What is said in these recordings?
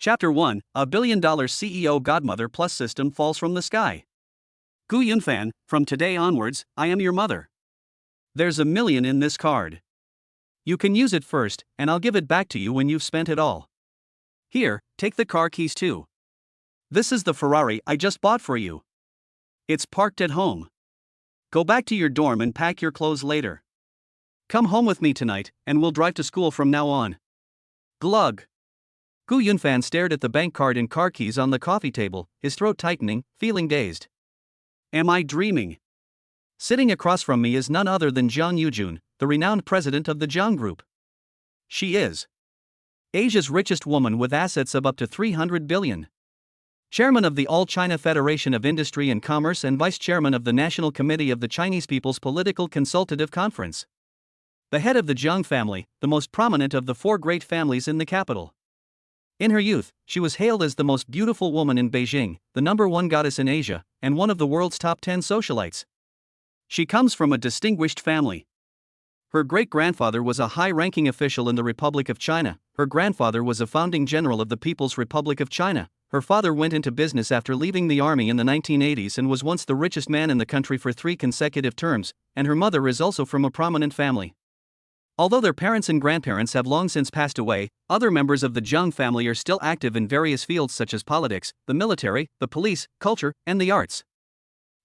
Chapter 1, A Billion-Dollar CEO Godmother Plus System Falls from the Sky. Gu Yunfan, from today onwards, I am your mother. There's $1 million in this card. You can use it first, and I'll give it back to you when you've spent it all. Here, take the car keys too. This is the Ferrari I just bought for you. It's parked at home. Go back to your dorm and pack your clothes later. Come home with me tonight, and we'll drive to school from now on. Glug. Gu Yunfan stared at the bank card and car keys on the coffee table, his throat tightening, feeling dazed. Am I dreaming? Sitting across from me is none other than Zhang Yujun, the renowned president of the Zhang Group. She is Asia's richest woman with assets of up to 300 billion. Chairman of the All China Federation of Industry and Commerce and Vice Chairman of the National Committee of the Chinese People's Political Consultative Conference. The head of the Zhang family, the most prominent of the 4 great families in the capital. In her youth, she was hailed as the most beautiful woman in Beijing, the #1 goddess in Asia, and one of the world's top 10 socialites. She comes from a distinguished family. Her great-grandfather was a high-ranking official in the Republic of China, her grandfather was a founding general of the People's Republic of China, her father went into business after leaving the army in the 1980s and was once the richest man in the country for 3 consecutive terms, and her mother is also from a prominent family. Although their parents and grandparents have long since passed away, other members of the Zhang family are still active in various fields such as politics, the military, the police, culture, and the arts.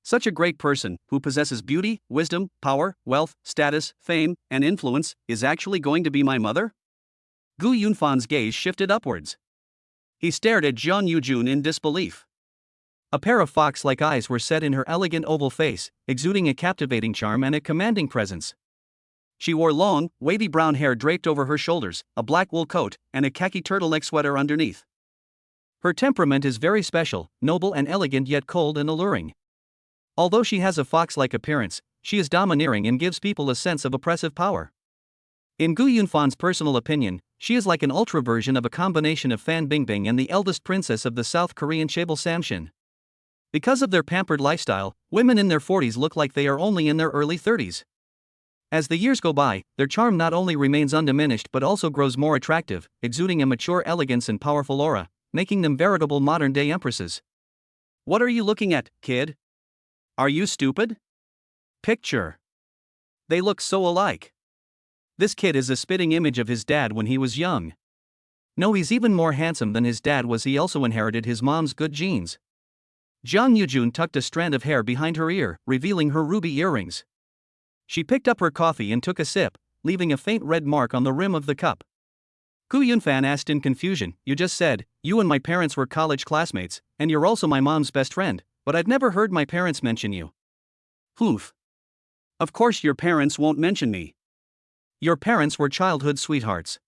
Such a great person, who possesses beauty, wisdom, power, wealth, status, fame, and influence, is actually going to be my mother? Gu Yunfan's gaze shifted upwards. He stared at Zhang Yujun in disbelief. A pair of fox-like eyes were set in her elegant oval face, exuding a captivating charm and a commanding presence. She wore long, wavy brown hair draped over her shoulders, a black wool coat, and a khaki turtleneck sweater underneath. Her temperament is very special, noble and elegant yet cold and alluring. Although she has a fox-like appearance, she is domineering and gives people a sense of oppressive power. In Gu Yunfan's personal opinion, she is like an ultra version of a combination of Fan Bingbing and the eldest princess of the South Korean Chaebol Samshin. Because of their pampered lifestyle, women in their 40s look like they are only in their early 30s. As the years go by, their charm not only remains undiminished but also grows more attractive, exuding a mature elegance and powerful aura, making them veritable modern-day empresses. What are you looking at, kid? Are you stupid? Picture. They look so alike. This kid is a spitting image of his dad when he was young. No, he's even more handsome than his dad was. He also inherited his mom's good genes. Zhang Yujun tucked a strand of hair behind her ear, revealing her ruby earrings. She picked up her coffee and took a sip, leaving a faint red mark on the rim of the cup. Gu Yunfan asked in confusion, You just said, you and my parents were college classmates, and you're also my mom's best friend, but I've never heard my parents mention you. Oof. Of course your parents won't mention me. Your parents were childhood sweethearts.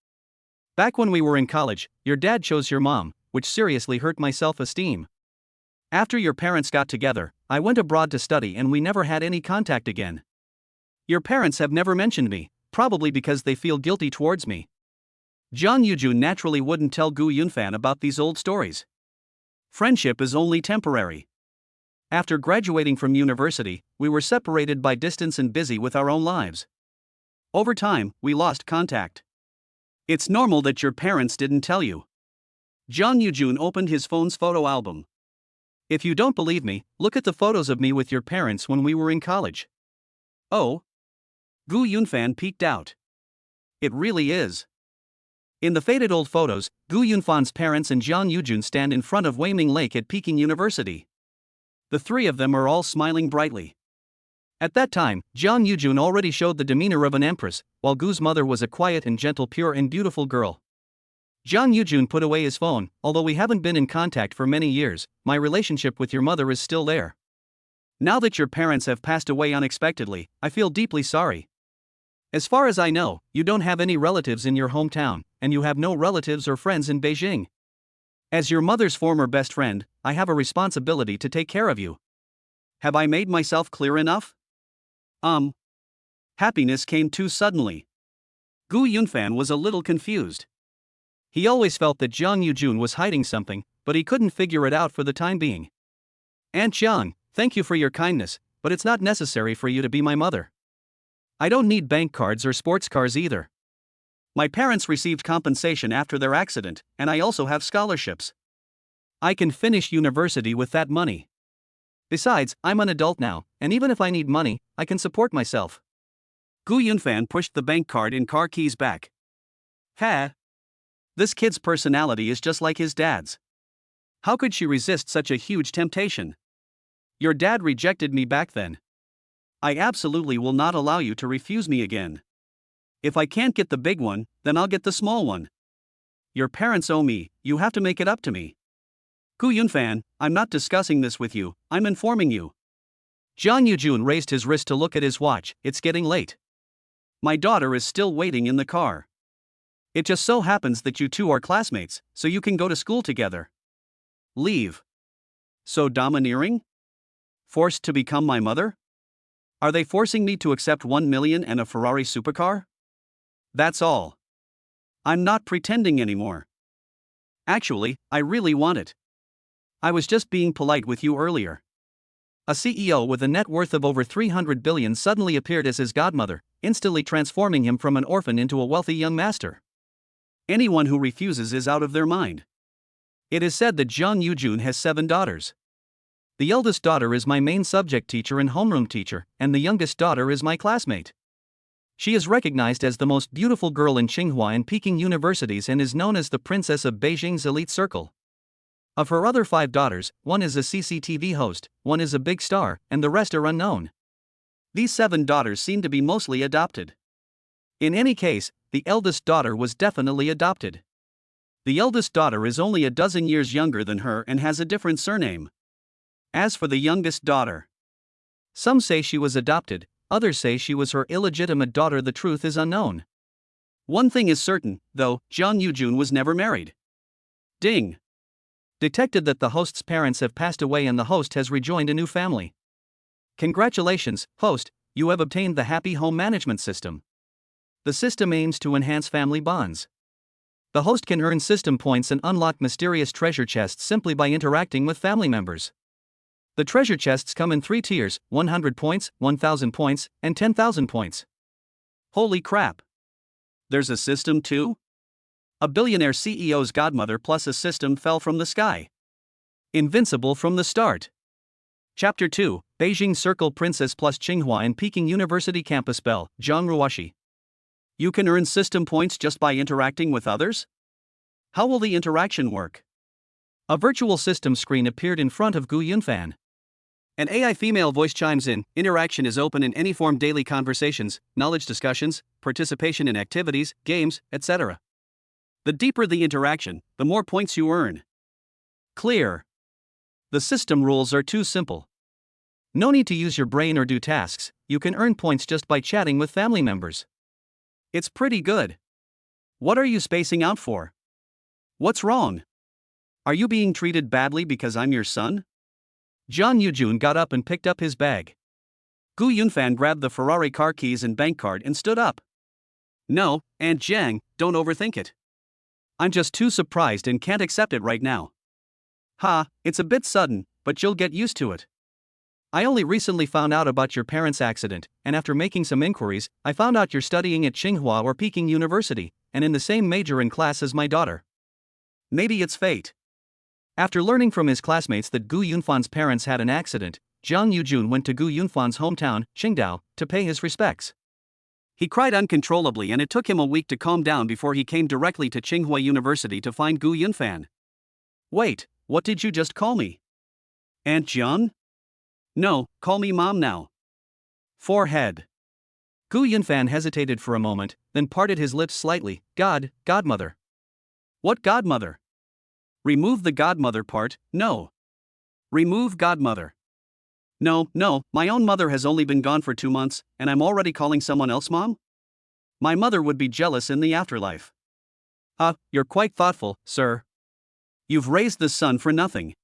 Back when we were in college, your dad chose your mom, which seriously hurt my self-esteem. After your parents got together, I went abroad to study and we never had any contact again. Your parents have never mentioned me, probably because they feel guilty towards me. Zhang Yujun naturally wouldn't tell Gu Yunfan about these old stories. Friendship is only temporary. After graduating from university, we were separated by distance and busy with our own lives. Over time, we lost contact. It's normal that your parents didn't tell you. Zhang Yujun opened his phone's photo album. If you don't believe me, look at the photos of me with your parents when we were in college. Oh? Gu Yunfan peeked out. It really is. In the faded old photos, Gu Yunfan's parents and Zhang Yujun stand in front of Weiming Lake at Peking University. The 3 of them are all smiling brightly. At that time, Zhang Yujun already showed the demeanor of an empress, while Gu's mother was a quiet and gentle, pure and beautiful girl. Zhang Yujun put away his phone. Although we haven't been in contact for many years, my relationship with your mother is still there. Now that your parents have passed away unexpectedly, I feel deeply sorry. As far as I know, you don't have any relatives in your hometown, and you have no relatives or friends in Beijing. As your mother's former best friend, I have a responsibility to take care of you. Have I made myself clear enough? Happiness came too suddenly. Gu Yunfan was a little confused. He always felt that Zhang Yujun was hiding something, but he couldn't figure it out for the time being. Aunt Zhang, thank you for your kindness, but it's not necessary for you to be my mother. I don't need bank cards or sports cars either. My parents received compensation after their accident, and I also have scholarships. I can finish university with that money. Besides, I'm an adult now, and even if I need money, I can support myself. Gu Yunfan pushed the bank card and car keys back. Ha! This kid's personality is just like his dad's. How could she resist such a huge temptation? Your dad rejected me back then. I absolutely will not allow you to refuse me again. If I can't get the big one, then I'll get the small one. Your parents owe me, you have to make it up to me. Gu Yunfan, I'm not discussing this with you, I'm informing you. Jiang Yujun raised his wrist to look at his watch. It's getting late. My daughter is still waiting in the car. It just so happens that you two are classmates, so you can go to school together. Leave. So domineering? Forced to become my mother? Are they forcing me to accept 1 million and a Ferrari supercar? That's all. I'm not pretending anymore. Actually, I really want it. I was just being polite with you earlier. A CEO with a net worth of over 300 billion suddenly appeared as his godmother, instantly transforming him from an orphan into a wealthy young master. Anyone who refuses is out of their mind. It is said that Jiang Yujun has 7 daughters. The eldest daughter is my main subject teacher and homeroom teacher, and the youngest daughter is my classmate. She is recognized as the most beautiful girl in Tsinghua and Peking universities and is known as the Princess of Beijing's elite circle. Of her other 5 daughters, one is a CCTV host, one is a big star, and the rest are unknown. These 7 daughters seem to be mostly adopted. In any case, the eldest daughter was definitely adopted. The eldest daughter is only a dozen years younger than her and has a different surname. As for the youngest daughter, some say she was adopted, others say she was her illegitimate daughter. The truth is unknown. One thing is certain, though, Jiang Yujun was never married. Ding! Detected that the host's parents have passed away and the host has rejoined a new family. Congratulations, host, you have obtained the Happy Home Management System. The system aims to enhance family bonds. The host can earn system points and unlock mysterious treasure chests simply by interacting with family members. The treasure chests come in 3 tiers, 100 points, 1000 points, and 10,000 points. Holy crap! There's a system too? A billionaire CEO's godmother plus a system fell from the sky. Invincible from the start. Chapter 2, Beijing Circle Princess plus Tsinghua and Peking University Campus Bell, Zhangruoshi. You can earn system points just by interacting with others? How will the interaction work? A virtual system screen appeared in front of Gu Yunfan. An AI female voice chimes in. Interaction is open in any form: daily conversations, knowledge discussions, participation in activities, games, etc. The deeper the interaction, the more points you earn. Clear. The system rules are too simple. No need to use your brain or do tasks, you can earn points just by chatting with family members. It's pretty good. What are you spacing out for? What's wrong? Are you being treated badly because I'm your son? Jiang Yujun got up and picked up his bag. Gu Yunfan grabbed the Ferrari car keys and bank card and stood up. No, Aunt Jiang, don't overthink it. I'm just too surprised and can't accept it right now. Ha, it's a bit sudden, but you'll get used to it. I only recently found out about your parents' accident, and after making some inquiries, I found out you're studying at Tsinghua or Peking University, and in the same major and class as my daughter. Maybe it's fate. After learning from his classmates that Gu Yunfan's parents had an accident, Jiang Yujun went to Gu Yunfan's hometown, Qingdao, to pay his respects. He cried uncontrollably and it took him a week to calm down before he came directly to Tsinghua University to find Gu Yunfan. Wait, what did you just call me? Aunt Jiang? No, call me Mom now. Forehead. Gu Yunfan hesitated for a moment, then parted his lips slightly. Godmother. What godmother? Remove the godmother part. No. Remove godmother. No, my own mother has only been gone for 2 months, and I'm already calling someone else Mom? My mother would be jealous in the afterlife. You're quite thoughtful, sir. You've raised this son for nothing.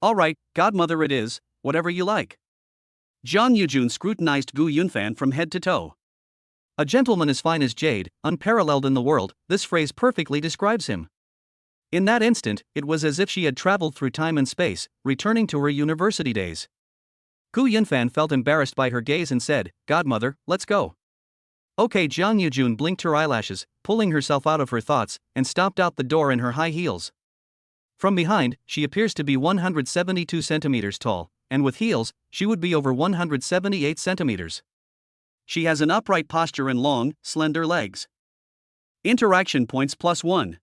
Alright, godmother it is, whatever you like. Jiang Yujun scrutinized Gu Yunfan from head to toe. A gentleman as fine as jade, unparalleled in the world, this phrase perfectly describes him. In that instant, it was as if she had traveled through time and space, returning to her university days. Gu Yunfan felt embarrassed by her gaze and said, Godmother, let's go. Okay, Jang Yujun blinked her eyelashes, pulling herself out of her thoughts, and stomped out the door in her high heels. From behind, she appears to be 172 centimeters tall, and with heels, she would be over 178 centimeters. She has an upright posture and long, slender legs. Interaction points +1.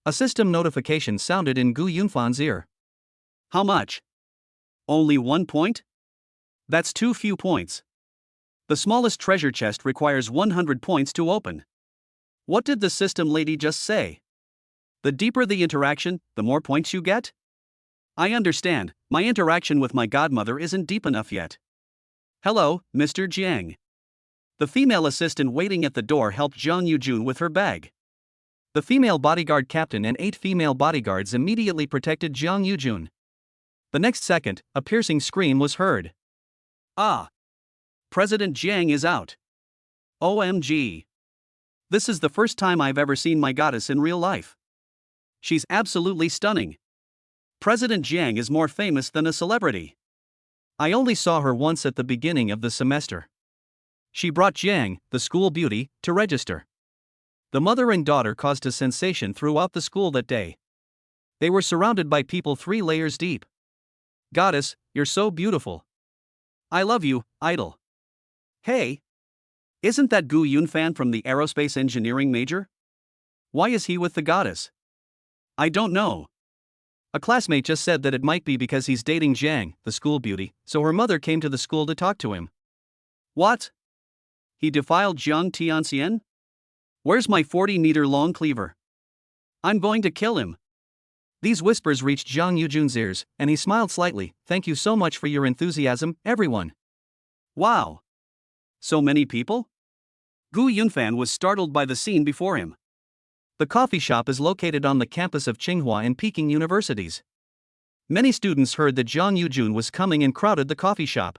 A system notification sounded in Gu Yunfan's ear. How much? Only 1 point? That's too few points. The smallest treasure chest requires 100 points to open. What did the system lady just say? The deeper the interaction, the more points you get? I understand, my interaction with my godmother isn't deep enough yet. Hello, Mr. Jiang. The female assistant waiting at the door helped Zhang Yujun with her bag. The female bodyguard captain and 8 female bodyguards immediately protected Zhang Yujun. The next second, a piercing scream was heard. Ah! President Jiang is out. OMG. This is the first time I've ever seen my goddess in real life. She's absolutely stunning. President Jiang is more famous than a celebrity. I only saw her once at the beginning of the semester. She brought Jiang, the school beauty, to register. The mother and daughter caused a sensation throughout the school that day. They were surrounded by people 3 layers deep. Goddess, you're so beautiful. I love you, idol. Hey! Isn't that Gu Yunfan from the aerospace engineering major? Why is he with the goddess? I don't know. A classmate just said that it might be because he's dating Jiang, the school beauty, so her mother came to the school to talk to him. What? He defiled Jiang Tianxian? Where's my 40-meter long cleaver? I'm going to kill him. These whispers reached Zhang Yujun's ears, and he smiled slightly. Thank you so much for your enthusiasm, everyone. Wow. So many people? Gu Yunfan was startled by the scene before him. The coffee shop is located on the campus of Tsinghua and Peking universities. Many students heard that Zhang Yujun was coming and crowded the coffee shop.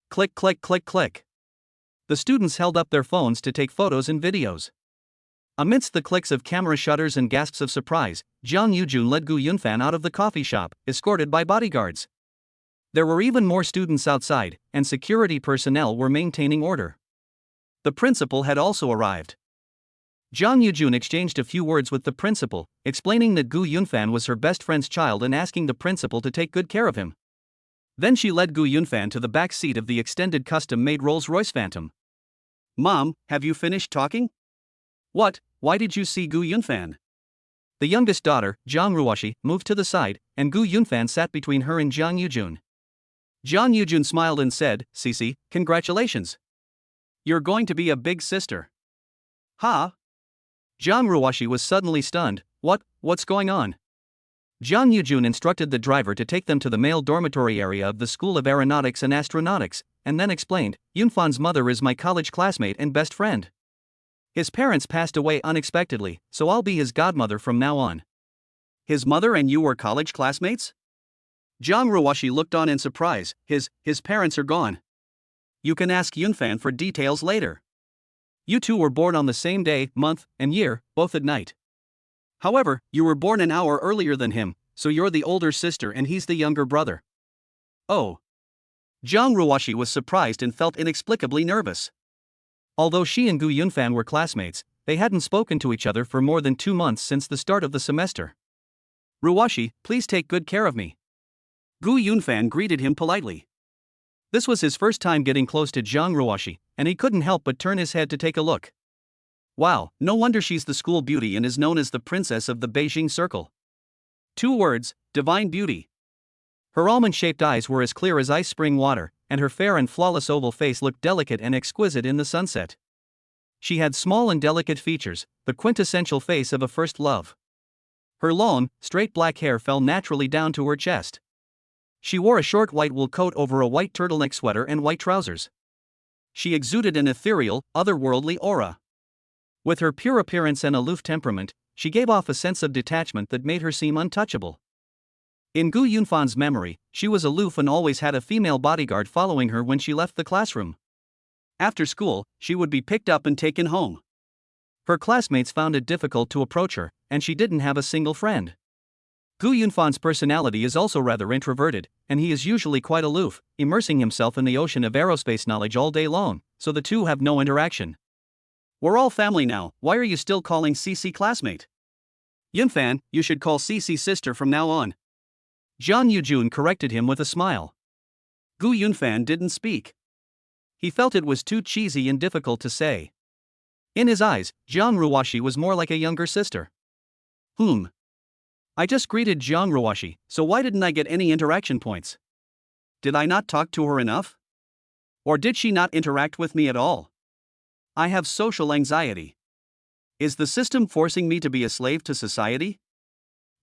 Click, click, click, click. The students held up their phones to take photos and videos. Amidst the clicks of camera shutters and gasps of surprise, Zhang Yujun led Gu Yunfan out of the coffee shop, escorted by bodyguards. There were even more students outside, and security personnel were maintaining order. The principal had also arrived. Zhang Yujun exchanged a few words with the principal, explaining that Gu Yunfan was her best friend's child and asking the principal to take good care of him. Then she led Gu Yunfan to the back seat of the extended custom-made Rolls-Royce Phantom. Mom, have you finished talking? What? Why did you see Gu Yunfan? The youngest daughter, Zhang Ruoshi, moved to the side, and Gu Yunfan sat between her and Zhang Yujun. Zhang Yujun smiled and said, Cici, congratulations. You're going to be a big sister. Huh? Zhang Ruoshi was suddenly stunned. What's going on? Zhang Yujun instructed the driver to take them to the male dormitory area of the School of Aeronautics and Astronautics, and then explained, Yunfan's mother is my college classmate and best friend. His parents passed away unexpectedly, so I'll be his godmother from now on. His mother and you were college classmates? Zhang Ruoshi looked on in surprise. His parents are gone. You can ask Yunfan for details later. You two were born on the same day, month, and year, both at night. However, you were born an hour earlier than him, so you're the older sister and he's the younger brother. Oh. Zhang Ruoshi was surprised and felt inexplicably nervous. Although she and Gu Yunfan were classmates, they hadn't spoken to each other for more than 2 months since the start of the semester. Ruoshi, please take good care of me. Gu Yunfan greeted him politely. This was his first time getting close to Zhang Ruoshi, and he couldn't help but turn his head to take a look. Wow, no wonder she's the school beauty and is known as the princess of the Beijing Circle. 2 words, divine beauty. Her almond-shaped eyes were as clear as ice spring water, and her fair and flawless oval face looked delicate and exquisite in the sunset. She had small and delicate features, the quintessential face of a first love. Her long, straight black hair fell naturally down to her chest. She wore a short white wool coat over a white turtleneck sweater and white trousers. She exuded an ethereal, otherworldly aura. With her pure appearance and aloof temperament, she gave off a sense of detachment that made her seem untouchable. In Gu Yunfan's memory, she was aloof and always had a female bodyguard following her when she left the classroom. After school, she would be picked up and taken home. Her classmates found it difficult to approach her, and she didn't have a single friend. Gu Yunfan's personality is also rather introverted, and he is usually quite aloof, immersing himself in the ocean of aerospace knowledge all day long, so the two have no interaction. We're all family now, why are you still calling CC classmate? Yunfan, you should call CC sister from now on. Jiang Yujun corrected him with a smile. Gu Yunfan didn't speak. He felt it was too cheesy and difficult to say. In his eyes, Jiang Ruoshi was more like a younger sister. I just greeted Jiang Ruoshi, so why didn't I get any interaction points? Did I not talk to her enough? Or did she not interact with me at all? I have social anxiety. Is the system forcing me to be a slave to society?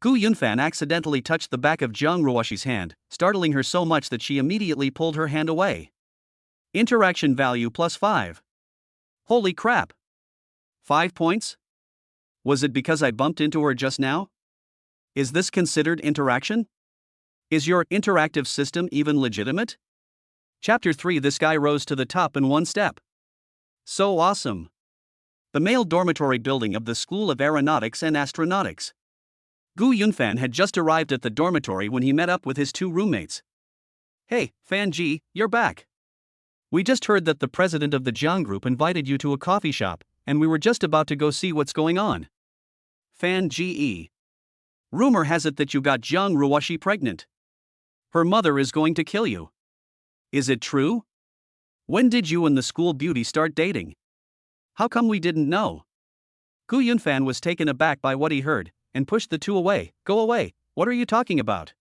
Gu Yunfan accidentally touched the back of Jiang Ruoshi's hand, startling her so much that she immediately pulled her hand away. Interaction value +5. Holy crap! 5 points? Was it because I bumped into her just now? Is this considered interaction? Is your interactive system even legitimate? Chapter 3. This guy rose to the top in one step. So awesome! The male dormitory building of the School of Aeronautics and Astronautics. Gu Yunfan had just arrived at the dormitory when he met up with his two roommates. Hey, Fan Ji, you're back. We just heard that the president of the Jiang group invited you to a coffee shop, and we were just about to go see what's going on. Fan Ji. Rumor has it that you got Jiang Ruoshi pregnant. Her mother is going to kill you. Is it true? When did you and the school beauty start dating? How come we didn't know? Gu Yunfan was taken aback by what he heard, and pushed the two away. Go away, what are you talking about?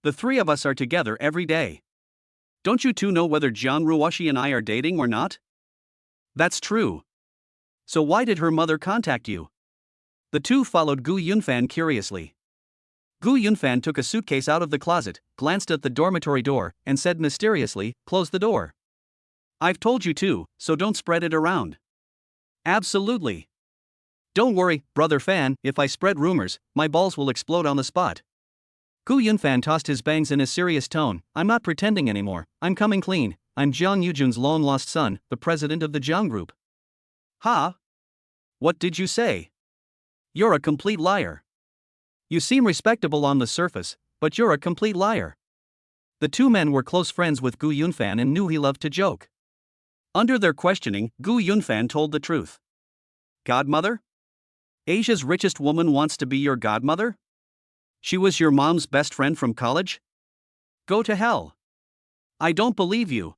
The three of us are together every day. Don't you two know whether Jiang Ruoshi and I are dating or not? That's true. So why did her mother contact you? The two followed Gu Yunfan curiously. Gu Yunfan took a suitcase out of the closet, glanced at the dormitory door, and said mysteriously, "Close the door." I've told you to, so don't spread it around. Absolutely. Don't worry, brother Fan, if I spread rumors, my balls will explode on the spot. Gu Yunfan tossed his bangs in a serious tone. I'm not pretending anymore, I'm coming clean. I'm Jiang Yujun's long-lost son, the president of the Jiang group. Huh? What did you say? You're a complete liar. You seem respectable on the surface, but you're a complete liar. The two men were close friends with Gu Yunfan and knew he loved to joke. Under their questioning, Gu Yunfan told the truth. Godmother? Asia's richest woman wants to be your godmother? She was your mom's best friend from college? Go to hell. I don't believe you.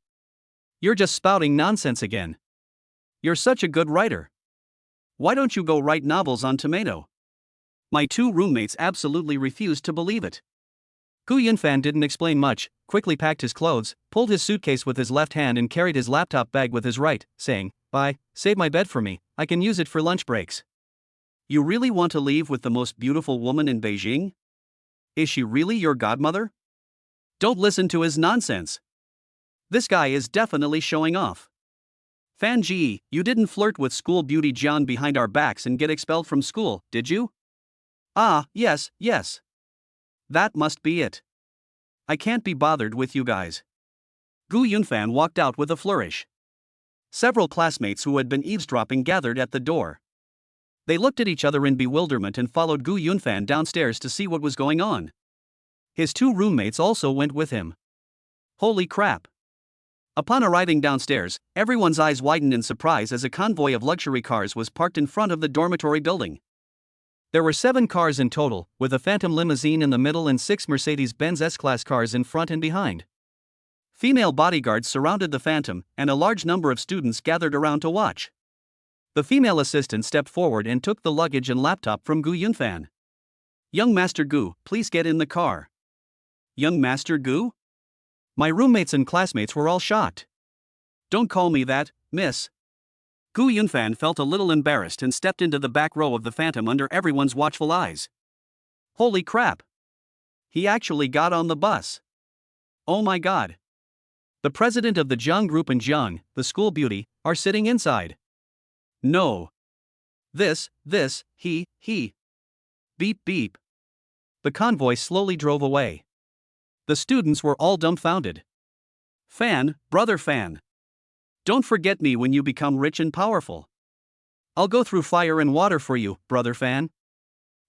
You're just spouting nonsense again. You're such a good writer. Why don't you go write novels on tomato? My two roommates absolutely refused to believe it. Gu Yunfan didn't explain much, quickly packed his clothes, pulled his suitcase with his left hand and carried his laptop bag with his right, saying, "Bye, save my bed for me, I can use it for lunch breaks." You really want to leave with the most beautiful woman in Beijing? Is she really your godmother? Don't listen to his nonsense. This guy is definitely showing off. Fan Ji, you didn't flirt with school beauty Jian behind our backs and get expelled from school, did you? Ah, yes. That must be it. I can't be bothered with you guys. Gu Yunfan walked out with a flourish. Several classmates who had been eavesdropping gathered at the door. They looked at each other in bewilderment and followed Gu Yunfan downstairs to see what was going on. His two roommates also went with him. Holy crap! Upon arriving downstairs, everyone's eyes widened in surprise as a convoy of luxury cars was parked in front of the dormitory building. There were 7 cars in total, with a Phantom limousine in the middle and 6 Mercedes-Benz S-Class cars in front and behind. Female bodyguards surrounded the Phantom, and a large number of students gathered around to watch. The female assistant stepped forward and took the luggage and laptop from Gu Yunfan. Young Master Gu, please get in the car. Young Master Gu? My roommates and classmates were all shocked. Don't call me that, miss. Gu Yunfan felt a little embarrassed and stepped into the back row of the Phantom under everyone's watchful eyes. Holy crap! He actually got on the bus. Oh my god. The president of the Jiang group and Jiang, the school beauty, are sitting inside. No. He. Beep beep. The convoy slowly drove away. The students were all dumbfounded. Fan, brother Fan. Don't forget me when you become rich and powerful. I'll go through fire and water for you, brother Fan.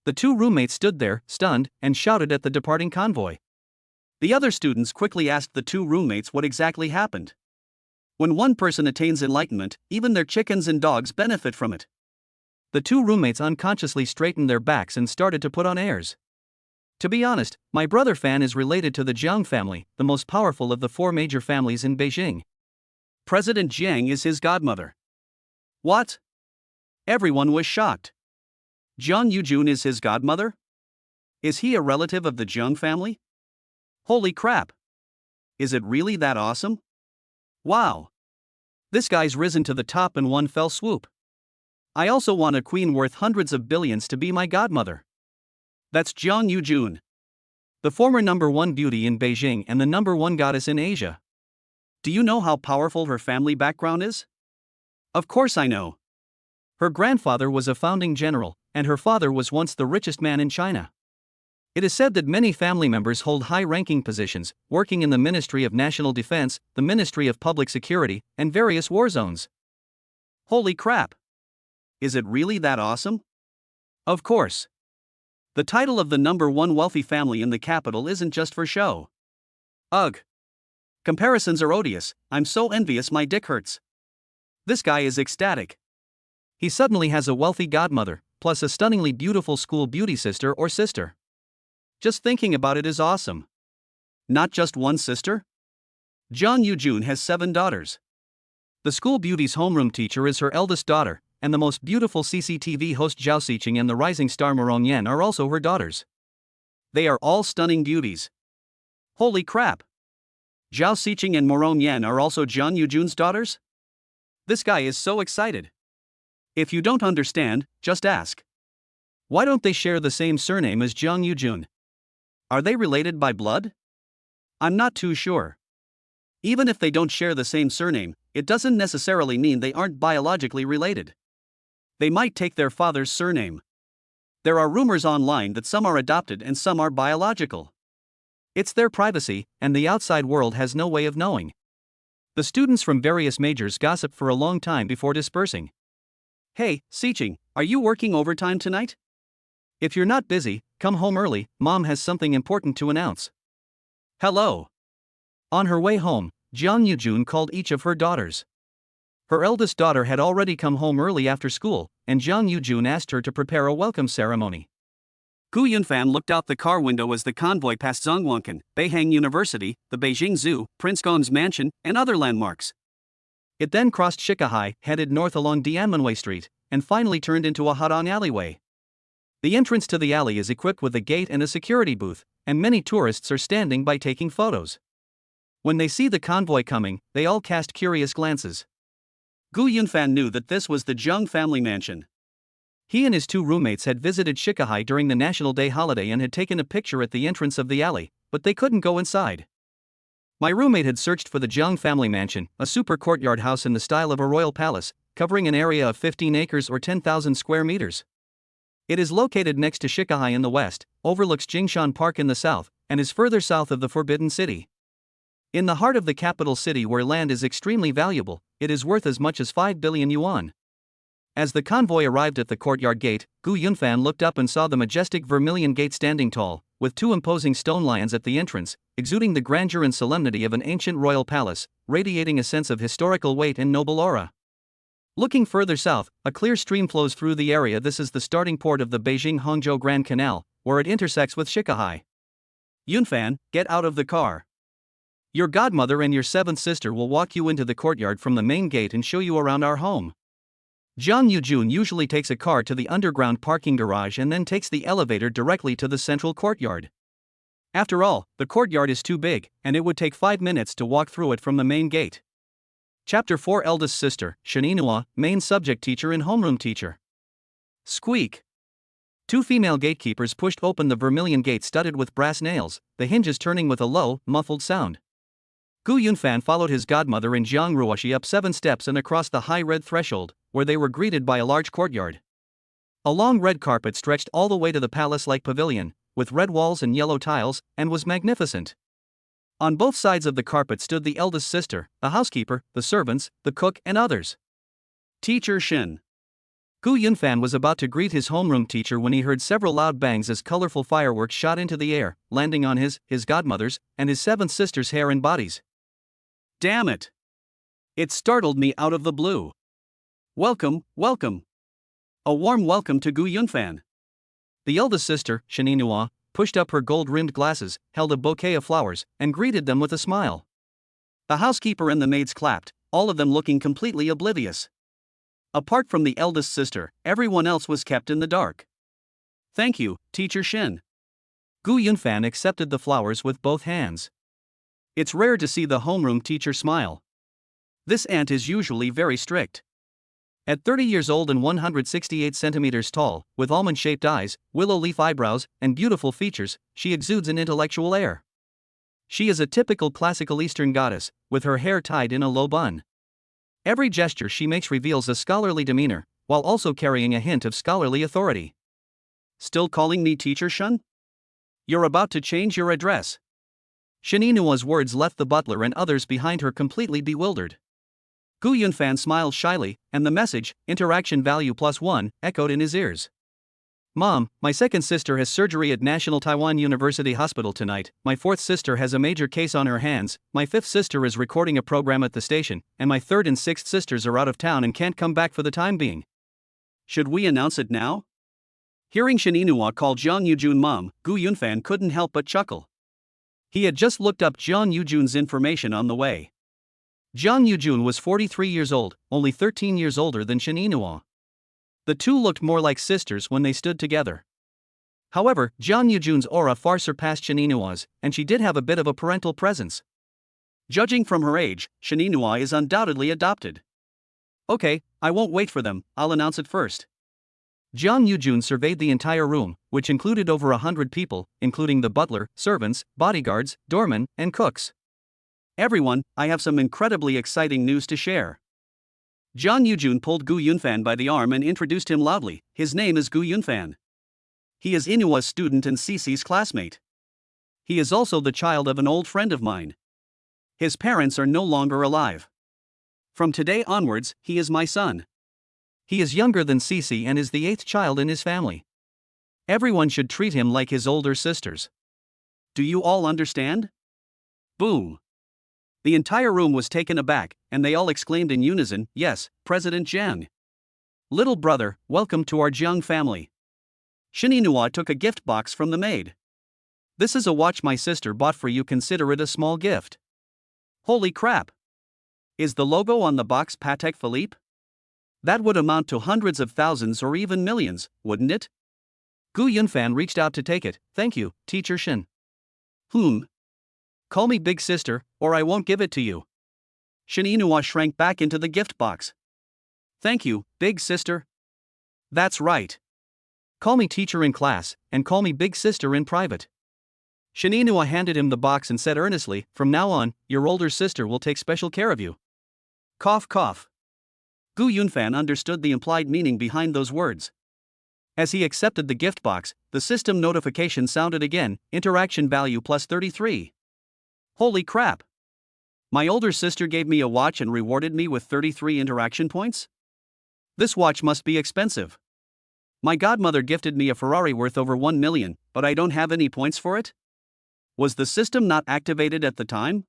The two roommates stood there, stunned, and shouted at the departing convoy. The other students quickly asked the two roommates what exactly happened. When one person attains enlightenment, even their chickens and dogs benefit from it. The two roommates unconsciously straightened their backs and started to put on airs. To be honest, my brother Fan is related to the Jiang family, the most powerful of the four major families in Beijing. President Jiang is his godmother. What? Everyone was shocked. Jiang Yujun is his godmother? Is he a relative of the Jiang family? Holy crap! Is it really that awesome? Wow! This guy's risen to the top in one fell swoop. I also want a queen worth hundreds of billions to be my godmother. That's Jiang Yujun, the former #1 beauty in Beijing and the #1 goddess in Asia. Do you know how powerful her family background is? Of course I know. Her grandfather was a founding general, and her father was once the richest man in China. It is said that many family members hold high-ranking positions, working in the Ministry of National Defense, the Ministry of Public Security, and various war zones. Holy crap! Is it really that awesome? Of course. The title of the #1 wealthy family in the capital isn't just for show. Ugh. Comparisons are odious. I'm so envious my dick hurts. This guy is ecstatic. He suddenly has a wealthy godmother, plus a stunningly beautiful school beauty sister or sister. Just thinking about it is awesome. Not just one sister? Jiang Yujun has 7 daughters. The school beauty's homeroom teacher is her eldest daughter, and the most beautiful CCTV host Zhao Xiqing and the rising star Morong Yan are also her daughters. They are all stunning beauties. Holy crap! Zhao Xiqing and Morong Yan are also Jiang Yujun's daughters? This guy is so excited. If you don't understand, just ask. Why don't they share the same surname as Jiang Yujun? Are they related by blood? I'm not too sure. Even if they don't share the same surname, it doesn't necessarily mean they aren't biologically related. They might take their father's surname. There are rumors online that some are adopted and some are biological. It's their privacy, and the outside world has no way of knowing. The students from various majors gossip for a long time before dispersing. Hey, Xiqing, are you working overtime tonight? If you're not busy, come home early, Mom has something important to announce. Hello. On her way home, Jiang Yujun called each of her daughters. Her eldest daughter had already come home early after school, and Jiang Yujun asked her to prepare a welcome ceremony. Gu Yunfan looked out the car window as the convoy passed Zhongguancun, Beihang University, the Beijing Zoo, Prince Gong's mansion, and other landmarks. It then crossed Shikahai, headed north along Dianmenwei Street, and finally turned into a Hadong alleyway. The entrance to the alley is equipped with a gate and a security booth, and many tourists are standing by taking photos. When they see the convoy coming, they all cast curious glances. Gu Yunfan knew that this was the Jiang family mansion. He and his 2 roommates had visited Shikahai during the National Day holiday and had taken a picture at the entrance of the alley, but they couldn't go inside. My roommate had searched for the Jiang family mansion, a super courtyard house in the style of a royal palace, covering an area of 15 acres or 10,000 square meters. It is located next to Shikahai in the west, overlooks Jingshan Park in the south, and is further south of the Forbidden City. In the heart of the capital city where land is extremely valuable, it is worth as much as 5 billion yuan. As the convoy arrived at the courtyard gate, Gu Yunfan looked up and saw the majestic vermilion gate standing tall, with 2 imposing stone lions at the entrance, exuding the grandeur and solemnity of an ancient royal palace, radiating a sense of historical weight and noble aura. Looking further south, a clear stream flows through the area. This is the starting port of the Beijing-Hangzhou Grand Canal, where it intersects with Shikahai. Yunfan, get out of the car. Your godmother and your 7th sister will walk you into the courtyard from the main gate and show you around our home. Jiang Yujun usually takes a car to the underground parking garage and then takes the elevator directly to the central courtyard. After all, the courtyard is too big, and it would take 5 minutes to walk through it from the main gate. Chapter 4 Eldest Sister, Shenhua, Main Subject Teacher and Homeroom Teacher. Squeak. 2 female gatekeepers pushed open the vermilion gate studded with brass nails, the hinges turning with a low, muffled sound. Gu Yunfan followed his godmother and Jiang Ruoshi up 7 steps and across the high red threshold, where they were greeted by a large courtyard. A long red carpet stretched all the way to the palace-like pavilion, with red walls and yellow tiles, and was magnificent. On both sides of the carpet stood the eldest sister, the housekeeper, the servants, the cook, and others. Teacher Shin. Gu Yunfan was about to greet his homeroom teacher when he heard several loud bangs as colorful fireworks shot into the air, landing on his godmother's, and his 7th sister's hair and bodies. Damn it! It startled me out of the blue. Welcome, welcome. A warm welcome to Gu Yunfan. The eldest sister, Shaninua, pushed up her gold-rimmed glasses, held a bouquet of flowers, and greeted them with a smile. The housekeeper and the maids clapped, all of them looking completely oblivious. Apart from the eldest sister, everyone else was kept in the dark. Thank you, Teacher Shin. Gu Yunfan accepted the flowers with both hands. It's rare to see the homeroom teacher smile. This aunt is usually very strict. At 30 years old and 168 centimeters tall, with almond-shaped eyes, willow leaf eyebrows, and beautiful features, she exudes an intellectual air. She is a typical classical Eastern goddess, with her hair tied in a low bun. Every gesture she makes reveals a scholarly demeanor, while also carrying a hint of scholarly authority. Still calling me Teacher Shun? You're about to change your address. Shininua's words left the butler and others behind her completely bewildered. Gu Yunfan smiled shyly, and the message, interaction value +1, echoed in his ears. Mom, my second sister has surgery at National Taiwan University Hospital tonight, my fourth sister has a major case on her hands, my fifth sister is recording a program at the station, and my third and sixth sisters are out of town and can't come back for the time being. Should we announce it now? Hearing Shaninua call Jiang Yujun mom, Gu Yunfan couldn't help but chuckle. He had just looked up Jiang Yujun's information on the way. Jiang Yujun was 43 years old, only 13 years older than Shaninua. The two looked more like sisters when they stood together. However, Jiang Yujun's aura far surpassed Shaninua's, and she did have a bit of a parental presence. Judging from her age, Shaninua is undoubtedly adopted. Okay, I won't wait for them, I'll announce it first. Jiang Yujun surveyed the entire room, which included over 100 people, including the butler, servants, bodyguards, doormen, and cooks. Everyone, I have some incredibly exciting news to share. Jiang Yujun pulled Gu Yunfan by the arm and introduced him loudly. His name is Gu Yunfan. He is Inua's student and Cece's classmate. He is also the child of an old friend of mine. His parents are no longer alive. From today onwards, he is my son. He is younger than Cece and is the 8th child in his family. Everyone should treat him like his older sisters. Do you all understand? Boom. The entire room was taken aback, and they all exclaimed in unison, yes, President Jiang. Little brother, welcome to our Jiang family. Shaninua took a gift box from the maid. This is a watch my sister bought for you, consider it a small gift. Holy crap! Is the logo on the box Patek Philippe? That would amount to hundreds of thousands or even millions, wouldn't it? Gu Yunfan reached out to take it. Thank you, Teacher Shin. Call me big sister, or I won't give it to you. Shaninua shrank back into the gift box. Thank you, big sister. That's right. Call me teacher in class, and call me big sister in private. Shaninua handed him the box and said earnestly, from now on, your older sister will take special care of you. Cough cough. Gu Yunfan understood the implied meaning behind those words. As he accepted the gift box, the system notification sounded again, interaction value +33. Holy crap! My older sister gave me a watch and rewarded me with 33 interaction points? This watch must be expensive. My godmother gifted me a Ferrari worth over 1 million, but I don't have any points for it? Was the system not activated at the time?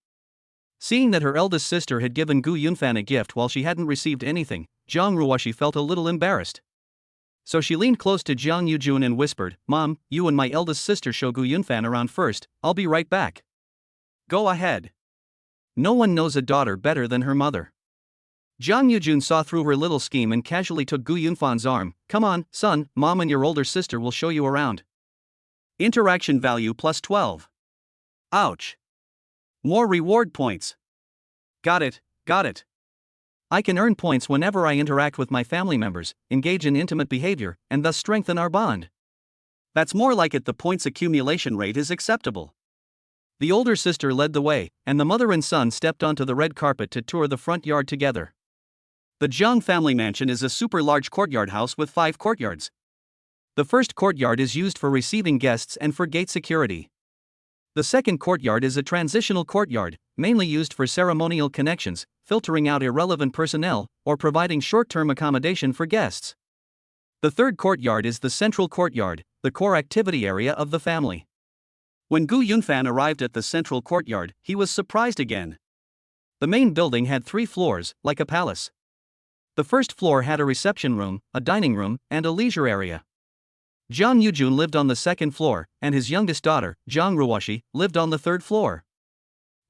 Seeing that her eldest sister had given Gu Yunfan a gift while she hadn't received anything, Jiang Ruoshi felt a little embarrassed. So she leaned close to Jiang Yujun and whispered, Mom, you and my eldest sister show Gu Yunfan around first, I'll be right back. Go ahead. No one knows a daughter better than her mother. Jiang Yujun saw through her little scheme and casually took Gu Yunfan's arm. Come on, son, Mom and your older sister will show you around. Interaction value +12. Ouch. More reward points. Got it. I can earn points whenever I interact with my family members, engage in intimate behavior, and thus strengthen our bond. That's more like it. The points accumulation rate is acceptable. The older sister led the way, and the mother and son stepped onto the red carpet to tour the front yard together. The Jiang family mansion is a super large courtyard house with 5 courtyards. The first courtyard is used for receiving guests and for gate security. The second courtyard is a transitional courtyard, mainly used for ceremonial connections, filtering out irrelevant personnel, or providing short-term accommodation for guests. The third courtyard is the central courtyard, the core activity area of the family. When Gu Yunfan arrived at the central courtyard, he was surprised again. The main building had 3 floors, like a palace. The first floor had a reception room, a dining room, and a leisure area. Jang Yujun lived on the second floor, and his youngest daughter, Jang Ruwashi, lived on the third floor.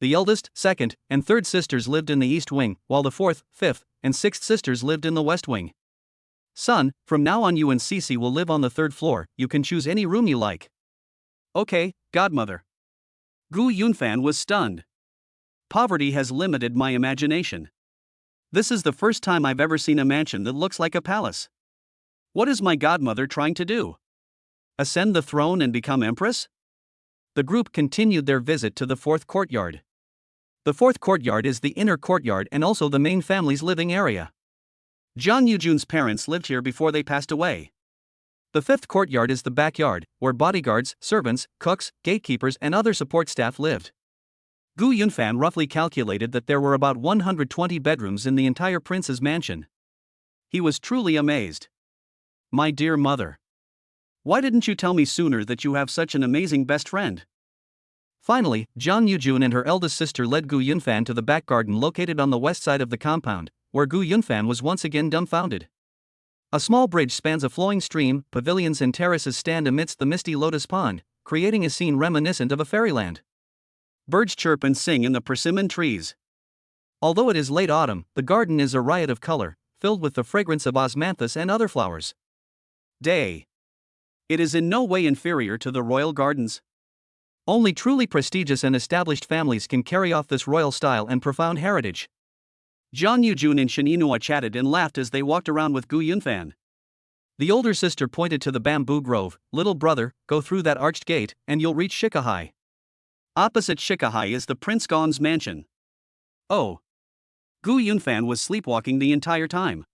The eldest, second, and third sisters lived in the east wing, while the fourth, fifth, and sixth sisters lived in the west wing. Son, from now on you and Cece will live on the third floor, you can choose any room you like. Okay, godmother. Gu Yunfan was stunned. Poverty has limited my imagination. This is the first time I've ever seen a mansion that looks like a palace. What is my godmother trying to do? Ascend the throne and become empress? The group continued their visit to the fourth courtyard. The fourth courtyard is the inner courtyard and also the main family's living area. Jang Yujun's parents lived here before they passed away. The fifth courtyard is the backyard, where bodyguards, servants, cooks, gatekeepers and other support staff lived. Gu Yunfan roughly calculated that there were about 120 bedrooms in the entire prince's mansion. He was truly amazed. My dear mother. Why didn't you tell me sooner that you have such an amazing best friend? Finally, Jang Yujun and her eldest sister led Gu Yunfan to the back garden located on the west side of the compound, where Gu Yunfan was once again dumbfounded. A small bridge spans a flowing stream, pavilions and terraces stand amidst the misty lotus pond, creating a scene reminiscent of a fairyland. Birds chirp and sing in the persimmon trees. Although it is late autumn, the garden is a riot of color, filled with the fragrance of osmanthus and other flowers. Day. It is in no way inferior to the royal gardens. Only truly prestigious and established families can carry off this royal style and profound heritage. Jang Yujun and Shin Inua chatted and laughed as they walked around with Gu Yunfan. The older sister pointed to the bamboo grove. Little brother, go through that arched gate, and you'll reach Shikahai. Opposite Shikahai is the Prince Gong's mansion. Oh. Gu Yunfan was sleepwalking the entire time.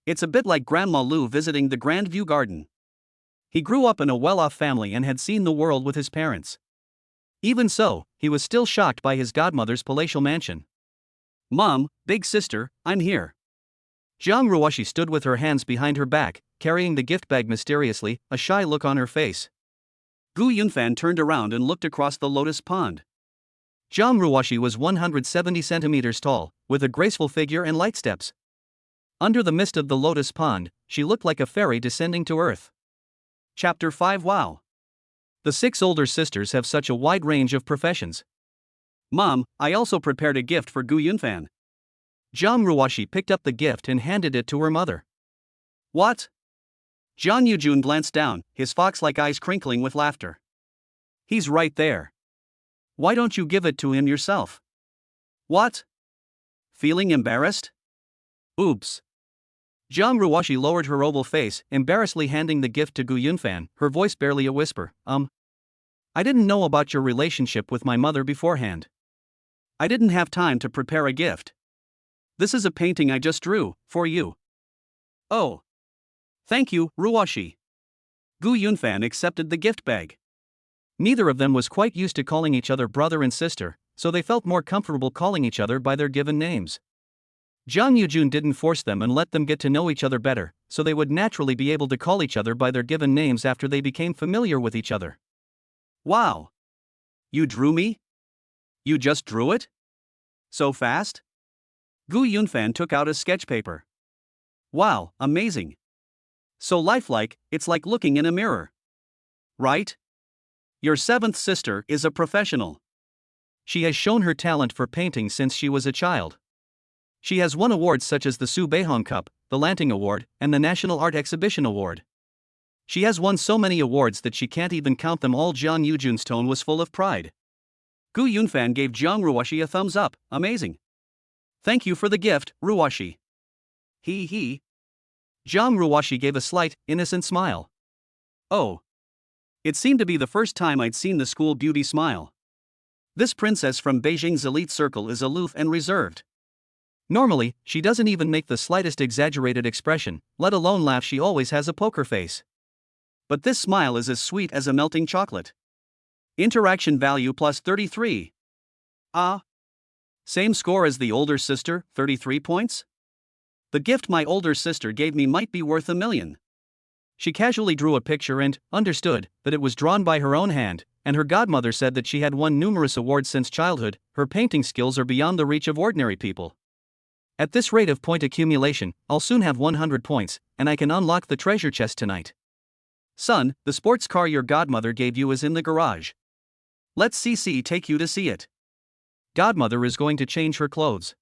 It's a bit like Grandma Lu visiting the Grand View Garden. He grew up in a well-off family and had seen the world with his parents. Even so, he was still shocked by his godmother's palatial mansion. Mom, big sister, I'm here. Jang Ruwashi stood with her hands behind her back, carrying the gift bag mysteriously, a shy look on her face. Gu Yunfan turned around and looked across the lotus pond. Jang Ruwashi was 170 centimeters tall, with a graceful figure and light steps. Under the mist of the lotus pond, she looked like a fairy descending to earth. Chapter 5 Wow! The 6 older sisters have such a wide range of professions. Mom, I also prepared a gift for Gu Yunfan. Jang Ruwashi picked up the gift and handed it to her mother. What? Jang Yujun glanced down, his fox-like eyes crinkling with laughter. He's right there. Why don't you give it to him yourself? What? Feeling embarrassed? Oops. Jang Ruwashi lowered her oval face, embarrassedly handing the gift to Gu Yunfan, her voice barely a whisper. I didn't know about your relationship with my mother beforehand. I didn't have time to prepare a gift. This is a painting I just drew, for you. Oh. Thank you, Ruwashi. Gu Yunfan accepted the gift bag. Neither of them was quite used to calling each other brother and sister, so they felt more comfortable calling each other by their given names. Jang Yujun didn't force them and let them get to know each other better, so they would naturally be able to call each other by their given names after they became familiar with each other. Wow! You drew me? You just drew it? So fast? Gu Yunfan took out a sketch paper. Wow, amazing! So lifelike, it's like looking in a mirror. Right? Your 7th sister is a professional. She has shown her talent for painting since she was a child. She has won awards such as the Su Beihong Cup, the Lanting Award, and the National Art Exhibition Award. She has won so many awards that she can't even count them all. Jang Yujun's tone was full of pride. Gu Yunfan gave Jang Ruwashi a thumbs up. Amazing. Thank you for the gift, Ruwashi. He. Jang Ruwashi gave a slight, innocent smile. Oh. It seemed to be the first time I'd seen the school beauty smile. This princess from Beijing's elite circle is aloof and reserved. Normally, she doesn't even make the slightest exaggerated expression, let alone laugh. She always has a poker face. But this smile is as sweet as a melting chocolate. Interaction value plus 33. Same score as the older sister, 33 points? The gift my older sister gave me might be worth $1 million. She casually drew a picture and understood that it was drawn by her own hand, and her godmother said that she had won numerous awards since childhood. Her painting skills are beyond the reach of ordinary people. At this rate of point accumulation, I'll soon have 100 points, and I can unlock the treasure chest tonight. Son, the sports car your godmother gave you is in the garage. Let's CC take you to see it. Godmother is going to change her clothes.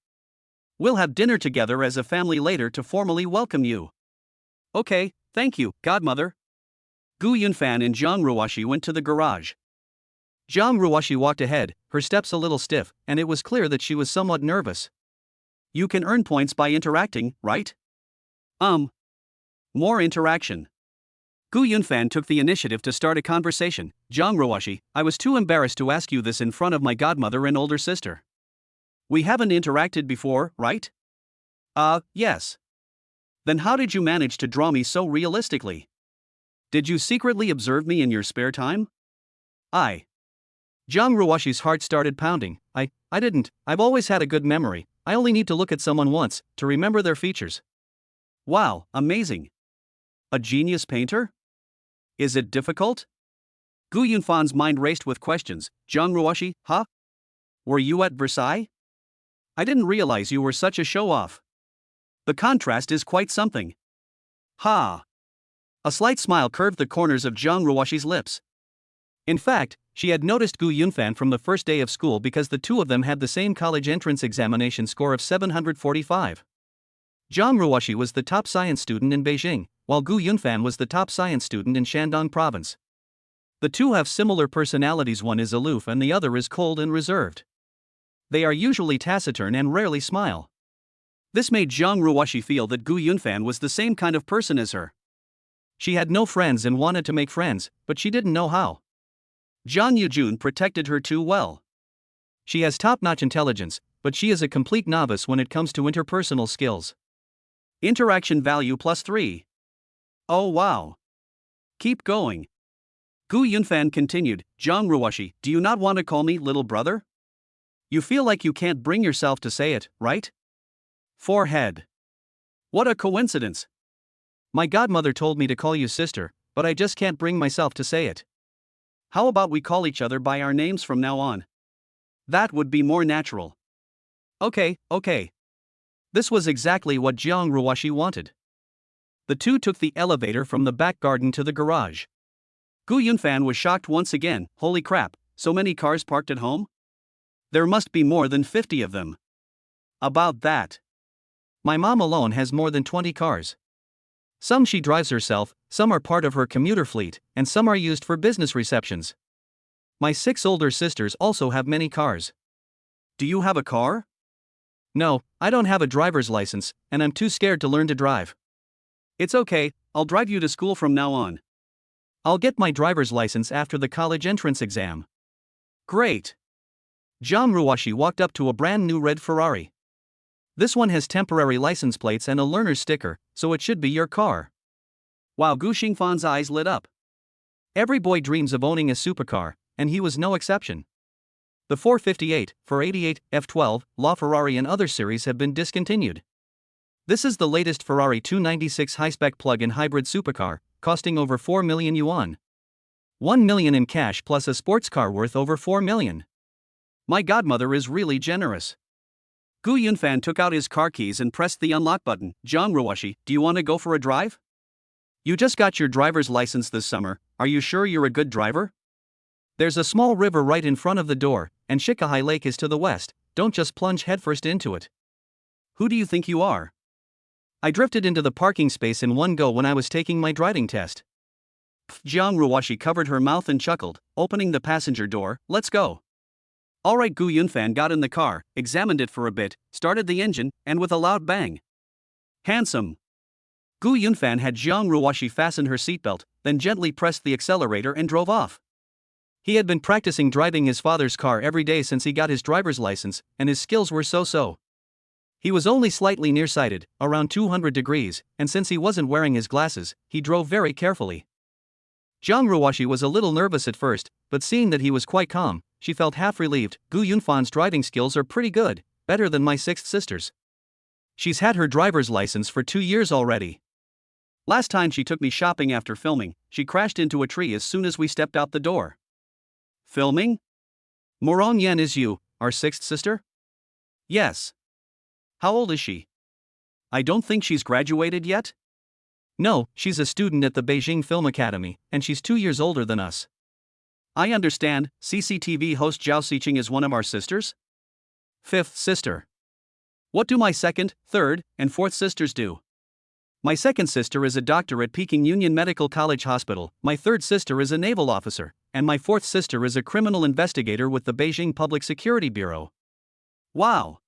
We'll have dinner together as a family later to formally welcome you. Okay, thank you, godmother. Gu Yunfan and Zhang Ruoxi went to the garage. Zhang Ruoxi walked ahead, her steps a little stiff, and it was clear that she was somewhat nervous. You can earn points by interacting, right? More interaction. Gu Yunfan took the initiative to start a conversation. Zhang Ruoxi, I was too embarrassed to ask you this in front of my godmother and older sister. We haven't interacted before, right? Yes. Then how did you manage to draw me so realistically? Did you secretly observe me in your spare time? Zhang Ruoxi's heart started pounding. I didn't. I've always had a good memory. I only need to look at someone once to remember their features. Wow, amazing. A genius painter? Is it difficult? Gu Yunfan's mind raced with questions. Zhang Ruoxi, huh? Were you at Versailles? I didn't realize you were such a show-off. The contrast is quite something. Ha! A slight smile curved the corners of Zhang Ruoxi's lips. In fact, she had noticed Gu Yunfan from the first day of school because the two of them had the same college entrance examination score of 745. Zhang Ruoxi was the top science student in Beijing, while Gu Yunfan was the top science student in Shandong province. The two have similar personalities, one is aloof and the other is cold and reserved. They are usually taciturn and rarely smile. This made Zhang Ruoxi feel that Gu Yunfan was the same kind of person as her. She had no friends and wanted to make friends, but she didn't know how. Zhang Yujun protected her too well. She has top-notch intelligence, but she is a complete novice when it comes to interpersonal skills. Interaction value +3. Oh wow. Keep going. Gu Yunfan continued. Zhang Ruoxi, do you not want to call me little brother? You feel like you can't bring yourself to say it, right? Forehead. What a coincidence. My godmother told me to call you sister, but I just can't bring myself to say it. How about we call each other by our names from now on? That would be more natural. Okay. This was exactly what Zhang Ruoxi wanted. The two took the elevator from the back garden to the garage. Gu Yunfan was shocked once again. Holy crap, so many cars parked at home? There must be more than 50 of them. About that. My mom alone has more than 20 cars. Some she drives herself, some are part of her commuter fleet, and some are used for business receptions. My 6 older sisters also have many cars. Do you have a car? No, I don't have a driver's license, and I'm too scared to learn to drive. It's okay, I'll drive you to school from now on. I'll get my driver's license after the college entrance exam. Great. Zhang Ruoxi walked up to a brand new red Ferrari. This one has temporary license plates and a learner's sticker, so it should be your car. Wow, Gu Xingfan's eyes lit up. Every boy dreams of owning a supercar, and he was no exception. The 458, 488, F12, LaFerrari and other series have been discontinued. This is the latest Ferrari 296 high-spec plug-in hybrid supercar, costing over 4 million yuan. 1 million in cash plus a sports car worth over 4 million. My godmother is really generous. Gu Yunfan took out his car keys and pressed the unlock button. Zhang Ruoxi, do you want to go for a drive? You just got your driver's license this summer, are you sure you're a good driver? There's a small river right in front of the door, and Shikahai Lake is to the west, don't just plunge headfirst into it. Who do you think you are? I drifted into the parking space in one go when I was taking my driving test. Zhang Ruoxi covered her mouth and chuckled, opening the passenger door. Let's go. Alright, Gu Yunfan got in the car, examined it for a bit, started the engine, and with a loud bang. Handsome. Gu Yunfan had Zhang Ruoxi fasten her seatbelt, then gently pressed the accelerator and drove off. He had been practicing driving his father's car every day since he got his driver's license, and his skills were so-so. He was only slightly nearsighted, around 200 degrees, and since he wasn't wearing his glasses, he drove very carefully. Zhang Ruoxi was a little nervous at first, but seeing that he was quite calm, she felt half relieved. Gu Yunfan's driving skills are pretty good, better than my 6th sister's. She's had her driver's license for 2 years already. Last time she took me shopping after filming, she crashed into a tree as soon as we stepped out the door. Filming? Morong Yan is you, our sixth sister? Yes. How old is she? I don't think she's graduated yet? No, she's a student at the Beijing Film Academy, and she's 2 years older than us. I understand, CCTV host Zhao Xiqing is one of our sisters? Fifth sister. What do my second, third, and fourth sisters do? My second sister is a doctor at Peking Union Medical College Hospital, my third sister is a naval officer, and my fourth sister is a criminal investigator with the Beijing Public Security Bureau. Wow!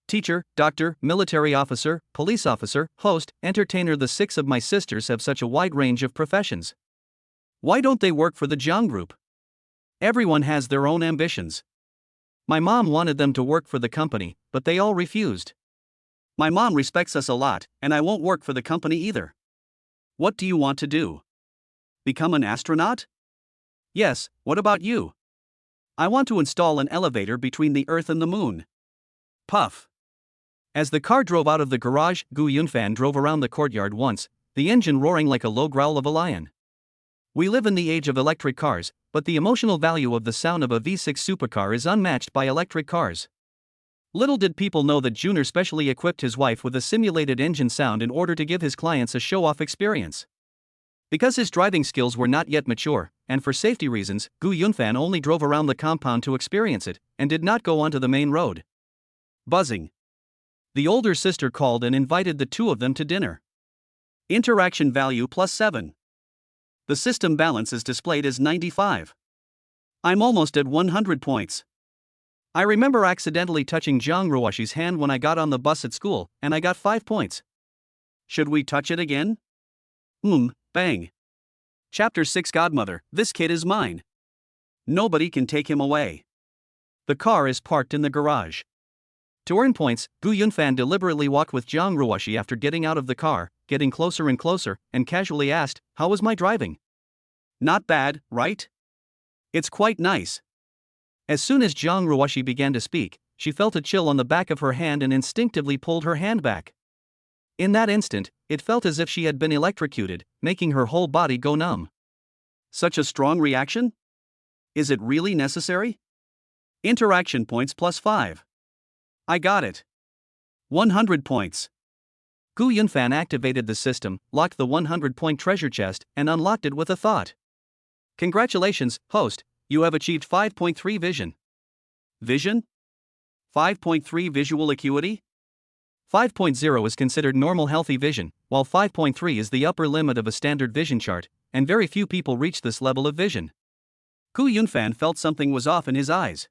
Teacher, doctor, military officer, police officer, host, entertainer. The 6 of my sisters have such a wide range of professions. Why don't they work for the Zhang Group? Everyone has their own ambitions. My mom wanted them to work for the company, but they all refused. My mom respects us a lot, and I won't work for the company either. What do you want to do? Become an astronaut? Yes, what about you? I want to install an elevator between the Earth and the Moon. Puff. As the car drove out of the garage, Gu Yunfan drove around the courtyard once, the engine roaring like a low growl of a lion. We live in the age of electric cars, but the emotional value of the sound of a V6 supercar is unmatched by electric cars. Little did people know that Junior specially equipped his wife with a simulated engine sound in order to give his clients a show-off experience. Because his driving skills were not yet mature, and for safety reasons, Gu Yunfan only drove around the compound to experience it, and did not go onto the main road. Buzzing. The older sister called and invited the 2 of them to dinner. Interaction value +7. The system balance is displayed as 95. I'm almost at 100 points. I remember accidentally touching Zhang Ruoshi's hand when I got on the bus at school, and I got 5 points. Should we touch it again? Bang. Chapter 6 Godmother, this kid is mine. Nobody can take him away. The car is parked in the garage. To earn points, Gu Yunfan deliberately walked with Zhang Ruoshi after getting out of the car, getting closer and closer, and casually asked, "How was my driving?" Not bad, right? It's quite nice. As soon as Zhang Ruoshi began to speak, she felt a chill on the back of her hand and instinctively pulled her hand back. In that instant, it felt as if she had been electrocuted, making her whole body go numb. Such a strong reaction? Is it really necessary? Interaction points +5. I got it. 100 points. Gu Yunfan activated the system, locked the 100-point treasure chest, and unlocked it with a thought. Congratulations, host, you have achieved 5.3 vision. Vision? 5.3 visual acuity? 5.0 is considered normal healthy vision, while 5.3 is the upper limit of a standard vision chart, and very few people reach this level of vision. Gu Yunfan felt something was off in his eyes.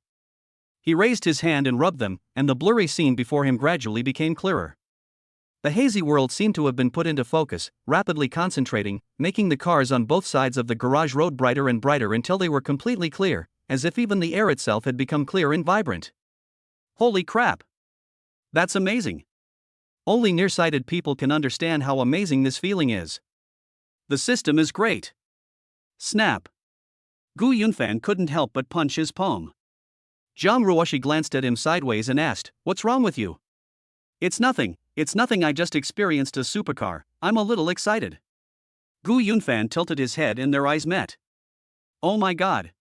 He raised his hand and rubbed them, and the blurry scene before him gradually became clearer. The hazy world seemed to have been put into focus, rapidly concentrating, making the cars on both sides of the garage road brighter and brighter until they were completely clear, as if even the air itself had become clear and vibrant. Holy crap! That's amazing! Only nearsighted people can understand how amazing this feeling is. The system is great. Snap! Gu Yunfan couldn't help but punch his palm. Zhang Ruoshi glanced at him sideways and asked, "What's wrong with you?" It's nothing, I just experienced a supercar, I'm a little excited." Gu Yunfan tilted his head and their eyes met. Oh my god.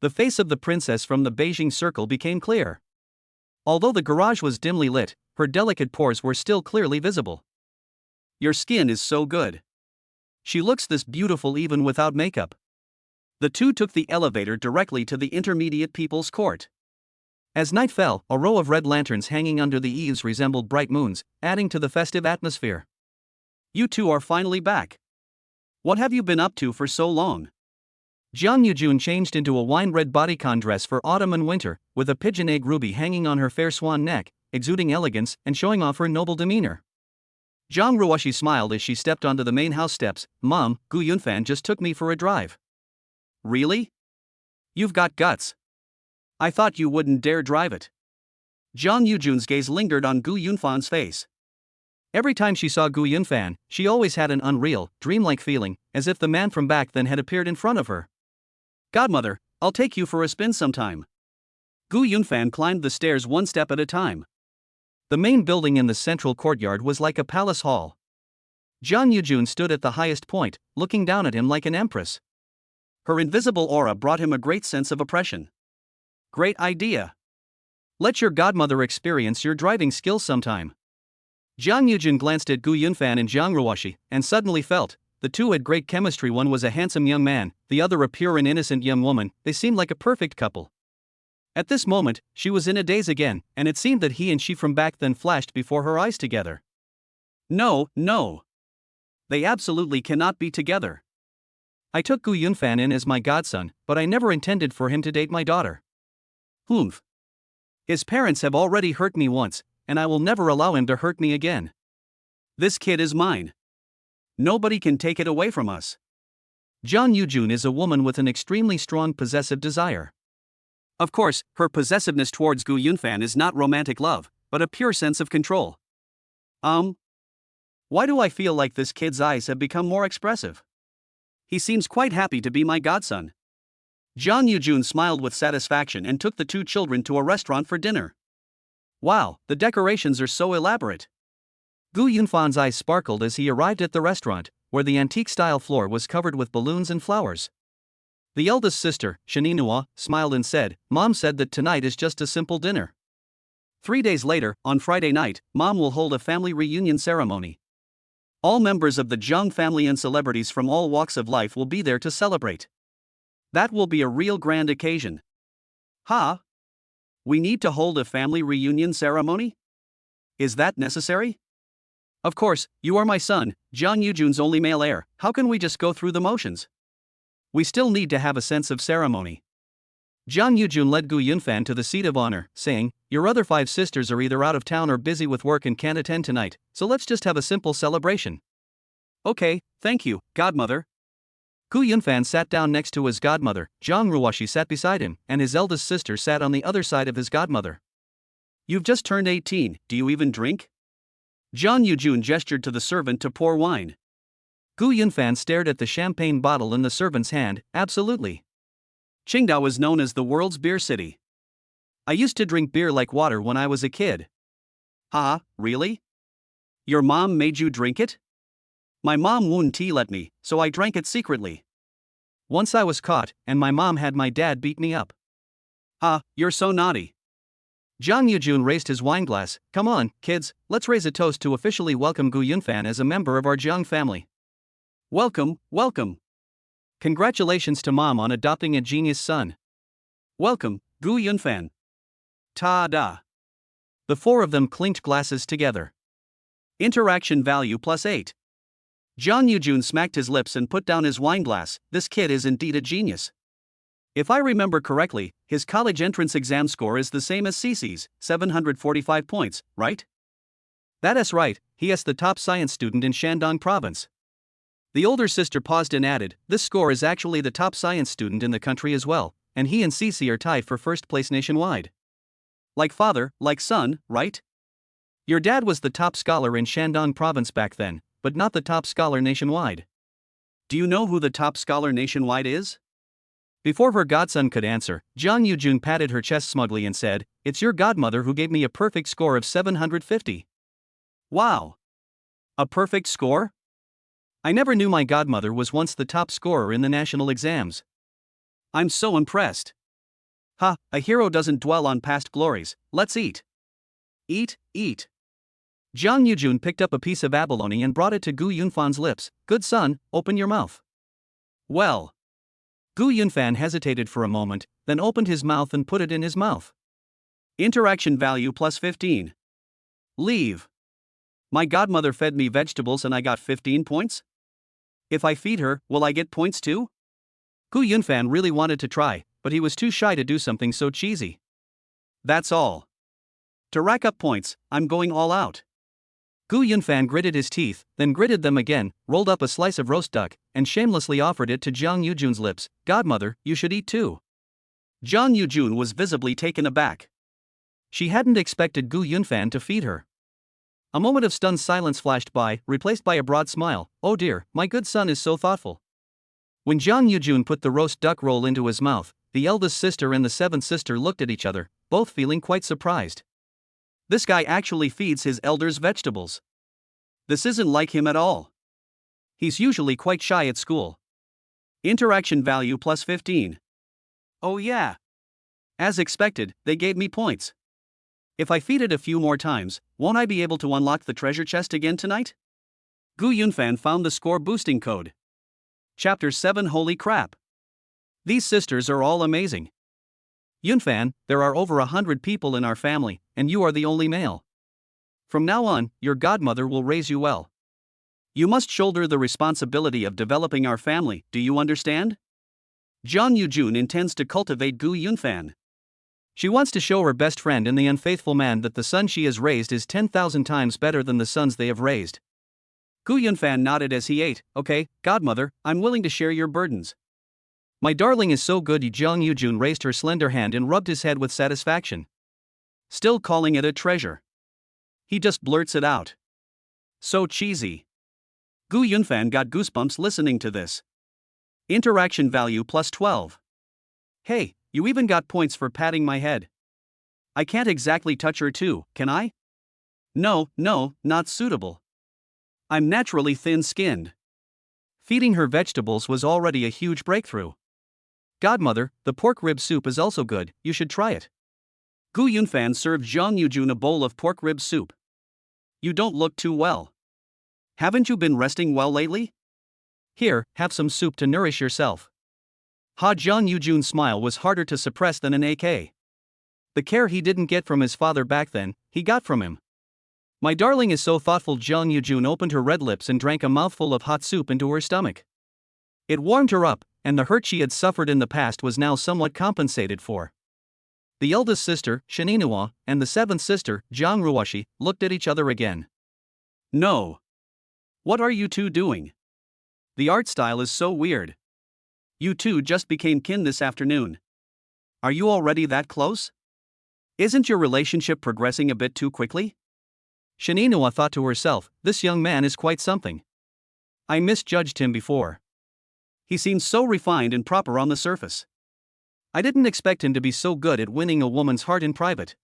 The face of the princess from the Beijing circle became clear. Although the garage was dimly lit, her delicate pores were still clearly visible. Your skin is so good. She looks this beautiful even without makeup. The 2 took the elevator directly to the intermediate people's court. As night fell, a row of red lanterns hanging under the eaves resembled bright moons, adding to the festive atmosphere. You 2 are finally back. What have you been up to for so long? Jiang Yujun changed into a wine-red bodycon dress for autumn and winter, with a pigeon egg ruby hanging on her fair swan neck, exuding elegance and showing off her noble demeanor. Zhang Ruoshi smiled as she stepped onto the main house steps. "Mom, Gu Yunfan just took me for a drive." Really? You've got guts. I thought you wouldn't dare drive it. Jiang Yujun's gaze lingered on Gu Yunfan's face. Every time she saw Gu Yunfan, she always had an unreal, dreamlike feeling, as if the man from back then had appeared in front of her. Godmother, I'll take you for a spin sometime. Gu Yunfan climbed the stairs one step at a time. The main building in the central courtyard was like a palace hall. Jiang Yujun stood at the highest point, looking down at him like an empress. Her invisible aura brought him a great sense of oppression. Great idea. Let your godmother experience your driving skills sometime. Jiang Yujun glanced at Gu Yunfan and Jiang Ruoshi, and suddenly felt, the two had great chemistry. One was a handsome young man, the other a pure and innocent young woman. They seemed like a perfect couple. At this moment, she was in a daze again, and it seemed that he and she from back then flashed before her eyes together. No, no. They absolutely cannot be together. I took Gu Yunfan in as my godson, but I never intended for him to date my daughter. Humph. His parents have already hurt me once, and I will never allow him to hurt me again. This kid is mine. Nobody can take it away from us. Jiang Yujun is a woman with an extremely strong possessive desire. Of course, her possessiveness towards Gu Yunfan is not romantic love, but a pure sense of control. Why do I feel like this kid's eyes have become more expressive? He seems quite happy to be my godson. Jiang Yujun smiled with satisfaction and took the two children to a restaurant for dinner. Wow, the decorations are so elaborate. Gu Yunfan's eyes sparkled as he arrived at the restaurant, where the antique-style floor was covered with balloons and flowers. The eldest sister, Shaninua, smiled and said, "Mom said that tonight is just a simple dinner." 3 days later, on Friday night, Mom will hold a family reunion ceremony. All members of the Zhang family and celebrities from all walks of life will be there to celebrate. That will be a real grand occasion. Ha! We need to hold a family reunion ceremony? Is that necessary? Of course, you are my son, Jiang Yujun's only male heir. How can we just go through the motions? We still need to have a sense of ceremony. Jiang Yujun led Gu Yunfan to the seat of honor, saying, "Your other 5 sisters are either out of town or busy with work and can't attend tonight, so let's just have a simple celebration." Okay, thank you, godmother. Gu Yunfan sat down next to his godmother, Jiang Ruoshi sat beside him, and his eldest sister sat on the other side of his godmother. You've just turned 18, do you even drink? Jiang Yujun gestured to the servant to pour wine. Gu Yunfan stared at the champagne bottle in the servant's hand. Absolutely. Qingdao is known as the world's beer city. I used to drink beer like water when I was a kid. Really? Your mom made you drink it? My mom wouldn't let me, so I drank it secretly. Once I was caught, and my mom had my dad beat me up. You're so naughty. Jiang Yujun raised his wine glass. Come on, kids, let's raise a toast to officially welcome Gu Yunfan as a member of our Jiang family. Welcome, welcome. Congratulations to Mom on adopting a genius son. Welcome, Gu Yunfan. Ta-da. The 4 of them clinked glasses together. Interaction value +8. Jiang Yujun smacked his lips and put down his wine glass. This kid is indeed a genius. If I remember correctly, his college entrance exam score is the same as Cece's, 745 points, right? That is right, he is the top science student in Shandong province. The older sister paused and added, this score is actually the top science student in the country as well, and he and Cece are tied for first place nationwide. Like father, like son, right? Your dad was the top scholar in Shandong province back then, but not the top scholar nationwide. Do you know who the top scholar nationwide is? Before her godson could answer, Jiang Yujun patted her chest smugly and said, "It's your godmother who gave me a perfect score of 750. Wow! A perfect score? I never knew my godmother was once the top scorer in the national exams. I'm so impressed. A hero doesn't dwell on past glories. Let's eat. Eat, eat." Jiang Yujun picked up a piece of abalone and brought it to Gu Yunfan's lips. Good son, open your mouth. Well. Gu Yunfan hesitated for a moment, then opened his mouth and put it in his mouth. Interaction value +15. Leave. My godmother fed me vegetables and I got 15 points? If I feed her, will I get points too? Gu Yunfan really wanted to try, but he was too shy to do something so cheesy. That's all. To rack up points, I'm going all out. Gu Yunfan gritted his teeth, then gritted them again, rolled up a slice of roast duck, and shamelessly offered it to Jiang Yujun's lips. Godmother, you should eat too. Jiang Yujun was visibly taken aback. She hadn't expected Gu Yunfan to feed her. A moment of stunned silence flashed by, replaced by a broad smile. Oh dear, my good son is so thoughtful. When Jiang Yujun put the roast duck roll into his mouth, the eldest sister and the 7th sister looked at each other, both feeling quite surprised. This guy actually feeds his elders vegetables. This isn't like him at all. He's usually quite shy at school. Interaction value plus 15. Oh yeah. As expected, they gave me points. If I feed it a few more times, won't I be able to unlock the treasure chest again tonight? Gu Yunfan found the score boosting code. Chapter 7. Holy crap. These sisters are all amazing. Yunfan, there are over 100 people in our family, and you are the only male. From now on, your godmother will raise you well. You must shoulder the responsibility of developing our family, do you understand? Zhang Yujun intends to cultivate Gu Yunfan. She wants to show her best friend and the unfaithful man that the son she has raised is 10,000 times better than the sons they have raised. Gu Yunfan nodded as he ate. Okay, godmother, I'm willing to share your burdens. My darling is so good. Zhang Yujun raised her slender hand and rubbed his head with satisfaction. Still calling it a treasure. He just blurts it out. So cheesy. Gu Yunfan got goosebumps listening to this. Interaction value plus 12. Hey, you even got points for patting my head. I can't exactly touch her too, can I? No, not suitable. I'm naturally thin-skinned. Feeding her vegetables was already a huge breakthrough. Godmother, the pork rib soup is also good, you should try it. Gu Yunfan served Zhang Yujun a bowl of pork rib soup. You don't look too well. Haven't you been resting well lately? Here, have some soup to nourish yourself. Zhang Yujun's smile was harder to suppress than an AK. The care he didn't get from his father back then, he got from him. My darling is so thoughtful. Zhang Yujun opened her red lips and drank a mouthful of hot soup into her stomach. It warmed her up, and the hurt she had suffered in the past was now somewhat compensated for. The eldest sister, Shaninua, and the seventh sister, Zhang Ruoshi, looked at each other again. No. What are you two doing? The art style is so weird. You two just became kin this afternoon. Are you already that close? Isn't your relationship progressing a bit too quickly? Shaninua thought to herself, this young man is quite something. I misjudged him before. He seems so refined and proper on the surface. I didn't expect him to be so good at winning a woman's heart in private.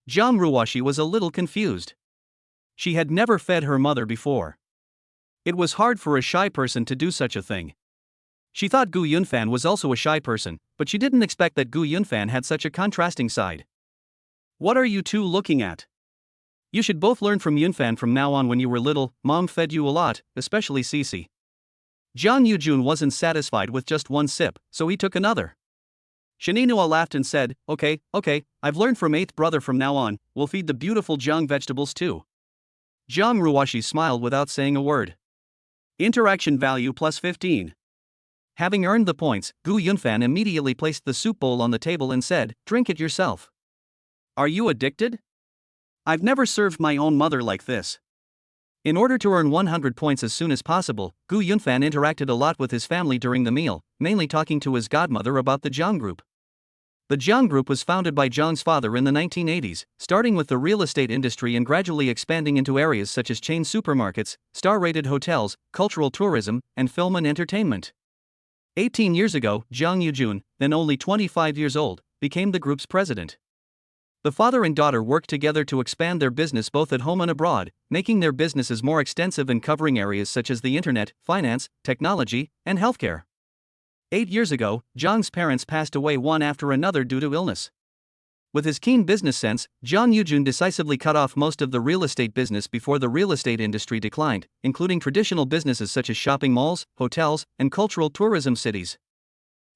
Zhang Ruoshi was a little confused. She had never fed her mother before. It was hard for a shy person to do such a thing. She thought Gu Yunfan was also a shy person, but she didn't expect that Gu Yunfan had such a contrasting side. What are you two looking at? You should both learn from Yunfan from now on. When you were little, mom fed you a lot, especially Cece. Zhang Yujun wasn't satisfied with just one sip, so he took another. Shaninua laughed and said, Okay, I've learned from eighth brother. From now on, we'll feed the beautiful Zhang vegetables too. Zhang Ruoshi smiled without saying a word. Interaction value plus 15. Having earned the points, Gu Yunfan immediately placed the soup bowl on the table and said, Drink it yourself. Are you addicted? I've never served my own mother like this. In order to earn 100 points as soon as possible, Gu Yunfan interacted a lot with his family during the meal, mainly talking to his godmother about the Zhang Group. The Zhang Group was founded by Zhang's father in the 1980s, starting with the real estate industry and gradually expanding into areas such as chain supermarkets, star-rated hotels, cultural tourism, and film and entertainment. 18 years ago, Zhang Yujun, then only 25 years old, became the group's president. The father and daughter worked together to expand their business both at home and abroad, making their businesses more extensive and covering areas such as the internet, finance, technology, and healthcare. 8 years ago, Zhang's parents passed away one after another due to illness. With his keen business sense, Zhang Yujun decisively cut off most of the real estate business before the real estate industry declined, including traditional businesses such as shopping malls, hotels, and cultural tourism cities.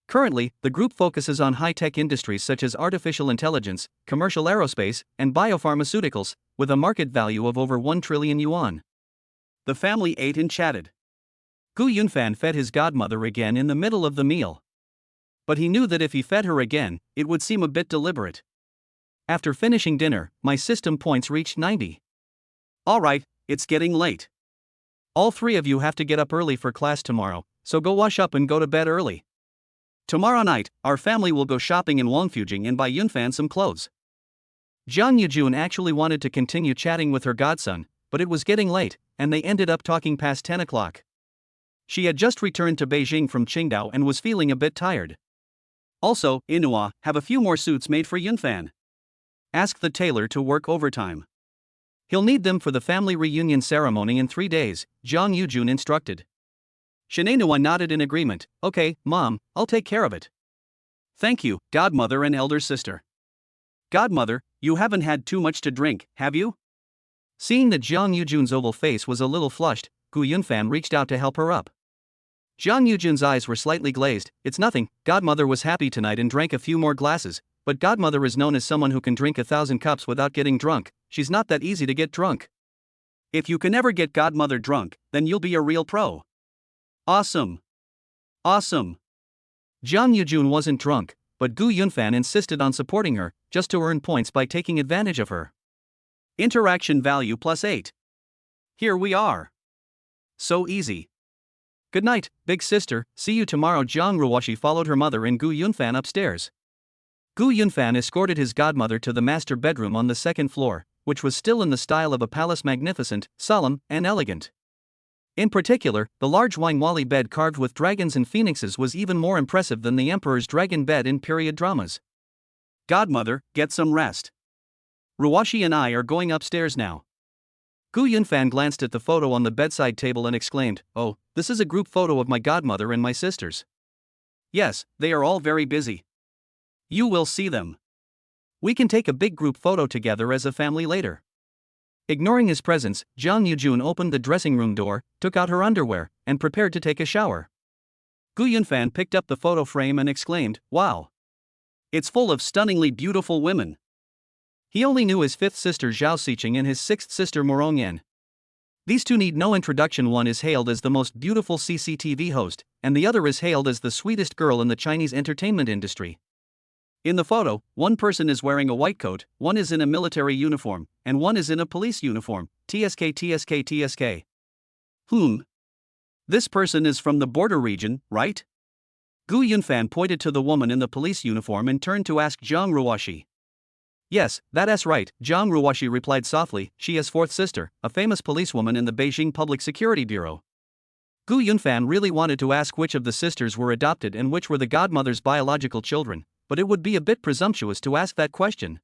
Currently, the group focuses on high-tech industries such as artificial intelligence, commercial aerospace, and biopharmaceuticals, with a market value of over 1 trillion yuan. The family ate and chatted. Gu Yunfan fed his godmother again in the middle of the meal. But he knew that if he fed her again, it would seem a bit deliberate. After finishing dinner, my system points reached 90. Alright, it's getting late. All three of you have to get up early for class tomorrow, so go wash up and go to bed early. Tomorrow night, our family will go shopping in Wangfujing and buy Yunfan some clothes. Zhang Yujun actually wanted to continue chatting with her godson, but it was getting late, and they ended up talking past 10 o'clock. She had just returned to Beijing from Qingdao and was feeling a bit tired. Also, Inua, have a few more suits made for Yunfan. Ask the tailor to work overtime. He'll need them for the family reunion ceremony in 3 days, Zhang Yujun instructed. Shenanua nodded in agreement. Okay, Mom, I'll take care of it. Thank you, Godmother and elder sister. Godmother, you haven't had too much to drink, have you? Seeing that Jiang Yujun's oval face was a little flushed, Gu Yunfan reached out to help her up. Jiang Yujun's eyes were slightly glazed. It's nothing, Godmother was happy tonight and drank a few more glasses, but Godmother is known as someone who can drink 1,000 cups without getting drunk. She's not that easy to get drunk. If you can ever get Godmother drunk, then you'll be a real pro. Awesome. Awesome. Jiang Yujun wasn't drunk, but Gu Yunfan insisted on supporting her, just to earn points by taking advantage of her. Interaction value +8. Here we are. So easy. Good night, big sister, see you tomorrow. Jiang Ruoshi followed her mother and Gu Yunfan upstairs. Gu Yunfan escorted his godmother to the master bedroom on the second floor, which was still in the style of a palace, magnificent, solemn, and elegant. In particular, the large Waingwali bed carved with dragons and phoenixes was even more impressive than the emperor's dragon bed in period dramas. Godmother, get some rest. Ruoshi and I are going upstairs now. Gu Yunfan glanced at the photo on the bedside table and exclaimed, "Oh, this is a group photo of my godmother and my sisters." Yes, they are all very busy. You will see them. We can take a big group photo together as a family later. Ignoring his presence, Jiang Yujun opened the dressing room door, took out her underwear, and prepared to take a shower. Gu Yunfan picked up the photo frame and exclaimed, "Wow! It's full of stunningly beautiful women." He only knew his fifth sister Zhao Xiqing and his sixth sister Morongyan. These two need no introduction. One is hailed as the most beautiful CCTV host, and the other is hailed as the sweetest girl in the Chinese entertainment industry. In the photo, one person is wearing a white coat, one is in a military uniform, and one is in a police uniform. TSK. This person is from the border region, right? Gu Yunfan pointed to the woman in the police uniform and turned to ask Jiang Ruoshi. Yes, that's right, Jiang Ruoshi replied softly. She is fourth sister, a famous policewoman in the Beijing Public Security Bureau. Gu Yunfan really wanted to ask which of the sisters were adopted and which were the godmother's biological children, but it would be a bit presumptuous to ask that question.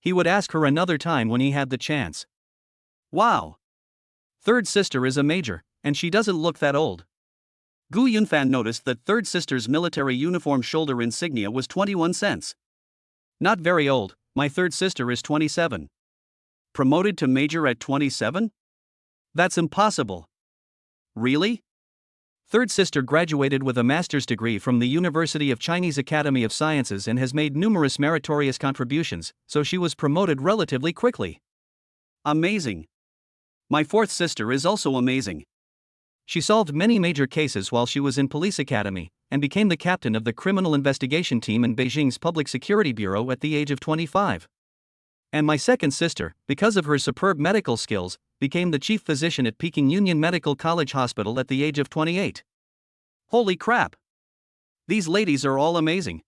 He would ask her another time when he had the chance. Wow! Third sister is a major, and she doesn't look that old. Gu Yunfan noticed that third sister's military uniform shoulder insignia was 21 cents. Not very old, my third sister is 27. Promoted to major at 27? That's impossible. Really? Third sister graduated with a master's degree from the University of Chinese Academy of Sciences and has made numerous meritorious contributions, so she was promoted relatively quickly. Amazing. My fourth sister is also amazing. She solved many major cases while she was in police academy, and became the captain of the criminal investigation team in Beijing's Public Security Bureau at the age of 25. And my second sister, because of her superb medical skills, became the chief physician at Peking Union Medical College Hospital at the age of 28. Holy crap! These ladies are all amazing.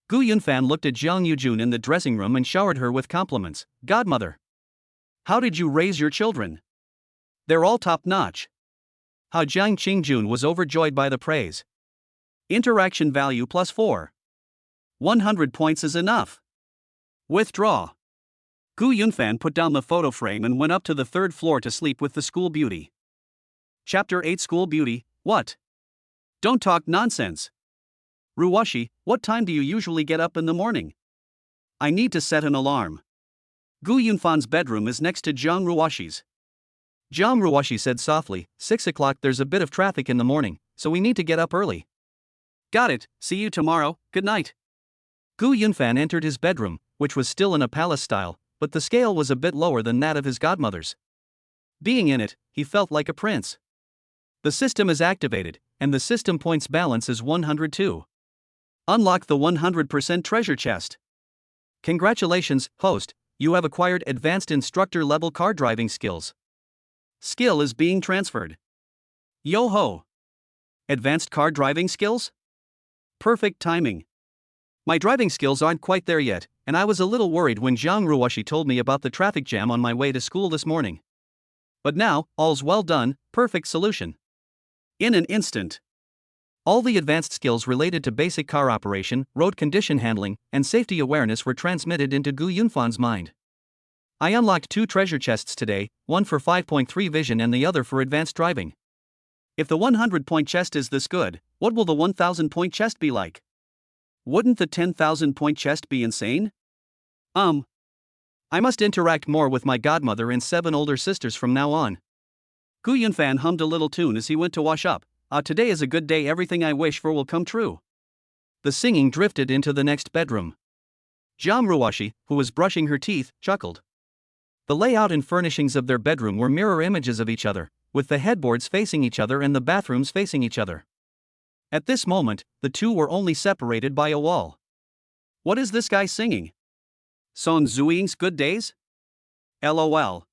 Gu Yunfan looked at Jiang Yujun in the dressing room and showered her with compliments. Godmother! How did you raise your children? They're all top-notch. How Jiang Qingjun was overjoyed by the praise. Interaction value +4. 100 points is enough. Withdraw. Gu Yunfan put down the photo frame and went up to the third floor to sleep with the school beauty. Chapter 8 School Beauty, what? Don't talk nonsense. Ruoshi, what time do you usually get up in the morning? I need to set an alarm. Gu Yunfan's bedroom is next to Jiang Ruoshi's. Jiang Ruoshi said softly, 6 o'clock. There's a bit of traffic in the morning, so we need to get up early. Got it, see you tomorrow, good night. Gu Yunfan entered his bedroom, which was still in a palace style, but the scale was a bit lower than that of his godmother's. Being in it, he felt like a prince. The system is activated, and the system points balance is 102. Unlock the 100% treasure chest. Congratulations, host, you have acquired advanced instructor level car driving skills. Skill is being transferred. Yo ho! Advanced car driving skills? Perfect timing. My driving skills aren't quite there yet, and I was a little worried when Jiang Ruoshi told me about the traffic jam on my way to school this morning. But now, all's well done, perfect solution. In an instant. All the advanced skills related to basic car operation, road condition handling, and safety awareness were transmitted into Gu Yunfan's mind. I unlocked 2 treasure chests today, one for 5.3 vision and the other for advanced driving. If the 100-point chest is this good, what will the 1000-point chest be like? Wouldn't the 10,000-point chest be insane? I must interact more with my godmother and 7 older sisters from now on. Gu Yunfan hummed a little tune as he went to wash up. Today is a good day, everything I wish for will come true. The singing drifted into the next bedroom. Jiang Ruoshi, who was brushing her teeth, chuckled. The layout and furnishings of their bedroom were mirror images of each other, with the headboards facing each other and the bathrooms facing each other. At this moment, the two were only separated by a wall. What is this guy singing? Son Zhuiying's Good Days? LOL.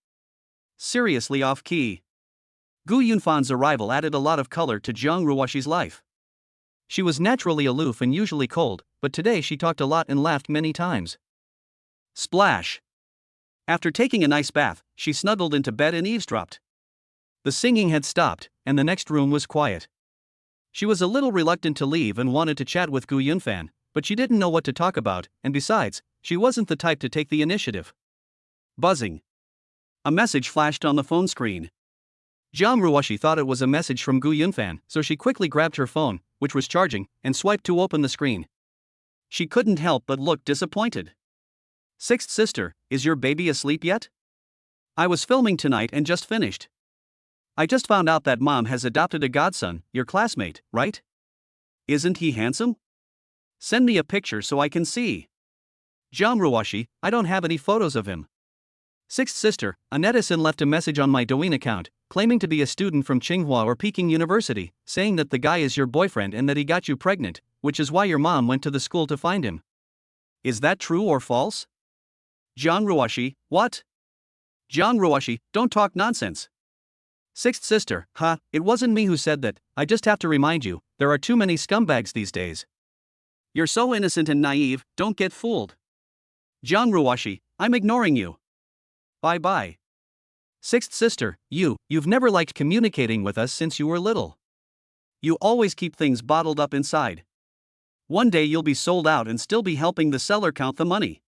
Seriously off key. Gu Yunfan's arrival added a lot of color to Jiang Ruoshi's life. She was naturally aloof and usually cold, but today she talked a lot and laughed many times. Splash. After taking a nice bath, she snuggled into bed and eavesdropped. The singing had stopped, and the next room was quiet. She was a little reluctant to leave and wanted to chat with Gu Yunfan, but she didn't know what to talk about, and besides, she wasn't the type to take the initiative. Buzzing. A message flashed on the phone screen. Jiang Ruoshi thought it was a message from Gu Yunfan, so she quickly grabbed her phone, which was charging, and swiped to open the screen. She couldn't help but look disappointed. Sixth sister, is your baby asleep yet? I was filming tonight and just finished. I just found out that mom has adopted a godson, your classmate, right? Isn't he handsome? Send me a picture so I can see. Jiang Ruoshi, I don't have any photos of him. Sixth sister, a netizen left a message on my Douyin account, claiming to be a student from Tsinghua or Peking University, saying that the guy is your boyfriend and that he got you pregnant, which is why your mom went to the school to find him. Is that true or false? Jiang Ruoshi, what? Jiang Ruoshi, don't talk nonsense. Sixth sister, it wasn't me who said that, I just have to remind you, there are too many scumbags these days. You're so innocent and naive, don't get fooled. Jiang Ruoshi, I'm ignoring you. Bye-bye. Sixth sister, you've never liked communicating with us since you were little. You always keep things bottled up inside. One day you'll be sold out and still be helping the seller count the money.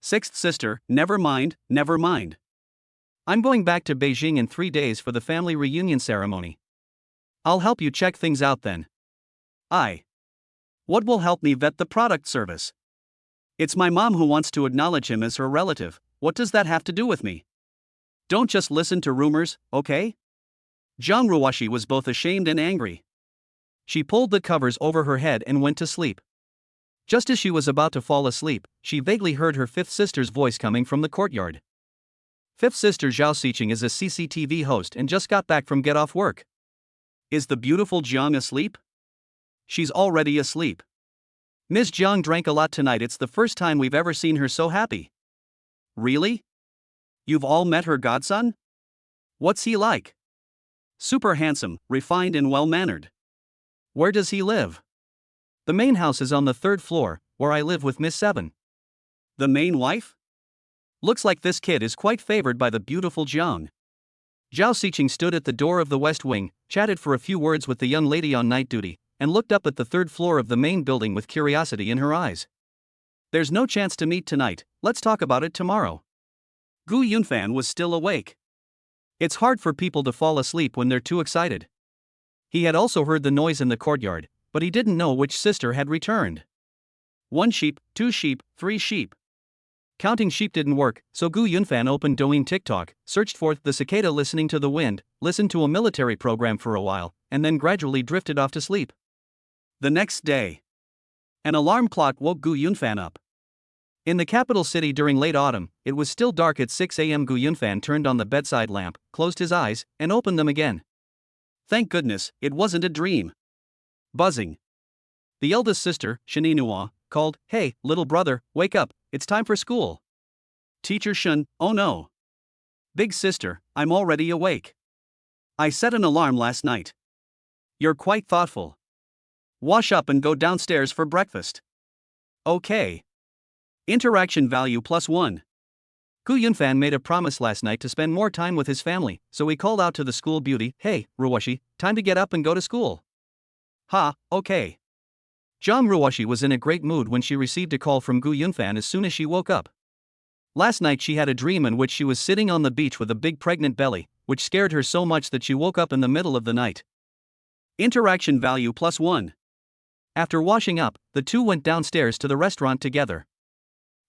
Sixth sister, never mind. I'm going back to Beijing in 3 days for the family reunion ceremony. I'll help you check things out then. What will help me vet the product service? It's my mom who wants to acknowledge him as her relative. What does that have to do with me? Don't just listen to rumors, okay? Jiang Ruoshi was both ashamed and angry. She pulled the covers over her head and went to sleep. Just as she was about to fall asleep, she vaguely heard her fifth sister's voice coming from the courtyard. Fifth sister Zhao Xiqing is a CCTV host and just got back from get off work. Is the beautiful Jiang asleep? She's already asleep. Ms. Jiang drank a lot tonight. It's the first time we've ever seen her so happy. Really? You've all met her godson? What's he like? Super handsome, refined and well-mannered. Where does he live? The main house is on the 3rd floor, where I live with Miss 7. The main wife? Looks like this kid is quite favored by the beautiful Jiang. Zhao Xiqing stood at the door of the west wing, chatted for a few words with the young lady on night duty, and looked up at the 3rd floor of the main building with curiosity in her eyes. There's no chance to meet tonight, let's talk about it tomorrow. Gu Yunfan was still awake. It's hard for people to fall asleep when they're too excited. He had also heard the noise in the courtyard, but he didn't know which sister had returned. 1 sheep, 2 sheep, 3 sheep. Counting sheep didn't work, so Gu Yunfan opened Douyin TikTok, searched for the cicada listening to the wind, listened to a military program for a while, and then gradually drifted off to sleep. The next day, an alarm clock woke Gu Yunfan up. In the capital city during late autumn, it was still dark at 6 a.m. Gu Yunfan turned on the bedside lamp, closed his eyes, and opened them again. Thank goodness, it wasn't a dream. Buzzing. The eldest sister, Shininua, called, "Hey, little brother, wake up, it's time for school." Teacher Shun, oh no. Big sister, I'm already awake. I set an alarm last night. You're quite thoughtful. Wash up and go downstairs for breakfast. Okay. Interaction value +1. Gu Yunfan made a promise last night to spend more time with his family, so he called out to the school beauty, "Hey, Ruoshi, time to get up and go to school." Okay. Jiang Ruoshi was in a great mood when she received a call from Gu Yunfan as soon as she woke up. Last night she had a dream in which she was sitting on the beach with a big pregnant belly, which scared her so much that she woke up in the middle of the night. Interaction value +1. After washing up, the two went downstairs to the restaurant together.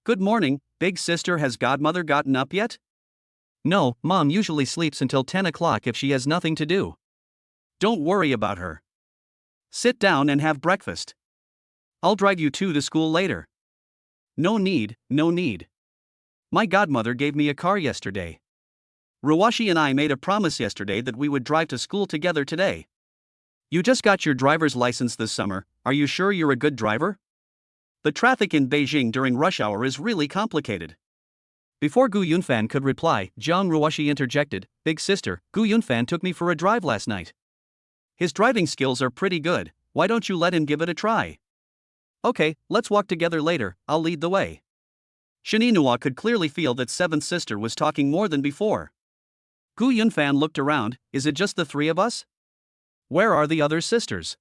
Good morning, big sister. Has godmother gotten up yet? No, Mom usually sleeps until 10 o'clock if she has nothing to do. Don't worry about her. Sit down and have breakfast. I'll drive you two to school later. No need, no need. My godmother gave me a car yesterday. Ruwashi and I made a promise yesterday that we would drive to school together today. You just got your driver's license this summer. Are you sure you're a good driver? The traffic in Beijing during rush hour is really complicated. Before Gu Yunfan could reply, Jiang Ruwashi interjected, Big sister, Gu Yunfan took me for a drive last night. His driving skills are pretty good. Why don't you let him give it a try? Okay, let's walk together later. I'll lead the way. Shininua could clearly feel that seventh sister was talking more than before. Gu Yunfan looked around. Is it just the three of us? Where are the other sisters?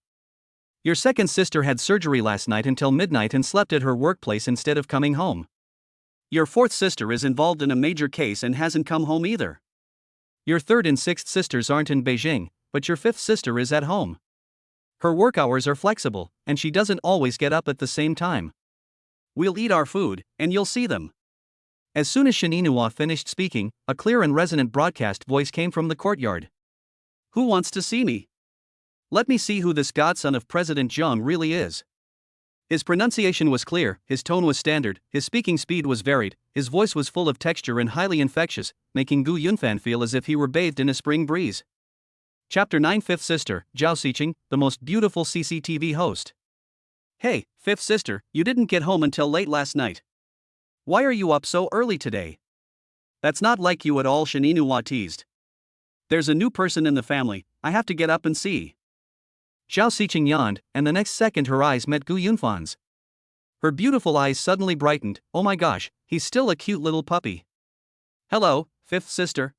Your second sister had surgery last night until midnight and slept at her workplace instead of coming home. Your fourth sister is involved in a major case and hasn't come home either. Your third and sixth sisters aren't in Beijing, but your fifth sister is at home. Her work hours are flexible, and she doesn't always get up at the same time. We'll eat our food, and you'll see them. As soon as Shininua finished speaking, a clear and resonant broadcast voice came from the courtyard. Who wants to see me? Let me see who this godson of President Zhang really is. His pronunciation was clear, his tone was standard, his speaking speed was varied, his voice was full of texture and highly infectious, making Gu Yunfan feel as if he were bathed in a spring breeze. Chapter 9 Fifth Sister, Zhao Xiqing, the most beautiful CCTV host. Hey, fifth sister, you didn't get home until late last night. Why are you up so early today? That's not like you at all, Shininua teased. There's a new person in the family, I have to get up and see. Zhao Xiqing yawned, and the next second her eyes met Gu Yunfan's. Her beautiful eyes suddenly brightened. Oh my gosh, he's still a cute little puppy. Hello, fifth sister.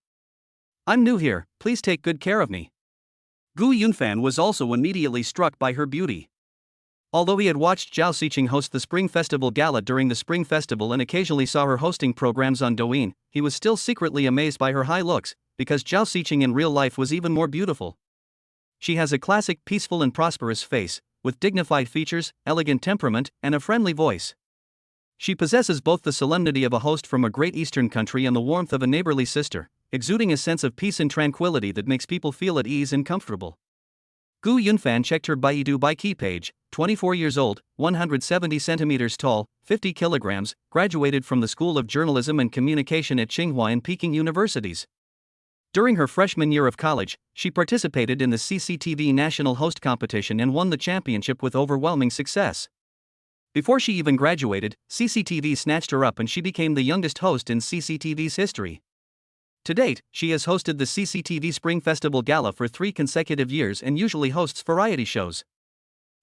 I'm new here, please take good care of me. Gu Yunfan was also immediately struck by her beauty. Although he had watched Zhao Xiqing host the Spring Festival Gala during the Spring Festival and occasionally saw her hosting programs on Douyin, he was still secretly amazed by her high looks, because Zhao Xiqing in real life was even more beautiful. She has a classic peaceful and prosperous face, with dignified features, elegant temperament, and a friendly voice. She possesses both the solemnity of a host from a great eastern country and the warmth of a neighborly sister, exuding a sense of peace and tranquility that makes people feel at ease and comfortable. Gu Yunfan checked her Baidu Baiki page, 24 years old, 170 centimeters tall, 50 kilograms, graduated from the School of Journalism and Communication at Tsinghua and Peking Universities. During her freshman year of college, she participated in the CCTV National Host Competition and won the championship with overwhelming success. Before she even graduated, CCTV snatched her up and she became the youngest host in CCTV's history. To date, she has hosted the CCTV Spring Festival Gala for 3 consecutive years and usually hosts variety shows.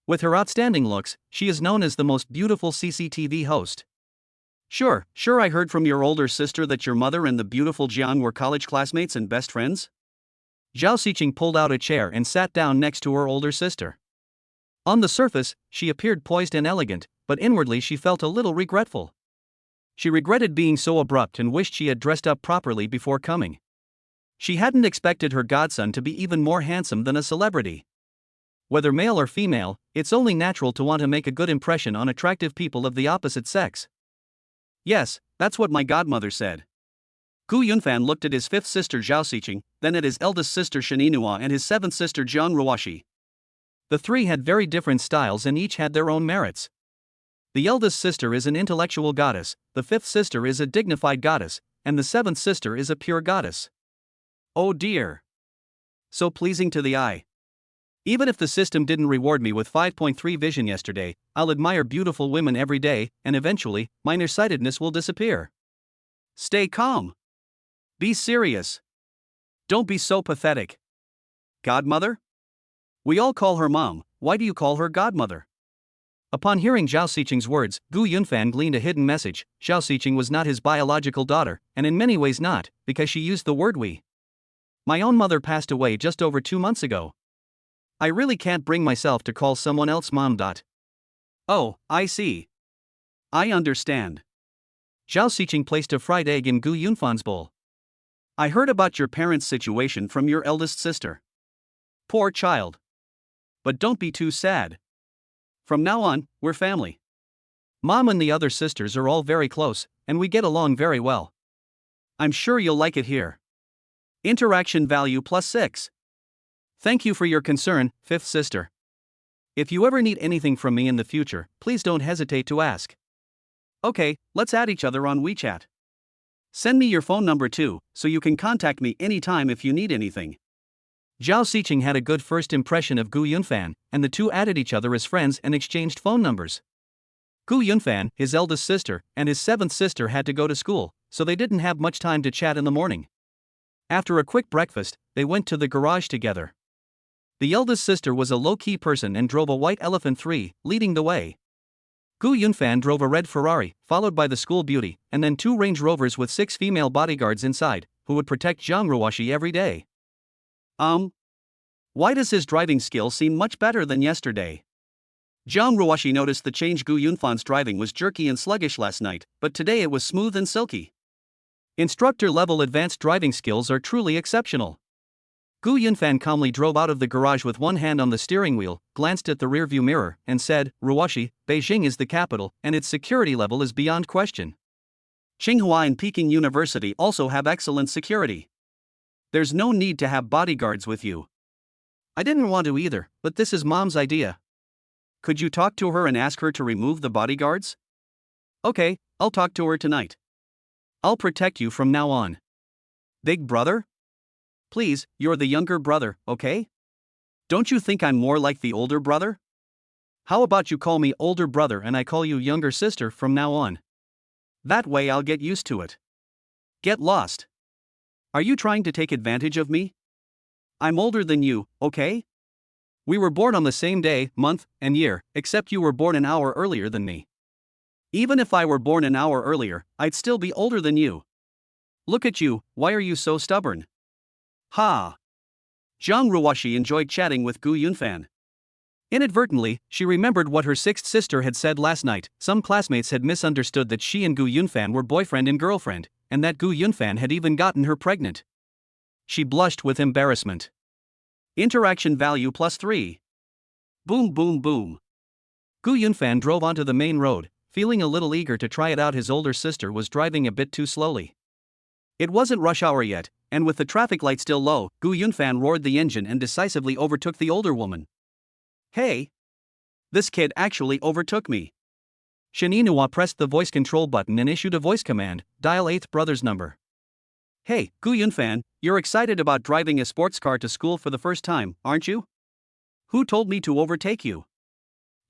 With her outstanding looks, she is known as the most beautiful CCTV host. Sure, I heard from your older sister that your mother and the beautiful Jiang were college classmates and best friends? Zhao Xiqing pulled out a chair and sat down next to her older sister. On the surface, she appeared poised and elegant, but inwardly she felt a little regretful. She regretted being so abrupt and wished she had dressed up properly before coming. She hadn't expected her godson to be even more handsome than a celebrity. Whether male or female, it's only natural to want to make a good impression on attractive people of the opposite sex. Yes, that's what my godmother said. Gu Yunfan looked at his fifth sister Zhao Xiqing, then at his eldest sister Shininua and his seventh sister Jiang Ruwashi. The three had very different styles and each had their own merits. The eldest sister is an intellectual goddess, the fifth sister is a dignified goddess, and the seventh sister is a pure goddess. Oh dear. So pleasing to the eye. Even if the system didn't reward me with 5.3 vision yesterday, I'll admire beautiful women every day, and eventually, my nearsightedness will disappear. Stay calm. Be serious. Don't be so pathetic. Godmother? We all call her mom, why do you call her godmother? Upon hearing Zhao Xiqing's words, Gu Yunfan gleaned a hidden message. Zhao Xiqing was not his biological daughter, and in many ways not, because she used the word we. My own mother passed away just over 2 months ago. I really can't bring myself to call someone else mom. Oh, I see. I understand. Zhao Xiqing placed a fried egg in Gu Yunfan's bowl. I heard about your parents' situation from your eldest sister. Poor child. But don't be too sad. From now on, we're family. Mom and the other sisters are all very close, and we get along very well. I'm sure you'll like it here. Interaction value +6. Thank you for your concern, fifth sister. If you ever need anything from me in the future, please don't hesitate to ask. Okay, let's add each other on WeChat. Send me your phone number too, so you can contact me anytime if you need anything. Zhao Xiqing had a good first impression of Gu Yunfan, and the two added each other as friends and exchanged phone numbers. Gu Yunfan, his eldest sister, and his seventh sister had to go to school, so they didn't have much time to chat in the morning. After a quick breakfast, they went to the garage together. The eldest sister was a low-key person and drove a white Elephant 3, leading the way. Gu Yunfan drove a red Ferrari, followed by the school beauty, and then 2 Range Rovers with 6 female bodyguards inside, who would protect Zhang Ruoxi every day. Why does his driving skill seem much better than yesterday? Zhang Ruoxi noticed the change. Gu Yunfan's driving was jerky and sluggish last night, but today it was smooth and silky. Instructor-level advanced driving skills are truly exceptional. Gu Yunfan calmly drove out of the garage with one hand on the steering wheel, glanced at the rearview mirror, and said, "Ruoxi, Beijing is the capital, and its security level is beyond question. Tsinghua and Peking University also have excellent security. There's no need to have bodyguards with you." I didn't want to either, but this is Mom's idea. Could you talk to her and ask her to remove the bodyguards? Okay, I'll talk to her tonight. I'll protect you from now on. Big brother? Please, you're the younger brother, okay? Don't you think I'm more like the older brother? How about you call me older brother and I call you younger sister from now on? That way I'll get used to it. Get lost. Are you trying to take advantage of me? I'm older than you, okay? We were born on the same day, month, and year, except you were born an hour earlier than me. Even if I were born an hour earlier, I'd still be older than you. Look at you, why are you so stubborn? Ha! Zhang Ruoxi enjoyed chatting with Gu Yunfan. Inadvertently, she remembered what her sixth sister had said last night. Some classmates had misunderstood that she and Gu Yunfan were boyfriend and girlfriend, and that Gu Yunfan had even gotten her pregnant. She blushed with embarrassment. Interaction value +3. Boom boom boom. Gu Yunfan drove onto the main road, feeling a little eager to try it out. His older sister was driving a bit too slowly. It wasn't rush hour yet, and with the traffic light still low, Gu Yunfan roared the engine and decisively overtook the older woman. Hey! This kid actually overtook me. Shen Yinhua pressed the voice control button and issued a voice command, "Dial 8th brother's number." Hey, Gu Yunfan, you're excited about driving a sports car to school for the first time, aren't you? Who told me to overtake you?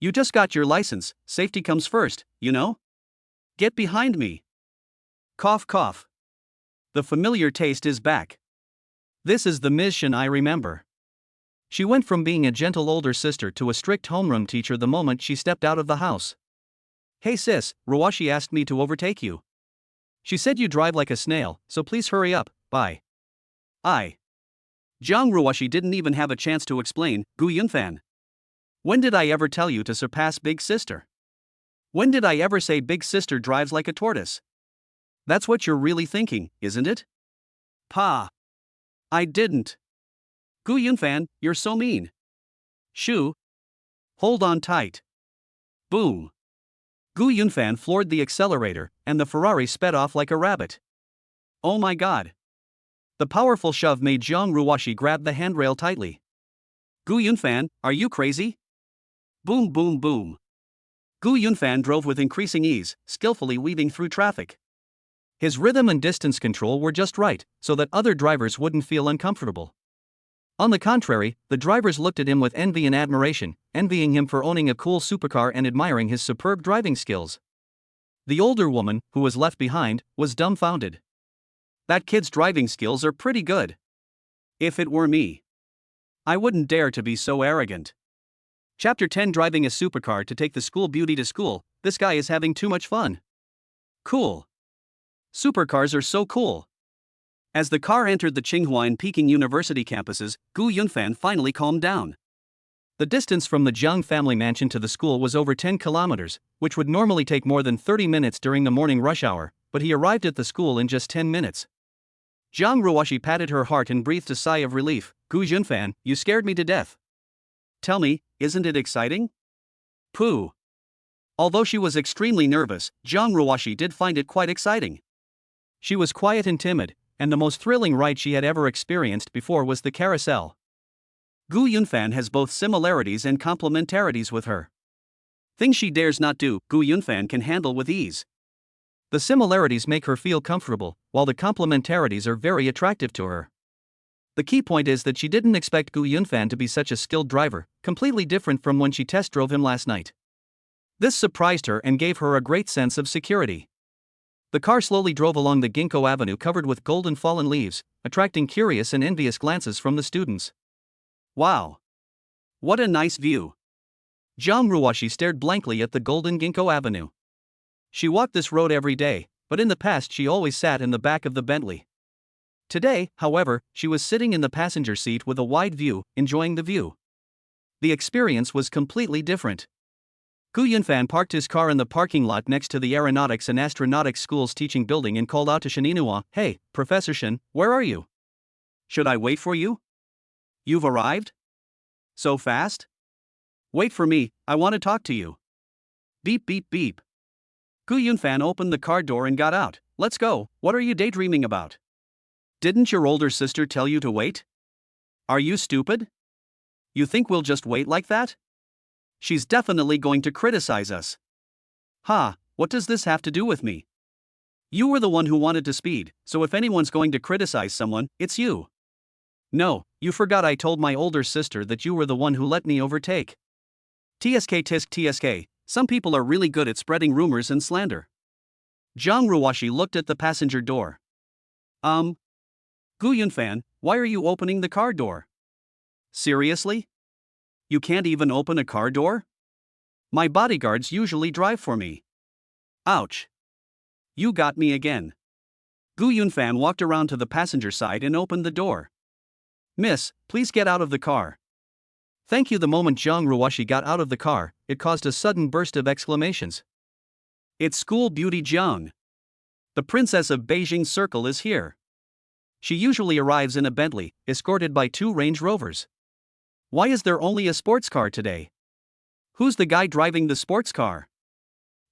You just got your license, safety comes first, you know? Get behind me. Cough cough. The familiar taste is back. This is the Ms. Shen I remember. She went from being a gentle older sister to a strict homeroom teacher the moment she stepped out of the house. Hey sis, Ruoxi asked me to overtake you. She said you drive like a snail, so please hurry up, bye. Zhang Ruoxi didn't even have a chance to explain. Gu Yunfan, when did I ever tell you to surpass big sister? When did I ever say big sister drives like a tortoise? That's what you're really thinking, isn't it? Pa! I didn't. Gu Yunfan, you're so mean. Shoo! Hold on tight. Boom! Gu Yunfan floored the accelerator, and the Ferrari sped off like a rabbit. Oh my god! The powerful shove made Zhang Ruoxi grab the handrail tightly. Gu Yunfan, are you crazy? Boom boom boom. Gu Yunfan drove with increasing ease, skillfully weaving through traffic. His rhythm and distance control were just right, so that other drivers wouldn't feel uncomfortable. On the contrary, the drivers looked at him with envy and admiration, envying him for owning a cool supercar and admiring his superb driving skills. The older woman, who was left behind, was dumbfounded. That kid's driving skills are pretty good. If it were me, I wouldn't dare to be so arrogant. Chapter 10, driving a supercar to take the school beauty to school. This guy is having too much fun. Cool. Supercars are so cool. As the car entered the Tsinghua and Peking University campuses, Gu Yunfan finally calmed down. The distance from the Jiang family mansion to the school was over 10 kilometers, which would normally take more than 30 minutes during the morning rush hour, but he arrived at the school in just 10 minutes. Zhang Ruoxi patted her heart and breathed a sigh of relief. Gu Yunfan, you scared me to death. Tell me, isn't it exciting? Pooh. Although she was extremely nervous, Jiang Ruoshi did find it quite exciting. She was quiet and timid, and the most thrilling ride she had ever experienced before was the carousel. Gu Yunfan has both similarities and complementarities with her. Things she dares not do, Gu Yunfan can handle with ease. The similarities make her feel comfortable, while the complementarities are very attractive to her. The key point is that she didn't expect Gu Yunfan to be such a skilled driver, completely different from when she test drove him last night. This surprised her and gave her a great sense of security. The car slowly drove along the ginkgo avenue covered with golden fallen leaves, attracting curious and envious glances from the students. Wow! What a nice view! Jiang Ruoshi stared blankly at the golden ginkgo avenue. She walked this road every day, but in the past she always sat in the back of the Bentley. Today, however, she was sitting in the passenger seat with a wide view, enjoying the view. The experience was completely different. Gu Yunfan parked his car in the parking lot next to the Aeronautics and Astronautics School's teaching building and called out to Shen Yinhua, "Hey, Professor Shen, where are you? Should I wait for you? You've arrived? So fast? Wait for me, I want to talk to you." Beep beep beep. Gu Yunfan opened the car door and got out. "Let's go, what are you daydreaming about? Didn't your older sister tell you to wait? Are you stupid? You think we'll just wait like that? She's definitely going to criticize us." "Ha, what does this have to do with me? You were the one who wanted to speed, so if anyone's going to criticize someone, it's you." "No, you forgot I told my older sister that you were the one who let me overtake." TSK tisk TSK, some people are really good at spreading rumors and slander. Jiang Ruoshi looked at the passenger door. Gu Yunfan, why are you opening the car door? Seriously? You can't even open a car door? My bodyguards usually drive for me. Ouch. You got me again. Gu Yunfan walked around to the passenger side and opened the door. "Miss, please get out of the car." Thank you. The moment Jiang Ruoshi got out of the car, it caused a sudden burst of exclamations. It's School Beauty Jiang. The Princess of Beijing Circle is here. She usually arrives in a Bentley, escorted by 2 Range Rovers. Why is there only a sports car today? Who's the guy driving the sports car?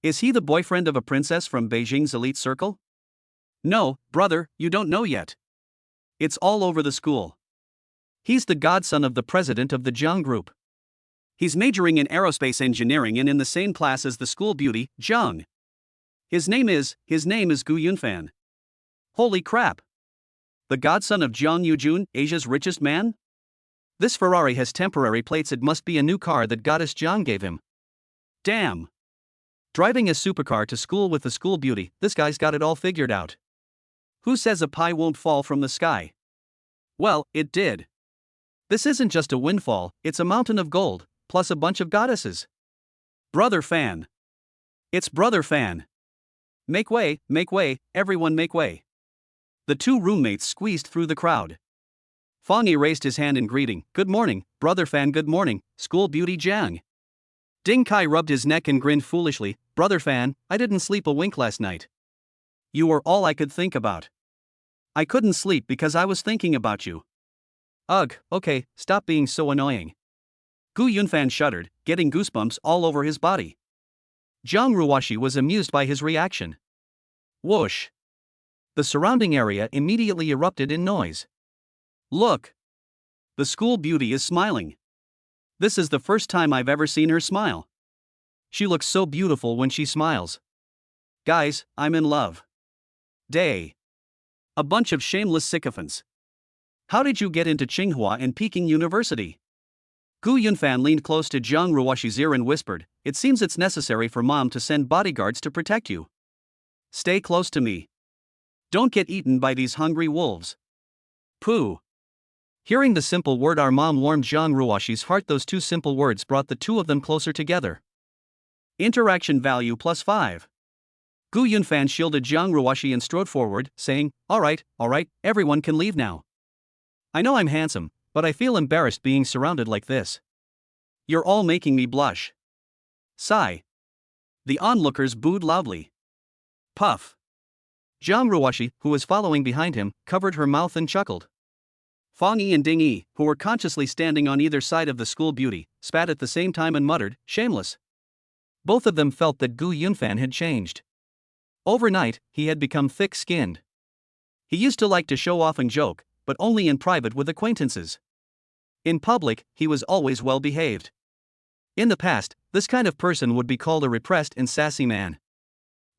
Is he the boyfriend of a princess from Beijing's elite circle? No, brother, you don't know yet. It's all over the school. He's the godson of the president of the Jiang Group. He's majoring in aerospace engineering and in the same class as the school beauty, Jiang. His name is Gu Yunfan. Holy crap! The godson of Jiang Yujun, Asia's richest man? This Ferrari has temporary plates. It must be a new car that goddess Jiang gave him. Damn! Driving a supercar to school with the school beauty, this guy's got it all figured out. Who says a pie won't fall from the sky? Well, it did. This isn't just a windfall, it's a mountain of gold, plus a bunch of goddesses. Brother Fan. It's Brother Fan. Make way, everyone make way. The 2 roommates squeezed through the crowd. Fang Yi raised his hand in greeting. "Good morning, Brother Fan, good morning, School Beauty Jiang." Ding Kai rubbed his neck and grinned foolishly. "Brother Fan, I didn't sleep a wink last night. You were all I could think about. I couldn't sleep because I was thinking about you." Ugh, okay, stop being so annoying. Gu Yunfan shuddered, getting goosebumps all over his body. Jiang Ruoshi was amused by his reaction. Whoosh! The surrounding area immediately erupted in noise. Look! The school beauty is smiling. This is the first time I've ever seen her smile. She looks so beautiful when she smiles. Guys, I'm in love. Day. A bunch of shameless sycophants. How did you get into Tsinghua and Peking University? Gu Yunfan leaned close to Jiang Ruoshi's ear and whispered, "It seems it's necessary for Mom to send bodyguards to protect you. Stay close to me. Don't get eaten by these hungry wolves." Pooh. Hearing the simple word "our mom" warmed Jiang Ruoshi's heart. Those 2 simple words brought the 2 of them closer together. Interaction value +5. Gu Yunfan shielded Jiang Ruoshi and strode forward, saying, all right, everyone can leave now. I know I'm handsome, but I feel embarrassed being surrounded like this. You're all making me blush. Sigh. The onlookers booed loudly. Puff. Jiang Ruoshi, who was following behind him, covered her mouth and chuckled. Fang Yi and Ding Yi, who were consciously standing on either side of the school beauty, spat at the same time and muttered, "Shameless." Both of them felt that Gu Yunfan had changed. Overnight, he had become thick-skinned. He used to like to show off and joke, but only in private with acquaintances. In public, he was always well-behaved. In the past, this kind of person would be called a repressed and sassy man.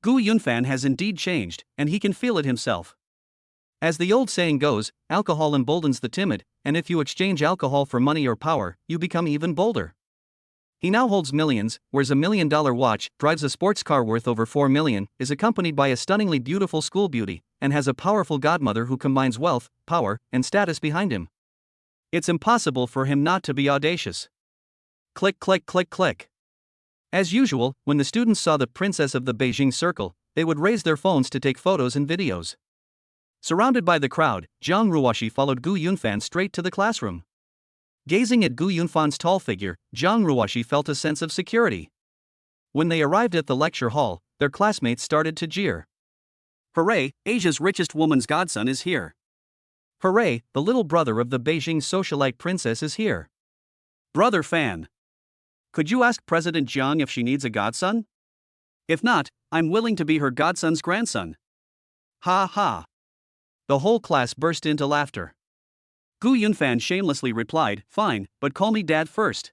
Gu Yunfan has indeed changed, and he can feel it himself. As the old saying goes, alcohol emboldens the timid, and if you exchange alcohol for money or power, you become even bolder. He now holds millions, wears a $1 million watch, drives a sports car worth over $4 million, is accompanied by a stunningly beautiful school beauty, and has a powerful godmother who combines wealth, power, and status behind him. It's impossible for him not to be audacious. Click, click, click, click. As usual, when the students saw the princess of the Beijing circle, they would raise their phones to take photos and videos. Surrounded by the crowd, Jiang Ruoxi followed Gu Yunfan straight to the classroom. Gazing at Gu Yunfan's tall figure, Jiang Ruoxi felt a sense of security. When they arrived at the lecture hall, their classmates started to jeer. "Hooray, Asia's richest woman's godson is here." "Hooray, the little brother of the Beijing socialite princess is here." "Brother Fan. Could you ask President Jiang if she needs a godson? If not, I'm willing to be her godson's grandson." Ha ha. The whole class burst into laughter. Gu Yunfan shamelessly replied, "Fine, but call me Dad first."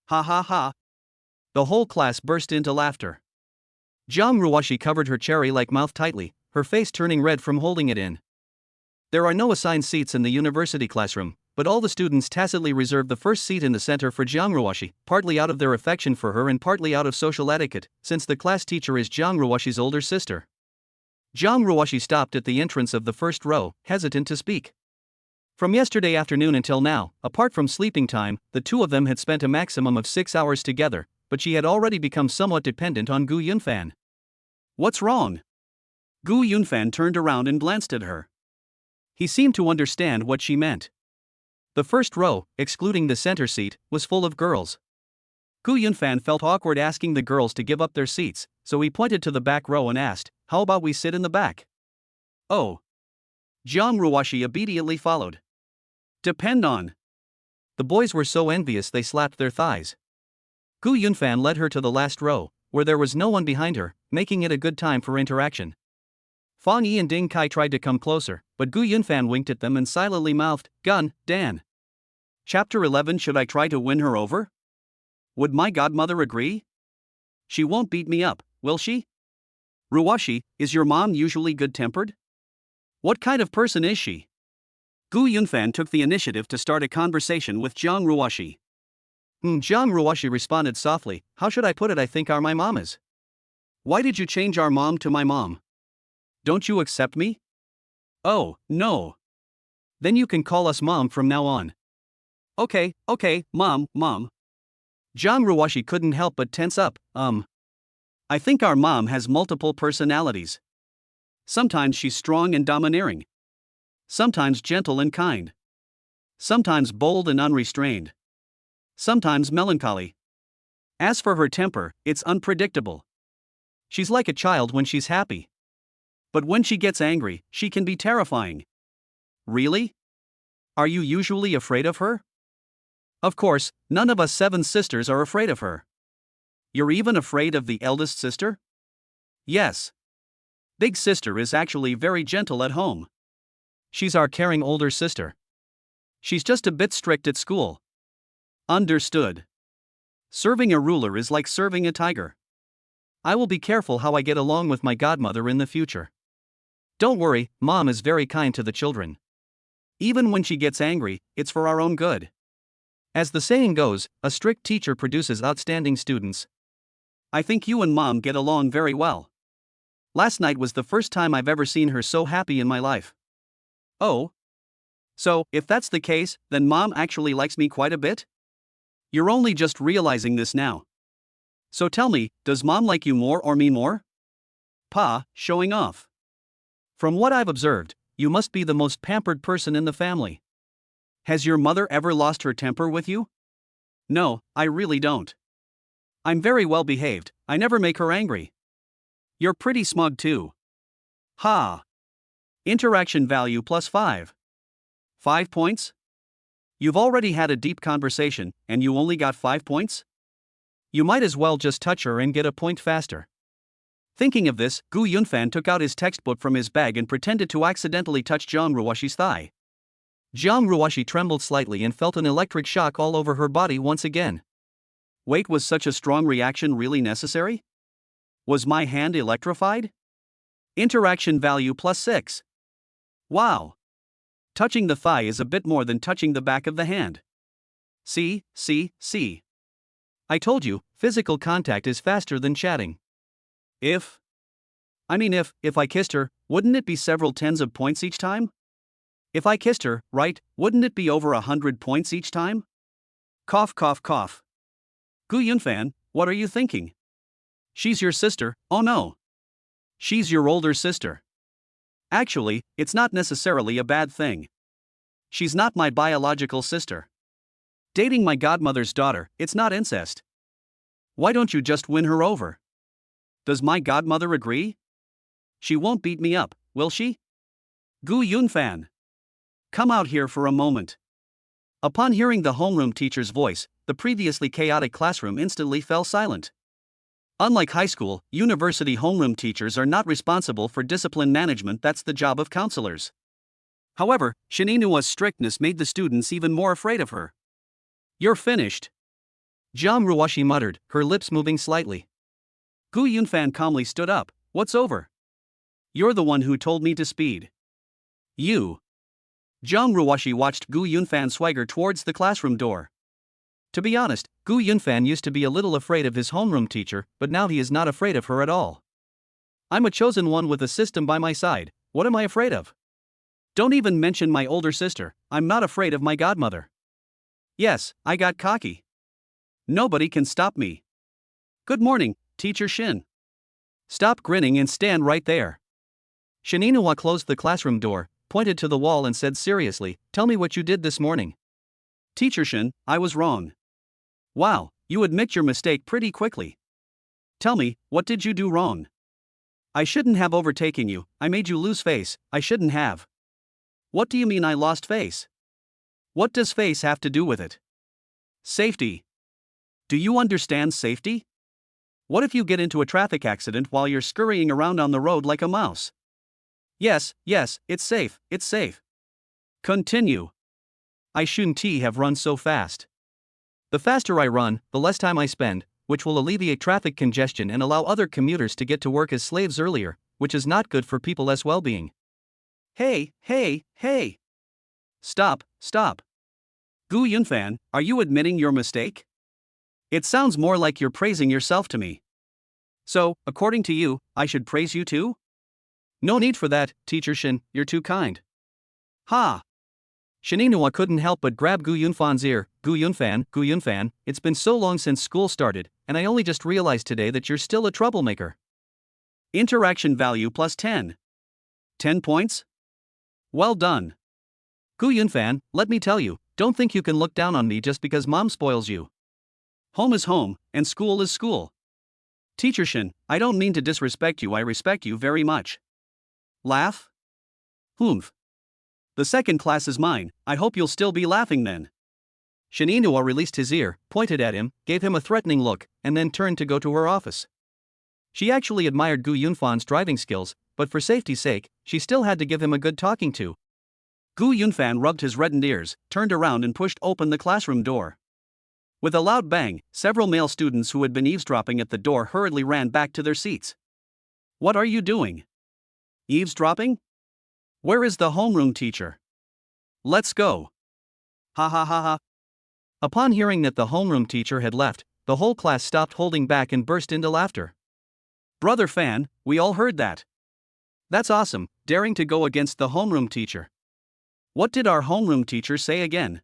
Ha ha ha. The whole class burst into laughter. Jiang Ruoxi covered her cherry-like mouth tightly, her face turning red from holding it in. There are no assigned seats in the university classroom, but all the students tacitly reserved the first seat in the center for Jiang Ruoxi, partly out of their affection for her and partly out of social etiquette, since the class teacher is Jiang Ruoxi's older sister. Jiang Ruoxi stopped at the entrance of the first row, hesitant to speak. From yesterday afternoon until now, apart from sleeping time, the two of them had spent a maximum of 6 hours together, but she had already become somewhat dependent on Gu Yunfan. "What's wrong?" Gu Yunfan turned around and glanced at her. He seemed to understand what she meant. The first row, excluding the center seat, was full of girls. Gu Yunfan felt awkward asking the girls to give up their seats, so he pointed to the back row and asked, "How about we sit in the back?" "Oh." Jiang Ruoxi obediently followed. "Depend on." The boys were so envious they slapped their thighs. Gu Yunfan led her to the last row, where there was no one behind her, making it a good time for interaction. Fang Yi and Ding Kai tried to come closer, but Gu Yunfan winked at them and silently mouthed, "Gun, Dan." Chapter 11. Should I try to win her over? Would my godmother agree? She won't beat me up, will she? Ruoxi, is your mom usually good-tempered? What kind of person is she? Gu Yunfan took the initiative to start a conversation with Jiang Ruoxi. Jiang Ruoxi responded softly, "How should I put it? I think my mom is." "Why did you change our mom to my mom? Don't you accept me?" "Oh, no." "Then you can call us mom from now on." Okay, mom. Jiang Ruoxi couldn't help but tense up. I think our mom has multiple personalities. Sometimes she's strong and domineering. Sometimes gentle and kind. Sometimes bold and unrestrained. Sometimes melancholy. As for her temper, it's unpredictable. She's like a child when she's happy. But when she gets angry, she can be terrifying." "Really? Are you usually afraid of her?" "Of course, none of us 7 sisters are afraid of her." "You're even afraid of the eldest sister?" "Yes. Big sister is actually very gentle at home. She's our caring older sister. She's just a bit strict at school." "Understood. Serving a ruler is like serving a tiger." "I will be careful how I get along with my godmother in the future." "Don't worry, Mom is very kind to the children. Even when she gets angry, it's for our own good." As the saying goes, a strict teacher produces outstanding students. "I think you and Mom get along very well. Last night was the first time I've ever seen her so happy in my life." "Oh? So, if that's the case, then Mom actually likes me quite a bit? You're only just realizing this now. So tell me, does Mom like you more or me more?" "Pa, showing off." "From what I've observed, you must be the most pampered person in the family." "Has your mother ever lost her temper with you?" "No, I really don't. I'm very well behaved, I never make her angry." "You're pretty smug too." Ha! Interaction value +5. 5 points? You've already had a deep conversation, and you only got 5 points? You might as well just touch her and get a point faster. Thinking of this, Gu Yunfan took out his textbook from his bag and pretended to accidentally touch Jiang Ruoshi's thigh. Jiang Ruoshi trembled slightly and felt an electric shock all over her body once again. Wait, was such a strong reaction really necessary? Was my hand electrified? Interaction value +6. Wow. Touching the thigh is a bit more than touching the back of the hand. See. I told you, physical contact is faster than chatting. If I kissed her, wouldn't it be several tens of points each time? If I kissed her, right, wouldn't it be over 100 points each time? Cough. Gu Yunfan, what are you thinking? She's your sister, oh no. She's your older sister. Actually, it's not necessarily a bad thing. She's not my biological sister. Dating my godmother's daughter, it's not incest. Why don't you just win her over? Does my godmother agree? She won't beat me up, will she? Gu Yunfan. Come out here for a moment. Upon hearing the homeroom teacher's voice, the previously chaotic classroom instantly fell silent. Unlike high school, university homeroom teachers are not responsible for discipline management, that's the job of counselors. However, Shininua's strictness made the students even more afraid of her. You're finished. Jiang Ruoshi muttered, her lips moving slightly. Gu Yunfan calmly stood up. What's over? You're the one who told me to speed. You. Jiang Ruoshi watched Gu Yunfan swagger towards the classroom door. To be honest, Gu Yunfan used to be a little afraid of his homeroom teacher, but now he is not afraid of her at all. I'm a chosen one with a system by my side, what am I afraid of? Don't even mention my older sister, I'm not afraid of my godmother. Yes, I got cocky. Nobody can stop me. Good morning, Teacher Shin. Stop grinning and stand right there. Shininua closed the classroom door, pointed to the wall and said seriously, tell me what you did this morning. Teacher Shin, I was wrong. Wow, you admit your mistake pretty quickly. Tell me, what did you do wrong? I shouldn't have overtaken you, I made you lose face, I shouldn't have. What do you mean I lost face? What does face have to do with it? Safety. Do you understand safety? What if you get into a traffic accident while you're scurrying around on the road like a mouse? Yes, it's safe. Continue. I shouldn't have run so fast. The faster I run, the less time I spend, which will alleviate traffic congestion and allow other commuters to get to work as slaves earlier, which is not good for people's well-being. Hey. Stop. Gu Yunfan, are you admitting your mistake? It sounds more like you're praising yourself to me. So, according to you, I should praise you too? No need for that, Teacher Shin, you're too kind. Ha! Shininua couldn't help but grab Gu Yunfan's ear. Gu Yunfan, it's been so long since school started, and I only just realized today that you're still a troublemaker. Interaction value +10. 10 points? Well done. Gu Yunfan, let me tell you, don't think you can look down on me just because mom spoils you. Home is home, and school is school. Teacher Shin, I don't mean to disrespect you, I respect you very much. Laugh? Humph. The second class is mine, I hope you'll still be laughing then. Shininua released his ear, pointed at him, gave him a threatening look, and then turned to go to her office. She actually admired Gu Yunfan's driving skills, but for safety's sake, she still had to give him a good talking to. Gu Yunfan rubbed his reddened ears, turned around and pushed open the classroom door. With a loud bang, several male students who had been eavesdropping at the door hurriedly ran back to their seats. What are you doing? Eavesdropping? Where is the homeroom teacher? Let's go. Ha. Upon hearing that the homeroom teacher had left, the whole class stopped holding back and burst into laughter. Brother Fan, we all heard that. That's awesome, daring to go against the homeroom teacher. What did our homeroom teacher say again?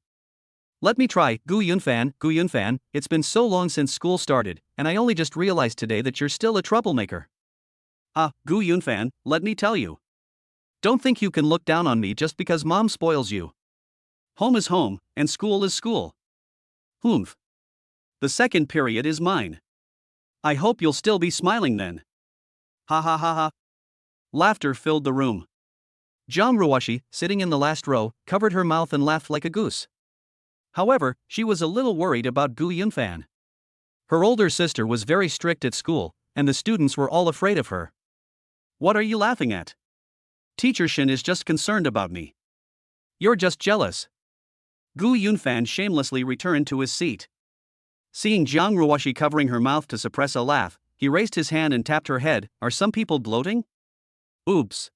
Let me try, Gu Yunfan, it's been so long since school started, and I only just realized today that you're still a troublemaker. Gu Yunfan, let me tell you. Don't think you can look down on me just because mom spoils you. Home is home, and school is school. Humph. The second period is mine. I hope you'll still be smiling then. Ha. Laughter filled the room. Jiang Ruoshi, sitting in the last row, covered her mouth and laughed like a goose. However, she was a little worried about Gu Yunfan. Her older sister was very strict at school, and the students were all afraid of her. What are you laughing at? Teacher Shin is just concerned about me. You're just jealous. Gu Yunfan shamelessly returned to his seat. Seeing Jiang Ruoshi covering her mouth to suppress a laugh, he raised his hand and tapped her head. Are some people gloating? Oops.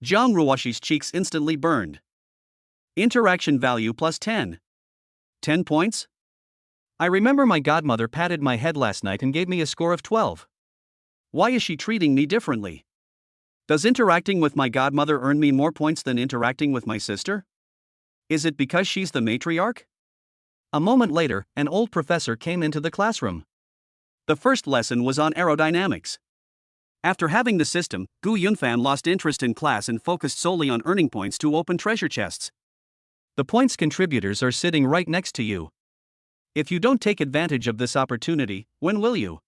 Jiang Ruoshi's cheeks instantly burned. Interaction value plus 10. 10 points? I remember my godmother patted my head last night and gave me a score of 12. Why is she treating me differently? Does interacting with my godmother earn me more points than interacting with my sister? Is it because she's the matriarch? A moment later, an old professor came into the classroom. The first lesson was on aerodynamics. After having the system, Gu Yunfan lost interest in class and focused solely on earning points to open treasure chests. The points contributors are sitting right next to you. If you don't take advantage of this opportunity, when will you?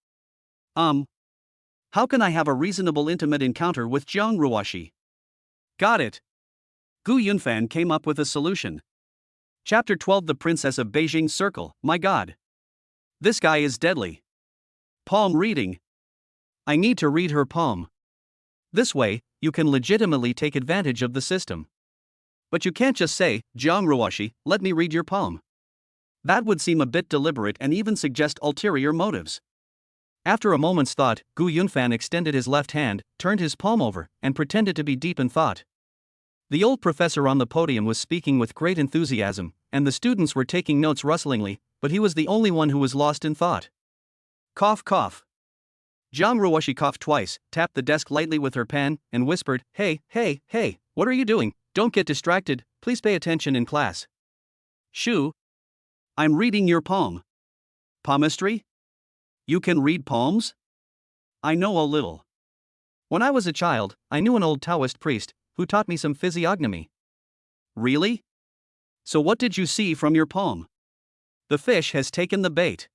How can I have a reasonable intimate encounter with Jiang Ruoshi? Got it. Gu Yunfan came up with a solution. Chapter 12 The Princess of Beijing Circle. My god. This guy is deadly. Palm reading. I need to read her palm. This way, you can legitimately take advantage of the system. But you can't just say, Jiang Ruoshi, let me read your palm. That would seem a bit deliberate and even suggest ulterior motives. After a moment's thought, Gu Yunfan extended his left hand, turned his palm over, and pretended to be deep in thought. The old professor on the podium was speaking with great enthusiasm, and the students were taking notes rustlingly, but he was the only one who was lost in thought. Cough cough. Jiang Ruoshi coughed twice, tapped the desk lightly with her pen, and whispered, Hey, what are you doing? Don't get distracted, please pay attention in class. Shoo. I'm reading your palm. Palmistry? You can read palms? I know a little. When I was a child, I knew an old Taoist priest, who taught me some physiognomy. Really? So what did you see from your palm? The fish has taken the bait.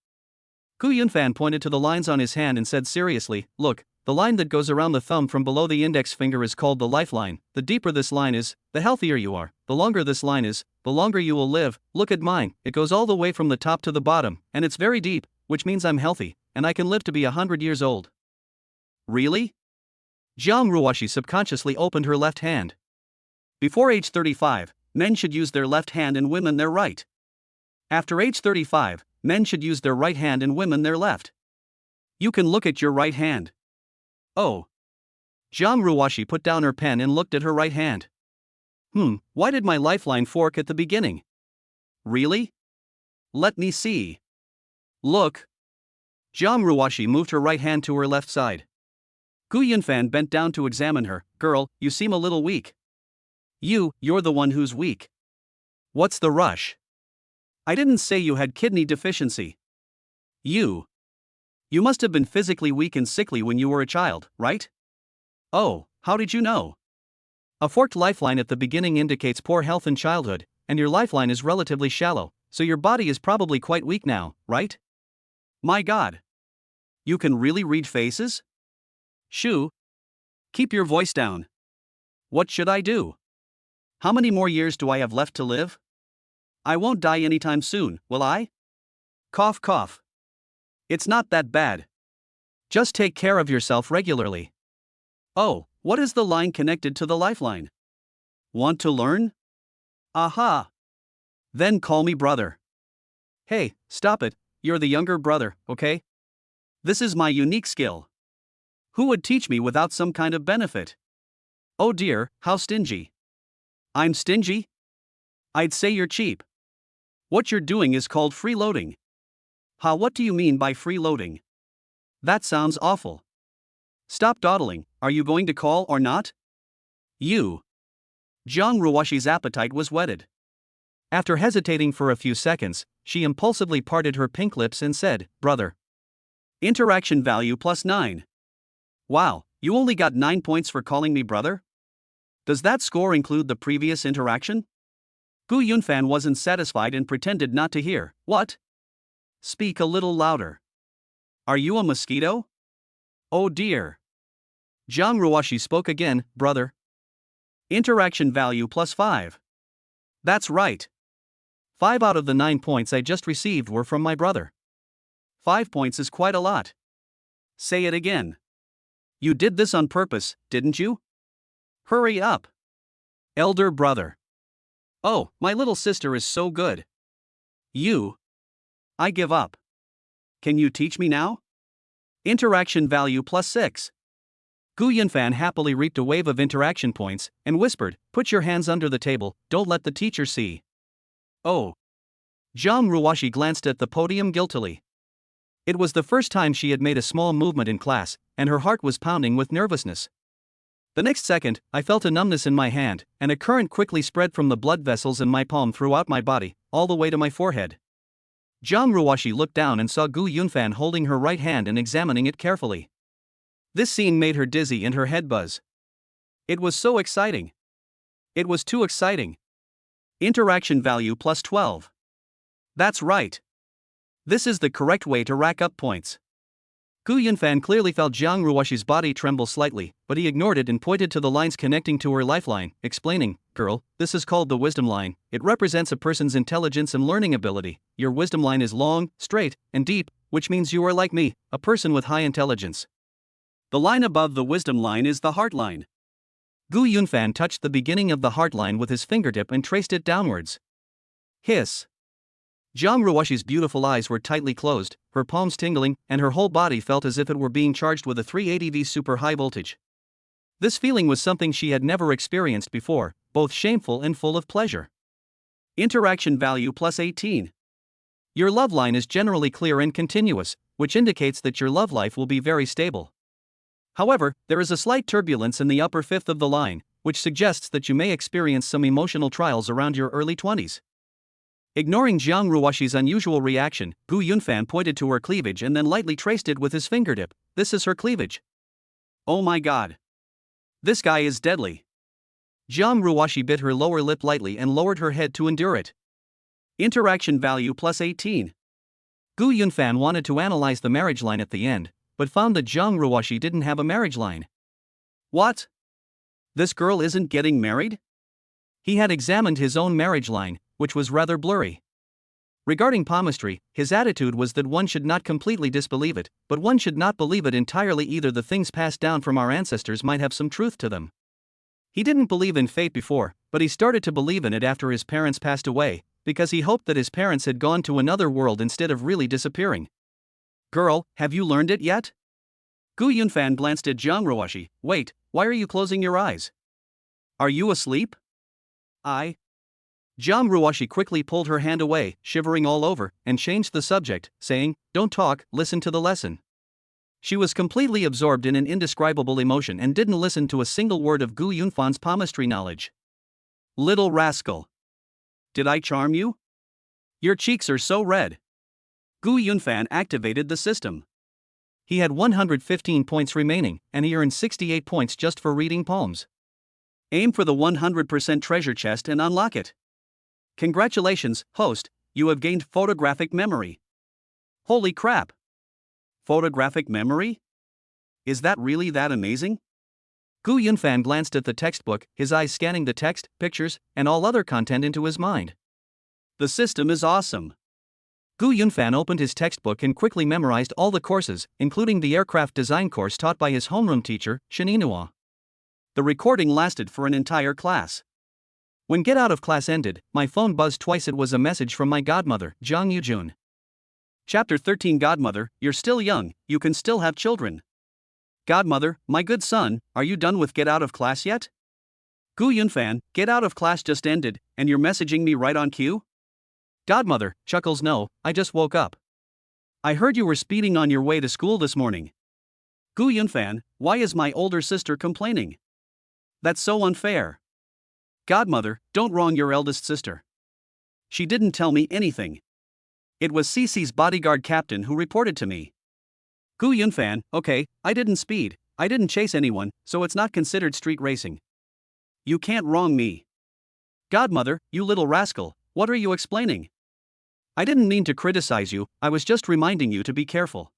Gu Yunfan pointed to the lines on his hand and said seriously, Look, the line that goes around the thumb from below the index finger is called the lifeline. The deeper this line is, the healthier you are. The longer this line is, the longer you will live. Look at mine, it goes all the way from the top to the bottom, and it's very deep, which means I'm healthy, and I can live to be 100 years old. Really? Jiang Ruoshi subconsciously opened her left hand. Before age 35, men should use their left hand and women their right. After age 35, men should use their right hand and women their left. You can look at your right hand. Oh. Jiang Ruoshi put down her pen and looked at her right hand. Why did my lifeline fork at the beginning? Really? Let me see. Look. Jiang Ruoshi moved her right hand to her left side. Gu Yunfan bent down to examine her. Girl, you seem a little weak. You're the one who's weak. What's the rush? I didn't say you had kidney deficiency. You must have been physically weak and sickly when you were a child, right? Oh, how did you know? A forked lifeline at the beginning indicates poor health in childhood, and your lifeline is relatively shallow, so your body is probably quite weak now, right? My god. You can really read faces? Shoo. Keep your voice down. What should I do? How many more years do I have left to live? I won't die anytime soon, will I? Cough cough. It's not that bad. Just take care of yourself regularly. Oh, what is the line connected to the lifeline? Want to learn? Aha. Then call me brother. Hey, stop it, you're the younger brother, okay? This is my unique skill. Who would teach me without some kind of benefit? Oh dear, how stingy. I'm stingy? I'd say you're cheap. What you're doing is called freeloading. What do you mean by freeloading? That sounds awful. Stop dawdling, are you going to call or not? Jiang Ruoshi's appetite was whetted. After hesitating for a few seconds, she impulsively parted her pink lips and said, Brother. Interaction value plus 9. Wow, you only got 9 points for calling me brother? Does that score include the previous interaction? Gu Yunfan wasn't satisfied and pretended not to hear. What? Speak a little louder. Are you a mosquito? Oh dear. Jiang Ruoshi spoke again, brother. Interaction value plus 5. That's right. 5 out of the 9 points I just received were from my brother. 5 points is quite a lot. Say it again. You did this on purpose, didn't you? Hurry up. Elder brother. Oh, my little sister is so good. I give up. Can you teach me now? Interaction value plus 6. Gu Yunfan happily reaped a wave of interaction points and whispered, "Put your hands under the table, don't let the teacher see." Oh. Zhang Ruoshi glanced at the podium guiltily. It was the first time she had made a small movement in class, and her heart was pounding with nervousness. The next second, I felt a numbness in my hand, and a current quickly spread from the blood vessels in my palm throughout my body, all the way to my forehead. Zhang Ruoshi looked down and saw Gu Yunfan holding her right hand and examining it carefully. This scene made her dizzy and her head buzz. It was so exciting. It was too exciting. Interaction value plus 12. That's right. This is the correct way to rack up points. Gu Yunfan clearly felt Zhang Ruoshi's body tremble slightly, but he ignored it and pointed to the lines connecting to her lifeline, explaining, "Girl, this is called the wisdom line. It represents a person's intelligence and learning ability. Your wisdom line is long, straight, and deep, which means you are like me, a person with high intelligence." The line above the wisdom line is the heart line. Gu Yunfan touched the beginning of the heart line with his fingertip and traced it downwards. Hiss. Zhang Ruoshi's beautiful eyes were tightly closed, her palms tingling, and her whole body felt as if it were being charged with a 380V super high voltage. This feeling was something she had never experienced before, both shameful and full of pleasure. Interaction value plus 18. Your love line is generally clear and continuous, which indicates that your love life will be very stable. However, there is a slight turbulence in the upper fifth of the line, which suggests that you may experience some emotional trials around your early 20s. Ignoring Zhang Ruoshi's unusual reaction, Gu Yunfan pointed to her cleavage and then lightly traced it with his fingertip. This is her cleavage. Oh my god. This guy is deadly. Zhang Ruoshi bit her lower lip lightly and lowered her head to endure it. Interaction value plus 18. Gu Yunfan wanted to analyze the marriage line at the end, but found that Zhang Ruoshi didn't have a marriage line. What? This girl isn't getting married? He had examined his own marriage line, which was rather blurry. Regarding palmistry, his attitude was that one should not completely disbelieve it, but one should not believe it entirely either. The things passed down from our ancestors might have some truth to them. He didn't believe in fate before, but he started to believe in it after his parents passed away, because he hoped that his parents had gone to another world instead of really disappearing. Girl, have you learned it yet? Gu Yunfan glanced at Zhang Ruoshi. Wait, why are you closing your eyes? Are you asleep? Zhang Ruoshi quickly pulled her hand away, shivering all over, and changed the subject, saying, "Don't talk, listen to the lesson." She was completely absorbed in an indescribable emotion and didn't listen to a single word of Gu Yunfan's palmistry knowledge. Little rascal. Did I charm you? Your cheeks are so red. Gu Yunfan activated the system. He had 115 points remaining, and he earned 68 points just for reading palms. Aim for the 100% treasure chest and unlock it. Congratulations, host, you have gained photographic memory. Holy crap! Photographic memory? Is that really that amazing? Gu Yunfan glanced at the textbook, his eyes scanning the text, pictures, and all other content into his mind. The system is awesome. Gu Yunfan opened his textbook and quickly memorized all the courses, including the aircraft design course taught by his homeroom teacher, Shin Inua. The recording lasted for an entire class. When get out of class ended, my phone buzzed twice. It was a message from my godmother, Zhang Yujun. Chapter 13 Godmother, you're still young, you can still have children. Godmother, my good son, are you done with get out of class yet? Gu Yunfan, get out of class just ended, and you're messaging me right on cue? Godmother, chuckles, no, I just woke up. I heard you were speeding on your way to school this morning. Gu Yunfan, why is my older sister complaining? That's so unfair. Godmother, don't wrong your eldest sister. She didn't tell me anything. It was Cece's bodyguard captain who reported to me. Gu Yunfan, okay, I didn't speed, I didn't chase anyone, so it's not considered street racing. You can't wrong me. Godmother, you little rascal, what are you explaining? I didn't mean to criticize you, I was just reminding you to be careful.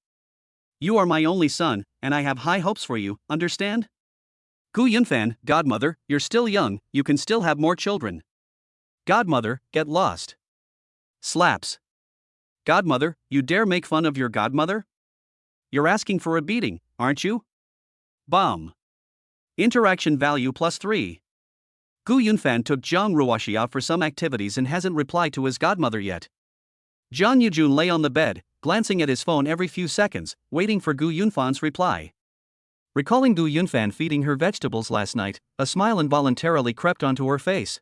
You are my only son, and I have high hopes for you, understand? Gu Yunfan, godmother, you're still young, you can still have more children. Godmother, get lost. Slaps. Godmother, you dare make fun of your godmother? You're asking for a beating, aren't you? Bomb. Interaction value +3. Gu Yunfan took Zhang Ruoxi out for some activities and hasn't replied to his godmother yet. Zhang Yujun lay on the bed, glancing at his phone every few seconds, waiting for Gu Yunfan's reply. Recalling Gu Yunfan feeding her vegetables last night, a smile involuntarily crept onto her face.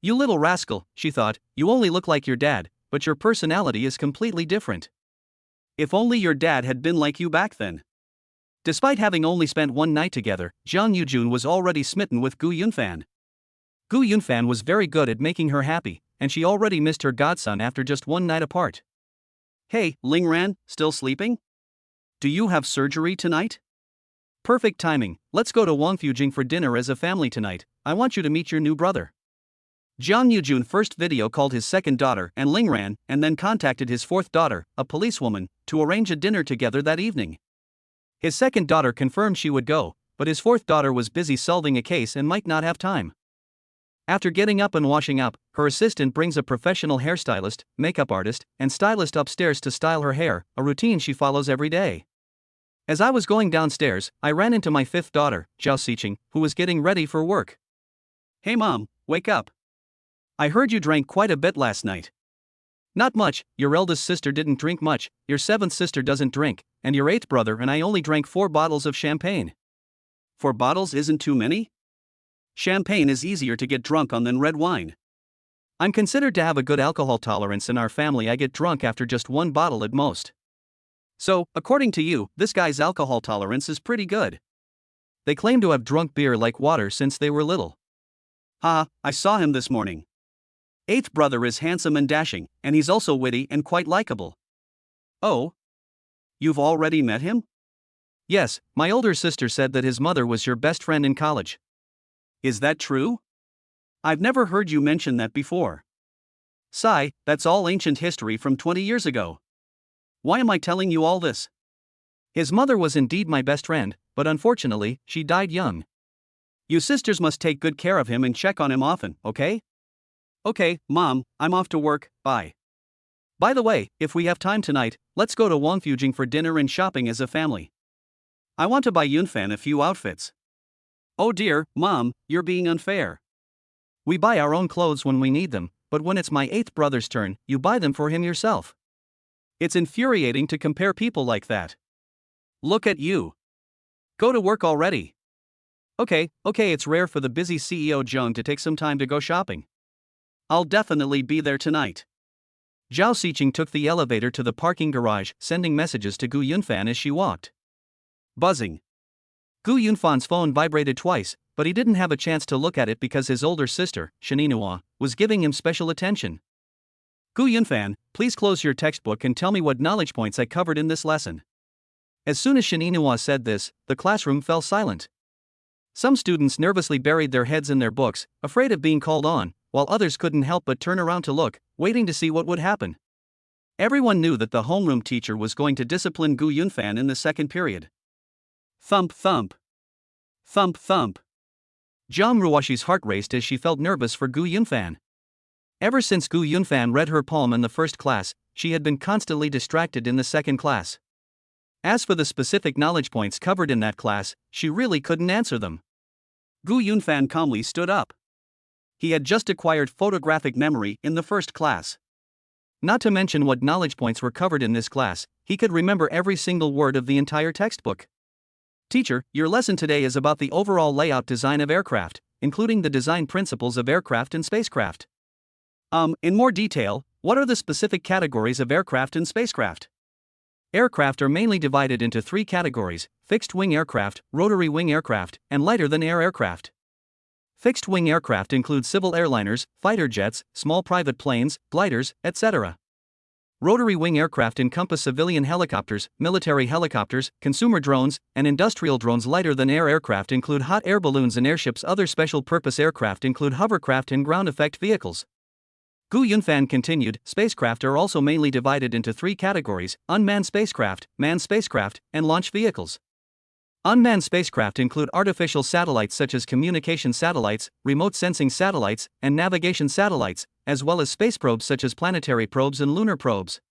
You little rascal, she thought, you only look like your dad, but your personality is completely different. If only your dad had been like you back then. Despite having only spent one night together, Zhang Yujun was already smitten with Gu Yunfan. Gu Yunfan was very good at making her happy, and she already missed her godson after just one night apart. Hey, Lingran, still sleeping? Do you have surgery tonight? Perfect timing, let's go to Wangfujing for dinner as a family tonight, I want you to meet your new brother. Zhang Yujun first video called his second daughter and Lingran, and then contacted his fourth daughter, a policewoman, to arrange a dinner together that evening. His second daughter confirmed she would go, but his fourth daughter was busy solving a case and might not have time. After getting up and washing up, her assistant brings a professional hairstylist, makeup artist, and stylist upstairs to style her hair, a routine she follows every day. As I was going downstairs, I ran into my fifth daughter, Zhao Xiqing, who was getting ready for work. Hey mom, wake up. I heard you drank quite a bit last night. Not much, your eldest sister didn't drink much, your seventh sister doesn't drink, and your eighth brother and I only drank 4 bottles of champagne. 4 bottles isn't too many? Champagne is easier to get drunk on than red wine. I'm considered to have a good alcohol tolerance in our family. I get drunk after just 1 bottle at most. So, according to you, this guy's alcohol tolerance is pretty good. They claim to have drunk beer like water since they were little. Haha, I saw him this morning. Eighth brother is handsome and dashing, and he's also witty and quite likable. Oh? You've already met him? Yes, my older sister said that his mother was your best friend in college. Is that true? I've never heard you mention that before. Sigh, that's all ancient history from 20 years ago. Why am I telling you all this? His mother was indeed my best friend, but unfortunately, she died young. You sisters must take good care of him and check on him often, okay? Okay, Mom, I'm off to work, bye. By the way, if we have time tonight, let's go to Wangfujing for dinner and shopping as a family. I want to buy Yunfan a few outfits. Oh dear, Mom, you're being unfair. We buy our own clothes when we need them, but when it's my eighth brother's turn, you buy them for him yourself. It's infuriating to compare people like that. Look at you. Go to work already. Okay, it's rare for the busy CEO Zheng to take some time to go shopping. I'll definitely be there tonight. Zhao Xiqing took the elevator to the parking garage, sending messages to Gu Yunfan as she walked. Buzzing. Gu Yunfan's phone vibrated twice, but he didn't have a chance to look at it because his older sister, Shaninua, was giving him special attention. Gu Yunfan, please close your textbook and tell me what knowledge points I covered in this lesson. As soon as Shaninua said this, the classroom fell silent. Some students nervously buried their heads in their books, afraid of being called on, while others couldn't help but turn around to look, waiting to see what would happen. Everyone knew that the homeroom teacher was going to discipline Gu Yunfan in the second period. Thump thump. Thump thump. Zhang Ruoxi's heart raced as she felt nervous for Gu Yunfan. Ever since Gu Yunfan read her poem in the first class, she had been constantly distracted in the second class. As for the specific knowledge points covered in that class, she really couldn't answer them. Gu Yunfan calmly stood up. He had just acquired photographic memory in the first class. Not to mention what knowledge points were covered in this class, he could remember every single word of the entire textbook. Teacher, your lesson today is about the overall layout design of aircraft, including the design principles of aircraft and spacecraft. In more detail, what are the specific categories of aircraft and spacecraft? Aircraft are mainly divided into 3 categories: fixed-wing aircraft, rotary-wing aircraft, and lighter-than-air aircraft. Fixed-wing aircraft include civil airliners, fighter jets, small private planes, gliders, etc. Rotary-wing aircraft encompass civilian helicopters, military helicopters, consumer drones, and industrial drones. Lighter-than-air aircraft include hot air balloons and airships. Other special-purpose aircraft include hovercraft and ground-effect vehicles. Gu Yunfan continued, spacecraft are also mainly divided into 3 categories: unmanned spacecraft, manned spacecraft, and launch vehicles. Unmanned spacecraft include artificial satellites such as communication satellites, remote sensing satellites, and navigation satellites, as well as space probes such as planetary probes and lunar probes.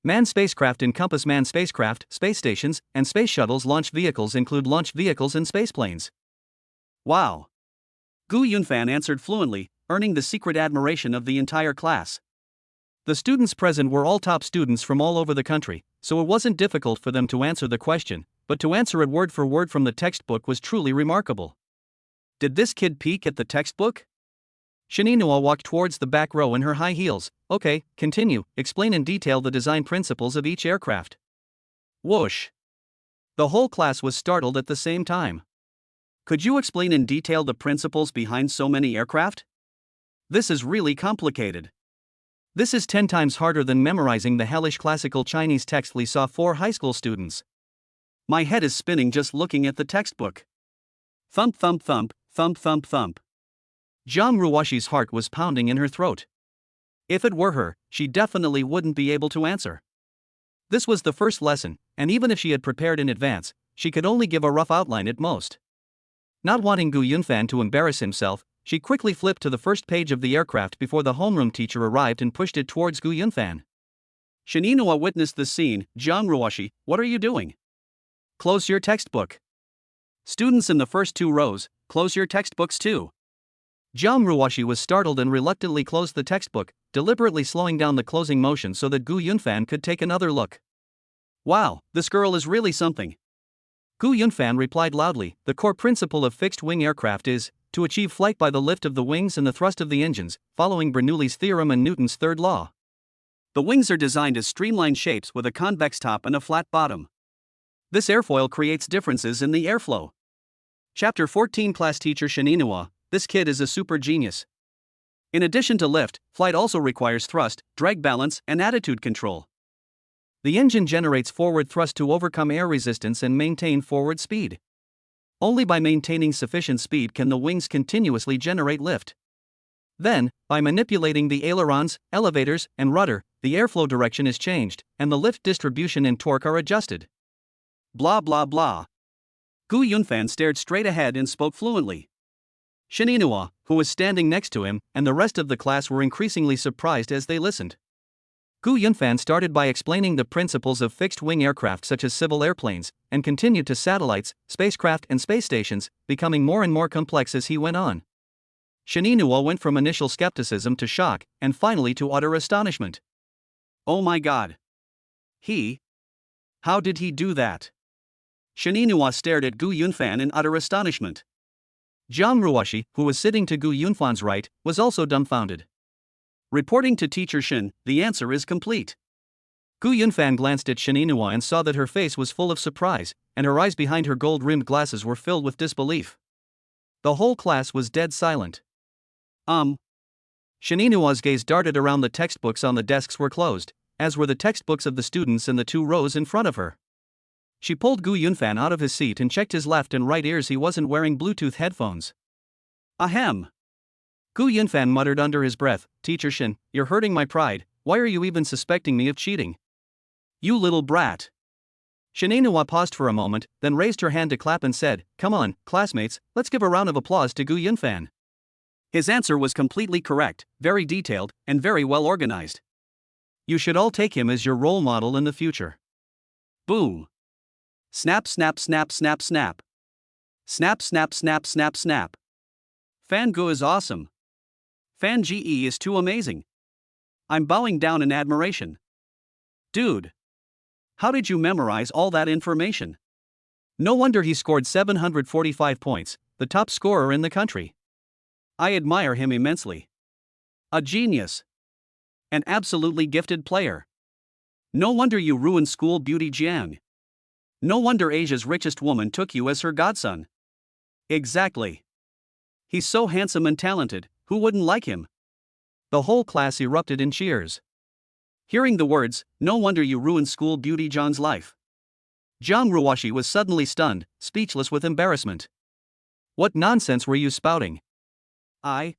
Manned spacecraft encompass manned spacecraft, space stations, and space shuttles. Launch vehicles include launch vehicles and spaceplanes. Wow! Gu Yunfan answered fluently, earning the secret admiration of the entire class. The students present were all top students from all over the country, so it wasn't difficult for them to answer the question, but to answer it word for word from the textbook was truly remarkable. Did this kid peek at the textbook? Shininua walked towards the back row in her high heels. Okay, continue, explain in detail the design principles of each aircraft. Whoosh! The whole class was startled at the same time. Could you explain in detail the principles behind so many aircraft? This is really complicated. This is 10 times harder than memorizing the hellish classical Chinese text Li saw 4 high school students. My head is spinning just looking at the textbook. Thump thump thump, thump thump thump. Zhang Ruoshi's heart was pounding in her throat. If it were her, she definitely wouldn't be able to answer. This was the first lesson, and even if she had prepared in advance, she could only give a rough outline at most. Not wanting Gu Yunfan to embarrass himself, she quickly flipped to the first page of the aircraft before the homeroom teacher arrived and pushed it towards Gu Yunfan. Shininua witnessed the scene. Zhang Ruoshi, what are you doing? Close your textbook. Students in the first 2 rows, close your textbooks too. Zhang Ruoshi was startled and reluctantly closed the textbook, deliberately slowing down the closing motion so that Gu Yunfan could take another look. Wow, this girl is really something. Gu Yunfan replied loudly, the core principle of fixed-wing aircraft is to achieve flight by the lift of the wings and the thrust of the engines, following Bernoulli's theorem and Newton's third law. The wings are designed as streamlined shapes with a convex top and a flat bottom. This airfoil creates differences in the airflow. Chapter 14 Class Teacher Shininua, this kid is a super genius. In addition to lift, flight also requires thrust, drag balance, and attitude control. The engine generates forward thrust to overcome air resistance and maintain forward speed. Only by maintaining sufficient speed can the wings continuously generate lift. Then, by manipulating the ailerons, elevators, and rudder, the airflow direction is changed, and the lift distribution and torque are adjusted. Blah blah blah. Gu Yunfan stared straight ahead and spoke fluently. Shininua, who was standing next to him, and the rest of the class were increasingly surprised as they listened. Gu Yunfan started by explaining the principles of fixed-wing aircraft such as civil airplanes, and continued to satellites, spacecraft and space stations, becoming more and more complex as he went on. Shininua went from initial skepticism to shock, and finally to utter astonishment. Oh my god. How did he do that? Shininua stared at Gu Yunfan in utter astonishment. Zhang Ruoshi, who was sitting to Gu Yunfan's right, was also dumbfounded. Reporting to Teacher Shin, the answer is complete. Gu Yunfan glanced at Shininua and saw that her face was full of surprise, and her eyes behind her gold-rimmed glasses were filled with disbelief. The whole class was dead silent. Shininua's gaze darted around. The textbooks on the desks were closed, as were the textbooks of the students in the 2 rows in front of her. She pulled Gu Yunfan out of his seat and checked his left and right ears. He wasn't wearing Bluetooth headphones. Ahem. Gu Yunfan muttered under his breath, Teacher Shin, you're hurting my pride. Why are you even suspecting me of cheating? You little brat. Shininua paused for a moment, then raised her hand to clap and said, come on, classmates, let's give a round of applause to Gu Yunfan. His answer was completely correct, very detailed, and very well organized. You should all take him as your role model in the future. Boom. Snap snap snap snap snap. Snap snap snap snap snap. Fan Gu is awesome. Fan GE is too amazing. I'm bowing down in admiration. Dude. How did you memorize all that information? No wonder he scored 745 points, the top scorer in the country. I admire him immensely. A genius. An absolutely gifted player. No wonder you ruined school, Beauty Jiang. No wonder Asia's richest woman took you as her godson. Exactly. He's so handsome and talented, who wouldn't like him? The whole class erupted in cheers. Hearing the words, no wonder you ruined school, Beauty Jiang's life. Zhang Ruoshi was suddenly stunned, speechless with embarrassment. What nonsense were you spouting? I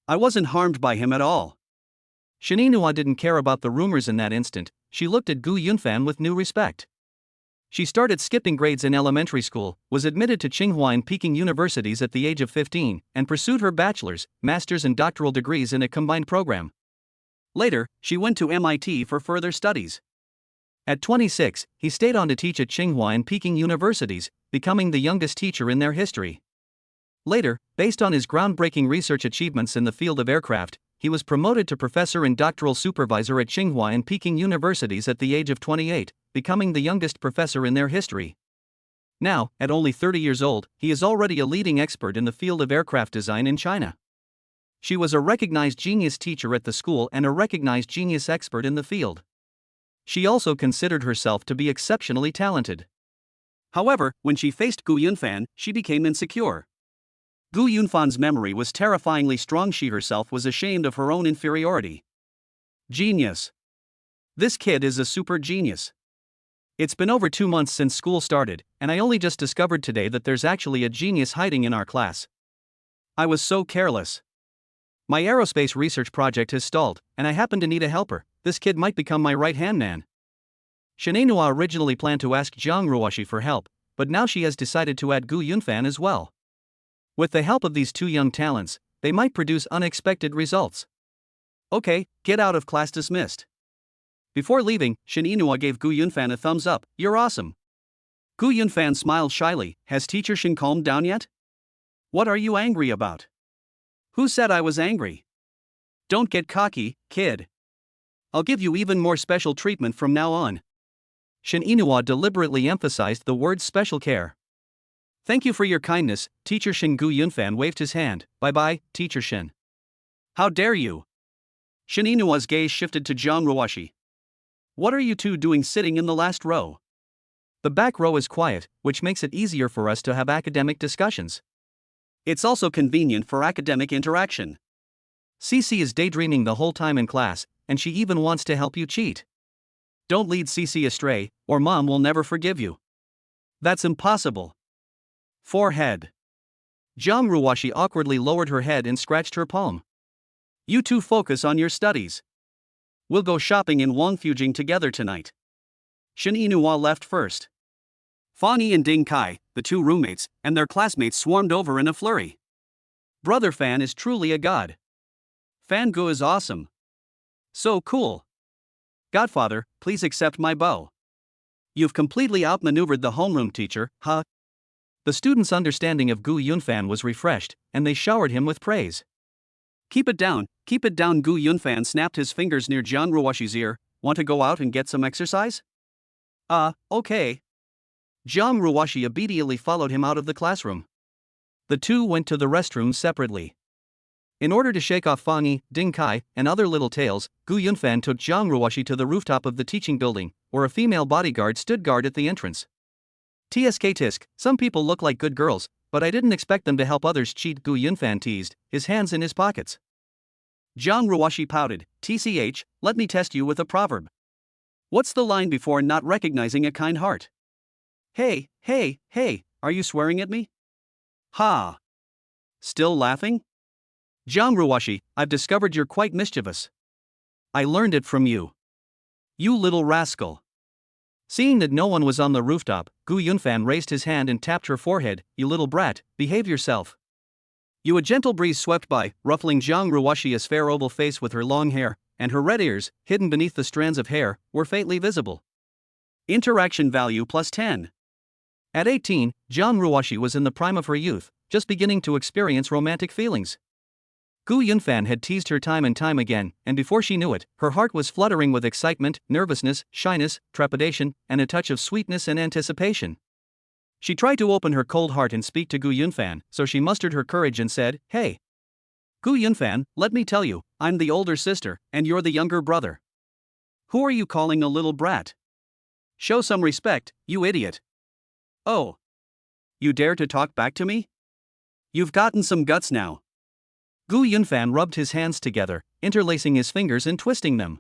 wasn't harmed by him at all. Shininua didn't care about the rumors in that instant. She looked at Gu Yunfan with new respect. She started skipping grades in elementary school, was admitted to Tsinghua and Peking universities at the age of 15, and pursued her bachelor's, master's and doctoral degrees in a combined program. Later, she went to MIT for further studies. At 26, he stayed on to teach at Tsinghua and Peking universities, becoming the youngest teacher in their history. Later, based on his groundbreaking research achievements in the field of aircraft, he was promoted to professor and doctoral supervisor at Tsinghua and Peking universities at the age of 28, becoming the youngest professor in their history. Now, at only 30 years old, he is already a leading expert in the field of aircraft design in China. She was a recognized genius teacher at the school and a recognized genius expert in the field. She also considered herself to be exceptionally talented. However, when she faced Gu Yunfan, she became insecure. Gu Yunfan's memory was terrifyingly strong. She herself was ashamed of her own inferiority. Genius. This kid is a super genius. It's been over 2 months since school started, and I only just discovered today that there's actually a genius hiding in our class. I was so careless. My aerospace research project has stalled, and I happen to need a helper. This kid might become my right-hand man. Shinenua originally planned to ask Jiang Ruoshi for help, but now she has decided to add Gu Yunfan as well. With the help of these two young talents, they might produce unexpected results. Okay, get out of class dismissed. Before leaving, Shinenua gave Gu Yunfan a thumbs up. You're awesome. Gu Yunfan smiled shyly. Has teacher Shin calmed down yet? What are you angry about? Who said I was angry? Don't get cocky, kid. I'll give you even more special treatment from now on. Shinenua deliberately emphasized the word special care. Thank you for your kindness, Teacher Shin. Gu Yunfan waved his hand. Bye-bye, Teacher Shin. How dare you? Shinenua's gaze shifted to Jiang Ruoshi. What are you two doing sitting in the last row? The back row is quiet, which makes it easier for us to have academic discussions. It's also convenient for academic interaction. Cece is daydreaming the whole time in class, and she even wants to help you cheat. Don't lead Cece astray, or Mom will never forgive you. That's impossible. Forehead. Jiang Ruoshi awkwardly lowered her head and scratched her palm. You two focus on your studies. We'll go shopping in Wangfujing together tonight. Shinenua left first. Fanny and Ding Kai, the two roommates, and their classmates swarmed over in a flurry. Brother Fan is truly a god. Fan Gu is awesome. So cool. Godfather, please accept my bow. You've completely outmaneuvered the homeroom teacher, huh? The students' understanding of Gu Yunfan was refreshed, and they showered him with praise. Keep it down, keep it down. Gu Yunfan snapped his fingers near Jiang Ruoshi's ear. Want to go out and get some exercise? Okay. Jiang Ruoshi immediately followed him out of the classroom. The two went to the restroom separately. In order to shake off Fanny, Ding Kai, and other little tales, Gu Yunfan took Jiang Ruoshi to the rooftop of the teaching building, where a female bodyguard stood guard at the entrance. Tsk tisk, some people look like good girls, but I didn't expect them to help others cheat. Gu Yunfan teased, his hands in his pockets. Jiang Ruoshi pouted. Tch, let me test you with a proverb. What's the line before not recognizing a kind heart? Hey, are you swearing at me? Ha! Still laughing? Jiang Ruoshi, I've discovered you're quite mischievous. I learned it from you. You little rascal. Seeing that no one was on the rooftop, Gu Yunfan raised his hand and tapped her forehead. You little brat, behave yourself. A gentle breeze swept by, ruffling Jiang Ruoshi's fair oval face with her long hair, and her red ears, hidden beneath the strands of hair, were faintly visible. Interaction value +10. At 18, Jiang Ruoshi was in the prime of her youth, just beginning to experience romantic feelings. Gu Yunfan had teased her time and time again, and before she knew it, her heart was fluttering with excitement, nervousness, shyness, trepidation, and a touch of sweetness and anticipation. She tried to open her cold heart and speak to Gu Yunfan, so she mustered her courage and said, Hey. Gu Yunfan, let me tell you, I'm the older sister, and you're the younger brother. Who are you calling a little brat? Show some respect, you idiot. Oh. You dare to talk back to me? You've gotten some guts now. Gu Yunfan rubbed his hands together, interlacing his fingers and twisting them.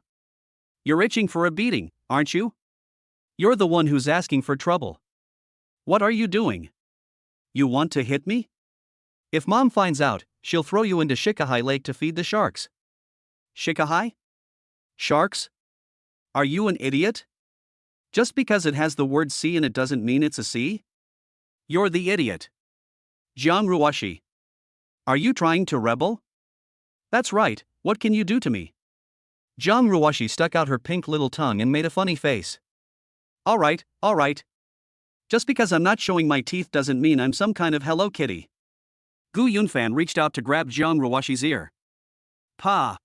You're itching for a beating, aren't you? You're the one who's asking for trouble. What are you doing? You want to hit me? If Mom finds out, she'll throw you into Shikahai Lake to feed the sharks. Shikahai? Sharks? Are you an idiot? Just because it has the word C in it doesn't mean it's a C? You're the idiot. Jiang Ruoshi. Are you trying to rebel? That's right, what can you do to me? Jiang Ruoshi stuck out her pink little tongue and made a funny face. Alright. Just because I'm not showing my teeth doesn't mean I'm some kind of Hello Kitty. Gu Yunfan reached out to grab Jiang Ruoshi's ear. Pa!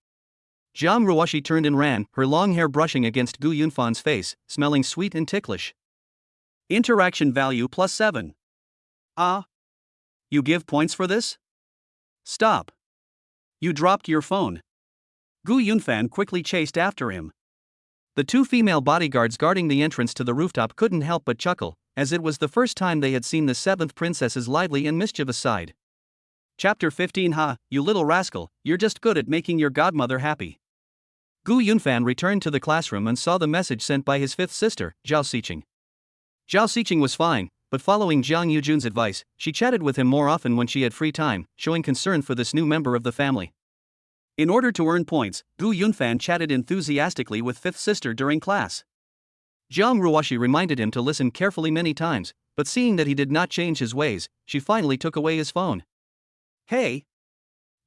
Jiang Ruoshi turned and ran, her long hair brushing against Gu Yunfan's face, smelling sweet and ticklish. Interaction value +7. Ah? You give points for this? Stop. You dropped your phone. Gu Yunfan quickly chased after him. The two female bodyguards guarding the entrance to the rooftop couldn't help but chuckle, as it was the first time they had seen the seventh princess's lively and mischievous side. Chapter 15. Ha, you little rascal, you're just good at making your godmother happy. Gu Yunfan returned to the classroom and saw the message sent by his fifth sister, Zhao Xiqing. Zhao Xiqing was fine, but following Jiang Yujun's advice, she chatted with him more often when she had free time, showing concern for this new member of the family. In order to earn points, Gu Yunfan chatted enthusiastically with fifth sister during class. Jiang Ruoshi reminded him to listen carefully many times, but seeing that he did not change his ways, she finally took away his phone. Hey!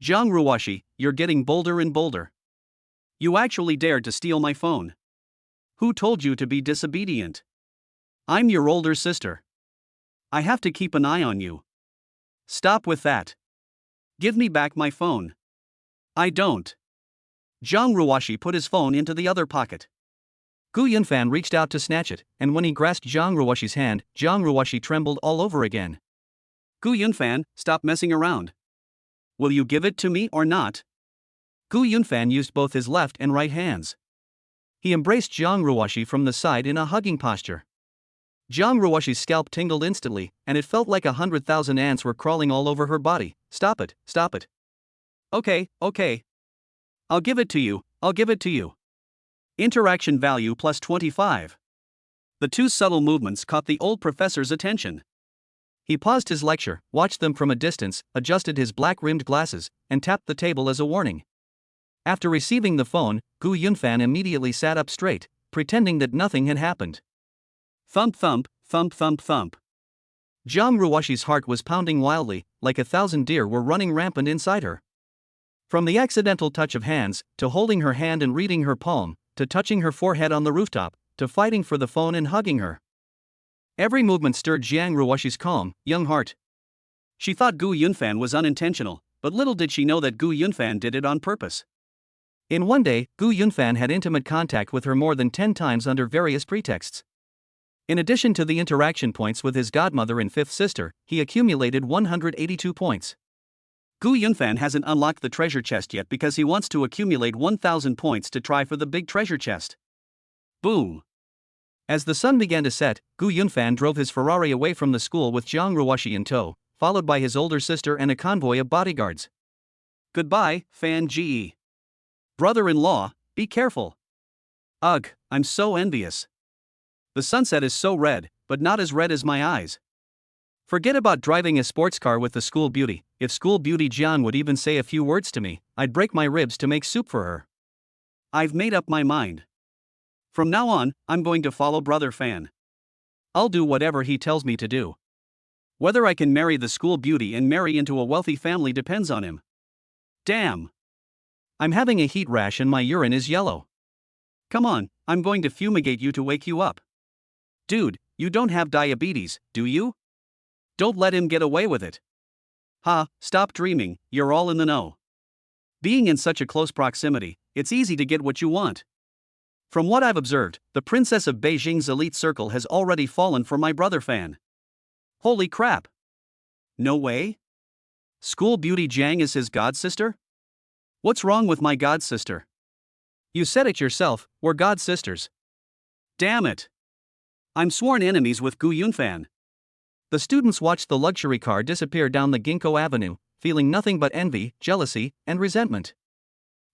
Jiang Ruoshi, you're getting bolder and bolder. You actually dared to steal my phone. Who told you to be disobedient? I'm your older sister. I have to keep an eye on you. Stop with that. Give me back my phone. I don't. Jiang Ruoshi put his phone into the other pocket. Gu Yunfan reached out to snatch it, and when he grasped Jiang Ruoshi's hand, Jiang Ruoshi trembled all over again. Gu Yunfan, stop messing around. Will you give it to me or not? Gu Yunfan used both his left and right hands. He embraced Jiang Ruoshi from the side in a hugging posture. Jiang Ruoshi's scalp tingled instantly, and it felt like 100,000 ants were crawling all over her body. Stop it. Okay. I'll give it to you. Interaction value +25. The two subtle movements caught the old professor's attention. He paused his lecture, watched them from a distance, adjusted his black-rimmed glasses, and tapped the table as a warning. After receiving the phone, Gu Yunfan immediately sat up straight, pretending that nothing had happened. Thump thump, thump thump thump. Jiang Ruoshi's heart was pounding wildly, like 1,000 deer were running rampant inside her. From the accidental touch of hands, to holding her hand and reading her palm, to touching her forehead on the rooftop, to fighting for the phone and hugging her. Every movement stirred Jiang Ruoshi's calm, young heart. She thought Gu Yunfan was unintentional, but little did she know that Gu Yunfan did it on purpose. In one day, Gu Yunfan had intimate contact with her more than 10 times under various pretexts. In addition to the interaction points with his godmother and fifth sister, he accumulated 182 points. Gu Yunfan hasn't unlocked the treasure chest yet because he wants to accumulate 1,000 points to try for the big treasure chest. Boom! As the sun began to set, Gu Yunfan drove his Ferrari away from the school with Jiang Ruoshi in tow, followed by his older sister and a convoy of bodyguards. Goodbye, Fan Ge. Brother-in-law, be careful. Ugh, I'm so envious. The sunset is so red, but not as red as my eyes. Forget about driving a sports car with the school beauty. If school beauty Jiang would even say a few words to me, I'd break my ribs to make soup for her. I've made up my mind. From now on, I'm going to follow Brother Fan. I'll do whatever he tells me to do. Whether I can marry the school beauty and marry into a wealthy family depends on him. Damn. I'm having a heat rash and my urine is yellow. Come on, I'm going to fumigate you to wake you up. Dude, you don't have diabetes, do you? Don't let him get away with it. Ha, stop dreaming, you're all in the know. Being in such a close proximity, it's easy to get what you want. From what I've observed, the princess of Beijing's elite circle has already fallen for my brother Fan. Holy crap. No way? School beauty Jiang is his godsister? What's wrong with my godsister? You said it yourself, we're godsisters. Damn it. I'm sworn enemies with Gu Yunfan. The students watched the luxury car disappear down the Ginkgo Avenue, feeling nothing but envy, jealousy, and resentment.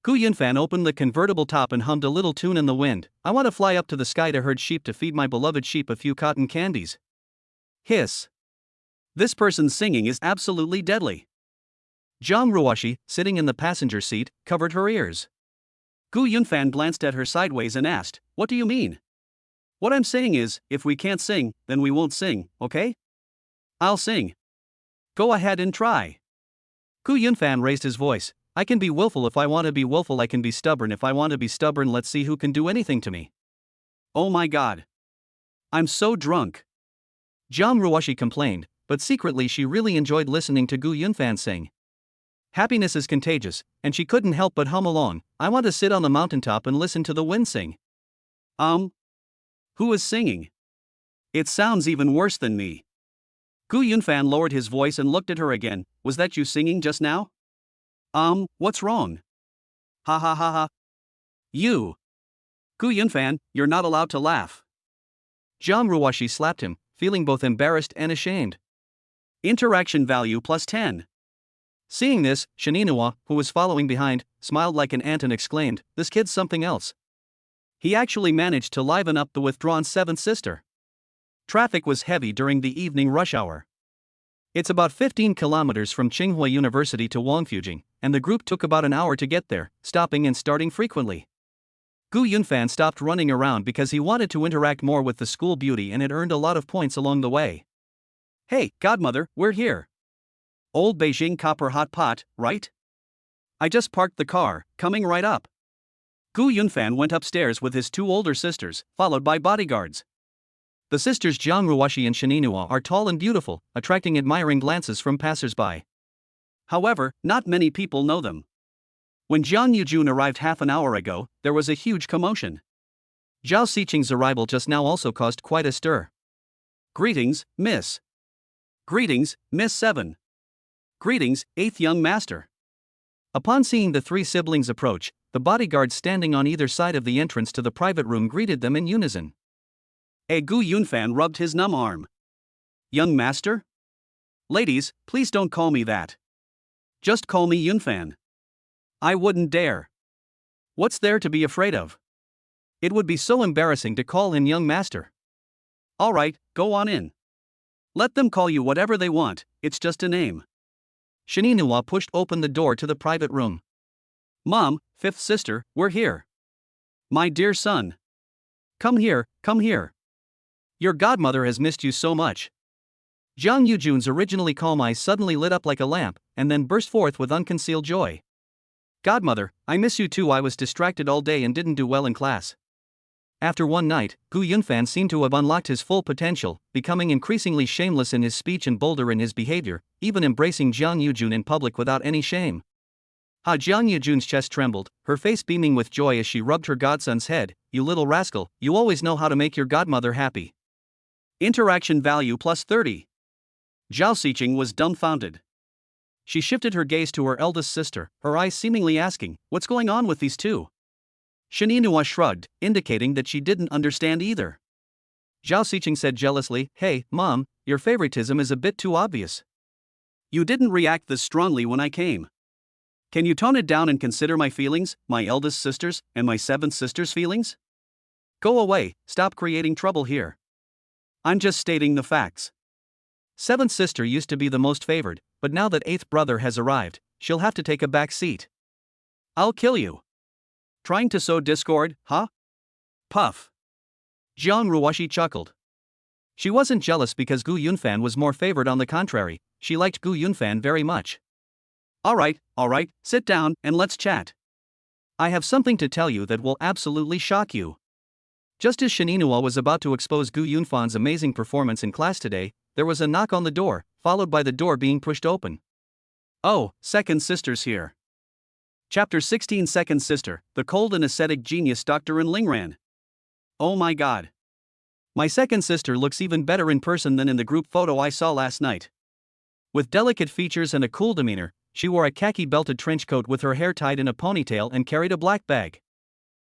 Gu Yunfan opened the convertible top and hummed a little tune in the wind. I want to fly up to the sky to herd sheep to feed my beloved sheep a few cotton candies. Hiss. This person's singing is absolutely deadly. Jiang Ruoshi, sitting in the passenger seat, covered her ears. Gu Yunfan glanced at her sideways and asked, "What do you mean?" What I'm saying is, if we can't sing, then we won't sing, okay? I'll sing. Go ahead and try. Gu Yunfan raised his voice. I can be willful if I want to be willful, I can be stubborn if I want to be stubborn, let's see who can do anything to me. Oh my god. I'm so drunk. Jiang Ruoshi complained, but secretly she really enjoyed listening to Gu Yunfan sing. Happiness is contagious, and she couldn't help but hum along. I want to sit on the mountaintop and listen to the wind sing. Who is singing? It sounds even worse than me. Gu Yunfan lowered his voice and looked at her again. Was that you singing just now? What's wrong? Ha ha ha ha. You. Gu Yunfan, you're not allowed to laugh. Jiang Ruoshi slapped him, feeling both embarrassed and ashamed. Interaction value plus 10. Seeing this, Shaninua, who was following behind, smiled like an ant and exclaimed, this kid's something else. He actually managed to liven up the withdrawn seventh sister. Traffic was heavy during the evening rush hour. It's about 15 kilometers from Tsinghua University to Wangfujing, and the group took about an hour to get there, stopping and starting frequently. Gu Yunfan stopped running around because he wanted to interact more with the school beauty and had earned a lot of points along the way. Hey, godmother, we're here. Old Beijing copper hot pot, right? I just parked the car, coming right up. Gu Yunfan went upstairs with his two older sisters, followed by bodyguards. The sisters Jiang Ruoshi and Shaninua are tall and beautiful, attracting admiring glances from passers-by. However, not many people know them. When Jiang Yujun arrived half an hour ago, there was a huge commotion. Zhao Xiqing's arrival just now also caused quite a stir. Greetings, Miss. Greetings, Miss 7. Greetings, 8th young master. Upon seeing the three siblings approach, the bodyguards standing on either side of the entrance to the private room greeted them in unison. Gu Yunfan rubbed his numb arm. Young master? Ladies, please don't call me that. Just call me Yunfan. I wouldn't dare. What's there to be afraid of? It would be so embarrassing to call in young master. Alright, go on in. Let them call you whatever they want, it's just a name. Shaninua pushed open the door to the private room. Mom, 5th sister, we're here. My dear son. Come here, come here. Your godmother has missed you so much. Jiang Yujun's originally calm eyes suddenly lit up like a lamp, and then burst forth with unconcealed joy. Godmother, I miss you too. I was distracted all day and didn't do well in class. After one night, Gu Yunfan seemed to have unlocked his full potential, becoming increasingly shameless in his speech and bolder in his behavior, even embracing Jiang Yujun in public without any shame. Jiang Yujun's chest trembled, her face beaming with joy as she rubbed her godson's head. You little rascal, you always know how to make your godmother happy. Interaction value plus 30. Zhao Xiqing was dumbfounded. She shifted her gaze to her eldest sister, her eyes seemingly asking, what's going on with these two? Shaninua shrugged, indicating that she didn't understand either. Zhao Xiqing said jealously, hey, Mom, your favoritism is a bit too obvious. You didn't react this strongly when I came. Can you tone it down and consider my feelings, my eldest sister's, and my 7th sister's feelings? Go away, stop creating trouble here. I'm just stating the facts. 7th sister used to be the most favored, but now that 8th brother has arrived, she'll have to take a back seat. I'll kill you. Trying to sow discord, huh? Puff. Jiang Ruoshi chuckled. She wasn't jealous because Gu Yunfan was more favored, on the contrary, she liked Gu Yunfan very much. Alright, sit down and let's chat. I have something to tell you that will absolutely shock you. Just as Shaninua was about to expose Gu Yunfan's amazing performance in class today, there was a knock on the door, followed by the door being pushed open. Oh, 2nd sister's here. Chapter 16 2nd Sister, the cold and ascetic genius Dr. Lingran. Oh my god. My 2nd sister looks even better in person than in the group photo I saw last night. With delicate features and a cool demeanor, she wore a khaki-belted trench coat with her hair tied in a ponytail and carried a black bag.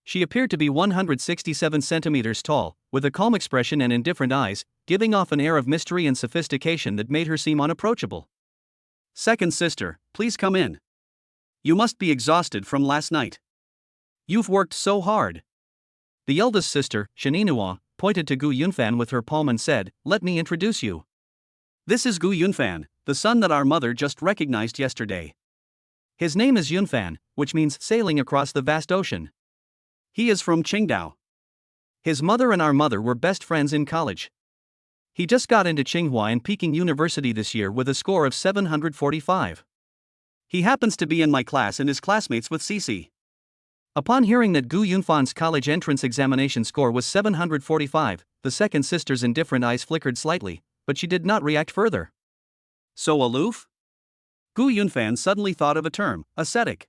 She appeared to be 167 centimeters tall, with a calm expression and indifferent eyes, giving off an air of mystery and sophistication that made her seem unapproachable. 2nd sister, please come in. You must be exhausted from last night. You've worked so hard. The eldest sister, Shaninua, pointed to Gu Yunfan with her palm and said, let me introduce you. This is Gu Yunfan, the son that our mother just recognized yesterday. His name is Yunfan, which means sailing across the vast ocean. He is from Qingdao. His mother and our mother were best friends in college. He just got into Tsinghua and Peking University this year with a score of 745. He happens to be in my class and is classmates with Cece. Upon hearing that Gu Yunfan's college entrance examination score was 745, the second sister's indifferent eyes flickered slightly, but she did not react further. So aloof? Gu Yunfan suddenly thought of a term, ascetic.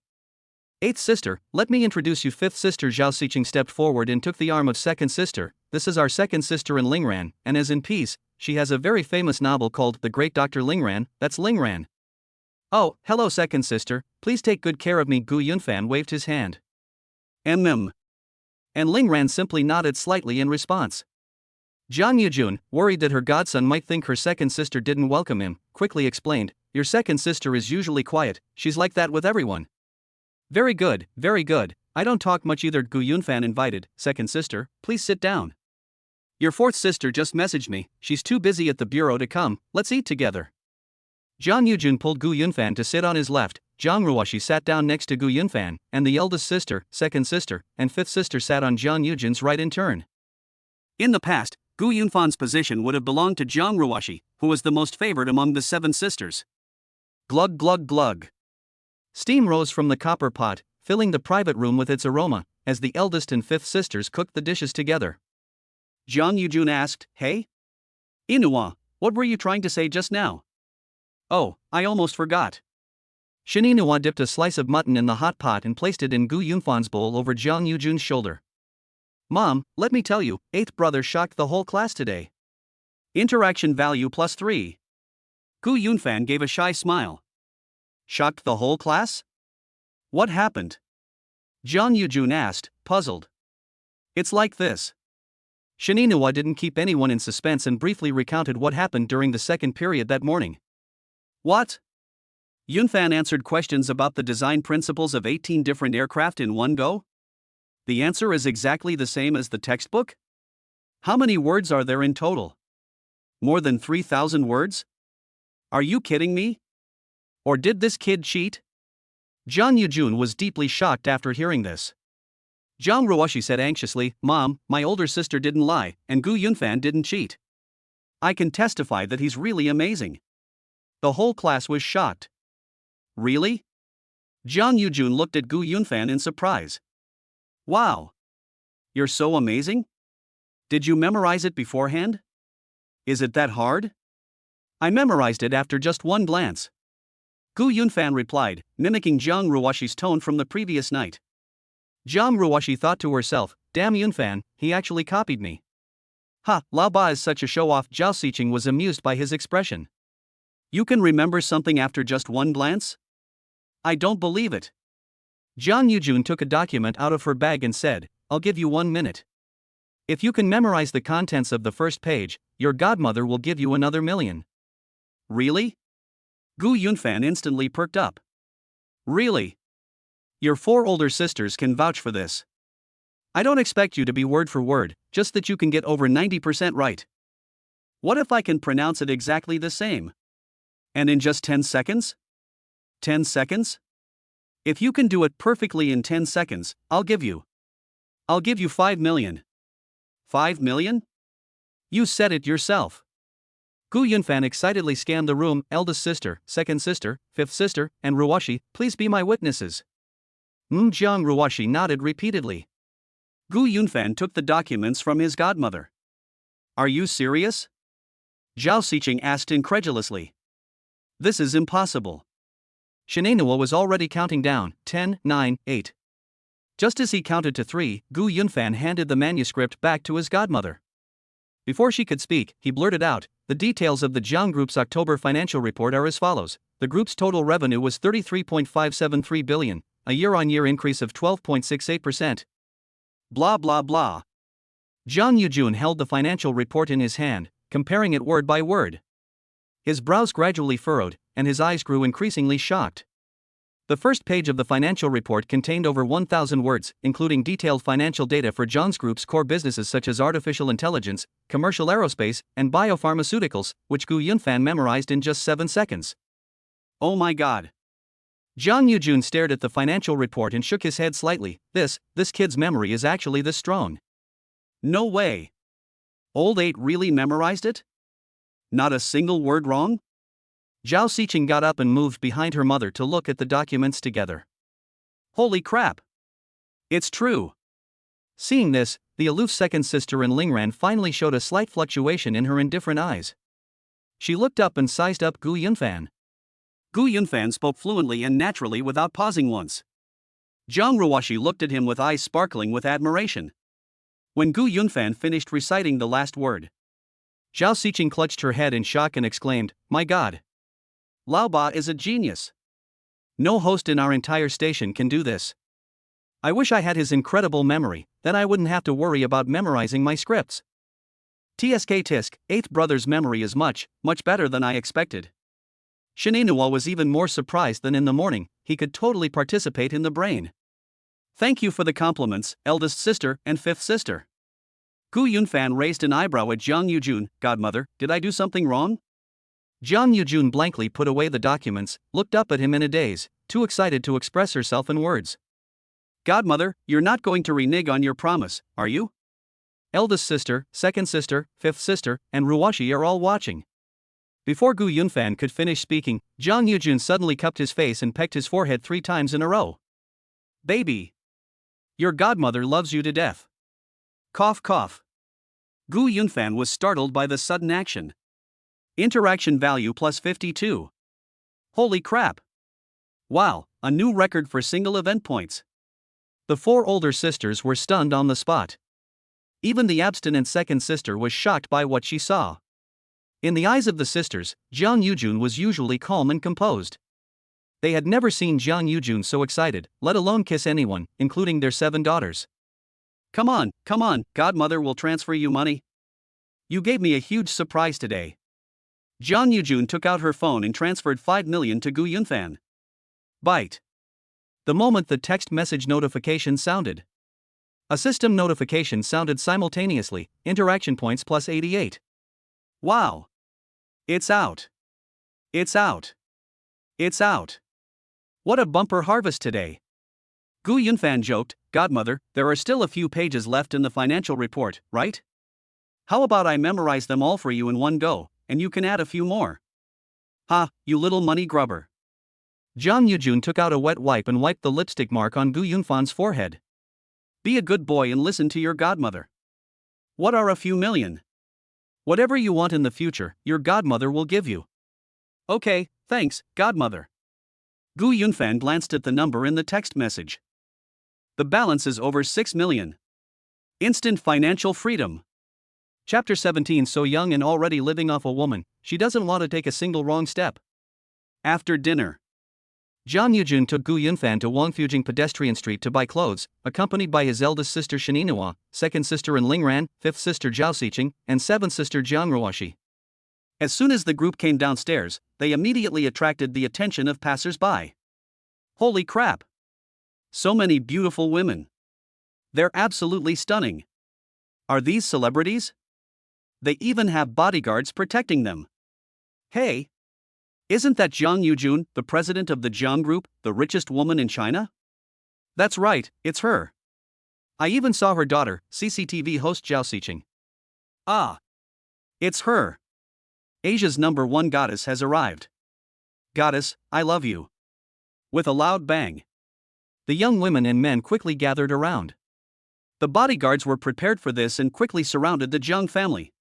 Eighth sister, let me introduce you. Fifth sister Zhao Xiqing stepped forward and took the arm of second sister. This is our second sister in Lingran, and as in peace, she has a very famous novel called The Great Dr. Lingran, that's Lingran. Oh, hello second sister, please take good care of me. Gu Yunfan waved his hand. And Lingran simply nodded slightly in response. Jiang Yujun, worried that her godson might think her second sister didn't welcome him, quickly explained, your second sister is usually quiet, she's like that with everyone. Very good, I don't talk much either. Gu Yunfan invited, second sister, please sit down. Your fourth sister just messaged me, she's too busy at the bureau to come, let's eat together. Jiang Yujun pulled Gu Yunfan to sit on his left, Jiang Ruoshi sat down next to Gu Yunfan, and the eldest sister, second sister, and fifth sister sat on Jiang Yujun's right in turn. In the past, Gu Yunfan's position would have belonged to Jiang Ruoshi, who was the most favored among the seven sisters. Glug glug glug. Steam rose from the copper pot, filling the private room with its aroma, as the eldest and fifth sisters cooked the dishes together. Jiang Yujun asked, Hey? Inua, what were you trying to say just now? Oh, I almost forgot. Shin Inua dipped a slice of mutton in the hot pot and placed it in Gu Yunfan's bowl over Jiang Yujun's shoulder. Mom, let me tell you, eighth brother shocked the whole class today. Interaction value +3. Gu Yunfan gave a shy smile. Shocked the whole class? What happened? Jiang Yujun asked, puzzled. It's like this. Shin Inua didn't keep anyone in suspense and briefly recounted what happened during the second period that morning. What? Yunfan answered questions about the design principles of 18 different aircraft in one go? The answer is exactly the same as the textbook? How many words are there in total? More than 3,000 words? Are you kidding me? Or did this kid cheat? Jiang Yujun was deeply shocked after hearing this. Jiang Ruoshi said anxiously, Mom, my older sister didn't lie, and Gu Yunfan didn't cheat. I can testify that he's really amazing. The whole class was shocked. Really? Jiang Yujun looked at Gu Yunfan in surprise. Wow. You're so amazing? Did you memorize it beforehand? Is it that hard? I memorized it after just one glance. Gu Yunfan replied, mimicking Jiang Ruoshi's tone from the previous night. Jiang Ruoshi thought to herself, damn Yunfan, he actually copied me. Ha, Lao Ba is such a show-off. Zhao Xiqing was amused by his expression. You can remember something after just one glance? I don't believe it. Jiang Yujun took a document out of her bag and said, I'll give you 1 minute. If you can memorize the contents of the first page, your godmother will give you another million. Really? Gu Yunfan instantly perked up. Really? Your 4 older sisters can vouch for this. I don't expect you to be word for word, just that you can get over 90% right. What if I can pronounce it exactly the same? And in just 10 seconds? 10 seconds? If you can do it perfectly in 10 seconds, I'll give you 5 million. 5 million? You said it yourself. Gu Yunfan excitedly scanned the room. Eldest sister, second sister, fifth sister, and Ruoshi, please be my witnesses. Jiang Ruoshi nodded repeatedly. Gu Yunfan took the documents from his godmother. Are you serious? Zhao Xiqing asked incredulously. This is impossible. Shin Inua was already counting down, 10, 9, 8. Just as he counted to 3, Gu Yunfan handed the manuscript back to his godmother. Before she could speak, he blurted out, the details of the Jiang Group's October financial report are as follows. The group's total revenue was 33.573 billion, a year-on-year increase of 12.68%. Blah blah blah. Jiang Yujun held the financial report in his hand, comparing it word by word. His brows gradually furrowed, and his eyes grew increasingly shocked. The first page of the financial report contained over 1,000 words, including detailed financial data for Jiang Group's core businesses such as artificial intelligence, commercial aerospace, and biopharmaceuticals, which Gu Yunfan memorized in just 7 seconds. Oh my god. Jiang Yujun stared at the financial report and shook his head slightly. This kid's memory is actually this strong. No way. Old 8 really memorized it? Not a single word wrong? Zhao Xiqing got up and moved behind her mother to look at the documents together. Holy crap! It's true. Seeing this, the aloof second sister in Lingran finally showed a slight fluctuation in her indifferent eyes. She looked up and sized up Gu Yunfan. Gu Yunfan spoke fluently and naturally without pausing once. Zhang Ruoxi looked at him with eyes sparkling with admiration. When Gu Yunfan finished reciting the last word, Zhao Xiqing clutched her head in shock and exclaimed, "My God! Lao Ba is a genius. No host in our entire station can do this. I wish I had his incredible memory, then I wouldn't have to worry about memorizing my scripts." TSK Tisk, 8th brother's memory is much better than I expected. Shininua was even more surprised than in the morning. He could totally participate in the brain. Thank you for the compliments, eldest sister and fifth sister. Gu Yunfan raised an eyebrow at Jiang Yujun. Godmother, did I do something wrong? Jiang Yujun blankly put away the documents, looked up at him in a daze, too excited to express herself in words. Godmother, you're not going to renege on your promise, are you? Eldest sister, second sister, fifth sister, and Ruoxi are all watching. Before Gu Yunfan could finish speaking, Jiang Yujun suddenly cupped his face and pecked his forehead 3 times in a row. Baby! Your godmother loves you to death. Cough cough. Gu Yunfan was startled by the sudden action. Interaction value plus 52. Holy crap! Wow, a new record for single event points. The 4 older sisters were stunned on the spot. Even the abstinent second sister was shocked by what she saw. In the eyes of the sisters, Jiang Yujun was usually calm and composed. They had never seen Jiang Yujun so excited, let alone kiss anyone, including their 7 daughters. Come on, godmother will transfer you money. You gave me a huge surprise today. Jiang Yujun took out her phone and transferred 5 million to Gu Yunfan. Bite. The moment the text message notification sounded, a system notification sounded simultaneously, interaction points plus 88. Wow. It's out. It's out. It's out. What a bumper harvest today. Gu Yunfan joked, Godmother, there are still a few pages left in the financial report, right? How about I memorize them all for you in one go, and you can add a few more? Ha, you little money grubber. Jiang Yujun took out a wet wipe and wiped the lipstick mark on Gu Yunfan's forehead. Be a good boy and listen to your godmother. What are a few million? Whatever you want in the future, your godmother will give you. Okay, thanks, godmother. Gu Yunfan glanced at the number in the text message. The balance is over 6 million. Instant financial freedom. Chapter 17. So young and already living off a woman, she doesn't want to take a single wrong step. After dinner, Jiang Yujun took Gu Yunfan to Wangfujing Pedestrian Street to buy clothes, accompanied by his eldest sister Shininua, second sister in Lingran, fifth sister Zhao Xiqing, and seventh sister Jiang Ruoxi. As soon as the group came downstairs, they immediately attracted the attention of passers-by. Holy crap! So many beautiful women. They're absolutely stunning. Are these celebrities? They even have bodyguards protecting them. Hey! Isn't that Jiang Yujun, the president of the Jiang Group, the richest woman in China? That's right, it's her. I even saw her daughter, CCTV host Zhao Xiqing. Ah! It's her. Asia's #1 goddess has arrived. Goddess, I love you. With a loud bang, the young women and men quickly gathered around. The bodyguards were prepared for this and quickly surrounded the Jiang family.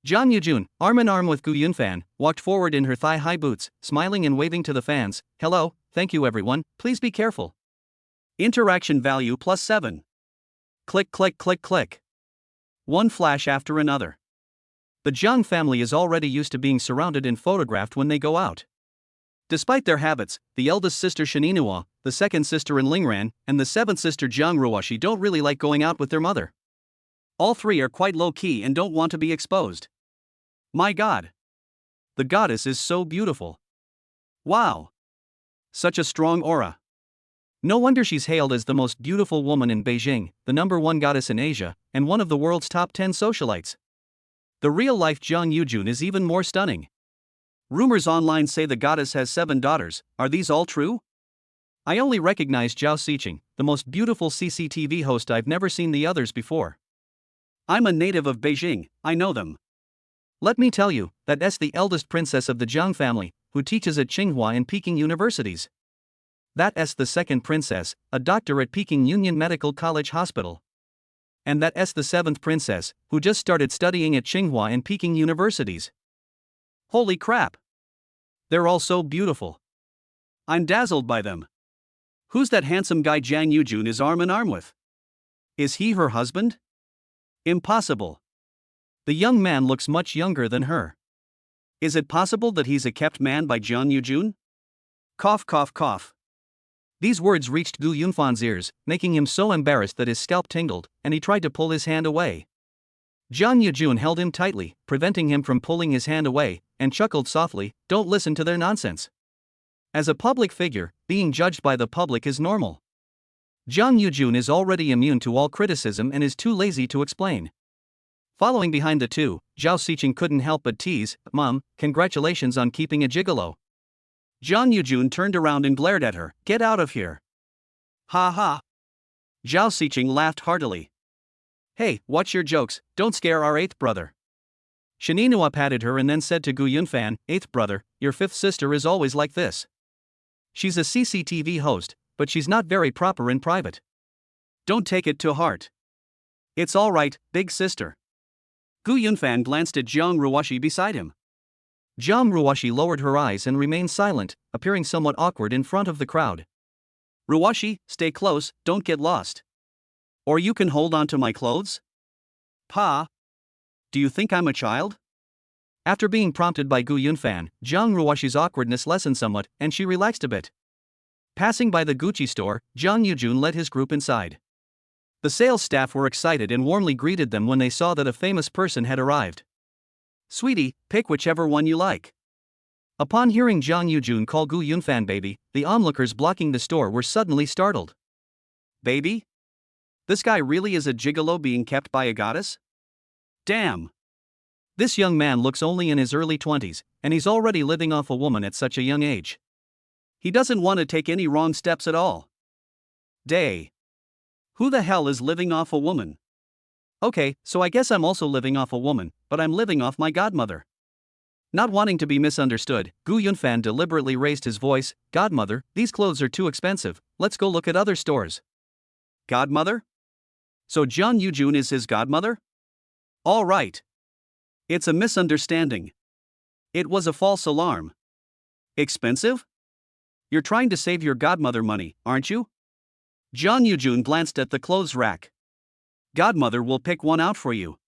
Jiang Yujun, arm in arm with Gu Yunfan, walked forward in her thigh-high boots, smiling and waving to the fans. Hello, thank you everyone, please be careful. Interaction value plus 7. Click click click click. One flash after another. The Jiang family is already used to being surrounded and photographed when they go out. Despite their habits, the eldest sister Shininua, the second sister in Lingran, and the seventh sister Jiang Ruoxi don't really like going out with their mother. All 3 are quite low-key and don't want to be exposed. My God! The goddess is so beautiful. Wow! Such a strong aura. No wonder she's hailed as the most beautiful woman in Beijing, the #1 goddess in Asia, and one of the world's top 10 socialites. The real-life Jiang Yujun is even more stunning. Rumors online say the goddess has 7 daughters, are these all true? I only recognize Zhao Xiqing, the most beautiful CCTV host. I've never seen the others before. I'm a native of Beijing, I know them. Let me tell you, that's the eldest princess of the Jiang family, who teaches at Tsinghua and Peking universities. That's the second princess, a doctor at Peking Union Medical College Hospital. And that's the seventh princess, who just started studying at Tsinghua and Peking universities. Holy crap! They're all so beautiful. I'm dazzled by them. Who's that handsome guy Jiang Yujun is arm in arm with? Is he her husband? Impossible. The young man looks much younger than her. Is it possible that he's a kept man by Jiang Yujun? Cough, cough, cough. These words reached Gu Yunfan's ears, making him so embarrassed that his scalp tingled, and he tried to pull his hand away. Jiang Yujun held him tightly, preventing him from pulling his hand away, and chuckled softly, "Don't listen to their nonsense. As a public figure, being judged by the public is normal. Jiang Yujun is already immune to all criticism and is too lazy to explain." Following behind the two, Zhao Xiqing couldn't help but tease, "Mom, congratulations on keeping a gigolo." Jiang Yujun turned around and glared at her, "Get out of here." Ha ha. Zhao Xiqing laughed heartily. "Hey, what's your jokes, don't scare our eighth brother." Shaninua patted her and then said to Gu Yunfan, "Eighth brother, your fifth sister is always like this. She's a CCTV host, but she's not very proper in private. Don't take it to heart. It's all right, big sister." Gu Yunfan glanced at Jiang Ruoshi beside him. Jiang Ruoshi lowered her eyes and remained silent, appearing somewhat awkward in front of the crowd. "Ruoshi, stay close, don't get lost. Or you can hold on to my clothes?" "Pa? Do you think I'm a child?" After being prompted by Gu Yunfan, Jiang Ruoshi's awkwardness lessened somewhat, and she relaxed a bit. Passing by the Gucci store, Jiang Yujun led his group inside. The sales staff were excited and warmly greeted them when they saw that a famous person had arrived. "Sweetie, pick whichever one you like." Upon hearing Jiang Yujun call Gu Yunfan baby, the onlookers blocking the store were suddenly startled. Baby? This guy really is a gigolo being kept by a goddess? Damn. This young man looks only in his early 20s, and he's already living off a woman at such a young age. He doesn't want to take any wrong steps at all. Day. Who the hell is living off a woman? Okay, so I guess I'm also living off a woman, but I'm living off my godmother. Not wanting to be misunderstood, Gu Yunfan deliberately raised his voice, "Godmother, these clothes are too expensive, let's go look at other stores." Godmother? So Jiang Yujun is his godmother? All right. It's a misunderstanding. It was a false alarm. Expensive? You're trying to save your godmother money, aren't you? Jiang Yujun glanced at the clothes rack. Godmother will pick one out for you.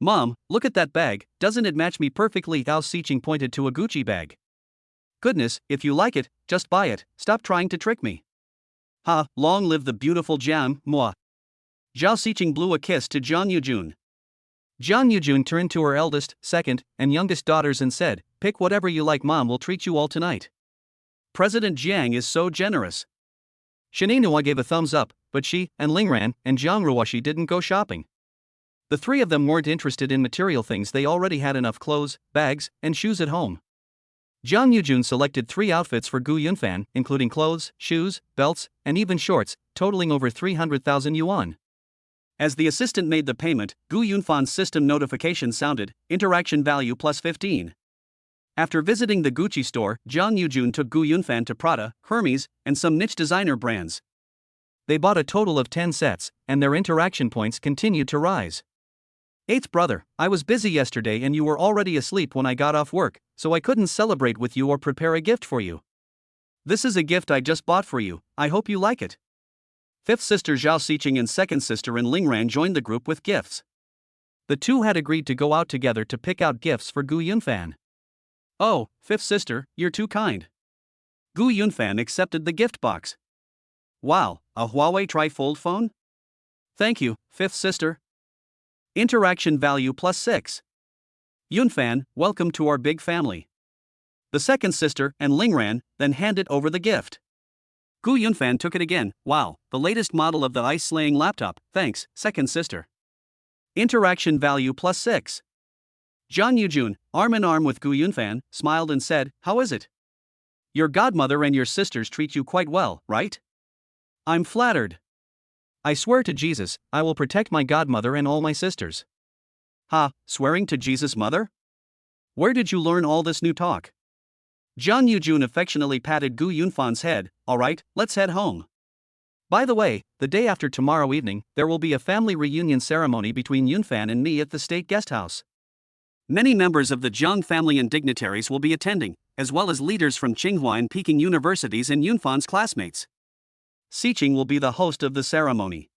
Mom, look at that bag, doesn't it match me perfectly? Zhao Xiqing pointed to a Gucci bag. Goodness, if you like it, just buy it, stop trying to trick me. Ha, long live the beautiful Jiang, moi. Zhao Xiqing blew a kiss to Jiang Yujun. Jiang Yujun turned to her eldest, second, and youngest daughters and said, "Pick whatever you like, Mom will treat you all tonight." President Jiang is so generous. Shaninua gave a thumbs up, but she, and Lingran, and Jiang Ruoshi didn't go shopping. The three of them weren't interested in material things, they already had enough clothes, bags, and shoes at home. Jiang Yujun selected 3 outfits for Gu Yunfan, including clothes, shoes, belts, and even shorts, totaling over 300,000 yuan. As the assistant made the payment, Gu Yunfan's system notification sounded, interaction value plus 15. After visiting the Gucci store, Jiang Yujun took Gu Yunfan to Prada, Hermes, and some niche designer brands. They bought a total of 10 sets, and their interaction points continued to rise. "Eighth brother, I was busy yesterday and you were already asleep when I got off work, so I couldn't celebrate with you or prepare a gift for you. This is a gift I just bought for you, I hope you like it." Fifth sister Zhao Xiqing and second sister and Lingran joined the group with gifts. The two had agreed to go out together to pick out gifts for Gu Yunfan. "Oh, fifth sister, you're too kind." Gu Yunfan accepted the gift box. "Wow, a Huawei tri-fold phone? Thank you, fifth sister." Interaction value plus 6. Yunfan, welcome to our big family. The second sister and Lingran then handed over the gift. Gu Yunfan took it again. "Wow, the latest model of the ice-slaying laptop, thanks, second sister." Interaction value plus 6. Jiang Yujun, arm in arm with Gu Yunfan, smiled and said, "How is it? Your godmother and your sisters treat you quite well, right?" "I'm flattered." I swear to Jesus, I will protect my godmother and all my sisters. Ha, swearing to Jesus' mother? Where did you learn all this new talk? Jiang Yujun affectionately patted Gu Yunfan's head. All right, let's head home. By the way, the day after tomorrow evening, there will be a family reunion ceremony between Yunfan and me at the state guest house. Many members of the Jiang family and dignitaries will be attending, as well as leaders from Tsinghua and Peking universities and Yunfan's classmates. Xiqing will be the host of the ceremony.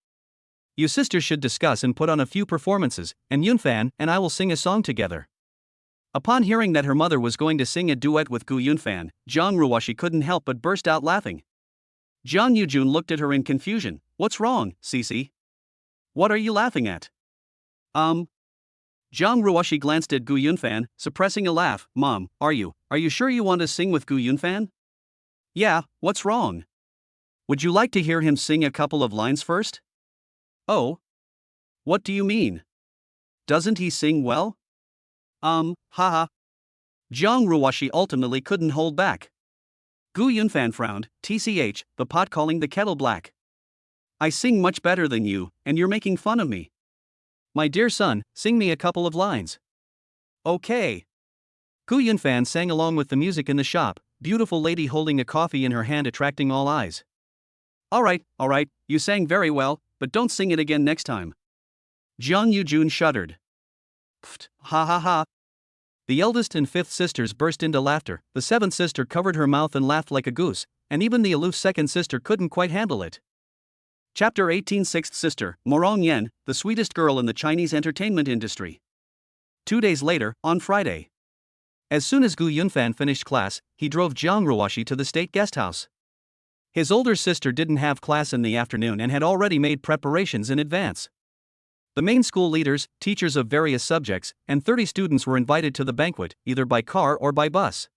You sisters should discuss and put on a few performances, and Yunfan and I will sing a song together. Upon hearing that her mother was going to sing a duet with Gu Yunfan, Jiang Ruoshi couldn't help but burst out laughing. Jiang Yujun looked at her in confusion. What's wrong, Cici? What are you laughing at? Jiang Ruoshi glanced at Gu Yunfan, suppressing a laugh. Mom, are you sure you want to sing with Gu Yunfan? Yeah, what's wrong? Would you like to hear him sing a couple of lines first? Oh? What do you mean? Doesn't he sing well? Haha. Jiang Ruoshi ultimately couldn't hold back. Gu Yunfan frowned. TCH, the pot calling the kettle black. I sing much better than you, and you're making fun of me. My dear son, sing me a couple of lines. Okay. Gu Yunfan sang along with the music in the shop, beautiful lady holding a coffee in her hand attracting all eyes. All right, you sang very well, but don't sing it again next time. Jiang Yujun shuddered. Pfft, ha ha ha. The eldest and fifth sisters burst into laughter, the seventh sister covered her mouth and laughed like a goose, and even the aloof second sister couldn't quite handle it. Chapter 18 Sixth Sister, Morong Yan, the sweetest girl in the Chinese entertainment industry. 2 days later, on Friday. As soon as Gu Yunfan finished class, he drove Jiang Ruoshi to the state guest house. His older sister didn't have class in the afternoon and had already made preparations in advance. The main school leaders, teachers of various subjects, and 30 students were invited to the banquet, either by car or by bus.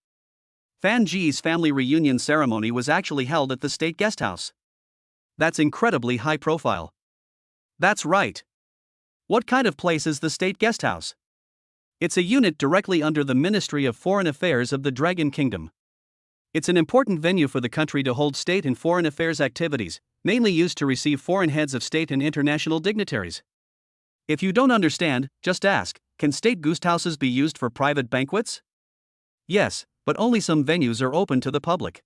Fan Ji's family reunion ceremony was actually held at the state guest house. That's incredibly high profile. That's right. What kind of place is the state guest house? It's a unit directly under the Ministry of Foreign Affairs of the Dragon Kingdom. It's an important venue for the country to hold state and foreign affairs activities, mainly used to receive foreign heads of state and international dignitaries. If you don't understand, just ask, can state guest houses be used for private banquets? Yes, but only some venues are open to the public.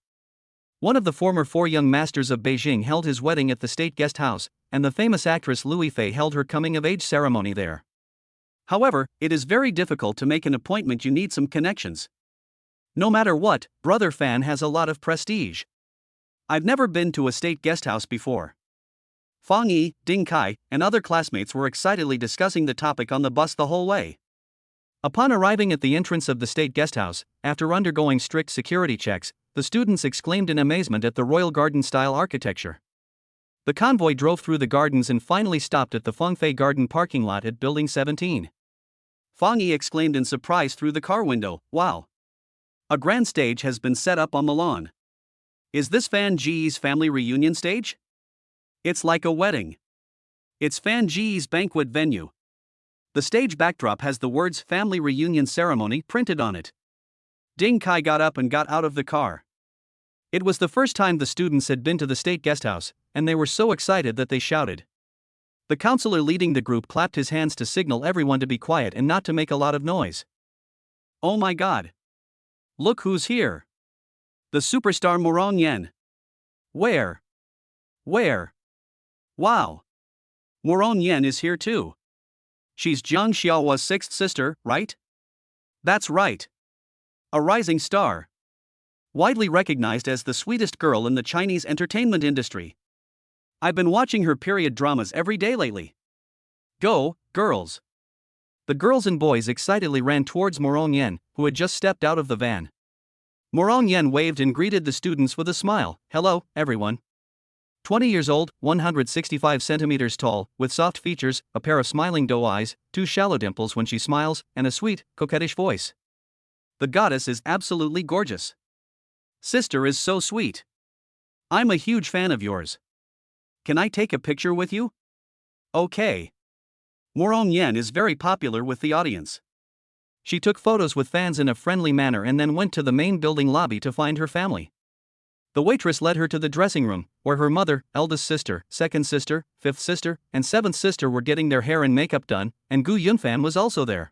One of the former 4 young masters of Beijing held his wedding at the state guest house, and the famous actress Louis Fei held her coming-of-age ceremony there. However, it is very difficult to make an appointment. You need some connections. No matter what, Brother Fan has a lot of prestige. I've never been to a state guest house before. Fang Yi, Ding Kai, and other classmates were excitedly discussing the topic on the bus the whole way. Upon arriving at the entrance of the state guest house, after undergoing strict security checks, the students exclaimed in amazement at the royal garden-style architecture. The convoy drove through the gardens and finally stopped at the Fengfei Garden parking lot at Building 17. Fang Yi exclaimed in surprise through the car window, wow! A grand stage has been set up on the lawn. Is this Fan Ji's family reunion stage? It's like a wedding. It's Fan Ji's banquet venue. The stage backdrop has the words Family Reunion Ceremony printed on it. Ding Kai got up and got out of the car. It was the first time the students had been to the state guest house, and they were so excited that they shouted. The counselor leading the group clapped his hands to signal everyone to be quiet and not to make a lot of noise. Oh my god! Look who's here! The superstar Morong Yan. Where? Wow! Morong Yan is here too. She's Jiang Xiaohua's 6th sister, right? That's right. A rising star. Widely recognized as the sweetest girl in the Chinese entertainment industry. I've been watching her period dramas every day lately. Go, girls! The girls and boys excitedly ran towards Morong Yan, who had just stepped out of the van. Morong Yan waved and greeted the students with a smile. Hello, everyone. 20 years old, 165 centimeters tall, with soft features, a pair of smiling doe eyes, 2 shallow dimples when she smiles, and a sweet, coquettish voice. The goddess is absolutely gorgeous. Sister is so sweet. I'm a huge fan of yours. Can I take a picture with you? Okay. Morong Yan is very popular with the audience. She took photos with fans in a friendly manner and then went to the main building lobby to find her family. The waitress led her to the dressing room, where her mother, eldest sister, second sister, fifth sister, and seventh sister were getting their hair and makeup done, and Gu Yunfan was also there.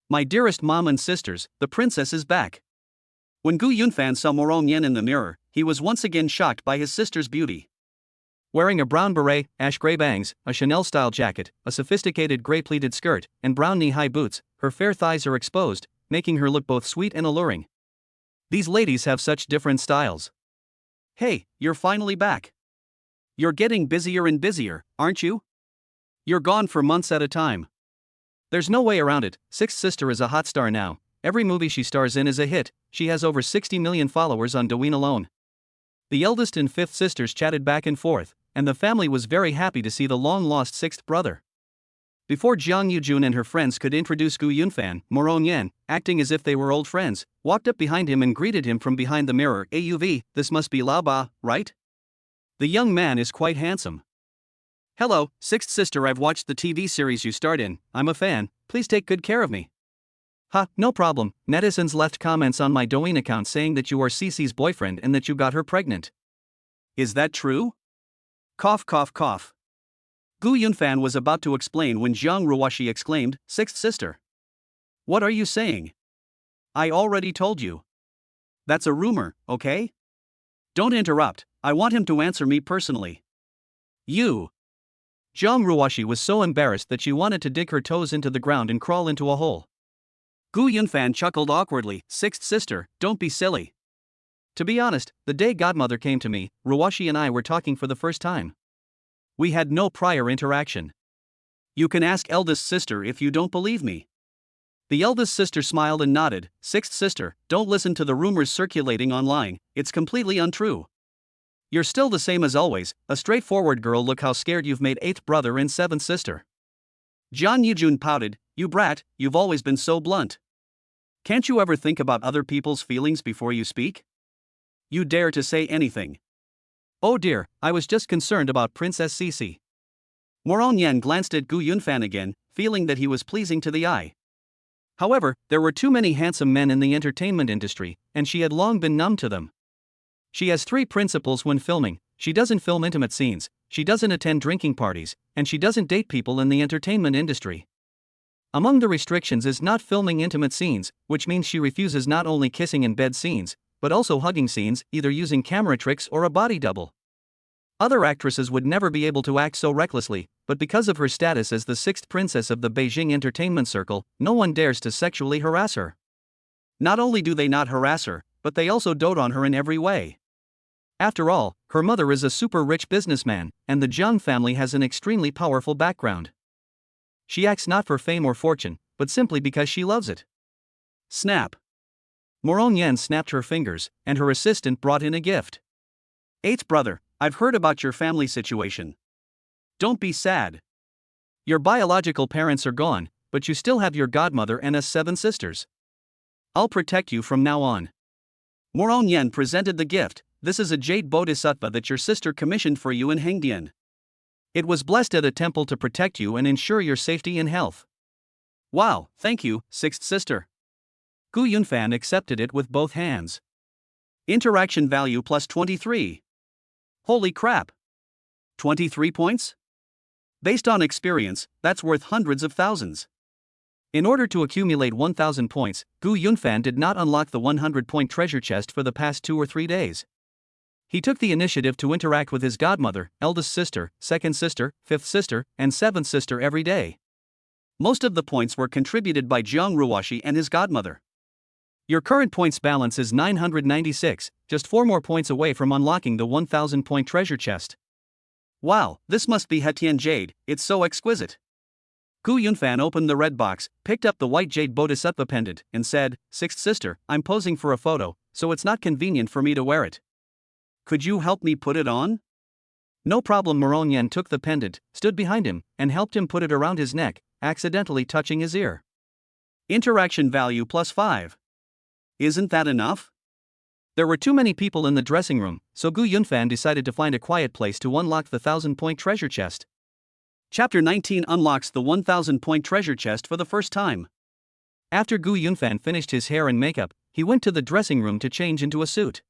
My dearest mom and sisters, the princess is back. When Gu Yunfan saw Moron Yen in the mirror, he was once again shocked by his sister's beauty. Wearing a brown beret, ash-gray bangs, a Chanel-style jacket, a sophisticated gray pleated skirt, and brown knee-high boots, her fair thighs are exposed, making her look both sweet and alluring. These ladies have such different styles. Hey, you're finally back. You're getting busier and busier, aren't you? You're gone for months at a time. There's no way around it, sixth sister is a hot star now. Every movie she stars in is a hit. She has over 60 million followers on Douyin alone. The eldest and fifth sisters chatted back and forth, and the family was very happy to see the long-lost sixth brother. Before Jiang Yujun and her friends could introduce Gu Yunfan, Moron Yen, acting as if they were old friends, walked up behind him and greeted him from behind the mirror. "AUV, this must be Lao Ba, right? The young man is quite handsome." "Hello, sixth sister, I've watched the TV series you starred in. I'm a fan, please take good care of me." "Ha, no problem, netizens left comments on my Douyin account saying that you are Cece's boyfriend and that you got her pregnant." "Is that true?" Cough cough cough. Gu Yunfan was about to explain when Jiang Ruoshi exclaimed, "Sixth sister. What are you saying? I already told you. That's a rumor, okay? Don't interrupt, I want him to answer me personally." "You." Jiang Ruoshi was so embarrassed that she wanted to dig her toes into the ground and crawl into a hole. Gu Yunfan chuckled awkwardly, "Sixth sister, don't be silly. To be honest, the day godmother came to me, Ruoshi and I were talking for the first time. We had no prior interaction." "You can ask eldest sister if you don't believe me." The eldest sister smiled and nodded. "Sixth sister, don't listen to the rumors circulating online, it's completely untrue. You're still the same as always, a straightforward girl. Look how scared you've made eighth brother and seventh sister." Jiang Yujun pouted, "You brat, you've always been so blunt. Can't you ever think about other people's feelings before you speak? You dare to say anything." "Oh dear, I was just concerned about Princess Cece." Moron Yen glanced at Gu Yunfan again, feeling that he was pleasing to the eye. However, there were too many handsome men in the entertainment industry, and she had long been numb to them. She has three principles when filming: she doesn't film intimate scenes, she doesn't attend drinking parties, and she doesn't date people in the entertainment industry. Among the restrictions is not filming intimate scenes, which means she refuses not only kissing and bed scenes, but also hugging scenes, either using camera tricks or a body double. Other actresses would never be able to act so recklessly, but because of her status as the sixth princess of the Beijing entertainment circle, no one dares to sexually harass her. Not only do they not harass her, but they also dote on her in every way. After all, her mother is a super rich businessman, and the Jiang family has an extremely powerful background. She acts not for fame or fortune, but simply because she loves it. Snap. Moron Yen snapped her fingers, and her assistant brought in a gift. "Eighth brother, I've heard about your family situation. Don't be sad. Your biological parents are gone, but you still have your godmother and us 7 sisters. I'll protect you from now on." Moron Yen presented the gift. "This is a jade bodhisattva that your sister commissioned for you in Hengdian. It was blessed at a temple to protect you and ensure your safety and health." "Wow, thank you, sixth sister." Gu Yunfan accepted it with both hands. Interaction value plus 23. Holy crap! 23 points? Based on experience, that's worth hundreds of thousands. In order to accumulate 1,000 points, Gu Yunfan did not unlock the 100-point treasure chest for the past 2 or 3 days. He took the initiative to interact with his godmother, eldest sister, second sister, fifth sister, and seventh sister every day. Most of the points were contributed by Jiang Ruoshi and his godmother. Your current points balance is 996, just 4 more points away from unlocking the 1,000-point treasure chest. Wow, this must be Hetian Jade, it's so exquisite. Gu Yunfan opened the red box, picked up the white jade bodhisattva pendant, and said, "Sixth sister, I'm posing for a photo, so it's not convenient for me to wear it. Could you help me put it on?" No problem. Moron Yen took the pendant, stood behind him, and helped him put it around his neck, accidentally touching his ear. Interaction value plus 5. Isn't that enough? There were too many people in the dressing room, so Gu Yunfan decided to find a quiet place to unlock the 1,000-point treasure chest. Chapter 19 unlocks the 1,000-point treasure chest for the first time. After Gu Yunfan finished his hair and makeup, he went to the dressing room to change into a suit.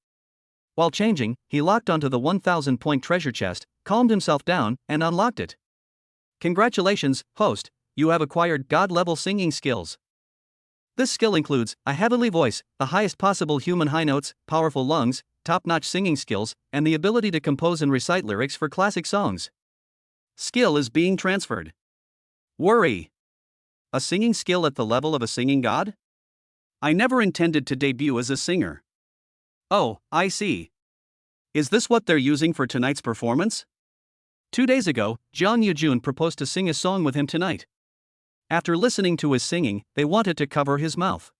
While changing, he locked onto the 1,000-point treasure chest, calmed himself down, and unlocked it. Congratulations, host, you have acquired God-level singing skills. This skill includes a heavenly voice, the highest possible human high notes, powerful lungs, top-notch singing skills, and the ability to compose and recite lyrics for classic songs. Skill is being transferred. Worry. A singing skill at the level of a singing god? I never intended to debut as a singer. Oh, I see. Is this what they're using for tonight's performance? 2 days ago, Jang Yujun proposed to sing a song with him tonight. After listening to his singing, they wanted to cover his mouth.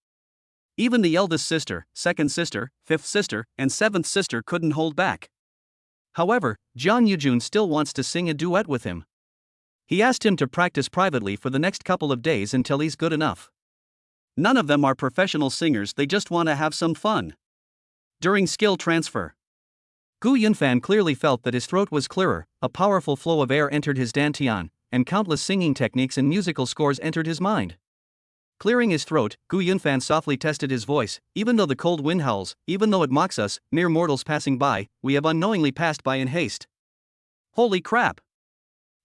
Even the eldest sister, second sister, fifth sister, and seventh sister couldn't hold back. However, Jang Yujun still wants to sing a duet with him. He asked him to practice privately for the next couple of days until he's good enough. None of them are professional singers, they just want to have some fun. During skill transfer, Gu Yunfan clearly felt that his throat was clearer, a powerful flow of air entered his dantian, and countless singing techniques and musical scores entered his mind. Clearing his throat, Gu Yunfan softly tested his voice. Even though the cold wind howls, even though it mocks us, mere mortals passing by, we have unknowingly passed by in haste. Holy crap!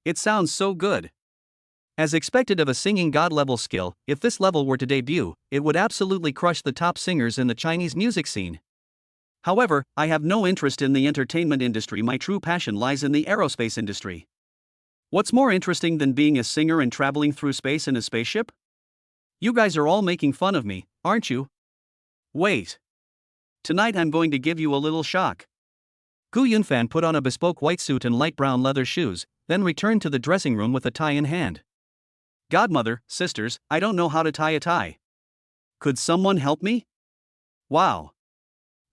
It sounds so good. As expected of a singing god-level skill, if this level were to debut, it would absolutely crush the top singers in the Chinese music scene. However, I have no interest in the entertainment industry, my true passion lies in the aerospace industry. What's more interesting than being a singer and traveling through space in a spaceship? You guys are all making fun of me, aren't you? Wait. Tonight I'm going to give you a little shock. Gu Yunfan put on a bespoke white suit and light brown leather shoes, then returned to the dressing room with a tie in hand. Godmother, sisters, I don't know how to tie a tie. Could someone help me? Wow.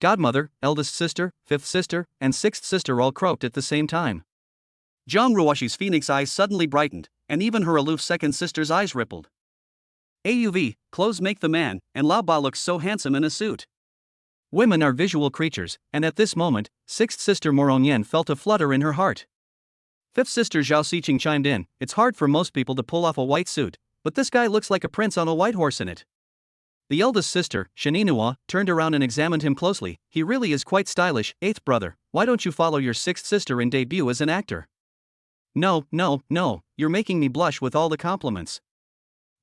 Godmother, eldest sister, fifth sister, and sixth sister all croaked at the same time. Zhang Ruoshi's phoenix eyes suddenly brightened, and even her aloof second sister's eyes rippled. AUV, clothes make the man, and Lao Ba looks so handsome in a suit. Women are visual creatures, and at this moment, sixth sister Morongyan felt a flutter in her heart. Fifth sister Zhao Xiqing chimed in, it's hard for most people to pull off a white suit, but this guy looks like a prince on a white horse in it. The eldest sister, Shaninua, turned around and examined him closely. He really is quite stylish. Eighth brother, why don't you follow your sixth sister and debut as an actor? No, you're making me blush with all the compliments.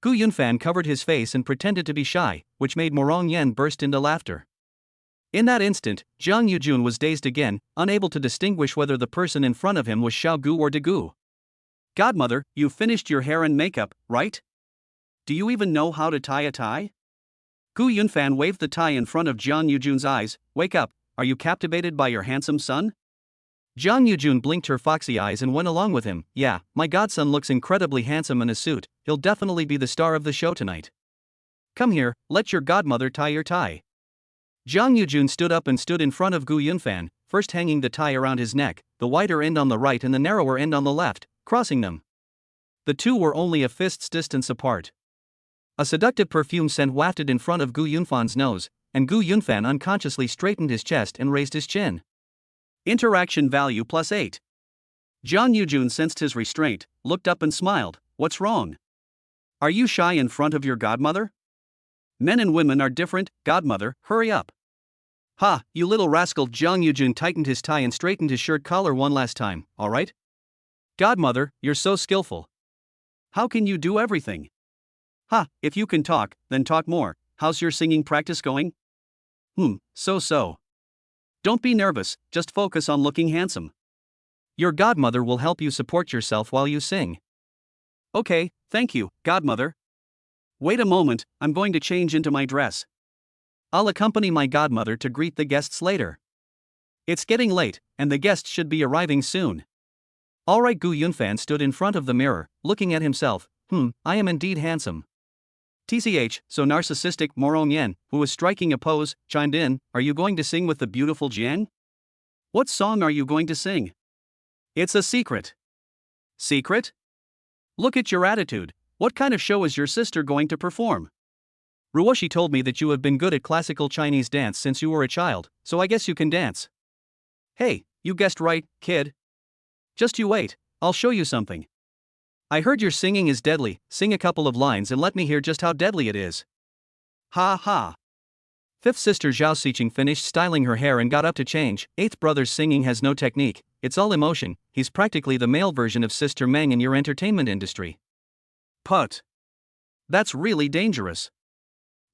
Gu Yunfan covered his face and pretended to be shy, which made Morong Yen burst into laughter. In that instant, Zhang Yujun was dazed again, unable to distinguish whether the person in front of him was Xiao Gu or De Gu. Godmother, you finished your hair and makeup, right? Do you even know how to tie a tie? Gu Yunfan waved the tie in front of Zhang Yujun's eyes. Wake up, are you captivated by your handsome son? Zhang Yujun blinked her foxy eyes and went along with him. Yeah, my godson looks incredibly handsome in a suit, he'll definitely be the star of the show tonight. Come here, let your godmother tie your tie. Zhang Yujun stood up and stood in front of Gu Yunfan, first hanging the tie around his neck, the wider end on the right and the narrower end on the left, crossing them. The two were only a fist's distance apart. A seductive perfume scent wafted in front of Gu Yunfan's nose, and Gu Yunfan unconsciously straightened his chest and raised his chin. Interaction value +8. Zhang Yujun sensed his restraint, looked up and smiled. What's wrong? Are you shy in front of your godmother? Men and women are different, godmother, hurry up. Ha, you little rascal. Zhang Yujun tightened his tie and straightened his shirt collar one last time. Alright? Godmother, you're so skillful. How can you do everything? Ha, if you can talk, then talk more. How's your singing practice going? So. Don't be nervous, just focus on looking handsome. Your godmother will help you support yourself while you sing. Okay, thank you, godmother. Wait a moment, I'm going to change into my dress. I'll accompany my godmother to greet the guests later. It's getting late, and the guests should be arriving soon. Alright, Gu Yunfan stood in front of the mirror, looking at himself. I am indeed handsome. TCH, so narcissistic. Morong Yen, who was striking a pose, chimed in, are you going to sing with the beautiful Jiang? What song are you going to sing? It's a secret. Secret? Look at your attitude. What kind of show is your sister going to perform? Ruoshi told me that you have been good at classical Chinese dance since you were a child, so I guess you can dance. Hey, you guessed right, kid. Just you wait, I'll show you something. I heard your singing is deadly, sing a couple of lines and let me hear just how deadly it is. Ha ha. Fifth sister Zhao Xiqing finished styling her hair and got up to change. Eighth brother's singing has no technique, it's all emotion, he's practically the male version of Sister Meng in your entertainment industry. Put. That's really dangerous.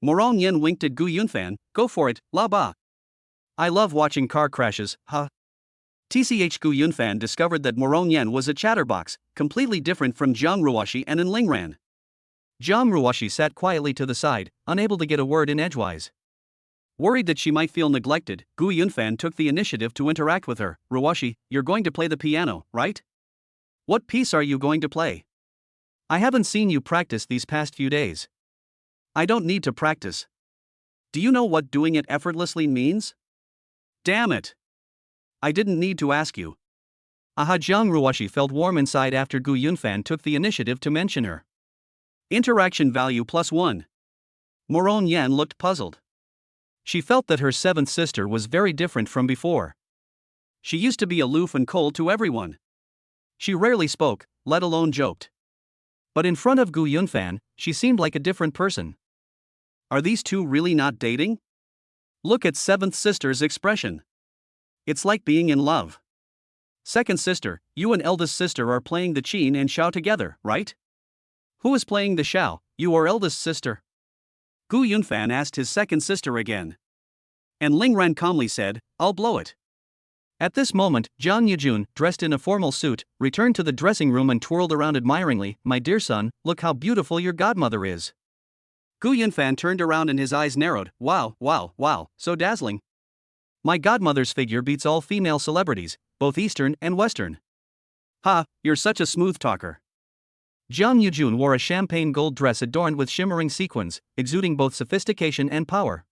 Morong Yen winked at Gu Yunfan, go for it, la ba. I love watching car crashes, huh? TCH Gu Yunfan discovered that Morong Yen was a chatterbox, completely different from Jiang Ruoshi and Lingran. Jiang Ruoshi sat quietly to the side, unable to get a word in edgewise. Worried that she might feel neglected, Gu Yunfan took the initiative to interact with her. Ruoshi, you're going to play the piano, right? What piece are you going to play? I haven't seen you practice these past few days. I don't need to practice. Do you know what doing it effortlessly means? Damn it. I didn't need to ask you. Aha! Jiang Ruoshi felt warm inside after Gu Yunfan took the initiative to mention her. Interaction value +1. Morong Yen looked puzzled. She felt that her seventh sister was very different from before. She used to be aloof and cold to everyone. She rarely spoke, let alone joked. But in front of Gu Yunfan, she seemed like a different person. Are these two really not dating? Look at seventh sister's expression. It's like being in love. Second sister, you and eldest sister are playing the qin and xiao together, right? Who is playing the xiao, you or eldest sister? Gu Yunfan asked his second sister again. And Lingran calmly said, I'll blow it. At this moment, Jiang Yujun, dressed in a formal suit, returned to the dressing room and twirled around admiringly. My dear son, look how beautiful your godmother is. Gu Yunfan turned around and his eyes narrowed. Wow, wow, wow, so dazzling. My godmother's figure beats all female celebrities, both Eastern and Western. Ha, you're such a smooth talker. Jiang Yujun wore a champagne gold dress adorned with shimmering sequins, exuding both sophistication and power.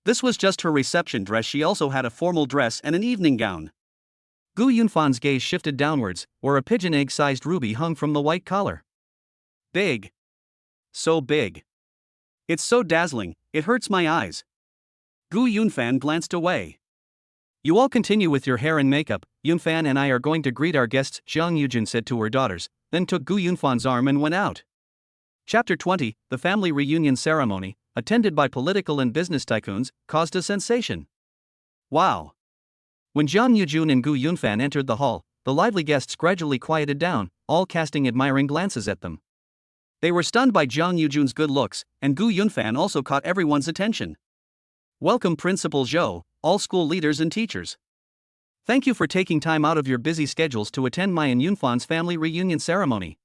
This was just her reception dress, she also had a formal dress and an evening gown. Gu Yunfan's gaze shifted downwards, where a pigeon egg-sized ruby hung from the white collar. Big. So big. It's so dazzling, it hurts my eyes. Gu Yunfan glanced away. You all continue with your hair and makeup, Yunfan and I are going to greet our guests, Jiang Yujun said to her daughters, then took Gu Yunfan's arm and went out. Chapter 20, the family reunion ceremony, attended by political and business tycoons, caused a sensation. Wow. When Jiang Yujun and Gu Yunfan entered the hall, the lively guests gradually quieted down, all casting admiring glances at them. They were stunned by Jiang Yujun's good looks, and Gu Yunfan also caught everyone's attention. Welcome Principal Zhou, all school leaders and teachers. Thank you for taking time out of your busy schedules to attend my and Yunfan's family reunion ceremony.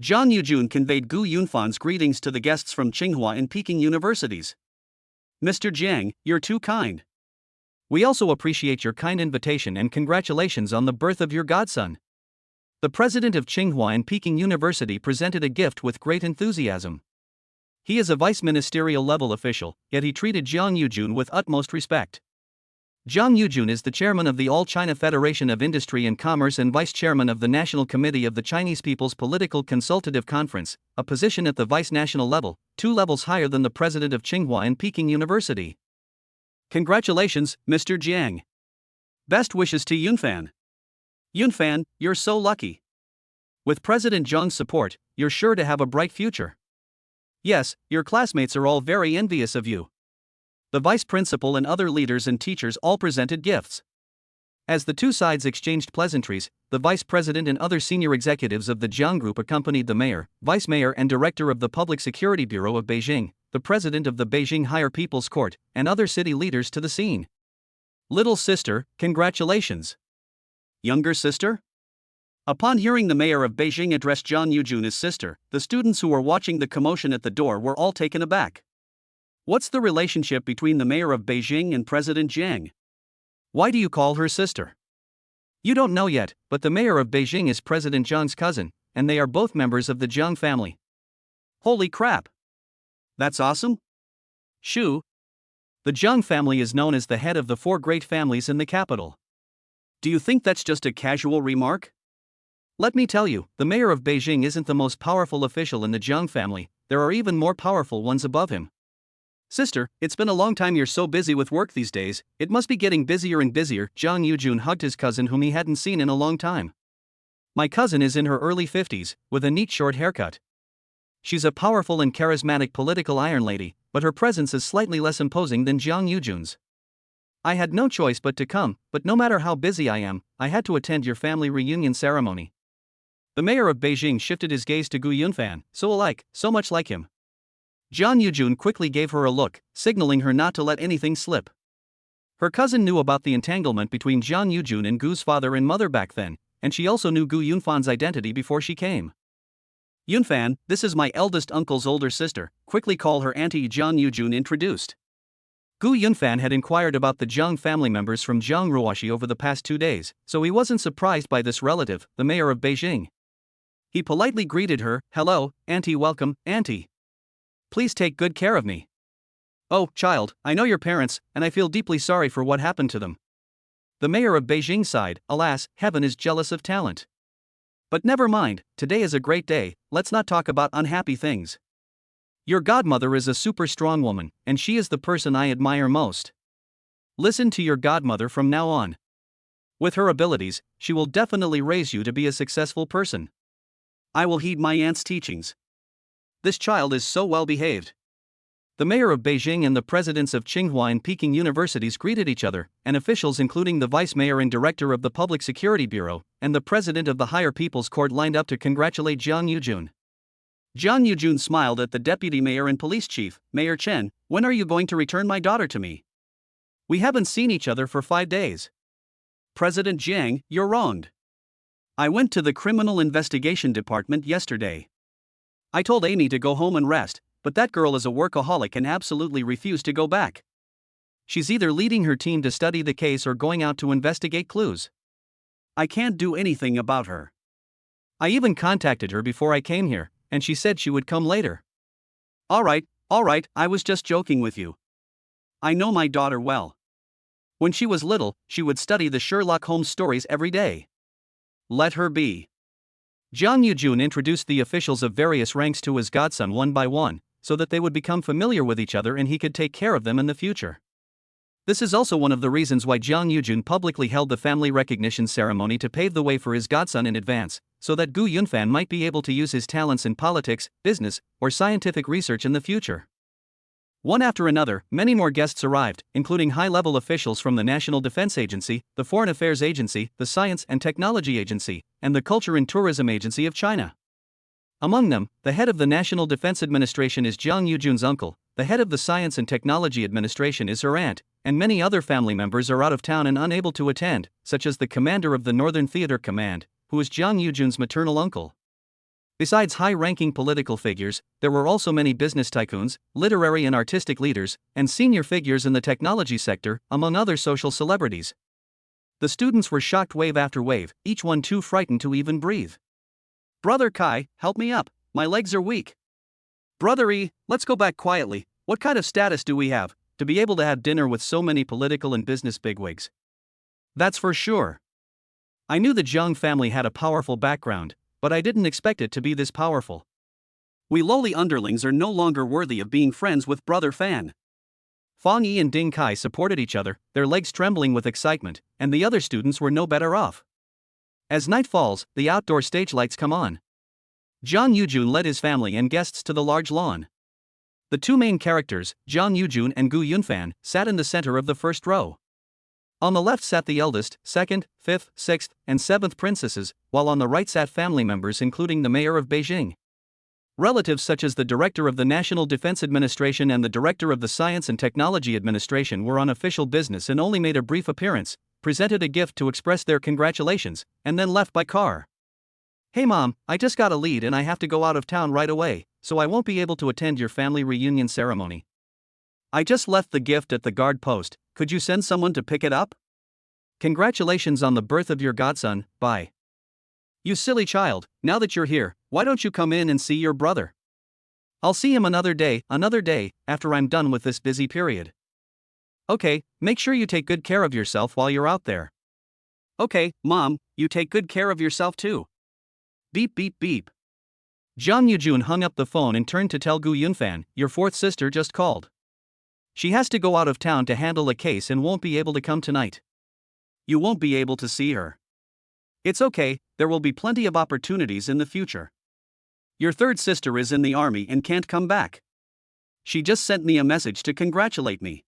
Jiang Yujun conveyed Gu Yunfan's greetings to the guests from Tsinghua and Peking universities. Mr. Jiang, you're too kind. We also appreciate your kind invitation and congratulations on the birth of your godson. The president of Tsinghua and Peking University presented a gift with great enthusiasm. He is a vice ministerial level official, yet he treated Jiang Yujun with utmost respect. Jiang Yujun is the chairman of the All China Federation of Industry and Commerce and vice chairman of the National Committee of the Chinese People's Political Consultative Conference, a position at the vice national level, 2 levels higher than the president of Tsinghua and Peking University. Congratulations, Mr. Jiang. Best wishes to Yunfan. Yunfan, you're so lucky. With President Zhang's support, you're sure to have a bright future. Yes, your classmates are all very envious of you. The vice principal and other leaders and teachers all presented gifts. As the two sides exchanged pleasantries, the vice president and other senior executives of the Jiang Group accompanied the mayor, vice mayor and director of the Public Security Bureau of Beijing, the president of the Beijing Higher People's Court, and other city leaders to the scene. Little sister, congratulations. Younger sister? Upon hearing the mayor of Beijing address Jiang Yujun as sister, the students who were watching the commotion at the door were all taken aback. What's the relationship between the mayor of Beijing and President Jiang? Why do you call her sister? You don't know yet, but the mayor of Beijing is President Jiang's cousin, and they are both members of the Jiang family. Holy crap! That's awesome? Shoo! The Jiang family is known as the head of the 4 great families in the capital. Do you think that's just a casual remark? Let me tell you, the mayor of Beijing isn't the most powerful official in the Jiang family, there are even more powerful ones above him. Sister, it's been a long time, you're so busy with work these days, it must be getting busier and busier. Jiang Yujun hugged his cousin whom he hadn't seen in a long time. My cousin is in her early 50s, with a neat short haircut. She's a powerful and charismatic political iron lady, but her presence is slightly less imposing than Jiang Yujun's. I had no choice but to come, but no matter how busy I am, I had to attend your family reunion ceremony. The mayor of Beijing shifted his gaze to Gu Yunfan, so much like him. Jiang Yujun quickly gave her a look, signaling her not to let anything slip. Her cousin knew about the entanglement between Jiang Yujun and Gu's father and mother back then, and she also knew Gu Yunfan's identity before she came. Yunfan, this is my eldest uncle's older sister, quickly call her Auntie, Jiang Yujun introduced. Gu Yunfan had inquired about the Jiang family members from Jiang Ruoxi over the past 2 days, so he wasn't surprised by this relative, the mayor of Beijing. He politely greeted her, "Hello, Auntie, welcome, Auntie. Please take good care of me. Oh, child, I know your parents, and I feel deeply sorry for what happened to them." The mayor of Beijing sighed, "Alas, heaven is jealous of talent. But never mind, today is a great day, let's not talk about unhappy things. Your godmother is a super strong woman, and she is the person I admire most. Listen to your godmother from now on. With her abilities, she will definitely raise you to be a successful person." I will heed my aunt's teachings. This child is so well behaved. The mayor of Beijing and the presidents of Tsinghua and Peking universities greeted each other, and officials including the vice mayor and director of the Public Security Bureau, and the president of the Higher People's Court lined up to congratulate Jiang Yujun. Jiang Yujun smiled at the deputy mayor and police chief, Mayor Chen. "When are you going to return my daughter to me? We haven't seen each other for 5 days. President Jiang, you're wronged. I went to the Criminal Investigation Department yesterday. I told Amy to go home and rest, but that girl is a workaholic and absolutely refused to go back. She's either leading her team to study the case or going out to investigate clues. I can't do anything about her. I even contacted her before I came here, and she said she would come later." All right, I was just joking with you. I know my daughter well. When she was little, she would study the Sherlock Holmes stories every day. Let her be." Jiang Yujun introduced the officials of various ranks to his godson one by one, so that they would become familiar with each other and he could take care of them in the future. This is also one of the reasons why Jiang Yujun publicly held the family recognition ceremony to pave the way for his godson in advance, so that Gu Yunfan might be able to use his talents in politics, business, or scientific research in the future. One after another, many more guests arrived, including high-level officials from the National Defense Agency, the Foreign Affairs Agency, the Science and Technology Agency, and the Culture and Tourism Agency of China. Among them, the head of the National Defense Administration is Jiang Yujun's uncle, the head of the Science and Technology Administration is her aunt, and many other family members are out of town and unable to attend, such as the commander of the Northern Theater Command, who is Jiang Yujun's maternal uncle. Besides high-ranking political figures, there were also many business tycoons, literary and artistic leaders, and senior figures in the technology sector, among other social celebrities. The students were shocked wave after wave, each one too frightened to even breathe. "Brother Kai, help me up, my legs are weak. Brother E, let's go back quietly. What kind of status do we have to be able to have dinner with so many political and business bigwigs?" That's for sure. I knew the Jiang family had a powerful background, but I didn't expect it to be this powerful. We lowly underlings are no longer worthy of being friends with Brother Fan. Fang Yi and Ding Kai supported each other, their legs trembling with excitement, and the other students were no better off. As night falls, the outdoor stage lights come on. Jiang Yujun led his family and guests to the large lawn. The two main characters, Jiang Yujun and Gu Yunfan, sat in the center of the first row. On the left sat the eldest, second, fifth, sixth, and seventh princesses, while on the right sat family members including the mayor of Beijing. Relatives such as the director of the National Defense Administration and the director of the Science and Technology Administration were on official business and only made a brief appearance, presented a gift to express their congratulations, and then left by car. "Hey mom, I just got a lead and I have to go out of town right away, so I won't be able to attend your family reunion ceremony. I just left the gift at the guard post, could you send someone to pick it up? Congratulations on the birth of your godson, bye." "You silly child, now that you're here, why don't you come in and see your brother?" "I'll see him another day, after I'm done with this busy period." "Okay, make sure you take good care of yourself while you're out there." "Okay, Mom, you take good care of yourself too." Beep beep beep. Jiang Yujun hung up the phone and turned to tell Gu Yunfan, "Your fourth sister just called. She has to go out of town to handle a case and won't be able to come tonight." "You won't be able to see her. It's okay, there will be plenty of opportunities in the future. Your third sister is in the army and can't come back. She just sent me a message to congratulate me.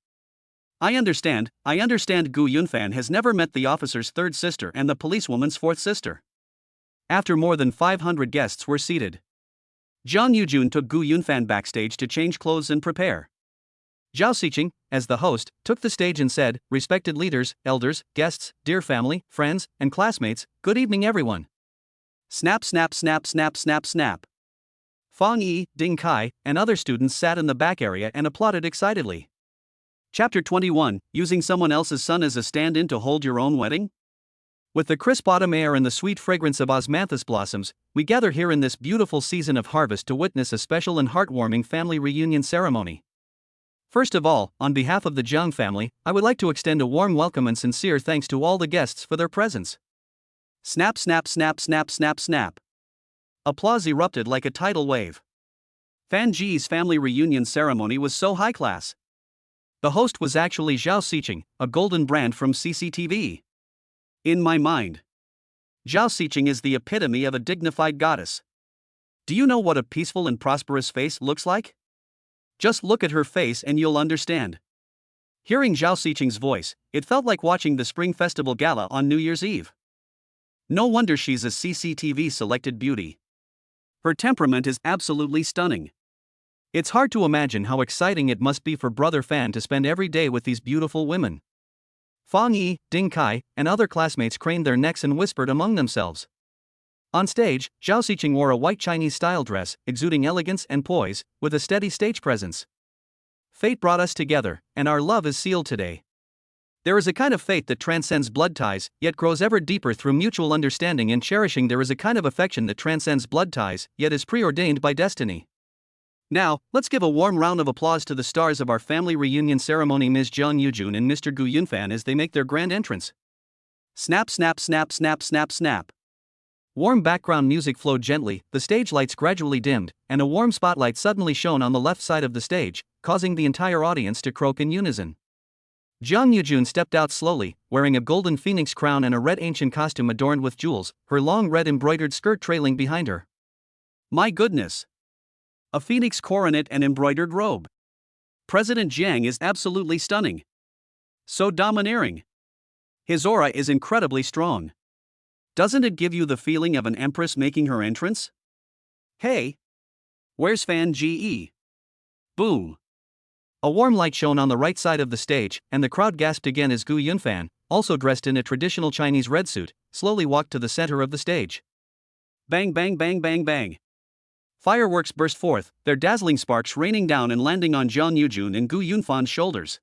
I understand Gu Yunfan has never met the officer's third sister and the policewoman's fourth sister. After more than 500 guests were seated, Zhang Yujun took Gu Yunfan backstage to change clothes and prepare. Zhao Xiqing, as the host, took the stage and said, "Respected leaders, elders, guests, dear family, friends, and classmates, good evening everyone." Snap snap snap snap snap snap. Fang Yi, Ding Kai, and other students sat in the back area and applauded excitedly. Chapter 21, Using Someone Else's Son as a Stand-in to Hold Your Own Wedding? With the crisp autumn air and the sweet fragrance of osmanthus blossoms, we gather here in this beautiful season of harvest to witness a special and heartwarming family reunion ceremony. First of all, on behalf of the Zhang family, I would like to extend a warm welcome and sincere thanks to all the guests for their presence. Snap snap snap snap snap snap. Applause erupted like a tidal wave. Fan Ji's family reunion ceremony was so high class. The host was actually Zhao Xiqing, a golden brand from CCTV. In my mind, Zhao Xiqing is the epitome of a dignified goddess. Do you know what a peaceful and prosperous face looks like? Just look at her face and you'll understand. Hearing Zhao Xiqing's voice, it felt like watching the Spring Festival Gala on New Year's Eve. No wonder she's a CCTV selected beauty. Her temperament is absolutely stunning. It's hard to imagine how exciting it must be for Brother Fan to spend every day with these beautiful women. Fang Yi, Ding Kai, and other classmates craned their necks and whispered among themselves. On stage, Zhao Xiqing wore a white Chinese-style dress, exuding elegance and poise, with a steady stage presence. Fate brought us together, and our love is sealed today. There is a kind of fate that transcends blood ties, yet grows ever deeper through mutual understanding and cherishing. There is a kind of affection that transcends blood ties, yet is preordained by destiny. Now, let's give a warm round of applause to the stars of our family reunion ceremony, Ms. Zhang Yujun and Mr. Gu Yunfan, as they make their grand entrance. Snap snap snap snap snap snap. Warm background music flowed gently, the stage lights gradually dimmed, and a warm spotlight suddenly shone on the left side of the stage, causing the entire audience to croak in unison. Zhang Yujun stepped out slowly, wearing a golden phoenix crown and a red ancient costume adorned with jewels, her long red embroidered skirt trailing behind her. My goodness! A phoenix coronet and embroidered robe. President Jiang is absolutely stunning. So domineering. His aura is incredibly strong. Doesn't it give you the feeling of an empress making her entrance? Hey! Where's Fan Ge? Boom! A warm light shone on the right side of the stage, and the crowd gasped again as Gu Yunfan, also dressed in a traditional Chinese red suit, slowly walked to the center of the stage. Bang bang bang bang bang. Fireworks burst forth, their dazzling sparks raining down and landing on Zhang Yujun and Gu Yunfan's shoulders.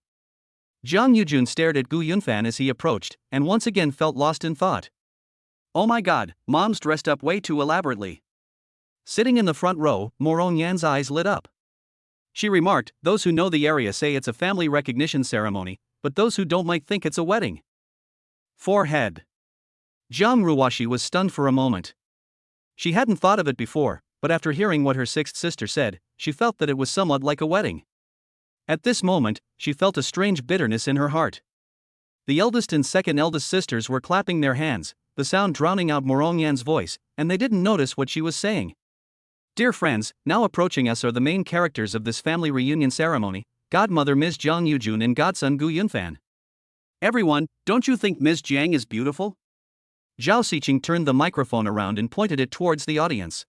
Zhang Yujun stared at Gu Yunfan as he approached, and once again felt lost in thought. Oh my god, mom's dressed up way too elaborately. Sitting in the front row, Morong Yan's eyes lit up. She remarked, those who know the area say it's a family recognition ceremony, but those who don't might think it's a wedding. Forehead. Zhang Ruoshi was stunned for a moment. She hadn't thought of it before, but after hearing what her sixth sister said, she felt that it was somewhat like a wedding. At this moment, she felt a strange bitterness in her heart. The eldest and second eldest sisters were clapping their hands, the sound drowning out Morong Yan's voice, and they didn't notice what she was saying. Dear friends, now approaching us are the main characters of this family reunion ceremony, godmother Ms. Zhang Yujun and godson Gu Yunfan. Everyone, don't you think Ms. Jiang is beautiful? Zhao Xiqing turned the microphone around and pointed it towards the audience.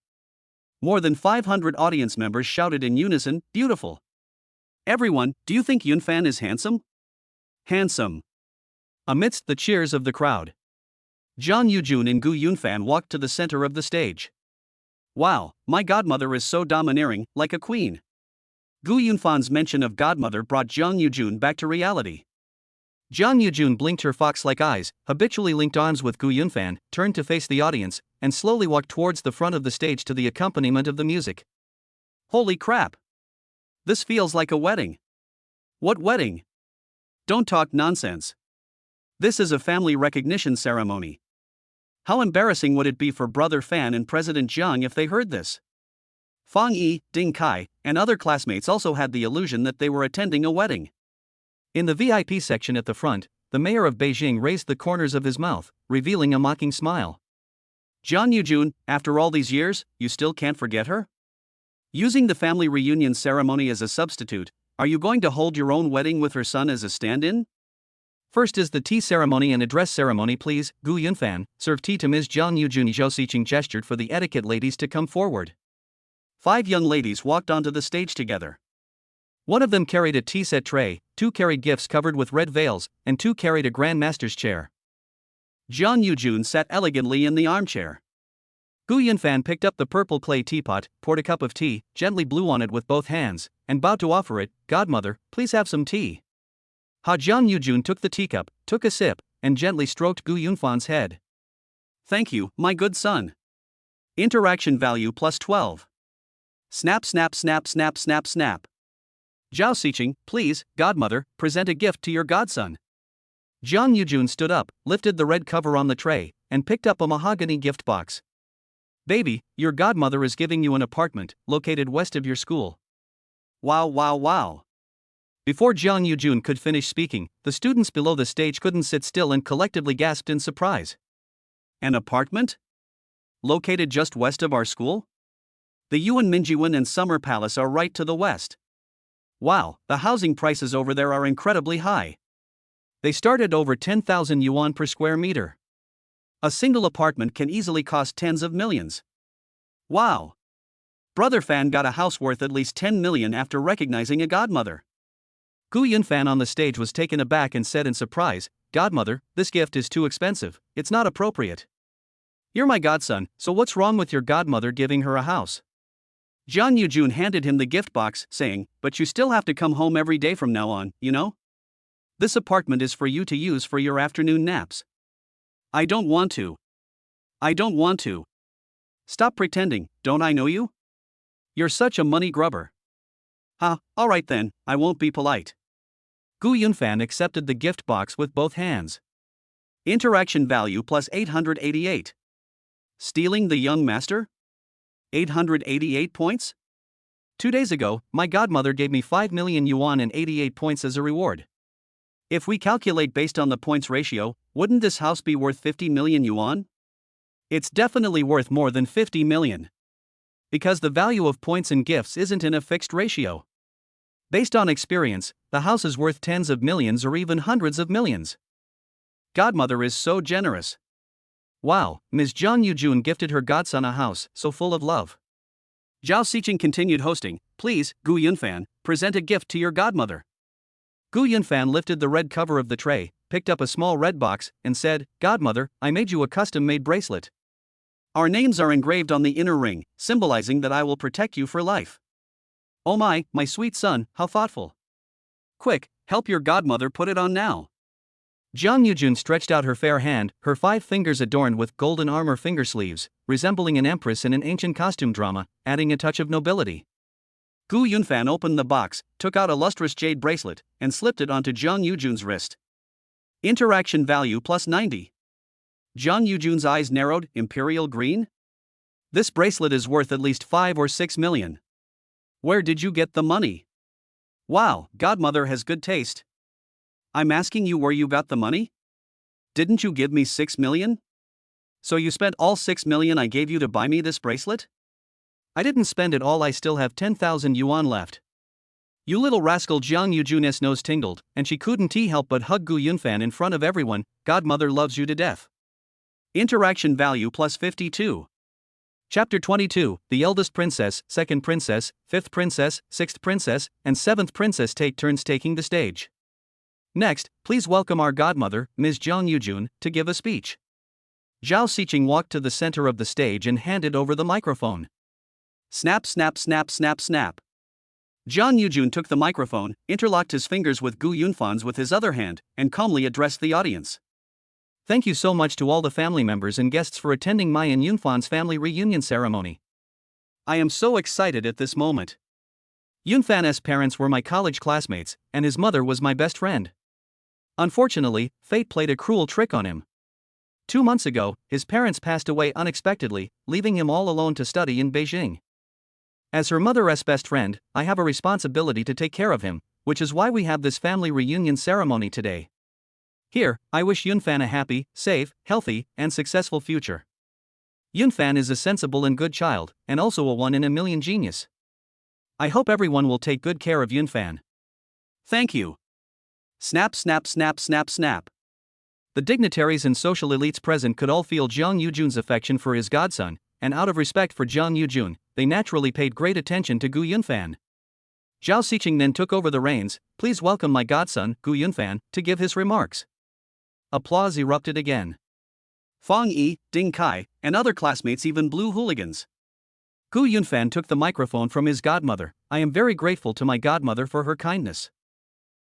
More than 500 audience members shouted in unison, beautiful. Everyone, do you think Yunfan is handsome? Handsome. Amidst the cheers of the crowd, Zhang Yujun and Gu Yunfan walked to the center of the stage. Wow, my godmother is so domineering, like a queen. Gu Yunfan's mention of godmother brought Zhang Yujun back to reality. Zhang Yujun blinked her fox-like eyes, habitually linked arms with Gu Yunfan, turned to face the audience, and slowly walked towards the front of the stage to the accompaniment of the music. Holy crap! This feels like a wedding. What wedding? Don't talk nonsense. This is a family recognition ceremony. How embarrassing would it be for Brother Fan and President Jiang if they heard this? Fang Yi, Ding Kai, and other classmates also had the illusion that they were attending a wedding. In the VIP section at the front, the mayor of Beijing raised the corners of his mouth, revealing a mocking smile. Zhang Yujun, after all these years, you still can't forget her? Using the family reunion ceremony as a substitute, are you going to hold your own wedding with her son as a stand-in? First is the tea ceremony and address ceremony, please. Gu Yunfan, serve tea to Ms. Jiang Yujun. Zhao Xiqing gestured for the etiquette ladies to come forward. 5 young ladies walked onto the stage together. One of them carried a tea set tray, 2 carried gifts covered with red veils, and 2 carried a Grand Master's chair. Jiang Yujun sat elegantly in the armchair. Gu Yunfan picked up the purple clay teapot, poured a cup of tea, gently blew on it with both hands, and bowed to offer it. Godmother, please have some tea. Jiang Yujun took the teacup, took a sip, and gently stroked Gu Yunfan's head. Thank you, my good son. Interaction value plus 12. Snap, snap, snap, snap, snap, snap. Zhao Xiqing, please, godmother, present a gift to your godson. Jiang Yujun stood up, lifted the red cover on the tray, and picked up a mahogany gift box. Baby, your godmother is giving you an apartment, located west of your school. Wow, wow, wow. Before Jiang Yujun could finish speaking, the students below the stage couldn't sit still and collectively gasped in surprise. An apartment? Located just west of our school? The Yuan Minjiwan and Summer Palace are right to the west. Wow, the housing prices over there are incredibly high. They start at over 10,000 yuan per square meter. A single apartment can easily cost tens of millions. Wow. Brother Fan got a house worth at least 10 million after recognizing a godmother. Gu Yunfan on the stage was taken aback and said in surprise, Godmother, this gift is too expensive, it's not appropriate. You're my godson, so what's wrong with your godmother giving her a house? Jiang Yujun handed him the gift box, saying, but you still have to come home every day from now on, you know? This apartment is for you to use for your afternoon naps. I don't want to. I don't want to. Stop pretending, don't I know you? You're such a money grubber. Alright then, I won't be polite. Gu Yunfan accepted the gift box with both hands. Interaction value plus 888. Stealing the young master? 888 points? 2 days ago, my godmother gave me 5 million yuan and 88 points as a reward. If we calculate based on the points ratio, wouldn't this house be worth 50 million yuan? It's definitely worth more than 50 million. Because the value of points and gifts isn't in a fixed ratio. Based on experience, the house is worth tens of millions or even hundreds of millions. Godmother is so generous. Wow, Ms. Jiang Yujun gifted her godson a house so full of love. Zhao Xiqing continued hosting. Please, Gu Yunfan, present a gift to your godmother. Gu Yunfan lifted the red cover of the tray, picked up a small red box, and said, Godmother, I made you a custom-made bracelet. Our names are engraved on the inner ring, symbolizing that I will protect you for life. Oh my sweet son, how thoughtful. Quick, help your godmother put it on now. Jiang Yujun stretched out her fair hand, her 5 fingers adorned with golden armor finger sleeves, resembling an empress in an ancient costume drama, adding a touch of nobility. Gu Yunfan opened the box, took out a lustrous jade bracelet, and slipped it onto Jiang Yujun's wrist. Interaction value plus 90. Jiang Yujun's eyes narrowed. Imperial green? This bracelet is worth at least 5 or 6 million. Where did you get the money? Wow, godmother has good taste. I'm asking you where you got the money? Didn't you give me 6 million? So you spent all 6 million I gave you to buy me this bracelet? I didn't spend it all, I still have 10,000 yuan left. You little rascal. Jiang Yujun's nose tingled, and she couldn't help but hug Gu Yunfan in front of everyone. Godmother loves you to death. Interaction value plus 52. Chapter 22, the eldest princess, second princess, fifth princess, sixth princess, and seventh princess take turns taking the stage. Next, please welcome our godmother, Ms. Jiang Yujun, to give a speech. Zhao Xiqing walked to the center of the stage and handed over the microphone. Snap, snap, snap, snap, snap. Jiang Yujun took the microphone, interlocked his fingers with Gu Yunfan's with his other hand, and calmly addressed the audience. Thank you so much to all the family members and guests for attending my and Yunfan's family reunion ceremony. I am so excited at this moment. Yunfan's parents were my college classmates, and his mother was my best friend. Unfortunately, fate played a cruel trick on him. 2 months ago, his parents passed away unexpectedly, leaving him all alone to study in Beijing. As her mother's best friend, I have a responsibility to take care of him, which is why we have this family reunion ceremony today. Here, I wish Yunfan a happy, safe, healthy, and successful future. Yunfan is a sensible and good child, and also a 1 in a million genius. I hope everyone will take good care of Yunfan. Thank you. Snap, snap, snap, snap, snap. The dignitaries and social elites present could all feel Jiang Yujun's affection for his godson, and out of respect for Jiang Yujun, they naturally paid great attention to Gu Yunfan. Zhao Xiqing then took over the reins. Please welcome my godson, Gu Yunfan, to give his remarks. Applause erupted again. Fang Yi, Ding Kai, and other classmates even blew hooligans. Gu Yunfan took the microphone from his godmother. I am very grateful to my godmother for her kindness.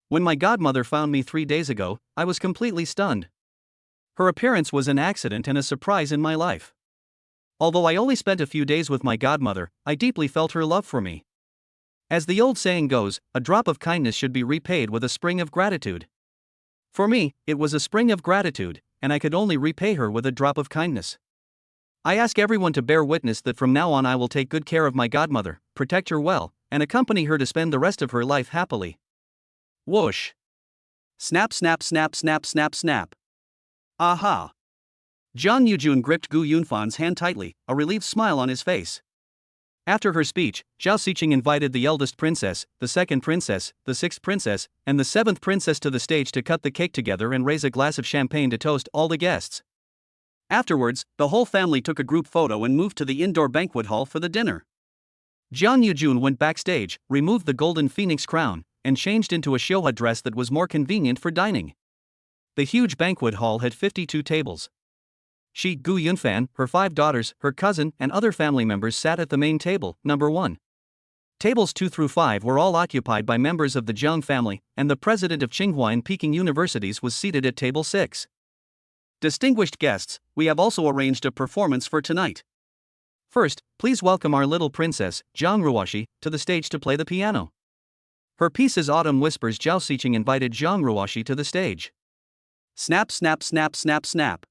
When my godmother found me 3 days ago, I was completely stunned. Her appearance was an accident and a surprise in my life. Although I only spent a few days with my godmother, I deeply felt her love for me. As the old saying goes, a drop of kindness should be repaid with a spring of gratitude. For me, it was a spring of gratitude, and I could only repay her with a drop of kindness. I ask everyone to bear witness that from now on I will take good care of my godmother, protect her well, and accompany her to spend the rest of her life happily. Whoosh. Snap, snap, snap, snap, snap, snap. Aha. Jiang Yujun gripped Gu Yunfan's hand tightly, a relieved smile on his face. After her speech, Zhao Xiqing invited the eldest princess, the second princess, the sixth princess, and the seventh princess to the stage to cut the cake together and raise a glass of champagne to toast all the guests. Afterwards, the whole family took a group photo and moved to the indoor banquet hall for the dinner. Jiang Yujun went backstage, removed the golden phoenix crown, and changed into a shoha dress that was more convenient for dining. The huge banquet hall had 52 tables. She, Gu Yunfan, her 5 daughters, her cousin, and other family members sat at the main table, number 1. Tables 2 through 5 were all occupied by members of the Jiang family, and the president of Tsinghua and Peking universities was seated at table 6. Distinguished guests, we have also arranged a performance for tonight. First, please welcome our little princess, Jiang Ruoxi, to the stage to play the piano. Her piece is Autumn Whispers. Zhao Xiqing invited Jiang Ruoxi to the stage. Snap, snap, snap, snap, snap.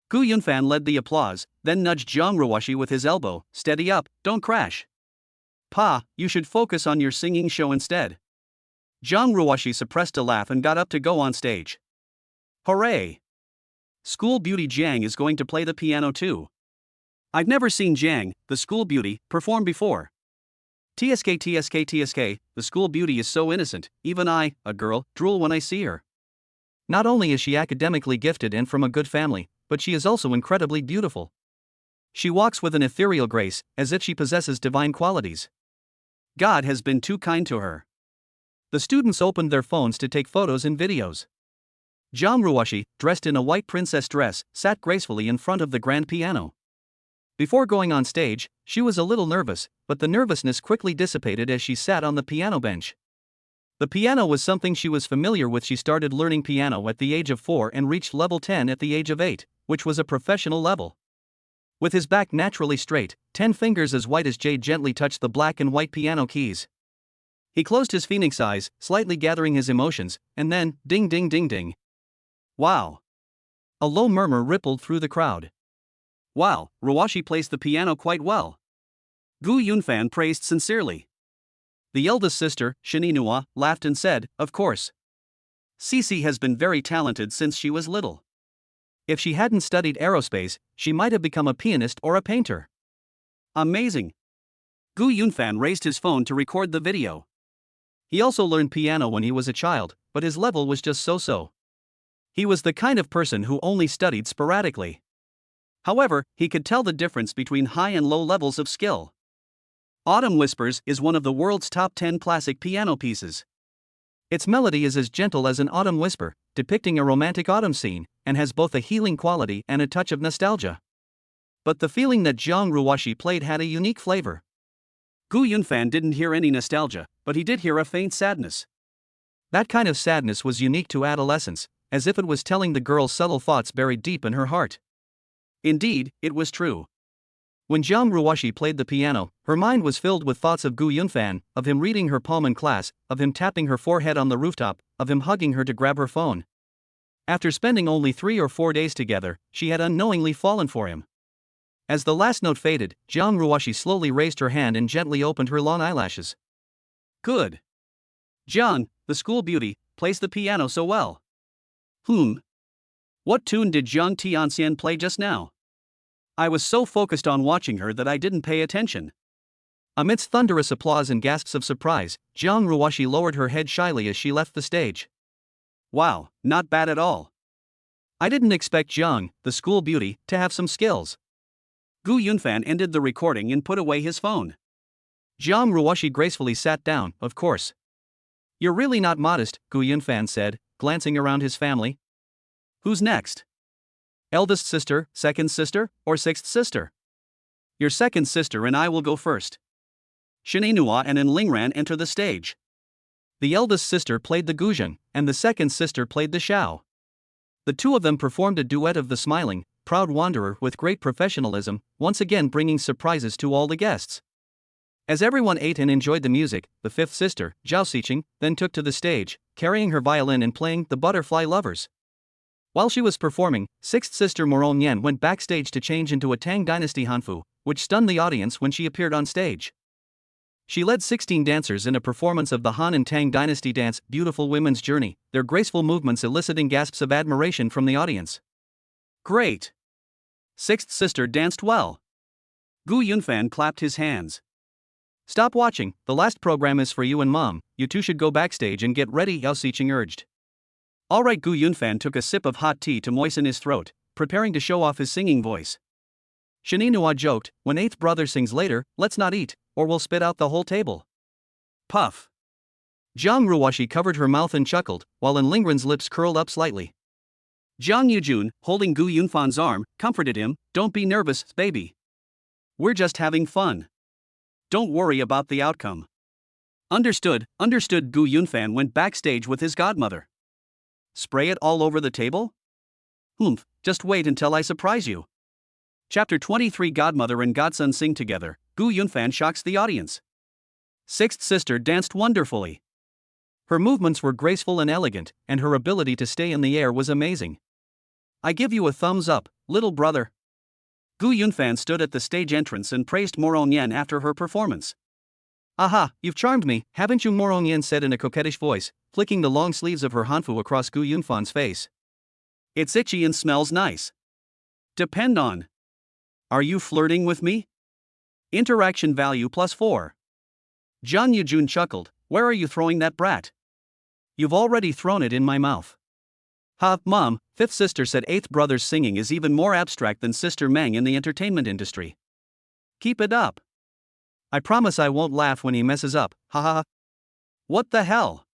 Gu Yunfan led the applause, then nudged Jiang Ruoxi with his elbow. Steady up, don't crash. Pa, you should focus on your singing show instead. Jiang Ruoxi suppressed a laugh and got up to go on stage. Hooray! School beauty Jiang is going to play the piano too. I've never seen Jiang, the school beauty, perform before. TSK, TSK, TSK, the school beauty is so innocent, even I, a girl, drool when I see her. Not only is she academically gifted and from a good family, but she is also incredibly beautiful. She walks with an ethereal grace, as if she possesses divine qualities. God has been too kind to her. The students opened their phones to take photos and videos. Jiang Ruoxi, dressed in a white princess dress, sat gracefully in front of the grand piano. Before going on stage, she was a little nervous, but the nervousness quickly dissipated as she sat on the piano bench. The piano was something she was familiar with. She started learning piano at the age of 4 and reached level 10 at the age of 8, which was a professional level. With his back naturally straight, 10 fingers as white as jade gently touched the black and white piano keys. He closed his phoenix eyes, slightly gathering his emotions, and then, ding ding ding ding. Wow! A low murmur rippled through the crowd. Wow, Ruoxi plays the piano quite well. Gu Yunfan praised sincerely. The eldest sister, Shininua, laughed and said, of course. Cici has been very talented since she was little. If she hadn't studied aerospace, she might have become a pianist or a painter. Amazing. Gu Yunfan raised his phone to record the video. He also learned piano when he was a child, but his level was just so-so. He was the kind of person who only studied sporadically. However, he could tell the difference between high and low levels of skill. Autumn Whispers is one of the world's top 10 classic piano pieces. Its melody is as gentle as an autumn whisper, depicting a romantic autumn scene, and has both a healing quality and a touch of nostalgia. But the feeling that Jiang Ruoxi played had a unique flavor. Gu Yunfan didn't hear any nostalgia, but he did hear a faint sadness. That kind of sadness was unique to adolescence, as if it was telling the girl subtle thoughts buried deep in her heart. Indeed, it was true. When Jiang Ruoxi played the piano, her mind was filled with thoughts of Gu Yunfan, of him reading her poem in class, of him tapping her forehead on the rooftop, of him hugging her to grab her phone. After spending only 3 or 4 days together, she had unknowingly fallen for him. As the last note faded, Jiang Ruoxi slowly raised her hand and gently opened her long eyelashes. Good. Jiang, the school beauty, plays the piano so well. What tune did Jiang Tianxian play just now? I was so focused on watching her that I didn't pay attention. Amidst thunderous applause and gasps of surprise, Jiang Ruoshi lowered her head shyly as she left the stage. Wow, not bad at all. I didn't expect Jiang, the school beauty, to have some skills. Gu Yunfan ended the recording and put away his phone. Jiang Ruoshi gracefully sat down, of course. You're really not modest, Gu Yunfan said, glancing around his family. Who's next? Eldest sister, second sister, or sixth sister? Your second sister and I will go first. Shinenua and Lingran enter the stage. The eldest sister played the guzheng, and the second sister played the xiao. The two of them performed a duet of the smiling, proud wanderer with great professionalism, once again bringing surprises to all the guests. As everyone ate and enjoyed the music, the fifth sister, Zhao Xiqing, then took to the stage, carrying her violin and playing The Butterfly Lovers. While she was performing, sixth sister Moron Yan went backstage to change into a Tang Dynasty hanfu, which stunned the audience when she appeared on stage. She led 16 dancers in a performance of the Han and Tang Dynasty dance, Beautiful Women's Journey, their graceful movements eliciting gasps of admiration from the audience. Great! Sixth sister danced well. Gu Yunfan clapped his hands. Stop watching, the last program is for you and Mom, you two should go backstage and get ready, Yao Xiqing urged. Alright, Gu Yunfan took a sip of hot tea to moisten his throat, preparing to show off his singing voice. Shinenua joked, when eighth brother sings later, let's not eat, or we'll spit out the whole table. Puff. Jiang Ruoshi covered her mouth and chuckled, while Lingran's lips curled up slightly. Jiang Yujun, holding Gu Yunfan's arm, comforted him, don't be nervous, baby. We're just having fun. Don't worry about the outcome. Understood. Gu Yunfan went backstage with his godmother. Spray it all over the table? Humph, just wait until I surprise you. Chapter 23 Godmother and Godson sing together, Gu Yunfan shocks the audience. Sixth sister danced wonderfully. Her movements were graceful and elegant, and her ability to stay in the air was amazing. I give you a thumbs up, little brother. Gu Yunfan stood at the stage entrance and praised Moron Yan after her performance. Aha, you've charmed me, haven't you? Moron Yan said in a coquettish voice, flicking the long sleeves of her hanfu across Gu Yunfan's face. It's itchy and smells nice. Depend on. Are you flirting with me? Interaction value +4. Jiang Yujun chuckled, where are you throwing that brat? You've already thrown it in my mouth. Ha, Mom, fifth sister said eighth brother's singing is even more abstract than Sister Meng in the entertainment industry. Keep it up. I promise I won't laugh when he messes up, ha ha ha. What the hell?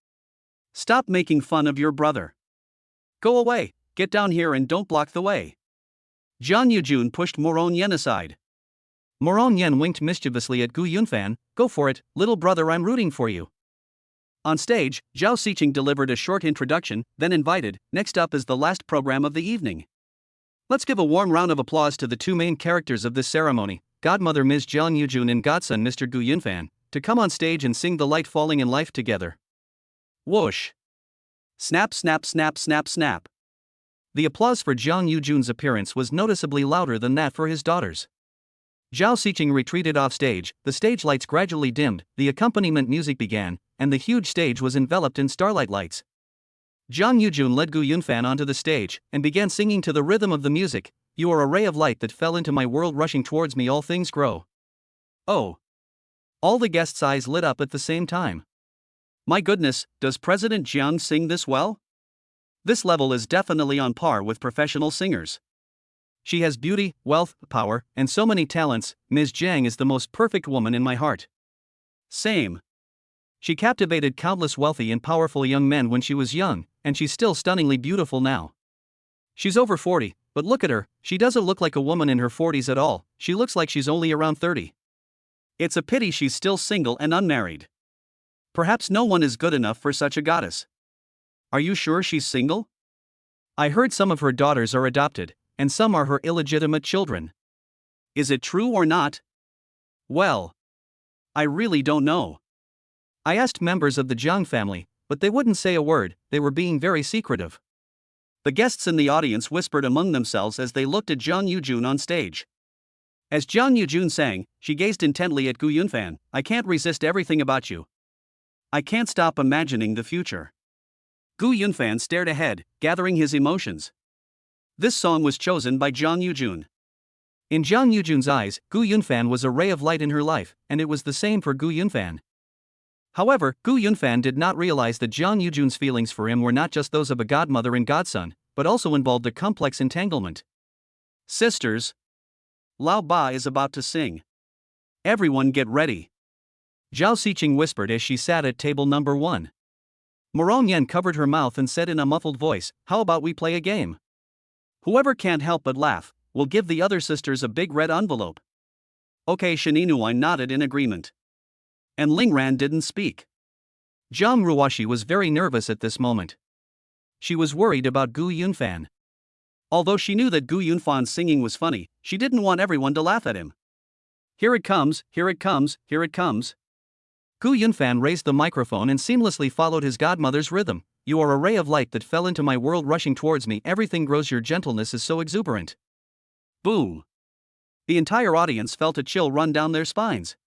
Stop making fun of your brother. Go away, get down here and don't block the way. Jiang Yujun pushed Moron Yan aside. Moron Yan winked mischievously at Gu Yunfan, go for it, little brother, I'm rooting for you. On stage, Zhao Xiqing delivered a short introduction, then invited, next up is the last program of the evening. Let's give a warm round of applause to the two main characters of this ceremony, Godmother Ms. Jiang Yujun and Godson Mr. Gu Yunfan, to come on stage and sing The Light Falling in Life together. Whoosh! Snap, snap, snap, snap, snap. The applause for Jiang Yujun's appearance was noticeably louder than that for his daughters. Zhao Xiqing retreated off stage, the stage lights gradually dimmed, the accompaniment music began, and the huge stage was enveloped in starlight lights. Jiang Yujun led Gu Yunfan onto the stage, and began singing to the rhythm of the music, you are a ray of light that fell into my world, rushing towards me all things grow. Oh! All the guests' eyes lit up at the same time. My goodness, does President Jiang sing this well? This level is definitely on par with professional singers. She has beauty, wealth, power, and so many talents. Ms. Jiang is the most perfect woman in my heart. Same. She captivated countless wealthy and powerful young men when she was young, and she's still stunningly beautiful now. She's over 40, but look at her, she doesn't look like a woman in her 40s at all, she looks like she's only around 30. It's a pity she's still single and unmarried. Perhaps no one is good enough for such a goddess. Are you sure she's single? I heard some of her daughters are adopted, and some are her illegitimate children. Is it true or not? Well, I really don't know. I asked members of the Jiang family, but they wouldn't say a word, they were being very secretive. The guests in the audience whispered among themselves as they looked at Jiang Yujun on stage. As Jiang Yujun sang, she gazed intently at Gu Yunfan, I can't resist everything about you. I can't stop imagining the future. Gu Yunfan stared ahead, gathering his emotions. This song was chosen by Jiang Yujun. In Jiang Yujun's eyes, Gu Yunfan was a ray of light in her life, and it was the same for Gu Yunfan. However, Gu Yunfan did not realize that Jiang Yujun's feelings for him were not just those of a godmother and godson, but also involved a complex entanglement. Sisters, Lao Ba is about to sing. Everyone get ready. Zhao Xiqing whispered as she sat at table number 1. Morong Yen covered her mouth and said in a muffled voice, "How about we play a game? Whoever can't help but laugh, will give the other sisters a big red envelope." Okay, Shininuai nodded in agreement. And Lingran didn't speak. Zhang Ruoshi was very nervous at this moment. She was worried about Gu Yunfan. Although she knew that Gu Yunfan's singing was funny, she didn't want everyone to laugh at him. Here it comes, here it comes, here it comes. Gu Yunfan raised the microphone and seamlessly followed his godmother's rhythm. "You are a ray of light that fell into my world, rushing towards me, everything grows, your gentleness is so exuberant." Boom. The entire audience felt a chill run down their spines.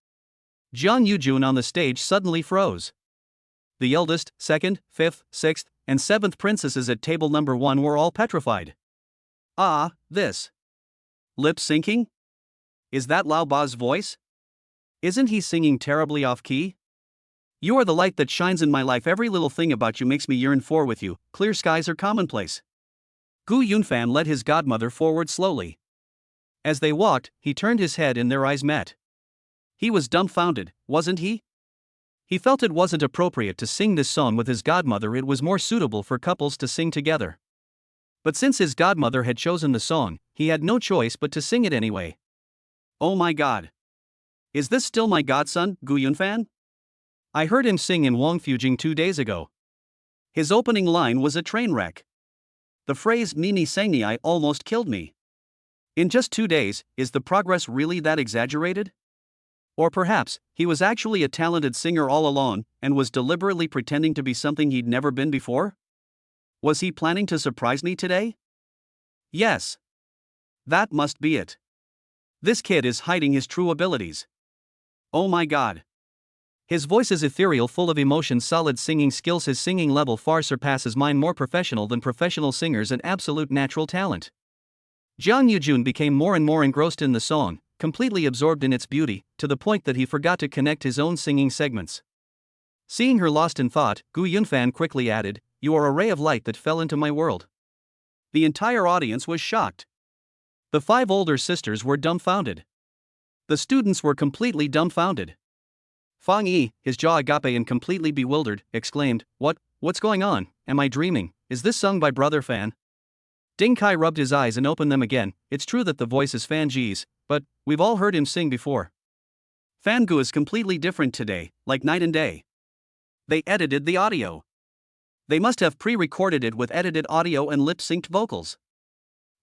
Jiang Yujun on the stage suddenly froze. The eldest, second, fifth, sixth, and seventh princesses at table number 1 were all petrified. Ah, this. Lip syncing? Is that Lao Ba's voice? Isn't he singing terribly off key? You are the light that shines in my life, every little thing about you makes me yearn for with you, clear skies are commonplace. Gu Yunfan led his godmother forward slowly. As they walked, he turned his head and their eyes met. He was dumbfounded, wasn't he? He felt it wasn't appropriate to sing this song with his godmother, it was more suitable for couples to sing together. But since his godmother had chosen the song, he had no choice but to sing it anyway. Oh my god. Is this still my godson, Gu Yunfan? I heard him sing in Wangfujing 2 days ago. His opening line was a train wreck. The phrase Nini Sangni almost killed me. In just 2 days, is the progress really that exaggerated? Or perhaps, he was actually a talented singer all along, and was deliberately pretending to be something he'd never been before? Was he planning to surprise me today? Yes. That must be it. This kid is hiding his true abilities. Oh my god. His voice is ethereal, full of emotion, solid singing skills, his singing level far surpasses mine, more professional than professional singers, and absolute natural talent. Jiang Yujun became more and more engrossed in the song, completely absorbed in its beauty, to the point that he forgot to connect his own singing segments. Seeing her lost in thought, Gu Yunfan quickly added, "You are a ray of light that fell into my world." The entire audience was shocked. The 5 older sisters were dumbfounded. The students were completely dumbfounded. Fang Yi, his jaw agape and completely bewildered, exclaimed, What's going on? Am I dreaming? Is this sung by Brother Fan?" Ding Kai rubbed his eyes and opened them again. "It's true that the voice is Fan Ji's, but we've all heard him sing before. Fan Gu is completely different today, like night and day. They edited the audio. They must have pre-recorded it with edited audio and lip-synced vocals."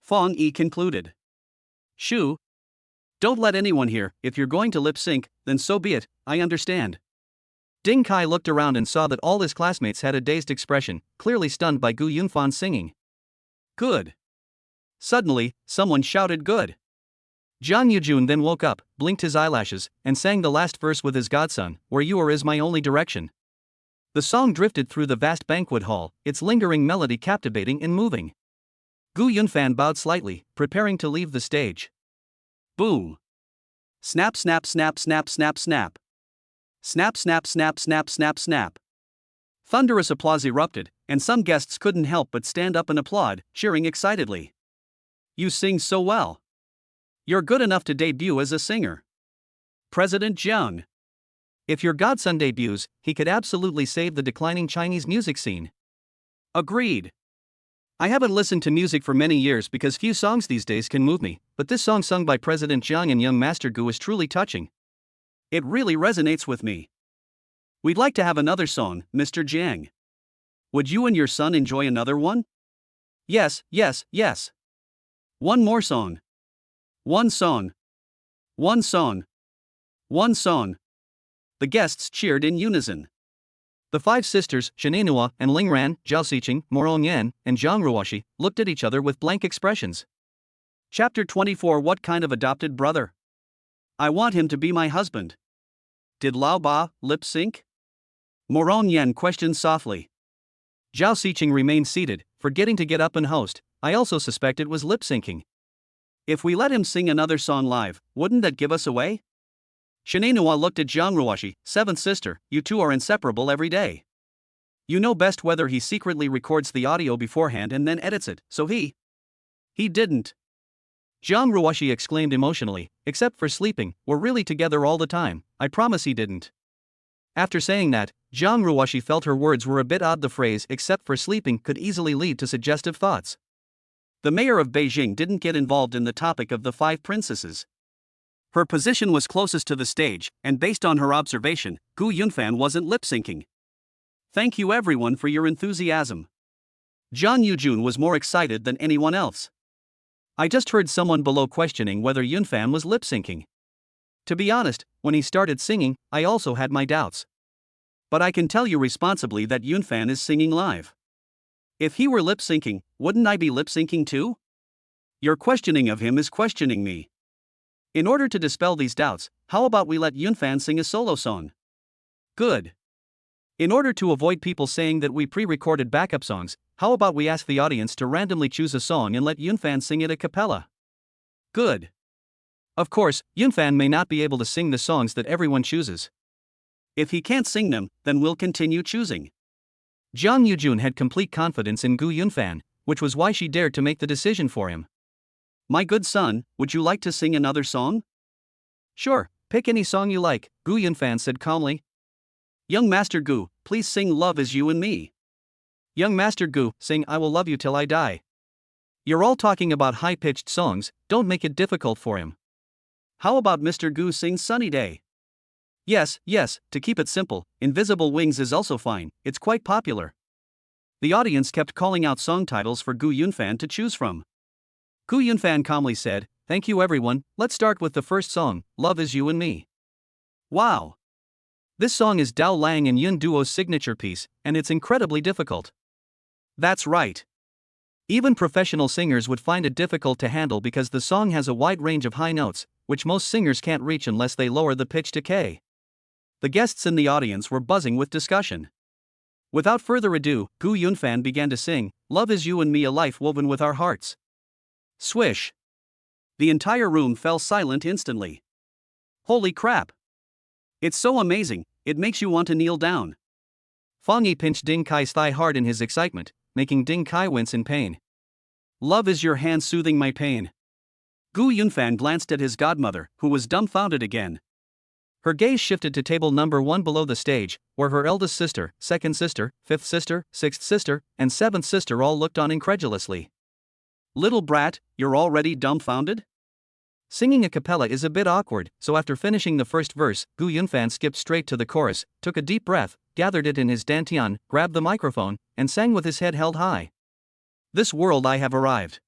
Fang Yi concluded. "Shu, don't let anyone hear. If you're going to lip-sync, then so be it, I understand." Ding Kai looked around and saw that all his classmates had a dazed expression, clearly stunned by Gu Yunfan's singing. "Good." Suddenly, someone shouted good. Jiang Yujun then woke up, blinked his eyelashes, and sang the last verse with his godson, "Where you are is my only direction." The song drifted through the vast banquet hall, its lingering melody captivating and moving. Gu Yunfan bowed slightly, preparing to leave the stage. Boom. Snap, snap, snap, snap, snap, snap. Snap, snap, snap, snap, snap, snap. Thunderous applause erupted, and some guests couldn't help but stand up and applaud, cheering excitedly. "You sing so well. You're good enough to debut as a singer. President Jiang. If your godson debuts, he could absolutely save the declining Chinese music scene." Agreed. I haven't listened to music for many years because few songs these days can move me, but this song sung by President Jiang and young Master Gu is truly touching. It really resonates with me. We'd like to have another song, Mr. Jiang. Would you and your son enjoy another one? Yes, yes, yes. One more song. One song. One song. One song. The guests cheered in unison. The 5 sisters, Shenenua and Lingran, Zhao Xiqing, Morong Yen, and Zhang Ruoshi, looked at each other with blank expressions. Chapter 24. What kind of adopted brother? I want him to be my husband. Did Lao Ba lip sync? Morong Yen questioned softly. Zhao Xiqing remained seated, forgetting to get up and host. I also suspect it was lip syncing. If we let him sing another song live, wouldn't that give us away? Shinenua looked at Jiang Ruoshi, seventh sister, you two are inseparable every day. You know best whether he secretly records the audio beforehand and then edits it, so he didn't. Jiang Ruoshi exclaimed emotionally, except for sleeping, we're really together all the time, I promise he didn't. After saying that, Jiang Ruoshi felt her words were a bit odd. The phrase except for sleeping could easily lead to suggestive thoughts. The mayor of Beijing didn't get involved in the topic of the five princesses. Her position was closest to the stage, and based on her observation, Gu Yunfan wasn't lip-syncing. Thank you everyone for your enthusiasm. Zhang Yujun was more excited than anyone else. I just heard someone below questioning whether Yunfan was lip-syncing. To be honest, when he started singing, I also had my doubts. But I can tell you responsibly that Yunfan is singing live. If he were lip-syncing, wouldn't I be lip-syncing too? Your questioning of him is questioning me. In order to dispel these doubts, how about we let Yunfan sing a solo song? Good. In order to avoid people saying that we pre-recorded backup songs, how about we ask the audience to randomly choose a song and let Yunfan sing it a cappella? Good. Of course, Yunfan may not be able to sing the songs that everyone chooses. If he can't sing them, then we'll continue choosing. Jiang Yujun had complete confidence in Gu Yunfan, which was why she dared to make the decision for him. My good son, would you like to sing another song? Sure, pick any song you like, Gu Yunfan said calmly. Young Master Gu, please sing Love Is You and Me. Young Master Gu, sing I Will Love You Till I Die. You're all talking about high-pitched songs, don't make it difficult for him. How about Mr. Gu sing Sunny Day? Yes, to keep it simple, Invisible Wings is also fine, it's quite popular. The audience kept calling out song titles for Gu Yunfan to choose from. Gu Yunfan calmly said, thank you everyone, let's start with the first song, Love Is You and Me. Wow! This song is Dao Lang and Yun Duo's signature piece, and it's incredibly difficult. That's right. Even professional singers would find it difficult to handle because the song has a wide range of high notes, which most singers can't reach unless they lower the pitch to K. The guests in the audience were buzzing with discussion. Without further ado, Gu Yunfan began to sing, Love Is You and Me, a life woven with our hearts. Swish! The entire room fell silent instantly. Holy crap! It's so amazing, it makes you want to kneel down. Fang Yi pinched Ding Kai's thigh hard in his excitement, making Ding Kai wince in pain. Love is your hand soothing my pain. Gu Yunfan glanced at his godmother, who was dumbfounded again. Her gaze shifted to table number 1 below the stage, where her eldest sister, second sister, fifth sister, sixth sister, and seventh sister all looked on incredulously. Little brat, you're already dumbfounded? Singing a cappella is a bit awkward, so after finishing the first verse, Gu Yunfan skipped straight to the chorus, took a deep breath, gathered it in his dantian, grabbed the microphone, and sang with his head held high. This world I have arrived.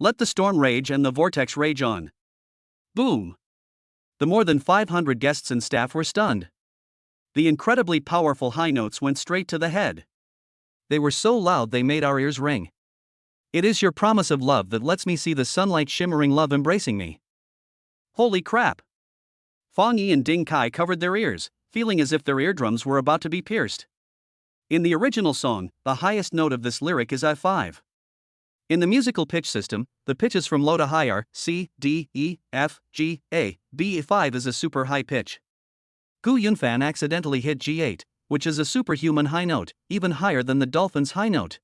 Let the storm rage and the vortex rage on. Boom! The more than 500 guests and staff were stunned. The incredibly powerful high notes went straight to the head. They were so loud they made our ears ring. It is your promise of love that lets me see the sunlight shimmering love embracing me. Holy crap! Fang Yi and Ding Kai covered their ears, feeling as if their eardrums were about to be pierced. In the original song, the highest note of this lyric is I5. In the musical pitch system, the pitches from low to high are C, D, E, F, G, A, B5 is a super high pitch. Gu Yunfan accidentally hit G8, which is a superhuman high note, even higher than the dolphin's high note.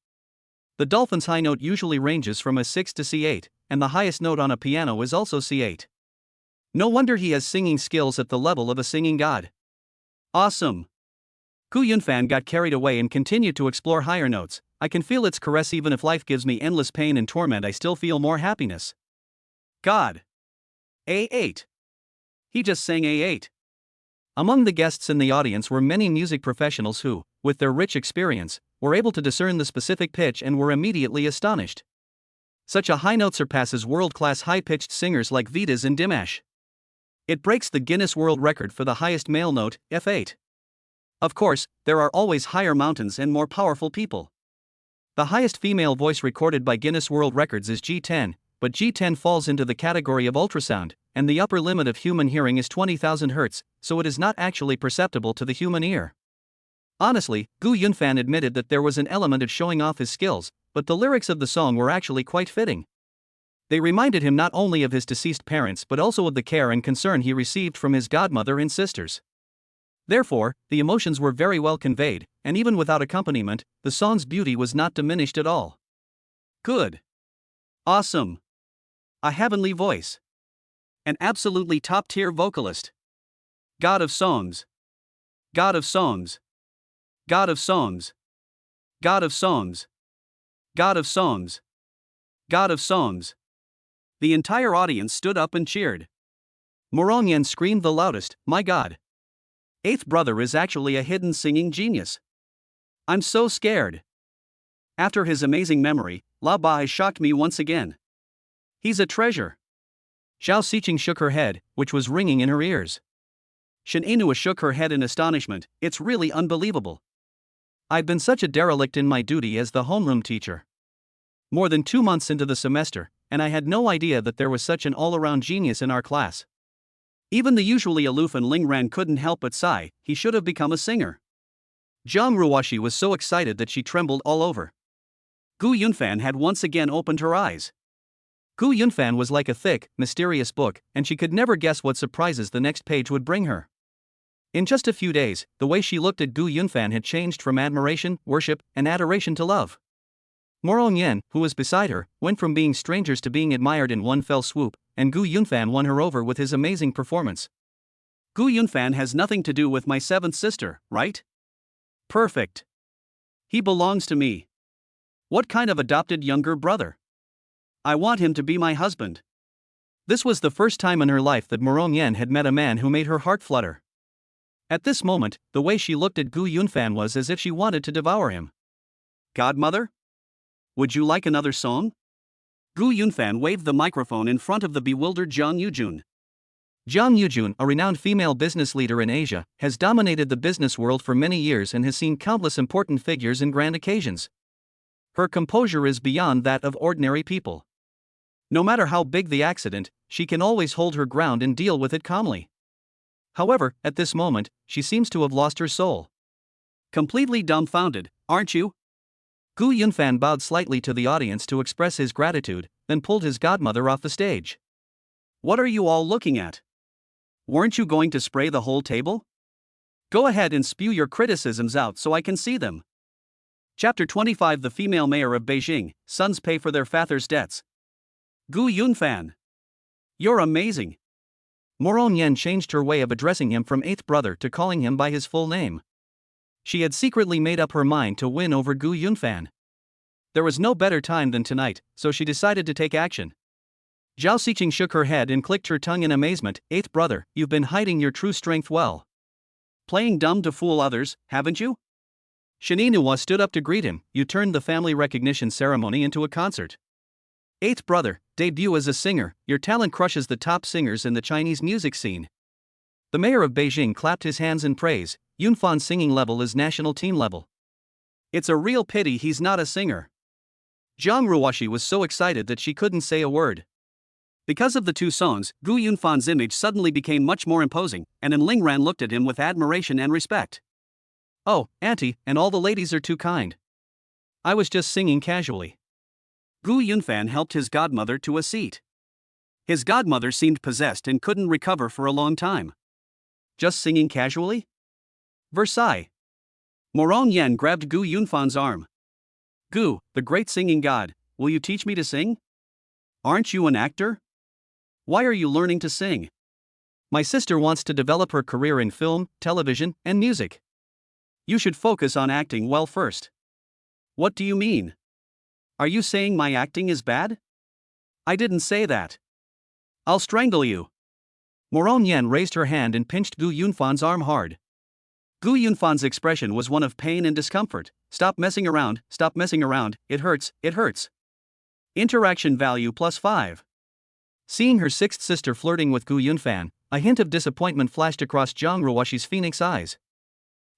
The dolphin's high note usually ranges from a 6 to C8, and the highest note on a piano is also C8. No wonder he has singing skills at the level of a singing god. Awesome! Gu Yunfan got carried away and continued to explore higher notes. I can feel its caress even if life gives me endless pain and torment, I still feel more happiness. God! A8! He just sang A8. Among the guests in the audience were many music professionals who, with their rich experience, were able to discern the specific pitch and were immediately astonished. Such a high note surpasses world-class high-pitched singers like Vitas and Dimash. It breaks the Guinness World Record for the highest male note, F8. Of course, there are always higher mountains and more powerful people. The highest female voice recorded by Guinness World Records is G10, but G10 falls into the category of ultrasound, and the upper limit of human hearing is 20,000 Hz, so it is not actually perceptible to the human ear. Honestly, Gu Yunfan admitted that there was an element of showing off his skills, but the lyrics of the song were actually quite fitting. They reminded him not only of his deceased parents but also of the care and concern he received from his godmother and sisters. Therefore, the emotions were very well conveyed, and even without accompaniment, the song's beauty was not diminished at all. Good. Awesome. A heavenly voice. An absolutely top-tier vocalist. God of songs. God of songs. God of songs. God of songs. God of songs. God of songs. The entire audience stood up and cheered. Morong Yen screamed the loudest, "My God! Eighth brother is actually a hidden singing genius. I'm so scared." After his amazing memory, La Bai shocked me once again. He's a treasure. Zhao Xiqing shook her head, which was ringing in her ears. Shen Inua shook her head in astonishment. It's really unbelievable. I'd been such a derelict in my duty as the homeroom teacher. More than 2 months into the semester, and I had no idea that there was such an all-around genius in our class. Even the usually aloof and Ling Ran couldn't help but sigh. He should have become a singer. Zhang Ruoxi was so excited that she trembled all over. Gu Yunfan had once again opened her eyes. Gu Yunfan was like a thick, mysterious book, and she could never guess what surprises the next page would bring her. In just a few days, the way she looked at Gu Yunfan had changed from admiration, worship, and adoration to love. Morong Yen, who was beside her, went from being strangers to being admired in one fell swoop, and Gu Yunfan won her over with his amazing performance. Gu Yunfan has nothing to do with my seventh sister, right? Perfect. He belongs to me. What kind of adopted younger brother? I want him to be my husband. This was the first time in her life that Morong Yen had met a man who made her heart flutter. At this moment, the way she looked at Gu Yunfan was as if she wanted to devour him. Godmother? Would you like another song? Gu Yunfan waved the microphone in front of the bewildered Jiang Yujun. Jiang Yujun, a renowned female business leader in Asia, has dominated the business world for many years and has seen countless important figures and grand occasions. Her composure is beyond that of ordinary people. No matter how big the accident, she can always hold her ground and deal with it calmly. However, at this moment, she seems to have lost her soul. Completely dumbfounded, aren't you? Gu Yunfan bowed slightly to the audience to express his gratitude, then pulled his godmother off the stage. What are you all looking at? Weren't you going to spray the whole table? Go ahead and spew your criticisms out so I can see them. Chapter 25. The female mayor of Beijing, sons pay for their father's debts. Gu Yunfan. You're amazing. Morong Yen changed her way of addressing him from eighth brother to calling him by his full name. She had secretly made up her mind to win over Gu Yunfan. There was no better time than tonight, so she decided to take action. Zhao Xiqing shook her head and clicked her tongue in amazement. Eighth brother, you've been hiding your true strength well. Playing dumb to fool others, haven't you? Shen Inua stood up to greet him. You turned the family recognition ceremony into a concert. Eighth brother, debut as a singer, your talent crushes the top singers in the Chinese music scene. The mayor of Beijing clapped his hands in praise. Yunfan's singing level is national team level. It's a real pity he's not a singer. Zhang Ruoxi was so excited that she couldn't say a word. Because of the two songs, Gu Yunfan's image suddenly became much more imposing, and Ling Ran looked at him with admiration and respect. Oh, auntie, and all the ladies are too kind. I was just singing casually. Gu Yunfan helped his godmother to a seat. His godmother seemed possessed and couldn't recover for a long time. Just singing casually? Versailles. Morong Yen grabbed Gu Yunfan's arm. Gu, the great singing god, will you teach me to sing? Aren't you an actor? Why are you learning to sing? My sister wants to develop her career in film, television, and music. You should focus on acting well first. What do you mean? Are you saying my acting is bad? I didn't say that. I'll strangle you. Morong Yen raised her hand and pinched Gu Yunfan's arm hard. Gu Yunfan's expression was one of pain and discomfort. Stop messing around, it hurts, it hurts. Interaction value +5. Seeing her sixth sister flirting with Gu Yunfan, a hint of disappointment flashed across Zhang Ruoxi's phoenix eyes.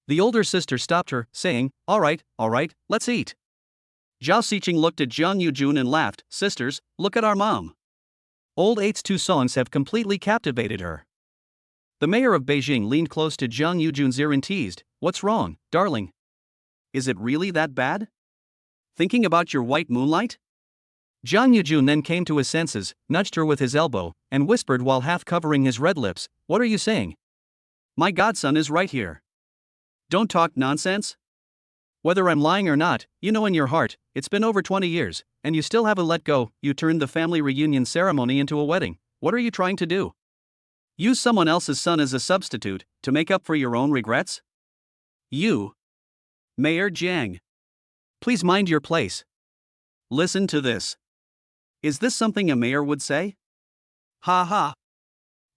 The older sister stopped her, saying, all right, let's eat. Zhao Xiqing looked at Jiang Yujun and laughed. Sisters, look at our mom. Old Eight's two songs have completely captivated her. The mayor of Beijing leaned close to Jiang Yujun's ear and teased, what's wrong, darling? Is it really that bad? Thinking about your white moonlight? Jiang Yujun then came to his senses, nudged her with his elbow, and whispered while half covering his red lips, "What are you saying? My godson is right here. Don't talk nonsense." Whether I'm lying or not, you know in your heart, it's been over 20 years, and you still haven't let go. You turned the family reunion ceremony into a wedding. What are you trying to do? Use someone else's son as a substitute to make up for your own regrets? You, Mayor Jiang, Please mind your place. listen to this. Is this something a mayor would say? Ha ha.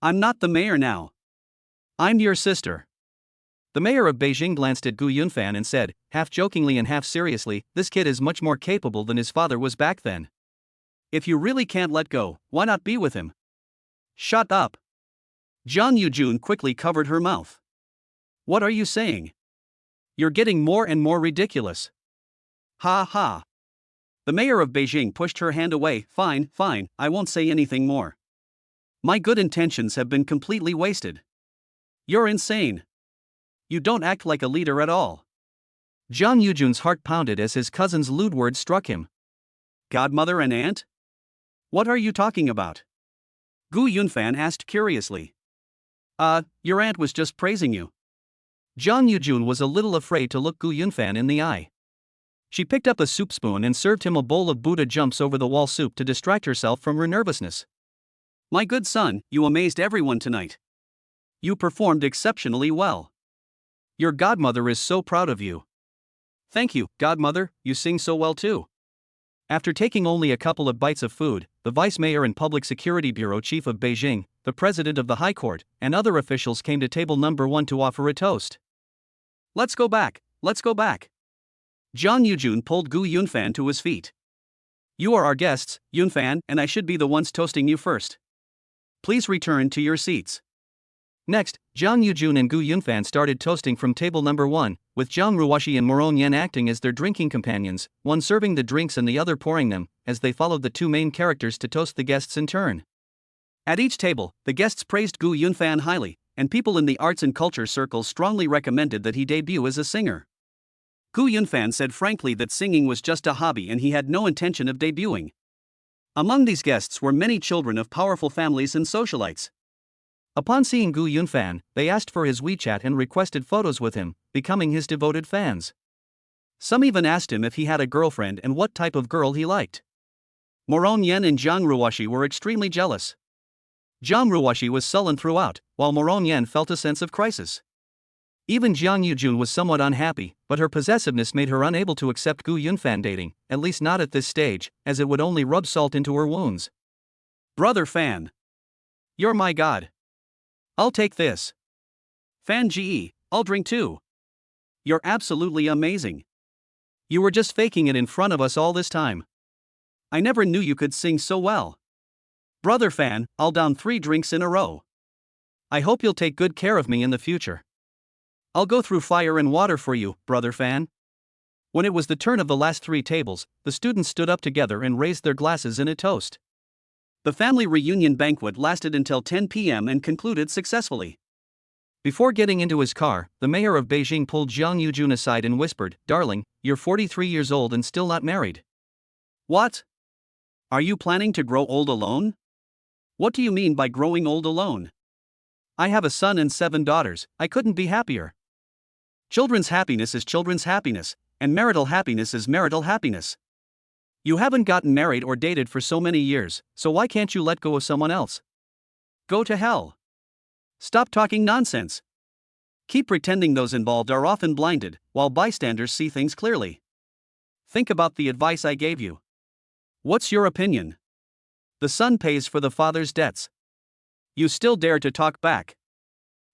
I'm not the mayor now. I'm your sister. The mayor of Beijing glanced at Gu Yunfan and said, half jokingly and half seriously, "This kid is much more capable than his father was back then. If you really can't let go, why not be with him?" Shut up. Jiang Yujun quickly covered her mouth. What are you saying? You're getting more and more ridiculous. Ha ha. The mayor of Beijing pushed her hand away. Fine, I won't say anything more. My good intentions have been completely wasted. You're insane. You don't act like a leader at all. Jiang Yujun's heart pounded as his cousin's lewd words struck him. Godmother and aunt? What are you talking about? Gu Yunfan asked curiously. Your aunt was just praising you. Jiang Yujun was a little afraid to look Gu Yunfan in the eye. She picked up a soup spoon and served him a bowl of Buddha jumps over the wall soup to distract herself from her nervousness. My good son, you amazed everyone tonight. You performed exceptionally well. Your godmother is so proud of you. Thank you, godmother, you sing so well too. After taking only a couple of bites of food, the vice mayor and public security bureau chief of Beijing, the president of the high court, and other officials came to table number 1 to offer a toast. Let's go back. Jiang Yujun pulled Gu Yunfan to his feet. You are our guests, Yunfan, and I should be the ones toasting you first. Please return to your seats. Next, Jiang Yujun and Gu Yunfan started toasting from table number 1, with Jiang Ruoxi and Moron Yan acting as their drinking companions, one serving the drinks and the other pouring them, as they followed the two main characters to toast the guests in turn. At each table, the guests praised Gu Yunfan highly, and people in the arts and culture circles strongly recommended that he debut as a singer. Gu Yunfan said frankly that singing was just a hobby and he had no intention of debuting. Among these guests were many children of powerful families and socialites. Upon seeing Gu Yunfan, they asked for his WeChat and requested photos with him, becoming his devoted fans. Some even asked him if he had a girlfriend and what type of girl he liked. Moron Yan and Jiang Ruoxi were extremely jealous. Jiang Ruoxi was sullen throughout, while Moron Yan felt a sense of crisis. Even Jiang Yujun was somewhat unhappy, but her possessiveness made her unable to accept Gu Yunfan dating, at least not at this stage, as it would only rub salt into her wounds. Brother Fan. You're my god. I'll take this. Fan Ge, I'll drink too. You're absolutely amazing. You were just faking it in front of us all this time. I never knew you could sing so well. Brother Fan, I'll down 3 drinks in a row. I hope you'll take good care of me in the future. I'll go through fire and water for you, Brother Fan. When it was the turn of the last 3 tables, the students stood up together and raised their glasses in a toast. The family reunion banquet lasted until 10 p.m. and concluded successfully. Before getting into his car, the mayor of Beijing pulled Jiang Yujun aside and whispered, "Darling, you're 43 years old and still not married." What? Are you planning to grow old alone? What do you mean by growing old alone? I have a son and 7 daughters, I couldn't be happier. Children's happiness is children's happiness, and marital happiness is marital happiness. You haven't gotten married or dated for so many years, so why can't you let go of someone else? Go to hell. Stop talking nonsense. Keep pretending those involved are often blinded, while bystanders see things clearly. Think about the advice I gave you. What's your opinion? The son pays for the father's debts. You still dare to talk back?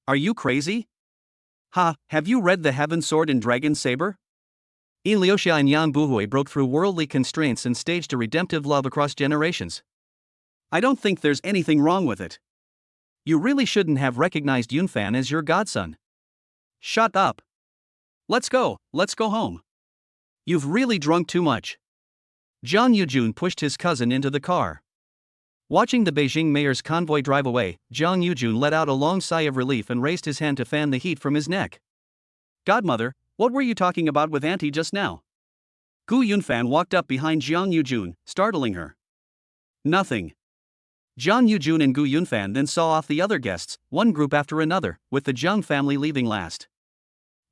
Are you crazy? Have you read The Heaven Sword and Dragon Saber? Liuxia and Yan Buhui broke through worldly constraints and staged a redemptive love across generations. I don't think there's anything wrong with it. You really shouldn't have recognized Yunfan as your godson. Shut up. Let's go home. You've really drunk too much. Jiang Yujun pushed his cousin into the car. Watching the Beijing mayor's convoy drive away, Jiang Yujun let out a long sigh of relief and raised his hand to fan the heat from his neck. Godmother, what were you talking about with Auntie just now? Gu Yunfan walked up behind Jiang Yujun, startling her. Nothing. Jiang Yujun and Gu Yunfan then saw off the other guests, one group after another, with the Jiang family leaving last.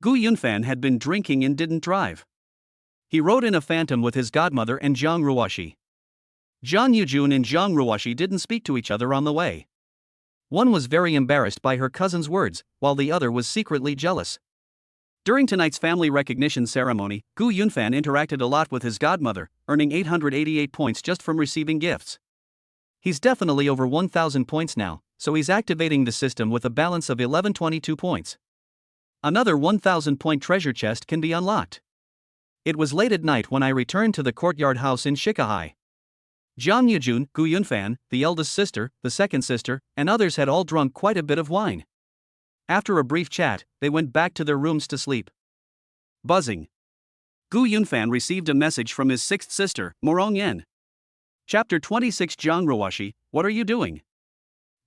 Gu Yunfan had been drinking and didn't drive. He rode in a phantom with his godmother and Jiang Ruoshi. Jiang Yujun and Jiang Ruoshi didn't speak to each other on the way. One was very embarrassed by her cousin's words, while the other was secretly jealous. During tonight's family recognition ceremony, Gu Yunfan interacted a lot with his godmother, earning 888 points just from receiving gifts. He's definitely over 1,000 points now, so he's activating the system with a balance of 1122 points. Another 1,000-point treasure chest can be unlocked. It was late at night when I returned to the courtyard house in Shikahai. Jiang Yujun, Gu Yunfan, the eldest sister, the second sister, and others had all drunk quite a bit of wine. After a brief chat, they went back to their rooms to sleep. Buzzing. Gu Yunfan received a message from his sixth sister, Morong Yen. Chapter 26. Jiang Ruoshi, what are you doing?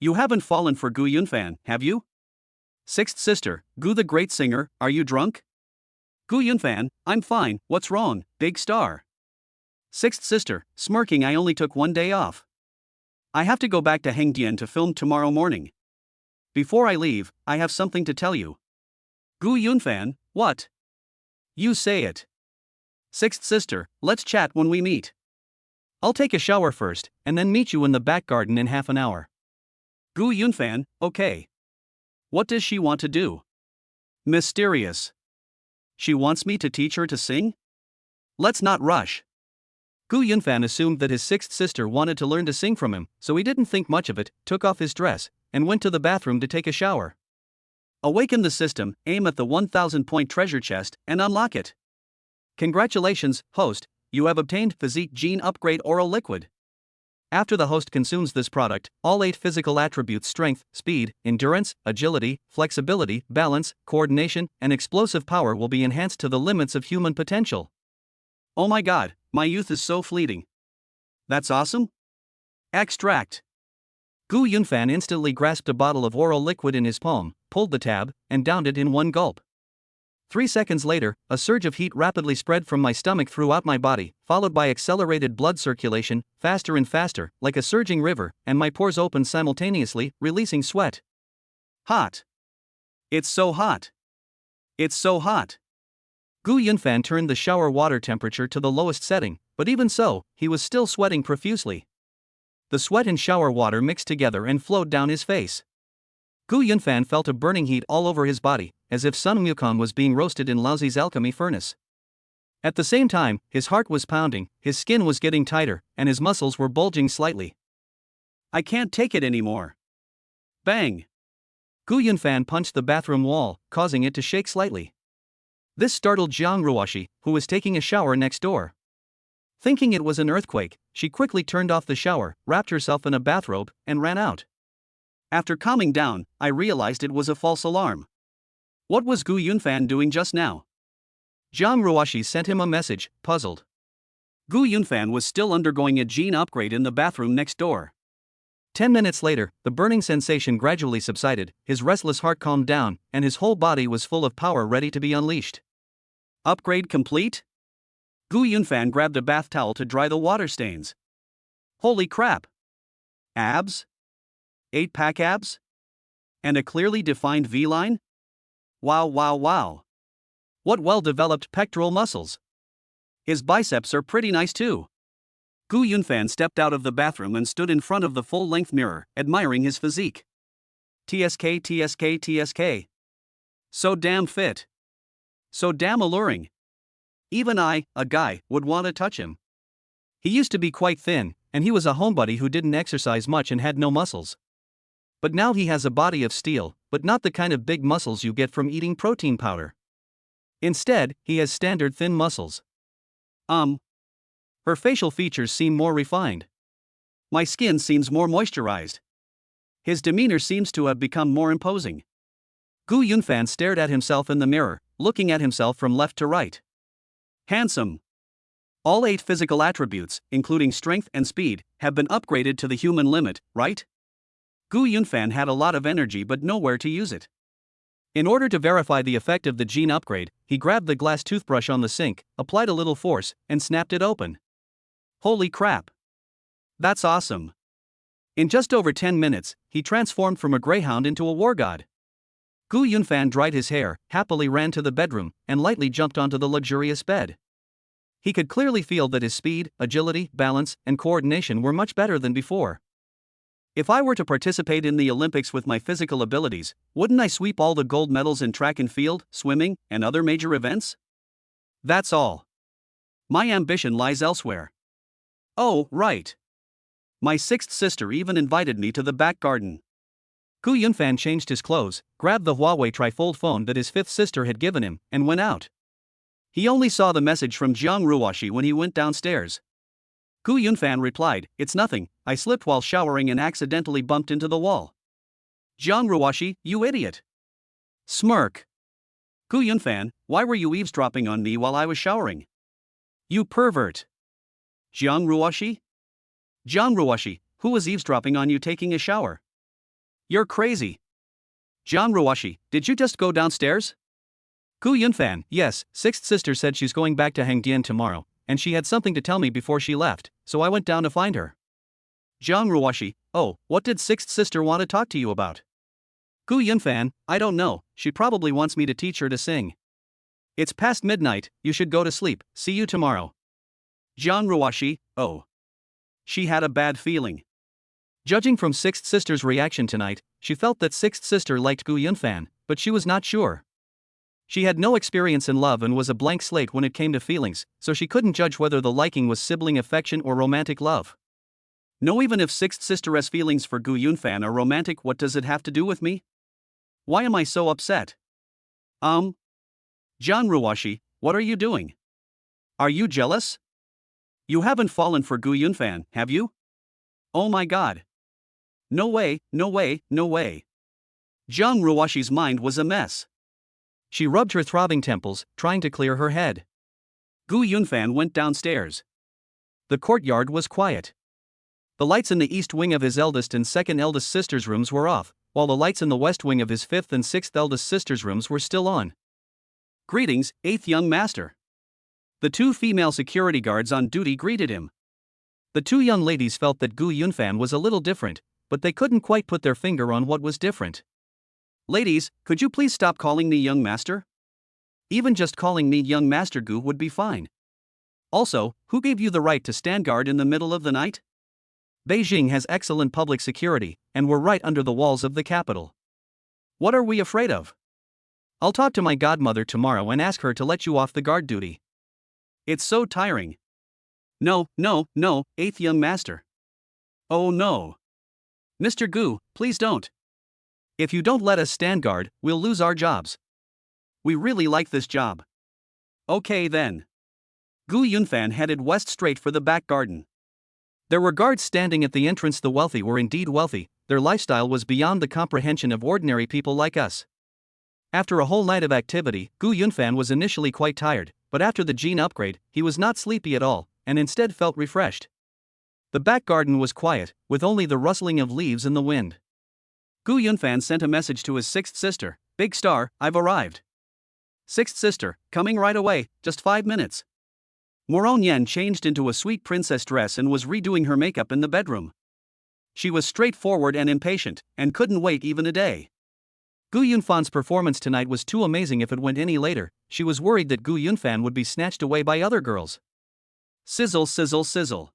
You haven't fallen for Gu Yunfan, have you? Sixth sister, Gu the great singer, are you drunk? Gu Yunfan, I'm fine, what's wrong, big star? Sixth sister, smirking, I only took 1 day off. I have to go back to Hengdian to film tomorrow morning. Before I leave, I have something to tell you. Gu Yunfan, what? You say it. Sixth sister, let's chat when we meet. I'll take a shower first, and then meet you in the back garden in half an hour. Gu Yunfan, okay. What does she want to do? Mysterious. She wants me to teach her to sing? Let's not rush. Gu Yunfan assumed that his sixth sister wanted to learn to sing from him, so he didn't think much of it, took off his dress, and went to the bathroom to take a shower. Awaken the system, aim at the 1,000-point treasure chest, and unlock it. Congratulations, host, you have obtained Physique Gene Upgrade Oral Liquid. After the host consumes this product, all 8 physical attributes strength, speed, endurance, agility, flexibility, balance, coordination, and explosive power will be enhanced to the limits of human potential. Oh my god, my youth is so fleeting. That's awesome. Extract. Gu Yunfan instantly grasped a bottle of oral liquid in his palm, pulled the tab, and downed it in one gulp. 3 seconds later, a surge of heat rapidly spread from my stomach throughout my body, followed by accelerated blood circulation, faster and faster, like a surging river, and my pores opened simultaneously, releasing sweat. Hot. It's so hot. It's so hot. Gu Yunfan turned the shower water temperature to the lowest setting, but even so, he was still sweating profusely. The sweat and shower water mixed together and flowed down his face. Gu Yunfan felt a burning heat all over his body, as if Sun Wukong was being roasted in Laozi's alchemy furnace. At the same time, his heart was pounding, his skin was getting tighter, and his muscles were bulging slightly. I can't take it anymore. Bang! Gu Yunfan punched the bathroom wall, causing it to shake slightly. This startled Jiang Ruoshi, who was taking a shower next door. Thinking it was an earthquake, she quickly turned off the shower, wrapped herself in a bathrobe, and ran out. After calming down, I realized it was a false alarm. What was Gu Yunfan doing just now? Jiang Ruoshi sent him a message, puzzled. Gu Yunfan was still undergoing a gene upgrade in the bathroom next door. 10 minutes later, the burning sensation gradually subsided, his restless heart calmed down, and his whole body was full of power ready to be unleashed. Upgrade complete? Gu Yunfan grabbed a bath towel to dry the water stains. Holy crap! Abs? 8-pack abs? And a clearly defined V-line? Wow, wow, wow. What well-developed pectoral muscles. His biceps are pretty nice too. Gu Yunfan stepped out of the bathroom and stood in front of the full-length mirror, admiring his physique. TSK, TSK, TSK. So damn fit. So damn alluring. Even I, a guy, would want to touch him. He used to be quite thin, and he was a homebody who didn't exercise much and had no muscles. But now he has a body of steel, but not the kind of big muscles you get from eating protein powder. Instead, he has standard thin muscles. Her facial features seem more refined. My skin seems more moisturized. His demeanor seems to have become more imposing. Gu Yunfan stared at himself in the mirror, looking at himself from left to right. Handsome. All 8 physical attributes, including strength and speed, have been upgraded to the human limit, right? Gu Yunfan had a lot of energy but nowhere to use it. In order to verify the effect of the gene upgrade, he grabbed the glass toothbrush on the sink, applied a little force, and snapped it open. Holy crap! That's awesome. In just over 10 minutes, he transformed from a greyhound into a war god. Gu Yunfan dried his hair, happily ran to the bedroom, and lightly jumped onto the luxurious bed. He could clearly feel that his speed, agility, balance, and coordination were much better than before. If I were to participate in the Olympics with my physical abilities, wouldn't I sweep all the gold medals in track and field, swimming, and other major events? That's all. My ambition lies elsewhere. Oh, right. My sixth sister even invited me to the back garden. Gu Yunfan changed his clothes, grabbed the Huawei trifold phone that his fifth sister had given him, and went out. He only saw the message from Jiang Ruoshi when he went downstairs. Gu Yunfan replied, "It's nothing, I slipped while showering and accidentally bumped into the wall." Jiang Ruoshi, you idiot. Smirk. Gu Yunfan, why were you eavesdropping on me while I was showering? You pervert. Jiang Ruoshi? Jiang Ruoshi, who was eavesdropping on you taking a shower? You're crazy. Jiang Ruoshi, did you just go downstairs? Gu Yunfan, yes, sixth sister said she's going back to Hangdian tomorrow, and she had something to tell me before she left, so I went down to find her. Jiang Ruoshi, oh, what did sixth sister want to talk to you about? Gu Yunfan, I don't know, she probably wants me to teach her to sing. It's past midnight, you should go to sleep, see you tomorrow. Jiang Ruoshi, oh. She had a bad feeling. Judging from sixth sister's reaction tonight, she felt that sixth sister liked Gu Yunfan, but she was not sure. She had no experience in love and was a blank slate when it came to feelings, so she couldn't judge whether the liking was sibling affection or romantic love. No, even if sixth sister's feelings for Gu Yunfan are romantic, what does it have to do with me? Why am I so upset? Jiang Ruoshi, what are you doing? Are you jealous? You haven't fallen for Gu Yunfan, have you? Oh my god. No way, no way, no way. Jiang Ruoshi's mind was a mess. She rubbed her throbbing temples, trying to clear her head. Gu Yunfan went downstairs. The courtyard was quiet. The lights in the east wing of his eldest and second eldest sister's rooms were off, while the lights in the west wing of his fifth and sixth eldest sister's rooms were still on. Greetings, eighth young master. The two female security guards on duty greeted him. The two young ladies felt that Gu Yunfan was a little different, but they couldn't quite put their finger on what was different. Ladies, could you please stop calling me young master? Even just calling me young master Gu would be fine. Also, who gave you the right to stand guard in the middle of the night? Beijing has excellent public security, and we're right under the walls of the capital. What are we afraid of? I'll talk to my godmother tomorrow and ask her to let you off the guard duty. It's so tiring. No, eighth young master. Oh no. Mr. Gu, please don't. If you don't let us stand guard, we'll lose our jobs. We really like this job. Okay then. Gu Yunfan headed west straight for the back garden. There were guards standing at the entrance. The wealthy were indeed wealthy, their lifestyle was beyond the comprehension of ordinary people like us. After a whole night of activity, Gu Yunfan was initially quite tired, but after the gene upgrade, he was not sleepy at all, and instead felt refreshed. The back garden was quiet, with only the rustling of leaves in the wind. Gu Yunfan sent a message to his sixth sister, "Big star, I've arrived." Sixth sister, coming right away, just 5 minutes. Moron Yen changed into a sweet princess dress and was redoing her makeup in the bedroom. She was straightforward and impatient, and couldn't wait even a day. Gu Yunfan's performance tonight was too amazing. If it went any later, she was worried that Gu Yunfan would be snatched away by other girls. Sizzle, sizzle, sizzle.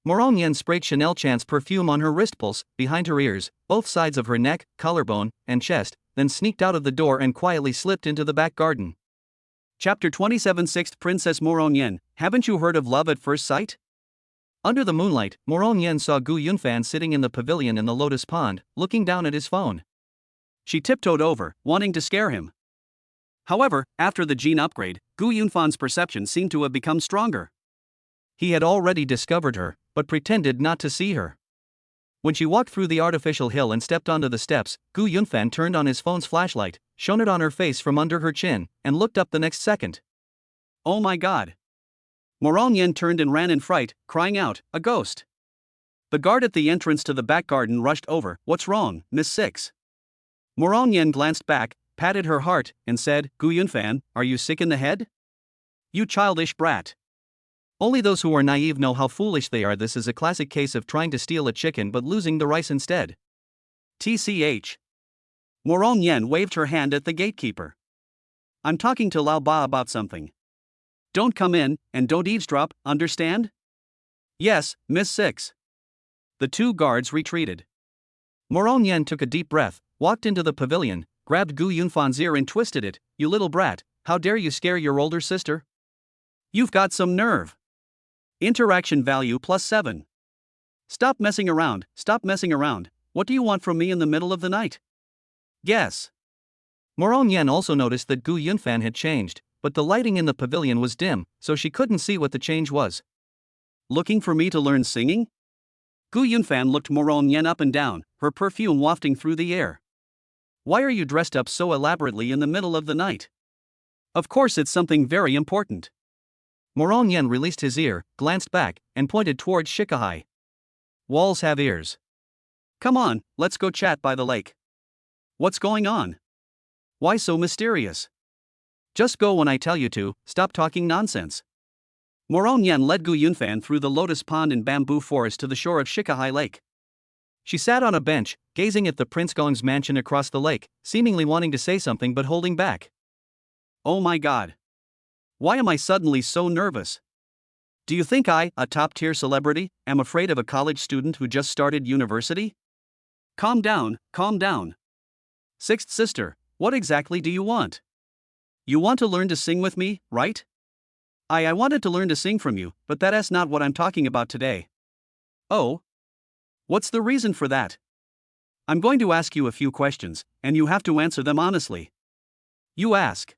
Moron Yen sprayed Chanel Chan's perfume on her wrist pulse, behind her ears, both sides of her neck, collarbone, and chest, then sneaked out of the door and quietly slipped into the back garden. Chapter 27 Sixth Princess Moron Yen, haven't you heard of love at first sight? Under the moonlight, Moron Yen saw Gu Yunfan sitting in the pavilion in the lotus pond, looking down at his phone. She tiptoed over, wanting to scare him. However, after the gene upgrade, Gu Yunfan's perception seemed to have become stronger. He had already discovered her, but pretended not to see her. When she walked through the artificial hill and stepped onto the steps, Gu Yunfan turned on his phone's flashlight, shone it on her face from under her chin, and looked up the next second. Oh my god. Moron Yen turned and ran in fright, crying out, "A ghost!" The guard at the entrance to the back garden rushed over. "What's wrong, Miss Six?" Moron Yen glanced back, patted her heart, and said, "Gu Yunfan, are you sick in the head? You childish brat. Only those who are naive know how foolish they are. This is a classic case of trying to steal a chicken but losing the rice instead. TCH. Moron Yen waved her hand at the gatekeeper. I'm talking to Lao Ba about something. Don't come in, and don't eavesdrop, understand? Yes, Miss Six. The two guards retreated. Moron Yen took a deep breath, walked into the pavilion, grabbed Gu Yunfan's ear and twisted it. You little brat, how dare you scare your older sister? You've got some nerve. Interaction value +7. Stop messing around, stop messing around. What do you want from me in the middle of the night? Guess. Moron Yen also noticed that Gu Yunfan had changed, but the lighting in the pavilion was dim, so she couldn't see what the change was. Looking for me to learn singing? Gu Yunfan looked Moron Yen up and down, her perfume wafting through the air. Why are you dressed up so elaborately in the middle of the night? Of course it's something very important. Moron Yen released his ear, glanced back, and pointed towards Shikahai. Walls have ears. Come on, let's go chat by the lake. What's going on? Why so mysterious? Just go when I tell you to, stop talking nonsense. Moron Yen led Gu Yunfan through the lotus pond and bamboo forest to the shore of Shikahai Lake. She sat on a bench, gazing at the Prince Gong's mansion across the lake, seemingly wanting to say something but holding back. Oh my god. Why am I suddenly so nervous? Do you think I, a top-tier celebrity, am afraid of a college student who just started university? Calm down, calm down. Sixth sister, what exactly do you want? You want to learn to sing with me, right? I wanted to learn to sing from you, but that's not what I'm talking about today. Oh? What's the reason for that? I'm going to ask you a few questions, and you have to answer them honestly. You ask.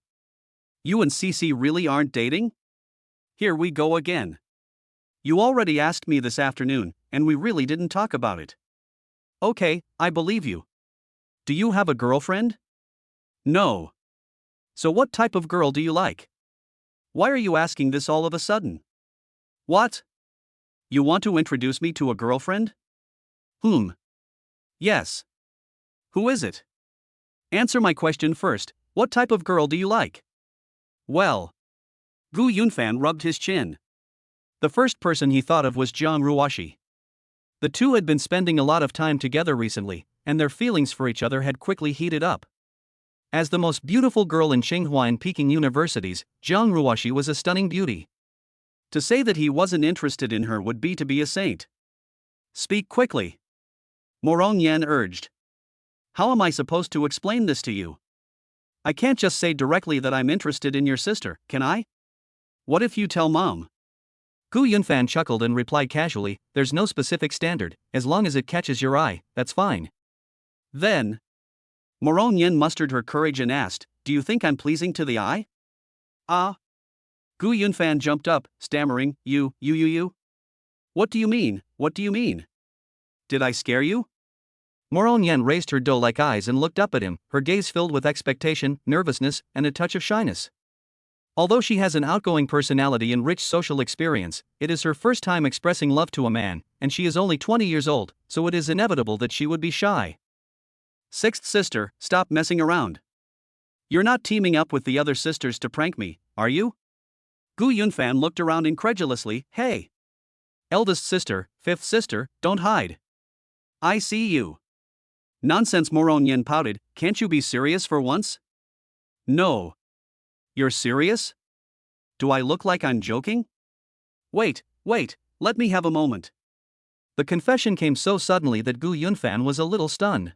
You and Cece really aren't dating? Here we go again. You already asked me this afternoon, and we really didn't talk about it. Okay, I believe you. Do you have a girlfriend? No. So what type of girl do you like? Why are you asking this all of a sudden? What? You want to introduce me to a girlfriend? Whom? Yes. Who is it? Answer my question first. What type of girl do you like? Well. Gu Yunfan rubbed his chin. The first person he thought of was Jiang Ruoshi. The two had been spending a lot of time together recently, and their feelings for each other had quickly heated up. As the most beautiful girl in Tsinghua and Peking universities, Jiang Ruoshi was a stunning beauty. To say that he wasn't interested in her would be to be a saint. Speak quickly. Moron Yen urged. How am I supposed to explain this to you? I can't just say directly that I'm interested in your sister, can I? What if you tell mom? Gu Yunfan chuckled and replied casually, there's no specific standard, as long as it catches your eye, that's fine. Then. Moron Yen mustered her courage and asked, do you think I'm pleasing to the eye? Ah. Gu Yunfan jumped up, stammering, you. What do you mean, what do you mean? Did I scare you? Moron Yen raised her doe-like eyes and looked up at him, her gaze filled with expectation, nervousness, and a touch of shyness. Although she has an outgoing personality and rich social experience, it is her first time expressing love to a man, and she is only 20 years old, so it is inevitable that she would be shy. Sixth sister, stop messing around. You're not teaming up with the other sisters to prank me, are you? Gu Yunfan looked around incredulously, hey. Eldest sister, fifth sister, don't hide. I see you. Nonsense, Moron Yen pouted, can't you be serious for once? No. You're serious? Do I look like I'm joking? Wait, let me have a moment. The confession came so suddenly that Gu Yunfan was a little stunned.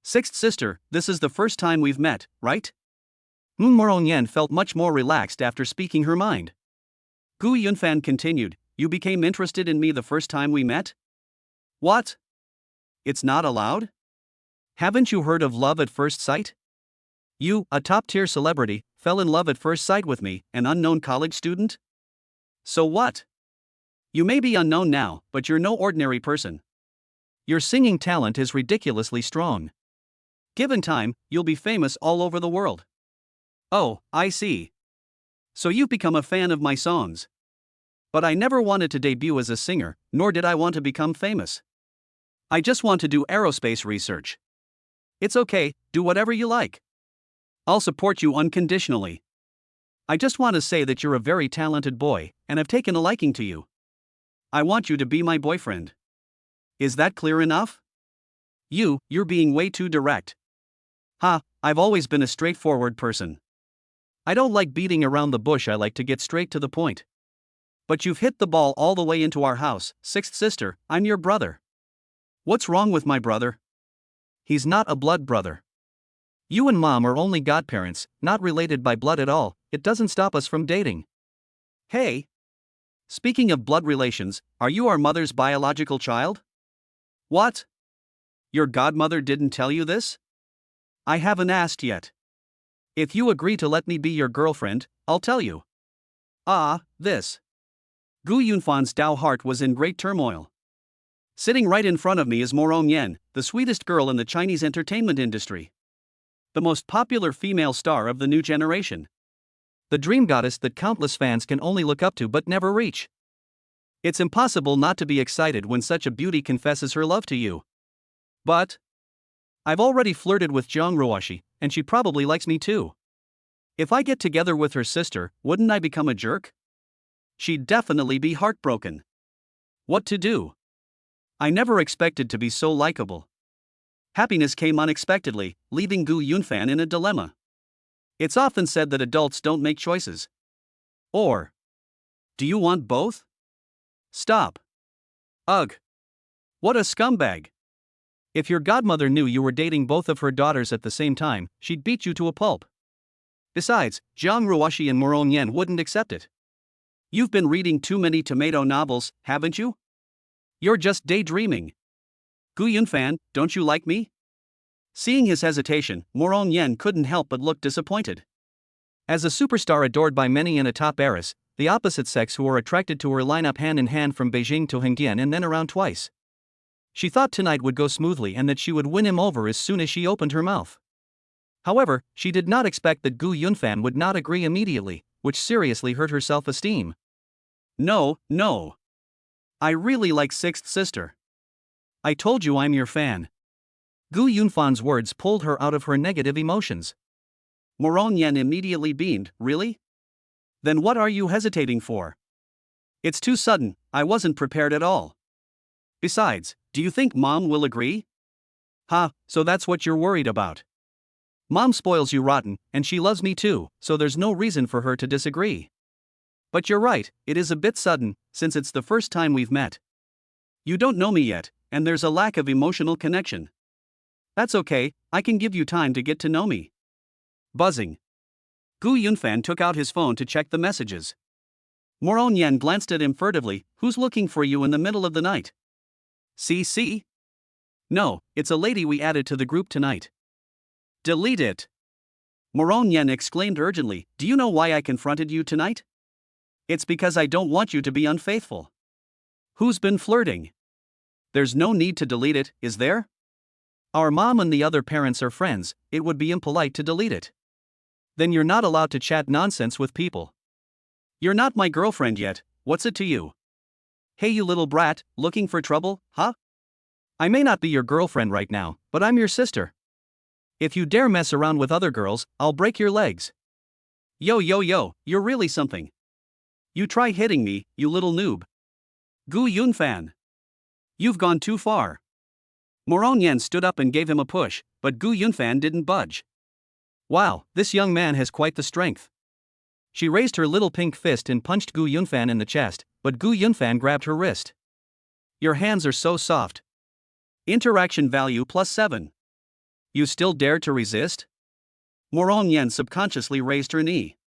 Sixth sister, this is the first time we've met, right? Moron Yen felt much more relaxed after speaking her mind. Gu Yunfan continued, you became interested in me the first time we met? What? It's not allowed? Haven't you heard of love at first sight? You, a top-tier celebrity, fell in love at first sight with me, an unknown college student? So what? You may be unknown now, but you're no ordinary person. Your singing talent is ridiculously strong. Given time, you'll be famous all over the world. Oh, I see. So you've become a fan of my songs. But I never wanted to debut as a singer, nor did I want to become famous. I just want to do aerospace research. It's okay, do whatever you like. I'll support you unconditionally. I just want to say that you're a very talented boy, and I've taken a liking to you. I want you to be my boyfriend. Is that clear enough? You're being way too direct. Ha, I've always been a straightforward person. I don't like beating around the bush, I like to get straight to the point. But you've hit the ball all the way into our house, sixth sister, I'm your brother. What's wrong with my brother? He's not a blood brother. You and mom are only godparents, not related by blood at all. It doesn't stop us from dating. Hey! Speaking of blood relations, are you our mother's biological child? What? Your godmother didn't tell you this? I haven't asked yet. If you agree to let me be your girlfriend, I'll tell you. This. Gu Yunfan's Dao heart was in great turmoil. Sitting right in front of me is Morong Yen, the sweetest girl in the Chinese entertainment industry. The most popular female star of the new generation. The dream goddess that countless fans can only look up to but never reach. It's impossible not to be excited when such a beauty confesses her love to you. But I've already flirted with Jiang Ruoshi, and she probably likes me too. If I get together with her sister, wouldn't I become a jerk? She'd definitely be heartbroken. What to do? I never expected to be so likable. Happiness came unexpectedly, leaving Gu Yunfan in a dilemma. It's often said that adults don't make choices. Or, do you want both? Stop. Ugh. What a scumbag. If your godmother knew you were dating both of her daughters at the same time, she'd beat you to a pulp. Besides, Jiang Ruoshi and Morong Yen wouldn't accept it. You've been reading too many tomato novels, haven't you? You're just daydreaming. Gu Yunfan, don't you like me? Seeing his hesitation, Morong Yen couldn't help but look disappointed. As a superstar adored by many and a top heiress, the opposite sex who were attracted to her line up hand in hand from Beijing to Hengdian and then around twice. She thought tonight would go smoothly and that she would win him over as soon as she opened her mouth. However, she did not expect that Gu Yunfan would not agree immediately, which seriously hurt her self-esteem. No. I really like Sixth Sister. I told you I'm your fan. Gu Yunfan's words pulled her out of her negative emotions. Morong Yen immediately beamed, really? Then what are you hesitating for? It's too sudden, I wasn't prepared at all. Besides, do you think mom will agree? So that's what you're worried about. Mom spoils you rotten, and she loves me too, so there's no reason for her to disagree. But you're right, it is a bit sudden, since it's the first time we've met. You don't know me yet, and there's a lack of emotional connection. That's okay, I can give you time to get to know me. Buzzing. Gu Yunfan took out his phone to check the messages. Morong Yen glanced at him furtively. Who's looking for you in the middle of the night? CC? No, it's a lady we added to the group tonight. Delete it. Morong Yen exclaimed urgently. Do you know why I confronted you tonight? It's because I don't want you to be unfaithful. Who's been flirting? There's no need to delete it, is there? Our mom and the other parents are friends, it would be impolite to delete it. Then you're not allowed to chat nonsense with people. You're not my girlfriend yet, what's it to you? Hey you little brat, looking for trouble, huh? I may not be your girlfriend right now, but I'm your sister. If you dare mess around with other girls, I'll break your legs. Yo, you're really something. You try hitting me, you little noob. Gu Yunfan. You've gone too far. Morong Yen stood up and gave him a push, but Gu Yunfan didn't budge. Wow, this young man has quite the strength. She raised her little pink fist and punched Gu Yunfan in the chest, but Gu Yunfan grabbed her wrist. Your hands are so soft. Interaction value +7. You still dare to resist? Morong Yen subconsciously raised her knee.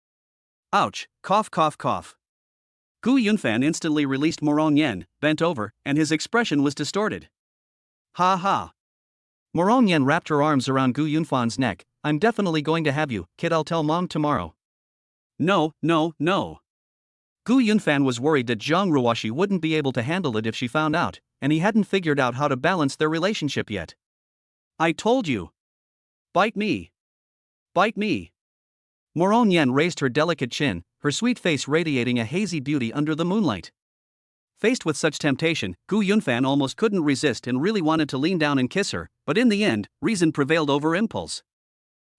Ouch, cough. Gu Yunfan instantly released Morong Yen, bent over, and his expression was distorted. Ha. Morong Yen wrapped her arms around Gu Yunfan's neck. I'm definitely going to have you, kid. I'll tell mom tomorrow. No. Gu Yunfan was worried that Jiang Ruoshi wouldn't be able to handle it if she found out, and he hadn't figured out how to balance their relationship yet. I told you. Bite me. Morong Yen raised her delicate chin, her sweet face radiating a hazy beauty under the moonlight. Faced with such temptation, Gu Yunfan almost couldn't resist and really wanted to lean down and kiss her, but in the end, reason prevailed over impulse.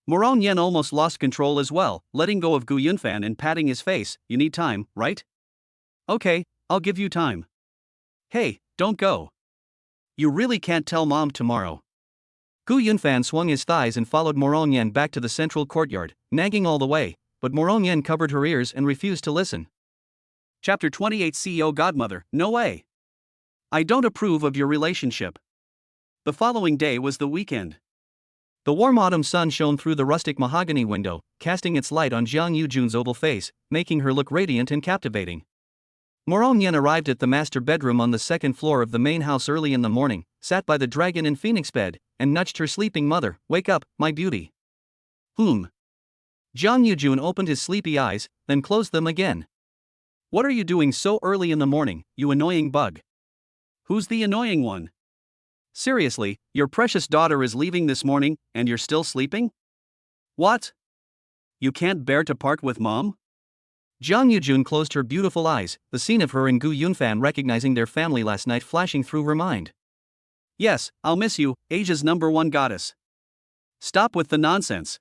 Moron Yen almost lost control as well, letting go of Gu Yunfan and patting his face. You need time, right? Okay, I'll give you time. Hey, don't go. You really can't tell mom tomorrow. Gu Yunfan swung his thighs and followed Moron Yen back to the central courtyard, nagging all the way, but Moron Yen covered her ears and refused to listen. Chapter 28 CEO Godmother, no way. I don't approve of your relationship. The following day was the weekend. The warm autumn sun shone through the rustic mahogany window, casting its light on Jiang Yujun's oval face, making her look radiant and captivating. Moron Yen arrived at the master bedroom on the second floor of the main house early in the morning, sat by the dragon and phoenix bed, and nudged her sleeping mother. Wake up, my beauty. Jiang Yujun opened his sleepy eyes, then closed them again. What are you doing so early in the morning, you annoying bug? Who's the annoying one? Seriously, your precious daughter is leaving this morning, and you're still sleeping? What? You can't bear to part with mom? Jiang Yujun closed her beautiful eyes, the scene of her and Gu Yunfan recognizing their family last night flashing through her mind. Yes, I'll miss you, Asia's #1 goddess. Stop with the nonsense.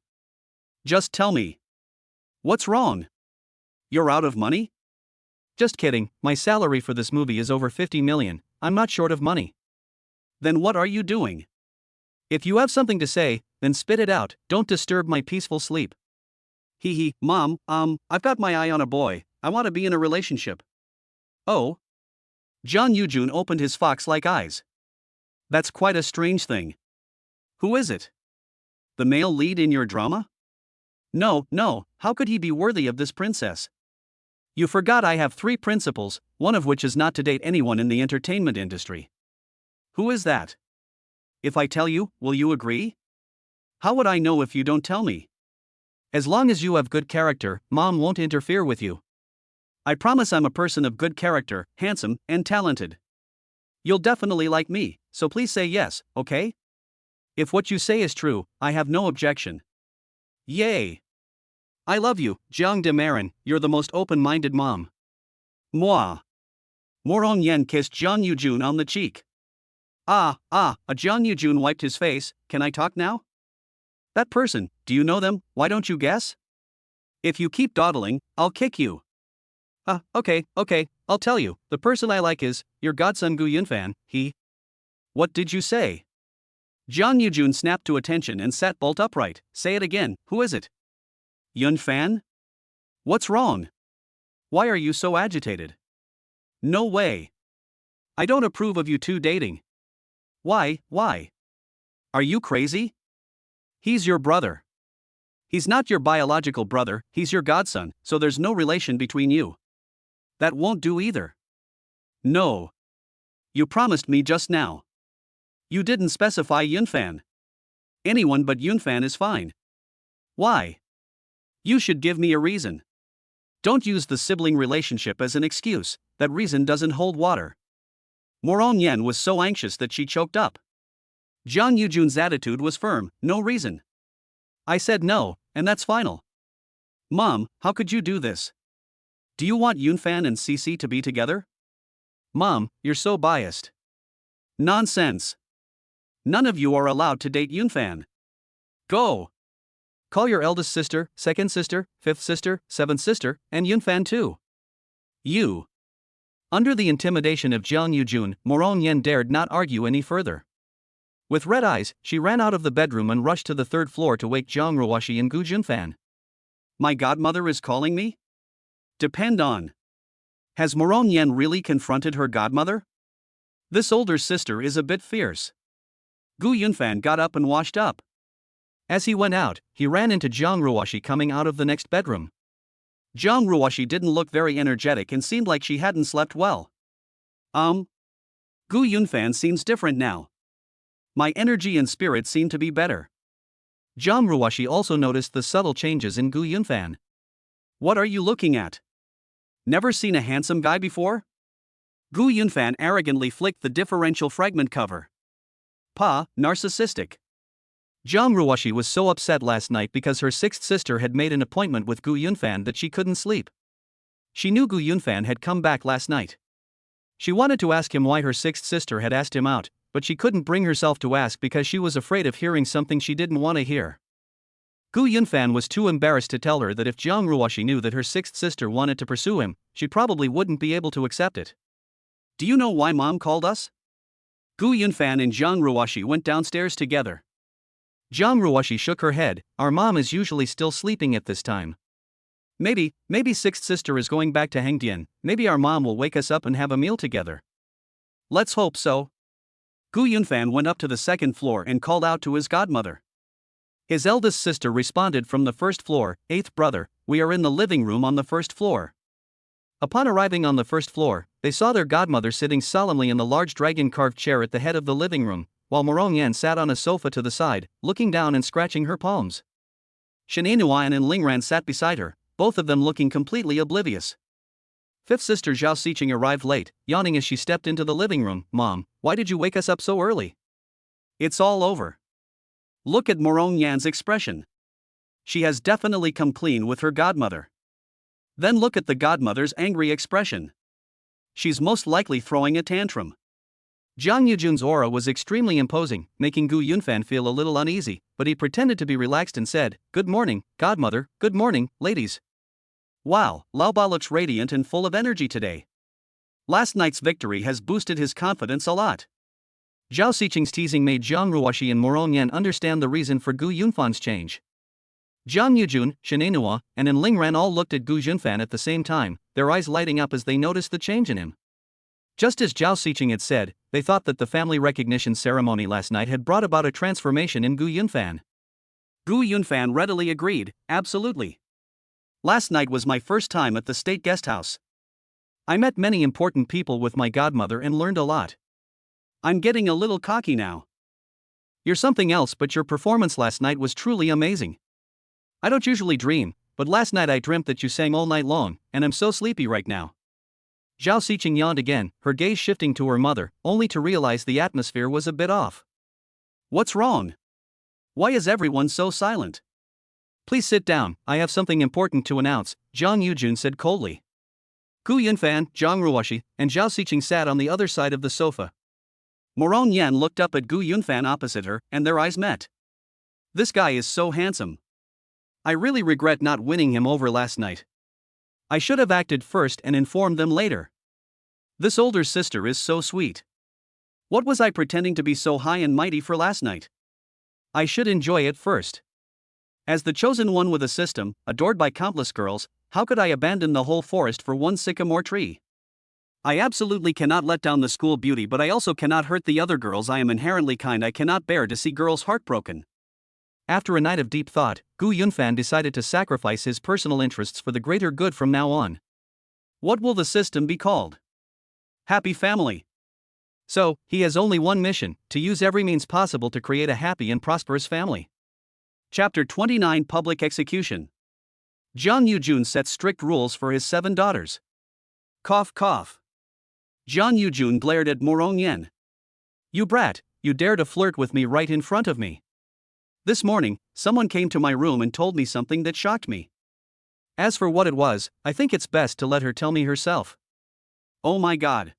Just tell me. What's wrong? You're out of money? Just kidding, my salary for this movie is over 50 million, I'm not short of money. Then what are you doing? If you have something to say, then spit it out, don't disturb my peaceful sleep. Mom, I've got my eye on a boy, I want to be in a relationship. Oh? Jiang Yujun opened his fox-like eyes. That's quite a strange thing. Who is it? The male lead in your drama? No, how could he be worthy of this princess? You forgot I have 3 principles, one of which is not to date anyone in the entertainment industry. Who is that? If I tell you, will you agree? How would I know if you don't tell me? As long as you have good character, mom won't interfere with you. I promise I'm a person of good character, handsome, and talented. You'll definitely like me, so please say yes, okay? If what you say is true, I have no objection. Yay! I love you, Jiang de Marin, you're the most open-minded mom. Moi. Moron Yen kissed Jiang Yujun on the cheek. Jiang Yujun wiped his face. Can I talk now? That person, do you know them? Why don't you guess? If you keep dawdling, I'll kick you. Okay, I'll tell you, the person I like is your godson Gu Yunfan. What did you say? Jiang Yujun snapped to attention and sat bolt upright. Say it again, who is it? Yunfan? What's wrong? Why are you so agitated? No way. I don't approve of you two dating. Why? Are you crazy? He's your brother. He's not your biological brother, he's your godson, so there's no relation between you. That won't do either. No. You promised me just now. You didn't specify Yunfan. Anyone but Yunfan is fine. Why? You should give me a reason. Don't use the sibling relationship as an excuse, that reason doesn't hold water. Moron Yen was so anxious that she choked up. Jiang Yujun's attitude was firm, no reason. I said no, and that's final. Mom, how could you do this? Do you want Yunfan and Cici to be together? Mom, you're so biased. Nonsense. None of you are allowed to date Yunfan. Go. Call your eldest sister, second sister, fifth sister, seventh sister, and Yunfan too. You. Under the intimidation of Jiang Yujun, Moron Yen dared not argue any further. With red eyes, she ran out of the bedroom and rushed to the 3rd floor to wake Jiang Ruoshi and Gu Junfan. My godmother is calling me? Depend on. Has Moron Yen really confronted her godmother? This older sister is a bit fierce. Gu Yunfan got up and washed up. As he went out, he ran into Jiang Ruoshi coming out of the next bedroom. Jiang Ruoshi didn't look very energetic and seemed like she hadn't slept well. Gu Yunfan seems different now. My energy and spirit seem to be better. Jiang Ruoshi also noticed the subtle changes in Gu Yunfan. What are you looking at? Never seen a handsome guy before? Gu Yunfan arrogantly flicked the differential fragment cover. Narcissistic. Jiang Ruoshi was so upset last night because her 6th sister had made an appointment with Gu Yunfan that she couldn't sleep. She knew Gu Yunfan had come back last night. She wanted to ask him why her 6th sister had asked him out, but she couldn't bring herself to ask because she was afraid of hearing something she didn't want to hear. Gu Yunfan was too embarrassed to tell her that if Jiang Ruoxi knew that her sixth sister wanted to pursue him, she probably wouldn't be able to accept it. Do you know why Mom called us? Gu Yunfan and Jiang Ruoxi went downstairs together. Jiang Ruoxi shook her head. Our mom is usually still sleeping at this time. Maybe sixth sister is going back to Hengdian. Maybe our mom will wake us up and have a meal together. Let's hope so. Gu Yunfan went up to the second floor and called out to his godmother. His eldest sister responded from the first floor, "Eighth brother, we are in the living room on the first floor." Upon arriving on the first floor, they saw their godmother sitting solemnly in the large dragon-carved chair at the head of the living room, while Morong Yan sat on a sofa to the side, looking down and scratching her palms. Shanae Nuan and Lingran sat beside her, both of them looking completely oblivious. Fifth sister Zhao Xiqing arrived late, yawning as she stepped into the living room. "Mom, why did you wake us up so early?" It's all over. Look at Morong Yan's expression. She has definitely come clean with her godmother. Then look at the godmother's angry expression. She's most likely throwing a tantrum. Jiang Yujun's aura was extremely imposing, making Gu Yunfan feel a little uneasy, but he pretended to be relaxed and said, "Good morning, godmother, good morning, ladies." Wow, Laoba looks radiant and full of energy today. Last night's victory has boosted his confidence a lot. Zhao Xiqing's teasing made Jiang Ruoxi and Morong Yan understand the reason for Gu Yunfan's change. Jiang Yujun, Shanae Nua, and Lingran all looked at Gu Yunfan at the same time, their eyes lighting up as they noticed the change in him. Just as Zhao Xiqing had said, they thought that the family recognition ceremony last night had brought about a transformation in Gu Yunfan. Gu Yunfan readily agreed, "Absolutely. Last night was my first time at the state guest house. I met many important people with my godmother and learned a lot. I'm getting a little cocky now." "You're something else, but your performance last night was truly amazing. I don't usually dream, but last night I dreamt that you sang all night long, and I'm so sleepy right now." Zhao Xiqing yawned again, her gaze shifting to her mother, only to realize the atmosphere was a bit off. What's wrong? Why is everyone so silent? "Please sit down, I have something important to announce," Jiang Yujun said coldly. Gu Yunfan, Jiang Ruoxi, and Zhao Xiqing sat on the other side of the sofa. Morong Yan looked up at Gu Yunfan opposite her, and their eyes met. This guy is so handsome. I really regret not winning him over last night. I should have acted first and informed them later. This older sister is so sweet. What was I pretending to be so high and mighty for last night? I should enjoy it first. As the chosen one with a system, adored by countless girls, how could I abandon the whole forest for one sycamore tree? I absolutely cannot let down the school beauty, but I also cannot hurt the other girls. I am inherently kind. I cannot bear to see girls heartbroken." After a night of deep thought, Gu Yunfan decided to sacrifice his personal interests for the greater good from now on. What will the system be called? Happy Family. So, he has only one mission: to use every means possible to create a happy and prosperous family. Chapter 29: Public Execution. Jiang Yujun sets strict rules for his 7 daughters. Cough cough. Jiang Yujun glared at Morong Yan. "You brat, you dare to flirt with me right in front of me. This morning, someone came to my room and told me something that shocked me. As for what it was, I think it's best to let her tell me herself." Oh my god.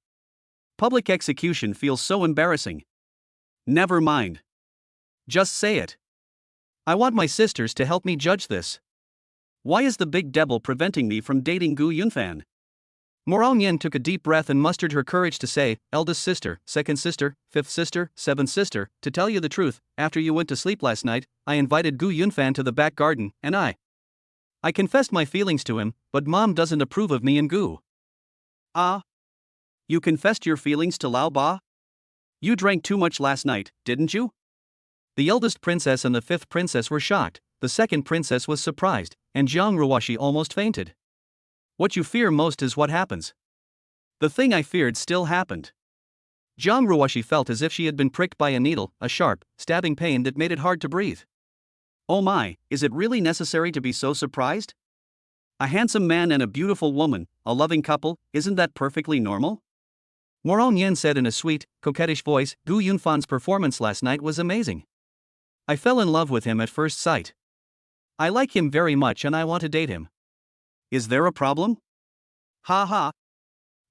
Public execution feels so embarrassing. Never mind. Just say it. I want my sisters to help me judge this. Why is the big devil preventing me from dating Gu Yunfan? Morong Yan took a deep breath and mustered her courage to say, "Eldest sister, second sister, fifth sister, seventh sister, to tell you the truth, after you went to sleep last night, I invited Gu Yunfan to the back garden, and I confessed my feelings to him, but Mom doesn't approve of me and Gu." Ah? You confessed your feelings to Lao Ba? You drank too much last night, didn't you? The eldest princess and the fifth princess were shocked, the second princess was surprised, and Jiang Ruoxi almost fainted. What you fear most is what happens. The thing I feared still happened. Jiang Ruoxi felt as if she had been pricked by a needle, a sharp, stabbing pain that made it hard to breathe. Oh my, is it really necessary to be so surprised? A handsome man and a beautiful woman, a loving couple, isn't that perfectly normal? Morong Yan said in a sweet, coquettish voice, "Gu Yunfan's performance last night was amazing. I fell in love with him at first sight. I like him very much and I want to date him." Is there a problem? Ha ha.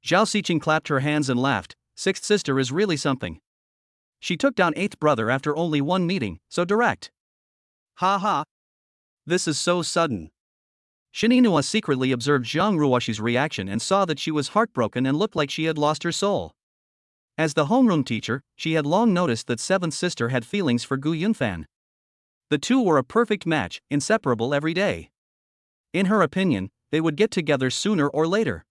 Zhao Xiqing clapped her hands and laughed. Sixth sister is really something. She took down eighth brother after only one meeting, so direct. Ha ha. This is so sudden. Shin Inua secretly observed Zhang Ruoxi's reaction and saw that she was heartbroken and looked like she had lost her soul. As the homeroom teacher, she had long noticed that seventh sister had feelings for Gu Yunfan. The two were a perfect match, inseparable every day. In her opinion, they would get together sooner or later.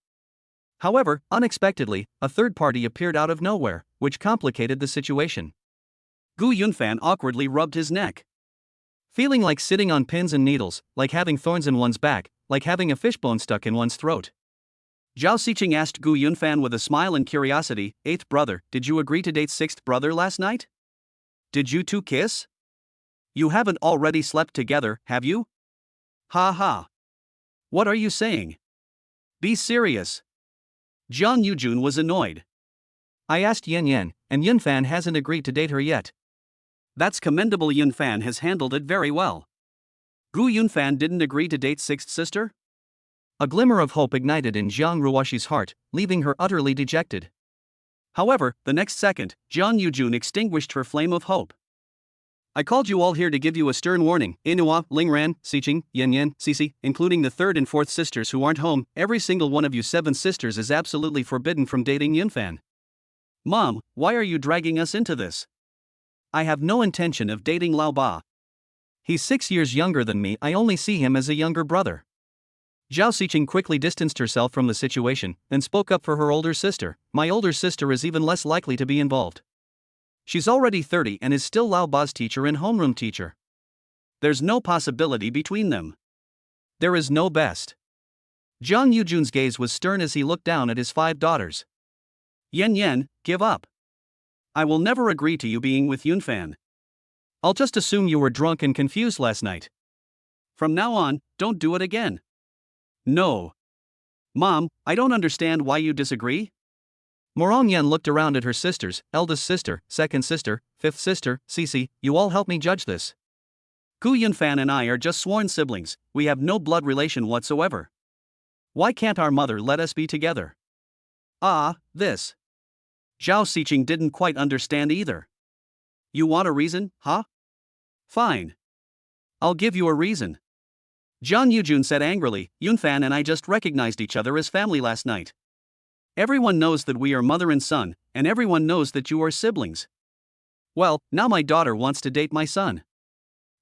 However, unexpectedly, a third party appeared out of nowhere, which complicated the situation. Gu Yunfan awkwardly rubbed his neck. Feeling like sitting on pins and needles, like having thorns in one's back, like having a fishbone stuck in one's throat. Zhao Xiqing asked Gu Yunfan with a smile and curiosity, "Eighth brother, did you agree to date sixth brother last night? Did you two kiss? You haven't already slept together, have you? Ha ha. What are you saying? Be serious." Jiang Yujun was annoyed. I asked Yan Yan, and Yunfan hasn't agreed to date her yet. That's commendable. Yunfan has handled it very well. Gu Yunfan didn't agree to date sixth sister? A glimmer of hope ignited in Zhang Ruoxi's heart, leaving her utterly dejected. However, the next second, Jiang Yujun extinguished her flame of hope. "I called you all here to give you a stern warning. Inua, Lingran, Xiqing, Yan Yan, Cici, including the third and fourth sisters who aren't home, every single one of you seven sisters is absolutely forbidden from dating Yunfan." "Mom, why are you dragging us into this? I have no intention of dating Lao Ba. He's 6 years younger than me. I only see him as a younger brother." Zhao Xiqing quickly distanced herself from the situation, then spoke up for her older sister. "My older sister is even less likely to be involved. She's already 30 and is still Lao Ba's teacher and homeroom teacher. There's no possibility between them. There is no best." Jiang Yujun's gaze was stern as he looked down at his 5 daughters. "Yan Yan, give up. I will never agree to you being with Yunfan. I'll just assume you were drunk and confused last night. From now on, don't do it again." "No. Mom, I don't understand why you disagree." Morongyan looked around at her sisters, eldest sister, second sister, fifth sister, Cici. "You all help me judge this. Gu Yunfan and I are just sworn siblings, we have no blood relation whatsoever. Why can't our mother let us be together?" This. Zhao Xiqing didn't quite understand either. "You want a reason, huh? Fine. I'll give you a reason." Jiang Yujun said angrily, "Yunfan and I just recognized each other as family last night. Everyone knows that we are mother and son, and everyone knows that you are siblings. Well, now my daughter wants to date my son.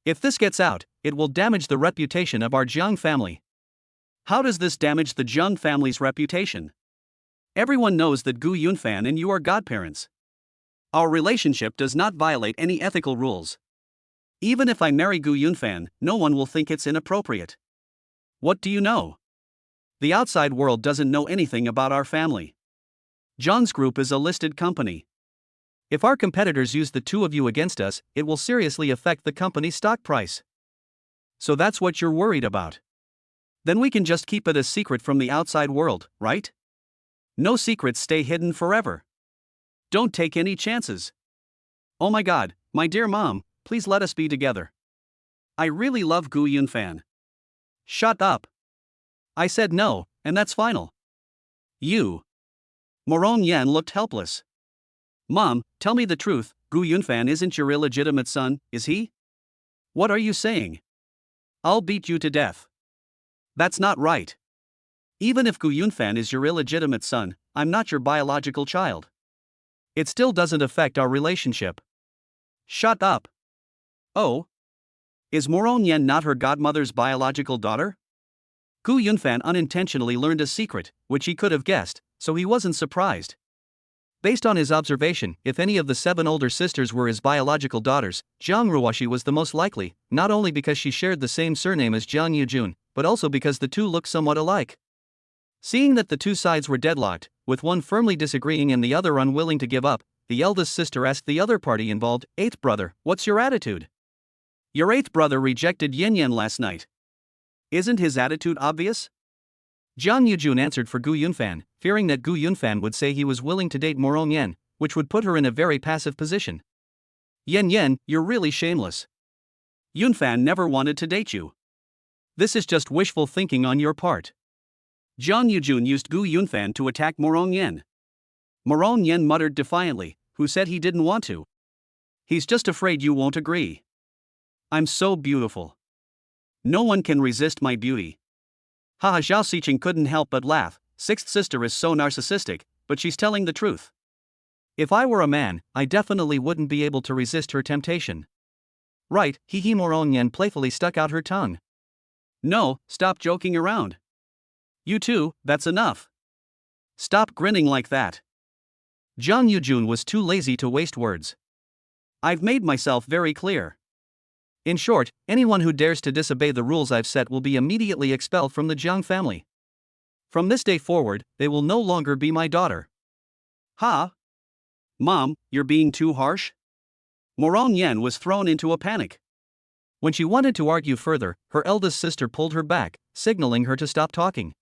If this gets out, it will damage the reputation of our Jiang family." "How does this damage the Jiang family's reputation? Everyone knows that Gu Yunfan and you are godparents. Our relationship does not violate any ethical rules. Even if I marry Gu Yunfan, no one will think it's inappropriate. What do you know? The outside world doesn't know anything about our family. John's Group is a listed company. If our competitors use the two of you against us, it will seriously affect the company's stock price. So that's what you're worried about. Then we can just keep it a secret from the outside world, right? No secrets stay hidden forever. Don't take any chances. Oh my God, my dear mom, please let us be together. I really love Gu Yunfan." "Shut up. I said no, and that's final." "You." Morong Yan looked helpless. "Mom, tell me the truth, Gu Yunfan isn't your illegitimate son, is he? What are you saying? I'll beat you to death." "That's not right. Even if Gu Yunfan is your illegitimate son, I'm not your biological child. It still doesn't affect our relationship." "Shut up." "Oh? Is Morong Yan not her godmother's biological daughter?" Gu Yunfan unintentionally learned a secret, which he could have guessed, so he wasn't surprised. Based on his observation, if any of the 7 older sisters were his biological daughters, Zhang Ruoxi was the most likely, not only because she shared the same surname as Jiang Yujun, but also because the two looked somewhat alike. Seeing that the two sides were deadlocked, with one firmly disagreeing and the other unwilling to give up, the eldest sister asked the other party involved, "Eighth brother, what's your attitude? Your eighth brother rejected Yan Yan last night. Isn't his attitude obvious?" Jiang Yujun answered for Gu Yunfan, fearing that Gu Yunfan would say he was willing to date Morong Yan, which would put her in a very passive position. "Yan Yan, you're really shameless. Yunfan never wanted to date you. This is just wishful thinking on your part." Jiang Yujun used Gu Yunfan to attack Morong Yan. Morong Yan muttered defiantly, "Who said he didn't want to? He's just afraid you won't agree. I'm so beautiful. No one can resist my beauty. Haha, Zhao Xiqing couldn't help but laugh. Sixth sister is so narcissistic, but she's telling the truth. If I were a man, I definitely wouldn't be able to resist her temptation. Right, He Moronyan playfully stuck out her tongue. No, stop joking around. You too, that's enough. Stop grinning like that. Zhang Yujun was too lazy to waste words. I've made myself very clear. In short, anyone who dares to disobey the rules I've set will be immediately expelled from the Jiang family. From this day forward, they will no longer be my daughter. Ha! Mom, you're being too harsh? Moronyan was thrown into a panic. When she wanted to argue further, her eldest sister pulled her back, signaling her to stop talking.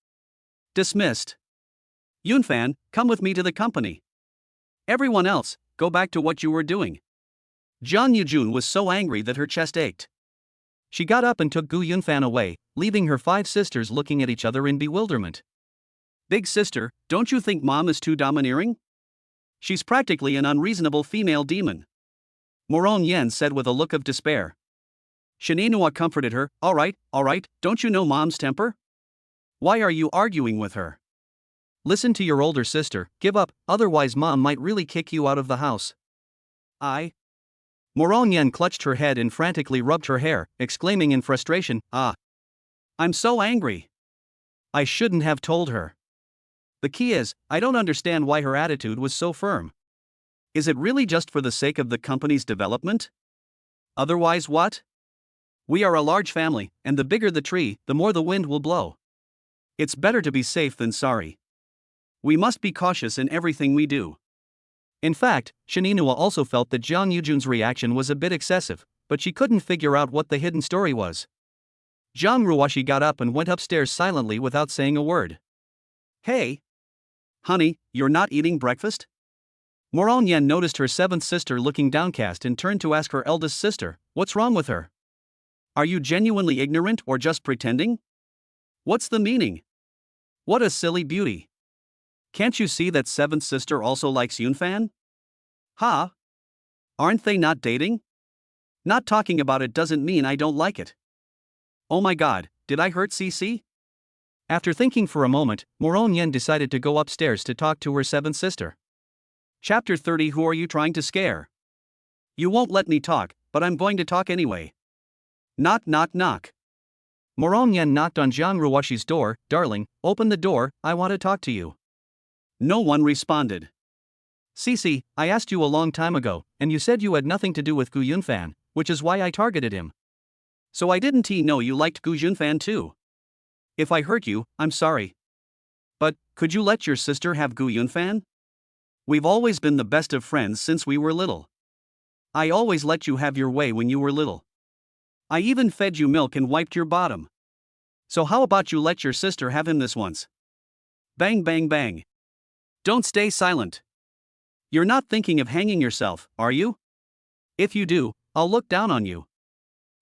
Dismissed. Yunfan, come with me to the company. Everyone else, go back to what you were doing. Zhang Yujun was so angry that her chest ached. She got up and took Gu Yunfan away, leaving her 5 sisters looking at each other in bewilderment. Big sister, don't you think Mom is too domineering? She's practically an unreasonable female demon. Moronyan said with a look of despair. Shinenua comforted her. All right, don't you know Mom's temper? Why are you arguing with her? Listen to your older sister, give up, otherwise Mom might really kick you out of the house. Moronyan clutched her head and frantically rubbed her hair, exclaiming in frustration, I'm so angry. I shouldn't have told her. The key is, I don't understand why her attitude was so firm. Is it really just for the sake of the company's development? Otherwise what? We are a large family, and the bigger the tree, the more the wind will blow. It's better to be safe than sorry. We must be cautious in everything we do. In fact, Shinenua also felt that Zhang Yujun's reaction was a bit excessive, but she couldn't figure out what the hidden story was. Zhang Ruoshi got up and went upstairs silently without saying a word. Hey! Honey, you're not eating breakfast? Moronyan noticed her 7th sister looking downcast and turned to ask her eldest sister, what's wrong with her? Are you genuinely ignorant or just pretending? What's the meaning? What a silly beauty. Can't you see that 7th sister also likes Yunfan? Ha! Aren't they not dating? Not talking about it doesn't mean I don't like it. Oh my god, did I hurt CC? After thinking for a moment, Moronyan decided to go upstairs to talk to her 7th sister. Chapter 30. Who are you trying to scare? You won't let me talk, but I'm going to talk anyway. Knock knock knock. Moronyan knocked on Zhang Ruoshi's door. Darling, open the door, I want to talk to you. No one responded. Cici, I asked you a long time ago, and you said you had nothing to do with Gu Yunfan, which is why I targeted him. So I didn't know you liked Gu Yunfan too. If I hurt you, I'm sorry. But, could you let your sister have Gu Yunfan? We've always been the best of friends since we were little. I always let you have your way when you were little. I even fed you milk and wiped your bottom. So how about you let your sister have him this once? Bang bang bang. Don't stay silent. You're not thinking of hanging yourself, are you? If you do, I'll look down on you.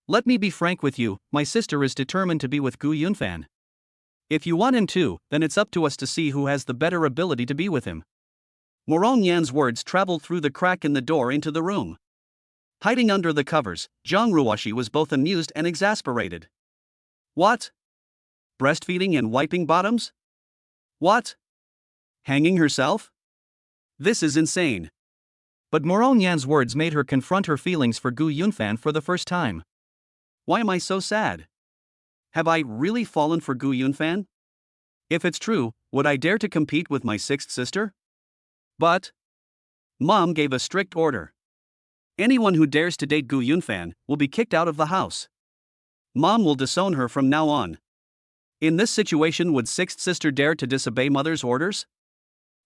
Let me be frank with you, my sister is determined to be with Gu Yunfan. If you want him to, then it's up to us to see who has the better ability to be with him. Moronyan's words traveled through the crack in the door into the room. Hiding under the covers, Zhang Ruoshi was both amused and exasperated. What? Breastfeeding and wiping bottoms? What? Hanging herself? This is insane. But Moronyan's words made her confront her feelings for Gu Yunfan for the first time. Why am I so sad? Have I really fallen for Gu Yunfan? If it's true, would I dare to compete with my 6th sister? But Mom gave a strict order. Anyone who dares to date Gu Yunfan will be kicked out of the house. Mom will disown her from now on. In this situation, would 6th sister dare to disobey mother's orders?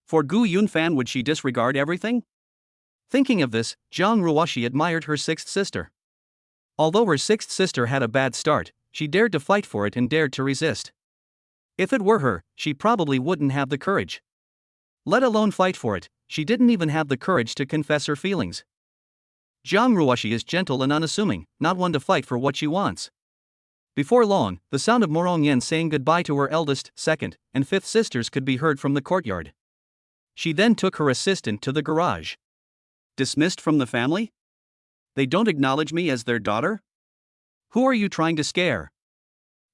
For Gu Yunfan, would she disregard everything? Thinking of this, Zhang Ruoshi admired her 6th sister. Although her 6th sister had a bad start, she dared to fight for it and dared to resist. If it were her, she probably wouldn't have the courage. Let alone fight for it, she didn't even have the courage to confess her feelings. Zhang Ruoshi is gentle and unassuming, not one to fight for what she wants. Before long, the sound of Moronyan saying goodbye to her eldest, 2nd, and 5th sisters could be heard from the courtyard. She then took her assistant to the garage. Dismissed from the family? They don't acknowledge me as their daughter? Who are you trying to scare?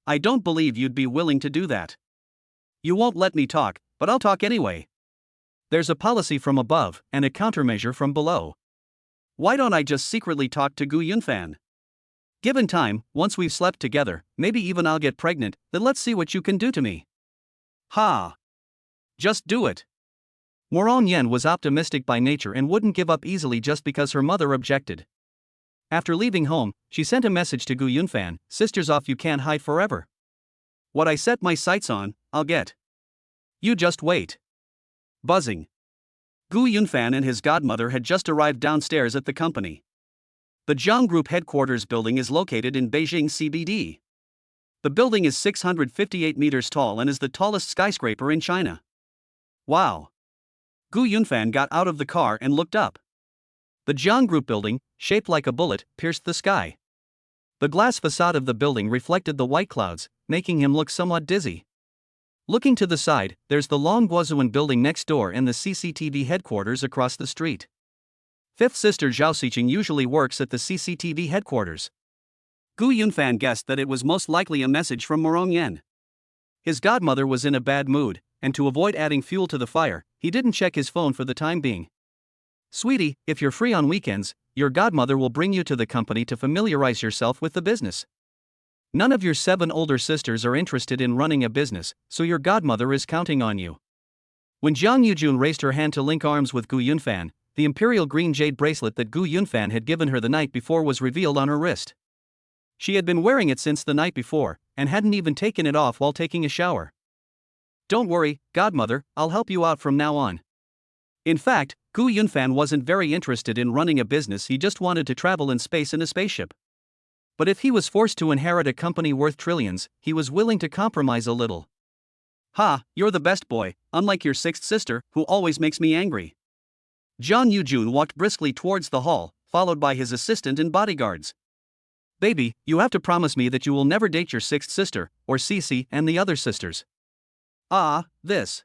I don't believe you'd be willing to do that. You won't let me talk, but I'll talk anyway. There's a policy from above and a countermeasure from below. Why don't I just secretly talk to Gu Yunfan? Given time, once we've slept together, maybe even I'll get pregnant, then let's see what you can do to me. Ha! Just do it. Morong Yen was optimistic by nature and wouldn't give up easily just because her mother objected. After leaving home, she sent a message to Gu Yunfan, "Sisters off, you can't hide forever. What I set my sights on, I'll get. You just wait." Buzzing. Gu Yunfan and his godmother had just arrived downstairs at the company. The Jiang Group headquarters building is located in Beijing CBD. The building is 658 meters tall and is the tallest skyscraper in China. Wow! Gu Yunfan got out of the car and looked up. The Jiang Group building, shaped like a bullet, pierced the sky. The glass facade of the building reflected the white clouds, making him look somewhat dizzy. Looking to the side, there's the Long Guozuan building next door and the CCTV headquarters across the street. Fifth sister Zhao Xiqing usually works at the CCTV headquarters. Gu Yunfan guessed that it was most likely a message from Morong Yen. His godmother was in a bad mood, and to avoid adding fuel to the fire, he didn't check his phone for the time being. "Sweetie, if you're free on weekends, your godmother will bring you to the company to familiarize yourself with the business. None of your 7 older sisters are interested in running a business, so your godmother is counting on you." When Jiang Yujun raised her hand to link arms with Gu Yunfan, the imperial green jade bracelet that Gu Yunfan had given her the night before was revealed on her wrist. She had been wearing it since the night before, and hadn't even taken it off while taking a shower. "Don't worry, godmother, I'll help you out from now on." In fact, Gu Yunfan wasn't very interested in running a business, he just wanted to travel in space in a spaceship. But if he was forced to inherit a company worth trillions, he was willing to compromise a little. "Ha, you're the best boy, unlike your 6th sister, who always makes me angry." Jiang Yujun walked briskly towards the hall, followed by his assistant and bodyguards. "Baby, you have to promise me that you will never date your 6th sister, or Cici and the other sisters." This.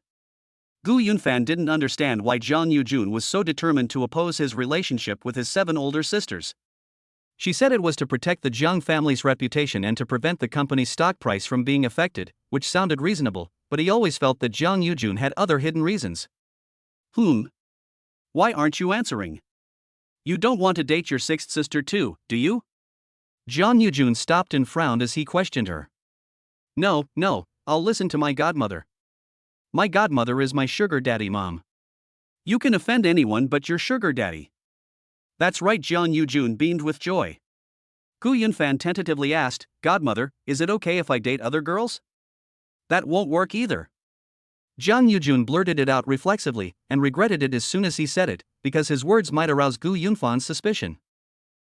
Gu Yunfan didn't understand why Jiang Yujun was so determined to oppose his relationship with his 7 older sisters. She said it was to protect the Jiang family's reputation and to prevent the company's stock price from being affected, which sounded reasonable, but he always felt that Jiang Yujun had other hidden reasons. Why aren't you answering? You don't want to date your 6th sister too, do you? Jiang Yujun stopped and frowned as he questioned her. No, I'll listen to my godmother. My godmother is my sugar daddy, Mom. You can offend anyone but your sugar daddy. That's right, Jiang Yujun beamed with joy. Gu Yunfan tentatively asked, "Godmother, is it okay if I date other girls?" "That won't work either." Jiang Yujun blurted it out reflexively, and regretted it as soon as he said it, because his words might arouse Gu Yunfan's suspicion.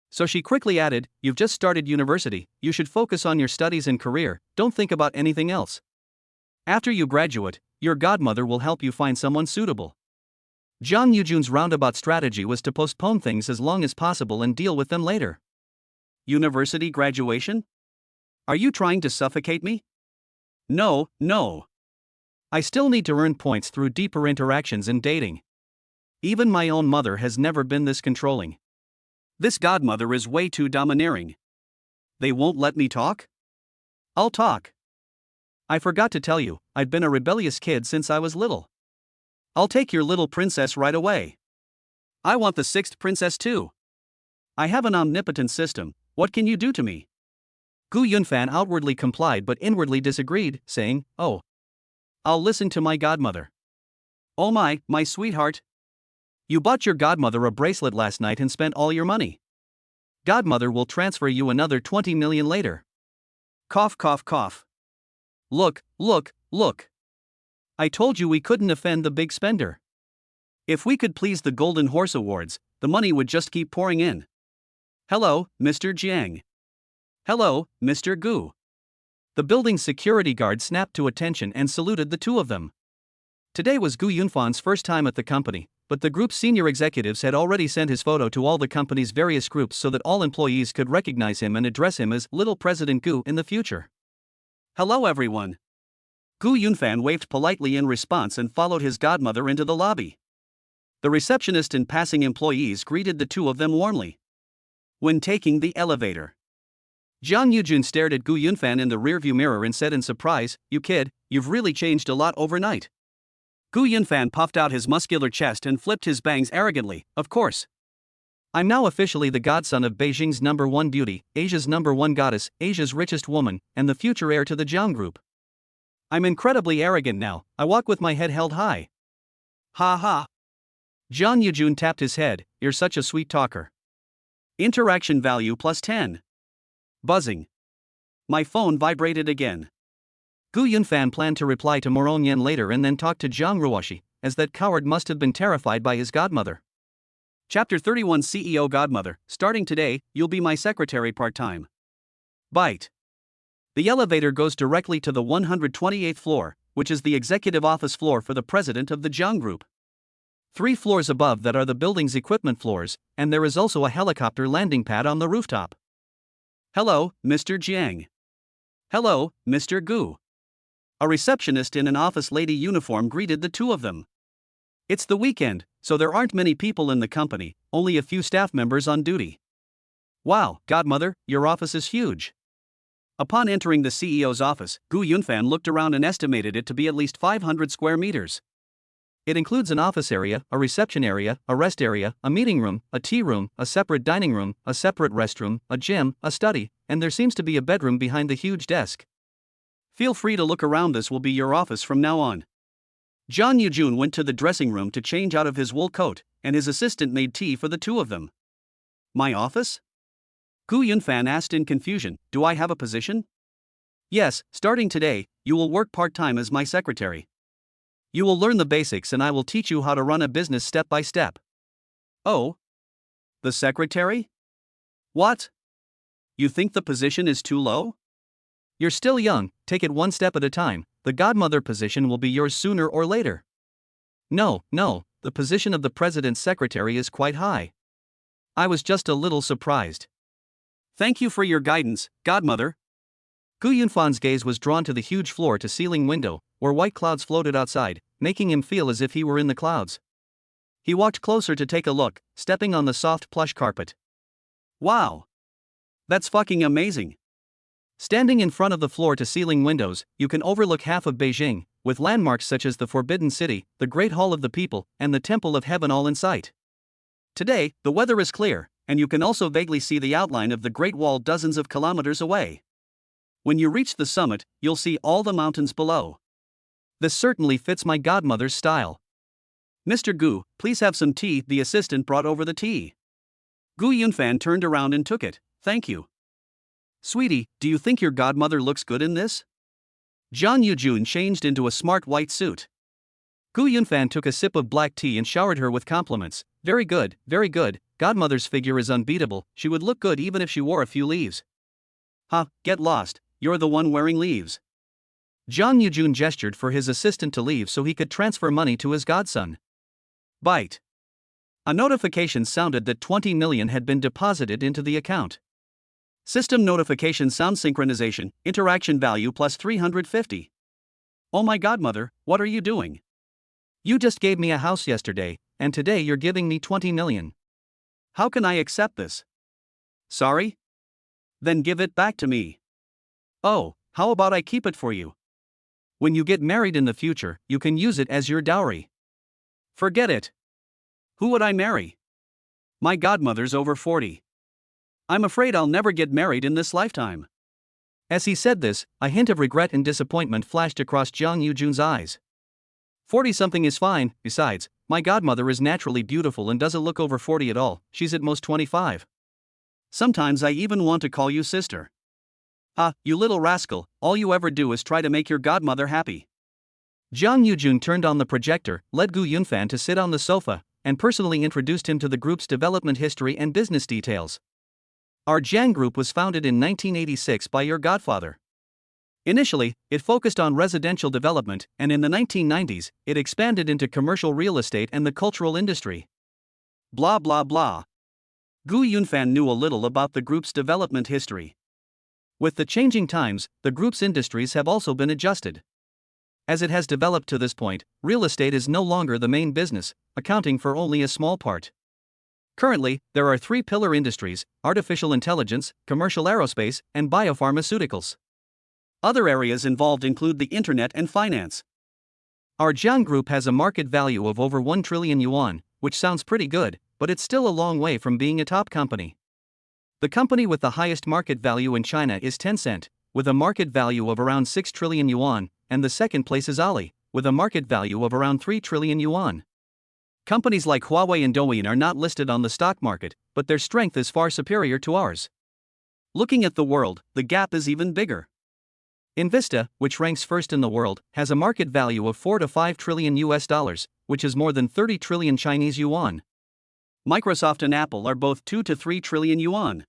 So she quickly added, "You've just started university, you should focus on your studies and career, don't think about anything else. After you graduate, your godmother will help you find someone suitable." Jiang Yujun's roundabout strategy was to postpone things as long as possible and deal with them later. University graduation? Are you trying to suffocate me? No. I still need to earn points through deeper interactions and dating. Even my own mother has never been this controlling. This godmother is way too domineering. They won't let me talk? I'll talk. I forgot to tell you, I've been a rebellious kid since I was little. I'll take your little princess right away. I want the 6th princess too. I have an omnipotent system, what can you do to me? Gu Yunfan outwardly complied but inwardly disagreed, saying, "Oh, I'll listen to my godmother." "Oh my sweetheart. You bought your godmother a bracelet last night and spent all your money. Godmother will transfer you another 20 million later." Cough. Look. I told you we couldn't offend the big spender. If we could please the Golden Horse Awards, the money would just keep pouring in. Hello, Mr. Jiang. Hello, Mr. Gu. The building's security guard snapped to attention and saluted the two of them. Today was Gu Yunfan's first time at the company, but the group's senior executives had already sent his photo to all the company's various groups so that all employees could recognize him and address him as Little President Gu in the future. "Hello everyone." Gu Yunfan waved politely in response and followed his godmother into the lobby. The receptionist and passing employees greeted the two of them warmly. When taking the elevator, Jiang Yujun stared at Gu Yunfan in the rearview mirror and said in surprise, "You kid, you've really changed a lot overnight." Gu Yunfan puffed out his muscular chest and flipped his bangs arrogantly. "Of course. I'm now officially the godson of Beijing's #1 beauty, Asia's #1 goddess, Asia's richest woman, and the future heir to the Jiang Group. I'm incredibly arrogant now, I walk with my head held high." Ha ha. Jiang Yujun tapped his head, "You're such a sweet talker." Interaction value +10. Buzzing. My phone vibrated again. Gu Yunfan planned to reply to Moronyan later and then talk to Jiang Ruoshi, as that coward must have been terrified by his godmother. Chapter 31 CEO Godmother, starting today, you'll be my secretary part-time. Bite. The elevator goes directly to the 128th floor, which is the executive office floor for the president of the Jiang Group. 3 floors above that are the building's equipment floors, and there is also a helicopter landing pad on the rooftop. Hello, Mr. Jiang. Hello, Mr. Gu. A receptionist in an office lady uniform greeted the two of them. It's the weekend, so there aren't many people in the company, only a few staff members on duty. Wow, Godmother, your office is huge. Upon entering the CEO's office, Gu Yunfan looked around and estimated it to be at least 500 square meters. It includes an office area, a reception area, a rest area, a meeting room, a tea room, a separate dining room, a separate restroom, a gym, a study, and there seems to be a bedroom behind the huge desk. Feel free to look around, this will be your office from now on. Jiang Yujun went to the dressing room to change out of his wool coat, and his assistant made tea for the two of them. My office? Gu Yunfan asked in confusion, do I have a position? Yes, starting today, you will work part-time as my secretary. You will learn the basics and I will teach you how to run a business step by step. Oh? The secretary? What? You think the position is too low? You're still young, take it one step at a time, the godmother position will be yours sooner or later. No, the position of the president's secretary is quite high. I was just a little surprised. Thank you for your guidance, Godmother. Gu Yunfan's gaze was drawn to the huge floor-to-ceiling window, where white clouds floated outside, making him feel as if he were in the clouds. He walked closer to take a look, stepping on the soft plush carpet. Wow! That's fucking amazing! Standing in front of the floor-to-ceiling windows, you can overlook half of Beijing, with landmarks such as the Forbidden City, the Great Hall of the People, and the Temple of Heaven all in sight. Today, the weather is clear, and you can also vaguely see the outline of the Great Wall dozens of kilometers away. When you reach the summit, you'll see all the mountains below. This certainly fits my godmother's style. Mr. Gu, please have some tea, the assistant brought over the tea. Gu Yunfan turned around and took it, thank you. Sweetie, do you think your godmother looks good in this? Jiang Yujun changed into a smart white suit. Gu Yunfan took a sip of black tea and showered her with compliments. Very good, godmother's figure is unbeatable, she would look good even if she wore a few leaves. Ha, get lost, you're the one wearing leaves. Jiang Yujun gestured for his assistant to leave so he could transfer money to his godson. Bite. A notification sounded that 20 million had been deposited into the account. System notification sound synchronization, interaction value +350. Oh my godmother, what are you doing? You just gave me a house yesterday, and today you're giving me 20 million. How can I accept this? Sorry? Then give it back to me. Oh, how about I keep it for you? When you get married in the future, you can use it as your dowry. Forget it. Who would I marry? My godmother's over 40. I'm afraid I'll never get married in this lifetime. As he said this, a hint of regret and disappointment flashed across Jiang Yujun's eyes. 40-something is fine, besides, my godmother is naturally beautiful and doesn't look over 40 at all, she's at most 25. Sometimes I even want to call you sister. Ah, you little rascal, all you ever do is try to make your godmother happy. Jiang Yujun turned on the projector, led Gu Yunfan to sit on the sofa, and personally introduced him to the group's development history and business details. Our Jiang Group was founded in 1986 by your godfather. Initially, it focused on residential development, and in the 1990s, it expanded into commercial real estate and the cultural industry. Blah blah blah. Gu Yunfan knew a little about the group's development history. With the changing times, the group's industries have also been adjusted. As it has developed to this point, real estate is no longer the main business, accounting for only a small part. Currently, there are three pillar industries: artificial intelligence, commercial aerospace, and biopharmaceuticals. Other areas involved include the internet and finance. Our Jiang Group has a market value of over 1 trillion yuan, which sounds pretty good, but it's still a long way from being a top company. The company with the highest market value in China is Tencent, with a market value of around 6 trillion yuan, and the second place is Ali, with a market value of around 3 trillion yuan. Companies like Huawei and Douyin are not listed on the stock market, but their strength is far superior to ours. Looking at the world, the gap is even bigger. Invista, which ranks first in the world, has a market value of 4 to 5 trillion US dollars, which is more than 30 trillion Chinese yuan. Microsoft and Apple are both 2 to 3 trillion yuan.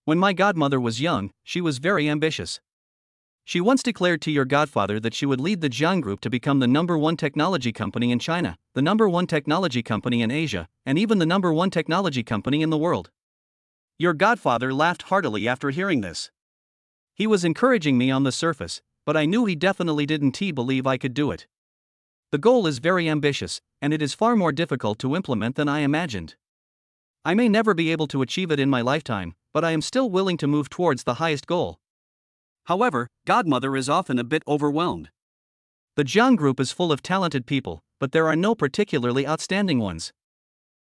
When my godmother was young, she was very ambitious. She once declared to your godfather that she would lead the Jiang Group to become the #1 technology company in China, the #1 technology company in Asia, and even the #1 technology company in the world. Your godfather laughed heartily after hearing this. He was encouraging me on the surface, but I knew he definitely didn't believe I could do it. The goal is very ambitious, and it is far more difficult to implement than I imagined. I may never be able to achieve it in my lifetime, but I am still willing to move towards the highest goal. However, godmother is often a bit overwhelmed. The Jiang Group is full of talented people, but there are no particularly outstanding ones.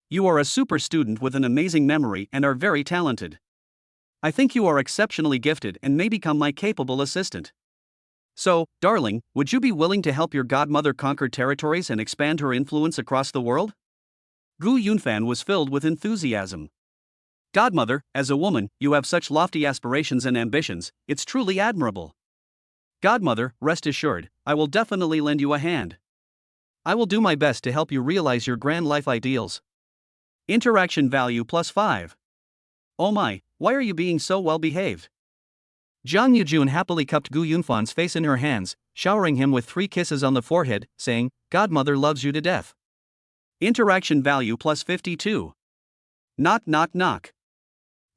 You are a super student with an amazing memory and are very talented. I think you are exceptionally gifted and may become my capable assistant. So, darling, would you be willing to help your godmother conquer territories and expand her influence across the world? Gu Yunfan was filled with enthusiasm. Godmother, as a woman, you have such lofty aspirations and ambitions, it's truly admirable. Godmother, rest assured, I will definitely lend you a hand. I will do my best to help you realize your grand life ideals. Interaction value +5. Oh my, why are you being so well behaved? Zhang Yujun happily cupped Gu Yunfan's face in her hands, showering him with 3 kisses on the forehead, saying, "Godmother loves you to death." Interaction value +52. Knock knock knock.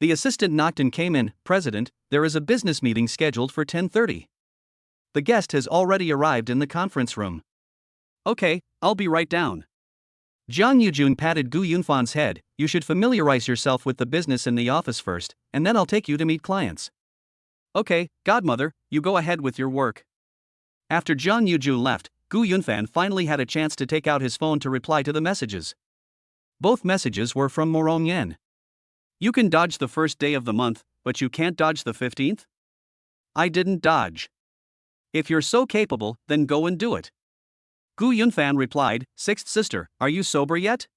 The assistant knocked and came in. "President, there is a business meeting scheduled for 10:30. The guest has already arrived in the conference room." Okay, I'll be right down. Zhang Yujun patted Gu Yunfan's head. "You should familiarize yourself with the business in the office first, and then I'll take you to meet clients." Okay, godmother, you go ahead with your work. After Zhang Yujun left, Gu Yunfan finally had a chance to take out his phone to reply to the messages. Both messages were from Morong Yen. You can dodge the first day of the month, but you can't dodge the 15th? I didn't dodge. If you're so capable, then go and do it. Gu Yunfan replied, "Sixth sister, are you sober yet?"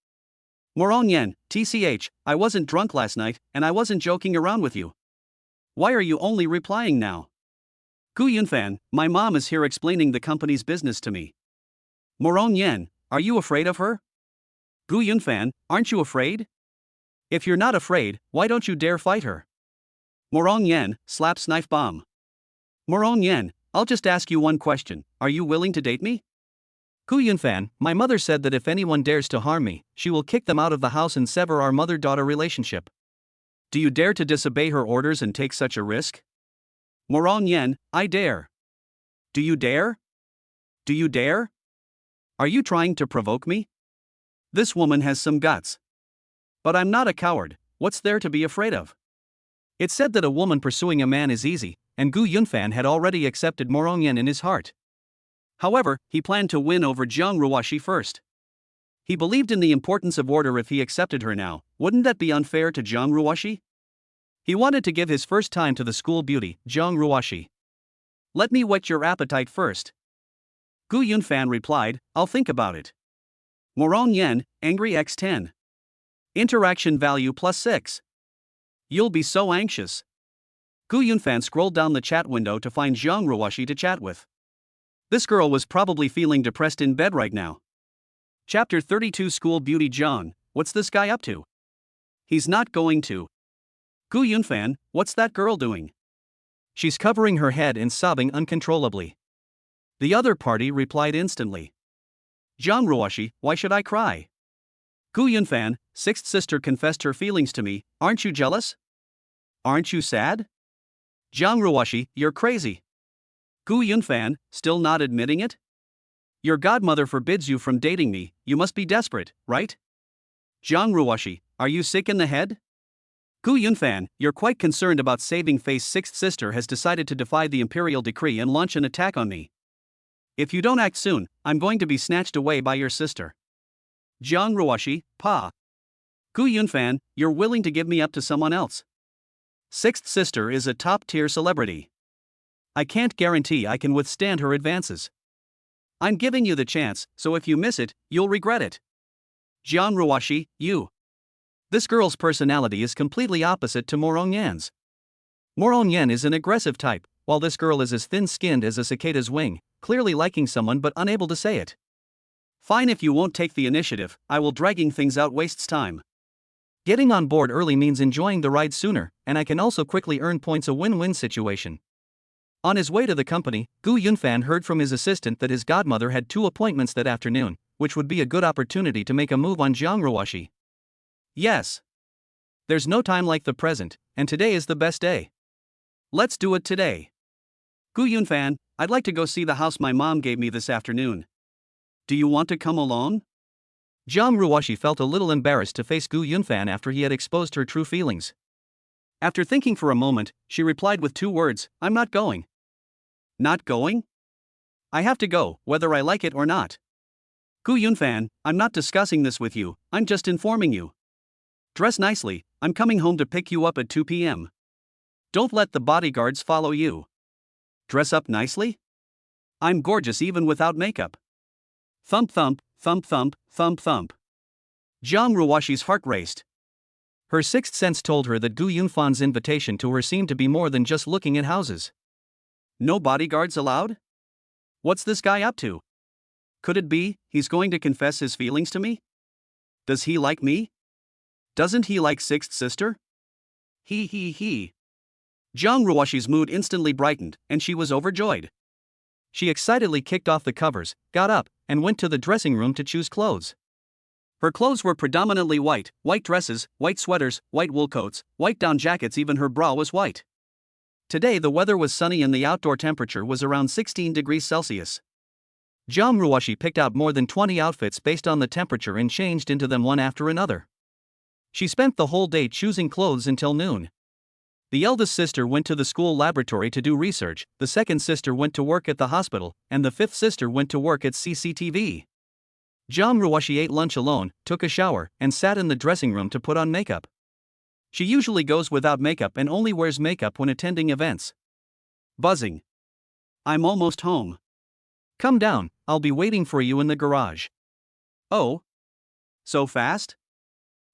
Morong Yen, TCH, I wasn't drunk last night, and I wasn't joking around with you. Why are you only replying now? Gu Yunfan, my mom is here explaining the company's business to me. Morong Yen, are you afraid of her? Gu Yunfan, aren't you afraid? If you're not afraid, why don't you dare fight her? Morong Yen, slaps knife bomb. Morong Yen, I'll just ask you one question, are you willing to date me? Gu Yunfan, my mother said that if anyone dares to harm me, she will kick them out of the house and sever our mother-daughter relationship. Do you dare to disobey her orders and take such a risk? Morong Yen, I dare. Do you dare? Do you dare? Are you trying to provoke me? This woman has some guts. But I'm not a coward, what's there to be afraid of? It's said that a woman pursuing a man is easy, and Gu Yunfan had already accepted Morong Yen in his heart. However, he planned to win over Jiang Ruoxi first. He believed in the importance of order. If he accepted her now, wouldn't that be unfair to Jiang Ruoxi? He wanted to give his first time to the school beauty, Jiang Ruoxi. Let me whet your appetite first. Gu Yunfan replied, I'll think about it. Morong Yen, angry x10. Interaction value +6. You'll be so anxious. Gu Yunfan scrolled down the chat window to find Jiang Ruoxi to chat with. This girl was probably feeling depressed in bed right now. Chapter 32 School Beauty Jiang, what's this guy up to? He's not going to. Gu Yunfan, what's that girl doing? She's covering her head and sobbing uncontrollably. The other party replied instantly. Jiang Ruoxi, why should I cry? Gu Yunfan, sixth sister confessed her feelings to me, aren't you jealous? Aren't you sad? Jiang Ruoxi, you're crazy. Gu Yunfan, still not admitting it? Your godmother forbids you from dating me, you must be desperate, right? Jiang Ruoxi, Are you sick in the head? Gu Yunfan, you're quite concerned about saving face. Sixth sister has decided to defy the imperial decree and launch an attack on me. If you don't act soon, I'm going to be snatched away by your sister. Jiang Ruoshi, Pa. Gu Yunfan, you're willing to give me up to someone else. Sixth sister is a top-tier celebrity. I can't guarantee I can withstand her advances. I'm giving you the chance, so if you miss it, you'll regret it. Jiang Ruoshi, you. This girl's personality is completely opposite to Morong Yan's. Morong Yan is an aggressive type, while this girl is as thin-skinned as a cicada's wing, clearly liking someone but unable to say it. Fine, if you won't take the initiative, I will. Dragging things out wastes time. Getting on board early means enjoying the ride sooner, and I can also quickly earn points. A win-win situation. On his way to the company, Gu Yunfan heard from his assistant that his godmother had 2 appointments that afternoon, which would be a good opportunity to make a move on Jiang Ruoshi. Yes. There's no time like the present, and today is the best day. Let's do it today. Gu Yunfan, I'd like to go see the house my mom gave me this afternoon. Do you want to come alone? Jiang Ruoshi felt a little embarrassed to face Gu Yunfan after he had exposed her true feelings. After thinking for a moment, she replied with 2 words, I'm not going. Not going? I have to go, whether I like it or not. Gu Yunfan, I'm not discussing this with you, I'm just informing you. Dress nicely, I'm coming home to pick you up at 2 p.m. Don't let the bodyguards follow you. Dress up nicely? I'm gorgeous even without makeup. Thump thump, thump thump, thump thump. Jiang Ruoshi's heart raced. Her sixth sense told her that Gu Yunfan's invitation to her seemed to be more than just looking at houses. No bodyguards allowed? What's this guy up to? Could it be he's going to confess his feelings to me? Does he like me? Doesn't he like sixth sister? He. Jiang Ruoshi's mood instantly brightened, and she was overjoyed. She excitedly kicked off the covers, got up, and went to the dressing room to choose clothes. Her clothes were predominantly white dresses, white sweaters, white wool coats, white down jackets, even her bra was white. Today the weather was sunny and the outdoor temperature was around 16 degrees Celsius. Jiang Ruoshi picked out more than 20 outfits based on the temperature and changed into them one after another. She spent the whole day choosing clothes until noon. The eldest sister went to the school laboratory to do research, the second sister went to work at the hospital, and the fifth sister went to work at CCTV. Jiang Ruoshi ate lunch alone, took a shower, and sat in the dressing room to put on makeup. She usually goes without makeup and only wears makeup when attending events. Buzzing. I'm almost home. Come down, I'll be waiting for you in the garage. Oh? So fast?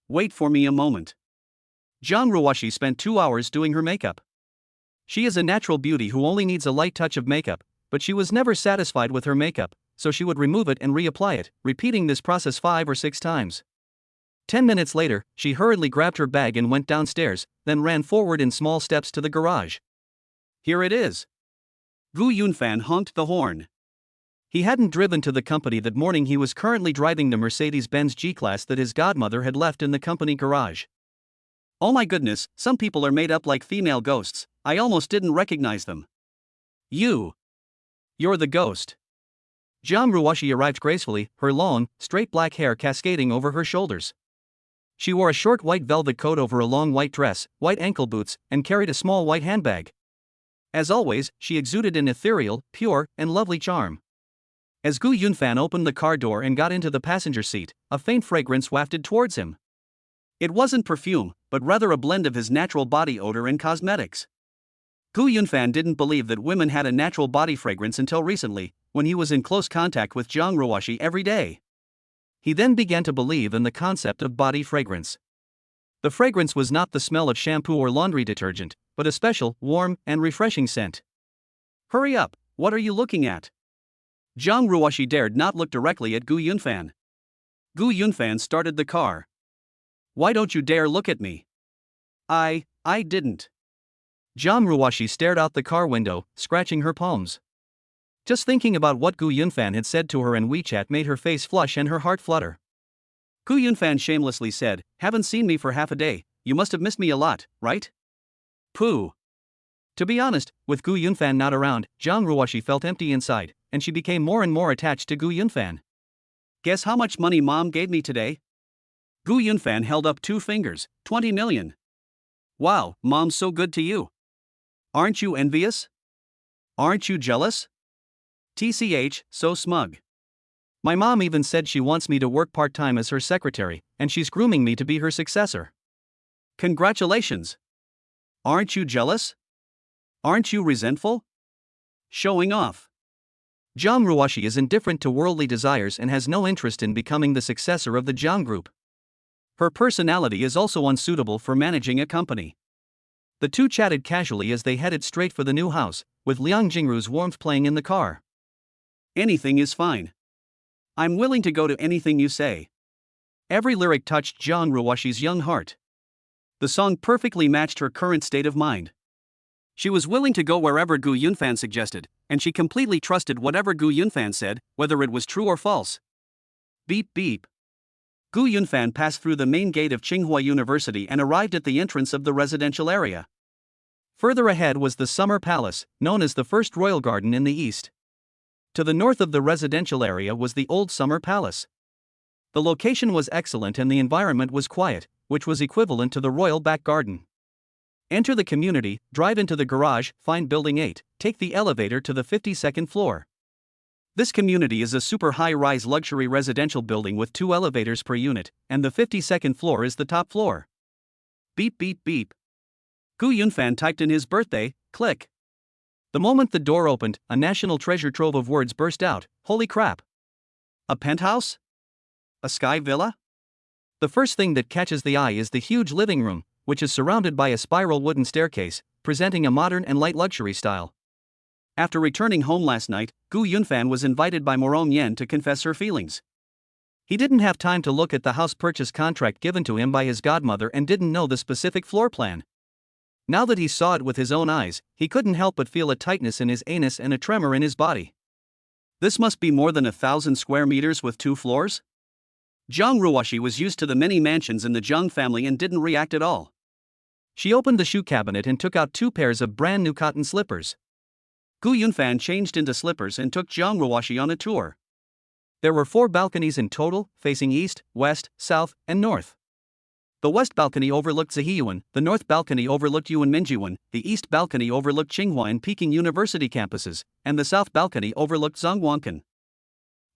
Wait for me a moment. Jiang Ruoshi spent 2 hours doing her makeup. She is a natural beauty who only needs a light touch of makeup, but she was never satisfied with her makeup, so she would remove it and reapply it, repeating this process 5 or 6 times. 10 minutes later, she hurriedly grabbed her bag and went downstairs, then ran forward in small steps to the garage. Here it is. Gu Yunfan honked the horn. He hadn't driven to the company that morning. He was currently driving the Mercedes-Benz G-Class that his godmother had left in the company garage. Oh my goodness, some people are made up like female ghosts, I almost didn't recognize them. You're the ghost. Jiang Ruoshi arrived gracefully, her long, straight black hair cascading over her shoulders. She wore a short white velvet coat over a long white dress, white ankle boots, and carried a small white handbag. As always, she exuded an ethereal, pure, and lovely charm. As Gu Yunfan opened the car door and got into the passenger seat, a faint fragrance wafted towards him. It wasn't perfume, but rather a blend of his natural body odor and cosmetics. Gu Yunfan didn't believe that women had a natural body fragrance until recently, when he was in close contact with Jiang Ruoshi every day. He then began to believe in the concept of body fragrance. The fragrance was not the smell of shampoo or laundry detergent, but a special, warm, and refreshing scent. Hurry up, what are you looking at? Jiang Ruoshi dared not look directly at Gu Yunfan. Gu Yunfan started the car. Why don't you dare look at me? I didn't. Jiang Ruoshi stared out the car window, scratching her palms. Just thinking about what Gu Yunfan had said to her in WeChat made her face flush and her heart flutter. Gu Yunfan shamelessly said, haven't seen me for half a day, you must have missed me a lot, right? Pooh. To be honest, with Gu Yunfan not around, Jiang Ruoshi felt empty inside, and she became more and more attached to Gu Yunfan. Guess how much money mom gave me today? Gu Yunfan held up 2 fingers, 20 million. Wow, mom's so good to you. Aren't you envious? Aren't you jealous? TCH, so smug. My mom even said she wants me to work part-time as her secretary, and she's grooming me to be her successor. Congratulations. Aren't you jealous? Aren't you resentful? Showing off. Jiang Ruoshi is indifferent to worldly desires and has no interest in becoming the successor of the Jiang Group. Her personality is also unsuitable for managing a company. The two chatted casually as they headed straight for the new house, with Liang Jingru's warmth playing in the car. Anything is fine. I'm willing to go to anything you say. Every lyric touched Jiang Ruoshi's young heart. The song perfectly matched her current state of mind. She was willing to go wherever Gu Yunfan suggested, and she completely trusted whatever Gu Yunfan said, whether it was true or false. Beep beep. Gu Yunfan passed through the main gate of Tsinghua University and arrived at the entrance of the residential area. Further ahead was the Summer Palace, known as the First Royal Garden in the east. To the north of the residential area was the Old Summer Palace. The location was excellent and the environment was quiet, which was equivalent to the Royal Back Garden. Enter the community, drive into the garage, find Building 8, take the elevator to the 52nd floor. This community is a super high-rise luxury residential building with 2 elevators per unit, and the 52nd floor is the top floor. Beep beep beep. Gu Yunfan typed in his birthday, click. The moment the door opened, a national treasure trove of words burst out. Holy crap! A penthouse? A sky villa? The first thing that catches the eye is the huge living room, which is surrounded by a spiral wooden staircase, presenting a modern and light luxury style. After returning home last night, Gu Yunfan was invited by Morong Yen to confess her feelings. He didn't have time to look at the house purchase contract given to him by his godmother and didn't know the specific floor plan. Now that he saw it with his own eyes, he couldn't help but feel a tightness in his anus and a tremor in his body. This must be more than 1,000 square meters with 2 floors? Jiang Ruoshi was used to the many mansions in the Jiang family and didn't react at all. She opened the shoe cabinet and took out 2 pairs of brand new cotton slippers. Gu Yunfan changed into slippers and took Jiang Ruoshi on a tour. There were 4 balconies in total, facing east, west, south, and north. The west balcony overlooked Zhiyuan, the north balcony overlooked Yuanminjiwan, the east balcony overlooked Tsinghua and Peking University campuses, and the south balcony overlooked Zhongguancun.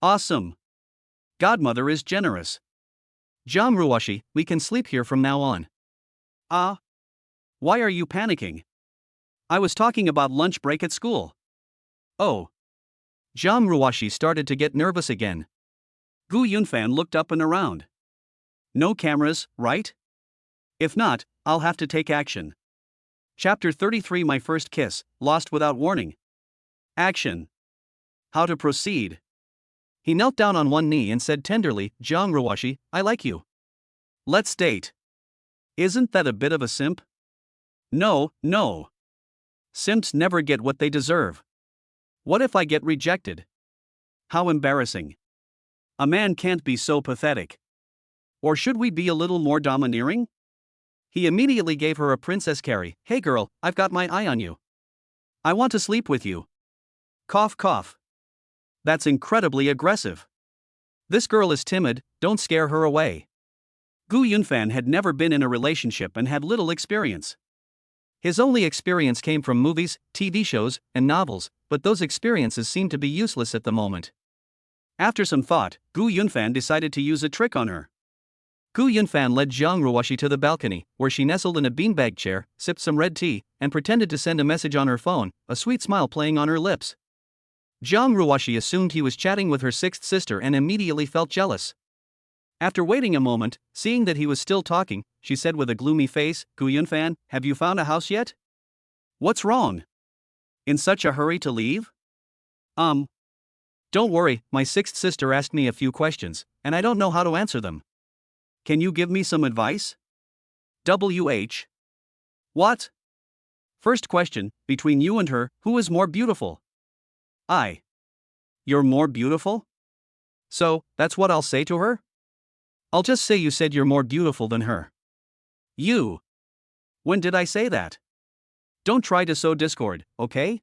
Awesome! Godmother is generous. Jiang Ruoshi, we can sleep here from now on. Why are you panicking? I was talking about lunch break at school. Oh. Jiang Ruoshi started to get nervous again. Gu Yunfan looked up and around. No cameras, right? If not, I'll have to take action. Chapter 33 My First Kiss, Lost Without Warning. Action. How to proceed. He knelt down on one knee and said tenderly, Jiang Ruoshi, I like you. Let's date. Isn't that a bit of a simp? No. Simps never get what they deserve. What if I get rejected? How embarrassing. A man can't be so pathetic. Or should we be a little more domineering? He immediately gave her a princess carry. Hey girl, I've got my eye on you. I want to sleep with you. Cough cough. That's incredibly aggressive. This girl is timid, don't scare her away. Gu Yunfan had never been in a relationship and had little experience. His only experience came from movies, TV shows, and novels, but those experiences seemed to be useless at the moment. After some thought, Gu Yunfan decided to use a trick on her. Gu Yunfan led Jiang Ruoshi to the balcony, where she nestled in a beanbag chair, sipped some red tea, and pretended to send a message on her phone, a sweet smile playing on her lips. Jiang Ruoshi assumed he was chatting with her 6th sister and immediately felt jealous. After waiting a moment, seeing that he was still talking, she said with a gloomy face, Gu Yunfan, have you found a house yet? What's wrong? In such a hurry to leave? Don't worry, my 6th sister asked me a few questions, and I don't know how to answer them. Can you give me some advice? WH. What? First question, between you and her, who is more beautiful? I. You're more beautiful? So, that's what I'll say to her? I'll just say you said you're more beautiful than her. You. When did I say that? Don't try to sow discord, okay?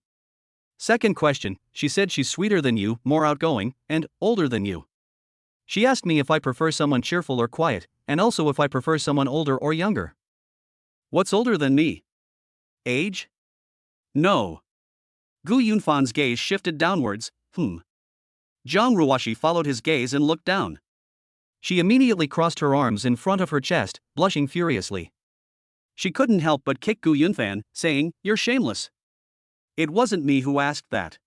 Second question, she said she's sweeter than you, more outgoing, and older than you. She asked me if I prefer someone cheerful or quiet, and also if I prefer someone older or younger. What's older than me? Age? No. Gu Yunfan's gaze shifted downwards. Zhang Ruoshi followed his gaze and looked down. She immediately crossed her arms in front of her chest, blushing furiously. She couldn't help but kick Gu Yunfan, saying, "You're shameless." It wasn't me who asked that.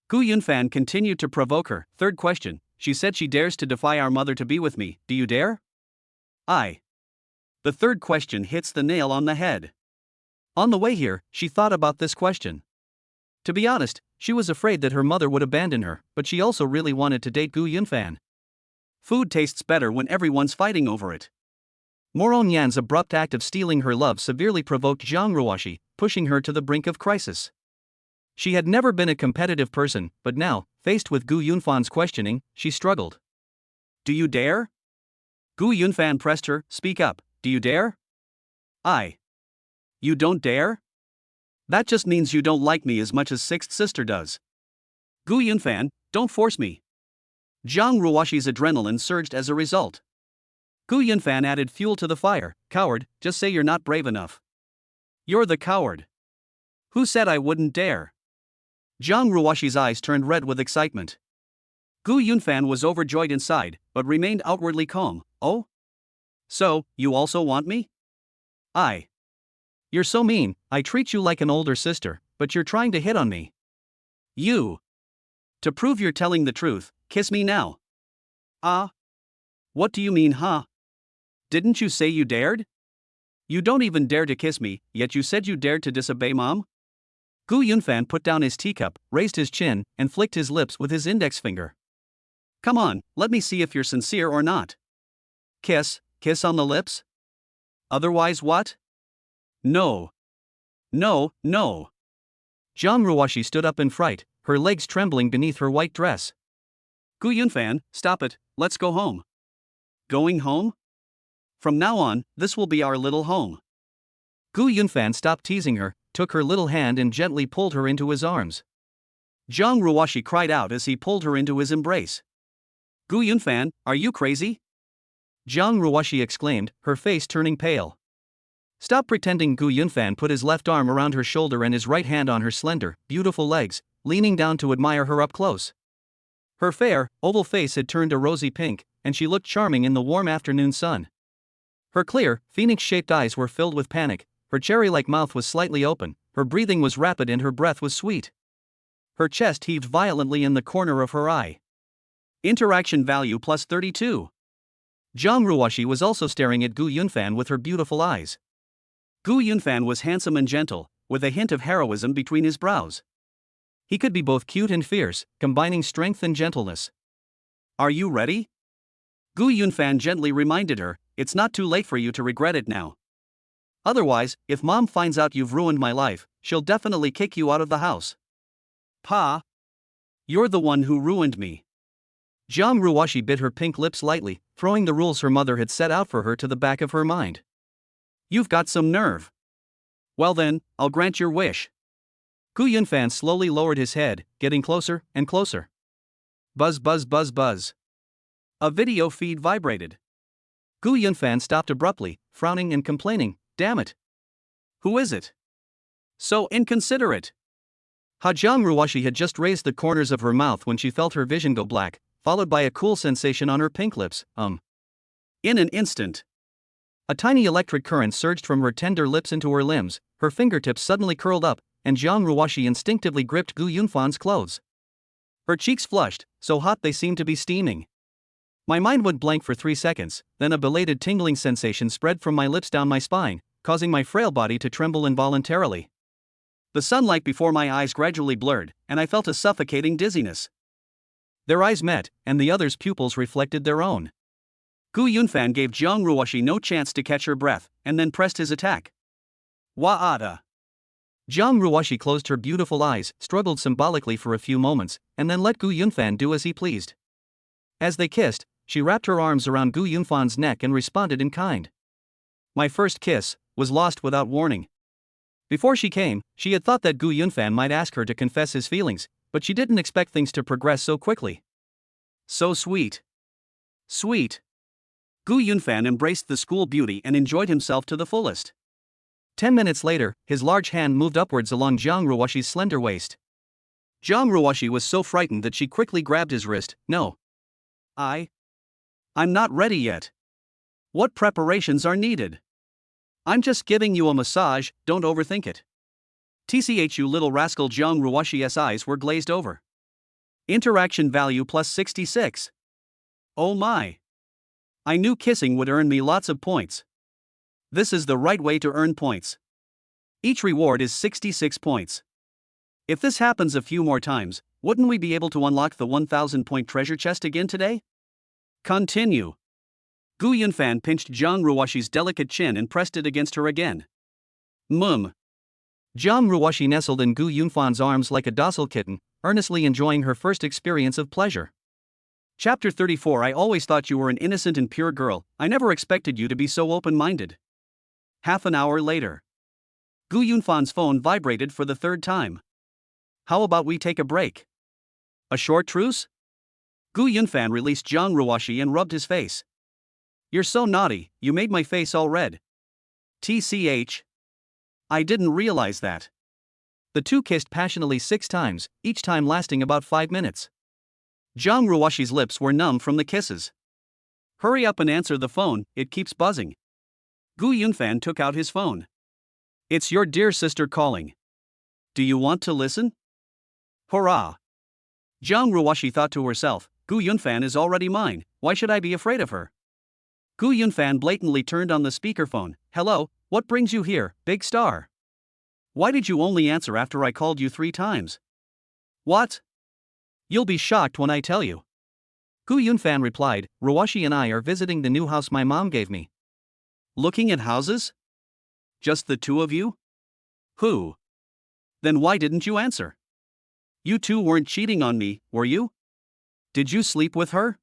Gu Yunfan continued to provoke her. Third question, she said she dares to defy our mother to be with me. Do you dare? The third question hits the nail on the head. On the way here, she thought about this question. To be honest, she was afraid that her mother would abandon her, but she also really wanted to date Gu Yunfan. Food tastes better when everyone's fighting over it. Moron Yan's abrupt act of stealing her love severely provoked Zhang Ruoshi, pushing her to the brink of crisis. She had never been a competitive person, but now, faced with Gu Yunfan's questioning, she struggled. Do you dare? Gu Yunfan pressed her. Speak up, do you dare? You don't dare? That just means you don't like me as much as Sixth Sister does. Gu Yunfan, don't force me. Zhang Ruoshi's adrenaline surged as a result. Gu Yunfan added fuel to the fire. Coward, just say you're not brave enough. You're the coward. Who said I wouldn't dare? Zhang Ruoshi's eyes turned red with excitement. Gu Yunfan was overjoyed inside, but remained outwardly calm. Oh? So, you also want me? You're so mean, I treat you like an older sister, but you're trying to hit on me. You. To prove you're telling the truth, kiss me now. What do you mean, huh? Didn't you say you dared? You don't even dare to kiss me, yet you said you dared to disobey mom? Gu Yunfan put down his teacup, raised his chin, and flicked his lips with his index finger. Come on, let me see if you're sincere or not. Kiss on the lips? Otherwise what? No. Zhang Ruoshi stood up in fright, her legs trembling beneath her white dress. Gu Yunfan, stop it, let's go home. Going home? From now on, this will be our little home. Gu Yunfan stopped teasing her, took her little hand and gently pulled her into his arms. Zhang Ruoshi cried out as he pulled her into his embrace. Gu Yunfan, are you crazy? Zhang Ruoshi exclaimed, her face turning pale. Stop pretending. Gu Yunfan put his left arm around her shoulder and his right hand on her slender, beautiful legs, leaning down to admire her up close. Her fair, oval face had turned a rosy pink, and she looked charming in the warm afternoon sun. Her clear, phoenix-shaped eyes were filled with panic, her cherry-like mouth was slightly open, her breathing was rapid and her breath was sweet. Her chest heaved violently in the corner of her eye. Interaction value plus 32. Zhang Ruoshi was also staring at Gu Yunfan with her beautiful eyes. Gu Yunfan was handsome and gentle, with a hint of heroism between his brows. He could be both cute and fierce, combining strength and gentleness. Are you ready? Gu Yunfan gently reminded her, it's not too late for you to regret it now. Otherwise, if mom finds out you've ruined my life, she'll definitely kick you out of the house. Pa? You're the one who ruined me. Zhang Ruoshi bit her pink lips lightly, throwing the rules her mother had set out for her to the back of her mind. You've got some nerve. Well then, I'll grant your wish. Gu Yunfan slowly lowered his head, getting closer and closer. Buzz buzz buzz buzz. A video feed vibrated. Gu Yunfan stopped abruptly, frowning and complaining, damn it. Who is it? So inconsiderate. Zhang Ruoshi had just raised the corners of her mouth when she felt her vision go black, followed by a cool sensation on her pink lips. In an instant. A tiny electric current surged from her tender lips into her limbs, her fingertips suddenly curled up, and Zhang Ruoshi instinctively gripped Gu Yunfan's clothes. Her cheeks flushed, so hot they seemed to be steaming. My mind went blank for 3 seconds, then a belated tingling sensation spread from my lips down my spine, causing my frail body to tremble involuntarily. The sunlight before my eyes gradually blurred, and I felt a suffocating dizziness. Their eyes met, and the other's pupils reflected their own. Gu Yunfan gave Zhang Ruoshi no chance to catch her breath, and then pressed his attack. Wa'ada. Zhang Ruoshi closed her beautiful eyes, struggled symbolically for a few moments, and then let Gu Yunfan do as he pleased. As they kissed, she wrapped her arms around Gu Yunfan's neck and responded in kind. My first kiss was lost without warning. Before she came, she had thought that Gu Yunfan might ask her to confess his feelings, but she didn't expect things to progress so quickly. So sweet. Sweet. Gu Yunfan embraced the school beauty and enjoyed himself to the fullest. 10 minutes later, his large hand moved upwards along Jiang Ruoxi's slender waist. Jiang Ruoxi was so frightened that she quickly grabbed his wrist. No. I'm not ready yet. What preparations are needed? I'm just giving you a massage, don't overthink it. TCH, you little rascal. Jiang Ruoxi's eyes were glazed over. Interaction value plus 66. Oh my. I knew kissing would earn me lots of points. This is the right way to earn points. Each reward is 66 points. If this happens a few more times, wouldn't we be able to unlock the 1000-point treasure chest again today? Continue. Gu Yunfan pinched Jiang Ruoxi's delicate chin and pressed it against her again. Jiang Ruoxi nestled in Gu Yunfan's arms like a docile kitten, earnestly enjoying her first experience of pleasure. Chapter 34. I always thought you were an innocent and pure girl. I never expected you to be so open-minded. Half an hour later. Gu Yunfan's phone vibrated for the third time. How about we take a break? A short truce? Gu Yunfan released Jiang Ruoxi and rubbed his face. You're so naughty, you made my face all red. TCH. I didn't realize that. The two kissed passionately 6 times, each time lasting about 5 minutes. Jiang Ruoxi's lips were numb from the kisses. Hurry up and answer the phone, it keeps buzzing. Gu Yunfan took out his phone. It's your dear sister calling. Do you want to listen? Hurrah! Jiang Ruoxi thought to herself, Gu Yunfan is already mine, why should I be afraid of her? Gu Yunfan blatantly turned on the speakerphone. Hello, what brings you here, big star? Why did you only answer after I called you 3 times? What? You'll be shocked when I tell you. Gu Yunfan replied, Ruoxi and I are visiting the new house my mom gave me. Looking at houses? Just the two of you? Who? Then why didn't you answer? You two weren't cheating on me, were you? Did you sleep with her?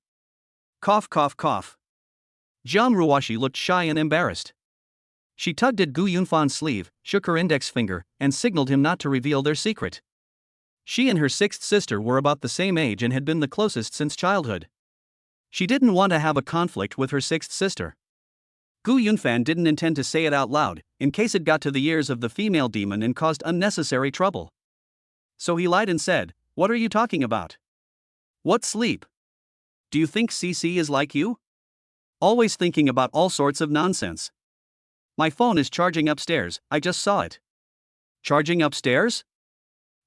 Cough, cough, cough. Jiang Ruoxi looked shy and embarrassed. She tugged at Gu Yunfan's sleeve, shook her index finger, and signaled him not to reveal their secret. She and her 6th sister were about the same age and had been the closest since childhood. She didn't want to have a conflict with her 6th sister. Gu Yunfan didn't intend to say it out loud, in case it got to the ears of the female demon and caused unnecessary trouble. So he lied and said, What are you talking about? What sleep? Do you think CC is like you? Always thinking about all sorts of nonsense. My phone is charging upstairs, I just saw it. Charging upstairs?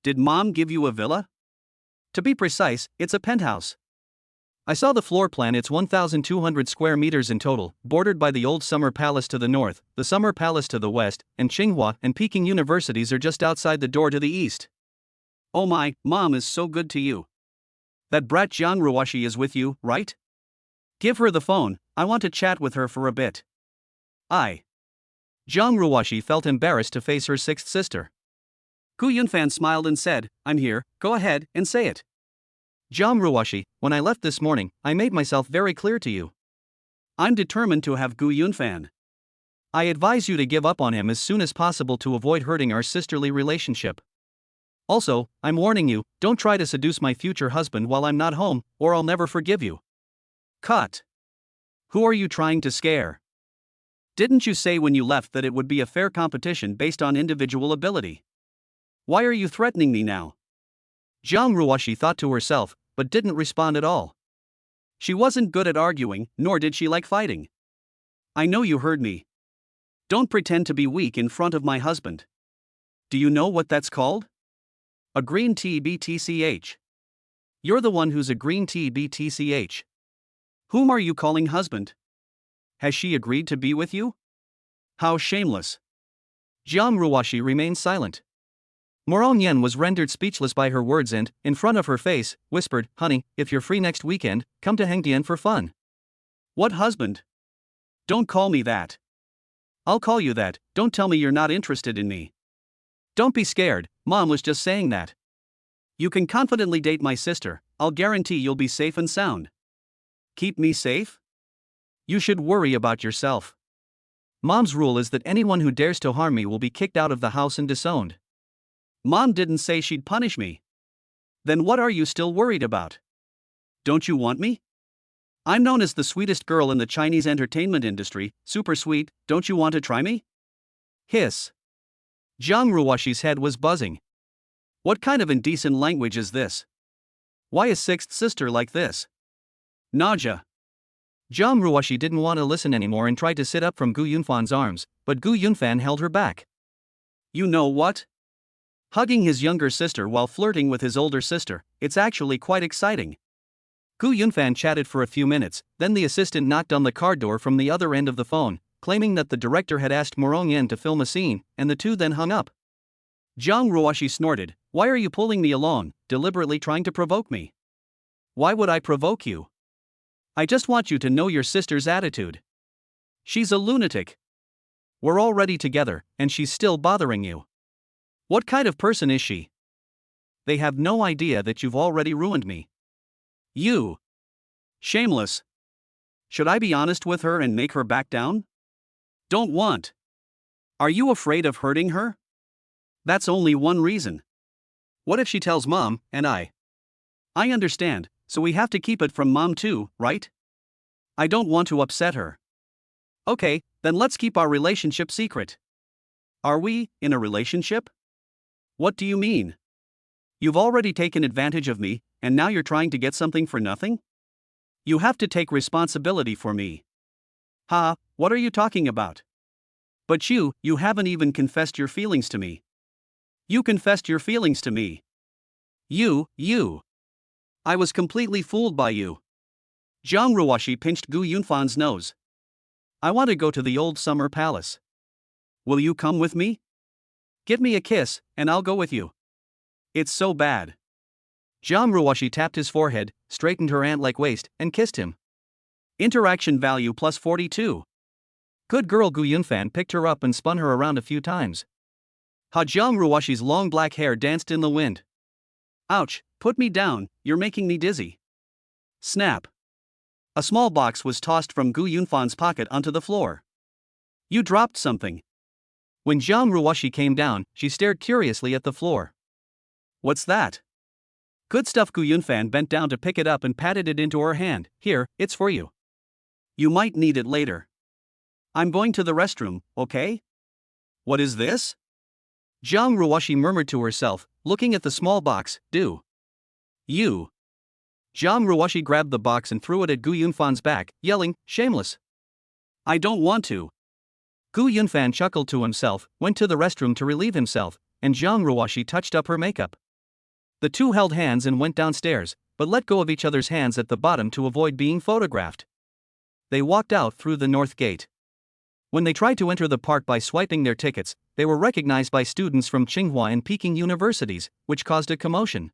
Did mom give you a villa? To be precise, it's a penthouse. I saw the floor plan, it's 1,200 square meters in total, bordered by the old Summer Palace to the north, the Summer Palace to the west, and Tsinghua and Peking universities are just outside the door to the east. Oh my, mom is so good to you. That brat Jiang Ruoxi is with you, right? Give her the phone, I want to chat with her for a bit. Jiang Ruoxi felt embarrassed to face her 6th sister. Gu Yunfan smiled and said, I'm here, go ahead and say it. Jiang Ruoxi, when I left this morning, I made myself very clear to you. I'm determined to have Gu Yunfan. I advise you to give up on him as soon as possible to avoid hurting our sisterly relationship. Also, I'm warning you, don't try to seduce my future husband while I'm not home, or I'll never forgive you. Cut. Who are you trying to scare? Didn't you say when you left that it would be a fair competition based on individual ability? Why are you threatening me now? Jiang Ruoxi thought to herself, but didn't respond at all. She wasn't good at arguing, nor did she like fighting. I know you heard me. Don't pretend to be weak in front of my husband. Do you know what that's called? A green tea BTCH. You're the one who's a green tea BTCH. Whom are you calling husband? Has she agreed to be with you? How shameless. Jiang Ruoxi remained silent. Morong Yen was rendered speechless by her words and, in front of her face, whispered, Honey, if you're free next weekend, come to Hengdian for fun. What husband? Don't call me that. I'll call you that, don't tell me you're not interested in me. Don't be scared, Mom was just saying that. You can confidently date my sister, I'll guarantee you'll be safe and sound. Keep me safe? You should worry about yourself. Mom's rule is that anyone who dares to harm me will be kicked out of the house and disowned. Mom didn't say she'd punish me. Then what are you still worried about? Don't you want me? I'm known as the sweetest girl in the Chinese entertainment industry, super sweet, don't you want to try me? Hiss. Zhang Ruoxi's head was buzzing. What kind of indecent language is this? Why a sixth sister like this? Nausea. Zhang Ruoxi didn't want to listen anymore and tried to sit up from Gu Yunfan's arms, but Gu Yunfan held her back. You know what? Hugging his younger sister while flirting with his older sister, it's actually quite exciting. Gu Yunfan chatted for a few minutes, then the assistant knocked on the car door from the other end of the phone, claiming that the director had asked Morong Yen to film a scene, and the two then hung up. Zhang Ruoxi snorted, "Why are you pulling me along, deliberately trying to provoke me?" Why would I provoke you? I just want you to know your sister's attitude. She's a lunatic. We're already together, and she's still bothering you. What kind of person is she? They have no idea that you've already ruined me. You. Shameless. Should I be honest with her and make her back down? Don't want. Are you afraid of hurting her? That's only one reason. What if she tells Mom, and I understand, so we have to keep it from Mom too, right? I don't want to upset her. Okay, then let's keep our relationship secret. Are we in a relationship? What do you mean? You've already taken advantage of me, and now you're trying to get something for nothing? You have to take responsibility for me. Ha, what are you talking about? But you haven't even confessed your feelings to me. You confessed your feelings to me. You. I was completely fooled by you. Zhang Ruoxi pinched Gu Yunfan's nose. I want to go to the old summer palace. Will you come with me? Give me a kiss, and I'll go with you. It's so bad. Zhang Ruoxi tapped his forehead, straightened her ant-like waist, and kissed him. Interaction value plus 42. Good girl. Gu Yunfan picked her up and spun her around a few times. Zhang Ruoxi's long black hair danced in the wind. Ouch, put me down, you're making me dizzy. Snap. A small box was tossed from Gu Yunfan's pocket onto the floor. You dropped something. When Zhang Ruoxi came down, she stared curiously at the floor. What's that? Good stuff. Gu Yunfan bent down to pick it up and patted it into her hand. Here, it's for you. You might need it later. I'm going to the restroom, okay? What is this? Zhang Ruoxi murmured to herself, looking at the small box. Do you? Zhang Ruoxi grabbed the box and threw it at Gu Yunfan's back, yelling, "Shameless." I don't want to. Gu Yunfan chuckled to himself, went to the restroom to relieve himself, and Zhang Ruoxi touched up her makeup. The two held hands and went downstairs, but let go of each other's hands at the bottom to avoid being photographed. They walked out through the north gate. When they tried to enter the park by swiping their tickets, they were recognized by students from Tsinghua and Peking universities, which caused a commotion.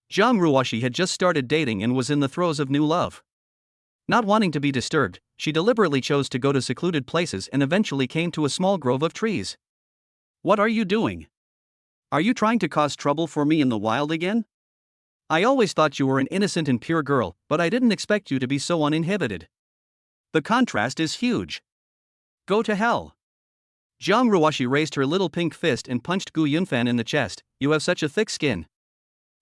Zhang Ruoxi had just started dating and was in the throes of new love. Not wanting to be disturbed, she deliberately chose to go to secluded places and eventually came to a small grove of trees. What are you doing? Are you trying to cause trouble for me in the wild again? I always thought you were an innocent and pure girl, but I didn't expect you to be so uninhibited. The contrast is huge. Go to hell. Zhang Ruoxi raised her little pink fist and punched Gu Yunfan in the chest. You have such a thick skin.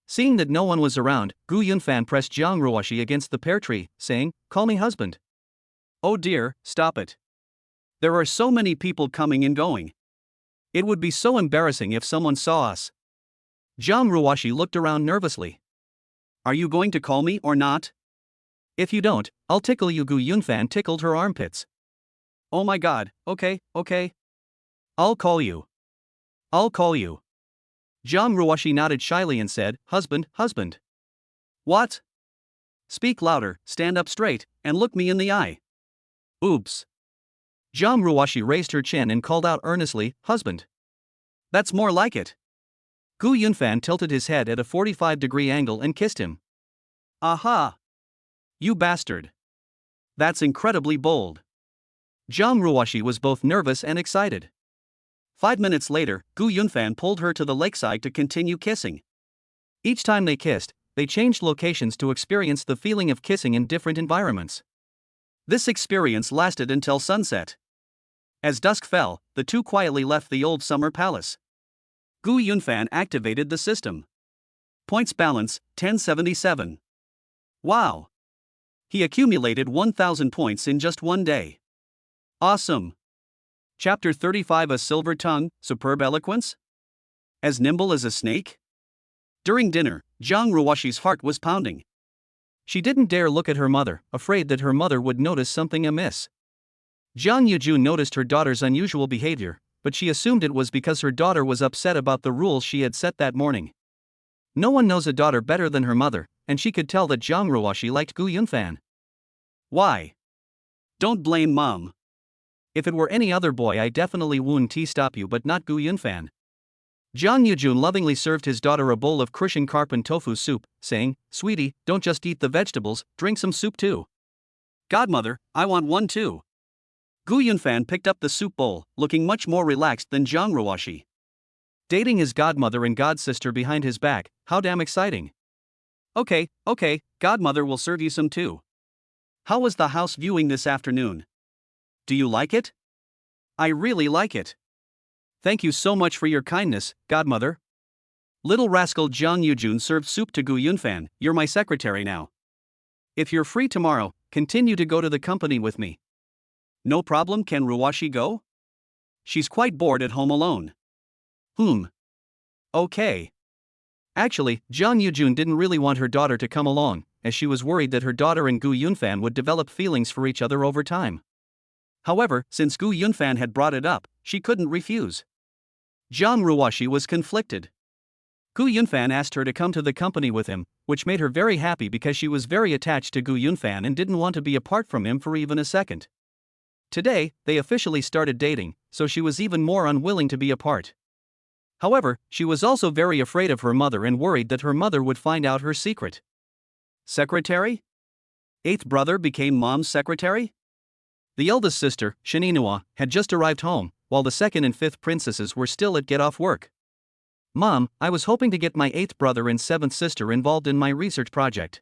Seeing that no one was around, Gu Yunfan pressed Zhang Ruoxi against the pear tree, saying, "Call me husband." Oh dear, stop it. There are so many people coming and going. It would be so embarrassing if someone saw us. Zhang Ruoxi looked around nervously. Are you going to call me or not? If you don't, I'll tickle you. Gu Yunfan tickled her armpits. Oh my god, okay. I'll call you. Zhang Ruoxi nodded shyly and said, husband. What? Speak louder, stand up straight, and look me in the eye. Oops. Zhang Ruoxi raised her chin and called out earnestly, husband. That's more like it. Gu Yunfan tilted his head at a 45-degree angle and kissed him. Aha! You bastard. That's incredibly bold. Zhang Ruoxi was both nervous and excited. 5 minutes later, Gu Yunfan pulled her to the lakeside to continue kissing. Each time they kissed, they changed locations to experience the feeling of kissing in different environments. This experience lasted until sunset. As dusk fell, the two quietly left the old summer palace. Gu Yunfan activated the system. Points balance, 1077. Wow! He accumulated 1,000 points in just one day. Awesome! Chapter 35 A Silver Tongue, Superb Eloquence? As nimble as a snake? During dinner, Jiang Ruoshi's heart was pounding. She didn't dare look at her mother, afraid that her mother would notice something amiss. Jiang Yujun noticed her daughter's unusual behavior, but she assumed it was because her daughter was upset about the rules she had set that morning. No one knows a daughter better than her mother, and she could tell that Jiang Ruoshi liked Gu Yunfan. Why? Don't blame mom. If it were any other boy, I definitely wouldn't stop you, but not Gu Yunfan. Jiang Yujun lovingly served his daughter a bowl of crushing carp and tofu soup, saying, "Sweetie, don't just eat the vegetables, drink some soup too." Godmother, I want one too. Gu Yunfan picked up the soup bowl, looking much more relaxed than Jiang Ruoshi. Dating his godmother and godsister behind his back, how damn exciting. Okay, Godmother will serve you some too. How was the house viewing this afternoon? Do you like it? I really like it. Thank you so much for your kindness, Godmother. Little rascal Jiang Yujun served soup to Gu Yunfan. You're my secretary now. If you're free tomorrow, continue to go to the company with me. No problem, can Ruoshi go? She's quite bored at home alone. Okay. Actually, Jiang Yujun didn't really want her daughter to come along, as she was worried that her daughter and Gu Yunfan would develop feelings for each other over time. However, since Gu Yunfan had brought it up, she couldn't refuse. Jiang Ruoshi was conflicted. Gu Yunfan asked her to come to the company with him, which made her very happy because she was very attached to Gu Yunfan and didn't want to be apart from him for even a second. Today, they officially started dating, so she was even more unwilling to be apart. However, she was also very afraid of her mother and worried that her mother would find out her secret. Secretary? Eighth brother became mom's secretary? The eldest sister, Shininua, had just arrived home, while the second and fifth princesses were still at get-off work. Mom, I was hoping to get my eighth brother and seventh sister involved in my research project.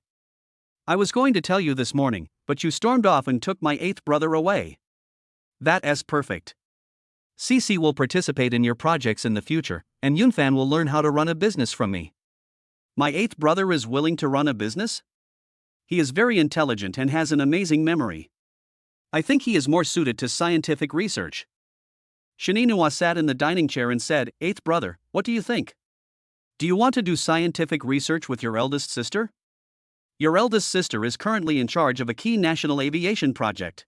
I was going to tell you this morning, but you stormed off and took my eighth brother away. That's perfect. Cici will participate in your projects in the future, and Yunfan will learn how to run a business from me. My eighth brother is willing to run a business? He is very intelligent and has an amazing memory. I think he is more suited to scientific research. Shininua sat in the dining chair and said, "Eighth brother, what do you think? Do you want to do scientific research with your eldest sister? Your eldest sister is currently in charge of a key national aviation project."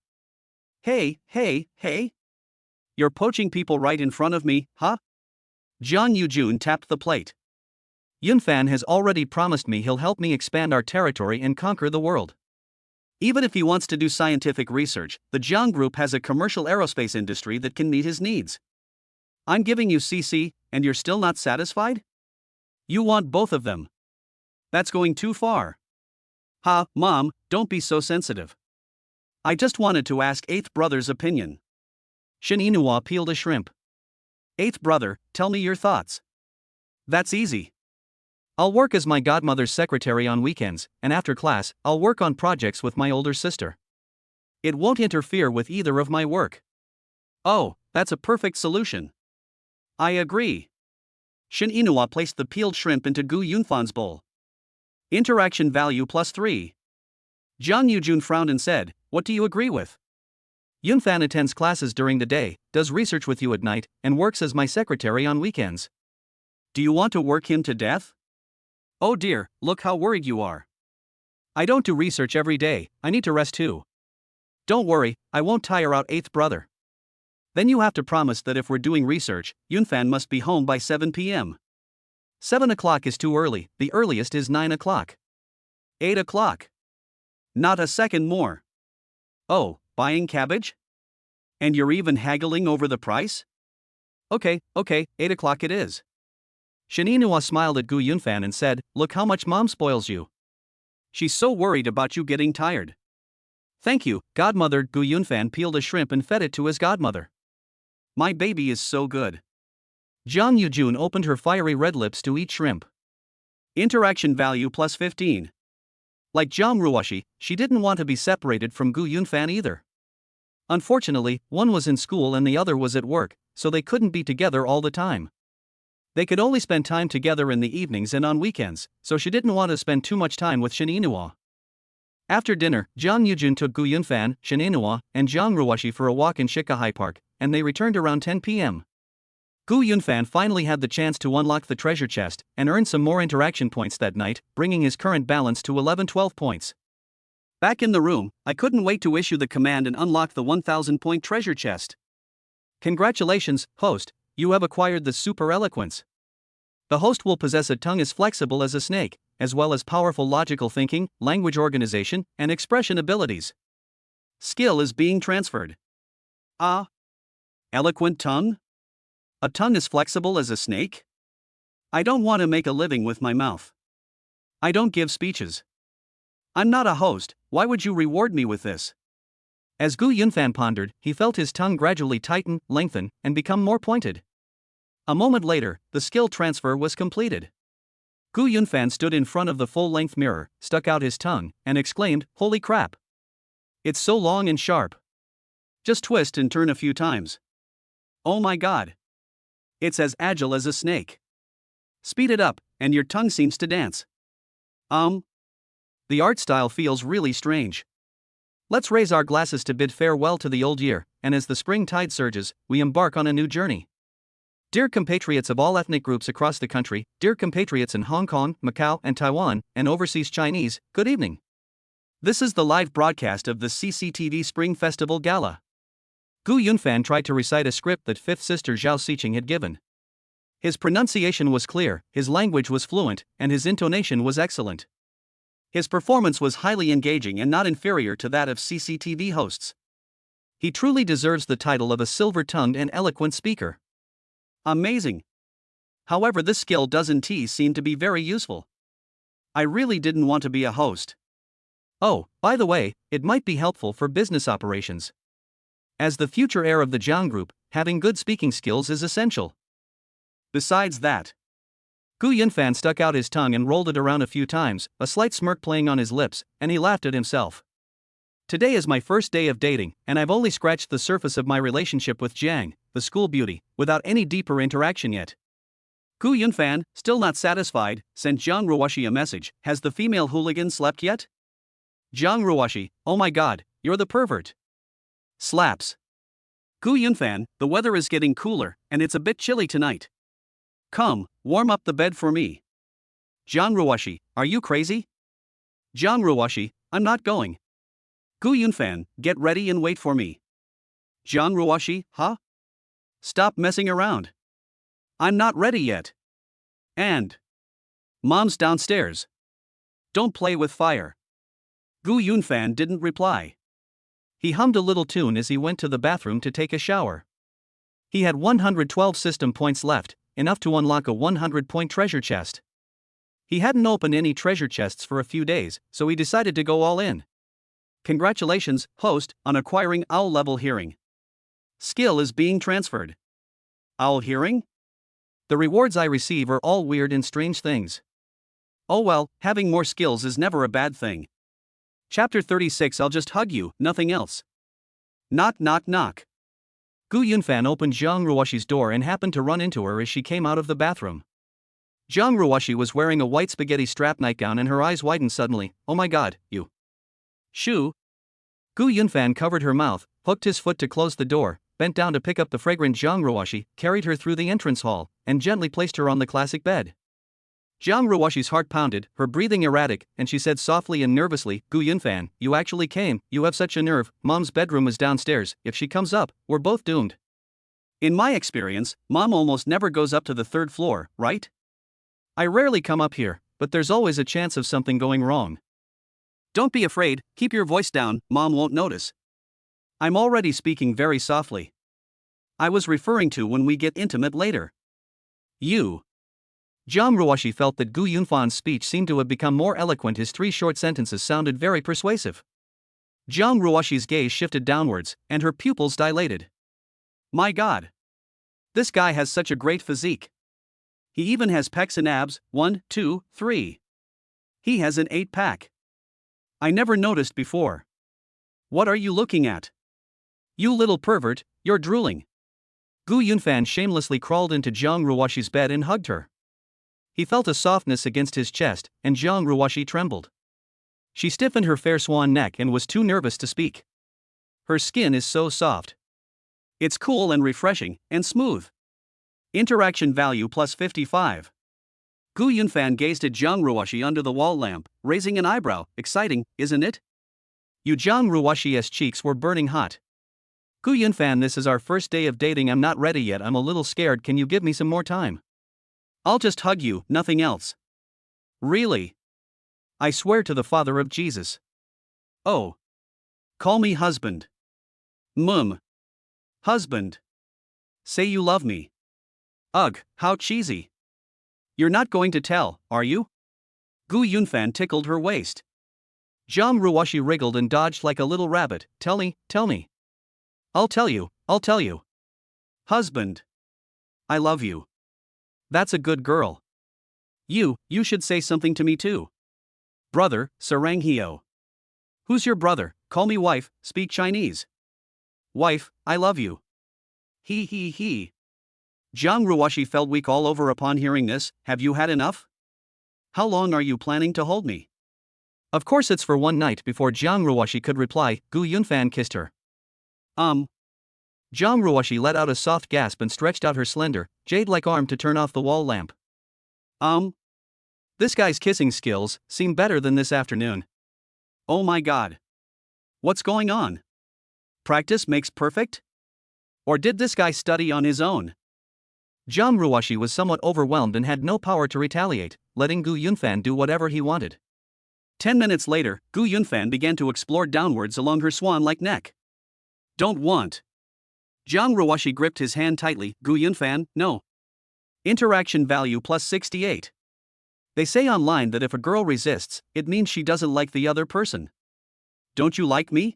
Hey. You're poaching people right in front of me, huh? Jiang Yujun tapped the plate. Yunfan has already promised me he'll help me expand our territory and conquer the world. Even if he wants to do scientific research, the Jiang Group has a commercial aerospace industry that can meet his needs. I'm giving you CC, and you're still not satisfied? You want both of them. That's going too far. Mom, don't be so sensitive. I just wanted to ask eighth brother's opinion. Shininua peeled a shrimp. Eighth brother, tell me your thoughts. That's easy. I'll work as my godmother's secretary on weekends, and after class, I'll work on projects with my older sister. It won't interfere with either of my work. Oh, that's a perfect solution. I agree. Shininua placed the peeled shrimp into Gu Yunfan's bowl. Interaction value +3. Jiang Yujun frowned and said, "What do you agree with?" Yunfan attends classes during the day, does research with you at night, and works as my secretary on weekends. Do you want to work him to death? Oh dear, look how worried you are. I don't do research every day, I need to rest too. Don't worry, I won't tire out eighth brother. Then you have to promise that if we're doing research, Yunfan must be home by 7 p.m. 7 o'clock is too early, the earliest is 9 o'clock. 8 o'clock. Not a second more. Oh, buying cabbage? And you're even haggling over the price? Okay, 8 o'clock it is. Shininua smiled at Gu Yunfan and said, "Look how much mom spoils you. She's so worried about you getting tired." Thank you, godmother. Gu Yunfan peeled a shrimp and fed it to his godmother. My baby is so good. Jiang Yujun opened her fiery red lips to eat shrimp. Interaction value +15. Like Jiang Ruoshi, she didn't want to be separated from Gu Yunfan either. Unfortunately, one was in school and the other was at work, so they couldn't be together all the time. They could only spend time together in the evenings and on weekends, so she didn't want to spend too much time with Shininua. After dinner, Jiang Yujun took Gu Yunfan, Shen Inhua, and Jiang Ruoshi for a walk in Shikahai Park, and they returned around 10 p.m. Gu Yunfan finally had the chance to unlock the treasure chest and earn some more interaction points that night, bringing his current balance to 11-12 points. Back in the room, I couldn't wait to issue the command and unlock the 1000-point treasure chest. Congratulations, host, you have acquired the super eloquence. The host will possess a tongue as flexible as a snake, as well as powerful logical thinking, language organization, and expression abilities. Skill is being transferred. Ah. Eloquent tongue? A tongue as flexible as a snake? I don't want to make a living with my mouth. I don't give speeches. I'm not a host, why would you reward me with this? As Gu Yunfan pondered, he felt his tongue gradually tighten, lengthen, and become more pointed. A moment later, the skill transfer was completed. Gu Yunfan stood in front of the full-length mirror, stuck out his tongue, and exclaimed, "Holy crap! It's so long and sharp. Just twist and turn a few times. Oh my god! It's as agile as a snake. Speed it up, and your tongue seems to dance. The art style feels really strange. Let's raise our glasses to bid farewell to the old year, and as the spring tide surges, we embark on a new journey. Dear compatriots of all ethnic groups across the country, dear compatriots in Hong Kong, Macau, and Taiwan, and overseas Chinese, good evening. This is the live broadcast of the CCTV Spring Festival Gala. Gu Yunfan tried to recite a script that fifth sister Zhao Xiqing had given. His pronunciation was clear, his language was fluent, and his intonation was excellent. His performance was highly engaging and not inferior to that of CCTV hosts. He truly deserves the title of a silver-tongued and eloquent speaker. Amazing. However, this skill doesn't seem to be very useful. I really didn't want to be a host. Oh, by the way, it might be helpful for business operations. As the future heir of the Jiang Group, having good speaking skills is essential. Besides that, Gu Yunfan stuck out his tongue and rolled it around a few times, a slight smirk playing on his lips, and he laughed at himself. Today is my first day of dating, and I've only scratched the surface of my relationship with Jiang, the school beauty, without any deeper interaction yet. Gu Yunfan, still not satisfied, sent Jiang Ruoshi a message. Has the female hooligan slept yet? Jiang Ruoshi, oh my god, you're the pervert. Slaps. Gu Yunfan, the weather is getting cooler, and it's a bit chilly tonight. Come, warm up the bed for me. Jiang Ruoshi, are you crazy? Jiang Ruoshi, I'm not going. Gu Yunfan, get ready and wait for me. Jiang Ruoshi, huh? Stop messing around. I'm not ready yet. And Mom's downstairs. Don't play with fire. Gu Yunfan didn't reply. He hummed a little tune as he went to the bathroom to take a shower. He had 112 system points left, enough to unlock a 100-point treasure chest. He hadn't opened any treasure chests for a few days, so he decided to go all in. Congratulations, host, on acquiring Owl level hearing. Skill is being transferred. Owl hearing? The rewards I receive are all weird and strange things. Oh well, having more skills is never a bad thing. Chapter 36. I'll just hug you, nothing else. Knock knock knock. Gu Yunfan opened Jiang Ruoshi's door and happened to run into her as she came out of the bathroom. Jiang Ruoshi was wearing a white spaghetti strap nightgown and her eyes widened suddenly. Oh my god, you. Shoo. Gu Yunfan covered her mouth, hooked his foot to close the door, bent down to pick up the fragrant Jiang Ruoshi, carried her through the entrance hall, and gently placed her on the classic bed. Jiang Ruoshi's heart pounded, her breathing erratic, and she said softly and nervously, Gu Yunfan, you actually came, you have such a nerve. Mom's bedroom is downstairs, if she comes up, we're both doomed. In my experience, Mom almost never goes up to the third floor, right? I rarely come up here, but there's always a chance of something going wrong. Don't be afraid, keep your voice down, Mom won't notice. I'm already speaking very softly. I was referring to when we get intimate later. You. Jiang Ruoshi felt that Gu Yunfan's speech seemed to have become more eloquent. His 3 short sentences sounded very persuasive. Jiang Ruoshi's gaze shifted downwards, and her pupils dilated. My god. This guy has such a great physique. He even has pecs and abs, 1, 2, 3. He has an 8-pack. I never noticed before. What are you looking at? You little pervert, you're drooling. Gu Yunfan shamelessly crawled into Jiang Ruoshi's bed and hugged her. He felt a softness against his chest, and Jiang Ruoshi trembled. She stiffened her fair swan neck and was too nervous to speak. Her skin is so soft. It's cool and refreshing, and smooth. Interaction value plus 55. Gu Yunfan gazed at Jiang Ruoshi under the wall lamp, raising an eyebrow. Exciting, isn't it? Jiang Ruoshi's cheeks were burning hot. Gu Yunfan, this is our first day of dating. I'm not ready yet. I'm a little scared. Can you give me some more time? I'll just hug you, nothing else. Really? I swear to the Father of Jesus. Oh. Call me husband. Husband. Say you love me. Ugh, how cheesy. You're not going to tell, are you? Gu Yunfan tickled her waist. Jiang Ruoshi wriggled and dodged like a little rabbit. Tell me. I'll tell you. Husband. I love you. That's a good girl. You should say something to me too. Brother, Sarang Hio. Who's your brother? Call me wife, speak Chinese. Wife, I love you. He. Jiang Ruoshi felt weak all over upon hearing this. Have you had enough? How long are you planning to hold me? Of course it's for one night. Before Jiang Ruoshi could reply, Gu Yunfan kissed her. Jiang Ruoshi let out a soft gasp and stretched out her slender, jade-like arm to turn off the wall lamp. This guy's kissing skills seem better than this afternoon. Oh my god. What's going on? Practice makes perfect? Or did this guy study on his own? Jiang Ruoshi was somewhat overwhelmed and had no power to retaliate, letting Gu Yunfan do whatever he wanted. 10 minutes later, Gu Yunfan began to explore downwards along her swan-like neck. Don't want. Jiang Ruoshi gripped his hand tightly. Gu Yunfan, no. Interaction value plus 68. They say online that if a girl resists, it means she doesn't like the other person. Don't you like me?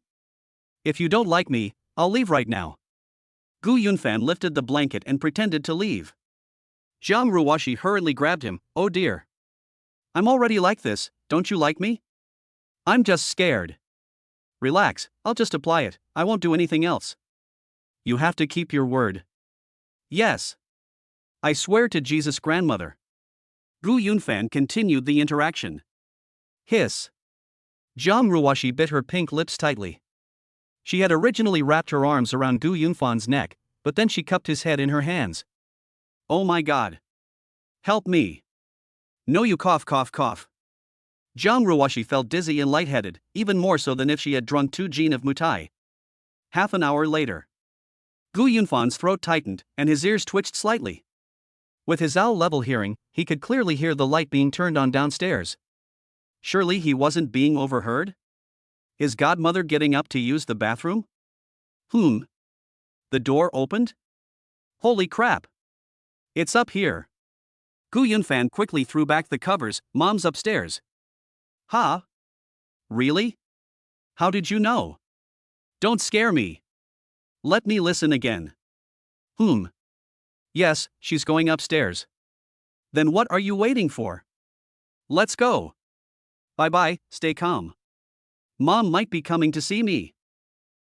If you don't like me, I'll leave right now. Gu Yunfan lifted the blanket and pretended to leave. Jiang Ruoshi hurriedly grabbed him. Oh dear. I'm already like this, don't you like me? I'm just scared. Relax, I'll just apply it, I won't do anything else. You have to keep your word. Yes. I swear to Jesus, grandmother. Gu Yunfan continued the interaction. Hiss. Jiang Ruoshi bit her pink lips tightly. She had originally wrapped her arms around Gu Yunfan's neck, but then she cupped his head in her hands. Oh my god. Help me. No, you cough. Jiang Ruoshi felt dizzy and lightheaded, even more so than if she had drunk 2 gin of mutai. Half an hour later. Gu Yunfan's throat tightened, and his ears twitched slightly. With his owl-level hearing, he could clearly hear the light being turned on downstairs. Surely he wasn't being overheard? Is godmother getting up to use the bathroom? The door opened? Holy crap! It's up here. Gu Yunfan quickly threw back the covers. Mom's upstairs. Huh? Really? How did you know? Don't scare me. Let me listen again. Yes, she's going upstairs. Then what are you waiting for? Let's go. Bye-bye, stay calm. Mom might be coming to see me.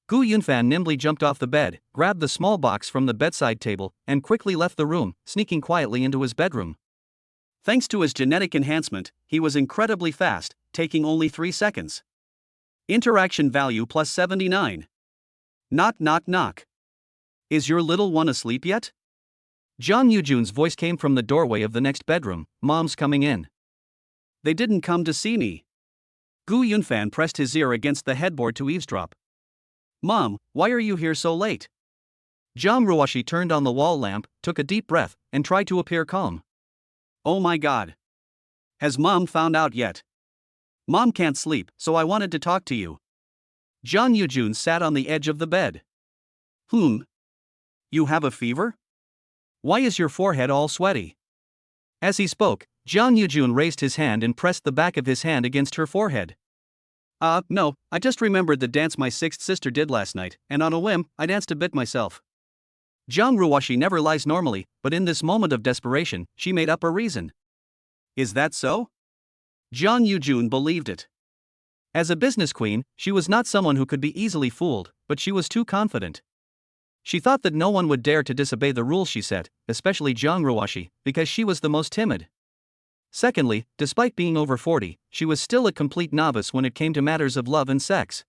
Gu Yunfan nimbly jumped off the bed, grabbed the small box from the bedside table, and quickly left the room, sneaking quietly into his bedroom. Thanks to his genetic enhancement, he was incredibly fast, taking only 3 seconds. Interaction value plus 79. Knock. Is your little one asleep yet? Zhang Yujun's voice came from the doorway of the next bedroom. Mom's coming in. They didn't come to see me. Gu Yunfan pressed his ear against the headboard to eavesdrop. Mom, why are you here so late? Jiang Ruoshi turned on the wall lamp, took a deep breath, and tried to appear calm. Oh my god. Has Mom found out yet? Mom can't sleep, so I wanted to talk to you. Zhang Yujun sat on the edge of the bed. You have a fever? Why is your forehead all sweaty? As he spoke, Zhang Yujun raised his hand and pressed the back of his hand against her forehead. No, I just remembered the dance my 6th sister did last night, and on a whim, I danced a bit myself. Jiang Ruoshi never lies normally, but in this moment of desperation, she made up a reason. Is that so? Zhang Yujun believed it. As a business queen, she was not someone who could be easily fooled, but she was too confident. She thought that no one would dare to disobey the rules she set, especially Jiang Ruoshi, because she was the most timid. Secondly, despite being over 40, she was still a complete novice when it came to matters of love and sex.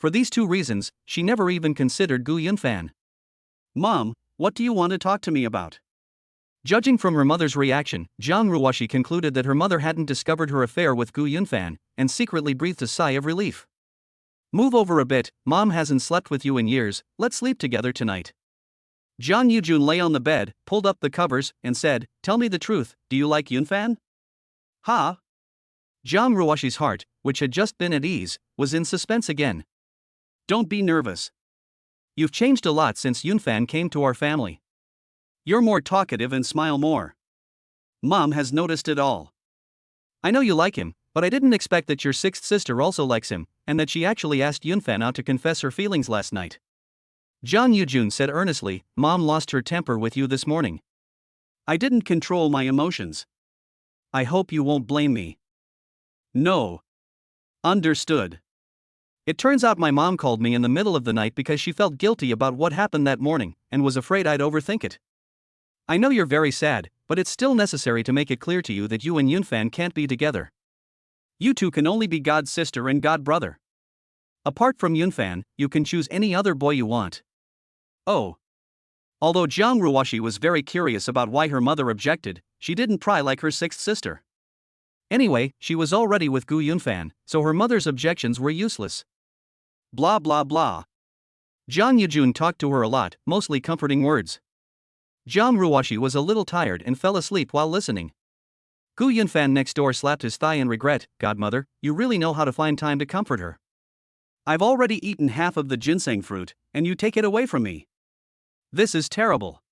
For these two reasons, she never even considered Gu Yunfan. Mom, what do you want to talk to me about? Judging from her mother's reaction, Jiang Ruoshi concluded that her mother hadn't discovered her affair with Gu Yunfan, and secretly breathed a sigh of relief. Move over a bit, Mom hasn't slept with you in years, let's sleep together tonight. Jiang Yujun lay on the bed, pulled up the covers, and said, tell me the truth, do you like Yunfan? Ha? Jiang Ruoshi's heart, which had just been at ease, was in suspense again. Don't be nervous. You've changed a lot since Yunfan came to our family. You're more talkative and smile more. Mom has noticed it all. I know you like him, but I didn't expect that your sixth sister also likes him, and that she actually asked Yunfan out to confess her feelings last night. Jiang Yujun said earnestly, Mom lost her temper with you this morning. I didn't control my emotions. I hope you won't blame me. No. Understood. It turns out my mom called me in the middle of the night because she felt guilty about what happened that morning, and was afraid I'd overthink it. I know you're very sad, but it's still necessary to make it clear to you that you and Yunfan can't be together. You two can only be God sister and God brother. Apart from Yunfan, you can choose any other boy you want. Oh. Although Jiang Ruoshi was very curious about why her mother objected, she didn't pry like her sixth sister. Anyway, she was already with Gu Yunfan, so her mother's objections were useless. Blah blah blah. Jiang Yujun talked to her a lot, mostly comforting words. Jiang Ruoshi was a little tired and fell asleep while listening. Gu Yunfan next door slapped his thigh in regret. Godmother, you really know how to find time to comfort her. I've already eaten half of the ginseng fruit, and you take it away from me. This is terrible.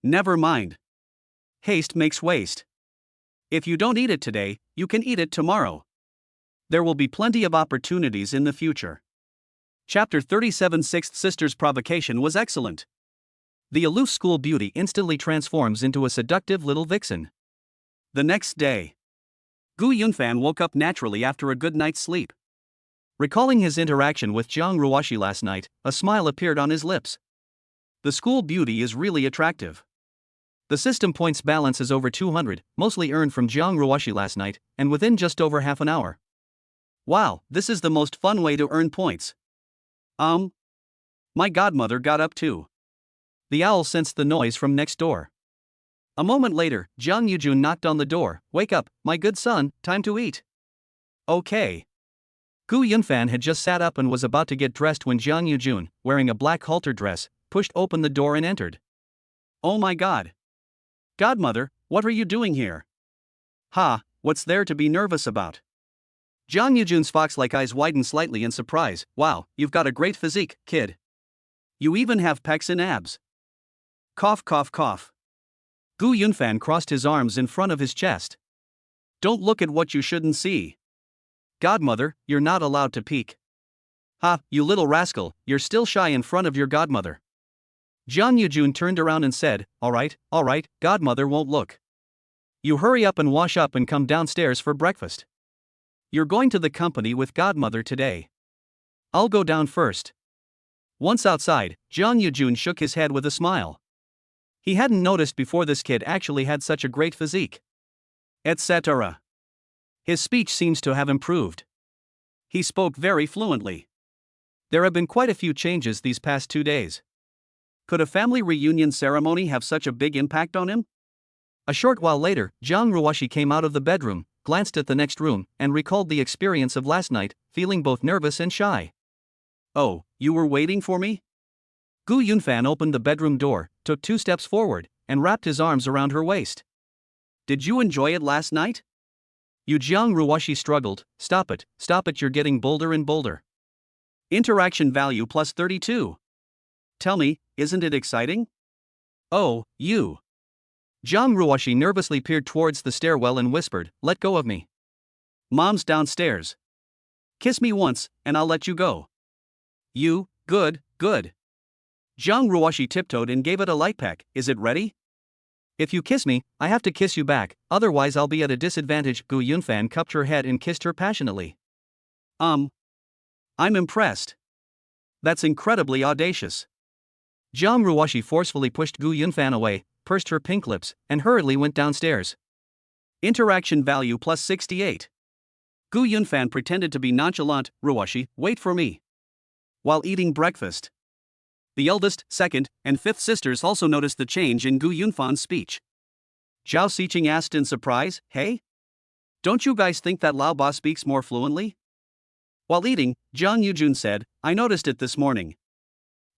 Never mind. Haste makes waste. If you don't eat it today, you can eat it tomorrow. There will be plenty of opportunities in the future. Chapter 37 Sixth Sister's provocation was excellent. The aloof school beauty instantly transforms into a seductive little vixen. The next day, Gu Yunfan woke up naturally after a good night's sleep. Recalling his interaction with Jiang Ruoshi last night, a smile appeared on his lips. The school beauty is really attractive. The system points balance is over 200, mostly earned from Jiang Ruoshi last night, and within just over half an hour. Wow, this is the most fun way to earn points. My godmother got up too. The owl sensed the noise from next door. A moment later, Jiang Yujun knocked on the door. Wake up, my good son, time to eat. Okay. Gu Yunfan had just sat up and was about to get dressed when Jiang Yujun, wearing a black halter dress, pushed open the door and entered. Oh my god. Godmother, what are you doing here? Ha, what's there to be nervous about? Jiang Yujun's fox-like eyes widened slightly in surprise. Wow, you've got a great physique, kid. You even have pecs and abs. Cough cough cough. Gu Yunfan crossed his arms in front of his chest. Don't look at what you shouldn't see. Godmother, you're not allowed to peek. Ha, you little rascal, you're still shy in front of your godmother. Jiang Yujun turned around and said, all right, godmother won't look. You hurry up and wash up and come downstairs for breakfast. You're going to the company with godmother today. I'll go down first. Once outside, Jiang Yujun shook his head with a smile. He hadn't noticed before this kid actually had such a great physique. Etc. His speech seems to have improved. He spoke very fluently. There have been quite a few changes these past 2 days. Could a family reunion ceremony have such a big impact on him? A short while later, Jiang Ruoshi came out of the bedroom, glanced at the next room, and recalled the experience of last night, feeling both nervous and shy. Oh, you were waiting for me? Gu Yunfan opened the bedroom door, took 2 steps forward, and wrapped his arms around her waist. Did you enjoy it last night? Jiang Ruoshi struggled. Stop it, you're getting bolder and bolder. Interaction value plus 32. Tell me, isn't it exciting? Oh, you. Jiang Ruoshi nervously peered towards the stairwell and whispered, let go of me. Mom's downstairs. Kiss me once, and I'll let you go. You, good. Jiang Ruoshi tiptoed and gave it a light peck. Is it ready? If you kiss me, I have to kiss you back, otherwise I'll be at a disadvantage. Gu Yunfan cupped her head and kissed her passionately. I'm impressed. That's incredibly audacious. Jiang Ruoshi forcefully pushed Gu Yunfan away, pursed her pink lips, and hurriedly went downstairs. Interaction value plus 68. Gu Yunfan pretended to be nonchalant. Ruoshi, wait for me. While eating breakfast. The eldest, second, and fifth sisters also noticed the change in Gu Yunfan's speech. Zhao Xiqing asked in surprise, hey? Don't you guys think that Lao Ba speaks more fluently? While eating, Zhang Yujun said, I noticed it this morning.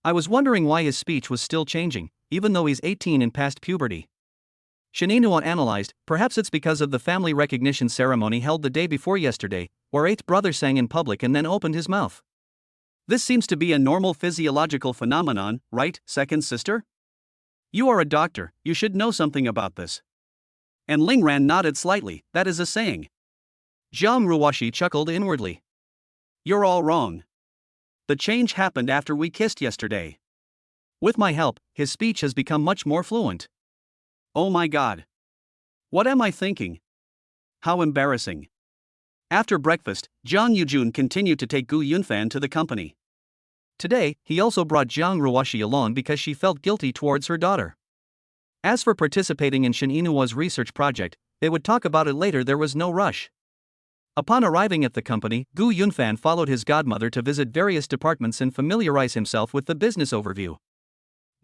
I was wondering why his speech was still changing, even though he's 18 and past puberty. Shinino analyzed, perhaps it's because of the family recognition ceremony held the day before yesterday, where eighth brother sang in public and then opened his mouth. This seems to be a normal physiological phenomenon, right, second sister? You are a doctor, you should know something about this. And Lingran nodded slightly, that is a saying. Zhang Ruoshi chuckled inwardly. You're all wrong. The change happened after we kissed yesterday. With my help, his speech has become much more fluent. Oh my god. What am I thinking? How embarrassing. After breakfast, Zhang Yujun continued to take Gu Yunfan to the company. Today, he also brought Zhang Ruoshi along because she felt guilty towards her daughter. As for participating in Shin Inua's research project, they would talk about it later. There was no rush. Upon arriving at the company, Gu Yunfan followed his godmother to visit various departments and familiarize himself with the business overview.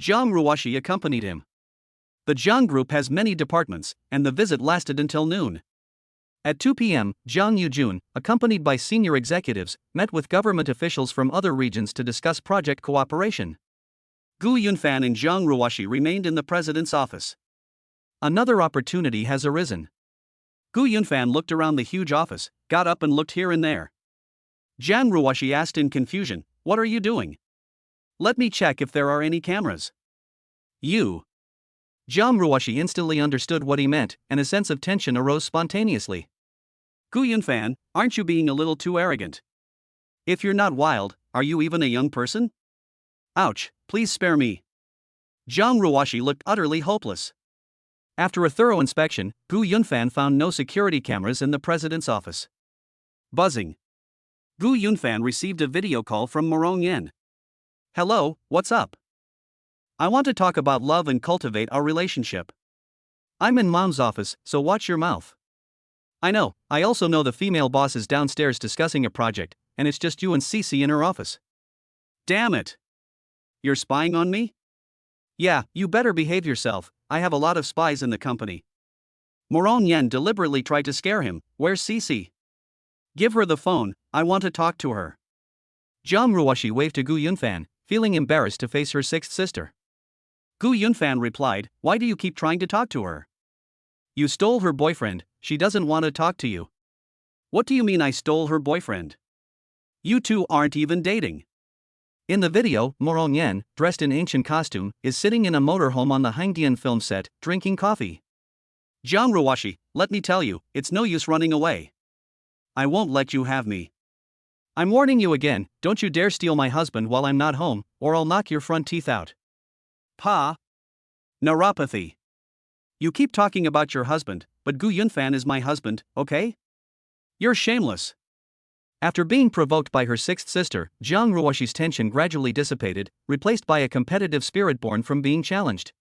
Zhang Ruoshi accompanied him. The Zhang group has many departments, and the visit lasted until noon. At 2 p.m., Zhang Yujun, accompanied by senior executives, met with government officials from other regions to discuss project cooperation. Gu Yunfan and Zhang Ruoshi remained in the president's office. Another opportunity has arisen. Gu Yunfan looked around the huge office, got up and looked here and there. Zhang Ruoshi asked in confusion, what are you doing? Let me check if there are any cameras. You. Zhang Ruoshi instantly understood what he meant, and a sense of tension arose spontaneously. Gu Yunfan, aren't you being a little too arrogant? If you're not wild, are you even a young person? Ouch, please spare me. Zhang Ruoshi looked utterly hopeless. After a thorough inspection, Gu Yunfan found no security cameras in the president's office. Buzzing. Gu Yunfan received a video call from Morong Yen. Hello, what's up? I want to talk about love and cultivate our relationship. I'm in Mom's office, so watch your mouth. I know, I also know the female boss is downstairs discussing a project, and it's just you and Cece in her office. Damn it. You're spying on me? Yeah, you better behave yourself, I have a lot of spies in the company. Morong Yen deliberately tried to scare him, where's Cece? Give her the phone, I want to talk to her. Zhang Ruoshi waved to Gu Yunfan, feeling embarrassed to face her sixth sister. Gu Yunfan replied, why do you keep trying to talk to her? You stole her boyfriend, she doesn't want to talk to you. What do you mean I stole her boyfriend? You two aren't even dating. In the video, Morong Yen, dressed in ancient costume, is sitting in a motorhome on the Hangdian film set, drinking coffee. Zhang Ruoshi, let me tell you, it's no use running away. I won't let you have me. I'm warning you again, don't you dare steal my husband while I'm not home, or I'll knock your front teeth out. Pa. Neuropathy. You keep talking about your husband, but Gu Yunfan is my husband, okay? You're shameless. After being provoked by her sixth sister, Zhang Ruoshi's tension gradually dissipated, replaced by a competitive spirit born from being challenged.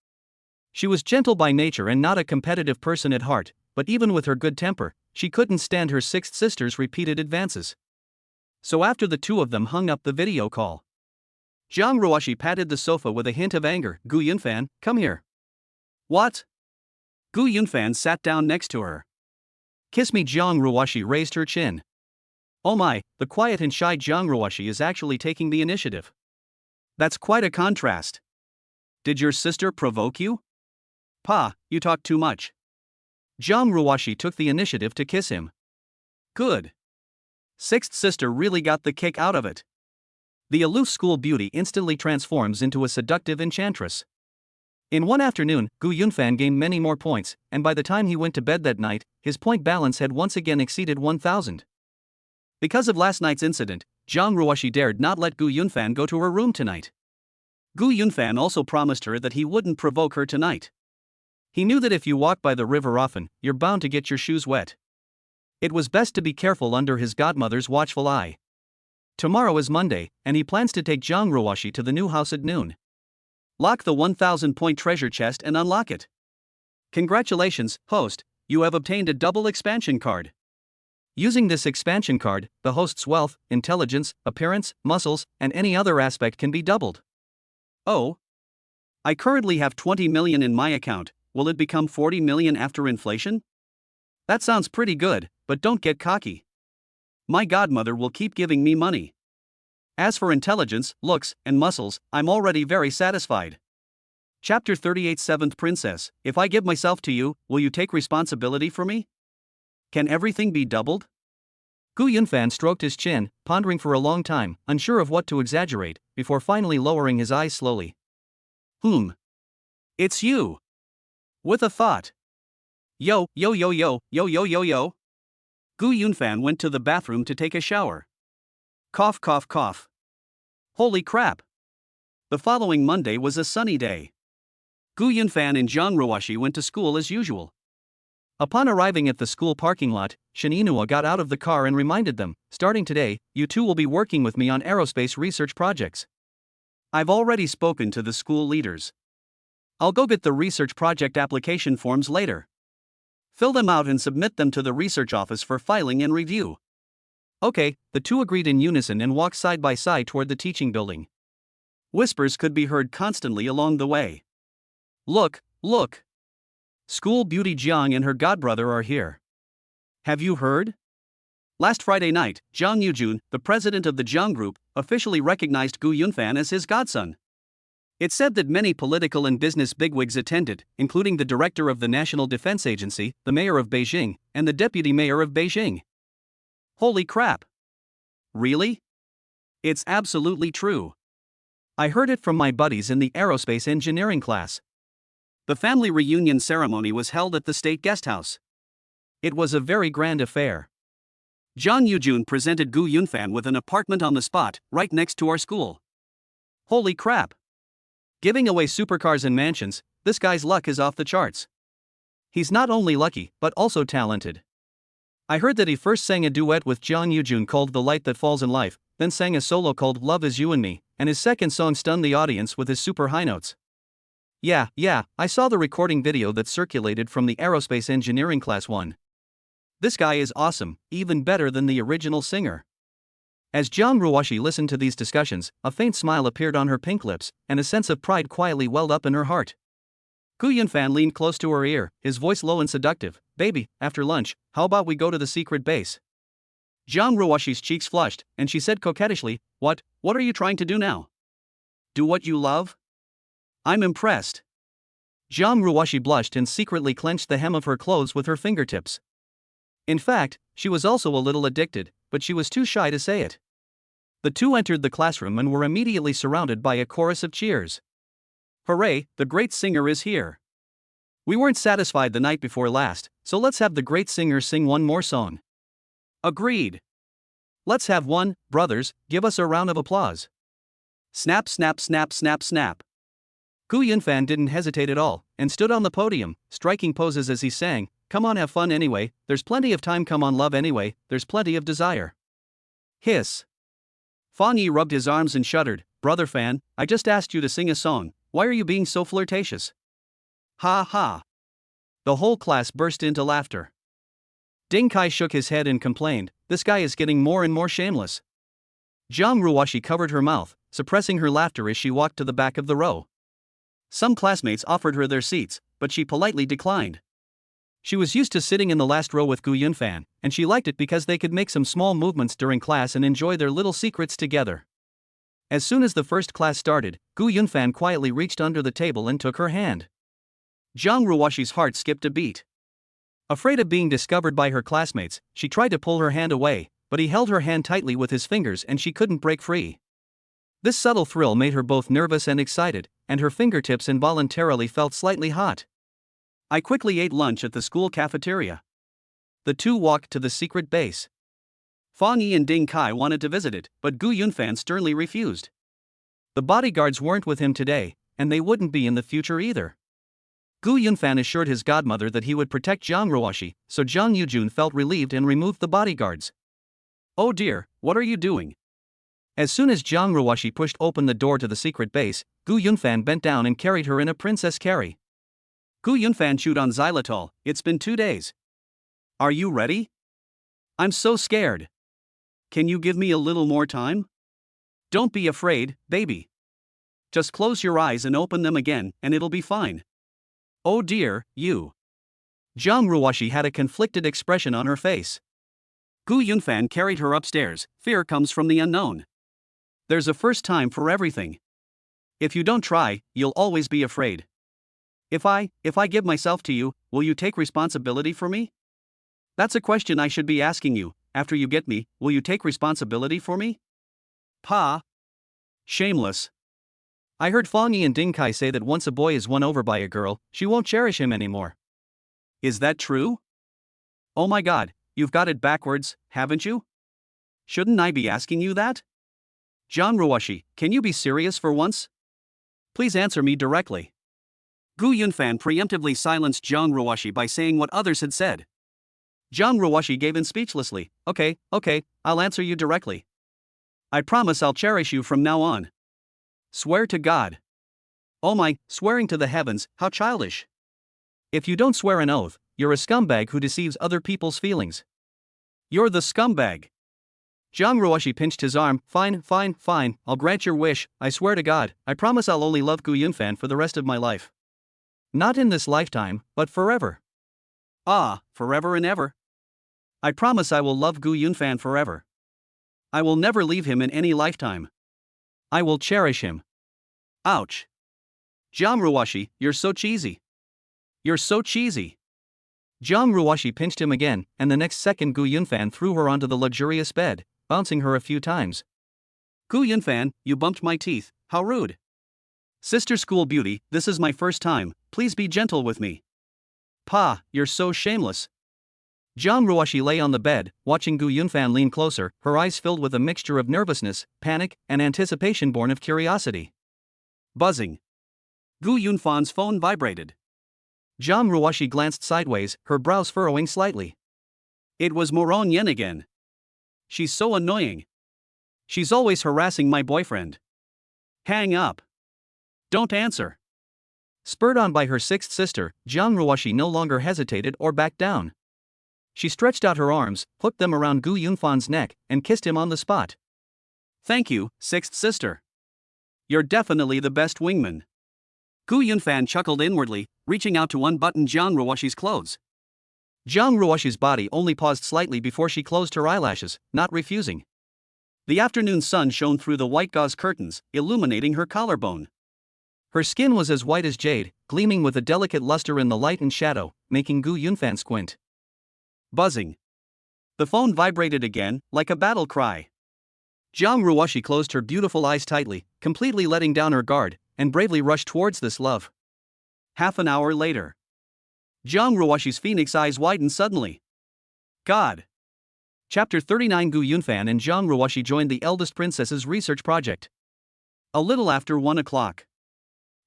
She was gentle by nature and not a competitive person at heart, but even with her good temper, she couldn't stand her sixth sister's repeated advances. So after the two of them hung up the video call, Zhang Ruoshi patted the sofa with a hint of anger. Gu Yunfan, come here. What? Gu Yunfan sat down next to her. Kiss me. Zhang Ruoshi raised her chin. Oh my, the quiet and shy Zhang Ruoshi is actually taking the initiative. That's quite a contrast. Did your sister provoke you? Pa, you talk too much. Zhang Ruoshi took the initiative to kiss him. Good. Sixth sister really got the kick out of it. The aloof school beauty instantly transforms into a seductive enchantress. In one afternoon, Gu Yunfan gained many more points, and by the time he went to bed that night, his point balance had once again exceeded 1,000. Because of last night's incident, Zhang Ruoshi dared not let Gu Yunfan go to her room tonight. Gu Yunfan also promised her that he wouldn't provoke her tonight. He knew that if you walk by the river often, you're bound to get your shoes wet. It was best to be careful under his godmother's watchful eye. Tomorrow is Monday, and he plans to take Zhang Ruoshi to the new house at noon. Lock the 1,000-point treasure chest and unlock it. Congratulations, host, You have obtained a double expansion card. Using this expansion card, the host's wealth, intelligence, appearance, muscles, and any other aspect can be doubled. Oh. I currently have 20 million in my account, will it become 40 million after inflation? That sounds pretty good, but don't get cocky. My godmother will keep giving me money. As for intelligence, looks, and muscles, I'm already very satisfied. Chapter 38 7th Princess, if I give myself to you, will you take responsibility for me? Can everything be doubled? Gu Yunfan stroked his chin, pondering for a long time, unsure of what to exaggerate, before finally lowering his eyes slowly. It's you. With a thought. Yo. Gu Yunfan went to the bathroom to take a shower. Cough cough cough. Holy crap. The following Monday was a sunny day. Gu Yunfan and Zhang Ruoshi went to school as usual. Upon arriving at the school parking lot, Shen Yinhua got out of the car and reminded them, starting today, you two will be working with me on aerospace research projects. I've already spoken to the school leaders. I'll go get the research project application forms later. Fill them out and submit them to the research office for filing and review. Okay, the two agreed in unison and walked side by side toward the teaching building. Whispers could be heard constantly along the way. Look. School beauty Jiang and her godbrother are here. Have you heard? Last Friday night, Zhang Yujun, the president of the Jiang Group, officially recognized Gu Yunfan as his godson. It's said that many political and business bigwigs attended, including the director of the National Defense Agency, the mayor of Beijing, and the deputy mayor of Beijing. Holy crap! Really? It's absolutely true. I heard it from my buddies in the aerospace engineering class. The family reunion ceremony was held at the state guest house. It was a very grand affair. Zhang Yujun presented Gu Yunfan with an apartment on the spot, right next to our school. Holy crap! Giving away supercars and mansions, this guy's luck is off the charts. He's not only lucky, but also talented. I heard that he first sang a duet with Zhang Yujun called The Light That Falls in Life, then sang a solo called Love Is You and Me, and his second song stunned the audience with his super high notes. Yeah, I saw the recording video that circulated from the aerospace engineering class 1. This guy is awesome, even better than the original singer. As Zhang Ruoshi listened to these discussions, a faint smile appeared on her pink lips, and a sense of pride quietly welled up in her heart. Gu Yunfan leaned close to her ear, his voice low and seductive. Baby, after lunch, how about we go to the secret base? Zhang Ruoshi's cheeks flushed, and she said coquettishly, What are you trying to do now? Do what you love? I'm impressed. Zhang Ruoshi blushed and secretly clenched the hem of her clothes with her fingertips. In fact, she was also a little addicted, but she was too shy to say it. The two entered the classroom and were immediately surrounded by a chorus of cheers. Hooray, the great singer is here. We weren't satisfied the night before last, so let's have the great singer sing one more song. Agreed. Let's have one, brothers, give us a round of applause. Snap, snap, snap, snap, snap. Gu Yunfan didn't hesitate at all, and stood on the podium, striking poses as he sang, Come on have fun anyway, there's plenty of time, come on love anyway, there's plenty of desire. Hiss. Fan Yi rubbed his arms and shuddered, Brother Fan, I just asked you to sing a song, why are you being so flirtatious? Ha ha. The whole class burst into laughter. Ding Kai shook his head and complained, This guy is getting more and more shameless. Zhang Ruoshi covered her mouth, suppressing her laughter as she walked to the back of the row. Some classmates offered her their seats, but she politely declined. She was used to sitting in the last row with Gu Yunfan, and she liked it because they could make some small movements during class and enjoy their little secrets together. As soon as the first class started, Gu Yunfan quietly reached under the table and took her hand. Zhang Ruoshi's heart skipped a beat. Afraid of being discovered by her classmates, she tried to pull her hand away, but he held her hand tightly with his fingers and she couldn't break free. This subtle thrill made her both nervous and excited, and her fingertips involuntarily felt slightly hot. I quickly ate lunch at the school cafeteria. The two walked to the secret base. Fan Yi and Ding Kai wanted to visit it, but Gu Yunfan sternly refused. The bodyguards weren't with him today, and they wouldn't be in the future either. Gu Yunfan assured his godmother that he would protect Zhang Ruoshi, so Zhang Yujun felt relieved and removed the bodyguards. Oh dear, what are you doing? As soon as Zhang Ruoshi pushed open the door to the secret base, Gu Yunfan bent down and carried her in a princess carry. Gu Yunfan chewed on xylitol. It's been 2 days. Are you ready? I'm so scared. Can you give me a little more time? Don't be afraid, baby. Just close your eyes and open them again, and it'll be fine. Oh dear, you. Jiang Ruoshi had a conflicted expression on her face. Gu Yunfan carried her upstairs. Fear comes from the unknown. There's a first time for everything. If you don't try, you'll always be afraid. If I give myself to you, will you take responsibility for me? That's a question I should be asking you. After you get me, will you take responsibility for me? Pa. Shameless. I heard Fang Yi and Ding Kai say that once a boy is won over by a girl, she won't cherish him anymore. Is that true? Oh my god, you've got it backwards, haven't you? Shouldn't I be asking you that? Jiang Ruoshi, can you be serious for once? Please answer me directly. Gu Yunfan preemptively silenced Jiang Ruoshi by saying what others had said. Jiang Ruoshi gave in speechlessly. Okay, I'll answer you directly. I promise I'll cherish you from now on. Swear to God. Oh my, swearing to the heavens, how childish. If you don't swear an oath, you're a scumbag who deceives other people's feelings. You're the scumbag. Jiang Ruoshi pinched his arm. Fine, I'll grant your wish. I swear to God, I promise I'll only love Gu Yunfan for the rest of my life. Not in this lifetime, but forever. Ah, forever and ever. I promise I will love Gu Yunfan forever. I will never leave him in any lifetime. I will cherish him. Ouch. Jiang Ruoshi, you're so cheesy. You're so cheesy. Jiang Ruoshi pinched him again, and the next second Gu Yunfan threw her onto the luxurious bed, bouncing her a few times. Gu Yunfan, you bumped my teeth, how rude. Sister School Beauty, this is my first time, please be gentle with me. Pa, you're so shameless. Jiang Ruoshi lay on the bed, watching Gu Yunfan lean closer, her eyes filled with a mixture of nervousness, panic, and anticipation born of curiosity. Buzzing. Gu Yunfan's phone vibrated. Jiang Ruoshi glanced sideways, her brows furrowing slightly. It was Moron Yen again. She's so annoying. She's always harassing my boyfriend. Hang up. Don't answer. Spurred on by her sixth sister, Jiang Ruoshi no longer hesitated or backed down. She stretched out her arms, hooked them around Gu Yunfan's neck, and kissed him on the spot. Thank you, sixth sister. You're definitely the best wingman. Gu Yunfan chuckled inwardly, reaching out to unbutton Jiang Ruoshi's clothes. Jiang Ruoshi's body only paused slightly before she closed her eyelashes, not refusing. The afternoon sun shone through the white gauze curtains, illuminating her collarbone. Her skin was as white as jade, gleaming with a delicate luster in the light and shadow, making Gu Yunfan squint. Buzzing. The phone vibrated again, like a battle cry. Jiang Ruoshi closed her beautiful eyes tightly, completely letting down her guard, and bravely rushed towards this love. Half an hour later. Jiang Ruoshi's phoenix eyes widened suddenly. God. Chapter 39. Gu Yunfan and Jiang Ruoshi joined the eldest princess's research project. A little after 1 o'clock.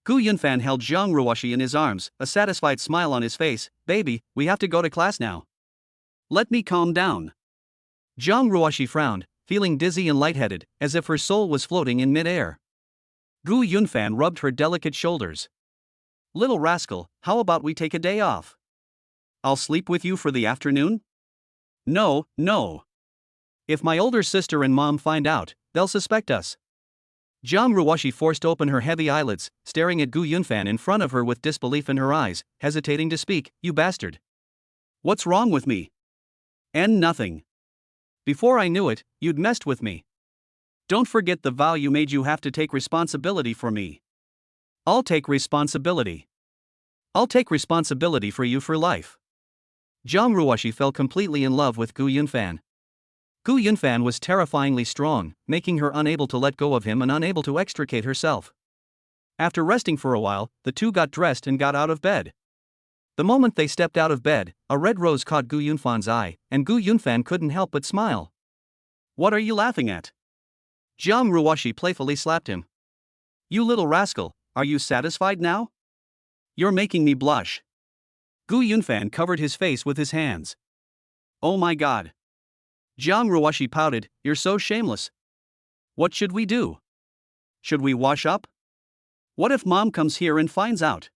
Gu Yunfan held Jiang Ruoshi in his arms, a satisfied smile on his face. Baby, we have to go to class now. Let me calm down. Jiang Ruoshi frowned, feeling dizzy and lightheaded, as if her soul was floating in mid-air. Gu Yunfan rubbed her delicate shoulders. Little rascal, how about we take a day off? I'll sleep with you for the afternoon? No. If my older sister and mom find out, they'll suspect us. Jiang Ruoshi forced open her heavy eyelids, staring at Gu Yunfan in front of her with disbelief in her eyes, hesitating to speak. You bastard. What's wrong with me? And nothing. Before I knew it, you'd messed with me. Don't forget the vow you made. You have to take responsibility for me. I'll take responsibility. I'll take responsibility for you for life. Jiang Ruoshi fell completely in love with Gu Yunfan. Gu Yunfan was terrifyingly strong, making her unable to let go of him and unable to extricate herself. After resting for a while, the two got dressed and got out of bed. The moment they stepped out of bed, a red rose caught Gu Yunfan's eye, and Gu Yunfan couldn't help but smile. What are you laughing at? Jiang Ruoshi playfully slapped him. You little rascal, are you satisfied now? You're making me blush. Gu Yunfan covered his face with his hands. Oh my god. Jiang Ruoshi pouted, you're so shameless. What should we do? Should we wash up? What if mom comes here and finds out?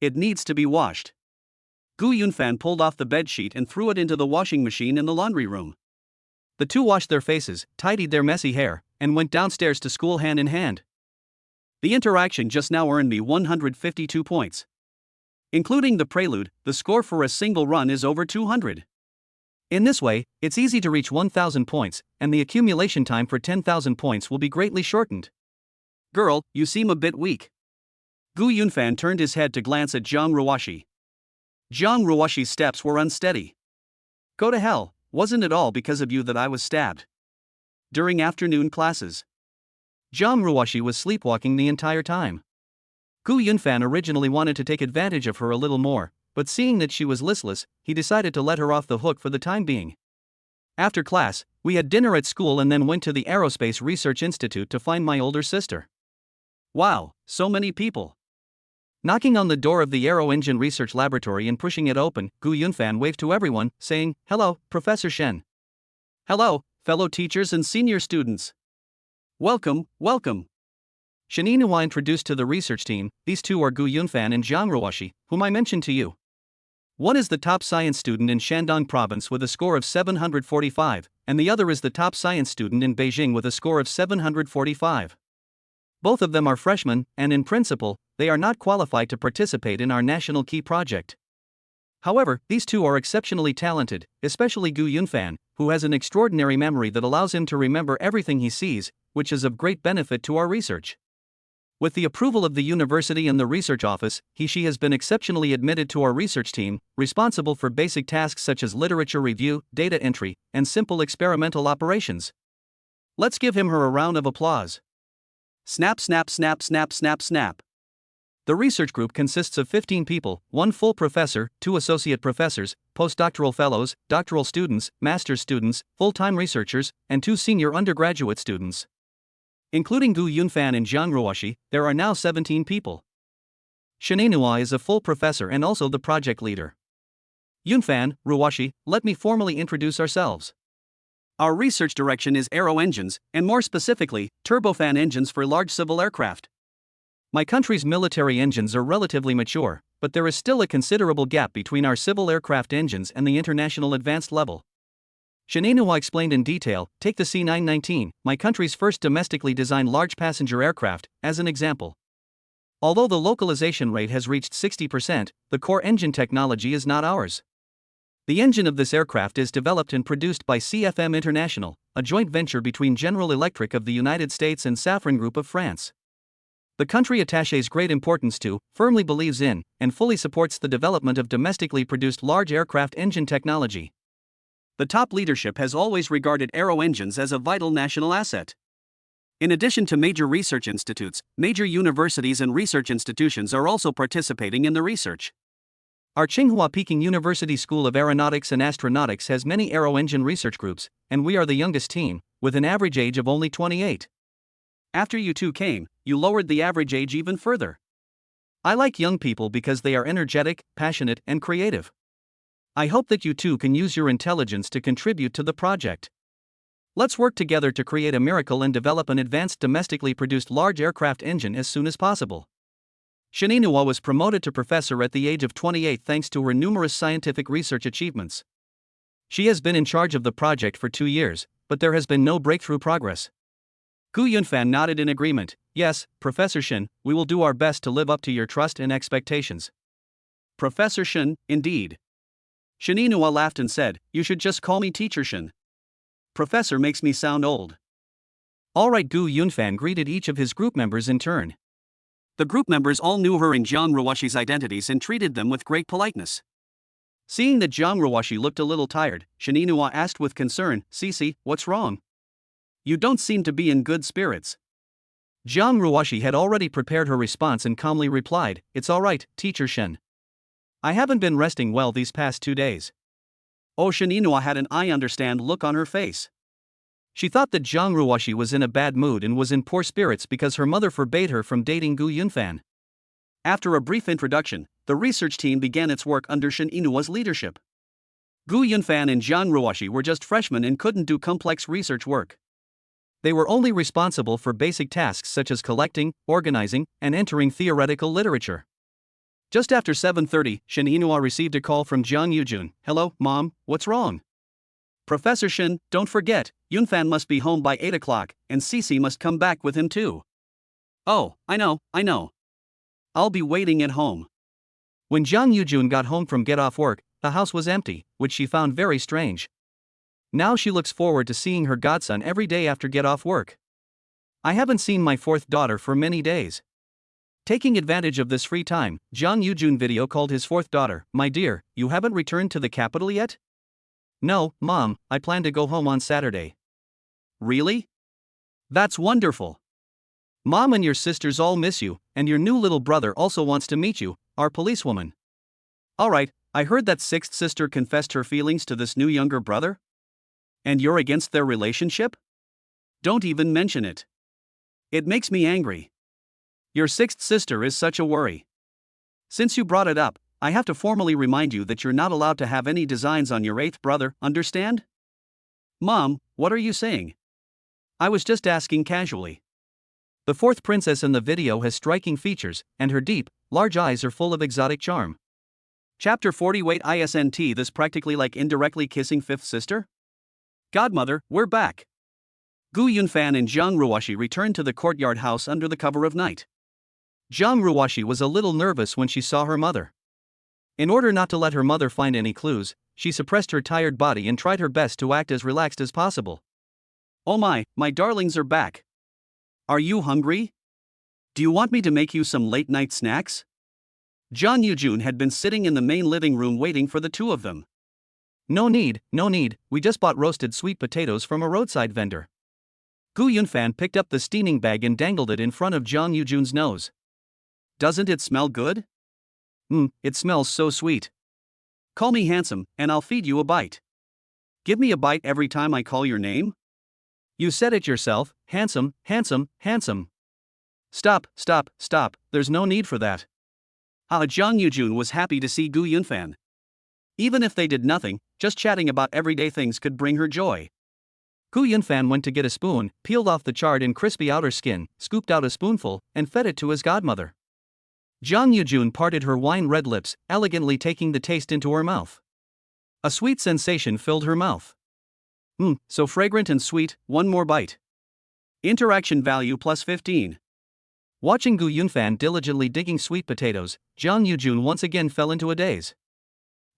It needs to be washed. Gu Yunfan pulled off the bedsheet and threw it into the washing machine in the laundry room. The two washed their faces, tidied their messy hair, and went downstairs to school hand in hand. The interaction just now earned me 152 points. Including the prelude, the score for a single run is over 200. In this way, it's easy to reach 1,000 points, and the accumulation time for 10,000 points will be greatly shortened. Girl, you seem a bit weak. Gu Yunfan turned his head to glance at Zhang Ruoshi. Zhang Ruoshi's steps were unsteady. Go to hell, wasn't it all because of you that I was stabbed? During afternoon classes. Zhang Ruoshi was sleepwalking the entire time. Gu Yunfan originally wanted to take advantage of her a little more, but seeing that she was listless, he decided to let her off the hook for the time being. After class, we had dinner at school and then went to the Aerospace Research Institute to find my older sister. Wow, so many people. Knocking on the door of the Aero Engine Research Laboratory and pushing it open, Gu Yunfan waved to everyone, saying, "Hello, Professor Shen." "Hello, fellow teachers and senior students. Welcome, welcome." Shen Yinhua introduced to the research team. These two are Gu Yunfan and Zhang Ruoshi, whom I mentioned to you. One is the top science student in Shandong Province with a score of 745, and the other is the top science student in Beijing with a score of 745. Both of them are freshmen, and in principle, they are not qualified to participate in our national key project. However, these two are exceptionally talented, especially Gu Yunfan, who has an extraordinary memory that allows him to remember everything he sees, which is of great benefit to our research. With the approval of the university and the research office, she has been exceptionally admitted to our research team, responsible for basic tasks such as literature review, data entry, and simple experimental operations. Let's give him her a round of applause. Snap, snap, snap, snap, snap, snap. The research group consists of 15 people, 1 full professor, 2 associate professors, postdoctoral fellows, doctoral students, master's students, full-time researchers, and 2 senior undergraduate students. Including Gu Yunfan and Zhang Ruoshi, there are now 17 people. Shen Yinhua is a full professor and also the project leader. Yunfan, Ruoshi, let me formally introduce ourselves. Our research direction is aero engines, and more specifically, turbofan engines for large civil aircraft. My country's military engines are relatively mature, but there is still a considerable gap between our civil aircraft engines and the international advanced level. Shen Yinhua explained in detail. Take the C919, my country's first domestically designed large passenger aircraft, as an example. Although the localization rate has reached 60%, the core engine technology is not ours. The engine of this aircraft is developed and produced by CFM International, a joint venture between General Electric of the United States and Safran Group of France. The country attaches great importance to, firmly believes in, and fully supports the development of domestically produced large aircraft engine technology. The top leadership has always regarded aero engines as a vital national asset. In addition to major research institutes, major universities and research institutions are also participating in the research. Our Tsinghua Peking University School of Aeronautics and Astronautics has many aero engine research groups, and we are the youngest team, with an average age of only 28. After you two came, you lowered the average age even further. I like young people because they are energetic, passionate, and creative. I hope that you too can use your intelligence to contribute to the project. Let's work together to create a miracle and develop an advanced domestically produced large aircraft engine as soon as possible. Shen Yinhua was promoted to professor at the age of 28 thanks to her numerous scientific research achievements. She has been in charge of the project for 2 years, but there has been no breakthrough progress. Gu Yunfan nodded in agreement. Yes, Professor Shen, we will do our best to live up to your trust and expectations. Professor Shen, indeed. Shen Yinhua laughed and said, "You should just call me Teacher Shen. Professor makes me sound old." Alright, Gu Yunfan greeted each of his group members in turn. The group members all knew her and Zhang Ruoshi's identities and treated them with great politeness. Seeing that Zhang Ruoshi looked a little tired, Shen Yinhua asked with concern, "Cici, what's wrong? You don't seem to be in good spirits." Zhang Ruoshi had already prepared her response and calmly replied, "It's alright, Teacher Shen. I haven't been resting well these past 2 days." Oh, Shen Yinhua had an "I understand" look on her face. She thought that Zhang Ruoshi was in a bad mood and was in poor spirits because her mother forbade her from dating Gu Yunfan. After a brief introduction, the research team began its work under Shen Yinhua's leadership. Gu Yunfan and Zhang Ruoshi were just freshmen and couldn't do complex research work. They were only responsible for basic tasks such as collecting, organizing, and entering theoretical literature. Just after 7:30, Shin Inua received a call from Jiang Yujun. "Hello, Mom, what's wrong?" Professor Shin, don't forget, Yunfan must be home by 8 o'clock, and Cece must come back with him too. Oh, I know. I'll be waiting at home. When Jiang Yujun got home from get off work, the house was empty, which she found very strange. Now she looks forward to seeing her godson every day after get off work. "I haven't seen my fourth daughter for many days." Taking advantage of this free time, Jiang Yujun video called his fourth daughter. "My dear, you haven't returned to the capital yet?" "No, Mom, I plan to go home on Saturday." Really? That's wonderful. Mom and your sisters all miss you, and your new little brother also wants to meet you, our policewoman. Alright, I heard that sixth sister confessed her feelings to this new younger brother? And you're against their relationship? Don't even mention it. It makes me angry. Your sixth sister is such a worry. Since you brought it up, I have to formally remind you that you're not allowed to have any designs on your eighth brother, understand? Mom, what are you saying? I was just asking casually. The fourth princess in the video has striking features, and her deep, large eyes are full of exotic charm. Chapter 40. Wait, isn't this practically like indirectly kissing fifth sister? Godmother, we're back. Gu Yunfan and Zhang Ruoshi returned to the courtyard house under the cover of night. Zhang Ruoshi was a little nervous when she saw her mother. In order not to let her mother find any clues, she suppressed her tired body and tried her best to act as relaxed as possible. "Oh my darlings are back. Are you hungry? Do you want me to make you some late-night snacks?" Jiang Yujun had been sitting in the main living room waiting for the two of them. No need, we just bought roasted sweet potatoes from a roadside vendor." Gu Yunfan picked up the steaming bag and dangled it in front of Jiang Yujun's nose. "Doesn't it smell good?" It smells so sweet." "Call me handsome, and I'll feed you a bite. Give me a bite every time I call your name." "You said it yourself, handsome. Stop, there's no need for that." Jiang Yujun was happy to see Gu Yunfan. Even if they did nothing, just chatting about everyday things could bring her joy. Gu Yunfan went to get a spoon, peeled off the charred and crispy outer skin, scooped out a spoonful, and fed it to his godmother. Jiang Yujun parted her wine-red lips, elegantly taking the taste into her mouth. A sweet sensation filled her mouth. So fragrant and sweet, one more bite. Interaction value plus 15. Watching Gu Yunfan diligently digging sweet potatoes, Jiang Yujun once again fell into a daze.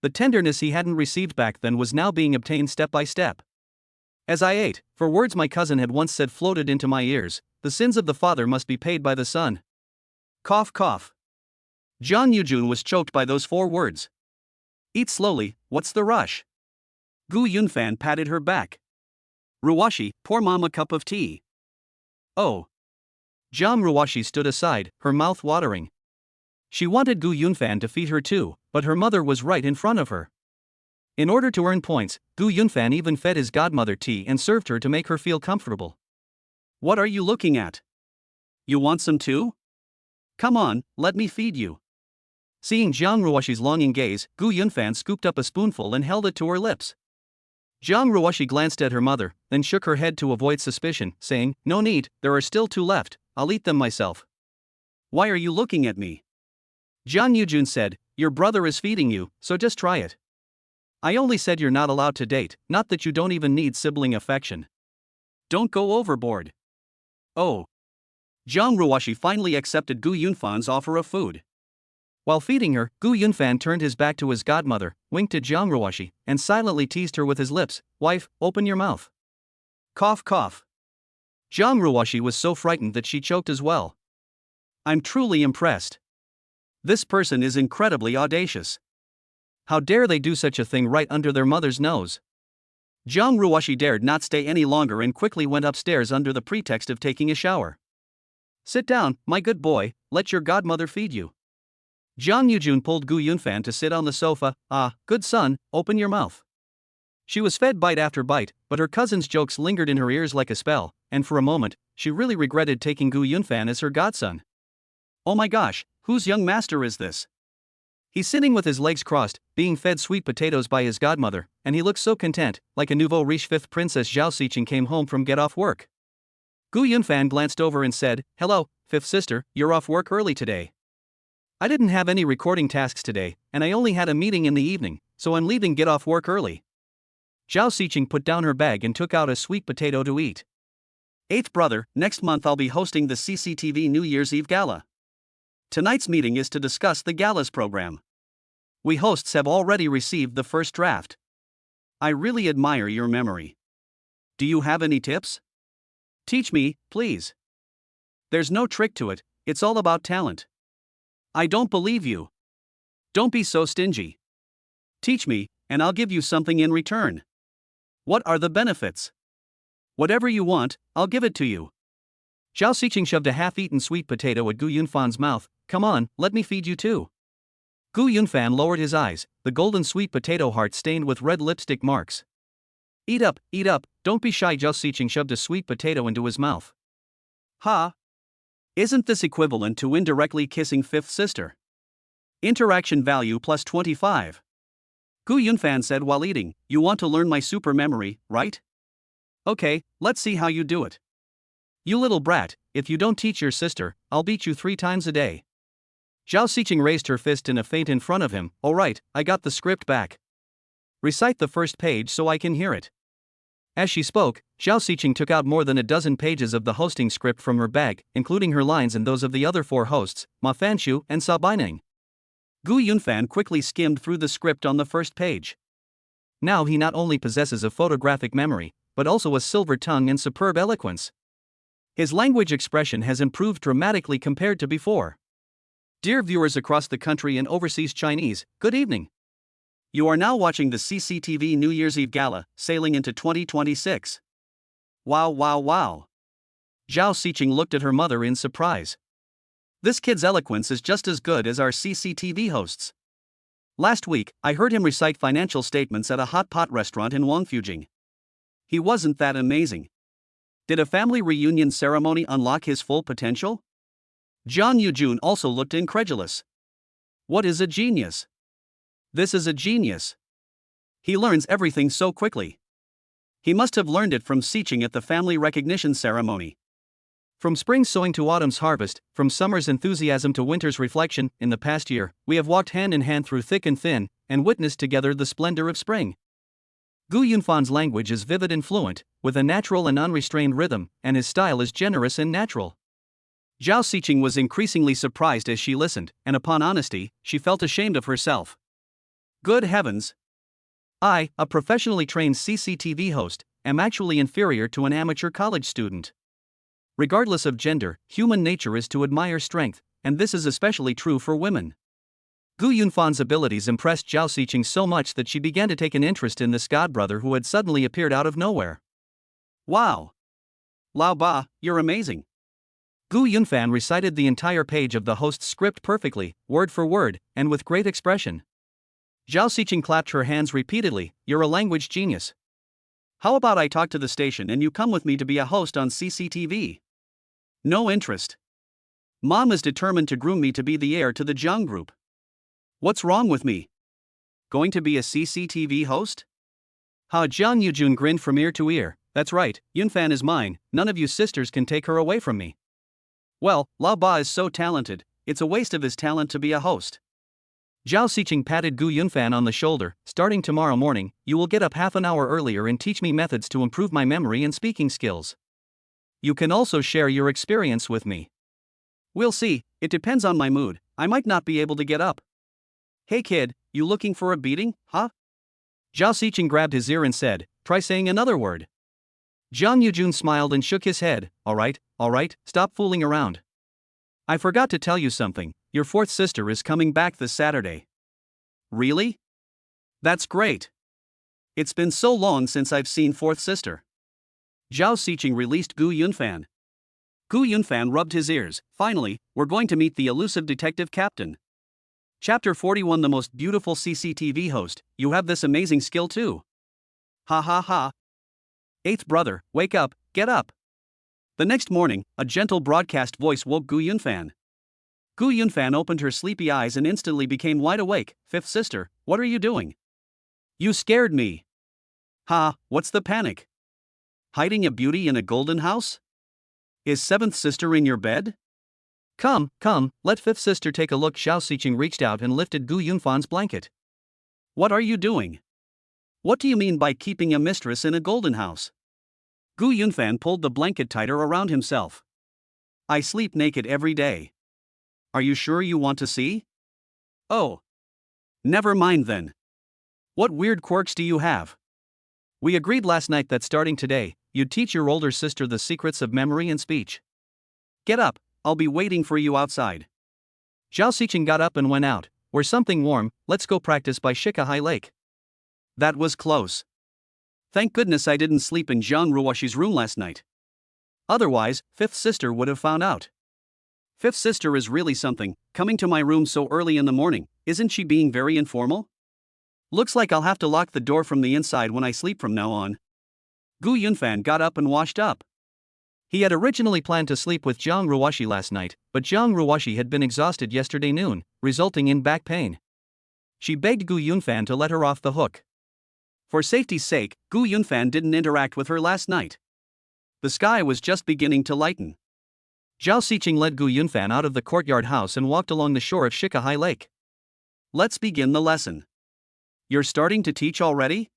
The tenderness he hadn't received back then was now being obtained step by step. "As I ate, for words my cousin had once said floated into my ears, the sins of the father must be paid by the son." Cough. Jiang Yujun was choked by those 4 words. "Eat slowly, what's the rush?" Gu Yunfan patted her back. "Ruoshi, pour Mom a cup of tea." "Oh." Jiang Ruoshi stood aside, her mouth watering. She wanted Gu Yunfan to feed her too, but her mother was right in front of her. In order to earn points, Gu Yunfan even fed his godmother tea and served her to make her feel comfortable. "What are you looking at? You want some too? Come on, let me feed you." Seeing Jiang Ruoshi's longing gaze, Gu Yunfan scooped up a spoonful and held it to her lips. Jiang Ruoshi glanced at her mother, then shook her head to avoid suspicion, saying, "No need, there are still 2 left, I'll eat them myself." "Why are you looking at me?" Jiang Yujun said, "Your brother is feeding you, so just try it. I only said you're not allowed to date, not that you don't even need sibling affection." "Don't go overboard." Oh. Jiang Ruoshi finally accepted Gu Yunfan's offer of food. While feeding her, Gu Yunfan turned his back to his godmother, winked at Jiang Ruoshi, and silently teased her with his lips. "Wife, open your mouth." Cough. Jiang Ruoshi was so frightened that she choked as well. "I'm truly impressed. This person is incredibly audacious. How dare they do such a thing right under their mother's nose?" Jiang Ruoshi dared not stay any longer and quickly went upstairs under the pretext of taking a shower. "Sit down, my good boy, let your godmother feed you." Jiang Yujun pulled Gu Yunfan to sit on the sofa. "Good son, open your mouth." She was fed bite after bite, but her cousin's jokes lingered in her ears like a spell, and for a moment, she really regretted taking Gu Yunfan as her godson. "Oh my gosh, whose young master is this? He's sitting with his legs crossed, being fed sweet potatoes by his godmother, and he looks so content, like a nouveau riche 5th Princess Zhao Xiqing came home from get off work." Gu Yunfan glanced over and said, "Hello, 5th sister, you're off work early today." I didn't have any recording tasks today, and I only had a meeting in the evening, so I'm leaving get off work early. Zhao Xiqing put down her bag and took out a sweet potato to eat. Eighth brother, next month I'll be hosting the CCTV New Year's Eve Gala. Tonight's meeting is to discuss the gala's program. We hosts have already received the first draft. I really admire your memory. Do you have any tips? Teach me, please. There's no trick to it, it's all about talent. I don't believe you. Don't be so stingy. Teach me, and I'll give you something in return. What are the benefits? Whatever you want, I'll give it to you. Zhao Xiqing shoved a half-eaten sweet potato at Gu Yunfan's mouth. Come on, let me feed you too. Gu Yunfan lowered his eyes, the golden sweet potato heart stained with red lipstick marks. Eat up, don't be shy. Zhao Xiqing shoved a sweet potato into his mouth. Ha! Isn't this equivalent to indirectly kissing fifth sister? Interaction value plus 25. Gu Yunfan said while eating, you want to learn my super memory, right? Okay, let's see how you do it. You little brat, if you don't teach your sister, I'll beat you 3 times a day. Zhao Xiqing raised her fist in a feint in front of him. Alright, I got the script back. Recite the first page so I can hear it. As she spoke, Zhao Xiqing took out more than a dozen pages of the hosting script from her bag, including her lines and those of the other 4 hosts, Ma Fanshu and Sa Baining. Gu Yunfan quickly skimmed through the script on the first page. Now he not only possesses a photographic memory, but also a silver tongue and superb eloquence. His language expression has improved dramatically compared to before. Dear viewers across the country and overseas Chinese, good evening. You are now watching the CCTV New Year's Eve Gala, sailing into 2026. Wow. Zhao Xiqing looked at her mother in surprise. This kid's eloquence is just as good as our CCTV hosts. Last week, I heard him recite financial statements at a hot pot restaurant in Wangfujing. He wasn't that amazing. Did a family reunion ceremony unlock his full potential? Zhang Yujun also looked incredulous. What is a genius? This is a genius. He learns everything so quickly. He must have learned it from Xiqing at the family recognition ceremony. From spring's sowing to autumn's harvest, from summer's enthusiasm to winter's reflection, in the past year, we have walked hand in hand through thick and thin, and witnessed together the splendor of spring. Gu Yunfan's language is vivid and fluent, with a natural and unrestrained rhythm, and his style is generous and natural. Zhao Xiqing was increasingly surprised as she listened, and upon honesty, she felt ashamed of herself. Good heavens! I, a professionally trained CCTV host, am actually inferior to an amateur college student. Regardless of gender, human nature is to admire strength, and this is especially true for women. Gu Yunfan's abilities impressed Zhao Xiqing so much that she began to take an interest in this godbrother who had suddenly appeared out of nowhere. Wow! Lao Ba, you're amazing. Gu Yunfan recited the entire page of the host's script perfectly, word for word, and with great expression. Zhao Xiqing clapped her hands repeatedly. You're a language genius. How about I talk to the station and you come with me to be a host on CCTV? No interest. Mom is determined to groom me to be the heir to the Jiang Group. What's wrong with me? Going to be a CCTV host? Zhang Yujun grinned from ear to ear. That's right, Yunfan is mine, none of you sisters can take her away from me. Well, Lao Ba is so talented, it's a waste of his talent to be a host. Zhao Xiqing patted Gu Yunfan on the shoulder. Starting tomorrow morning, you will get up half an hour earlier and teach me methods to improve my memory and speaking skills. You can also share your experience with me. We'll see, it depends on my mood, I might not be able to get up. Hey kid, you looking for a beating, huh? Zhao Xiqing grabbed his ear and said, try saying another word. Zhang Yujun smiled and shook his head. Alright, stop fooling around. I forgot to tell you something, your 4th sister is coming back this Saturday. Really? That's great. It's been so long since I've seen 4th sister. Zhao Xiqing released Gu Yunfan. Gu Yunfan rubbed his ears. Finally, we're going to meet the elusive detective captain. Chapter 41. The most beautiful CCTV host, you have this amazing skill too. Ha. 8th brother, wake up, get up. The next morning, a gentle broadcast voice woke Gu Yunfan. Gu Yunfan opened her sleepy eyes and instantly became wide awake. 5th sister, what are you doing? You scared me. What's the panic? Hiding a beauty in a golden house? Is 7th sister in your bed? Come, let fifth sister take a look. Zhao Xiqing reached out and lifted Gu Yunfan's blanket. What are you doing? What do you mean by keeping a mistress in a golden house? Gu Yunfan pulled the blanket tighter around himself. I sleep naked every day. Are you sure you want to see? Oh. Never mind then. What weird quirks do you have? We agreed last night that starting today, you'd teach your older sister the secrets of memory and speech. Get up, I'll be waiting for you outside. Zhao Xiqing got up and went out. We're something warm, let's go practice by Shikahai Lake. That was close. Thank goodness I didn't sleep in Zhang Ruoshi's room last night. Otherwise, fifth sister would have found out. Fifth sister is really something, coming to my room so early in the morning. Isn't she being very informal? Looks like I'll have to lock the door from the inside when I sleep from now on. Gu Yunfan got up and washed up. He had originally planned to sleep with Zhang Ruoshi last night, but Zhang Ruoshi had been exhausted yesterday noon, resulting in back pain. She begged Gu Yunfan to let her off the hook. For safety's sake, Gu Yunfan didn't interact with her last night. The sky was just beginning to lighten. Zhao Xiqing led Gu Yunfan out of the courtyard house and walked along the shore of Shikahai Lake. Let's begin the lesson. You're starting to teach already?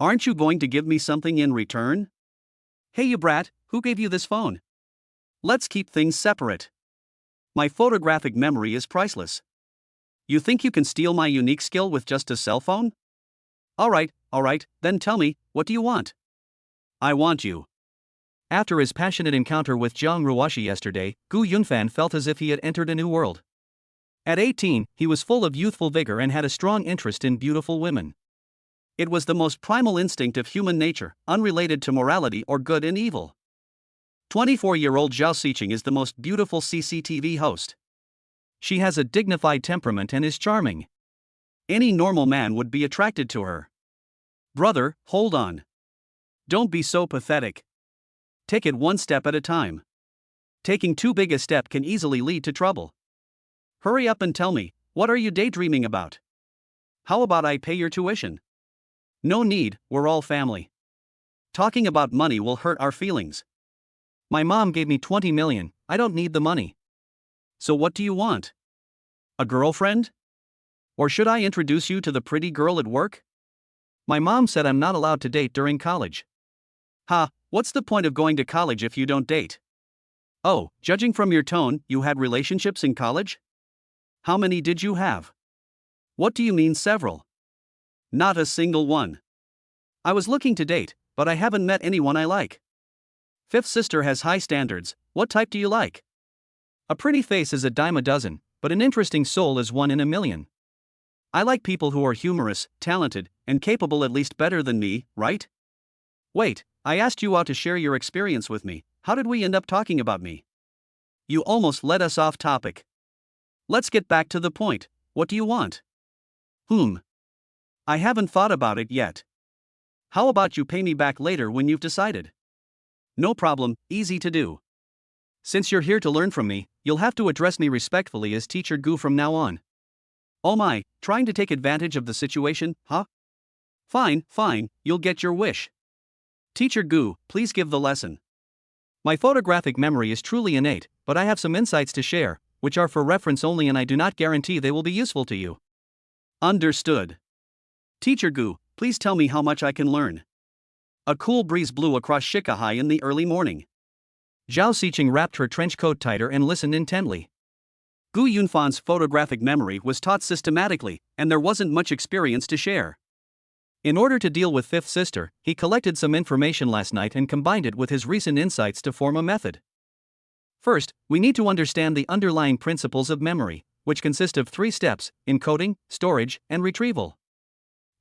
Aren't you going to give me something in return? Hey you brat, who gave you this phone? Let's keep things separate. My photographic memory is priceless. You think you can steal my unique skill with just a cell phone? Alright, then tell me, what do you want? I want you. After his passionate encounter with Zhang Ruoshi yesterday, Gu Yunfan felt as if he had entered a new world. At 18, he was full of youthful vigor and had a strong interest in beautiful women. It was the most primal instinct of human nature, unrelated to morality or good and evil. 24-year-old Zhao Xiqing is the most beautiful CCTV host. She has a dignified temperament and is charming. Any normal man would be attracted to her. Brother, hold on. Don't be so pathetic. Take it one step at a time. Taking too big a step can easily lead to trouble. Hurry up and tell me, what are you daydreaming about? How about I pay your tuition? No need, we're all family. Talking about money will hurt our feelings. My mom gave me 20 million, I don't need the money. So what do you want? A girlfriend? Or should I introduce you to the pretty girl at work? My mom said I'm not allowed to date during college. Ha, what's the point of going to college if you don't date? Oh, judging from your tone, you had relationships in college? How many did you have? What do you mean several? Not a single one. I was looking to date, but I haven't met anyone I like. Fifth sister has high standards, what type do you like? A pretty face is a dime a dozen, but an interesting soul is one in a million. I like people who are humorous, talented, and capable at least better than me, right? Wait, I asked you out to share your experience with me, how did we end up talking about me? You almost led us off topic. Let's get back to the point, what do you want? I haven't thought about it yet. How about you pay me back later when you've decided? No problem, easy to do. Since you're here to learn from me, you'll have to address me respectfully as Teacher Gu from now on. Oh my, trying to take advantage of the situation, huh? Fine, you'll get your wish. Teacher Gu, please give the lesson. My photographic memory is truly innate, but I have some insights to share, which are for reference only and I do not guarantee they will be useful to you. Understood. Teacher Gu, please tell me how much I can learn. A cool breeze blew across Shikahai in the early morning. Zhao Xiqing wrapped her trench coat tighter and listened intently. Gu Yunfan's photographic memory was taught systematically, and there wasn't much experience to share. In order to deal with fifth sister, he collected some information last night and combined it with his recent insights to form a method. First, we need to understand the underlying principles of memory, which consist of 3 steps: encoding, storage, and retrieval.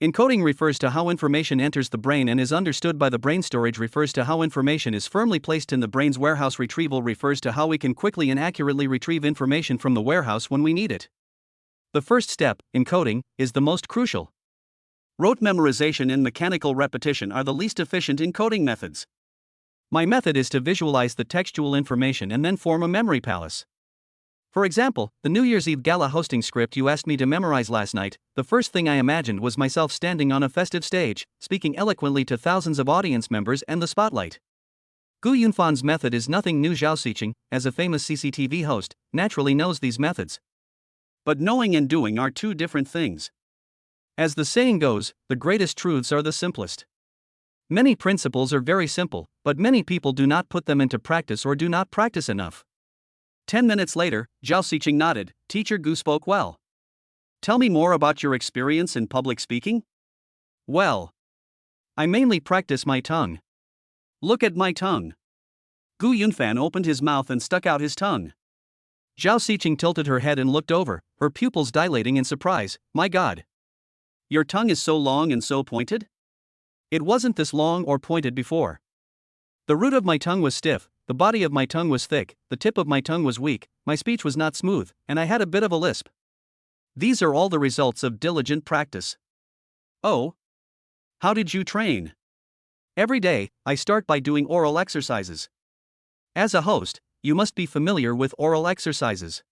Encoding refers to how information enters the brain and is understood by the brain. Storage refers to how information is firmly placed in the brain's warehouse. Retrieval refers to how we can quickly and accurately retrieve information from the warehouse when we need it. The first step, encoding, is the most crucial. Rote memorization and mechanical repetition are the least efficient encoding methods. My method is to visualize the textual information and then form a memory palace. For example, the New Year's Eve gala hosting script you asked me to memorize last night, the first thing I imagined was myself standing on a festive stage, speaking eloquently to thousands of audience members and the spotlight. Gu Yunfan's method is nothing new. Zhao Xiqing, as a famous CCTV host, naturally knows these methods. But knowing and doing are two different things. As the saying goes, the greatest truths are the simplest. Many principles are very simple, but many people do not put them into practice or do not practice enough. 10 minutes later, Zhao Xiqing nodded. Teacher Gu spoke well. Tell me more about your experience in public speaking? Well, I mainly practice my tongue. Look at my tongue. Gu Yunfan opened his mouth and stuck out his tongue. Zhao Xiqing tilted her head and looked over, her pupils dilating in surprise. My God! Your tongue is so long and so pointed? It wasn't this long or pointed before. The root of my tongue was stiff, the body of my tongue was thick, the tip of my tongue was weak, my speech was not smooth, and I had a bit of a lisp. These are all the results of diligent practice. Oh? How did you train? Every day, I start by doing oral exercises. As a host, you must be familiar with oral exercises.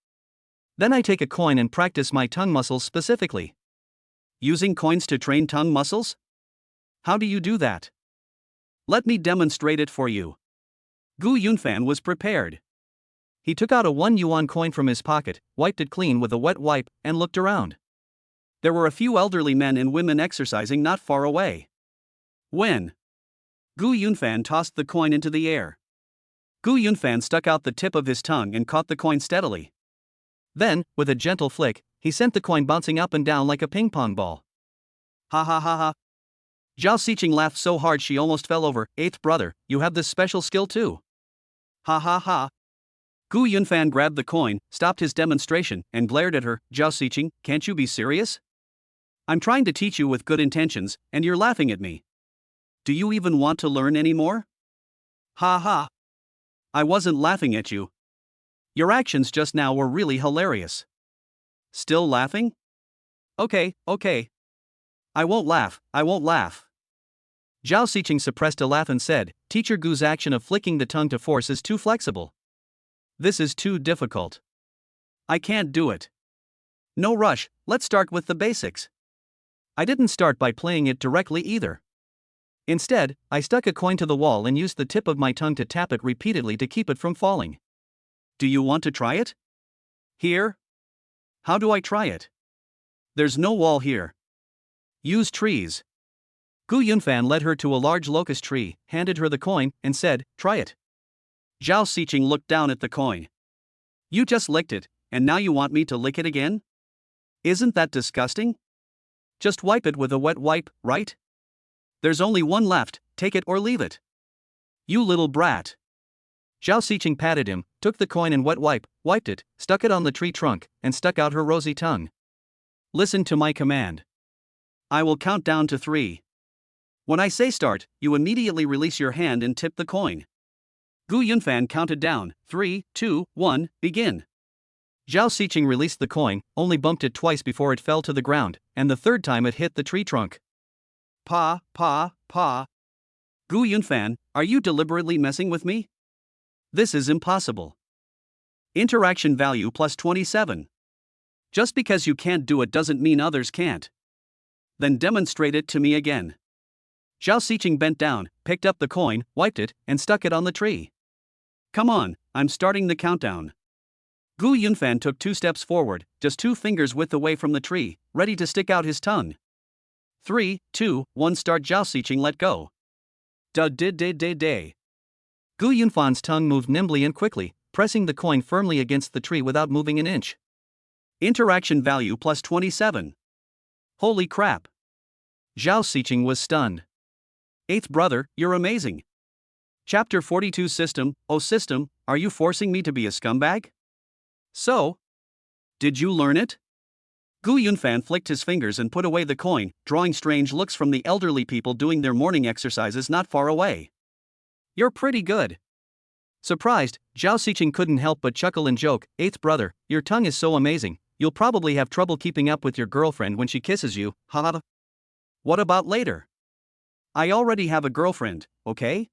Then I take a coin and practice my tongue muscles specifically. Using coins to train tongue muscles? How do you do that? Let me demonstrate it for you. Gu Yunfan was prepared. He took out a 1 yuan coin from his pocket, wiped it clean with a wet wipe, and looked around. There were a few elderly men and women exercising not far away. When Gu Yunfan tossed the coin into the air, Gu Yunfan stuck out the tip of his tongue and caught the coin steadily. Then, with a gentle flick, he sent the coin bouncing up and down like a ping-pong ball. Ha ha ha ha. Zhao Xiqing laughed so hard she almost fell over. Eighth brother, you have this special skill too. Ha ha ha. Gu Yunfan grabbed the coin, stopped his demonstration, and glared at her. Zhao Xiqing, can't you be serious? I'm trying to teach you with good intentions, and you're laughing at me. Do you even want to learn anymore? Ha ha. I wasn't laughing at you. Your actions just now were really hilarious. Still laughing? Okay. I won't laugh. Zhao Xiqing suppressed a laugh and said, Teacher Gu's action of flicking the tongue to force is too flexible. This is too difficult. I can't do it. No rush, let's start with the basics. I didn't start by playing it directly either. Instead, I stuck a coin to the wall and used the tip of my tongue to tap it repeatedly to keep it from falling. Do you want to try it? Here? How do I try it? There's no wall here. Use trees. Gu Yunfan led her to a large locust tree, handed her the coin, and said, Try it. Zhao Xiqing looked down at the coin. You just licked it, and now you want me to lick it again? Isn't that disgusting? Just wipe it with a wet wipe, right? There's only one left, take it or leave it. You little brat. Zhao Xiqing patted him, took the coin and wet wipe, wiped it, stuck it on the tree trunk, and stuck out her rosy tongue. Listen to my command. I will count down to 3. When I say start, you immediately release your hand and tip the coin. Gu Yunfan counted down. 3, 2, 1, begin. Zhao Xiqing released the coin, only bumped it twice before it fell to the ground, and the third time it hit the tree trunk. Pa. Gu Yunfan, are you deliberately messing with me? This is impossible. Interaction value plus 27. Just because you can't do it doesn't mean others can't. Then demonstrate it to me again. Zhao Xiqing bent down, picked up the coin, wiped it, and stuck it on the tree. Come on, I'm starting the countdown. Gu Yunfan took 2 steps forward, just 2 fingers width away from the tree, ready to stick out his tongue. 3, 2, 1 start. Zhao Xiqing let go. Day. Gu Yunfan's tongue moved nimbly and quickly, pressing the coin firmly against the tree without moving an inch. Interaction value plus 27. Holy crap. Zhao Xiqing was stunned. Eighth brother, you're amazing. Chapter 42 System, oh system, are you forcing me to be a scumbag? So? Did you learn it? Gu Yunfan flicked his fingers and put away the coin, drawing strange looks from the elderly people doing their morning exercises not far away. You're pretty good. Surprised, Zhao Xiqing couldn't help but chuckle and joke, Eighth brother, your tongue is so amazing, you'll probably have trouble keeping up with your girlfriend when she kisses you, ha. What about later? I already have a girlfriend, okay?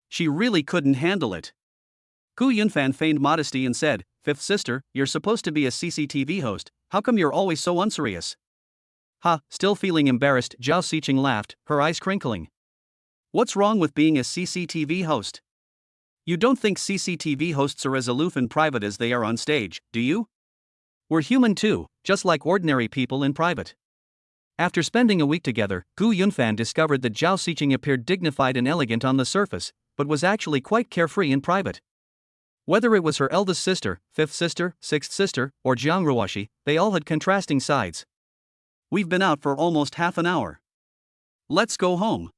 She really couldn't handle it. Gu Yunfan feigned modesty and said, Fifth sister, you're supposed to be a CCTV host, how come you're always so unserious? Ha, still feeling embarrassed, Zhao Xiqing laughed, her eyes crinkling. What's wrong with being a CCTV host? You don't think CCTV hosts are as aloof in private as they are on stage, do you? We're human too, just like ordinary people in private. After spending a week together, Gu Yunfan discovered that Zhao Xiqing appeared dignified and elegant on the surface, but was actually quite carefree in private. Whether it was her eldest sister, fifth sister, sixth sister, or Jiang Ruoxi, they all had contrasting sides. We've been out for almost half an hour. Let's go home.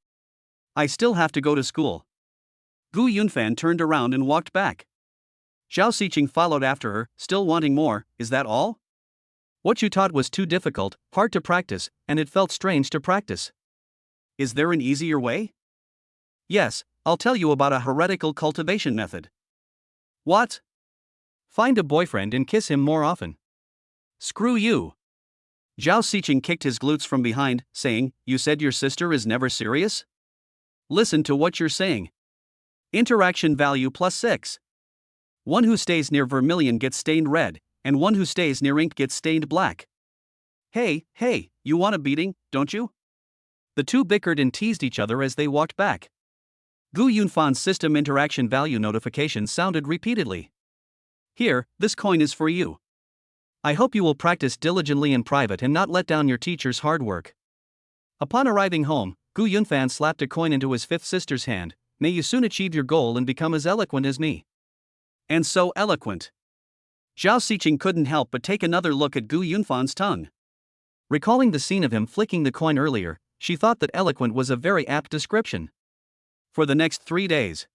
I still have to go to school. Gu Yunfan turned around and walked back. Zhao Xiqing followed after her, still wanting more. Is that all? What you taught was too difficult, hard to practice, and it felt strange to practice. Is there an easier way? Yes, I'll tell you about a heretical cultivation method. What? Find a boyfriend and kiss him more often. Screw you. Zhao Xiqing kicked his glutes from behind, saying, You said your sister is never serious? Listen to what you're saying. Interaction value +6. One who stays near vermilion gets stained red, and one who stays near ink gets stained black. Hey, you want a beating, don't you? The two bickered and teased each other as they walked back. Gu Yunfan's system interaction value notification sounded repeatedly. Here, this coin is for you. I hope you will practice diligently in private and not let down your teacher's hard work. Upon arriving home, Gu Yunfan slapped a coin into his fifth sister's hand. May you soon achieve your goal and become as eloquent as me. And so eloquent. Zhao Xiqing couldn't help but take another look at Gu Yunfan's tongue. Recalling the scene of him flicking the coin earlier, she thought that eloquent was a very apt description. For the next 3 days,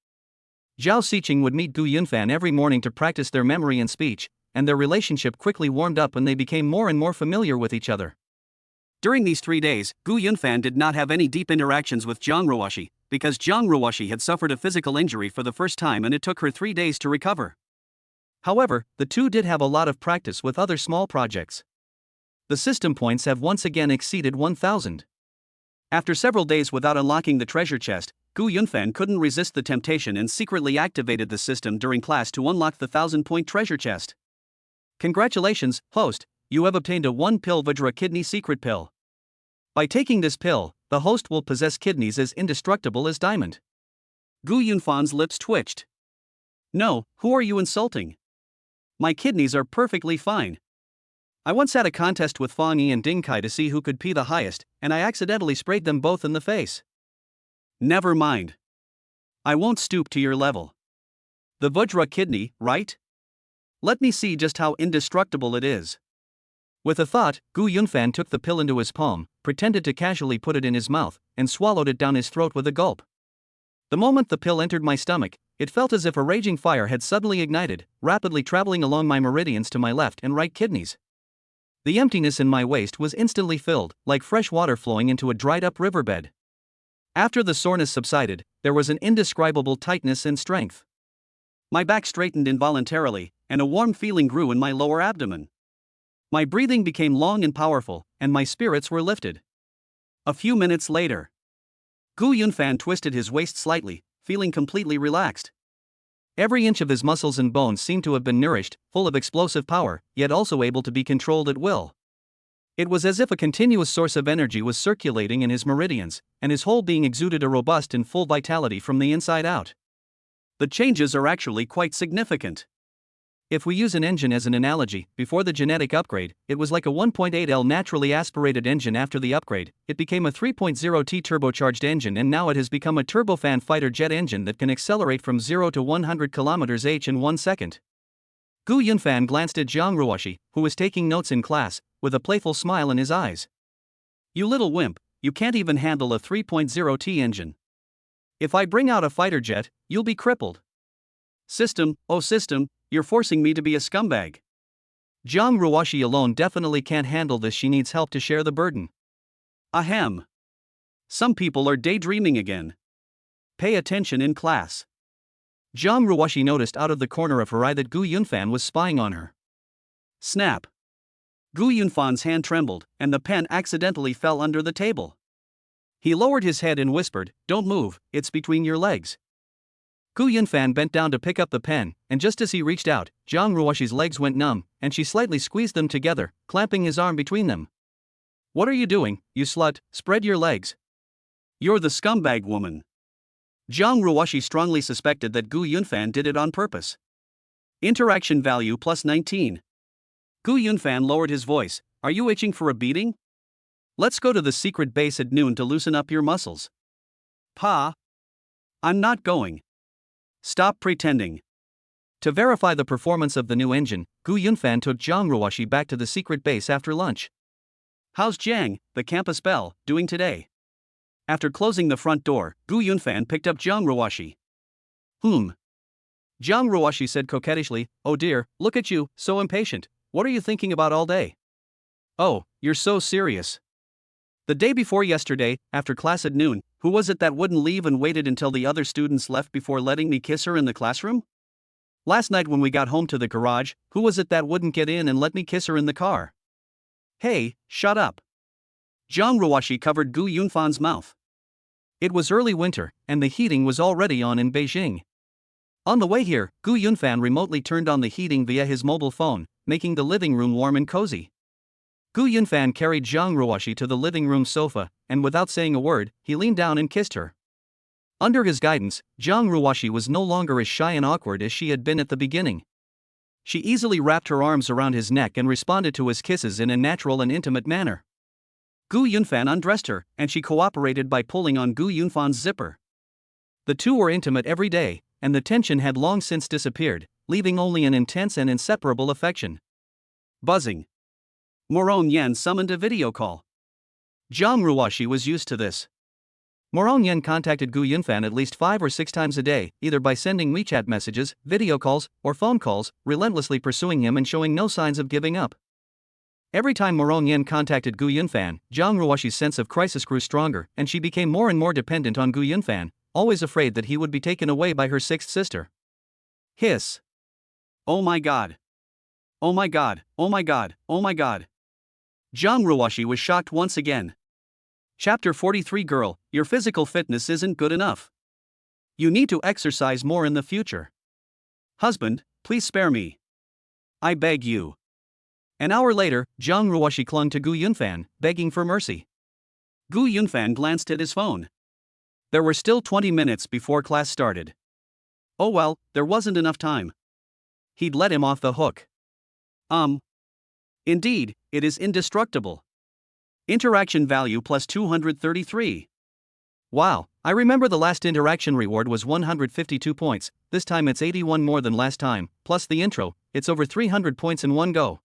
Zhao Xiqing would meet Gu Yunfan every morning to practice their memory and speech, and their relationship quickly warmed up and they became more and more familiar with each other. During these 3 days, Gu Yunfan did not have any deep interactions with Jiang Ruoxi, because Jiang Ruoxi had suffered a physical injury for the first time and it took her 3 days to recover. However, the two did have a lot of practice with other small projects. The system points have once again exceeded 1,000. After several days without unlocking the treasure chest, Gu Yunfan couldn't resist the temptation and secretly activated the system during class to unlock the 1,000-point treasure chest. Congratulations, host, you have obtained a 1-pill Vajra kidney secret pill. By taking this pill, the host will possess kidneys as indestructible as diamond. Gu Yunfan's lips twitched. No, who are you insulting? My kidneys are perfectly fine. I once had a contest with Fang Yi and Ding Kai to see who could pee the highest, and I accidentally sprayed them both in the face. Never mind. I won't stoop to your level. The Vajra kidney, right? Let me see just how indestructible it is. With a thought, Gu Yunfan took the pill into his palm, pretended to casually put it in his mouth, and swallowed it down his throat with a gulp. The moment the pill entered my stomach, it felt as if a raging fire had suddenly ignited, rapidly traveling along my meridians to my left and right kidneys. The emptiness in my waist was instantly filled, like fresh water flowing into a dried-up riverbed. After the soreness subsided, there was an indescribable tightness and strength. My back straightened involuntarily, and a warm feeling grew in my lower abdomen. My breathing became long and powerful, and my spirits were lifted. A few minutes later, Gu Yunfan twisted his waist slightly, feeling completely relaxed. Every inch of his muscles and bones seemed to have been nourished, full of explosive power, yet also able to be controlled at will. It was as if a continuous source of energy was circulating in his meridians, and his whole being exuded a robust and full vitality from the inside out. The changes are actually quite significant. If we use an engine as an analogy, before the genetic upgrade, it was like a 1.8L naturally aspirated engine. After the upgrade, it became a 3.0T turbocharged engine, and now it has become a turbofan fighter jet engine that can accelerate from 0 to 100 km/h in 1 second. Gu Yunfan glanced at Jiang Ruoxi, who was taking notes in class, with a playful smile in his eyes. You little wimp, you can't even handle a 3.0T engine. If I bring out a fighter jet, you'll be crippled. System, oh system, you're forcing me to be a scumbag. Jiang Ruoxi alone definitely can't handle this. She needs help to share the burden. Ahem. Some people are daydreaming again. Pay attention in class. Jiang Ruoxi noticed out of the corner of her eye that Gu Yunfan was spying on her. Snap. Gu Yunfan's hand trembled, and the pen accidentally fell under the table. He lowered his head and whispered, Don't move, it's between your legs. Gu Yunfan bent down to pick up the pen, and just as he reached out, Jiang Ruoxi's legs went numb, and she slightly squeezed them together, clamping his arm between them. What are you doing, you slut? Spread your legs. You're the scumbag woman. Jiang Ruoshi strongly suspected that Gu Yunfan did it on purpose. Interaction value plus 19. Gu Yunfan lowered his voice. Are you itching for a beating? Let's go to the secret base at noon to loosen up your muscles. Pa. I'm not going. Stop pretending. To verify the performance of the new engine, Gu Yunfan took Jiang Ruoshi back to the secret base after lunch. How's Jiang, the campus belle, doing today? After closing the front door, Gu Yunfan picked up Jiang Ruoshi. Jiang Ruoshi said coquettishly, oh dear, look at you, so impatient. What are you thinking about all day? Oh, you're so serious. The day before yesterday, after class at noon, who was it that wouldn't leave and waited until the other students left before letting me kiss her in the classroom? Last night when we got home to the garage, who was it that wouldn't get in and let me kiss her in the car? Hey, shut up. Jiang Ruoshi covered Gu Yunfan's mouth. It was early winter, and the heating was already on in Beijing. On the way here, Gu Yunfan remotely turned on the heating via his mobile phone, making the living room warm and cozy. Gu Yunfan carried Jiang Ruoshi to the living room sofa, and without saying a word, he leaned down and kissed her. Under his guidance, Jiang Ruoshi was no longer as shy and awkward as she had been at the beginning. She easily wrapped her arms around his neck and responded to his kisses in a natural and intimate manner. Gu Yunfan undressed her, and she cooperated by pulling on Gu Yunfan's zipper. The two were intimate every day, and the tension had long since disappeared, leaving only an intense and inseparable affection. Buzzing. Moron Yan summoned a video call. Jiang Ruoshi was used to this. Moron Yan contacted Gu Yunfan at least 5 or 6 times a day, either by sending WeChat messages, video calls, or phone calls, relentlessly pursuing him and showing no signs of giving up. Every time Moron Yan contacted Gu Yunfan, Jiang Ruoshi's sense of crisis grew stronger, and she became more and more dependent on Gu Yunfan, always afraid that he would be taken away by her sixth sister. Hiss. Oh my god. Oh my god, oh my god, oh my god. Jiang Ruoshi was shocked once again. Chapter 43 Girl, your physical fitness isn't good enough. You need to exercise more in the future. Husband, please spare me. I beg you. An hour later, Jiang Ruoshi clung to Gu Yunfan, begging for mercy. Gu Yunfan glanced at his phone. There were still 20 minutes before class started. Oh well, there wasn't enough time. He'd let him off the hook. Indeed, it is indestructible. Interaction value plus 233. Wow, I remember the last interaction reward was 152 points, this time it's 81 more than last time, plus the intro, it's over 300 points in one go.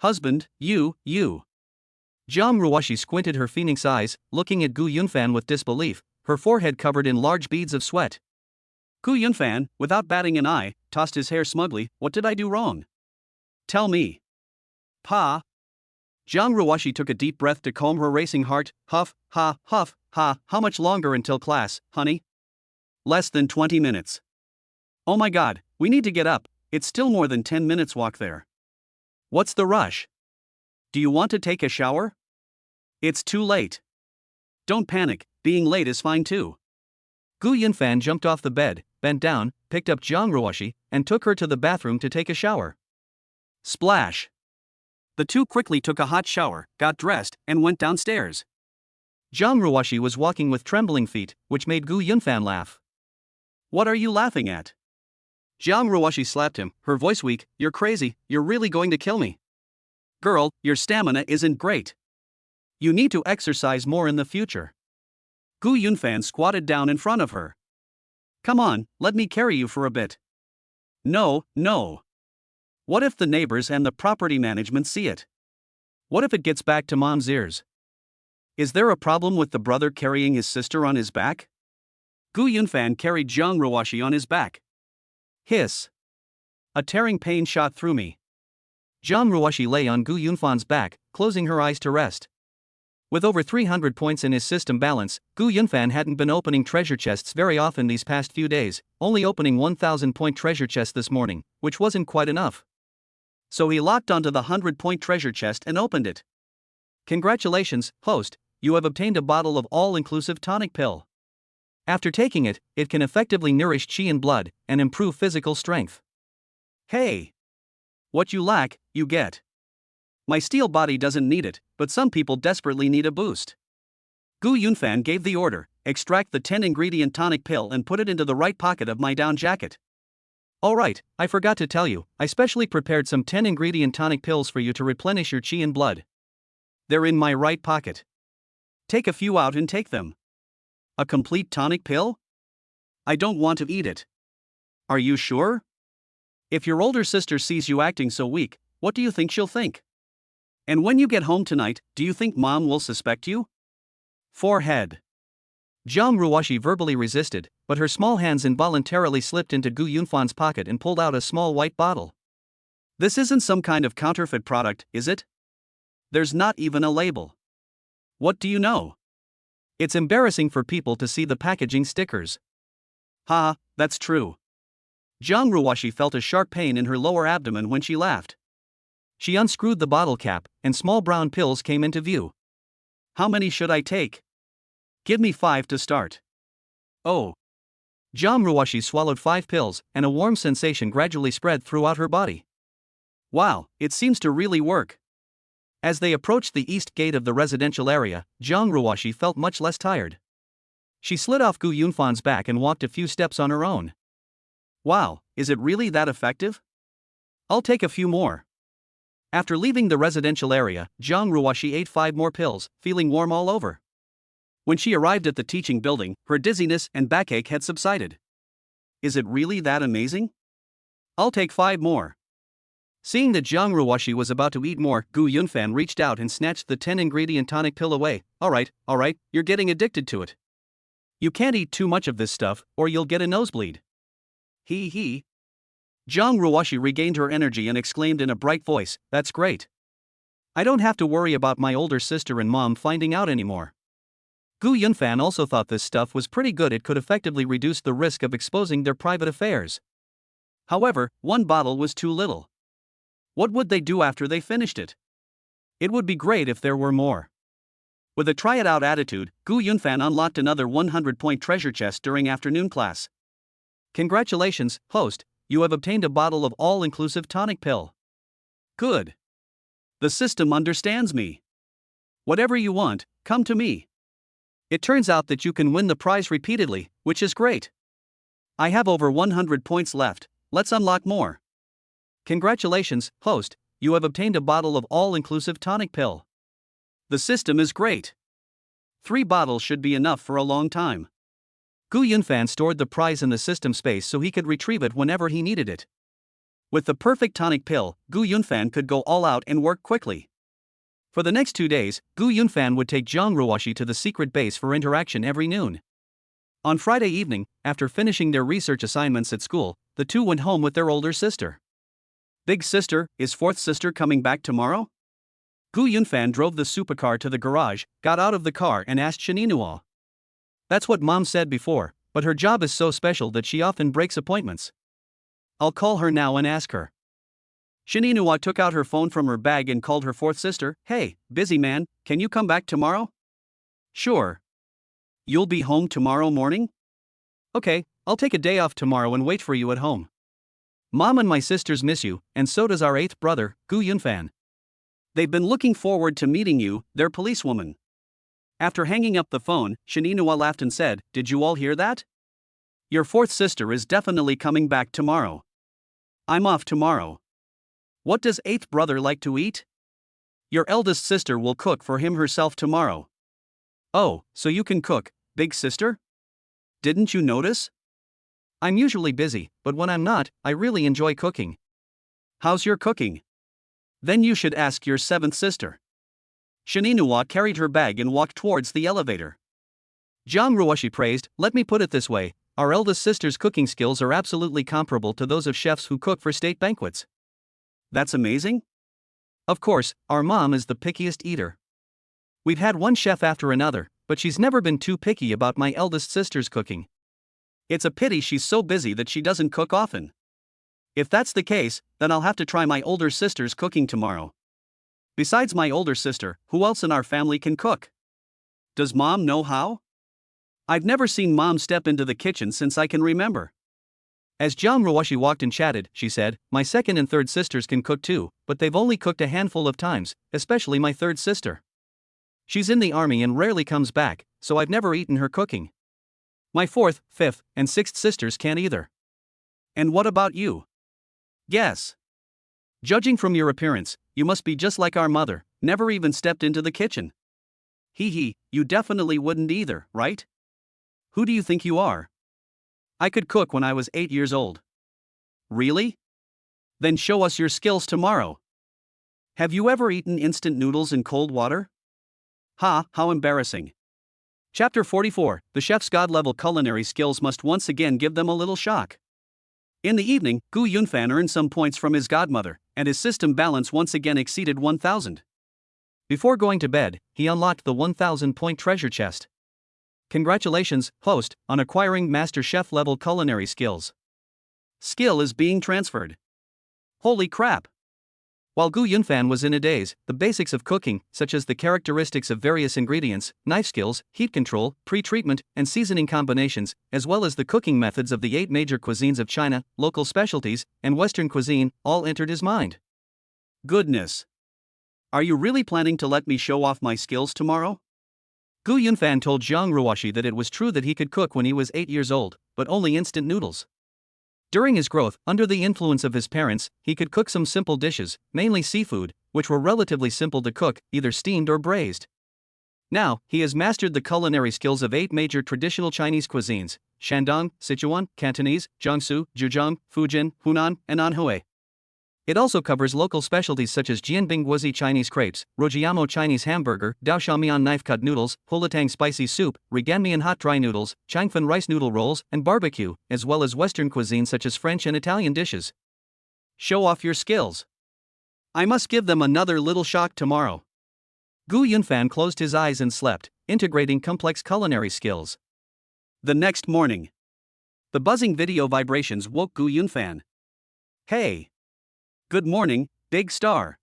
Husband, you. Jiang Ruoshi squinted her phoenix eyes, looking at Gu Yunfan with disbelief, her forehead covered in large beads of sweat. Gu Yunfan, without batting an eye, tossed his hair smugly. What did I do wrong? Tell me. Pa. Jiang Ruoshi took a deep breath to calm her racing heart. Huff, ha, huff, ha. How much longer until class, honey? Less than 20 minutes. Oh my god, we need to get up, it's still more than 10 minutes walk there. What's the rush? Do you want to take a shower? It's too late. Don't panic, being late is fine too. Gu Yunfan jumped off the bed, bent down, picked up Jiang Ruoshi, and took her to the bathroom to take a shower. Splash. The two quickly took a hot shower, got dressed, and went downstairs. Jiang Ruoshi was walking with trembling feet, which made Gu Yunfan laugh. What are you laughing at? Jiang Ruoshi slapped him, her voice weak. You're crazy, you're really going to kill me. Girl, your stamina isn't great. You need to exercise more in the future. Gu Yunfan squatted down in front of her. Come on, let me carry you for a bit. No. What if the neighbors and the property management see it? What if it gets back to mom's ears? Is there a problem with the brother carrying his sister on his back? Gu Yunfan carried Jiang Ruoshi on his back. Hiss. A tearing pain shot through me. Jiang Ruoshi lay on Gu Yunfan's back, closing her eyes to rest. With over 300 points in his system balance, Gu Yunfan hadn't been opening treasure chests very often these past few days, only opening 1,000-point treasure chest this morning, which wasn't quite enough. So he locked onto the 100-point treasure chest and opened it. Congratulations, host, you have obtained a bottle of all-inclusive tonic pill. After taking it, it can effectively nourish qi and blood, and improve physical strength. Hey! What you lack, you get. My steel body doesn't need it, but some people desperately need a boost. Gu Yunfan gave the order, extract the 10-ingredient tonic pill and put it into the right pocket of my down jacket. Alright, I forgot to tell you, I specially prepared some 10-ingredient tonic pills for you to replenish your qi and blood. They're in my right pocket. Take a few out and take them. A complete tonic pill? I don't want to eat it. Are you sure? If your older sister sees you acting so weak, what do you think she'll think? And when you get home tonight, do you think mom will suspect you? Forehead. Jiang Ruoshi verbally resisted, but her small hands involuntarily slipped into Gu Yunfan's pocket and pulled out a small white bottle. This isn't some kind of counterfeit product, is it? There's not even a label. What do you know? It's embarrassing for people to see the packaging stickers. Ha, that's true. Jiang Ruoshi felt a sharp pain in her lower abdomen when she laughed. She unscrewed the bottle cap, and small brown pills came into view. How many should I take? Give me 5 to start. Oh. Jiang Ruoshi swallowed 5 pills, and a warm sensation gradually spread throughout her body. Wow, it seems to really work. As they approached the east gate of the residential area, Jiang Ruoshi felt much less tired. She slid off Gu Yunfan's back and walked a few steps on her own. Wow, is it really that effective? I'll take a few more. After leaving the residential area, Jiang Ruoshi ate 5 more pills, feeling warm all over. When she arrived at the teaching building, her dizziness and backache had subsided. Is it really that amazing? I'll take 5 more. Seeing that Jiang Ruoshi was about to eat more, Gu Yunfan reached out and snatched the 10-ingredient tonic pill away. Alright, you're getting addicted to it. You can't eat too much of this stuff, or you'll get a nosebleed. He. Jiang Ruoshi regained her energy and exclaimed in a bright voice, that's great. I don't have to worry about my older sister and mom finding out anymore. Gu Yunfan also thought this stuff was pretty good. It could effectively reduce the risk of exposing their private affairs. However, 1 bottle was too little. What would they do after they finished it? It would be great if there were more. With a try-it-out attitude, Gu Yunfan unlocked another 100-point treasure chest during afternoon class. Congratulations, host, you have obtained a bottle of all-inclusive tonic pill. Good. The system understands me. Whatever you want, come to me. It turns out that you can win the prize repeatedly, which is great. I have over 100 points left, let's unlock more. Congratulations, host, you have obtained a bottle of all-inclusive tonic pill. The system is great. 3 bottles should be enough for a long time. Gu Yunfan stored the prize in the system space so he could retrieve it whenever he needed it. With the perfect tonic pill, Gu Yunfan could go all out and work quickly. For the next 2 days, Gu Yunfan would take Jiang Ruoshi to the secret base for interaction every noon. On Friday evening, after finishing their research assignments at school, the two went home with their older sister. Big sister, is 4th sister coming back tomorrow? Gu Yunfan drove the supercar to the garage, got out of the car and asked Shaninua. That's what mom said before, but her job is so special that she often breaks appointments. I'll call her now and ask her. Shaninua took out her phone from her bag and called her 4th sister. Hey, busy man, can you come back tomorrow? Sure. You'll be home tomorrow morning? Okay, I'll take a day off tomorrow and wait for you at home. Mom and my sisters miss you, and so does our 8th brother, Gu Yunfan. They've been looking forward to meeting you, their policewoman. After hanging up the phone, Shaninua laughed and said, did you all hear that? Your 4th sister is definitely coming back tomorrow. I'm off tomorrow. What does 8th brother like to eat? Your eldest sister will cook for him herself tomorrow. Oh, so you can cook, big sister? Didn't you notice? I'm usually busy, but when I'm not, I really enjoy cooking. How's your cooking? Then you should ask your 7th sister. Shaninua carried her bag and walked towards the elevator. Jiang Ruoshi praised, let me put it this way, our eldest sister's cooking skills are absolutely comparable to those of chefs who cook for state banquets. That's amazing? Of course, our mom is the pickiest eater. We've had one chef after another, but she's never been too picky about my eldest sister's cooking. It's a pity she's so busy that she doesn't cook often. If that's the case, then I'll have to try my older sister's cooking tomorrow. Besides my older sister, who else in our family can cook? Does mom know how? I've never seen mom step into the kitchen since I can remember. As Jiang Ruoshi walked and chatted, she said, my 2nd and 3rd sisters can cook too, but they've only cooked a handful of times, especially my 3rd sister. She's in the army and rarely comes back, so I've never eaten her cooking. My fourth, fifth, and sixth sisters can't either. And what about you? Guess. Judging from your appearance, you must be just like our mother, never even stepped into the kitchen. Hee, you definitely wouldn't either, right? Who do you think you are? I could cook when I was 8 years old. Really? Then show us your skills tomorrow. Have you ever eaten instant noodles in cold water? Ha, how embarrassing. Chapter 44, The chef's god-level culinary skills must once again give them a little shock. In the evening, Gu Yunfan earned some points from his godmother, and his system balance once again exceeded 1,000. Before going to bed, he unlocked the 1,000-point treasure chest. Congratulations, host, on acquiring Master Chef-level culinary skills. Skill is being transferred. Holy crap! While Gu Yunfan was in a daze, the basics of cooking, such as the characteristics of various ingredients, knife skills, heat control, pre-treatment, and seasoning combinations, as well as the cooking methods of the 8 major cuisines of China, local specialties, and Western cuisine, all entered his mind. Goodness! Are you really planning to let me show off my skills tomorrow? Gu Yunfan told Zhang Ruoshi that it was true that he could cook when he was 8 years old, but only instant noodles. During his growth, under the influence of his parents, he could cook some simple dishes, mainly seafood, which were relatively simple to cook, either steamed or braised. Now, he has mastered the culinary skills of 8 major traditional Chinese cuisines: Shandong, Sichuan, Cantonese, Jiangsu, Zhejiang, Fujian, Hunan, and Anhui. It also covers local specialties such as Jianbingguozi Chinese crepes, Rojiamo Chinese hamburger, Daoxiaomian knife-cut noodles, Hulatang spicy soup, Riganmian hot dry noodles, Changfen rice noodle rolls, and barbecue, as well as Western cuisine such as French and Italian dishes. Show off your skills. I must give them another little shock tomorrow. Gu Yunfan closed his eyes and slept, integrating complex culinary skills. The next morning, the buzzing video vibrations woke Gu Yunfan. Hey! Good morning, big star.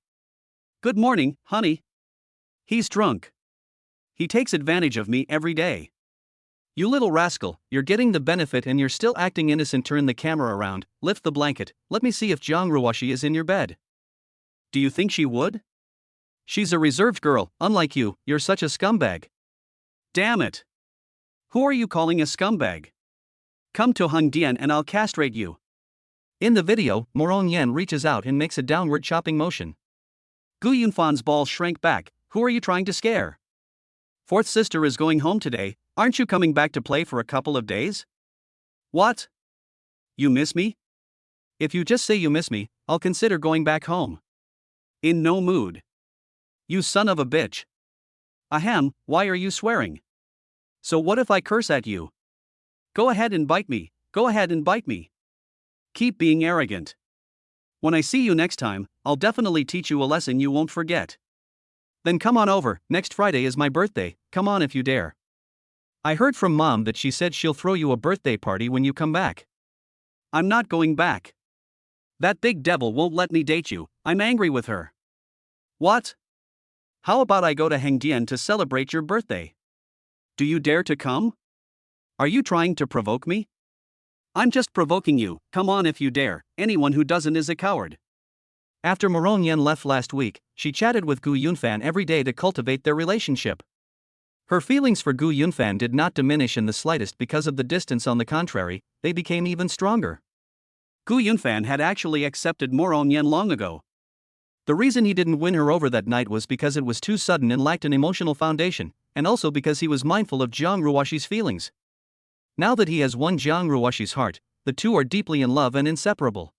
Good morning, honey. He's drunk. He takes advantage of me every day. You little rascal, you're getting the benefit and you're still acting innocent. Turn the camera around, lift the blanket, let me see if Zhang Ruoshi is in your bed. Do you think she would? She's a reserved girl, unlike you, you're such a scumbag. Damn it. Who are you calling a scumbag? Come to Hongdian and I'll castrate you. In the video, Morong Yan reaches out and makes a downward chopping motion. Gu Yunfan's ball shrank back. Who are you trying to scare? Fourth sister is going home today. Aren't you coming back to play for a couple of days? What? You miss me? If you just say you miss me, I'll consider going back home. In no mood. You son of a bitch. Ahem, why are you swearing? So what if I curse at you? Go ahead and bite me. Go ahead and bite me. Keep being arrogant. When I see you next time, I'll definitely teach you a lesson you won't forget. Then come on over, next Friday is my birthday, come on if you dare. I heard from Mom that she said she'll throw you a birthday party when you come back. I'm not going back. That big devil won't let me date you, I'm angry with her. What? How about I go to Hengdian to celebrate your birthday? Do you dare to come? Are you trying to provoke me? I'm just provoking you, come on if you dare, anyone who doesn't is a coward. After Morong Yan left last week, she chatted with Gu Yunfan every day to cultivate their relationship. Her feelings for Gu Yunfan did not diminish in the slightest because of the distance. On the contrary, they became even stronger. Gu Yunfan had actually accepted Morong Yan long ago. The reason he didn't win her over that night was because it was too sudden and lacked an emotional foundation, and also because he was mindful of Zhang Ruoshi's feelings. Now that he has won Zhang Ruoshi's heart, the two are deeply in love and inseparable.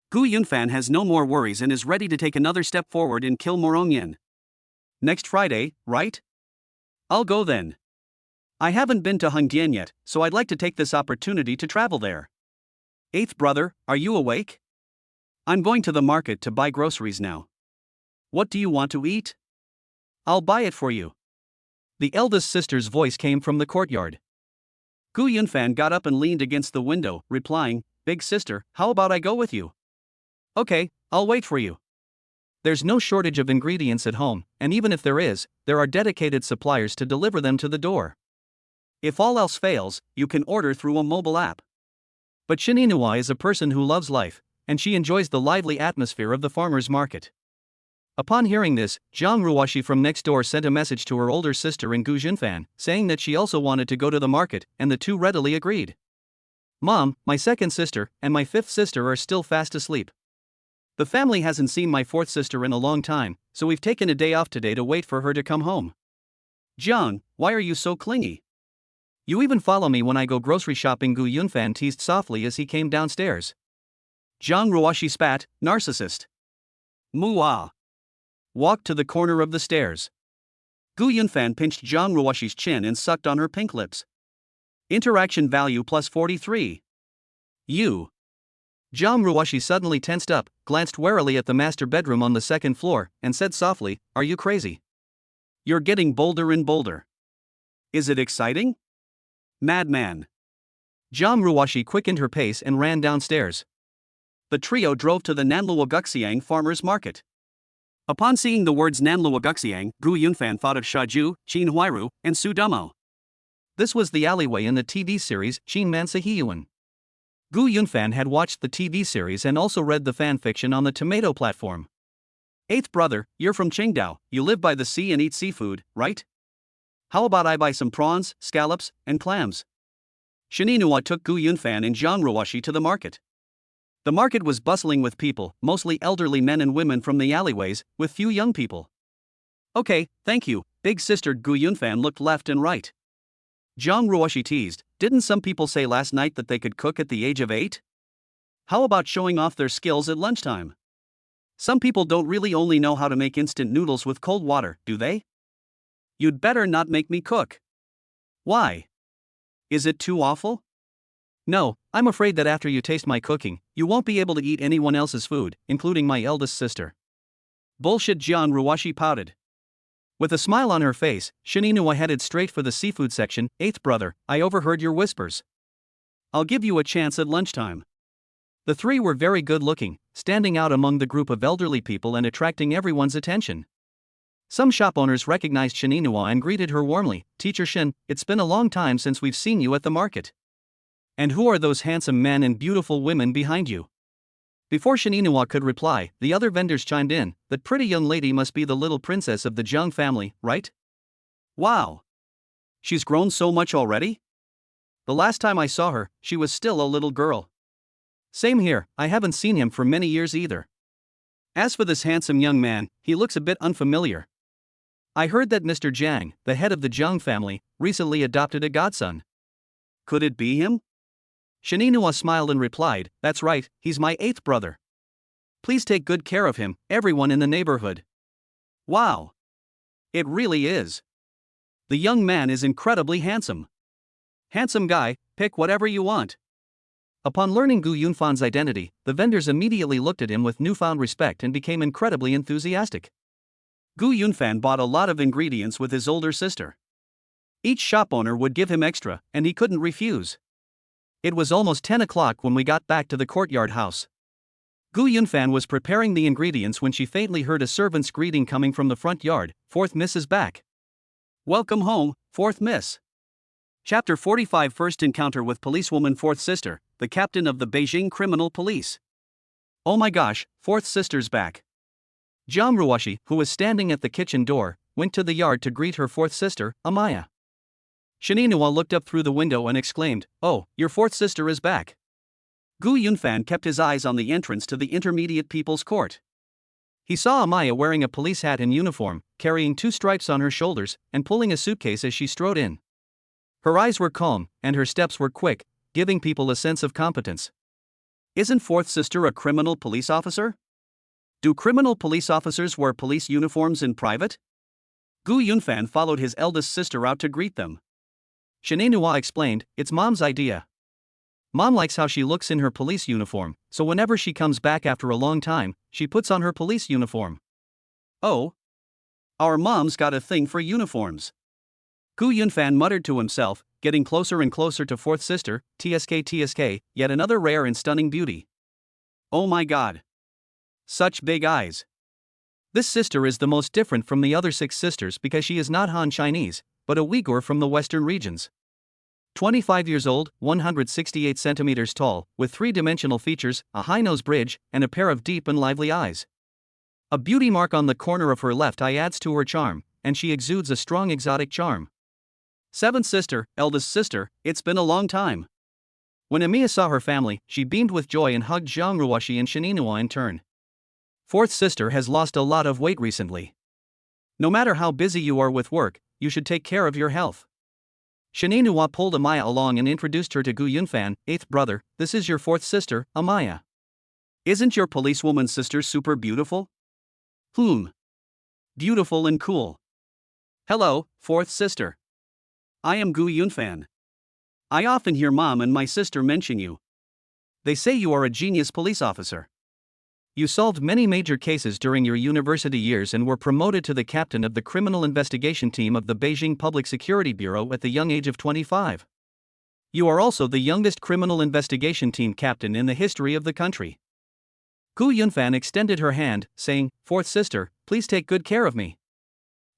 Gu Yunfan has no more worries and is ready to take another step forward and kill Morong Yan. Next Friday, right? I'll go then. I haven't been to Hongdian yet, so I'd like to take this opportunity to travel there. Eighth brother, are you awake? I'm going to the market to buy groceries now. What do you want to eat? I'll buy it for you. The eldest sister's voice came from the courtyard. Gu Yunfan got up and leaned against the window, replying, Big sister, how about I go with you? Okay, I'll wait for you. There's no shortage of ingredients at home, and even if there is, there are dedicated suppliers to deliver them to the door. If all else fails, you can order through a mobile app. But Shininua is a person who loves life, and she enjoys the lively atmosphere of the farmer's market. Upon hearing this, Jiang Ruoxi from next door sent a message to her older sister in Gu Yunfan, saying that she also wanted to go to the market, and the two readily agreed. Mom, my second sister, and my fifth sister are still fast asleep. The family hasn't seen my fourth sister in a long time, so we've taken a day off today to wait for her to come home. Jiang, why are you so clingy? You even follow me when I go grocery shopping, Gu Yunfan teased softly as he came downstairs. Jiang Ruoxi spat, narcissist. Muah. Walked to the corner of the stairs. Gu Yunfan pinched Jiang Ruoxi's chin and sucked on her pink lips. Interaction value plus 43. You. Jiang Ruoxi suddenly tensed up, glanced warily at the master bedroom on the second floor, and said softly, "Are you crazy? You're getting bolder and bolder. Is it exciting? Madman." Jiang Ruoxi quickened her pace and ran downstairs. The trio drove to the Nanluoguxiang farmers market. Upon seeing the words Nanluoguxiang, Gu Yunfan thought of Shaju, Qin Huairu, and Su Dumo. This was the alleyway in the TV series Qin Man Sihiyuan. Gu Yunfan had watched the TV series and also read the fanfiction on the Tomato platform. Eighth brother, you're from Qingdao, you live by the sea and eat seafood, right? How about I buy some prawns, scallops, and clams? Shininua took Gu Yunfan and Jiang Ruoxi to the market. The market was bustling with people, mostly elderly men and women from the alleyways, with few young people. Okay, thank you, big sister. Gu Yunfan looked left and right. Jiang Ruoxi teased, didn't some people say last night that they could cook at the age of 8? How about showing off their skills at lunchtime? Some people don't really only know how to make instant noodles with cold water, do they? You'd better not make me cook. Why? Is it too awful? No, I'm afraid that after you taste my cooking, you won't be able to eat anyone else's food, including my eldest sister. Bullshit. Jiang Ruoxi pouted. With a smile on her face, Shininua headed straight for the seafood section. Eighth brother, I overheard your whispers. I'll give you a chance at lunchtime. The three were very good looking, standing out among the group of elderly people and attracting everyone's attention. Some shop owners recognized Shininua and greeted her warmly. Teacher Shin, it's been a long time since we've seen you at the market. And who are those handsome men and beautiful women behind you? Before Shininua could reply, the other vendors chimed in. That pretty young lady must be the little princess of the Jiang family, right? Wow. She's grown so much already? The last time I saw her, she was still a little girl. Same here, I haven't seen him for many years either. As for this handsome young man, he looks a bit unfamiliar. I heard that Mr. Jiang, the head of the Jiang family, recently adopted a godson. Could it be him? Shininua smiled and replied, that's right, he's my eighth brother. Please take good care of him, everyone in the neighborhood. Wow. It really is. The young man is incredibly handsome. Handsome guy, pick whatever you want. Upon learning Gu Yunfan's identity, the vendors immediately looked at him with newfound respect and became incredibly enthusiastic. Gu Yunfan bought a lot of ingredients with his older sister. Each shop owner would give him extra, and he couldn't refuse. It was almost 10 o'clock when we got back to the courtyard house. Gu Yunfan was preparing the ingredients when she faintly heard a servant's greeting coming from the front yard. Fourth Miss is back. Welcome home, Fourth Miss. Chapter 45. First encounter with policewoman. Fourth sister, the captain of the Beijing Criminal Police. Oh my gosh, fourth sister's back. Jiang Ruoxi, who was standing at the kitchen door, went to the yard to greet her fourth sister, Amaya. Shininua looked up through the window and exclaimed, "Oh, your fourth sister is back." Gu Yunfan kept his eyes on the entrance to the Intermediate People's Court. He saw Amaya wearing a police hat and uniform, carrying 2 stripes on her shoulders, and pulling a suitcase as she strode in. Her eyes were calm, and her steps were quick, giving people a sense of competence. Isn't fourth sister a criminal police officer? Do criminal police officers wear police uniforms in private? Gu Yunfan followed his eldest sister out to greet them. Shininua explained, it's Mom's idea. Mom likes how she looks in her police uniform, so whenever she comes back after a long time, she puts on her police uniform. Oh. Our mom's got a thing for uniforms. Gu Yunfan muttered to himself, getting closer and closer to fourth sister. TSK, yet another rare and stunning beauty. Oh my god. Such big eyes. This sister is the most different from the other 6 sisters because she is not Han Chinese, but a Uyghur from the western regions. 25 years old, 168 centimeters tall, with 3-dimensional features, a high nose bridge, and a pair of deep and lively eyes. A beauty mark on the corner of her left eye adds to her charm, and she exudes a strong exotic charm. Seventh sister, eldest sister, it's been a long time. When Emiya saw her family, she beamed with joy and hugged Zhang Ruoshi and Shininoa in turn. Fourth sister has lost a lot of weight recently. No matter how busy you are with work, you should take care of your health. Shininoa pulled Emiya along and introduced her to Gu Yunfan, eighth brother. This is your fourth sister, Emiya. Isn't your policewoman sister super beautiful? Beautiful and cool. Hello, fourth sister. I am Gu Yunfan. I often hear mom and my sister mention you. They say you are a genius police officer. You solved many major cases during your university years and were promoted to the captain of the criminal investigation team of the Beijing Public Security Bureau at the young age of 25. You are also the youngest criminal investigation team captain in the history of the country. Gu Yunfan extended her hand, saying, "Fourth sister, please take good care of me."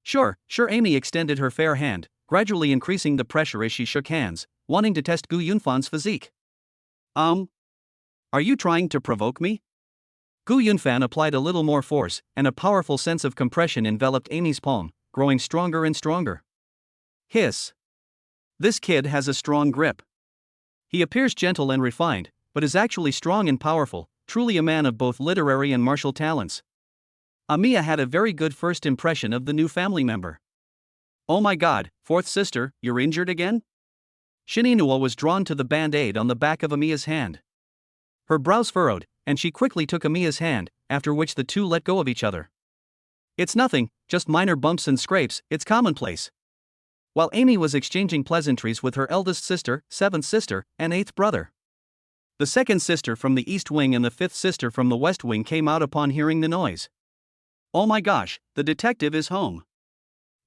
Sure, Amy extended her fair hand, gradually increasing the pressure as she shook hands, wanting to test Gu Yunfan's physique. Are you trying to provoke me? Gu Yunfan applied a little more force, and a powerful sense of compression enveloped Amy's palm, growing stronger and stronger. Hiss. This kid has a strong grip. He appears gentle and refined, but is actually strong and powerful, truly a man of both literary and martial talents. Emiya had a very good first impression of the new family member. Oh my god, fourth sister, you're injured again? Shininoa was drawn to the band-aid on the back of Emiya's hand. Her brows furrowed, and she quickly took Emiya's hand, after which the two let go of each other. It's nothing, just minor bumps and scrapes, it's commonplace. While Amy was exchanging pleasantries with her eldest sister, seventh sister, and eighth brother. The second sister from the east wing and the fifth sister from the west wing came out upon hearing the noise. Oh my gosh, the detective is home.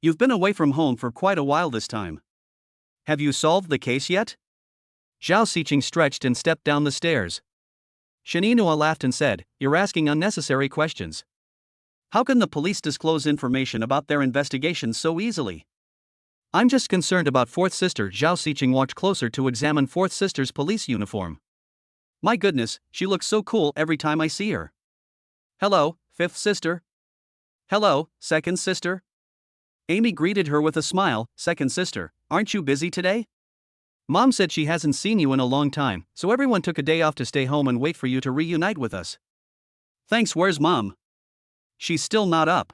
You've been away from home for quite a while this time. Have you solved the case yet? Zhao Xiqing stretched and stepped down the stairs. Shininoa laughed and said, "You're asking unnecessary questions. How can the police disclose information about their investigations so easily?" I'm just concerned about fourth sister. Zhao Xiqing walked closer to examine fourth sister's police uniform. My goodness, she looks so cool every time I see her. Hello, fifth sister. Hello, second sister. Amy greeted her with a smile. Second sister, aren't you busy today? Mom said she hasn't seen you in a long time, so everyone took a day off to stay home and wait for you to reunite with us. Thanks, where's mom? She's still not up.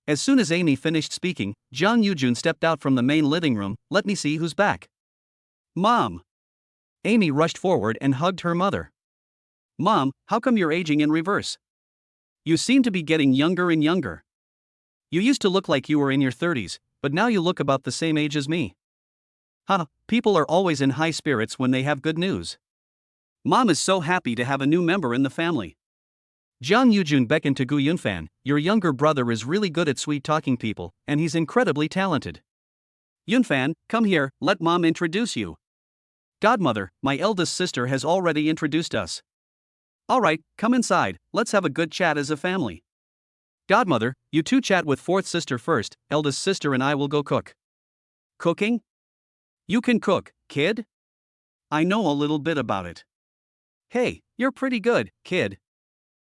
As soon as Amy finished speaking, Jiang Yujun stepped out from the main living room. Let me see who's back. Mom. Amy rushed forward and hugged her mother. Mom, how come you're aging in reverse? You seem to be getting younger and younger. You used to look like you were in your 30s, but now you look about the same age as me. People are always in high spirits when they have good news. Mom is so happy to have a new member in the family. Jiang Yujun beckoned to Gu Yunfan. Your younger brother is really good at sweet-talking people, and he's incredibly talented. Yunfan, come here, let mom introduce you. Godmother, my eldest sister has already introduced us. Alright, come inside, let's have a good chat as a family. Godmother, you two chat with fourth sister first, eldest sister and I will go cook. Cooking? You can cook, kid? I know a little bit about it. Hey, you're pretty good, kid.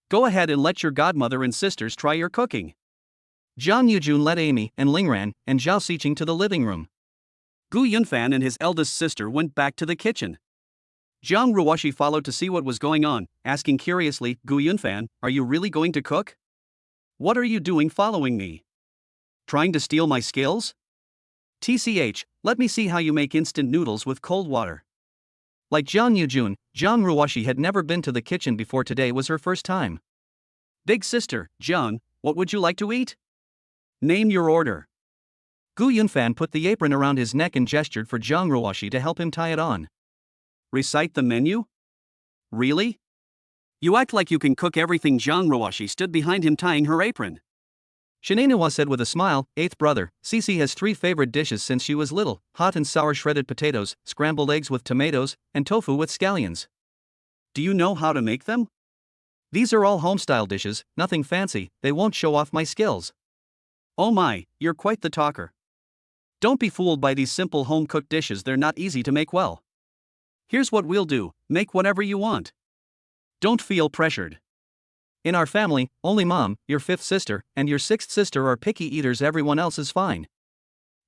Go ahead and let your godmother and sisters try your cooking. Jiang Yujun led Amy and Lingran and Zhao Xiqing to the living room. Gu Yunfan and his eldest sister went back to the kitchen. Zhang Ruoshi followed to see what was going on, asking curiously, Gu Yunfan, are you really going to cook? What are you doing following me? Trying to steal my skills? TCH, let me see how you make instant noodles with cold water. Like Jiang Yujun, Zhang Ruoshi had never been to the kitchen before. Today was her first time. Big sister, Jiang, what would you like to eat? Name your order. Gu Yunfan put the apron around his neck and gestured for Zhang Ruoshi to help him tie it on. Recite the menu? Really? You act like you can cook everything. Zhang Ruoshi stood behind him tying her apron. Shininoa said with a smile, eighth brother, Cici has 3 favorite dishes since she was little: hot and sour shredded potatoes, scrambled eggs with tomatoes, and tofu with scallions. Do you know how to make them? These are all home-style dishes, nothing fancy, they won't show off my skills. Oh my, you're quite the talker. Don't be fooled by these simple home-cooked dishes, they're not easy to make well. Here's what we'll do, make whatever you want. Don't feel pressured. In our family, only mom, your fifth sister, and your sixth sister are picky eaters, everyone else is fine.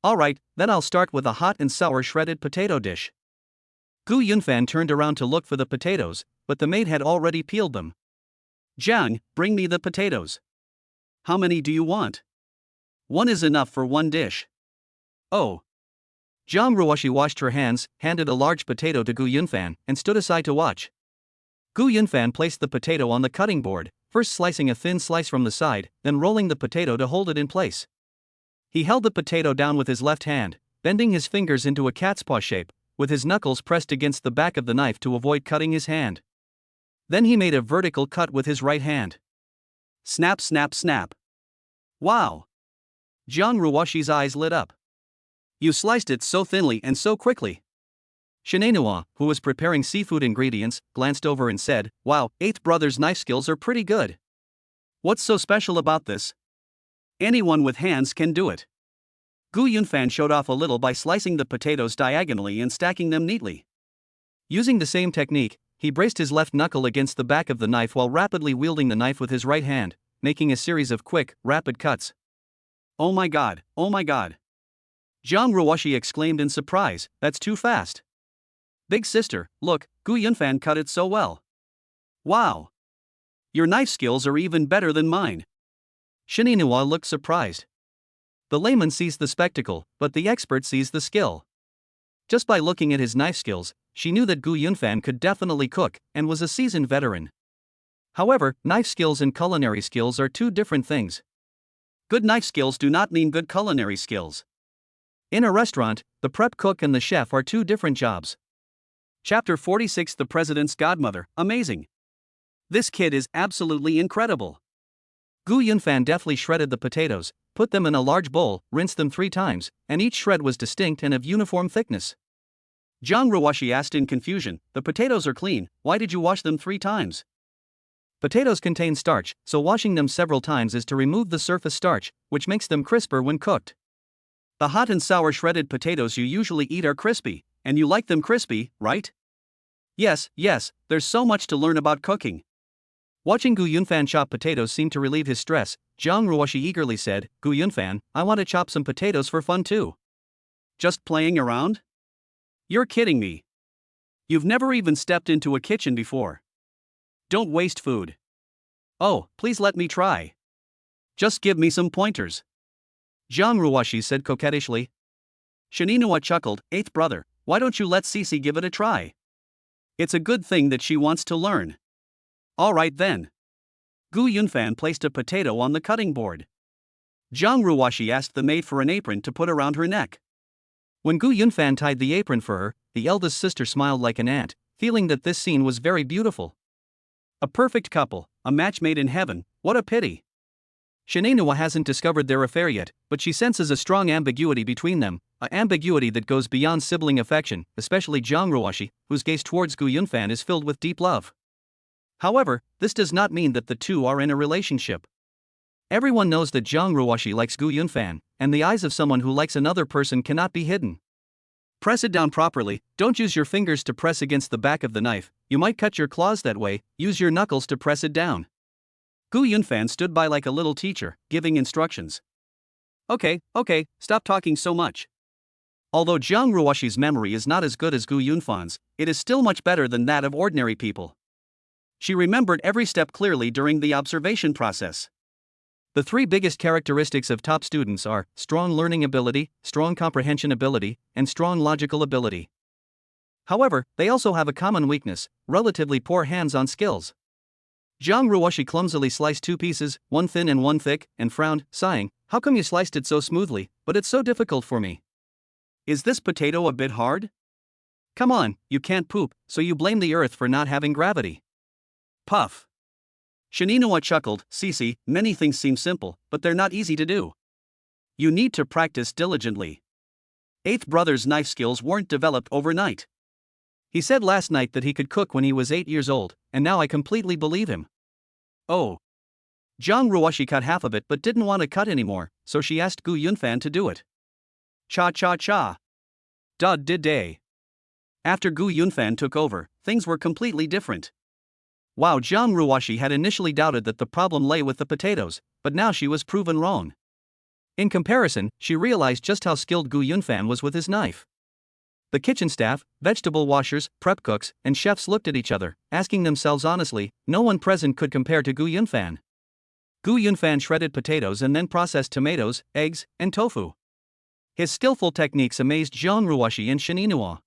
Alright, then I'll start with a hot and sour shredded potato dish. Gu Yunfan turned around to look for the potatoes, but the maid had already peeled them. Jiang, bring me the potatoes. How many do you want? One is enough for one dish. Oh. Jiang Ruoshi washed her hands, handed a large potato to Gu Yunfan, and stood aside to watch. Gu Yunfan placed the potato on the cutting board, first slicing a thin slice from the side, then rolling the potato to hold it in place. He held the potato down with his left hand, bending his fingers into a cat's paw shape, with his knuckles pressed against the back of the knife to avoid cutting his hand. Then he made a vertical cut with his right hand. Snap, snap, snap. Wow! Jiang Ruoshi's eyes lit up. You sliced it so thinly and so quickly. Shinenua, who was preparing seafood ingredients, glanced over and said, Wow, eighth brother's knife skills are pretty good. What's so special about this? Anyone with hands can do it. Gu Yunfan showed off a little by slicing the potatoes diagonally and stacking them neatly. Using the same technique, he braced his left knuckle against the back of the knife while rapidly wielding the knife with his right hand, making a series of quick, rapid cuts. Oh my god, oh my god. Jiang Ruoshi exclaimed in surprise, that's too fast. Big sister, look, Gu Yunfan cut it so well. Wow! Your knife skills are even better than mine. Shinenua looked surprised. The layman sees the spectacle, but the expert sees the skill. Just by looking at his knife skills, she knew that Gu Yunfan could definitely cook, and was a seasoned veteran. However, knife skills and culinary skills are two different things. Good knife skills do not mean good culinary skills. In a restaurant, the prep cook and the chef are two different jobs. Chapter 46 The President's Godmother, amazing. This kid is absolutely incredible. Gu Yunfan deftly shredded the potatoes, put them in a large bowl, rinsed them 3 times, and each shred was distinct and of uniform thickness. Jiang Ruoshi asked in confusion, the potatoes are clean, why did you wash them 3 times? Potatoes contain starch, so washing them several times is to remove the surface starch, which makes them crisper when cooked. The hot and sour shredded potatoes you usually eat are crispy, and you like them crispy, right? Yes, there's so much to learn about cooking. Watching Gu Yunfan chop potatoes seemed to relieve his stress. Jiang Ruoshi eagerly said, Gu Yunfan, I want to chop some potatoes for fun too. Just playing around? You're kidding me. You've never even stepped into a kitchen before. Don't waste food. Oh, please let me try. Just give me some pointers. Jiang Ruoshi said coquettishly. Shinenua chuckled, eighth brother, why don't you let Cece give it a try? It's a good thing that she wants to learn. Alright then. Gu Yunfan placed a potato on the cutting board. Jiang Ruoshi asked the maid for an apron to put around her neck. When Gu Yunfan tied the apron for her, the eldest sister smiled like an ant, feeling that this scene was very beautiful. A perfect couple, a match made in heaven, what a pity. Shinenua hasn't discovered their affair yet, but she senses a strong ambiguity between them, an ambiguity that goes beyond sibling affection, especially Jiang Ruoshi, whose gaze towards Gu Yunfan is filled with deep love. However, this does not mean that the two are in a relationship. Everyone knows that Jiang Ruoshi likes Gu Yunfan, and the eyes of someone who likes another person cannot be hidden. Press it down properly, don't use your fingers to press against the back of the knife, you might cut your claws that way, use your knuckles to press it down. Gu Yunfan stood by like a little teacher, giving instructions. Okay, stop talking so much. Although Jiang Ruoshi's memory is not as good as Gu Yunfan's, it is still much better than that of ordinary people. She remembered every step clearly during the observation process. The 3 biggest characteristics of top students are strong learning ability, strong comprehension ability, and strong logical ability. However, they also have a common weakness, relatively poor hands-on skills. Jiang Ruoshi clumsily sliced 2 pieces, one thin and one thick, and frowned, sighing, how come you sliced it so smoothly, but it's so difficult for me? Is this potato a bit hard? Come on, you can't poop, so you blame the earth for not having gravity. Puff. Shinenua chuckled, Cece, many things seem simple, but they're not easy to do. You need to practice diligently. Eighth brother's knife skills weren't developed overnight. He said last night that he could cook when he was 8 years old, and now I completely believe him. Oh. Jiang Ruoshi cut half of it but didn't want to cut anymore, so she asked Gu Yunfan to do it. Cha. Day. After Gu Yunfan took over, things were completely different. Wow, Jiang Ruoshi had initially doubted that the problem lay with the potatoes, but now she was proven wrong. In comparison, she realized just how skilled Gu Yunfan was with his knife. The kitchen staff, vegetable washers, prep cooks, and chefs looked at each other, asking themselves honestly. No one present could compare to Gu Yunfan. Gu Yunfan shredded potatoes and then processed tomatoes, eggs, and tofu. His skillful techniques amazed Jiang Ruoshi and Shen Yinhua.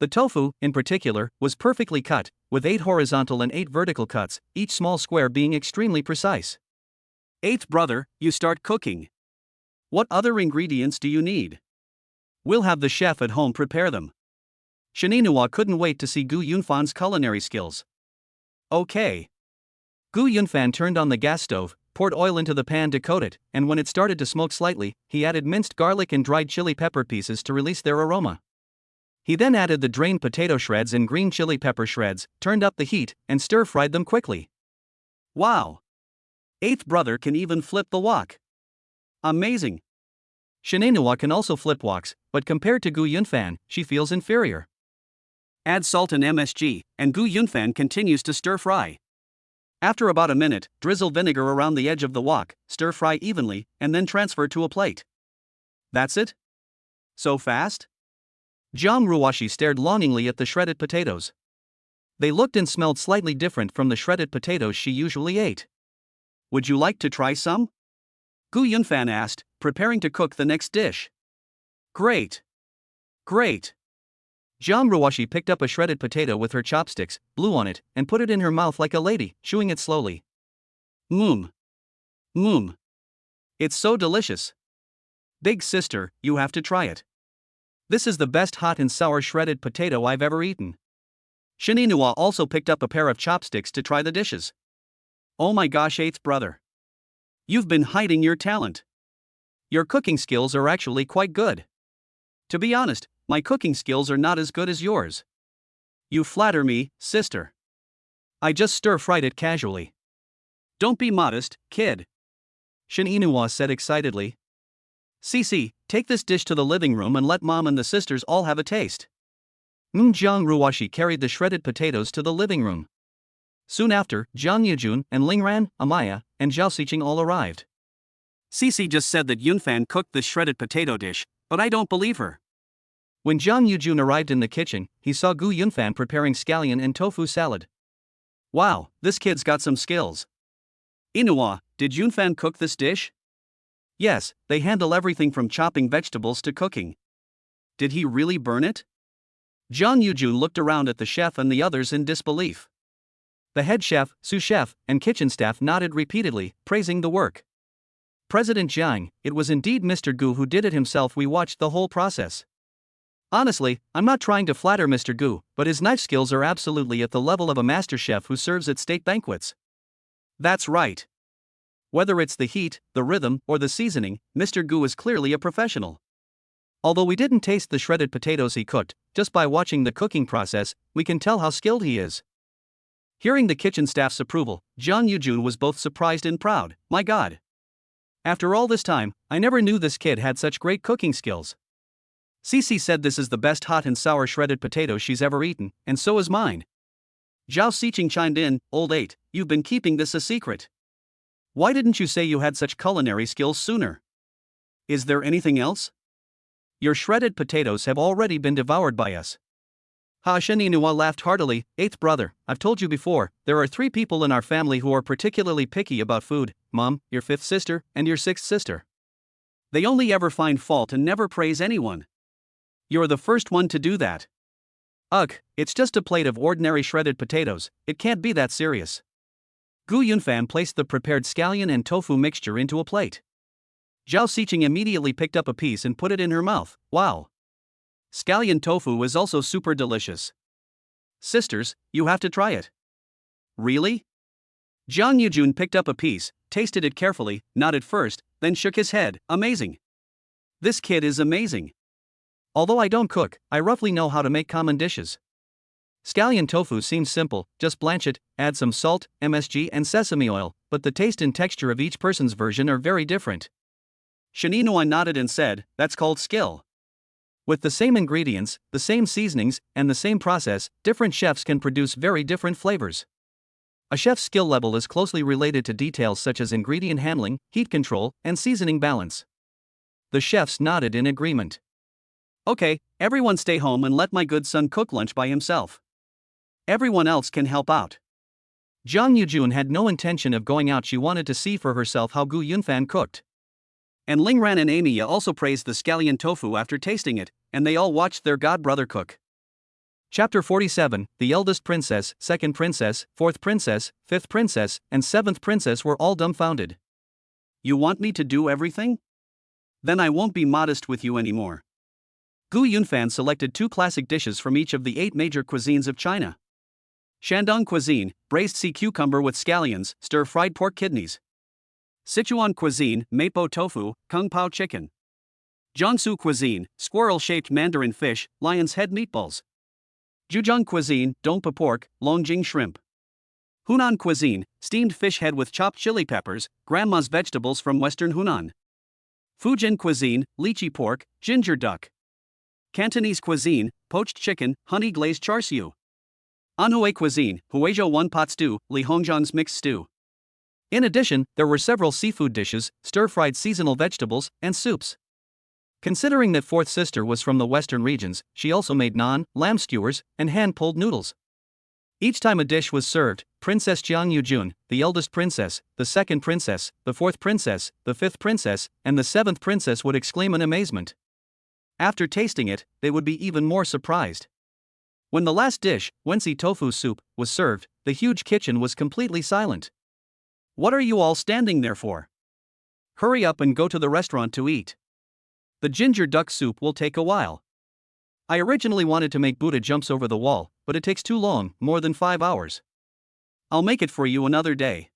The tofu, in particular, was perfectly cut, with 8 horizontal and 8 vertical cuts, each small square being extremely precise. Eighth brother, you start cooking. What other ingredients do you need? We'll have the chef at home prepare them. Shen Yinhua couldn't wait to see Gu Yunfan's culinary skills. Okay. Gu Yunfan turned on the gas stove, poured oil into the pan to coat it, and when it started to smoke slightly, he added minced garlic and dried chili pepper pieces to release their aroma. He then added the drained potato shreds and green chili pepper shreds, turned up the heat, and stir-fried them quickly. Wow! Eighth brother can even flip the wok. Amazing! Shen Yinhua can also flip woks, but compared to Gu Yunfan, she feels inferior. Add salt and MSG, and Gu Yunfan continues to stir-fry. After about a minute, drizzle vinegar around the edge of the wok, stir-fry evenly, and then transfer to a plate. That's it? So fast? Jiang Ruoshi stared longingly at the shredded potatoes. They looked and smelled slightly different from the shredded potatoes she usually ate. Would you like to try some? Gu Yunfan asked, preparing to cook the next dish. Great! Great! Jiang Ruoshi picked up a shredded potato with her chopsticks, blew on it, and put it in her mouth like a lady, chewing it slowly. Mmm. Mmm. It's so delicious. Big sister, you have to try it. This is the best hot and sour shredded potato I've ever eaten. Shen Yinhua also picked up a pair of chopsticks to try the dishes. Oh my gosh, eighth brother. You've been hiding your talent. Your cooking skills are actually quite good. To be honest, my cooking skills are not as good as yours. You flatter me, sister. I just stir-fried it casually. Don't be modest, kid. Shen Yinhua said excitedly. Cici, take this dish to the living room and let mom and the sisters all have a taste. Jiang Ruoshi carried the shredded potatoes to the living room. Soon after, Jiang Yujun and Lingran, Amaya, and Zhao Xiqing all arrived. Cici just said that Yunfan cooked this shredded potato dish, but I don't believe her. When Jiang Yujun arrived in the kitchen, he saw Gu Yunfan preparing scallion and tofu salad. Wow, this kid's got some skills. Yinhua, did Yunfan cook this dish? Yes, they handle everything from chopping vegetables to cooking. Did he really burn it? Jiang Yujun looked around at the chef and the others in disbelief. The head chef, sous chef, and kitchen staff nodded repeatedly, praising the work. President Jiang, it was indeed Mr. Gu who did it himself. We watched the whole process. Honestly, I'm not trying to flatter Mr. Gu, but his knife skills are absolutely at the level of a master chef who serves at state banquets. That's right. Whether it's the heat, the rhythm, or the seasoning, Mr. Gu is clearly a professional. Although we didn't taste the shredded potatoes he cooked, just by watching the cooking process, we can tell how skilled he is. Hearing the kitchen staff's approval, Jiang Yujun was both surprised and proud. My God! After all this time, I never knew this kid had such great cooking skills. Cici said this is the best hot and sour shredded potato she's ever eaten, and so is mine. Zhao Xiqing chimed in, Old 8, you've been keeping this a secret. Why didn't you say you had such culinary skills sooner? Is there anything else? Your shredded potatoes have already been devoured by us. Shen Yinhua laughed heartily. Eighth brother, I've told you before, there are 3 people in our family who are particularly picky about food: Mom, your 5th sister, and your 6th sister. They only ever find fault and never praise anyone. You're the first one to do that. Ugh, it's just a plate of ordinary shredded potatoes, it can't be that serious. Gu Yunfan placed the prepared scallion and tofu mixture into a plate. Zhao Xiqing immediately picked up a piece and put it in her mouth. Wow! Scallion tofu is also super delicious. Sisters, you have to try it. Really? Jiang Yujun picked up a piece, tasted it carefully, nodded first, then shook his head. Amazing. This kid is amazing. Although I don't cook, I roughly know how to make common dishes. Scallion tofu seems simple, just blanch it, add some salt, MSG and sesame oil, but the taste and texture of each person's version are very different. Shen Yinhua nodded and said, that's called skill. With the same ingredients, the same seasonings, and the same process, different chefs can produce very different flavors. A chef's skill level is closely related to details such as ingredient handling, heat control, and seasoning balance. The chefs nodded in agreement. Okay, everyone stay home and let my good son cook lunch by himself. Everyone else can help out. Zhang Yujun had no intention of going out. She wanted to see for herself how Gu Yunfan cooked. And Lingran and Amiya also praised the scallion tofu after tasting it, and they all watched their godbrother cook. Chapter 47, the eldest princess, second princess, fourth princess, fifth princess, and seventh princess were all dumbfounded. You want me to do everything? Then I won't be modest with you anymore. Gu Yunfan selected 2 classic dishes from each of the 8 major cuisines of China. Shandong cuisine, braised sea cucumber with scallions, stir-fried pork kidneys. Sichuan cuisine, mapo tofu, kung pao chicken. Jiangsu cuisine, squirrel-shaped mandarin fish, lion's head meatballs. Zhejiang cuisine, dongpa pork, longjing shrimp. Hunan cuisine, steamed fish head with chopped chili peppers, grandma's vegetables from western Hunan. Fujian cuisine, lychee pork, ginger duck. Cantonese cuisine, poached chicken, honey glazed char siu. Anhui cuisine, Huizhou one pot stew, Li Hongjiang's mixed stew. In addition, there were several seafood dishes, stir-fried seasonal vegetables, and soups. Considering that fourth sister was from the western regions, she also made naan, lamb skewers, and hand-pulled noodles. Each time a dish was served, Princess Jiang Yujun, the eldest princess, the second princess, the fourth princess, the fifth princess, and the seventh princess would exclaim in amazement. After tasting it, they would be even more surprised. When the last dish, Wensi tofu soup, was served, the huge kitchen was completely silent. What are you all standing there for? Hurry up and go to the restaurant to eat. The ginger duck soup will take a while. I originally wanted to make Buddha jumps over the wall, but it takes too long, more than 5 hours. I'll make it for you another day.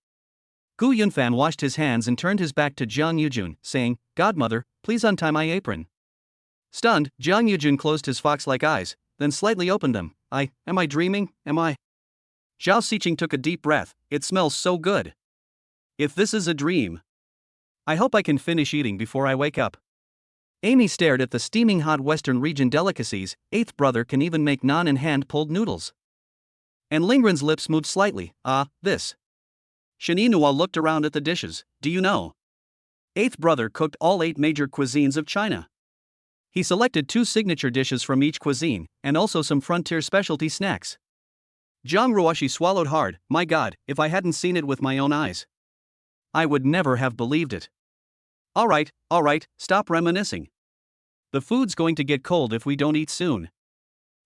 Gu Yunfan washed his hands and turned his back to Jiang Yujun, saying, "Godmother, please untie my apron." Stunned, Jiang Yujun closed his fox-like eyes, then slightly opened them. Am I dreaming, am I? Zhao Xiqing took a deep breath. It smells so good. If this is a dream, I hope I can finish eating before I wake up. Amy stared at the steaming hot Western region delicacies. Eighth brother can even make naan and hand-pulled noodles. And Lingren's lips moved slightly. This. Shaninua looked around at the dishes. Do you know? Eighth brother cooked all 8 major cuisines of China. He selected 2 signature dishes from each cuisine, and also some frontier specialty snacks. Zhang Ruoshi swallowed hard. My God, if I hadn't seen it with my own eyes, I would never have believed it. All right, stop reminiscing. The food's going to get cold if we don't eat soon.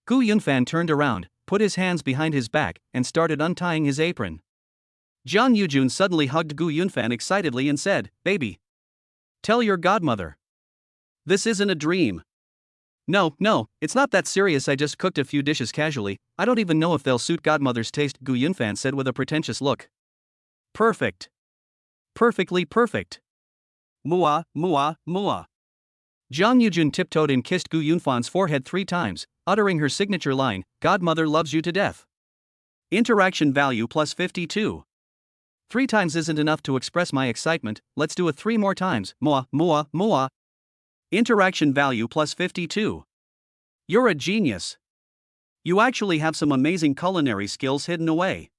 Gu Yunfan turned around, put his hands behind his back, and started untying his apron. Jiang Yujun suddenly hugged Gu Yunfan excitedly and said, "Baby, tell your godmother. This isn't a dream." No, it's not that serious. I just cooked a few dishes casually. I don't even know if they'll suit godmother's taste, Gu Yunfan said with a pretentious look. Perfect. Perfectly perfect. Mua. Jiang Yujun tiptoed and kissed Gu Yunfan's forehead 3 times, uttering her signature line, "Godmother loves you to death." Interaction value plus 52. 3 times isn't enough to express my excitement. Let's do it 3 more times. Mua. Interaction value plus 52. You're a genius. You actually have some amazing culinary skills hidden away.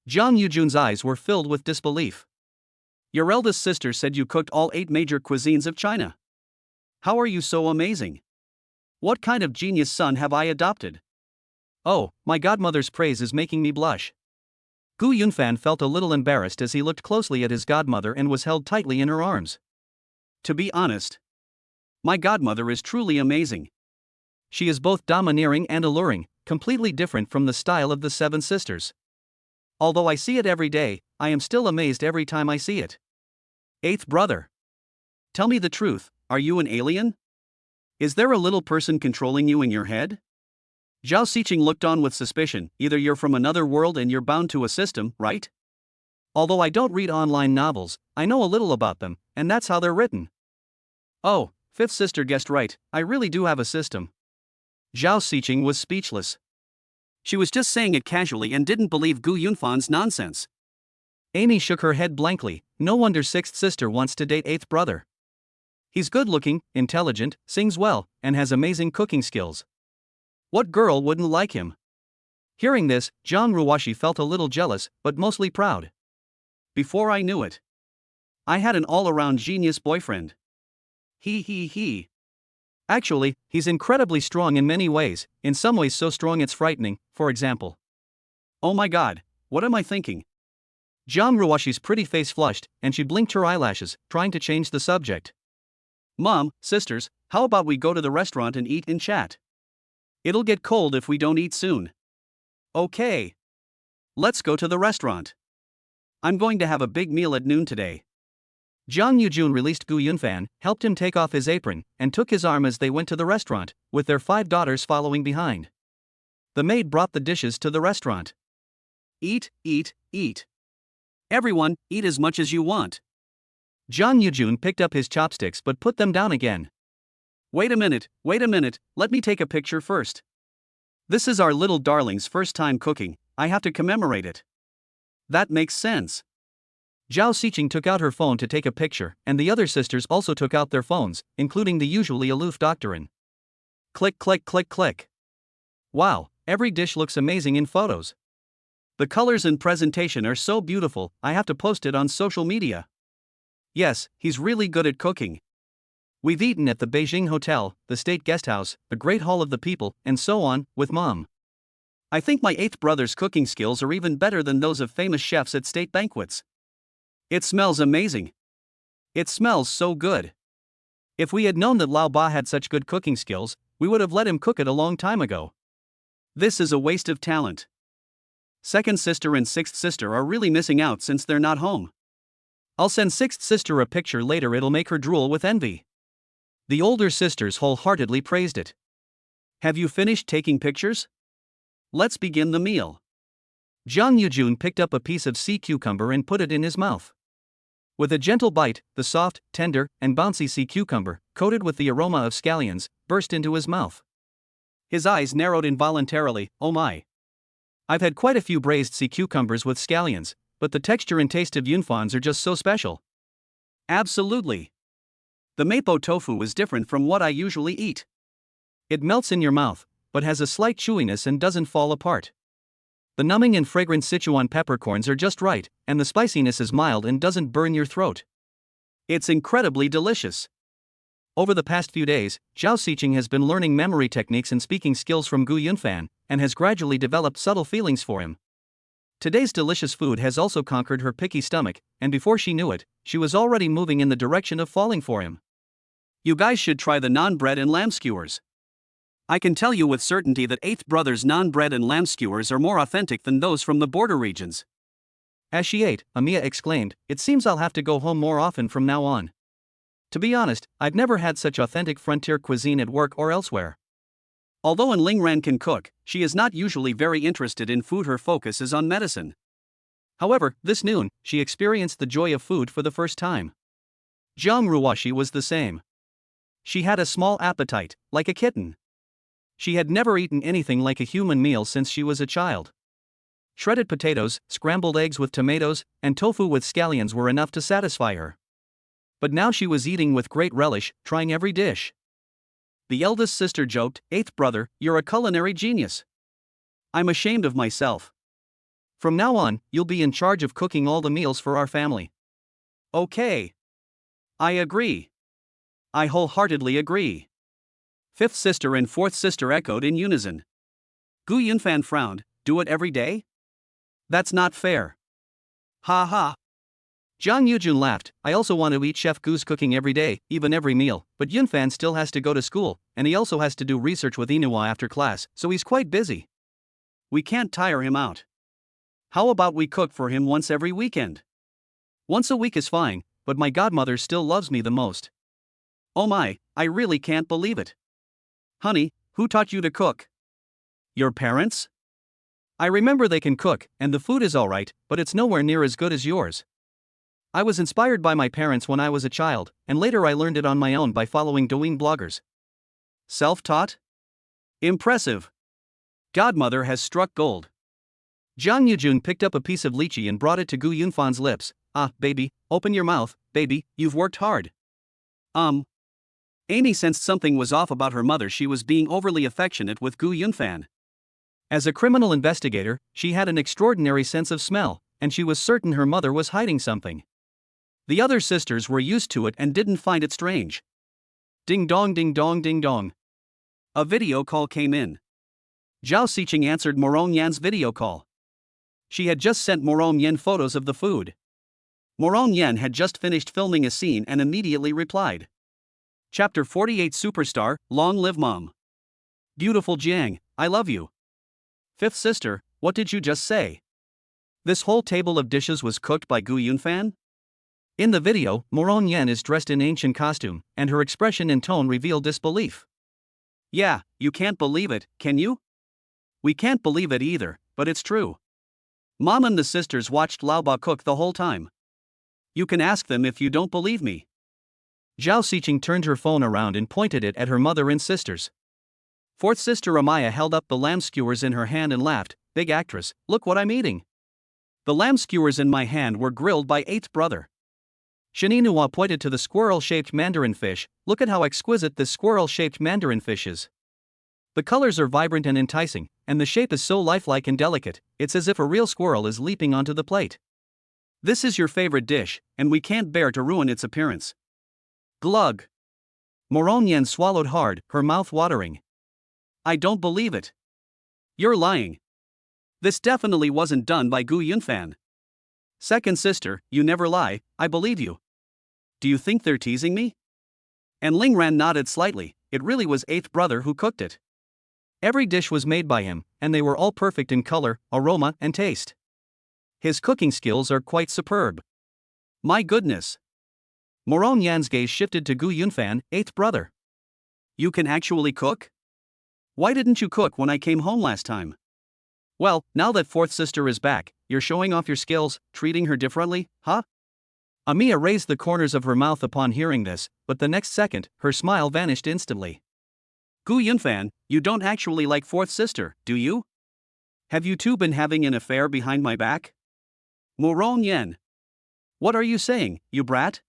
Jiang Yujun's eyes were filled with disbelief. Your eldest sister said you cooked all 8 major cuisines of China. How are you so amazing? What kind of genius son have I adopted? Oh, my godmother's praise is making me blush. Gu Yunfan felt a little embarrassed as he looked closely at his godmother and was held tightly in her arms. To be honest, my godmother is truly amazing. She is both domineering and alluring, completely different from the style of the 7 sisters. Although I see it every day, I am still amazed every time I see it. Eighth brother. Tell me the truth, are you an alien? Is there a little person controlling you in your head? Zhao Xiqing looked on with suspicion. Either you're from another world and you're bound to a system, right? Although I don't read online novels, I know a little about them, and that's how they're written. Oh, fifth sister guessed right, I really do have a system. Zhao Xiqing was speechless. She was just saying it casually and didn't believe Gu Yunfan's nonsense. Amy shook her head blankly. No wonder sixth sister wants to date eighth brother. He's good-looking, intelligent, sings well, and has amazing cooking skills. What girl wouldn't like him? Hearing this, Jiang Ruoshi felt a little jealous, but mostly proud. Before I knew it, I had an all-around genius boyfriend. He. Actually, he's incredibly strong in many ways, in some ways so strong it's frightening, for example. Oh my god, what am I thinking? Jiang Ruoshi's pretty face flushed, and she blinked her eyelashes, trying to change the subject. Mom, sisters, how about we go to the restaurant and eat and chat? It'll get cold if we don't eat soon. Okay. Let's go to the restaurant. I'm going to have a big meal at noon today. Jiang Yujun released Gu Yunfan, helped him take off his apron, and took his arm as they went to the restaurant, with their 5 daughters following behind. The maid brought the dishes to the restaurant. Eat. Everyone, eat as much as you want. Jiang Yujun picked up his chopsticks but put them down again. Wait a minute, let me take a picture first. This is our little darling's first time cooking, I have to commemorate it. That makes sense. Zhao Xiqing took out her phone to take a picture, and the other sisters also took out their phones, including the usually aloof doctorin. Click. Wow, every dish looks amazing in photos. The colors and presentation are so beautiful, I have to post it on social media. Yes, he's really good at cooking. We've eaten at the Beijing Hotel, the State Guest House, the Great Hall of the People, and so on, with Mom. I think my 8th brother's cooking skills are even better than those of famous chefs at state banquets. It smells amazing. It smells so good. If we had known that Lao Ba had such good cooking skills, we would have let him cook it a long time ago. This is a waste of talent. 2nd sister and 6th sister are really missing out since they're not home. I'll send 6th sister a picture later, it'll make her drool with envy. The older sisters wholeheartedly praised it. Have you finished taking pictures? Let's begin the meal. Jiang Yujun picked up a piece of sea cucumber and put it in his mouth. With a gentle bite, the soft, tender, and bouncy sea cucumber, coated with the aroma of scallions, burst into his mouth. His eyes narrowed involuntarily, oh my. I've had quite a few braised sea cucumbers with scallions, but the texture and taste of yunfans are just so special. Absolutely. The mapo tofu is different from what I usually eat. It melts in your mouth, but has a slight chewiness and doesn't fall apart. The numbing and fragrant Sichuan peppercorns are just right, and the spiciness is mild and doesn't burn your throat. It's incredibly delicious. Over the past few days, Zhao Xiqing has been learning memory techniques and speaking skills from Gu Yunfan, and has gradually developed subtle feelings for him. Today's delicious food has also conquered her picky stomach, and before she knew it, she was already moving in the direction of falling for him. You guys should try the naan bread and lamb skewers. I can tell you with certainty that 8th brother's naan bread and lamb skewers are more authentic than those from the border regions. As she ate, Amiya exclaimed, "It seems I'll have to go home more often from now on. To be honest, I've never had such authentic frontier cuisine at work or elsewhere." Although Lingran can cook, she is not usually very interested in food, her focus is on medicine. However, this noon, she experienced the joy of food for the first time. Jiang Ruoshi was the same. She had a small appetite, like a kitten. She had never eaten anything like a human meal since she was a child. Shredded potatoes, scrambled eggs with tomatoes, and tofu with scallions were enough to satisfy her. But now she was eating with great relish, trying every dish. The eldest sister joked, 8th brother, you're a culinary genius. I'm ashamed of myself. From now on, you'll be in charge of cooking all the meals for our family. Okay. I agree. I wholeheartedly agree. 5th sister and 4th sister echoed in unison. Gu Yunfan frowned, do it every day? That's not fair. Ha ha. Jiang Yujun laughed, I also want to eat Chef Gu's cooking every day, even every meal, but Yunfan still has to go to school, and he also has to do research with Inua after class, so he's quite busy. We can't tire him out. How about we cook for him once every weekend? Once a week is fine, but my godmother still loves me the most. Oh my, I really can't believe it. Honey, who taught you to cook? Your parents? I remember they can cook, and the food is alright, but it's nowhere near as good as yours. I was inspired by my parents when I was a child, and later I learned it on my own by following Douyin bloggers. Self-taught? Impressive. Godmother has struck gold. Jiang Yujun picked up a piece of lychee and brought it to Gu Yunfan's lips. Ah, baby, open your mouth, baby, you've worked hard. Amy sensed something was off about her mother. She was being overly affectionate with Gu Yunfan. As a criminal investigator, she had an extraordinary sense of smell, and she was certain her mother was hiding something. The other sisters were used to it and didn't find it strange. Ding dong, ding dong, ding dong. A video call came in. Zhao Xiqing answered Moron Yan's video call. She had just sent Moron Yan photos of the food. Moron Yan had just finished filming a scene and immediately replied. Chapter 48 Superstar, Long Live Mom. Beautiful Jiang, I love you. Fifth sister, what did you just say? This whole table of dishes was cooked by Gu Yunfan? In the video, Moron Yan is dressed in ancient costume, and her expression and tone reveal disbelief. Yeah, you can't believe it, can you? We can't believe it either, but it's true. Mom and the sisters watched Laoba cook the whole time. You can ask them if you don't believe me. Zhao Xiqing turned her phone around and pointed it at her mother and sisters. Fourth sister Amaya held up the lamb skewers in her hand and laughed. Big actress, look what I'm eating. The lamb skewers in my hand were grilled by eighth brother. Shininua pointed to the squirrel-shaped mandarin fish. Look at how exquisite this squirrel-shaped mandarin fish is. The colors are vibrant and enticing, and the shape is so lifelike and delicate, it's as if a real squirrel is leaping onto the plate. This is your favorite dish, and we can't bear to ruin its appearance. Glug. Moron Yan swallowed hard, her mouth watering. I don't believe it. You're lying. This definitely wasn't done by Gu Yunfan. Second sister, you never lie, I believe you. Do you think they're teasing me? And Lingran nodded slightly. It really was eighth brother who cooked it. Every dish was made by him, and they were all perfect in color, aroma, and taste. His cooking skills are quite superb. My goodness. Moron Yan's gaze shifted to Gu Yunfan, eighth brother. You can actually cook? Why didn't you cook when I came home last time? Well, now that fourth sister is back, you're showing off your skills, treating her differently, huh? Amaya raised the corners of her mouth upon hearing this, but the next second, her smile vanished instantly. Gu Yunfan, you don't actually like fourth sister, do you? Have you two been having an affair behind my back? Moron Yan. What are you saying, you brat?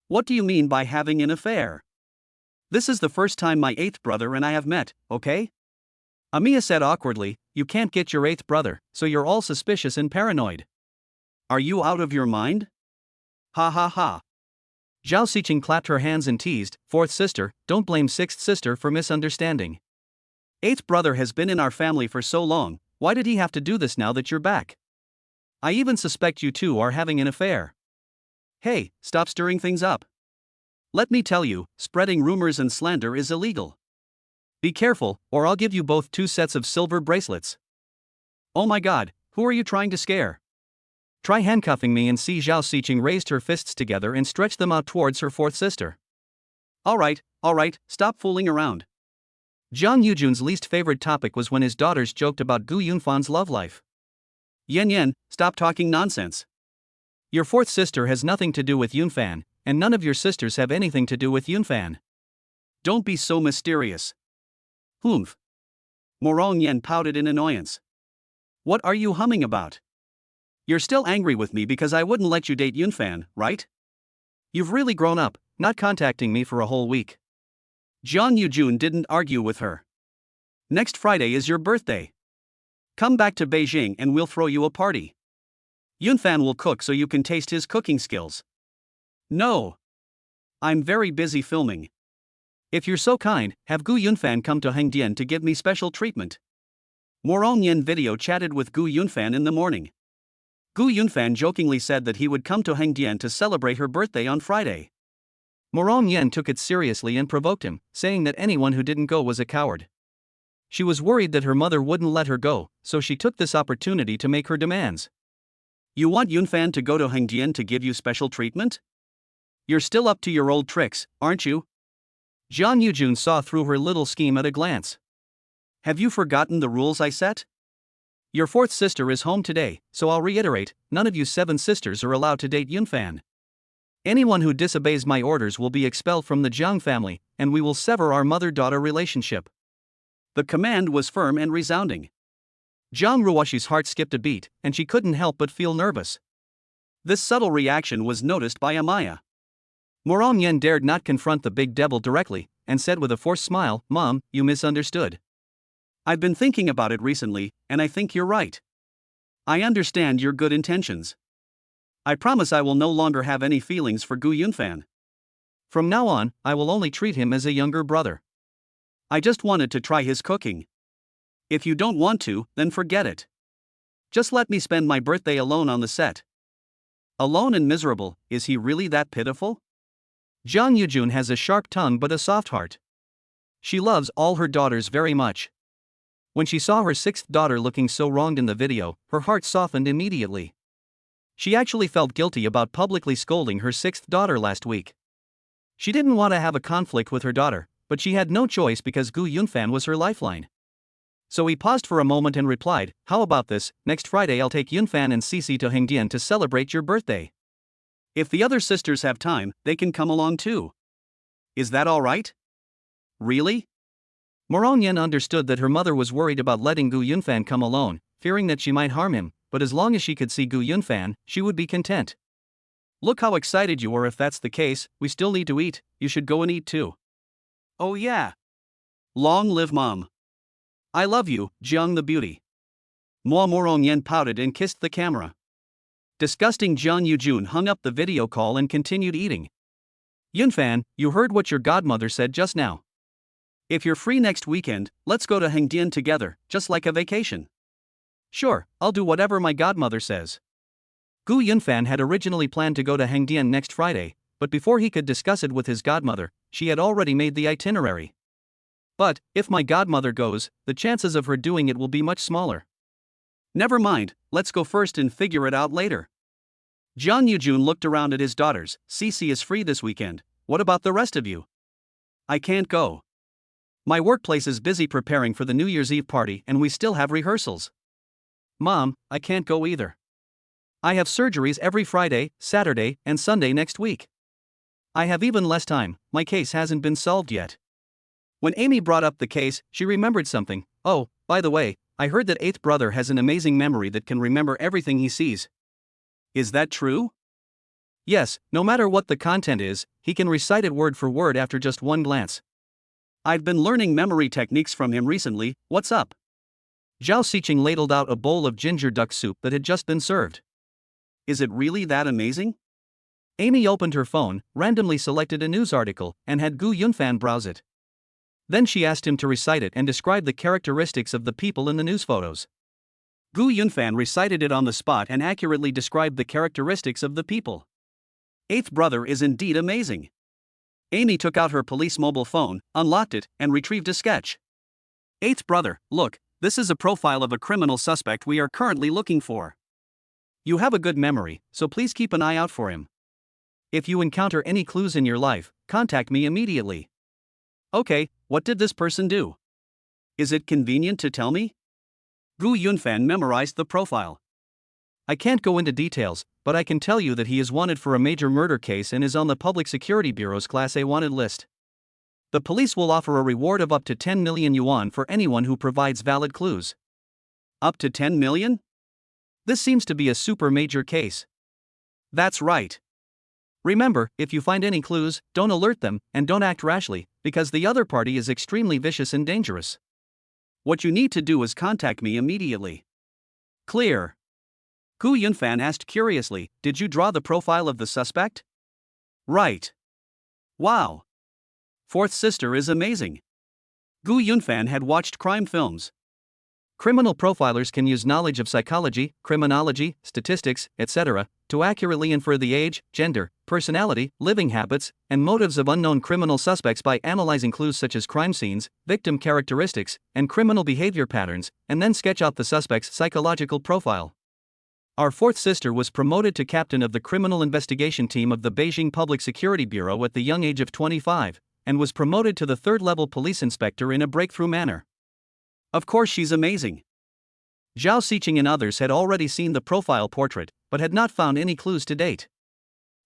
What do you mean by having an affair? This is the first time my eighth brother and I have met, okay? Amaya said awkwardly, you can't get your eighth brother, so you're all suspicious and paranoid. Are you out of your mind? Ha ha ha. Zhao Xiqing clapped her hands and teased, fourth sister, don't blame sixth sister for misunderstanding. Eighth brother has been in our family for so long, why did he have to do this now that you're back? I even suspect you two are having an affair. Hey, stop stirring things up. Let me tell you, spreading rumors and slander is illegal. Be careful, or I'll give you both 2 sets of silver bracelets. Oh my god, who are you trying to scare? Try handcuffing me and see. Zhao Xiqing raised her fists together and stretched them out towards her fourth sister. Alright, stop fooling around. Zhang Yujun's least favorite topic was when his daughters joked about Gu Yunfan's love life. Yan, stop talking nonsense. Your fourth sister has nothing to do with Yunfan, and none of your sisters have anything to do with Yunfan. Don't be so mysterious. Humph. Moron Yan pouted in annoyance. What are you humming about? You're still angry with me because I wouldn't let you date Yunfan, right? You've really grown up, not contacting me for a whole week. Jiang Yujun didn't argue with her. Next Friday is your birthday. Come back to Beijing and we'll throw you a party. Yunfan will cook so you can taste his cooking skills. No. I'm very busy filming. If you're so kind, have Gu Yunfan come to Hengdian to give me special treatment. Moron Yan video chatted with Gu Yunfan in the morning. Gu Yunfan jokingly said that he would come to Hengdian to celebrate her birthday on Friday. Moron Yan took it seriously and provoked him, saying that anyone who didn't go was a coward. She was worried that her mother wouldn't let her go, so she took this opportunity to make her demands. You want Yunfan to go to Hengdian to give you special treatment? You're still up to your old tricks, aren't you? Jiang Yujun saw through her little scheme at a glance. Have you forgotten the rules I set? Your fourth sister is home today, so I'll reiterate, none of you 7 sisters are allowed to date Yunfan. Anyone who disobeys my orders will be expelled from the Jiang family, and we will sever our mother-daughter relationship. The command was firm and resounding. Jiang Ruoshi's heart skipped a beat, and she couldn't help but feel nervous. This subtle reaction was noticed by Amaya. Moron Yan dared not confront the big devil directly, and said with a forced smile, Mom, you misunderstood. I've been thinking about it recently, and I think you're right. I understand your good intentions. I promise I will no longer have any feelings for Gu Yunfan. From now on, I will only treat him as a younger brother. I just wanted to try his cooking. If you don't want to, then forget it. Just let me spend my birthday alone on the set. Alone and miserable, is he really that pitiful? Jang Yujun has a sharp tongue but a soft heart. She loves all her daughters very much. When she saw her sixth daughter looking so wronged in the video, her heart softened immediately. She actually felt guilty about publicly scolding her sixth daughter last week. She didn't want to have a conflict with her daughter, but she had no choice because Gu Yunfan was her lifeline. So he paused for a moment and replied, "How about this, next Friday I'll take Yunfan and Cici to Hengdian to celebrate your birthday. If the other sisters have time, they can come along too. Is that all right?" Really? Moronyan understood that her mother was worried about letting Gu Yunfan come alone, fearing that she might harm him, but as long as she could see Gu Yunfan, she would be content. Look how excited you are. If that's the case, we still need to eat, you should go and eat too. Oh yeah. Long live Mom. I love you, Jiang the beauty. Moronyan pouted and kissed the camera. Disgusting. Jiang Yujun hung up the video call and continued eating. Yunfan, you heard what your godmother said just now. If you're free next weekend, let's go to Hengdian together, just like a vacation. Sure, I'll do whatever my godmother says. Gu Yunfan had originally planned to go to Hengdian next Friday, but before he could discuss it with his godmother, she had already made the itinerary. But, if my godmother goes, the chances of her doing it will be much smaller. Never mind, let's go first and figure it out later. Jiang Yujun looked around at his daughters. Cici is free this weekend, what about the rest of you? I can't go. My workplace is busy preparing for the New Year's Eve party and we still have rehearsals. Mom, I can't go either. I have surgeries every Friday, Saturday, and Sunday next week. I have even less time, my case hasn't been solved yet. When Amy brought up the case, she remembered something. Oh, by the way, I heard that eighth brother has an amazing memory that can remember everything he sees. Is that true? Yes, no matter what the content is, he can recite it word for word after just one glance. I've been learning memory techniques from him recently, what's up? Zhao Xiqing ladled out a bowl of ginger duck soup that had just been served. Is it really that amazing? Amy opened her phone, randomly selected a news article, and had Gu Yunfan browse it. Then she asked him to recite it and describe the characteristics of the people in the news photos. Gu Yunfan recited it on the spot and accurately described the characteristics of the people. Eighth brother is indeed amazing. Amy took out her police mobile phone, unlocked it, and retrieved a sketch. Eighth brother, look, this is a profile of a criminal suspect we are currently looking for. You have a good memory, so please keep an eye out for him. If you encounter any clues in your life, contact me immediately. Okay, what did this person do? Is it convenient to tell me? Gu Yunfan memorized the profile. I can't go into details, but I can tell you that he is wanted for a major murder case and is on the Public Security Bureau's Class A wanted list. The police will offer a reward of up to 10 million yuan for anyone who provides valid clues. Up to 10 million? This seems to be a super major case. That's right. Remember, if you find any clues, don't alert them, and don't act rashly, because the other party is extremely vicious and dangerous. What you need to do is contact me immediately. Clear. Gu Yunfan asked curiously, did you draw the profile of the suspect? Right. Wow. Fourth sister is amazing. Gu Yunfan had watched crime films. Criminal profilers can use knowledge of psychology, criminology, statistics, etc., to accurately infer the age, gender, personality, living habits, and motives of unknown criminal suspects by analyzing clues such as crime scenes, victim characteristics, and criminal behavior patterns, and then sketch out the suspect's psychological profile. Our fourth sister was promoted to captain of the criminal investigation team of the Beijing Public Security Bureau at the young age of 25, and was promoted to the third-level police inspector in a breakthrough manner. Of course she's amazing. Zhao Xiqing and others had already seen the profile portrait, but had not found any clues to date.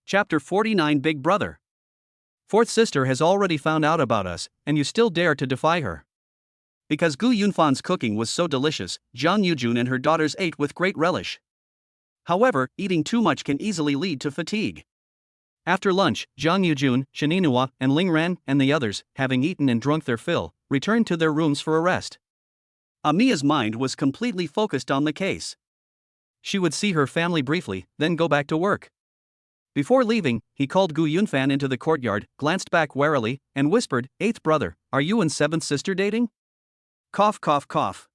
Chapter 49 Big Brother. Fourth sister has already found out about us, and you still dare to defy her. Because Gu Yunfan's cooking was so delicious, Jiang Yujun and her daughters ate with great relish. However, eating too much can easily lead to fatigue. After lunch, Jiang Yujun, Shaninhua, and Ling Ran, and the others, having eaten and drunk their fill, returned to their rooms for a rest. Amia's mind was completely focused on the case. She would see her family briefly, then go back to work. Before leaving, he called Gu Yunfan into the courtyard, glanced back warily, and whispered, "Eighth brother, are you and seventh sister dating?" Cough, cough, cough.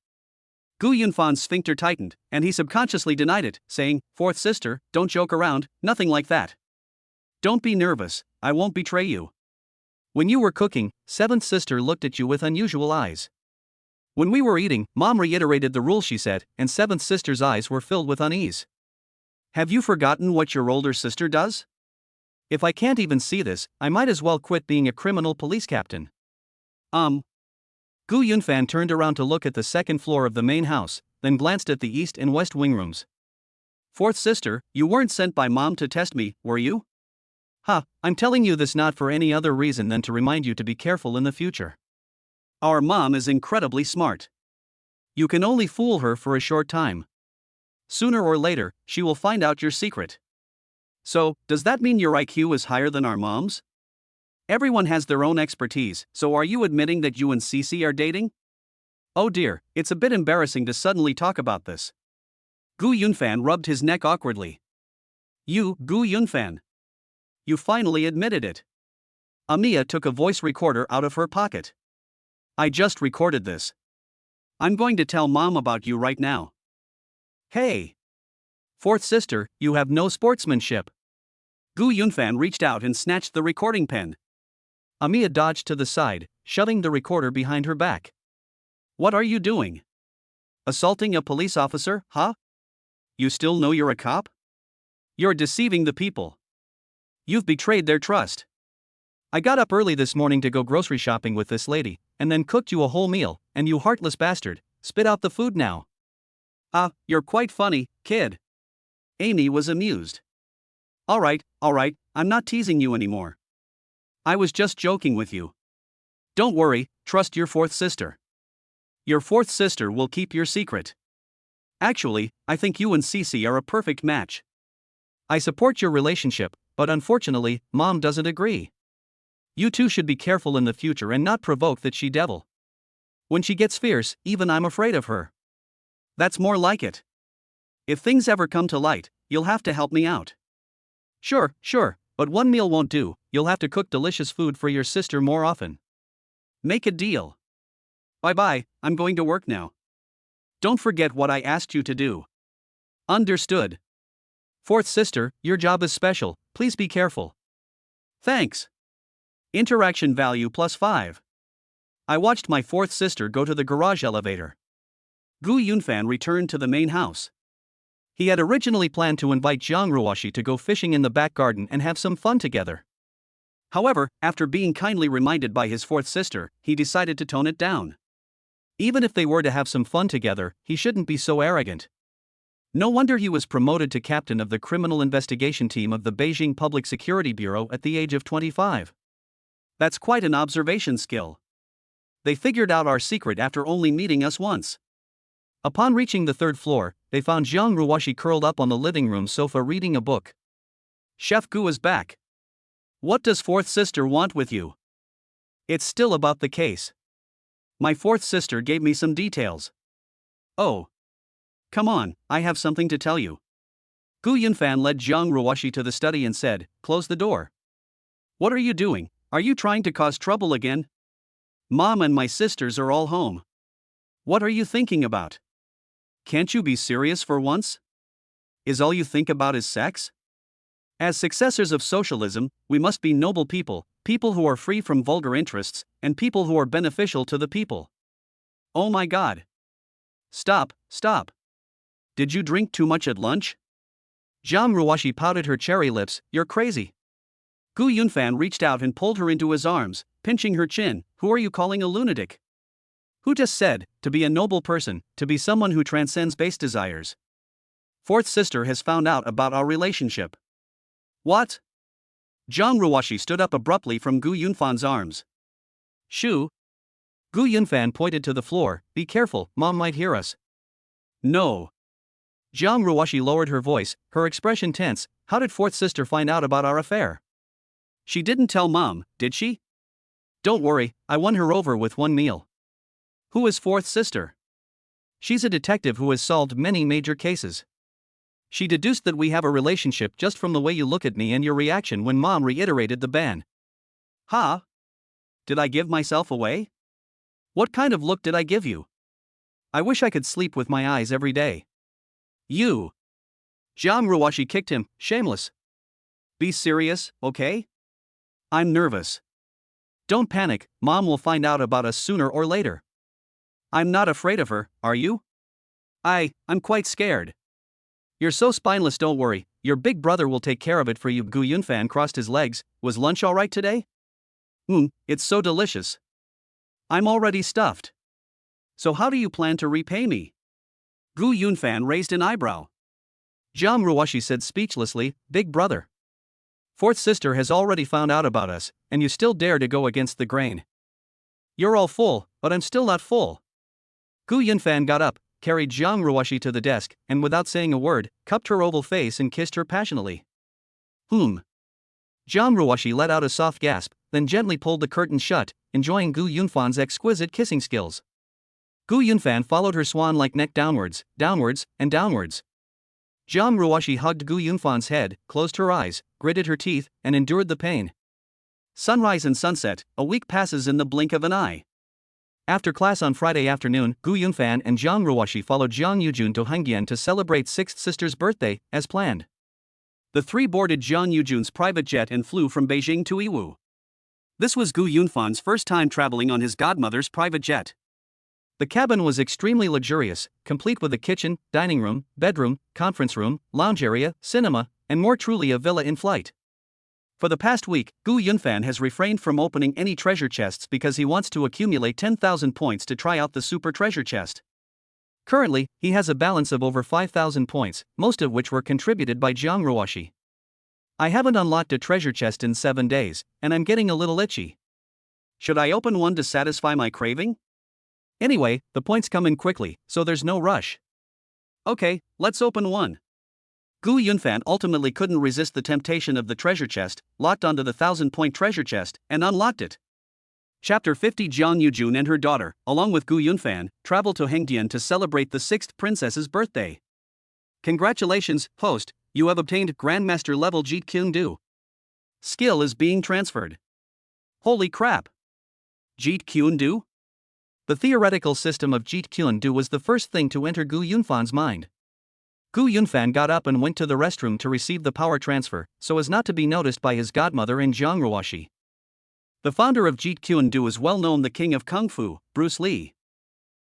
Gu Yunfan's sphincter tightened, and he subconsciously denied it, saying, "Fourth sister, don't joke around, nothing like that. Don't be nervous, I won't betray you. When you were cooking, seventh sister looked at you with unusual eyes. When we were eating, Mom reiterated the rule she said, and seventh sister's eyes were filled with unease. Have you forgotten what your older sister does? If I can't even see this, I might as well quit being a criminal police captain." Gu Yunfan turned around to look at the second floor of the main house, then glanced at the east and west wing rooms. "Fourth sister, you weren't sent by Mom to test me, were you?" I'm telling you this not for any other reason than to remind you to be careful in the future. Our mom is incredibly smart. You can only fool her for a short time. Sooner or later, she will find out your secret. So, does that mean your IQ is higher than our mom's? Everyone has their own expertise, so are you admitting that you and Cece are dating? Oh dear, it's a bit embarrassing to suddenly talk about this. Gu Yunfan rubbed his neck awkwardly. You, Gu Yunfan. You finally admitted it. Amia took a voice recorder out of her pocket. I just recorded this. I'm going to tell Mom about you right now. Hey! Fourth sister, you have no sportsmanship. Gu Yunfan reached out and snatched the recording pen. Amia dodged to the side, shoving the recorder behind her back. What are you doing? Assaulting a police officer, huh? You still know you're a cop? You're deceiving the people. You've betrayed their trust. I got up early this morning to go grocery shopping with this lady, and then cooked you a whole meal, and you heartless bastard, spit out the food now. You're quite funny, kid. Amy was amused. All right, I'm not teasing you anymore. I was just joking with you. Don't worry, trust your fourth sister. Your fourth sister will keep your secret. Actually, I think you and Cece are a perfect match. I support your relationship, but unfortunately, Mom doesn't agree. You two should be careful in the future and not provoke that she-devil. When she gets fierce, even I'm afraid of her. That's more like it. If things ever come to light, you'll have to help me out. Sure, but one meal won't do, you'll have to cook delicious food for your sister more often. Make a deal. Bye-bye, I'm going to work now. Don't forget what I asked you to do. Understood. Fourth sister, your job is special, please be careful. Thanks. Interaction value +5. I watched my fourth sister go to the garage elevator. Gu Yunfan returned to the main house. He had originally planned to invite Jiang Ruoshi to go fishing in the back garden and have some fun together. However, after being kindly reminded by his fourth sister, he decided to tone it down. Even if they were to have some fun together, he shouldn't be so arrogant. No wonder he was promoted to captain of the criminal investigation team of the Beijing Public Security Bureau at the age of 25. That's quite an observation skill. They figured out our secret after only meeting us once. Upon reaching the third floor, they found Jiang Ruoshi curled up on the living room sofa reading a book. Chef Gu is back. What does fourth sister want with you? It's still about the case. My fourth sister gave me some details. Oh. Come on, I have something to tell you. Gu Yunfan led Jiang Ruoshi to the study and said, "Close the door." What are you doing? Are you trying to cause trouble again? Mom and my sisters are all home. What are you thinking about? Can't you be serious for once? Is all you think about is sex? As successors of socialism, we must be noble people, people who are free from vulgar interests, and people who are beneficial to the people. Oh my God. Stop. Did you drink too much at lunch? Jiang Ruoshi pouted her cherry lips. You're crazy. Gu Yunfan reached out and pulled her into his arms, pinching her chin. Who are you calling a lunatic? Who just said, to be a noble person, to be someone who transcends base desires? Fourth sister has found out about our relationship. What? Jiang Ruoshi stood up abruptly from Gu Yunfan's arms. Shoo! Gu Yunfan pointed to the floor. Be careful, Mom might hear us. No. Jiang Ruoshi lowered her voice, her expression tense. How did fourth sister find out about our affair? She didn't tell Mom, did she? Don't worry, I won her over with one meal. Who is fourth sister? She's a detective who has solved many major cases. She deduced that we have a relationship just from the way you look at me and your reaction when Mom reiterated the ban. Huh? Did I give myself away? What kind of look did I give you? I wish I could sleep with my eyes every day. You. Jiang Ruoshi kicked him, shameless. Be serious, okay? I'm nervous. Don't panic, Mom will find out about us sooner or later. I'm not afraid of her, are you? I'm quite scared. You're so spineless, don't worry, your big brother will take care of it for you. Gu Yunfan crossed his legs. Was lunch alright today? It's so delicious. I'm already stuffed. So how do you plan to repay me? Gu Yunfan raised an eyebrow. Jiang Ruoshi said speechlessly, Big brother. Fourth sister has already found out about us, and you still dare to go against the grain. You're all full, but I'm still not full. Gu Yunfan got up, carried Jiang Ruoshi to the desk, and without saying a word, cupped her oval face and kissed her passionately. Jiang Ruoshi let out a soft gasp, then gently pulled the curtain shut, enjoying Gu Yunfan's exquisite kissing skills. Gu Yunfan followed her swan-like neck downwards, and downwards. Jiang Ruoshi hugged Gu Yunfan's head, closed her eyes, gritted her teeth, and endured the pain. Sunrise and sunset, a week passes in the blink of an eye. After class on Friday afternoon, Gu Yunfan and Jiang Ruoshi followed Jiang Yujun to Hengdian to celebrate sixth sister's birthday, as planned. The three boarded Jiang Yujun's private jet and flew from Beijing to Yiwu. This was Gu Yunfan's first time traveling on his godmother's private jet. The cabin was extremely luxurious, complete with a kitchen, dining room, bedroom, conference room, lounge area, cinema, and more, truly a villa in flight. For the past week, Gu Yunfan has refrained from opening any treasure chests because he wants to accumulate 10,000 points to try out the super treasure chest. Currently, he has a balance of over 5,000 points, most of which were contributed by Jiang Ruoshi. I haven't unlocked a treasure chest in 7 days, and I'm getting a little itchy. Should I open one to satisfy my craving? Anyway, the points come in quickly, so there's no rush. Okay, let's open one. Gu Yunfan ultimately couldn't resist the temptation of the treasure chest, locked onto the 1,000-point treasure chest, and unlocked it. Chapter 50. Jiang Yujun and her daughter, along with Gu Yunfan, travel to Hengdian to celebrate the 6th princess's birthday. Congratulations, host, you have obtained Grandmaster level Jeet Kune Do. Skill is being transferred. Holy crap! Jeet Kune Do? The theoretical system of Jeet Kune Do was the first thing to enter Gu Yunfan's mind. Gu Yunfan got up and went to the restroom to receive the power transfer, so as not to be noticed by his godmother and Jiang Ruoshi. The founder of Jeet Kune Do is well known, the king of Kung Fu, Bruce Lee.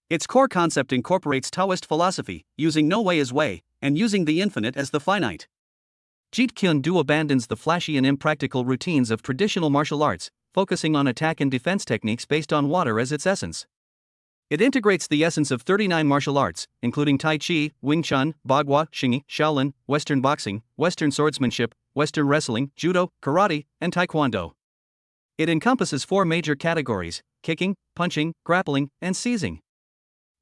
Its core concept incorporates Taoist philosophy, using no way as way, and using the infinite as the finite. Jeet Kune Do abandons the flashy and impractical routines of traditional martial arts, focusing on attack and defense techniques based on water as its essence. It integrates the essence of 39 martial arts, including Tai Chi, Wing Chun, Bagua, Xingyi, Shaolin, Western boxing, Western swordsmanship, Western wrestling, Judo, Karate, and Taekwondo. It encompasses 4 major categories: kicking, punching, grappling, and seizing.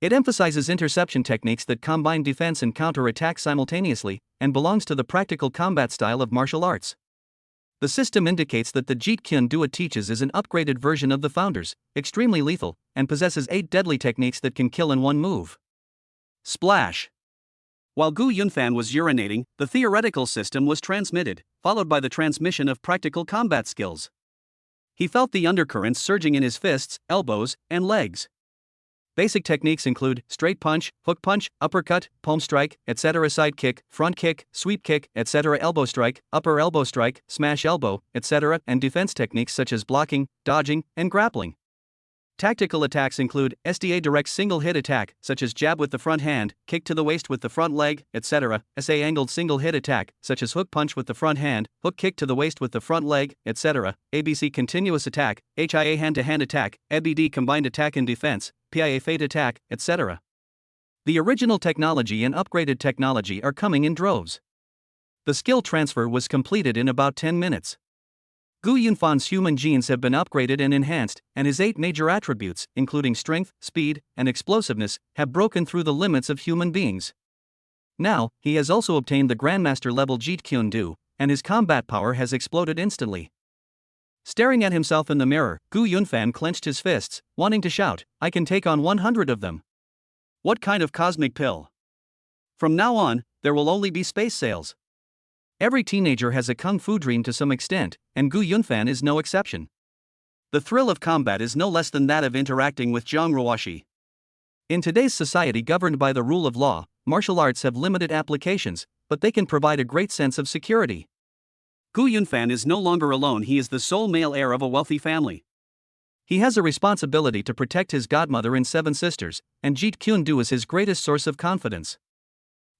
It emphasizes interception techniques that combine defense and counter-attack simultaneously, and belongs to the practical combat style of martial arts. The system indicates that the Jeet Kune Do it teaches is an upgraded version of the founders, extremely lethal, and possesses 8 deadly techniques that can kill in one move. Splash! While Gu Yunfan was urinating, the theoretical system was transmitted, followed by the transmission of practical combat skills. He felt the undercurrents surging in his fists, elbows, and legs. Basic techniques include straight punch, hook punch, uppercut, palm strike, etc., side kick, front kick, sweep kick, etc., elbow strike, upper elbow strike, smash elbow, etc., and defense techniques such as blocking, dodging, and grappling. Tactical attacks include SDA direct single-hit attack, such as jab with the front hand, kick to the waist with the front leg, etc., SA angled single-hit attack, such as hook punch with the front hand, hook kick to the waist with the front leg, etc., ABC continuous attack, HIA hand-to-hand attack, EBD combined attack and defense, PIA fate attack, etc. The original technology and upgraded technology are coming in droves. The skill transfer was completed in about 10 minutes. Gu Yunfan's human genes have been upgraded and enhanced, and his 8 major attributes, including strength, speed, and explosiveness, have broken through the limits of human beings. Now, he has also obtained the Grandmaster level Jeet Kune Do, and his combat power has exploded instantly. Staring at himself in the mirror, Gu Yunfan clenched his fists, wanting to shout, "I can take on 100 of them." What kind of cosmic pill? From now on, there will only be space sales. Every teenager has a kung fu dream to some extent, and Gu Yunfan is no exception. The thrill of combat is no less than that of interacting with Zhang Ruoxi. In today's society governed by the rule of law, martial arts have limited applications, but they can provide a great sense of security. Gu Yunfan is no longer alone, he is the sole male heir of a wealthy family. He has a responsibility to protect his godmother and 7 sisters, and Jeet Kyun-do is his greatest source of confidence.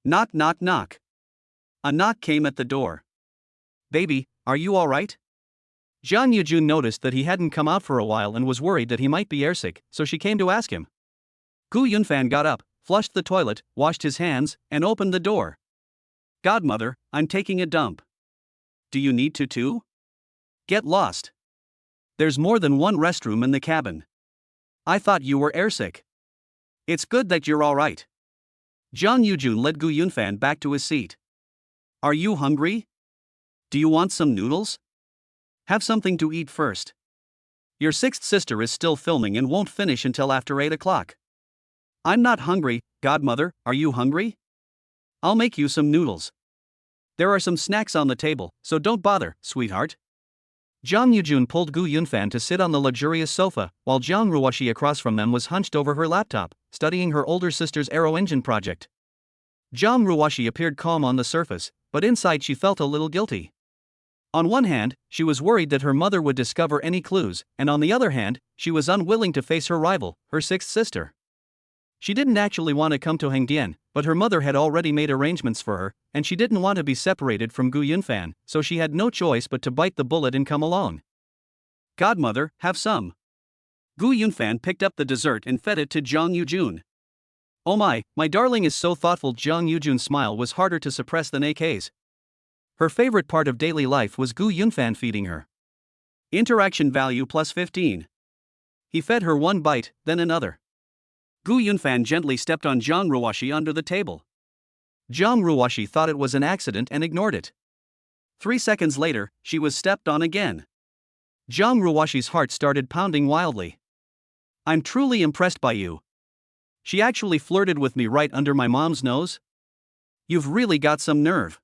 Knock, knock, knock. A knock came at the door. Baby, are you alright? Zhang Yujun noticed that he hadn't come out for a while and was worried that he might be airsick, so she came to ask him. Gu Yunfan got up, flushed the toilet, washed his hands, and opened the door. Godmother, I'm taking a dump. Do you need to too? Get lost. There's more than one restroom in the cabin. I thought you were airsick. It's good that you're alright. Zhang Yujun led Gu Yunfan back to his seat. Are you hungry? Do you want some noodles? Have something to eat first. Your 6th sister is still filming and won't finish until after 8 o'clock. I'm not hungry, Godmother, are you hungry? I'll make you some noodles. There are some snacks on the table, so don't bother, sweetheart. Zhang Yujun pulled Gu Yunfan to sit on the luxurious sofa, while Zhang Ruoxi across from them was hunched over her laptop, studying her older sister's aero engine project. Zhang Ruoxi appeared calm on the surface, but inside she felt a little guilty. On one hand, she was worried that her mother would discover any clues, and on the other hand, she was unwilling to face her rival, her 6th sister. She didn't actually want to come to Hengdian, but her mother had already made arrangements for her, and she didn't want to be separated from Gu Yunfan, so she had no choice but to bite the bullet and come along. Godmother, have some. Gu Yunfan picked up the dessert and fed it to Zhang Yujun. Oh my darling is so thoughtful. Zhang Yujun's smile was harder to suppress than AK's. Her favorite part of daily life was Gu Yunfan feeding her. Interaction value plus 15. He fed her one bite, then another. Gu Yunfan gently stepped on Zhang Ruoxi under the table. Zhang Ruoxi thought it was an accident and ignored it. 3 seconds later, she was stepped on again. Zhang Ruoxi's heart started pounding wildly. I'm truly impressed by you. She actually flirted with me right under my mom's nose? You've really got some nerve.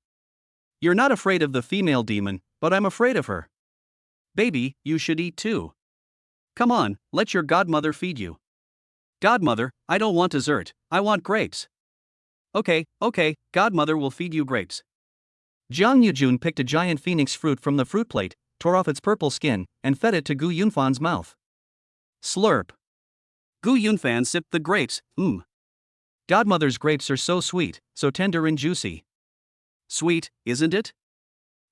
You're not afraid of the female demon, but I'm afraid of her. Baby, you should eat too. Come on, let your godmother feed you. Godmother, I don't want dessert, I want grapes. Okay, Godmother will feed you grapes. Zhang Yujun picked a giant phoenix fruit from the fruit plate, tore off its purple skin, and fed it to Gu Yunfan's mouth. Slurp. Gu Yunfan sipped the grapes, Godmother's grapes are so sweet, so tender and juicy. Sweet, isn't it?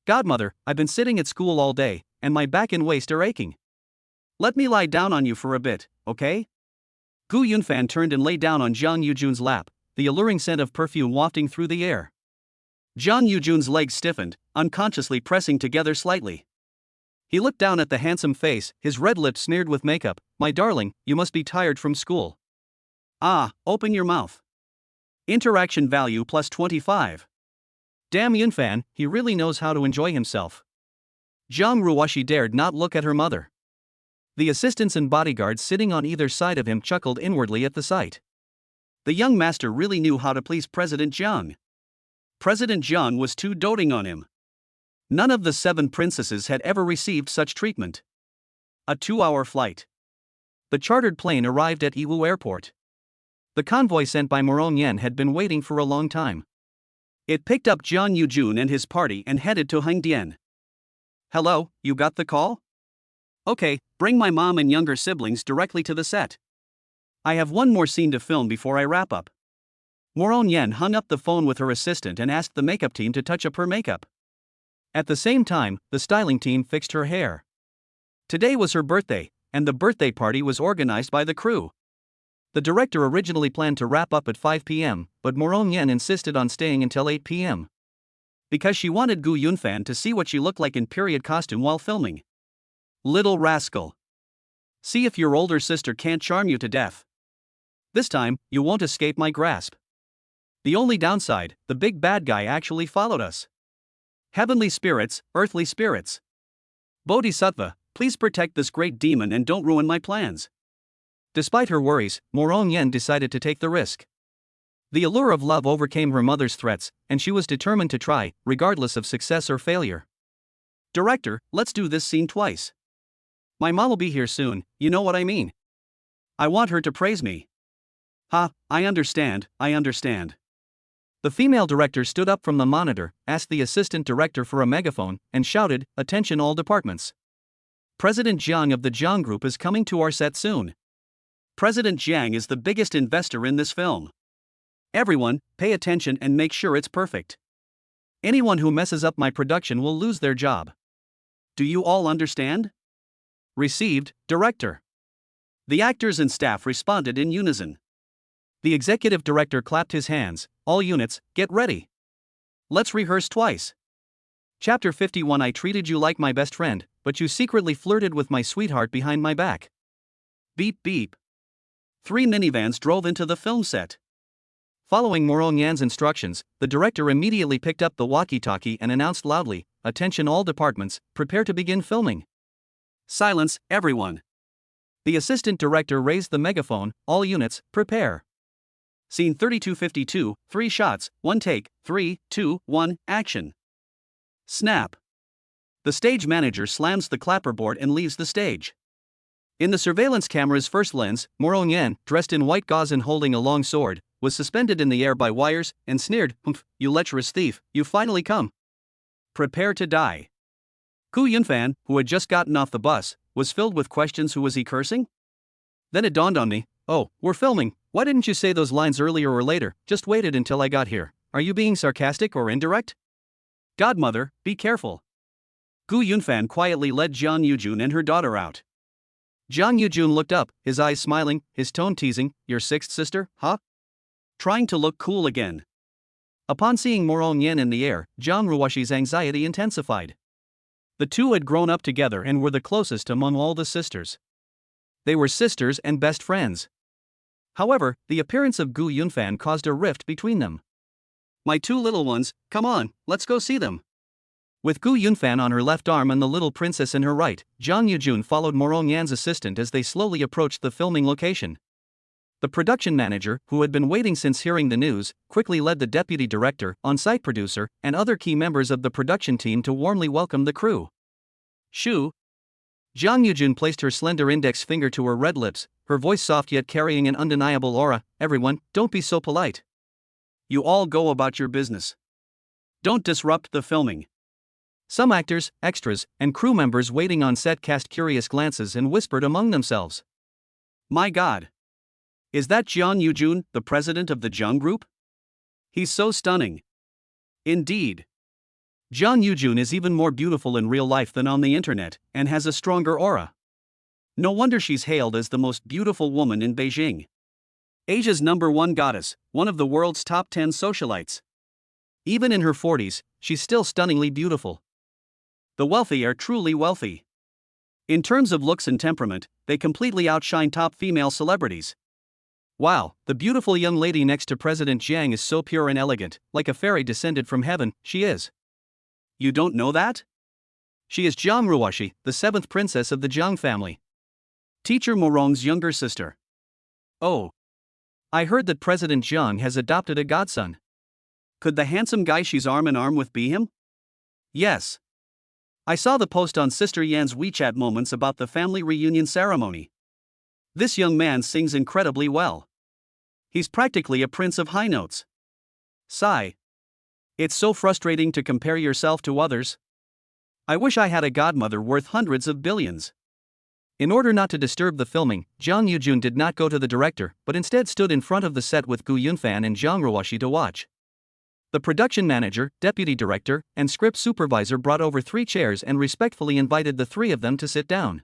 Godmother, I've been sitting at school all day, and my back and waist are aching. Let me lie down on you for a bit, okay? Gu Yunfan turned and lay down on Zhang Yujun's lap, the alluring scent of perfume wafting through the air. Zhang Yujun's legs stiffened, unconsciously pressing together slightly. He looked down at the handsome face, his red lips smeared with makeup. My darling, you must be tired from school. Ah, open your mouth. Interaction value plus 25. Damn Yunfan, he really knows how to enjoy himself. Zhang Ruoxi dared not look at her mother. The assistants and bodyguards sitting on either side of him chuckled inwardly at the sight. The young master really knew how to please President Zhang. President Zhang was too doting on him. None of the 7 princesses had ever received such treatment. A 2-hour flight. The chartered plane arrived at Yiwu Airport. The convoy sent by Moron Yen had been waiting for a long time. It picked up Zhang Yujun and his party and headed to Hengdian. Hello, you got the call? Okay, bring my mom and younger siblings directly to the set. I have one more scene to film before I wrap up. Moron Yen hung up the phone with her assistant and asked the makeup team to touch up her makeup. At the same time, the styling team fixed her hair. Today was her birthday, and the birthday party was organized by the crew. The director originally planned to wrap up at 5 p.m., but Moron Yen insisted on staying until 8 p.m. Because she wanted Gu Yunfan to see what she looked like in period costume while filming. Little rascal. See if your older sister can't charm you to death. This time, you won't escape my grasp. The only downside, the big bad guy actually followed us. Heavenly spirits, earthly spirits. Bodhisattva, please protect this great demon and don't ruin my plans. Despite her worries, Moron Yen decided to take the risk. The allure of love overcame her mother's threats, and she was determined to try, regardless of success or failure. Director, let's do this scene twice. My mom'll be here soon, you know what I mean. I want her to praise me. Ha, I understand. The female director stood up from the monitor, asked the assistant director for a megaphone, and shouted, "Attention all departments. President Jiang of the Jiang Group is coming to our set soon. President Jiang is the biggest investor in this film. Everyone, pay attention and make sure it's perfect. Anyone who messes up my production will lose their job. Do you all understand?" Received, Director. The actors and staff responded in unison. The executive director clapped his hands. "All units, get ready. Let's rehearse twice." Chapter 51. I treated you like my best friend, but you secretly flirted with my sweetheart behind my back. Beep beep. 3 minivans drove into the film set. Following Morong Yan's instructions, the director immediately picked up the walkie-talkie and announced loudly, "Attention all departments, prepare to begin filming." Silence, everyone. The assistant director raised the megaphone. "All units, prepare. Scene 3252, 3 shots, 1 take, 3, 2, 1, action." Snap. The stage manager slams the clapperboard and leaves the stage. In the surveillance camera's first lens, Morong Yan, dressed in white gauze and holding a long sword, was suspended in the air by wires, and sneered, "Humph, you lecherous thief, you finally come. Prepare to die." Gu Yunfan, who had just gotten off the bus, was filled with questions. Who was he cursing? Then it dawned on me, "Oh, we're filming. Why didn't you say those lines earlier or later, just waited until I got here? Are you being sarcastic or indirect?" "Godmother, be careful." Gu Yunfan quietly led Jiang Yujun and her daughter out. Jiang Yujun looked up, his eyes smiling, his tone teasing. "Your sixth sister, huh?" Trying to look cool again. Upon seeing Morong Yan in the air, Jiang Ruoshi's anxiety intensified. The two had grown up together and were the closest among all the sisters. They were sisters and best friends. However, the appearance of Gu Yunfan caused a rift between them. "My 2 little ones, come on, let's go see them." With Gu Yunfan on her left arm and the little princess in her right, Jiang Yujun followed Morong Yan's assistant as they slowly approached the filming location. The production manager, who had been waiting since hearing the news, quickly led the deputy director, on-site producer, and other key members of the production team to warmly welcome the crew. "Shoo." Jiang Yujun placed her slender index finger to her red lips, her voice soft yet carrying an undeniable aura. "Everyone, don't be so polite. You all go about your business. Don't disrupt the filming." Some actors, extras, and crew members waiting on set cast curious glances and whispered among themselves, "My God. Is that Jiang Yujun, the president of the Jiang Group? He's so stunning." Indeed. Jiang Yujun is even more beautiful in real life than on the internet, and has a stronger aura. No wonder she's hailed as the most beautiful woman in Beijing. Asia's #1 goddess, one of the world's top 10 socialites. Even in her 40s, she's still stunningly beautiful. The wealthy are truly wealthy. In terms of looks and temperament, they completely outshine top female celebrities. Wow, the beautiful young lady next to President Jiang is so pure and elegant, like a fairy descended from heaven. She is. You don't know that? She is Jiang Ruoshi, the 7th princess of the Jiang family. Teacher Morong's younger sister. Oh. I heard that President Jiang has adopted a godson. Could the handsome guy she's arm in arm with be him? Yes. I saw the post on Sister Yan's WeChat moments about the family reunion ceremony. This young man sings incredibly well. He's practically a prince of high notes. Sigh. It's so frustrating to compare yourself to others. I wish I had a godmother worth hundreds of billions. In order not to disturb the filming, Jiang Yujun did not go to the director, but instead stood in front of the set with Gu Yunfan and Jiang Ruoshi to watch. The production manager, deputy director, and script supervisor brought over 3 chairs and respectfully invited the 3 of them to sit down.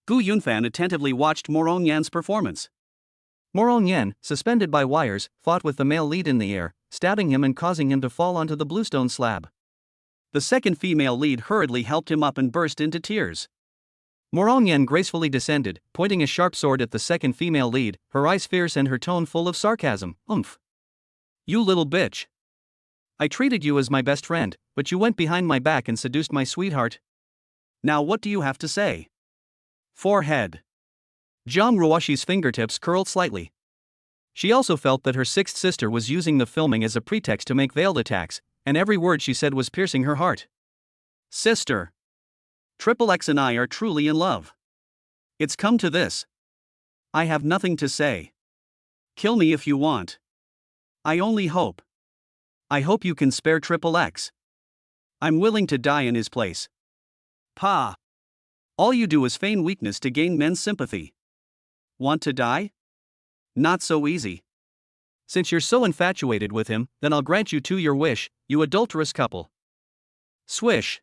Gu Yunfan attentively watched Morong Yan's performance. Morong Yan, suspended by wires, fought with the male lead in the air, stabbing him and causing him to fall onto the bluestone slab. The second female lead hurriedly helped him up and burst into tears. Morong Yan gracefully descended, pointing a sharp sword at the second female lead, her eyes fierce and her tone full of sarcasm. "Oomph. You little bitch. I treated you as my best friend, but you went behind my back and seduced my sweetheart. Now what do you have to say?" Forehead. Jiang Ruoshi's fingertips curled slightly. She also felt that her sixth sister was using the filming as a pretext to make veiled attacks, and every word she said was piercing her heart. Sister. Triple X and I are truly in love. It's come to this. I have nothing to say. Kill me if you want. I only hope. I hope you can spare Triple X. I'm willing to die in his place. Pa. All you do is feign weakness to gain men's sympathy. Want to die? Not so easy. Since you're so infatuated with him, then I'll grant you your wish, you adulterous couple. Swish.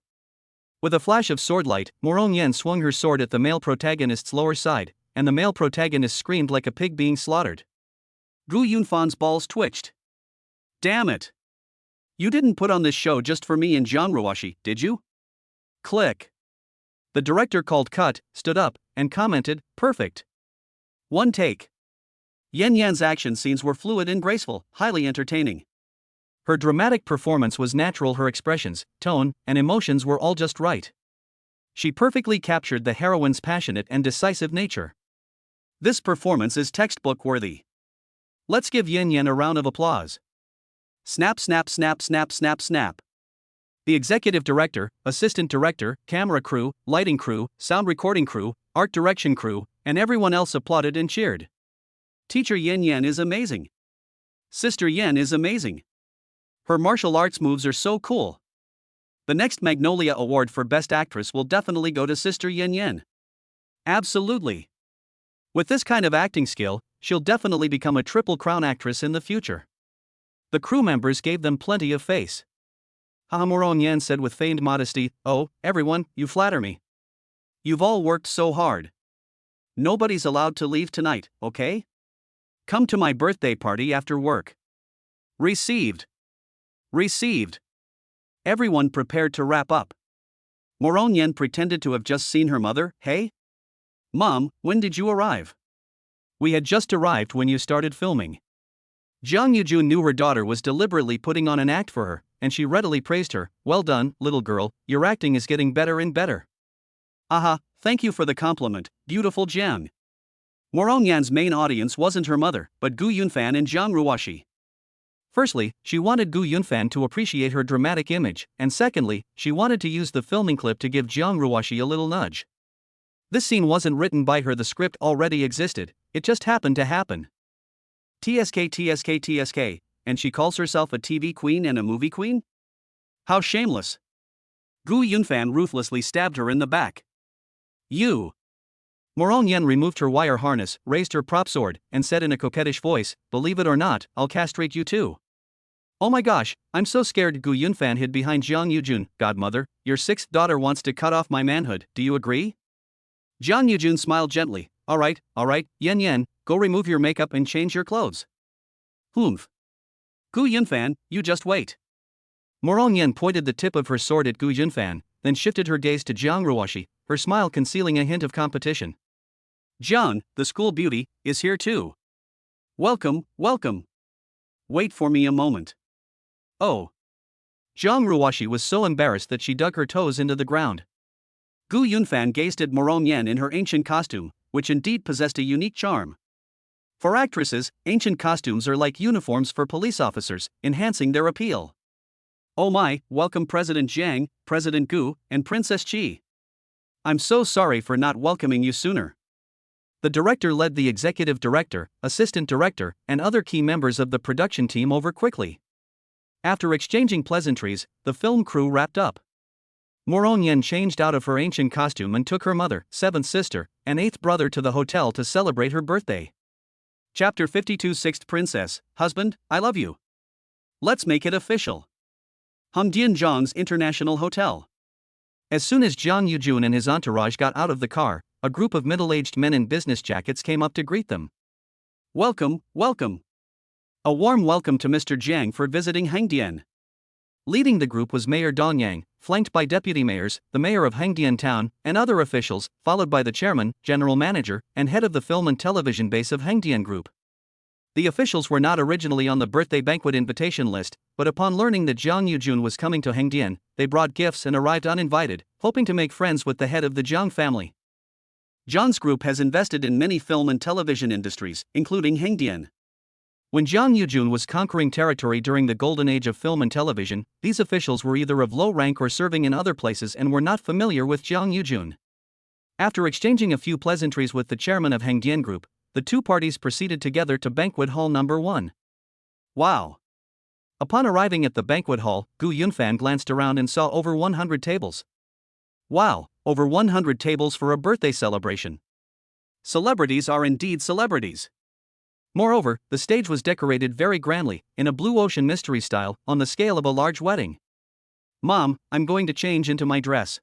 With a flash of swordlight, Morong Yen swung her sword at the male protagonist's lower side, and the male protagonist screamed like a pig being slaughtered. Gu Yunfan's balls twitched. Damn it. You didn't put on this show just for me and Jiang Ruoshi, did you? Click. The director called cut, stood up, and commented, perfect. One take. Yan Yan's action scenes were fluid and graceful, highly entertaining. Her dramatic performance was natural, her expressions, tone, and emotions were all just right. She perfectly captured the heroine's passionate and decisive nature. This performance is textbook-worthy. Let's give Yan Yan a round of applause. Snap, snap, snap, snap, snap, snap. The executive director, assistant director, camera crew, lighting crew, sound recording crew, art direction crew, and everyone else applauded and cheered. Teacher Yan Yan is amazing. Sister Yan is amazing. Her martial arts moves are so cool. The next Magnolia Award for Best Actress will definitely go to Sister Yan Yan. Absolutely. With this kind of acting skill, she'll definitely become a Triple Crown actress in the future. The crew members gave them plenty of face. Morong Yen said with feigned modesty, "Oh, everyone, you flatter me. You've all worked so hard. Nobody's allowed to leave tonight, okay? Come to my birthday party after work." Received. Received. Everyone prepared to wrap up. Morong Yen pretended to have just seen her mother. Hey? Mom, when did you arrive? We had just arrived when you started filming. Jiang Yujun knew her daughter was deliberately putting on an act for her, and she readily praised her. Well done, little girl, your acting is getting better and better. Aha, thank you for the compliment, beautiful Jiang. Morong Yan's main audience wasn't her mother, but Gu Yunfan and Jiang Ruoshi. Firstly, she wanted Gu Yunfan to appreciate her dramatic image, and secondly, she wanted to use the filming clip to give Jiang Ruoshi a little nudge. This scene wasn't written by her, the script already existed, it just happened to happen. TSK TSK TSK, and she calls herself a TV queen and a movie queen? How shameless. Gu Yunfan ruthlessly stabbed her in the back. You. Morong Yen removed her wire harness, raised her prop sword, and said in a coquettish voice, "Believe it or not, I'll castrate you too." "Oh my gosh, I'm so scared." Gu Yunfan hid behind Jiang Yujun. "Godmother, your sixth daughter wants to cut off my manhood, do you agree?" Jiang Yujun smiled gently. All right, Yan Yan, go remove your makeup and change your clothes." Humph. Gu Yunfan, you just wait. Morong Yen pointed the tip of her sword at Gu Yunfan, then shifted her gaze to Jiang Ruoshi, her smile concealing a hint of competition. Jiang, the school beauty, is here too. Welcome, welcome. Wait for me a moment. Oh. Jiang Ruoshi was so embarrassed that she dug her toes into the ground. Gu Yunfan gazed at Morong Yen in her ancient costume, which indeed possessed a unique charm. For actresses, ancient costumes are like uniforms for police officers, enhancing their appeal. Oh my, welcome President Jiang, President Gu, and Princess Qi. I'm so sorry for not welcoming you sooner. The director led the executive director, assistant director, and other key members of the production team over quickly. After exchanging pleasantries, the film crew wrapped up. Morong Yen changed out of her ancient costume and took her mother, seventh sister, and eighth brother to the hotel to celebrate her birthday. Chapter 52 Sixth Princess, Husband, I love you. Let's make it official. Hongdian Zhang's International Hotel. As soon as Jiang Yujun and his entourage got out of the car, a group of middle-aged men in business jackets came up to greet them. Welcome, welcome. A warm welcome to Mr. Jiang for visiting Hengdian. Leading the group was Mayor Dong Yang, flanked by deputy mayors, the mayor of Hengdian Town, and other officials, followed by the chairman, general manager, and head of the film and television base of Hengdian Group. The officials were not originally on the birthday banquet invitation list, but upon learning that Jiang Yujun was coming to Hengdian, they brought gifts and arrived uninvited, hoping to make friends with the head of the Jiang family. Jiang's group has invested in many film and television industries, including Hengdian. When Jiang Yujun was conquering territory during the golden age of film and television, these officials were either of low rank or serving in other places and were not familiar with Jiang Yujun. After exchanging a few pleasantries with the chairman of Hengdian Group, the two parties proceeded together to banquet hall number 1. Wow. Upon arriving at the banquet hall, Gu Yunfan glanced around and saw over 100 tables. Wow, over 100 tables for a birthday celebration. Celebrities are indeed celebrities. Moreover, the stage was decorated very grandly, in a blue ocean mystery style, on the scale of a large wedding. Mom, I'm going to change into my dress.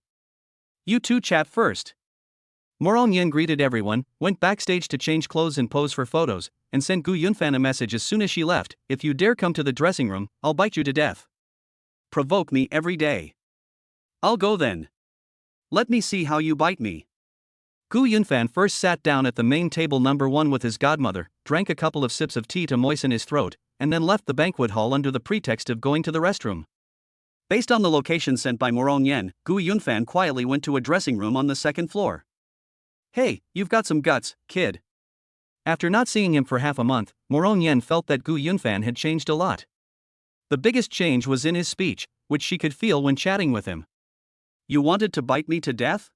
You two chat first. Morong Yen greeted everyone, went backstage to change clothes and pose for photos, and sent Gu Yunfan a message as soon as she left: "If you dare come to the dressing room, I'll bite you to death." Provoke me every day. I'll go then. Let me see how you bite me. Gu Yunfan first sat down at the main table number 1 with his godmother, drank a couple of sips of tea to moisten his throat, and then left the banquet hall under the pretext of going to the restroom. Based on the location sent by Morong Yen, Gu Yunfan quietly went to a dressing room on the second floor. Hey, you've got some guts, kid. After not seeing him for half a month, Morong Yen felt that Gu Yunfan had changed a lot. The biggest change was in his speech, which she could feel when chatting with him. You wanted to bite me to death?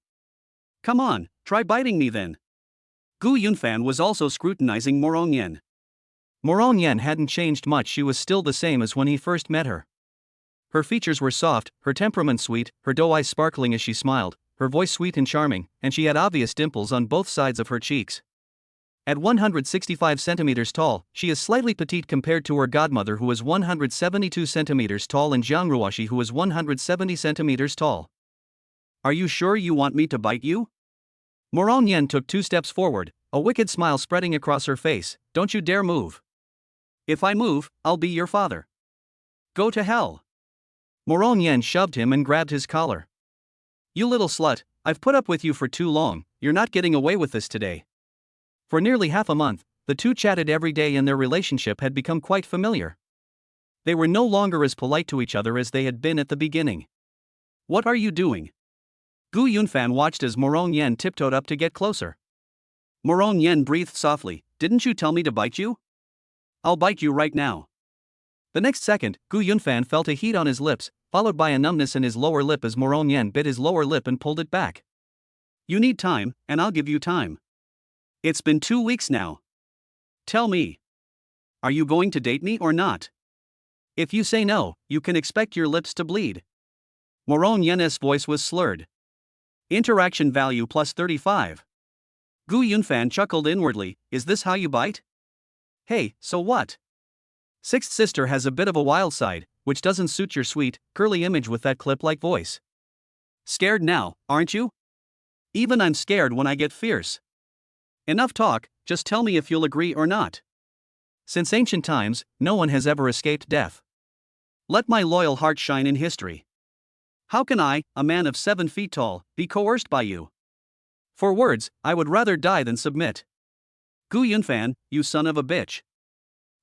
Come on, try biting me then. Gu Yunfan was also scrutinizing Morong Yen. Morong Yen hadn't changed much, she was still the same as when he first met her. Her features were soft, her temperament sweet, her doe eyes sparkling as she smiled, her voice sweet and charming, and she had obvious dimples on both sides of her cheeks. At 165 centimeters tall, she is slightly petite compared to her godmother who was 172 centimeters tall and Jiang Ruoxi who was 170 centimeters tall. Are you sure you want me to bite you? Morong Yen took 2 steps forward, a wicked smile spreading across her face. Don't you dare move. If I move, I'll be your father. Go to hell. Morong Yen shoved him and grabbed his collar. You little slut, I've put up with you for too long, you're not getting away with this today. For nearly half a month, the two chatted every day and their relationship had become quite familiar. They were no longer as polite to each other as they had been at the beginning. What are you doing? Gu Yunfan watched as Morong Yen tiptoed up to get closer. Morong Yen breathed softly. Didn't you tell me to bite you? I'll bite you right now. The next second, Gu Yunfan felt a heat on his lips, followed by a numbness in his lower lip as Morong Yen bit his lower lip and pulled it back. You need time, and I'll give you time. It's been 2 weeks now. Tell me. Are you going to date me or not? If you say no, you can expect your lips to bleed. Morong Yen's voice was slurred. Interaction value plus 35. Gu Yunfan chuckled inwardly. Is this how you bite? Hey, so what? Sixth sister has a bit of a wild side, which doesn't suit your sweet, curly image with that clip-like voice. Scared now, aren't you? Even I'm scared when I get fierce. Enough talk, just tell me if you'll agree or not. Since ancient times, no one has ever escaped death. Let my loyal heart shine in history. How can I, a man of 7 feet tall, be coerced by you? For words, I would rather die than submit. Gu Yunfan, you son of a bitch.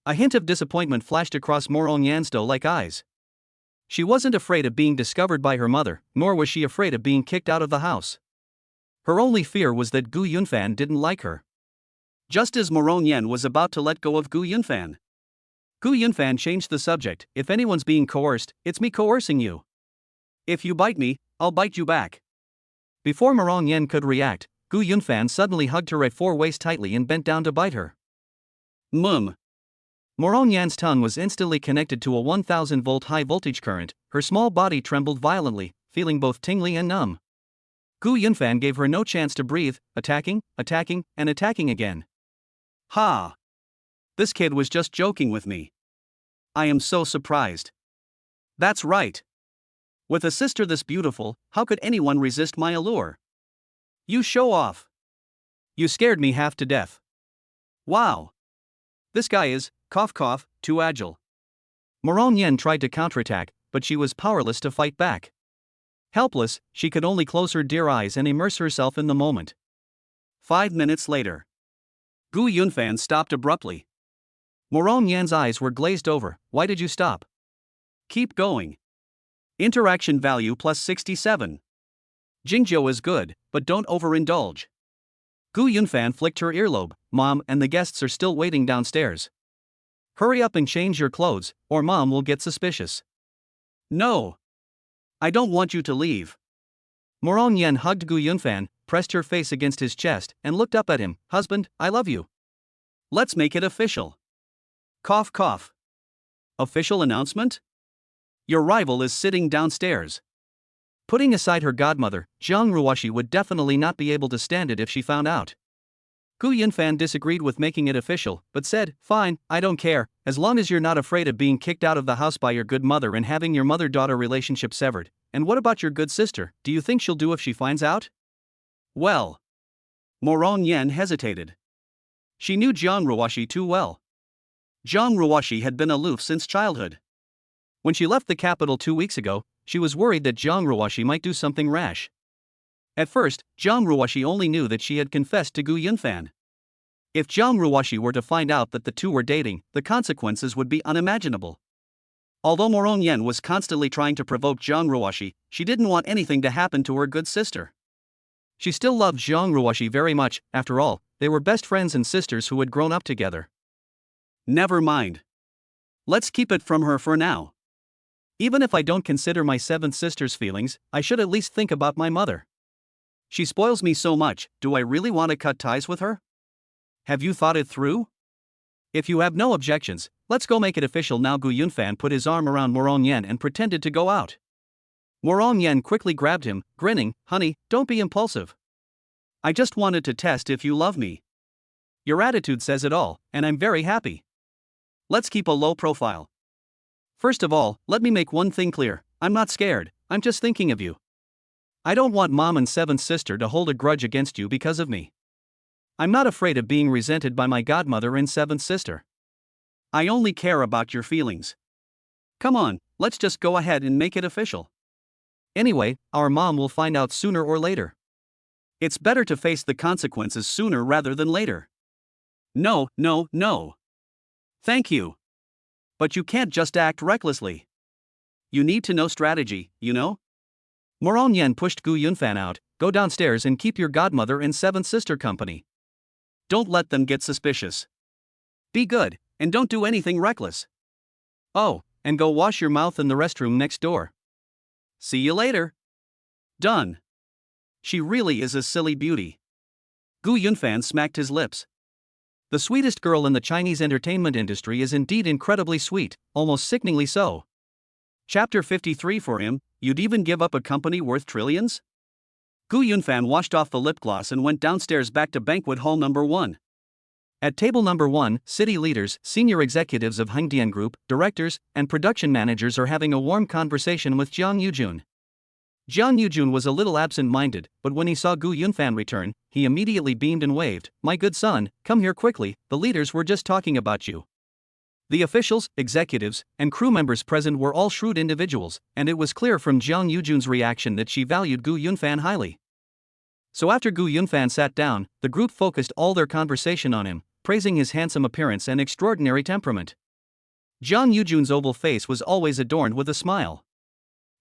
A hint of disappointment flashed across Morong Yen's doe-like eyes. She wasn't afraid of being discovered by her mother, nor was she afraid of being kicked out of the house. Her only fear was that Gu Yunfan didn't like her. Just as Morong Yen was about to let go of Gu Yunfan, Gu Yunfan changed the subject. If anyone's being coerced, it's me coercing you. If you bite me, I'll bite you back. Before Morong Yen could react, Gu Yunfan suddenly hugged her waist tightly and bent down to bite her. Morong Yan's tongue was instantly connected to a 1000-volt high-voltage current. Her small body trembled violently, feeling both tingly and numb. Gu Yunfan gave her no chance to breathe, attacking, and attacking again. Ha! This kid was just joking with me. I am so surprised. That's right. With a sister this beautiful, how could anyone resist my allure? You show off. You scared me half to death. Wow. This guy is, cough cough, too agile. Morong Yen tried to counterattack, but she was powerless to fight back. Helpless, she could only close her dear eyes and immerse herself in the moment. 5 minutes later. Gu Yunfan stopped abruptly. Morong Yan's eyes were glazed over. Why did you stop? Keep going. Interaction value plus 67. Jingzhou is good, but don't overindulge. Gu Yunfan flicked her earlobe. Mom and the guests are still waiting downstairs. Hurry up and change your clothes, or mom will get suspicious. No. I don't want you to leave. Morong Yen hugged Gu Yunfan, pressed her face against his chest, and looked up at him. Husband, I love you. Let's make it official. Cough cough. Official announcement? Your rival is sitting downstairs. Putting aside her godmother, Jiang Ruoshi would definitely not be able to stand it if she found out. Gu Yunfan disagreed with making it official, but said, fine, I don't care, as long as you're not afraid of being kicked out of the house by your good mother and having your mother-daughter relationship severed. And what about your good sister, do you think she'll do if she finds out? Well. Morong Yen hesitated. She knew Jiang Ruoshi too well. Jiang Ruoshi had been aloof since childhood. When she left the capital 2 weeks ago, she was worried that Jiang Ruoshi might do something rash. At first, Jiang Ruoshi only knew that she had confessed to Gu Yunfan. If Jiang Ruoshi were to find out that the two were dating, the consequences would be unimaginable. Although Morong Yen was constantly trying to provoke Jiang Ruoshi, she didn't want anything to happen to her good sister. She still loved Jiang Ruoshi very much. After all, they were best friends and sisters who had grown up together. Never mind. Let's keep it from her for now. Even if I don't consider my seventh sister's feelings, I should at least think about my mother. She spoils me so much, do I really want to cut ties with her? Have you thought it through? If you have no objections, let's go make it official now. Gu Yunfan put his arm around Morong Yen and pretended to go out. Morong Yen quickly grabbed him, grinning, honey, don't be impulsive. I just wanted to test if you love me. Your attitude says it all, and I'm very happy. Let's keep a low profile. First of all, let me make one thing clear, I'm not scared, I'm just thinking of you. I don't want mom and seventh sister to hold a grudge against you because of me. I'm not afraid of being resented by my godmother and seventh sister. I only care about your feelings. Come on, let's just go ahead and make it official. Anyway, our mom will find out sooner or later. It's better to face the consequences sooner rather than later. No, no, no. Thank you. But you can't just act recklessly. You need to know strategy, you know? Morong Yen pushed Gu Yunfan out. Go downstairs and keep your godmother and seventh sister company. Don't let them get suspicious. Be good, and don't do anything reckless. Oh, and go wash your mouth in the restroom next door. See you later. Done. She really is a silly beauty. Gu Yunfan smacked his lips. The sweetest girl in the Chinese entertainment industry is indeed incredibly sweet, almost sickeningly so. Chapter 53 for him, you'd even give up a company worth trillions? Gu Yunfan washed off the lip gloss and went downstairs back to banquet hall number 1. At table number 1, city leaders, senior executives of Hengdian Group, directors, and production managers are having a warm conversation with Jiang Yujun. Jiang Yujun was a little absent-minded, but when he saw Gu Yunfan return, he immediately beamed and waved. My good son, come here quickly, the leaders were just talking about you. The officials, executives, and crew members present were all shrewd individuals, and it was clear from Jiang Yujun's reaction that she valued Gu Yunfan highly. So after Gu Yunfan sat down, the group focused all their conversation on him, praising his handsome appearance and extraordinary temperament. Jiang Yujun's oval face was always adorned with a smile.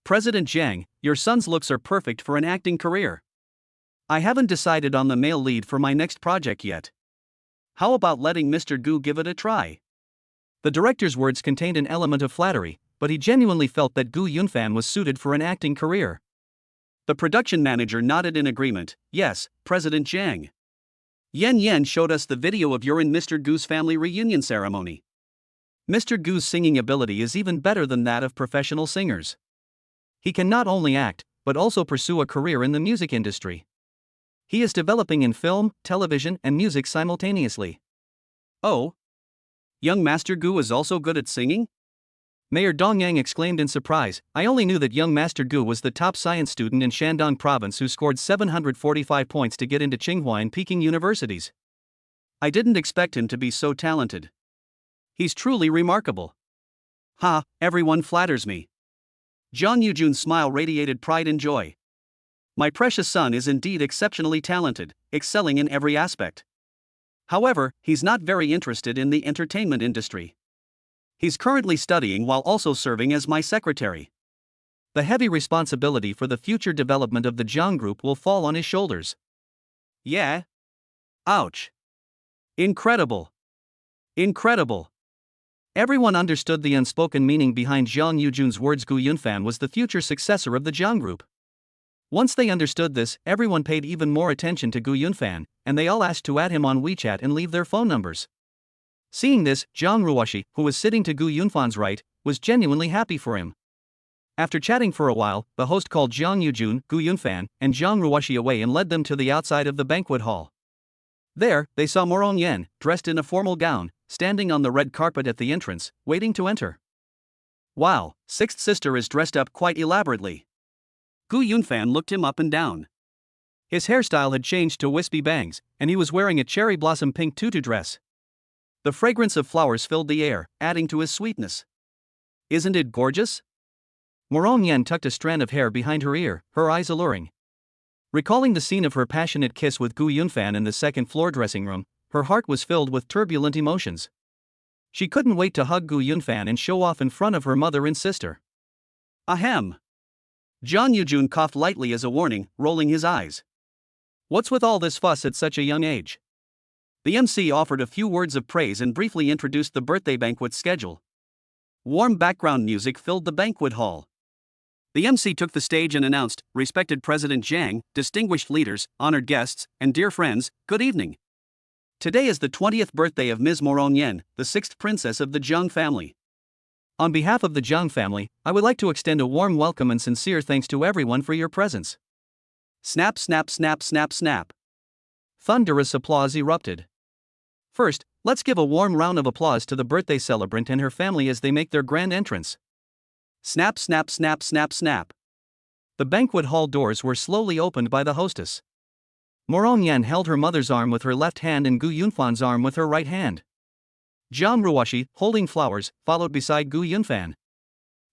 President Jiang, your son's looks are perfect for an acting career. I haven't decided on the male lead for my next project yet. How about letting Mr. Gu give it a try? The director's words contained an element of flattery, but he genuinely felt that Gu Yunfan was suited for an acting career. The production manager nodded in agreement. Yes, President Jiang. Yen showed us the video of your and Mr. Gu's family reunion ceremony. Mr. Gu's singing ability is even better than that of professional singers. He can not only act, but also pursue a career in the music industry. He is developing in film, television, and music simultaneously. Oh? Young Master Gu is also good at singing? Mayor Dongyang exclaimed in surprise. I only knew that young Master Gu was the top science student in Shandong province who scored 745 points to get into Tsinghua and Peking universities. I didn't expect him to be so talented. He's truly remarkable. Ha, everyone flatters me. Jiang Yujun's smile radiated pride and joy. My precious son is indeed exceptionally talented, excelling in every aspect. However, he's not very interested in the entertainment industry. He's currently studying while also serving as my secretary. The heavy responsibility for the future development of the Jiang Group will fall on his shoulders. Yeah? Ouch. Incredible. Incredible. Everyone understood the unspoken meaning behind Jiang Yujun's words. Gu Yunfan was the future successor of the Jiang group. Once they understood this, everyone paid even more attention to Gu Yunfan, and they all asked to add him on WeChat and leave their phone numbers. Seeing this, Zhang Ruoxi, who was sitting to Gu Yunfan's right, was genuinely happy for him. After chatting for a while, the host called Jiang Yujun, Gu Yunfan, and Zhang Ruoxi away and led them to the outside of the banquet hall. There, they saw Morong Yan, dressed in a formal gown, standing on the red carpet at the entrance, waiting to enter. Wow, sixth sister is dressed up quite elaborately. Gu Yunfan looked him up and down. His hairstyle had changed to wispy bangs, and he was wearing a cherry blossom pink tutu dress. The fragrance of flowers filled the air, adding to his sweetness. Isn't it gorgeous? Morong Yan tucked a strand of hair behind her ear, her eyes alluring. Recalling the scene of her passionate kiss with Gu Yunfan in the second-floor dressing room, her heart was filled with turbulent emotions. She couldn't wait to hug Gu Yunfan and show off in front of her mother and sister. Ahem. Jiang Yujun coughed lightly as a warning, rolling his eyes. What's with all this fuss at such a young age? The MC offered a few words of praise and briefly introduced the birthday banquet schedule. Warm background music filled the banquet hall. The MC took the stage and announced, "Respected President Jiang, distinguished leaders, honored guests, and dear friends, good evening. Today is the 20th birthday of Ms. Morong Yan, the 6th princess of the Jiang family. On behalf of the Jiang family, I would like to extend a warm welcome and sincere thanks to everyone for your presence." Snap, snap, snap, snap, snap. Thunderous applause erupted. First, let's give a warm round of applause to the birthday celebrant and her family as they make their grand entrance. Snap, snap, snap, snap, snap. The banquet hall doors were slowly opened by the hostess. Morong Yan held her mother's arm with her left hand and Gu Yunfan's arm with her right hand. Zhang Ruoxi, holding flowers, followed beside Gu Yunfan.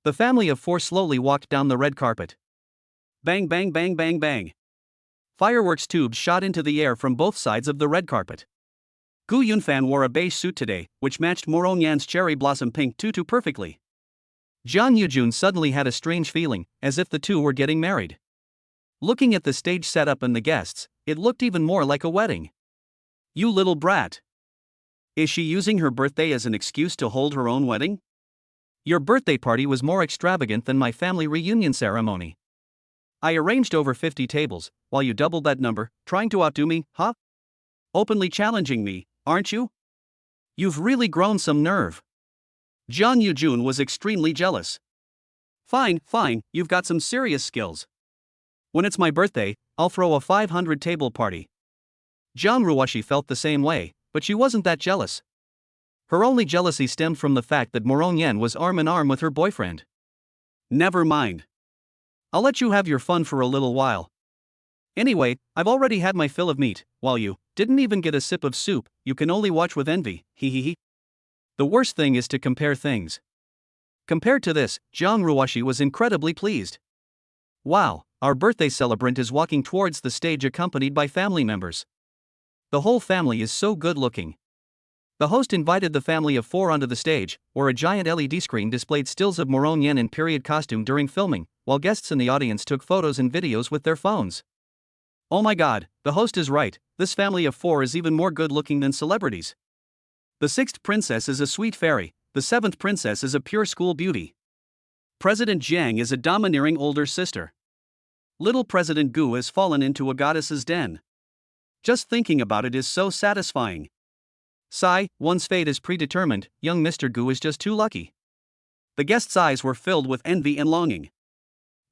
The family of four slowly walked down the red carpet. Bang, bang, bang, bang, bang. Fireworks tubes shot into the air from both sides of the red carpet. Gu Yunfan wore a beige suit today, which matched Morong Yan's cherry blossom pink tutu perfectly. Jiang Yujun suddenly had a strange feeling, as if the two were getting married. Looking at the stage setup and the guests, it looked even more like a wedding. You little brat. Is she using her birthday as an excuse to hold her own wedding? Your birthday party was more extravagant than my family reunion ceremony. I arranged over 50 tables, while you doubled that number, trying to outdo me, huh? Openly challenging me, aren't you? You've really grown some nerve. Jiang Yujun was extremely jealous. Fine, you've got some serious skills. When it's my birthday, I'll throw a 500-table party. Zhang Ruoxi felt the same way, but she wasn't that jealous. Her only jealousy stemmed from the fact that Morong Yan was arm in arm with her boyfriend. Never mind. I'll let you have your fun for a little while. Anyway, I've already had my fill of meat, while you didn't even get a sip of soup. You can only watch with envy, hehehe. The worst thing is to compare things. Compared to this, Zhang Ruoxi was incredibly pleased. Wow, our birthday celebrant is walking towards the stage accompanied by family members. The whole family is so good looking. The host invited the family of four onto the stage, where a giant LED screen displayed stills of Morong Yan in period costume during filming, while guests in the audience took photos and videos with their phones. Oh my god, the host is right, this family of four is even more good looking than celebrities. The 6th princess is a sweet fairy, the 7th princess is a pure school beauty. President Jiang is a domineering older sister. Little President Gu has fallen into a goddess's den. Just thinking about it is so satisfying. Sigh, one's fate is predetermined, young Mr. Gu is just too lucky. The guests' eyes were filled with envy and longing.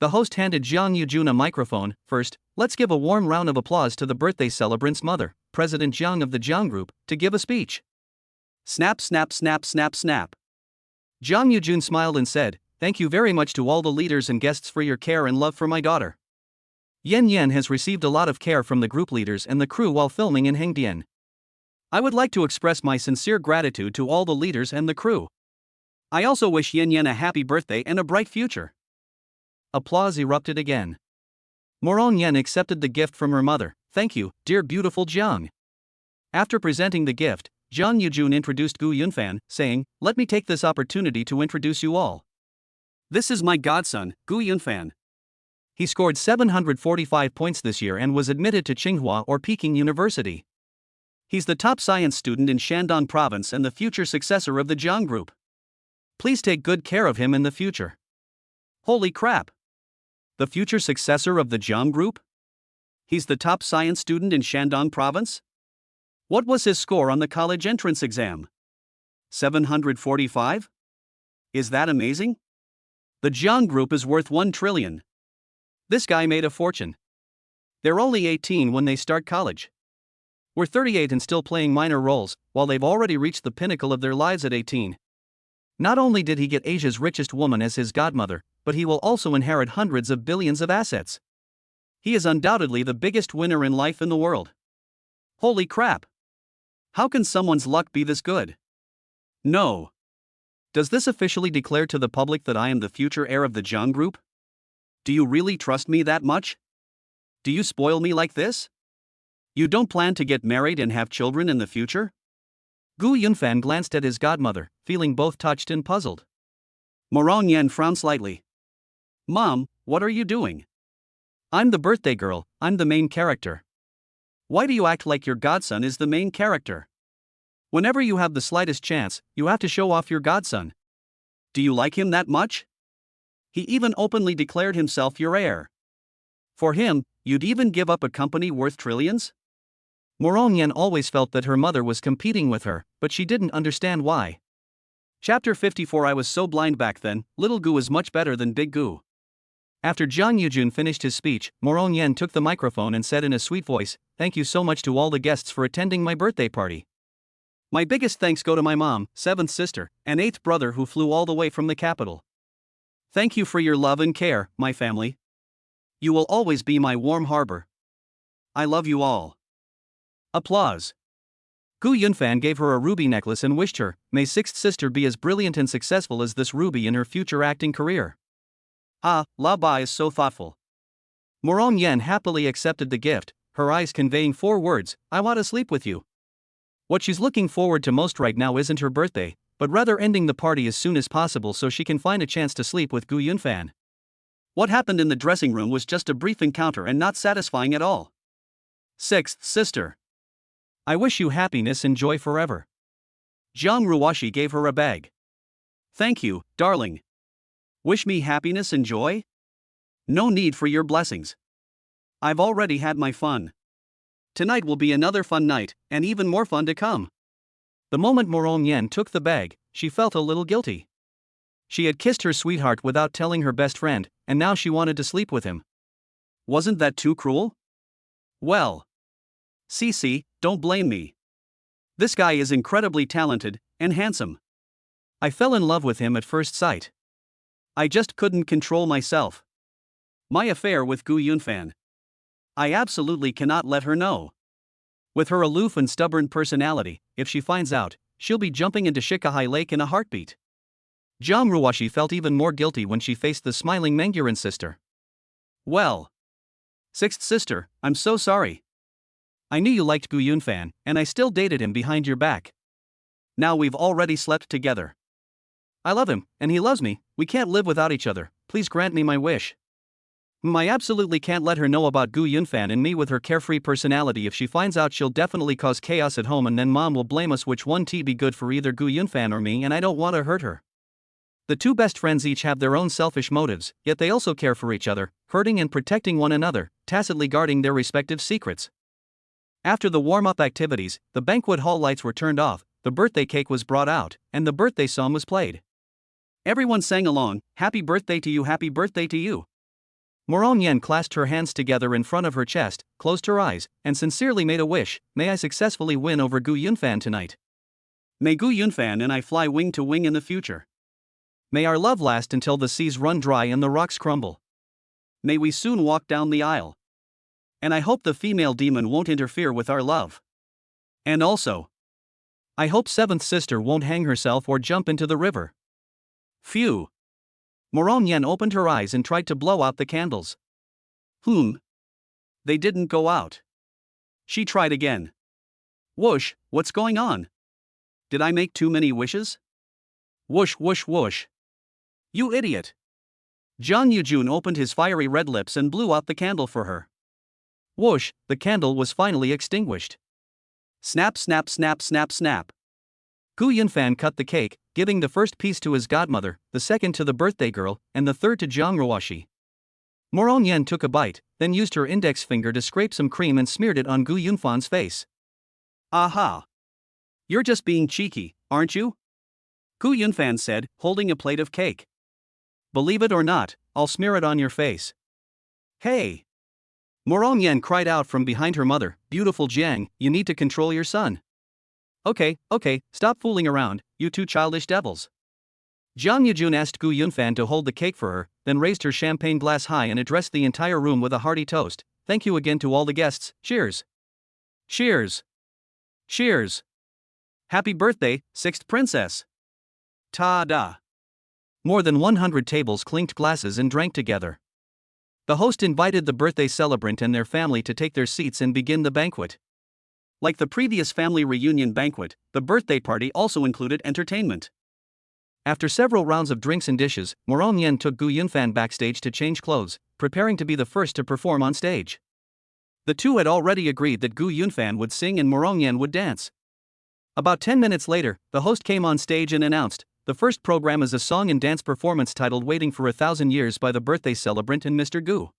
The host handed Jiang Yujun a microphone. First, let's give a warm round of applause to the birthday celebrant's mother, President Jiang of the Jiang Group, to give a speech. Snap, snap, snap, snap, snap. Jiang Yujun smiled and said, "Thank you very much to all the leaders and guests for your care and love for my daughter. Yan Yan has received a lot of care from the group leaders and the crew while filming in Hengdian. I would like to express my sincere gratitude to all the leaders and the crew. I also wish Yan Yan a happy birthday and a bright future." Applause erupted again. Morong Yan accepted the gift from her mother. "Thank you, dear beautiful Jiang." After presenting the gift, Jiang Yujun introduced Gu Yunfan, saying, "Let me take this opportunity to introduce you all. This is my godson, Gu Yunfan. He scored 745 points this year and was admitted to Tsinghua or Peking University. He's the top science student in Shandong province and the future successor of the Jiang Group. Please take good care of him in the future. Holy crap! The future successor of the Jiang Group? He's the top science student in Shandong province? What was his score on the college entrance exam? 745? Is that amazing? The Jiang Group is worth 1 trillion. This guy made a fortune. They're only 18 when they start college. We're 38 and still playing minor roles, while they've already reached the pinnacle of their lives at 18. Not only did he get Asia's richest woman as his godmother, but he will also inherit hundreds of billions of assets. He is undoubtedly the biggest winner in life in the world. Holy crap! How can someone's luck be this good? No. Does this officially declare to the public that I am the future heir of the Jiang Group? Do you really trust me that much? Do you spoil me like this? You don't plan to get married and have children in the future? Gu Yunfan glanced at his godmother, feeling both touched and puzzled. Ma Rongyan frowned slightly. Mom, what are you doing? I'm the birthday girl, I'm the main character. Why do you act like your godson is the main character? Whenever you have the slightest chance, you have to show off your godson. Do you like him that much? He even openly declared himself your heir. For him, you'd even give up a company worth trillions? Ma Rongyan always felt that her mother was competing with her, but she didn't understand why. Chapter 54. I was so blind back then. Little Gu is much better than Big Gu. After Jiang Yujun finished his speech, Ma Rongyan took the microphone and said in a sweet voice, "Thank you so much to all the guests for attending my birthday party. My biggest thanks go to my mom, 7th sister, and 8th brother who flew all the way from the capital. Thank you for your love and care, my family. You will always be my warm harbor. I love you all." Applause. Gu Yunfan gave her a ruby necklace and wished her, "May 6th sister be as brilliant and successful as this ruby in her future acting career." Ah, La Ba is so thoughtful. Ma Rongyan happily accepted the gift, her eyes conveying 4 words, "I want to sleep with you." What she's looking forward to most right now isn't her birthday, but rather ending the party as soon as possible so she can find a chance to sleep with Gu Yunfan. What happened in the dressing room was just a brief encounter and not satisfying at all. 6th sister. I wish you happiness and joy forever. Jiang Ruoshi gave her a bag. Thank you, darling. Wish me happiness and joy? No need for your blessings. I've already had my fun. Tonight will be another fun night, and even more fun to come. The moment Ma Rongyan took the bag, she felt a little guilty. She had kissed her sweetheart without telling her best friend, and now she wanted to sleep with him. Wasn't that too cruel? Well, Cece, don't blame me. This guy is incredibly talented and handsome. I fell in love with him at first sight. I just couldn't control myself. My affair with Gu Yunfan. I absolutely cannot let her know. With her aloof and stubborn personality, if she finds out, she'll be jumping into Shikahai Lake in a heartbeat. Jiang Ruoshi felt even more guilty when she faced the smiling Mangurin sister. Well, 6th sister, I'm so sorry. I knew you liked Gu Yunfan, and I still dated him behind your back. Now we've already slept together. I love him, and he loves me. We can't live without each other. Please grant me my wish. I absolutely can't let her know about Gu Yunfan and me with her carefree personality. If she finds out, she'll definitely cause chaos at home, and then mom will blame us. Which one be good for either Gu Yunfan or me, and I don't want to hurt her. The two best friends each have their own selfish motives, yet they also care for each other, hurting and protecting one another, tacitly guarding their respective secrets. After the warm-up activities, the banquet hall lights were turned off, the birthday cake was brought out, and the birthday song was played. Everyone sang along, "Happy birthday to you, happy birthday to you." Ma Rongyan clasped her hands together in front of her chest, closed her eyes, and sincerely made a wish, "May I successfully win over Gu Yunfan tonight. May Gu Yunfan and I fly wing to wing in the future. May our love last until the seas run dry and the rocks crumble. May we soon walk down the aisle. And I hope the female demon won't interfere with our love. And also, I hope 7th sister won't hang herself or jump into the river." Phew. Ma Rongyan opened her eyes and tried to blow out the candles. They didn't go out. She tried again. Whoosh, what's going on? Did I make too many wishes? Whoosh whoosh whoosh. You idiot. Jiang Yujun opened his fiery red lips and blew out the candle for her. Whoosh, the candle was finally extinguished. Snap snap snap snap snap. Gu Yunfan cut the cake, giving the first piece to his godmother, the second to the birthday girl, and the third to Jiang Ruoshi. Morong Yen took a bite, then used her index finger to scrape some cream and smeared it on Gu Yunfan's face. Aha! You're just being cheeky, aren't you? Gu Yunfan said, holding a plate of cake. Believe it or not, I'll smear it on your face. Hey! Morong Yen cried out from behind her mother, beautiful Jiang, you need to control your son. Okay, stop fooling around, you two childish devils. Jiang Yujun asked Gu Yunfan to hold the cake for her, then raised her champagne glass high and addressed the entire room with a hearty toast. Thank you again to all the guests, cheers. Cheers. Cheers. Happy birthday, sixth princess. Ta-da. More than 100 tables clinked glasses and drank together. The host invited the birthday celebrant and their family to take their seats and begin the banquet. Like the previous family reunion banquet, the birthday party also included entertainment. After several rounds of drinks and dishes, Morong Yen took Gu Yunfan backstage to change clothes, preparing to be the first to perform on stage. The two had already agreed that Gu Yunfan would sing and Morong Yen would dance. About 10 minutes later, the host came on stage and announced, the first program is a song and dance performance titled Waiting for 1,000 Years by the birthday celebrant and Mr. Gu.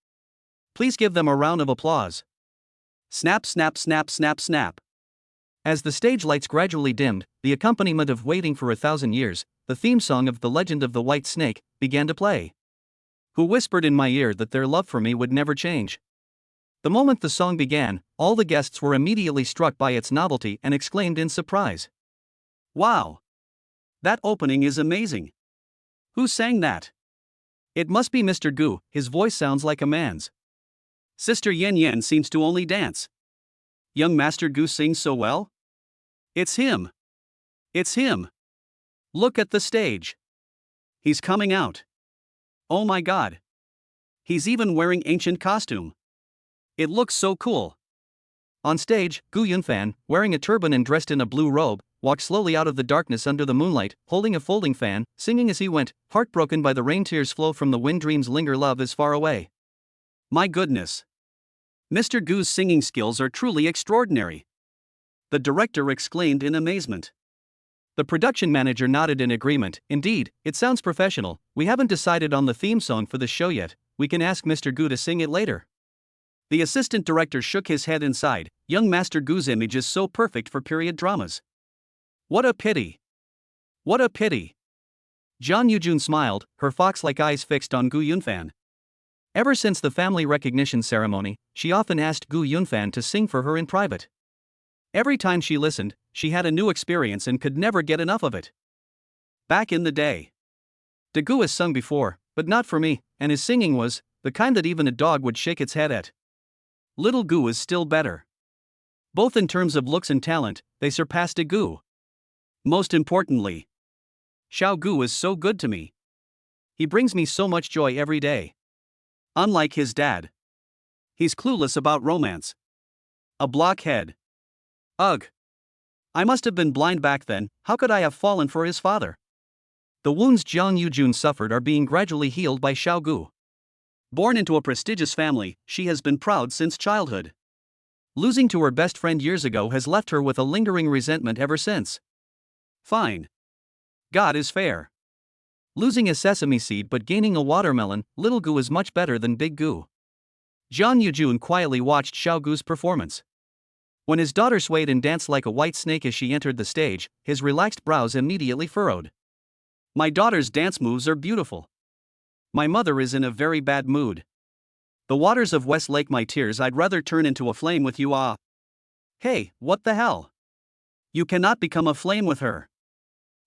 Please give them a round of applause. Snap, snap, snap, snap, snap. As the stage lights gradually dimmed, the accompaniment of Waiting for 1,000 Years, the theme song of The Legend of the White Snake, began to play. Who whispered in my ear that their love for me would never change. The moment the song began, all the guests were immediately struck by its novelty and exclaimed in surprise. Wow! That opening is amazing. Who sang that? It must be Mr. Gu, his voice sounds like a man's. Sister Yen Yen seems to only dance. Young Master Gu sings so well? It's him. It's him. Look at the stage. He's coming out. Oh my god. He's even wearing ancient costume. It looks so cool. On stage, Gu Yunfan, wearing a turban and dressed in a blue robe, walked slowly out of the darkness under the moonlight, holding a folding fan, singing as he went, heartbroken by the rain tears flow from the wind dreams linger love is far away. My goodness. Mr. Gu's singing skills are truly extraordinary. The director exclaimed in amazement. The production manager nodded in agreement. Indeed, it sounds professional. We haven't decided on the theme song for the show yet. We can ask Mr. Gu to sing it later. The assistant director shook his head and sighed. Young Master Gu's image is so perfect for period dramas. What a pity. What a pity. Jiang Yujun smiled, her fox-like eyes fixed on Gu Yunfan. Ever since the family recognition ceremony, she often asked Gu Yunfan to sing for her in private. Every time she listened, she had a new experience and could never get enough of it. Back in the day, De Gu has sung before, but not for me, and his singing was the kind that even a dog would shake its head at. Little Gu is still better. Both in terms of looks and talent, they surpass De Gu. Most importantly, Xiao Gu is so good to me. He brings me so much joy every day. Unlike his dad. He's clueless about romance. A blockhead. Ugh. I must have been blind back then. How could I have fallen for his father? The wounds Jiang Yujun suffered are being gradually healed by Xiao Gu. Born into a prestigious family, she has been proud since childhood. Losing to her best friend years ago has left her with a lingering resentment ever since. Fine. God is fair. Losing a sesame seed but gaining a watermelon, Little Gu is much better than Big Gu. Jiang Yujun quietly watched Xiao Gu's performance. When his daughter swayed and danced like a white snake as she entered the stage, his relaxed brows immediately furrowed. My daughter's dance moves are beautiful. My mother is in a very bad mood. The waters of West Lake my tears, I'd rather turn into a flame with you. Hey, what the hell? You cannot become a flame with her.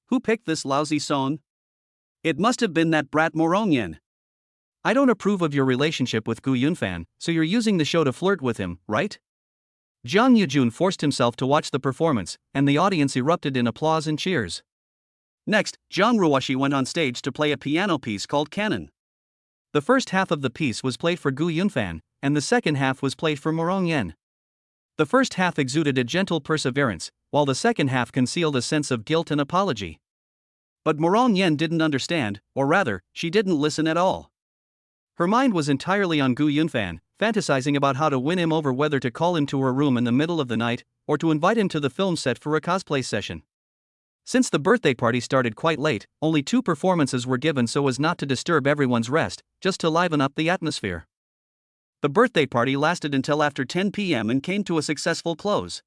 Who picked this lousy song? It must have been that brat Morong Yen. I don't approve of your relationship with Gu Yunfan, so you're using the show to flirt with him, right? Jiang Yujun forced himself to watch the performance, and the audience erupted in applause and cheers. Next, Jiang Ruoshi went on stage to play a piano piece called Canon. The first half of the piece was played for Gu Yunfan, and the second half was played for Morong Yen. The first half exuded a gentle perseverance, while the second half concealed a sense of guilt and apology. But Morong Yen didn't understand, or rather, she didn't listen at all. Her mind was entirely on Gu Yunfan, fantasizing about how to win him over, whether to call him to her room in the middle of the night, or to invite him to the film set for a cosplay session. Since the birthday party started quite late, only 2 performances were given so as not to disturb everyone's rest, just to liven up the atmosphere. The birthday party lasted until after 10 p.m. and came to a successful close.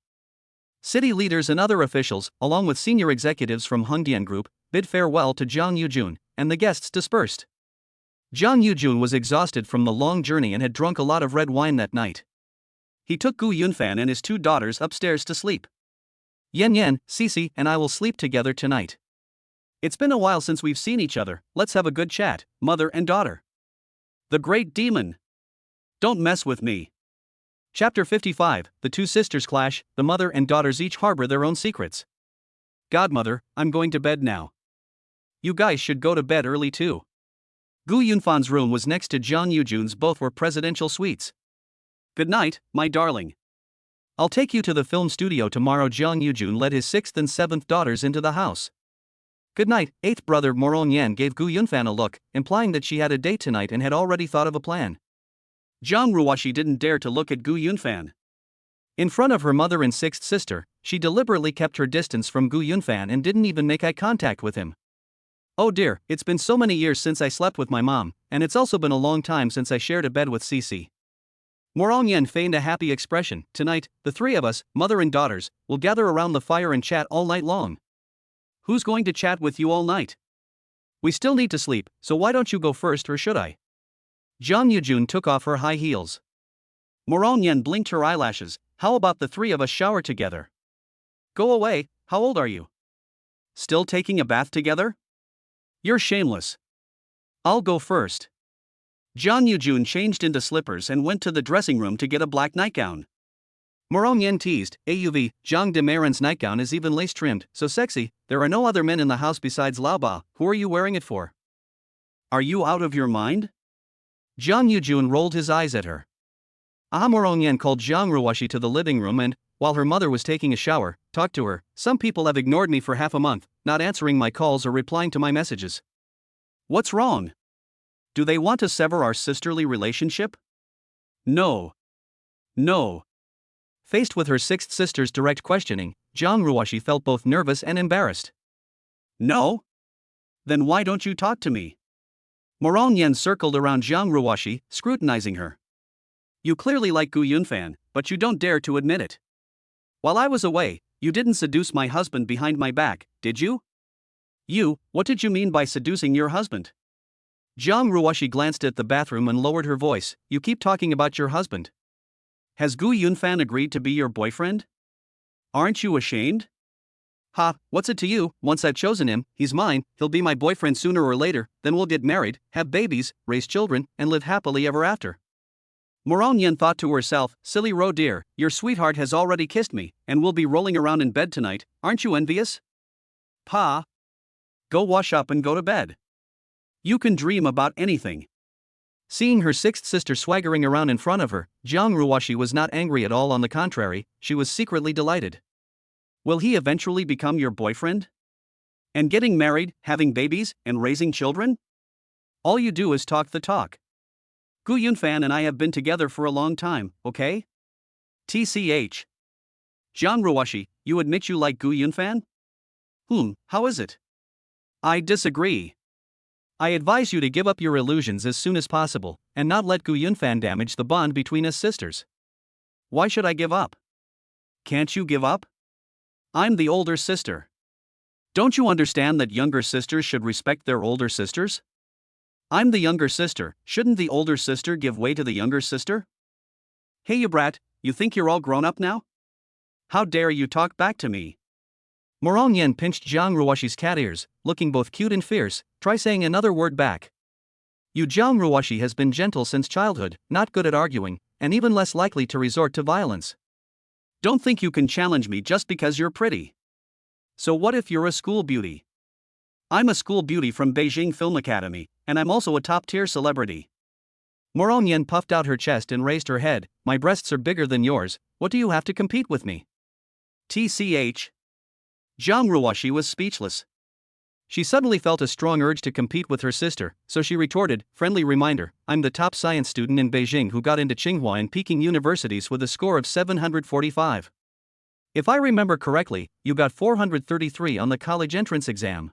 City leaders and other officials, along with senior executives from Hongdian Group, bid farewell to Zhang Yujun, and the guests dispersed. Zhang Yujun was exhausted from the long journey and had drunk a lot of red wine that night. He took Gu Yunfan and his 2 daughters upstairs to sleep. Yan Yan, Cici, and I will sleep together tonight. It's been a while since we've seen each other, let's have a good chat, mother and daughter. The Great Demon. Don't mess with me. Chapter 55, The 2 sisters clash, the mother and daughters each harbor their own secrets. Godmother, I'm going to bed now. You guys should go to bed early too. Gu Yunfan's room was next to Zhang Yujun's, both were presidential suites. Good night, my darling. I'll take you to the film studio tomorrow. Zhang Yujun led his 6th and 7th daughters into the house. Good night. 8th brother Morong Yan gave Gu Yunfan a look, implying that she had a date tonight and had already thought of a plan. Zhang Ruoxi didn't dare to look at Gu Yunfan. In front of her mother and 6th sister, she deliberately kept her distance from Gu Yunfan and didn't even make eye contact with him. Oh dear, it's been so many years since I slept with my mom, and it's also been a long time since I shared a bed with Cici. Morong Yan feigned a happy expression. Tonight, the 3 of us, mother and daughters, will gather around the fire and chat all night long. Who's going to chat with you all night? We still need to sleep, so why don't you go first, or should I? Zhang Yujun took off her high heels. Morong Yan blinked her eyelashes. How about the 3 of us shower together? Go away, how old are you? Still taking a bath together? You're shameless. I'll go first. Zhang Yujun changed into slippers and went to the dressing room to get a black nightgown. Morong Yan teased, AUV, Zhang de Marin's nightgown is even lace trimmed, so sexy, there are no other men in the house besides Lao Ba, who are you wearing it for? Are you out of your mind? Zhang Yujun rolled his eyes at her. Morong Yan called Zhang Ruoxi to the living room and, while her mother was taking a shower, talked to her. Some people have ignored me for half a month, not answering my calls or replying to my messages. What's wrong? Do they want to sever our sisterly relationship? No. No. Faced with her 6th sister's direct questioning, Zhang Ruoxi felt both nervous and embarrassed. No? Then why don't you talk to me? Morong Yan circled around Zhang Ruoxi, scrutinizing her. You clearly like Gu Yunfan, but you don't dare to admit it. While I was away, you didn't seduce my husband behind my back, did you? What did you mean by seducing your husband? Zhang Ruoxi glanced at the bathroom and lowered her voice. You keep talking about your husband. Has Gu Yunfan agreed to be your boyfriend? Aren't you ashamed? Ha, what's it to you? Once I've chosen him, he's mine, he'll be my boyfriend sooner or later, then we'll get married, have babies, raise children, and live happily ever after. Morong Yan thought to herself, silly Ro dear, your sweetheart has already kissed me, and we'll be rolling around in bed tonight, aren't you envious? Pa? Go wash up and go to bed. You can dream about anything. Seeing her 6th sister swaggering around in front of her, Zhang Ruoxi was not angry at all. On the contrary, she was secretly delighted. Will he eventually become your boyfriend? And getting married, having babies, and raising children? All you do is talk the talk. Gu Yunfan and I have been together for a long time, okay? TCH. Zhang Ruoxi, you admit you like Gu Yunfan? How is it? I disagree. I advise you to give up your illusions as soon as possible, and not let Gu Yunfan damage the bond between us sisters. Why should I give up? Can't you give up? I'm the older sister. Don't you understand that younger sisters should respect their older sisters? I'm the younger sister, shouldn't the older sister give way to the younger sister? Hey you brat, you think you're all grown up now? How dare you talk back to me? Morong Yan pinched Zhang Ruoxi's cat ears, looking both cute and fierce. Try saying another word back. Zhang Ruoxi has been gentle since childhood, not good at arguing, and even less likely to resort to violence. Don't think you can challenge me just because you're pretty. So what if you're a school beauty? I'm a school beauty from Beijing Film Academy, and I'm also a top-tier celebrity. Morong Yan puffed out her chest and raised her head. My breasts are bigger than yours, what do you have to compete with me? TCH. Zhang Ruoxi was speechless. She suddenly felt a strong urge to compete with her sister, so she retorted, friendly reminder, I'm the top science student in Beijing who got into Tsinghua and Peking universities with a score of 745. If I remember correctly, you got 433 on the college entrance exam.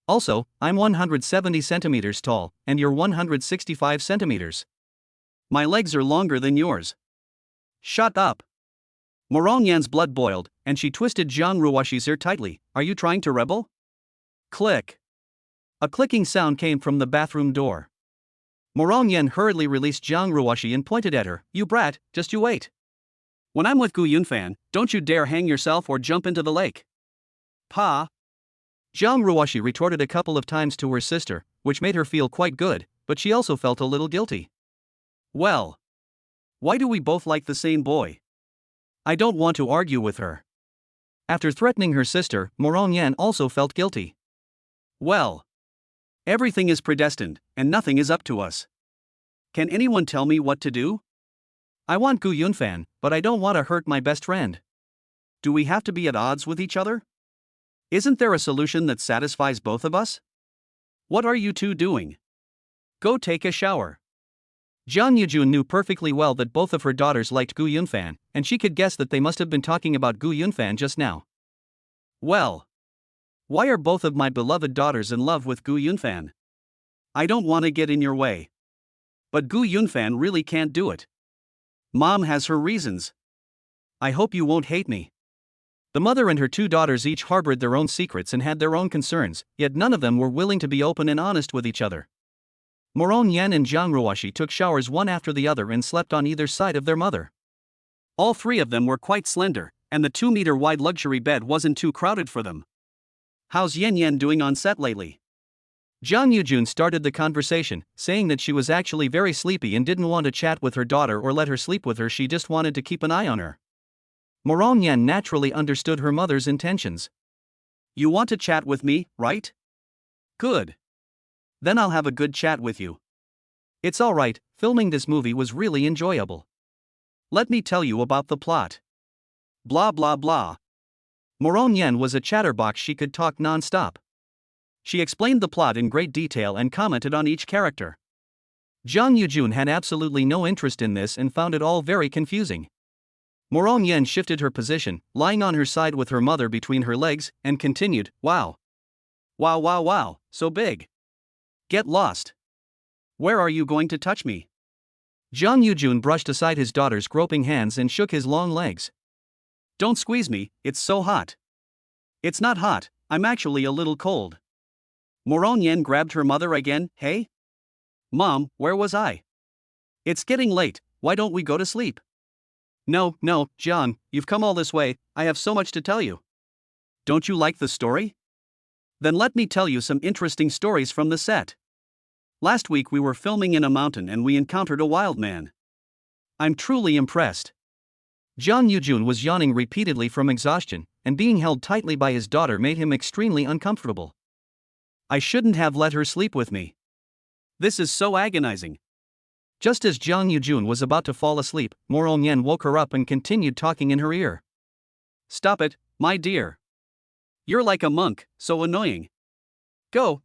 Also, I'm 170 centimeters tall, and you're 165 centimeters. My legs are longer than yours. Shut up. Morongnan's blood boiled, and she twisted Jiang Ruoshi's ear tightly. Are you trying to rebel? Click. A clicking sound came from the bathroom door. Morongyan hurriedly released Jiang Ruoshi and pointed at her. You brat, just you wait. When I'm with Gu Yunfan, don't you dare hang yourself or jump into the lake. Pa. Jiang Ruoshi retorted a couple of times to her sister, which made her feel quite good, but she also felt a little guilty. Well. Why do we both like the same boy? I don't want to argue with her. After threatening her sister, Morongyan also felt guilty. Well. Everything is predestined, and nothing is up to us. Can anyone tell me what to do? I want Gu Yunfan, but I don't want to hurt my best friend. Do we have to be at odds with each other? Isn't there a solution that satisfies both of us? What are you two doing? Go take a shower. Jiang Yujun knew perfectly well that both of her daughters liked Gu Yunfan, and she could guess that they must have been talking about Gu Yunfan just now. Well. Why are both of my beloved daughters in love with Gu Yunfan? I don't want to get in your way. But Gu Yunfan really can't do it. Mom has her reasons. I hope you won't hate me. The mother and her two daughters each harbored their own secrets and had their own concerns, yet none of them were willing to be open and honest with each other. Morongyan and Jiang Ruoshi took showers one after the other and slept on either side of their mother. All three of them were quite slender, and the 2-meter-wide luxury bed wasn't too crowded for them. How's Yen Yen doing on set lately? Jiang Yujun started the conversation, saying that she was actually very sleepy and didn't want to chat with her daughter or let her sleep with her, she just wanted to keep an eye on her. Morongyan naturally understood her mother's intentions. You want to chat with me, right? Good. Then I'll have a good chat with you. It's alright, filming this movie was really enjoyable. Let me tell you about the plot. Blah blah blah. Morongyan was a chatterbox, she could talk non-stop. She explained the plot in great detail and commented on each character. Jiang Yujun had absolutely no interest in this and found it all very confusing. Morongyan shifted her position, lying on her side with her mother between her legs, and continued, Wow. Wow wow wow, so big. Get lost. Where are you going to touch me? Jiang Yujun brushed aside his daughter's groping hands and shook his long legs. Don't squeeze me, it's so hot. It's not hot, I'm actually a little cold. Morongyan grabbed her mother again. Hey? Mom, where was I? It's getting late, why don't we go to sleep? No, Jiang, you've come all this way, I have so much to tell you. Don't you like the story? Then let me tell you some interesting stories from the set. Last week we were filming in a mountain and we encountered a wild man. I'm truly impressed. Jiang Yujun was yawning repeatedly from exhaustion, and being held tightly by his daughter made him extremely uncomfortable. I shouldn't have let her sleep with me. This is so agonizing. Just as Jiang Yujun was about to fall asleep, Morongyan woke her up and continued talking in her ear. Stop it, my dear. You're like a monk, so annoying. Go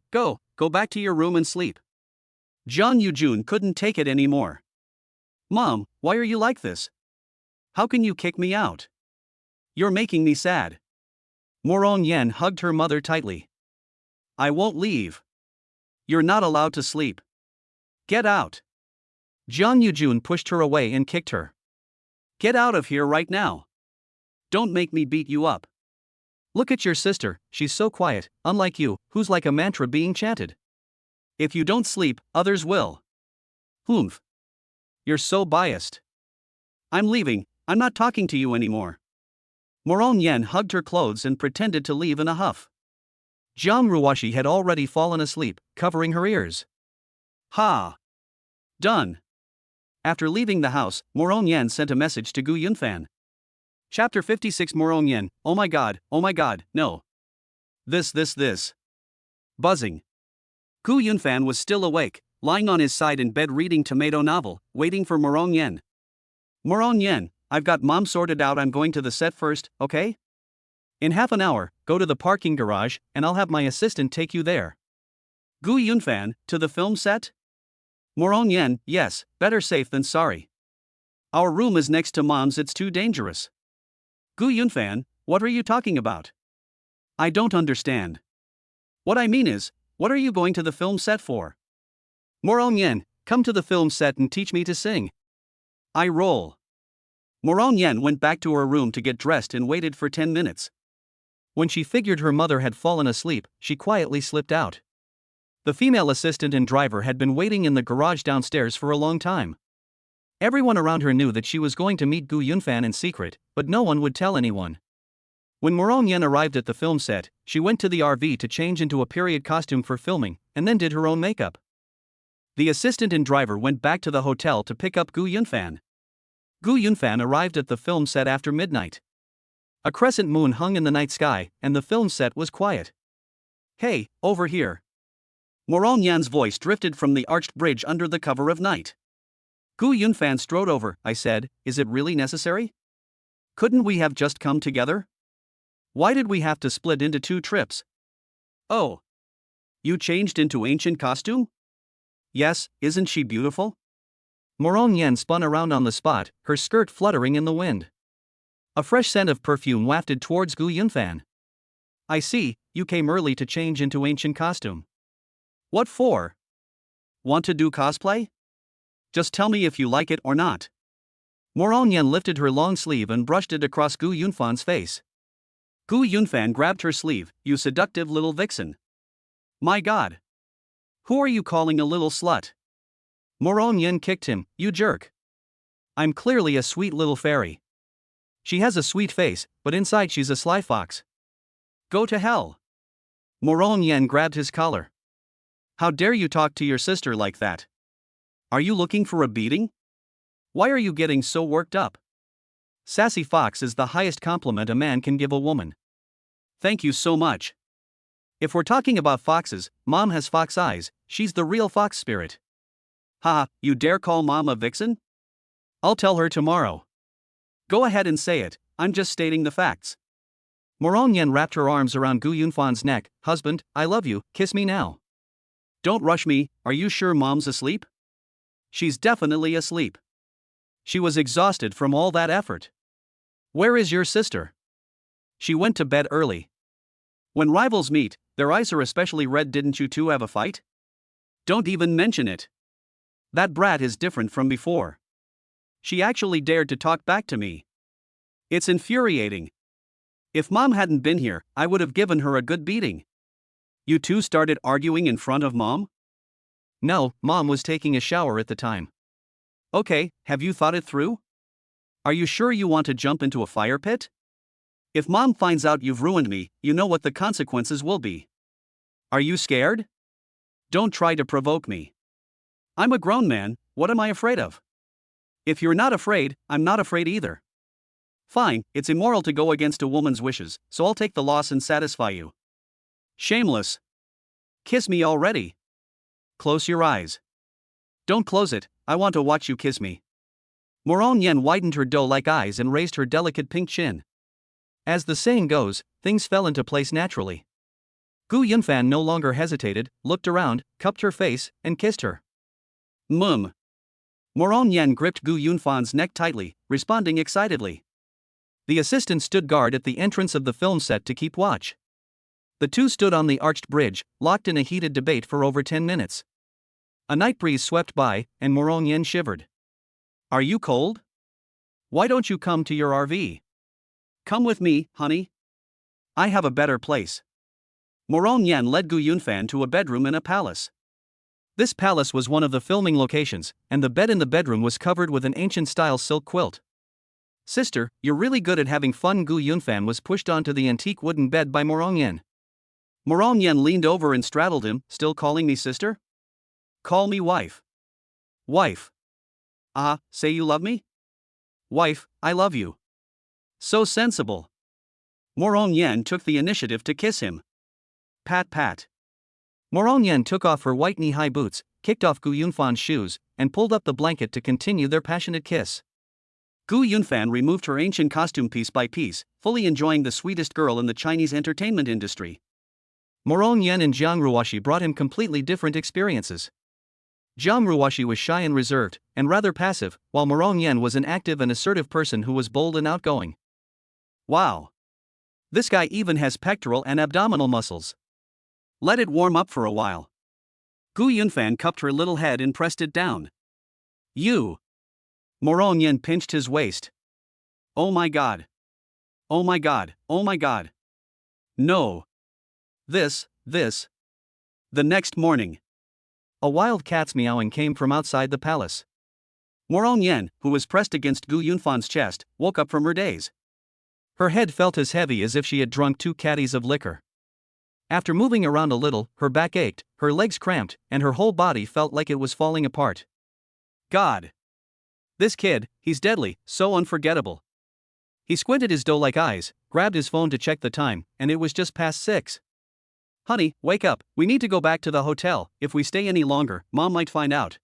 back to your room and sleep. Jiang Yujun couldn't take it anymore. Mom, why are you like this? How can you kick me out? You're making me sad. Morongyan hugged her mother tightly. I won't leave. You're not allowed to sleep. Get out. Jiang Yujun pushed her away and kicked her. Get out of here right now. Don't make me beat you up. Look at your sister, she's so quiet, unlike you, who's like a mantra being chanted. If you don't sleep, others will. Humph. You're so biased. I'm leaving, I'm not talking to you anymore. Morongyan hugged her clothes and pretended to leave in a huff. Jiang Ruoshi had already fallen asleep, covering her ears. Ha! Done. After leaving the house, Morongyan sent a message to Gu Yunfan. Chapter 56 Morongyan, oh my god, no. This. Buzzing. Gu Yunfan was still awake, lying on his side in bed reading tomato novel, waiting for Morongyan. Morongyan, I've got mom sorted out, I'm going to the set first, okay? In half an hour, go to the parking garage, and I'll have my assistant take you there. Gu Yunfan, to the film set? Morongyan, yes, better safe than sorry. Our room is next to mom's, it's too dangerous. Gu Yunfan, what are you talking about? I don't understand. What I mean is, what are you going to the film set for? Morong Yen, come to the film set and teach me to sing. I roll. Morong Yen went back to her room to get dressed and waited for 10 minutes. When she figured her mother had fallen asleep, she quietly slipped out. The female assistant and driver had been waiting in the garage downstairs for a long time. Everyone around her knew that she was going to meet Gu Yunfan in secret, but no one would tell anyone. When Morong Yen arrived at the film set, she went to the RV to change into a period costume for filming, and then did her own makeup. The assistant and driver went back to the hotel to pick up Gu Yunfan. Gu Yunfan arrived at the film set after midnight. A crescent moon hung in the night sky, and the film set was quiet. Hey, over here. Morong Yan's voice drifted from the arched bridge under the cover of night. Gu Yunfan strode over. I said, is it really necessary? Couldn't we have just come together? Why did we have to split into 2 trips? Oh. You changed into ancient costume? Yes, isn't she beautiful? Morong Yen spun around on the spot, her skirt fluttering in the wind. A fresh scent of perfume wafted towards Gu Yunfan. I see, you came early to change into ancient costume. What for? Want to do cosplay? Just tell me if you like it or not. Morong Yen lifted her long sleeve and brushed it across Gu Yunfan's face. Gu Yunfan grabbed her sleeve. You seductive little vixen. My God. Who are you calling a little slut? Morong Yen kicked him. You jerk. I'm clearly a sweet little fairy. She has a sweet face, but inside she's a sly fox. Go to hell. Morong Yen grabbed his collar. How dare you talk to your sister like that? Are you looking for a beating? Why are you getting so worked up? Sassy fox is the highest compliment a man can give a woman. Thank you so much. If we're talking about foxes, Mom has fox eyes, she's the real fox spirit. Ha, you dare call Mom a vixen? I'll tell her tomorrow. Go ahead and say it, I'm just stating the facts. Morong Yen wrapped her arms around Gu Yunfan's neck. Husband, I love you, kiss me now. Don't rush me, are you sure Mom's asleep? She's definitely asleep. She was exhausted from all that effort. Where is your sister? She went to bed early. When rivals meet, their eyes are especially red. Didn't you two have a fight? Don't even mention it. That brat is different from before. She actually dared to talk back to me. It's infuriating. If Mom hadn't been here, I would have given her a good beating. You two started arguing in front of Mom? No, Mom was taking a shower at the time. Okay, have you thought it through? Are you sure you want to jump into a fire pit? If Mom finds out you've ruined me, you know what the consequences will be. Are you scared? Don't try to provoke me. I'm a grown man, what am I afraid of? If you're not afraid, I'm not afraid either. Fine, it's immoral to go against a woman's wishes, so I'll take the loss and satisfy you. Shameless. Kiss me already. Close your eyes. Don't close it, I want to watch you kiss me. Morong Yen widened her doe-like eyes and raised her delicate pink chin. As the saying goes, things fell into place naturally. Gu Yunfan no longer hesitated, looked around, cupped her face, and kissed her. Morong Yen gripped Gu Yunfan's neck tightly, responding excitedly. The assistant stood guard at the entrance of the film set to keep watch. The two stood on the arched bridge, locked in a heated debate for over 10 minutes. A night breeze swept by, and Morong Yen shivered. Are you cold? Why don't you come to your RV? Come with me, honey. I have a better place. Morong Yen led Gu Yunfan to a bedroom in a palace. This palace was one of the filming locations, and the bed in the bedroom was covered with an ancient-style silk quilt. Sister, you're really good at having fun. Gu Yunfan was pushed onto the antique wooden bed by Morong Yen. Morong Yen leaned over and straddled him, still calling me sister? Call me wife. Wife. Say you love me? Wife, I love you. So sensible. Morong Yen took the initiative to kiss him. Pat pat. Morong Yen took off her white knee-high boots, kicked off Gu Yunfan's shoes, and pulled up the blanket to continue their passionate kiss. Gu Yunfan removed her ancient costume piece by piece, fully enjoying the sweetest girl in the Chinese entertainment industry. Morong Yen and Jiang Ruoshi brought him completely different experiences. Jiang Ruoshi was shy and reserved, and rather passive, while Morong Yen was an active and assertive person who was bold and outgoing. Wow. This guy even has pectoral and abdominal muscles. Let it warm up for a while. Gu Yunfan cupped her little head and pressed it down. You. Moron Yen pinched his waist. Oh my god. Oh my god, oh my god. No. This. The next morning. A wild cat's meowing came from outside the palace. Moron Yen, who was pressed against Gu Yunfan's chest, woke up from her daze. Her head felt as heavy as if she had drunk 2 caddies of liquor. After moving around a little, her back ached, her legs cramped, and her whole body felt like it was falling apart. God. This kid, he's deadly, so unforgettable. He squinted his doe-like eyes, grabbed his phone to check the time, and it was just past 6. Honey, wake up, we need to go back to the hotel. If we stay any longer, Mom might find out.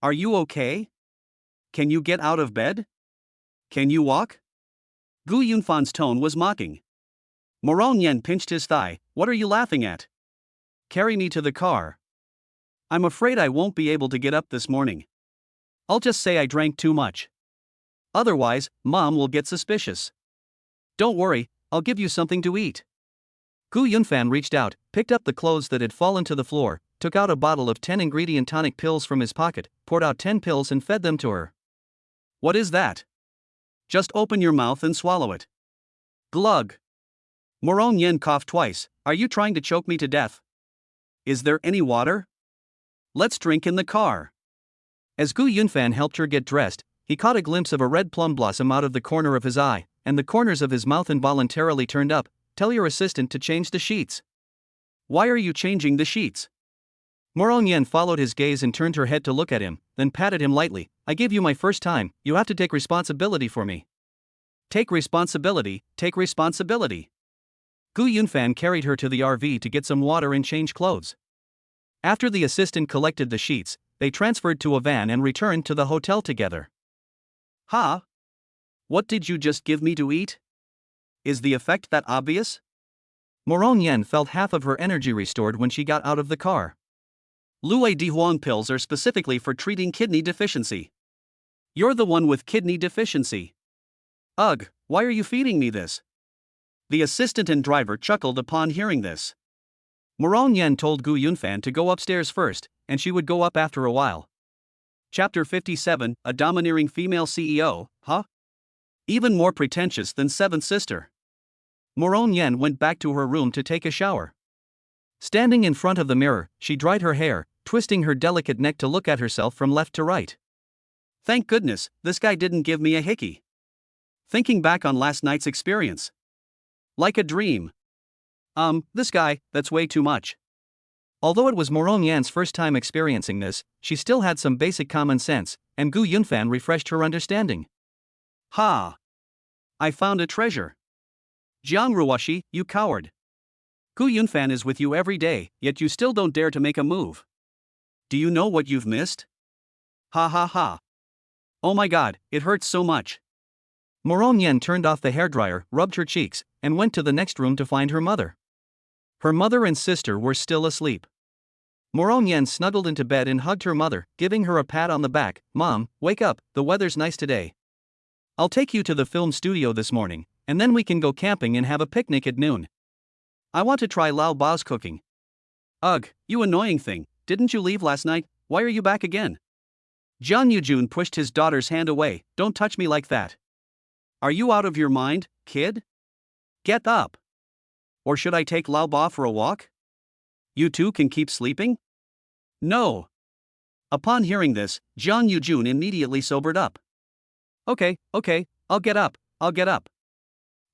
Are you okay? Can you get out of bed? Can you walk? Gu Yunfan's tone was mocking. Moron Yen pinched his thigh. What are you laughing at? Carry me to the car. I'm afraid I won't be able to get up this morning. I'll just say I drank too much. Otherwise, Mom will get suspicious. Don't worry, I'll give you something to eat. Gu Yunfan reached out, picked up the clothes that had fallen to the floor, took out a bottle of 10-ingredient tonic pills from his pocket, poured out 10 pills and fed them to her. What is that? Just open your mouth and swallow it. Glug. Moron Yen coughed twice. Are you trying to choke me to death? Is there any water? Let's drink in the car. As Gu Yunfan helped her get dressed, he caught a glimpse of a red plum blossom out of the corner of his eye, and the corners of his mouth involuntarily turned up. Tell your assistant to change the sheets. Why are you changing the sheets? Moron Yen followed his gaze and turned her head to look at him, then patted him lightly. I gave you my first time, you have to take responsibility for me. Take responsibility, take responsibility. Gu Yunfan carried her to the RV to get some water and change clothes. After the assistant collected the sheets, they transferred to a van and returned to the hotel together. Huh? What did you just give me to eat? Is the effect that obvious? Moron Yen felt half of her energy restored when she got out of the car. Luo Dihuang pills are specifically for treating kidney deficiency. You're the one with kidney deficiency. Ugh, why are you feeding me this? The assistant and driver chuckled upon hearing this. Moron Yen told Gu Yunfan to go upstairs first, and she would go up after a while. Chapter 57, A Domineering Female CEO, huh? Even more pretentious than Seventh Sister. Moron Yen went back to her room to take a shower. Standing in front of the mirror, she dried her hair, twisting her delicate neck to look at herself from left to right. Thank goodness, this guy didn't give me a hickey. Thinking back on last night's experience. Like a dream. This guy, that's way too much. Although it was Moron Yan's first time experiencing this, she still had some basic common sense, and Gu Yunfan refreshed her understanding. Ha! I found a treasure. Jiang Ruoshi, you coward. Gu Yunfan is with you every day, yet you still don't dare to make a move. Do you know what you've missed? Ha ha ha. Oh my god, it hurts so much. Moron Yen turned off the hairdryer, rubbed her cheeks, and went to the next room to find her mother. Her mother and sister were still asleep. Moron Yen snuggled into bed and hugged her mother, giving her a pat on the back. Mom, wake up, the weather's nice today. I'll take you to the film studio this morning, and then we can go camping and have a picnic at noon. I want to try Lao Bao's cooking. Ugh, you annoying thing, didn't you leave last night? Why are you back again? Jiang Yujun pushed his daughter's hand away. Don't touch me like that. Are you out of your mind, kid? Get up. Or should I take Lao Bao for a walk? You two can keep sleeping? No. Upon hearing this, Jiang Yujun immediately sobered up. Okay, I'll get up.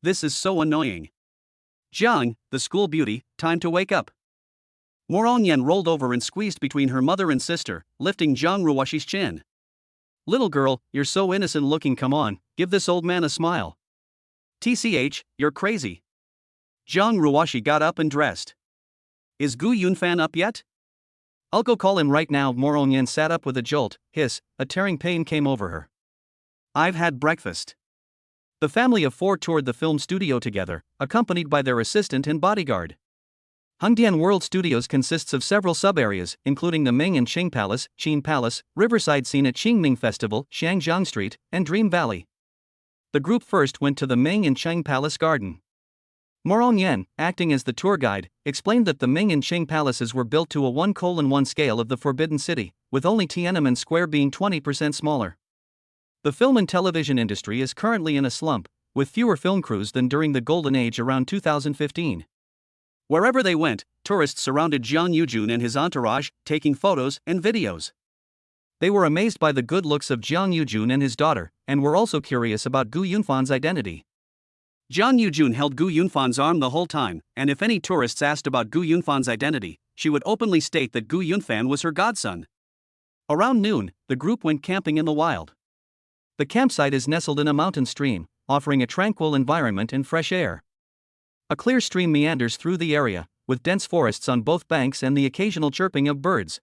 This is so annoying. Jiang, the school beauty, time to wake up. Moron Yen rolled over and squeezed between her mother and sister, lifting Jiang Ruoshi's chin. Little girl, you're so innocent looking, come on, give this old man a smile. TCH, you're crazy. Jiang Ruoshi got up and dressed. Is Gu Yunfan up yet? I'll go call him right now. Moron Yen sat up with a jolt. A tearing pain came over her. I've had breakfast. The family of 4 toured the film studio together, accompanied by their assistant and bodyguard. Hengdian World Studios consists of several sub-areas, including the Ming and Qing Palace, Qin Palace, Riverside Scene at Qingming Festival, Shangjiang Street, and Dream Valley. The group first went to the Ming and Cheng Palace Garden. Moron Yen, acting as the tour guide, explained that the Ming and Qing palaces were built to a 1:1 scale of the Forbidden City, with only Tiananmen Square being 20% smaller. The film and television industry is currently in a slump, with fewer film crews than during the Golden Age around 2015. Wherever they went, tourists surrounded Jiang Yujun and his entourage, taking photos and videos. They were amazed by the good looks of Jiang Yujun and his daughter, and were also curious about Gu Yunfan's identity. Jiang Yujun held Gu Yunfan's arm the whole time, and if any tourists asked about Gu Yunfan's identity, she would openly state that Gu Yunfan was her godson. Around noon, the group went camping in the wild. The campsite is nestled in a mountain stream, offering a tranquil environment and fresh air. A clear stream meanders through the area, with dense forests on both banks and the occasional chirping of birds.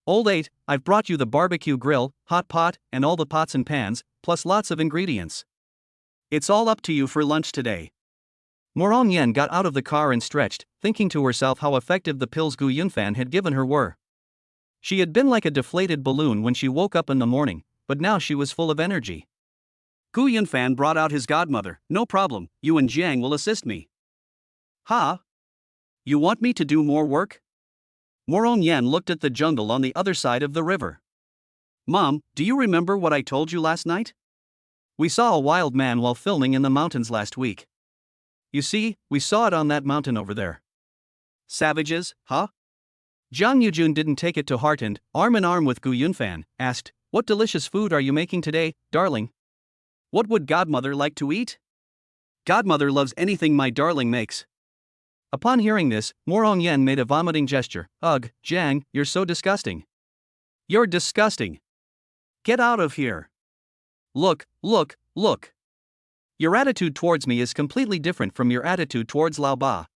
Old 8, I've brought you the barbecue grill, hot pot, and all the pots and pans, plus lots of ingredients. It's all up to you for lunch today. Moron Yen got out of the car and stretched, thinking to herself how effective the pills Gu Yunfan had given her were. She had been like a deflated balloon when she woke up in the morning, but now she was full of energy. Gu Yunfan brought out his godmother. No problem, you and Jiang will assist me. Ha? You want me to do more work? Moron Yen looked at the jungle on the other side of the river. Mom, do you remember what I told you last night? We saw a wild man while filming in the mountains last week. You see, we saw it on that mountain over there. Savages, huh? Jiang Yujun didn't take it to heart and, arm in arm with Gu Yunfan, asked, "What delicious food are you making today, darling? What would godmother like to eat? Godmother loves anything my darling makes." Upon hearing this, Moron Yen made a vomiting gesture. Ugh, Jiang, you're so disgusting. You're disgusting. Get out of here. Look. Your attitude towards me is completely different from your attitude towards Lao Ba.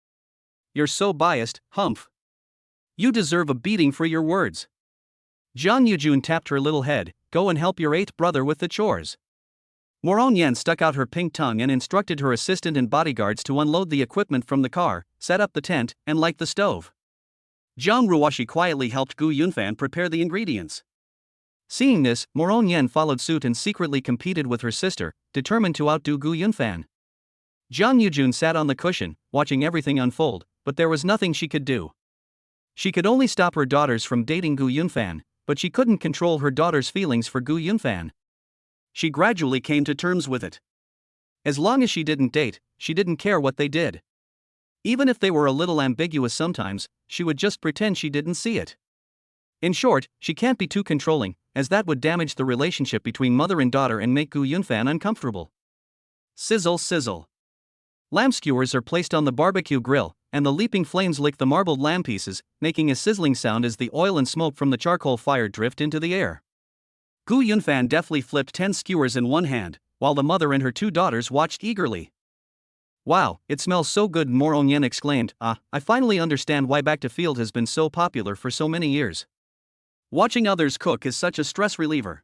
You're so biased, humph. You deserve a beating for your words. Jiang Yujun tapped her little head. Go and help your 8th brother with the chores. Moron Yen stuck out her pink tongue and instructed her assistant and bodyguards to unload the equipment from the car, set up the tent, and light the stove. Jiang Ruoshi quietly helped Gu Yunfan prepare the ingredients. Seeing this, Moron Yen followed suit and secretly competed with her sister, determined to outdo Gu Yunfan. Jiang Yujun sat on the cushion, watching everything unfold, but there was nothing she could do. She could only stop her daughters from dating Gu Yunfan, but she couldn't control her daughters' feelings for Gu Yunfan. She gradually came to terms with it. As long as she didn't date, she didn't care what they did. Even if they were a little ambiguous sometimes, she would just pretend she didn't see it. In short, she can't be too controlling, as that would damage the relationship between mother and daughter and make Gu Yunfan uncomfortable. Sizzle, sizzle. Lamb skewers are placed on the barbecue grill, and the leaping flames lick the marbled lamb pieces, making a sizzling sound as the oil and smoke from the charcoal fire drift into the air. Gu Yunfan deftly flipped 10 skewers in one hand, while the mother and her 2 daughters watched eagerly. Wow, it smells so good, Moron Yen exclaimed. I finally understand why Back to Field has been so popular for so many years. Watching others cook is such a stress reliever.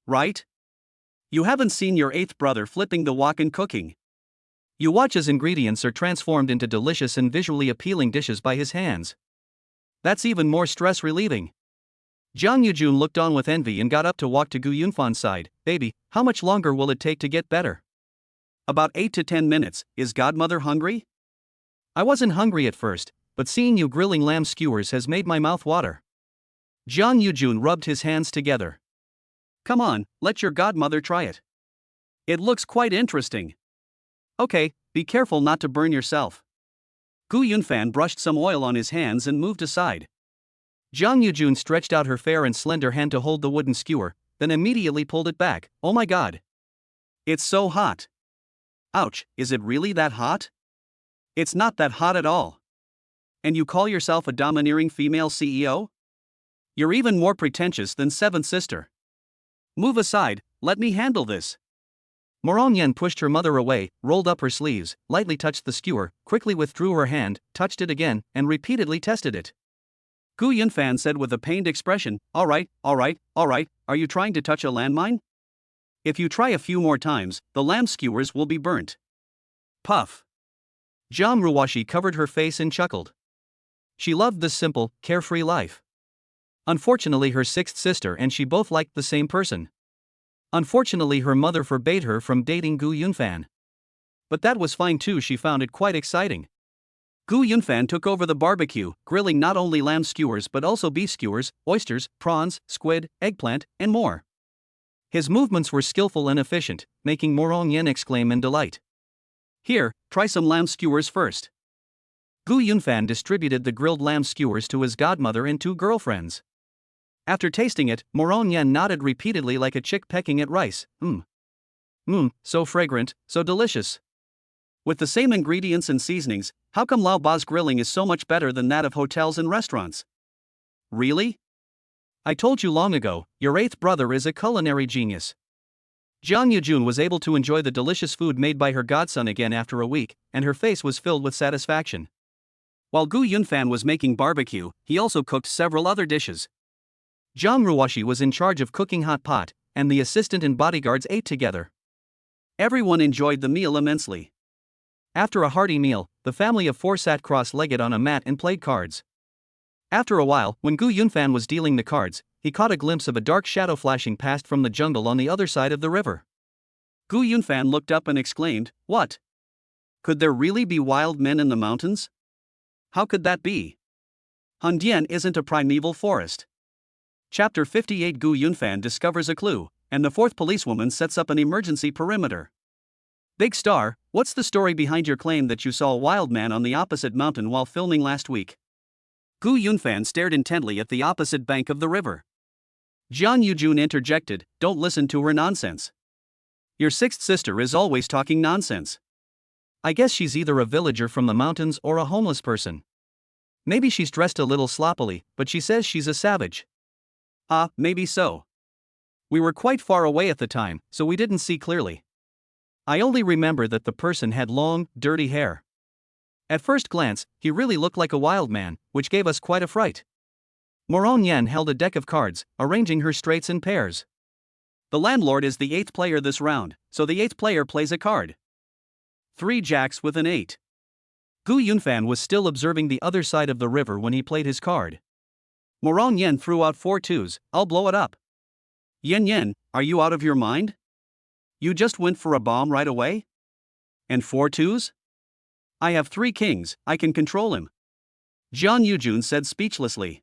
Right? You haven't seen your 8th brother flipping the wok and cooking. You watch as ingredients are transformed into delicious and visually appealing dishes by his hands. That's even more stress relieving. Jiang Yujun looked on with envy and got up to walk to Gu Yunfan's side. Baby, how much longer will it take to get better? About 8 to 10 minutes. Is godmother hungry? I wasn't hungry at first, but seeing you grilling lamb skewers has made my mouth water. Jiang Yujun rubbed his hands together. Come on, let your godmother try it. It looks quite interesting. Okay, be careful not to burn yourself. Gu Yunfan brushed some oil on his hands and moved aside. Jiang Yujun stretched out her fair and slender hand to hold the wooden skewer, then immediately pulled it back. Oh my god. It's so hot. Ouch, is it really that hot? It's not that hot at all. And you call yourself a domineering female CEO? You're even more pretentious than 7th sister. Move aside, let me handle this. Moron Yen pushed her mother away, rolled up her sleeves, lightly touched the skewer, quickly withdrew her hand, touched it again, and repeatedly tested it. Gu Yunfan said with a pained expression, all right, are you trying to touch a landmine? If you try a few more times, the lamb skewers will be burnt. Puff. Jiang Ruoshi covered her face and chuckled. She loved this simple, carefree life. Unfortunately, her 6th sister and she both liked the same person. Unfortunately, her mother forbade her from dating Gu Yunfan. But that was fine too, she found it quite exciting. Gu Yunfan took over the barbecue, grilling not only lamb skewers but also beef skewers, oysters, prawns, squid, eggplant, and more. His movements were skillful and efficient, making Morong Yen exclaim in delight. Here, try some lamb skewers first. Gu Yunfan distributed the grilled lamb skewers to his godmother and 2 girlfriends. After tasting it, Morong Yen nodded repeatedly like a chick pecking at rice. So fragrant, so delicious. With the same ingredients and seasonings, how come Lao Ba's grilling is so much better than that of hotels and restaurants? Really? I told you long ago, your 8th brother is a culinary genius. Jiang Yujun was able to enjoy the delicious food made by her godson again after a week, and her face was filled with satisfaction. While Gu Yunfan was making barbecue, he also cooked several other dishes. Zhang Ruoshi was in charge of cooking hot pot, and the assistant and bodyguards ate together. Everyone enjoyed the meal immensely. After a hearty meal, the family of 4 sat cross-legged on a mat and played cards. After a while, when Gu Yunfan was dealing the cards, he caught a glimpse of a dark shadow flashing past from the jungle on the other side of the river. Gu Yunfan looked up and exclaimed, "What? Could there really be wild men in the mountains? How could that be? Handian isn't a primeval forest." Chapter 58. Gu Yunfan discovers a clue, and the 4th policewoman sets up an emergency perimeter. Big Star, what's the story behind your claim that you saw a wild man on the opposite mountain while filming last week? Gu Yunfan stared intently at the opposite bank of the river. Jiang Yujun interjected, "Don't listen to her nonsense. Your 6th sister is always talking nonsense. I guess she's either a villager from the mountains or a homeless person. Maybe she's dressed a little sloppily, but she says she's a savage." Maybe so. We were quite far away at the time, so we didn't see clearly. I only remember that the person had long, dirty hair. At first glance, he really looked like a wild man, which gave us quite a fright. Morong Yen held a deck of cards, arranging her straights and pairs. The landlord is the 8th player this round, so the 8th player plays a card. 3 jacks with an 8. Gu Yunfan was still observing the other side of the river when he played his card. Morong Yen threw out 4 twos, "I'll blow it up." Yen, are you out of your mind? You just went for a bomb right away? And 4 twos? I have 3 kings, I can control him. Jiang Yujun said speechlessly.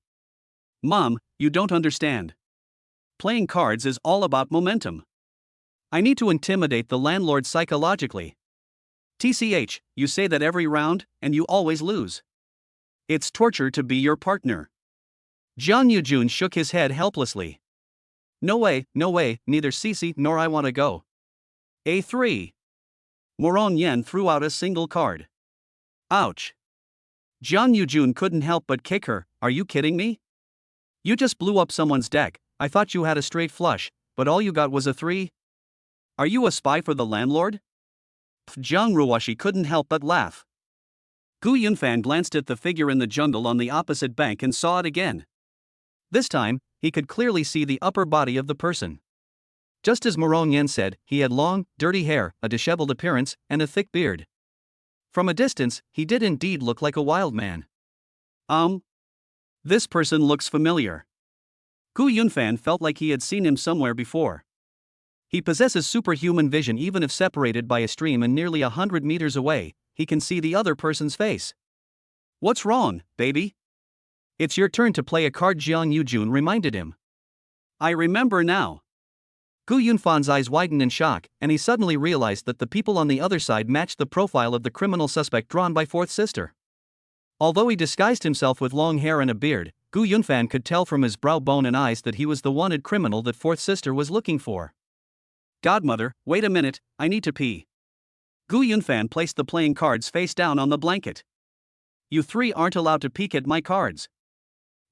Mom, you don't understand. Playing cards is all about momentum. I need to intimidate the landlord psychologically. TCH, you say that every round, and you always lose. It's torture to be your partner. Jiang Yujun shook his head helplessly. No way, neither Cici nor I want to go. A3. Morong Yen threw out a single card. Ouch. Jiang Yujun couldn't help but kick her. Are you kidding me? You just blew up someone's deck. I thought you had a straight flush, but all you got was a 3? Are you a spy for the landlord? Zhang Ruoshi couldn't help but laugh. Gu Yunfan glanced at the figure in the jungle on the opposite bank and saw it again. This time, he could clearly see the upper body of the person. Just as Morong Yen said, he had long, dirty hair, a disheveled appearance, and a thick beard. From a distance, he did indeed look like a wild man. This person looks familiar. Gu Yunfan felt like he had seen him somewhere before. He possesses superhuman vision even if separated by a stream and nearly 100 meters away, he can see the other person's face. What's wrong, baby? It's your turn to play a card, Jiang Yujun reminded him. I remember now. Gu Yunfan's eyes widened in shock, and he suddenly realized that the people on the other side matched the profile of the criminal suspect drawn by 4th sister. Although he disguised himself with long hair and a beard, Gu Yunfan could tell from his brow bone and eyes that he was the wanted criminal that 4th sister was looking for. Godmother, wait a minute, I need to pee. Gu Yunfan placed the playing cards face down on the blanket. You 3 aren't allowed to peek at my cards.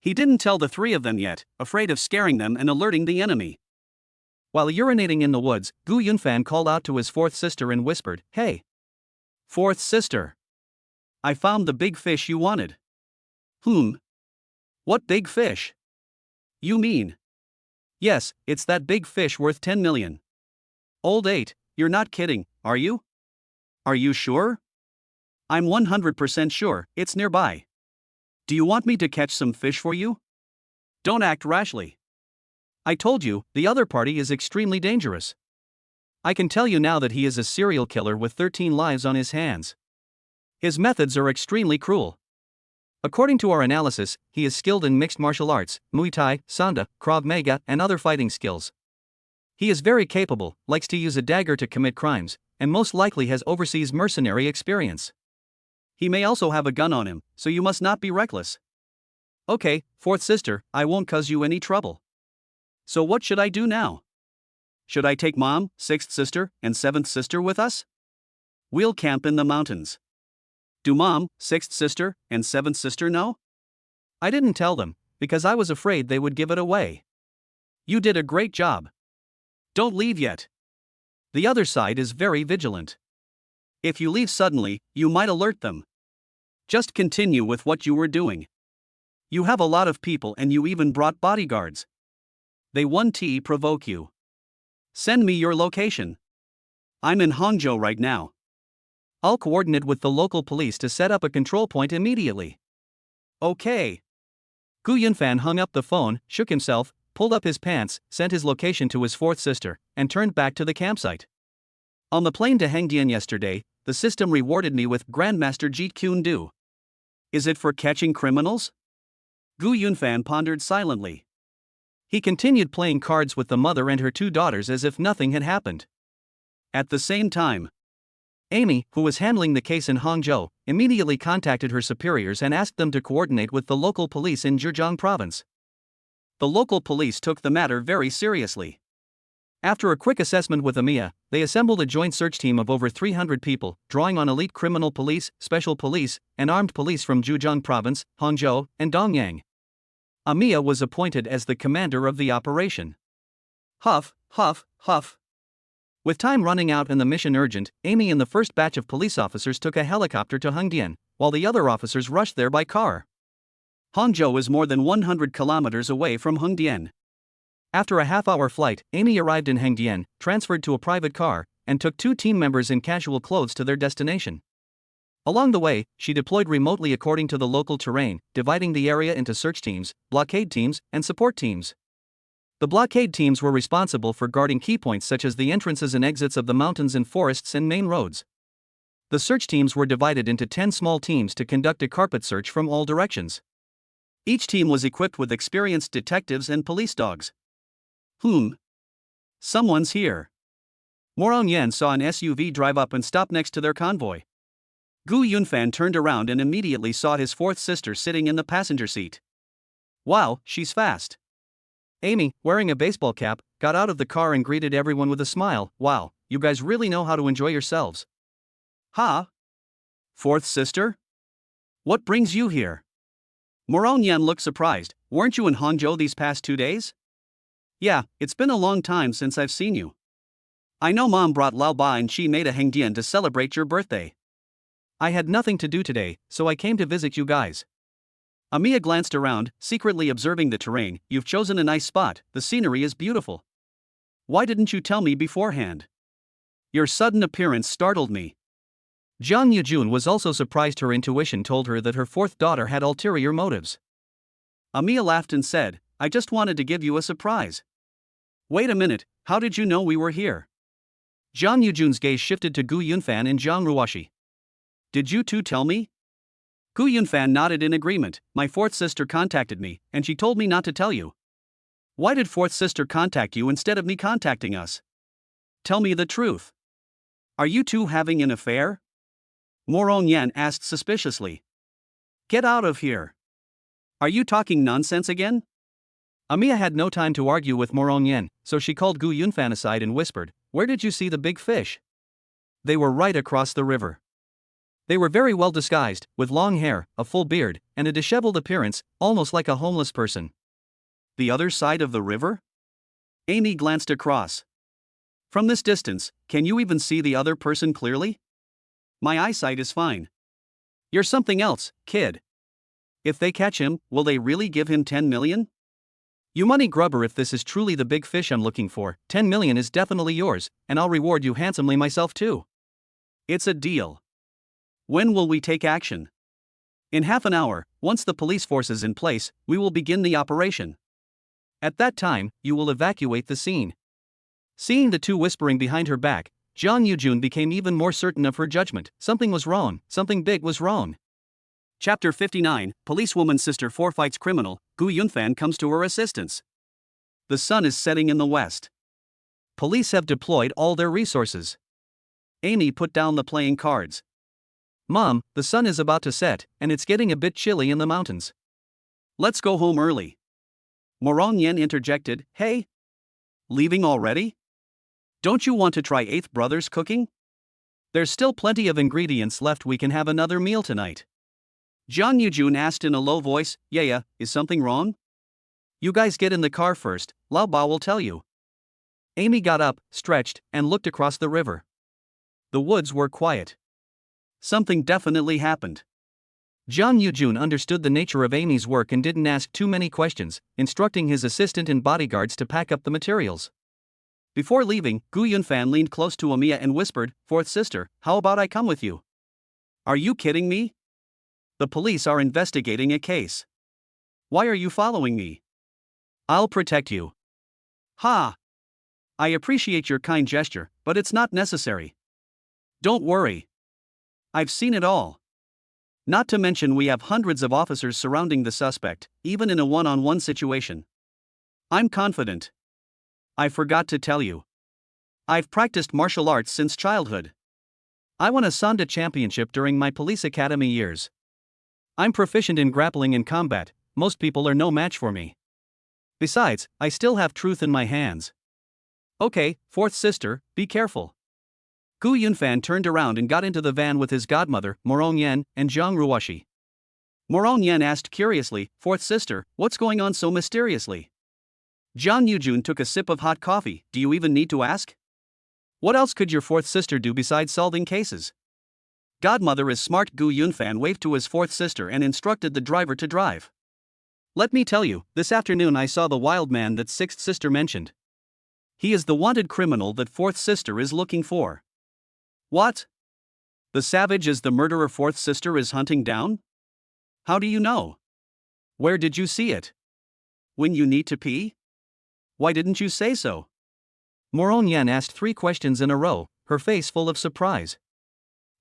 He didn't tell the 3 of them yet, afraid of scaring them and alerting the enemy. While urinating in the woods, Gu Yunfan called out to his 4th sister and whispered, Hey! 4th sister! I found the big fish you wanted. What big fish? You mean? Yes, it's that big fish worth 10 million. Old 8, you're not kidding, are you? Are you sure? I'm 100% sure, it's nearby. Do you want me to catch some fish for you? Don't act rashly. I told you, the other party is extremely dangerous. I can tell you now that he is a serial killer with 13 lives on his hands. His methods are extremely cruel. According to our analysis, he is skilled in mixed martial arts, Muay Thai, Sanda, Krav Maga, and other fighting skills. He is very capable, likes to use a dagger to commit crimes, and most likely has overseas mercenary experience. He may also have a gun on him, so you must not be reckless. Okay, fourth sister, I won't cause you any trouble. So what should I do now? Should I take mom, sixth sister, and seventh sister with us? We'll camp in the mountains. Do mom, sixth sister, and seventh sister know? I didn't tell them, because I was afraid they would give it away. You did a great job. Don't leave yet. The other side is very vigilant. If you leave suddenly, you might alert them. Just continue with what you were doing. You have a lot of people and you even brought bodyguards. They won't provoke you. Send me your location. I'm in Hangzhou right now. I'll coordinate with the local police to set up a control point immediately. Okay. Gu Yunfan hung up the phone, shook himself, pulled up his pants, sent his location to his fourth sister, and turned back to the campsite. On the plane to Hangdian yesterday, the system rewarded me with Grandmaster Jeet Kune Do. Is it for catching criminals? Gu Yunfan pondered silently. He continued playing cards with the mother and her two daughters as if nothing had happened. At the same time, Amy, who was handling the case in Hangzhou, immediately contacted her superiors and asked them to coordinate with the local police in Zhejiang province. The local police took the matter very seriously. After a quick assessment with AMIA, they assembled a joint search team of over 300 people, drawing on elite criminal police, special police, and armed police from Zhejiang province, Hangzhou, and Dongyang. AMIA was appointed as the commander of the operation. Huff, huff, huff. With time running out and the mission urgent, Amy and the first batch of police officers took a helicopter to Hengdian, while the other officers rushed there by car. Hangzhou is more than 100 kilometers away from Hengdian. After a half-hour flight, Amy arrived in Hengdian, transferred to a private car, and took 2 team members in casual clothes to their destination. Along the way, she deployed remotely according to the local terrain, dividing the area into search teams, blockade teams, and support teams. The blockade teams were responsible for guarding key points such as the entrances and exits of the mountains and forests and main roads. The search teams were divided into 10 small teams to conduct a carpet search from all directions. Each team was equipped with experienced detectives and police dogs. Someone's here. Morong Yan saw an SUV drive up and stop next to their convoy. Gu Yunfan turned around and immediately saw his fourth sister sitting in the passenger seat. Wow, she's fast. Amy, wearing a baseball cap, got out of the car and greeted everyone with a smile. Wow, you guys really know how to enjoy yourselves. Ha! Fourth sister? What brings you here? Morong Yan looked surprised. Weren't you in Hangzhou these past 2 days? Yeah, it's been a long time since I've seen you. I know mom brought Lao Ba and she made a Hengdian to celebrate your birthday. I had nothing to do today, so I came to visit you guys. Amiya glanced around, secretly observing the terrain. You've chosen a nice spot, the scenery is beautiful. Why didn't you tell me beforehand? Your sudden appearance startled me. Jiang Yujun was also surprised. Her intuition told her that her fourth daughter had ulterior motives. Amiya laughed and said, I just wanted to give you a surprise. Wait a minute, how did you know we were here? Jiang Yujun's gaze shifted to Gu Yunfan and Jiang Ruoshi. Did you two tell me? Gu Yunfan nodded in agreement. My fourth sister contacted me, and she told me not to tell you. Why did fourth sister contact you instead of me contacting us? Tell me the truth. Are you two having an affair? Morong Yan asked suspiciously. Get out of here. Are you talking nonsense again? Amiya had no time to argue with Morong Yan, so she called Gu Yunfan aside and whispered, Where did you see the big fish? They were right across the river. They were very well disguised, with long hair, a full beard, and a disheveled appearance, almost like a homeless person. The other side of the river? Amy glanced across. From this distance, can you even see the other person clearly? My eyesight is fine. You're something else, kid. If they catch him, will they really give him 10 million? You money grubber, if this is truly the big fish I'm looking for, 10 million is definitely yours, and I'll reward you handsomely myself too. It's a deal. When will we take action? In half an hour, once the police force is in place, we will begin the operation. At that time, you will evacuate the scene. Seeing the two whispering behind her back, Jang Yujun became even more certain of her judgment. Something was wrong, something big was wrong. Chapter 59, Policewoman's sister fights criminal, Gu Yunfan comes to her assistance. The sun is setting in the west. Police have deployed all their resources. Amy put down the playing cards. Mom, the sun is about to set, and it's getting a bit chilly in the mountains. Let's go home early. Morong Yen interjected, Hey? Leaving already? Don't you want to try Eighth Brother's cooking? There's still plenty of ingredients left, we can have another meal tonight. Jang Yujun asked in a low voice, Yeah, is something wrong? You guys get in the car first, Lao Bao will tell you. Amy got up, stretched, and looked across the river. The woods were quiet. Something definitely happened. Jang Yujun understood the nature of Amy's work and didn't ask too many questions, instructing his assistant and bodyguards to pack up the materials. Before leaving, Gu Yunfan leaned close to Amiya and whispered, Fourth sister, how about I come with you? Are you kidding me? The police are investigating a case. Why are you following me? I'll protect you. Ha! I appreciate your kind gesture, but it's not necessary. Don't worry. I've seen it all. Not to mention we have hundreds of officers surrounding the suspect, even in a one-on-one situation. I'm confident. I forgot to tell you. I've practiced martial arts since childhood. I won a Sanda championship during my police academy years. I'm proficient in grappling and combat, most people are no match for me. Besides, I still have truth in my hands. Okay, fourth sister, be careful. Gu Yunfan turned around and got into the van with his godmother, Morong Yen, and Zhang Ruoshi. Morong Yen asked curiously, Fourth sister, what's going on so mysteriously? Jang Yujun took a sip of hot coffee, do you even need to ask? What else could your fourth sister do besides solving cases? Godmother is smart. Gu Yunfan waved to his fourth sister and instructed the driver to drive. Let me tell you, this afternoon I saw the wild man that sixth sister mentioned. He is the wanted criminal that fourth sister is looking for. What? The savage is the murderer fourth sister is hunting down? How do you know? Where did you see it? When you need to pee? Why didn't you say so? Morong Yen asked 3 questions in a row, her face full of surprise.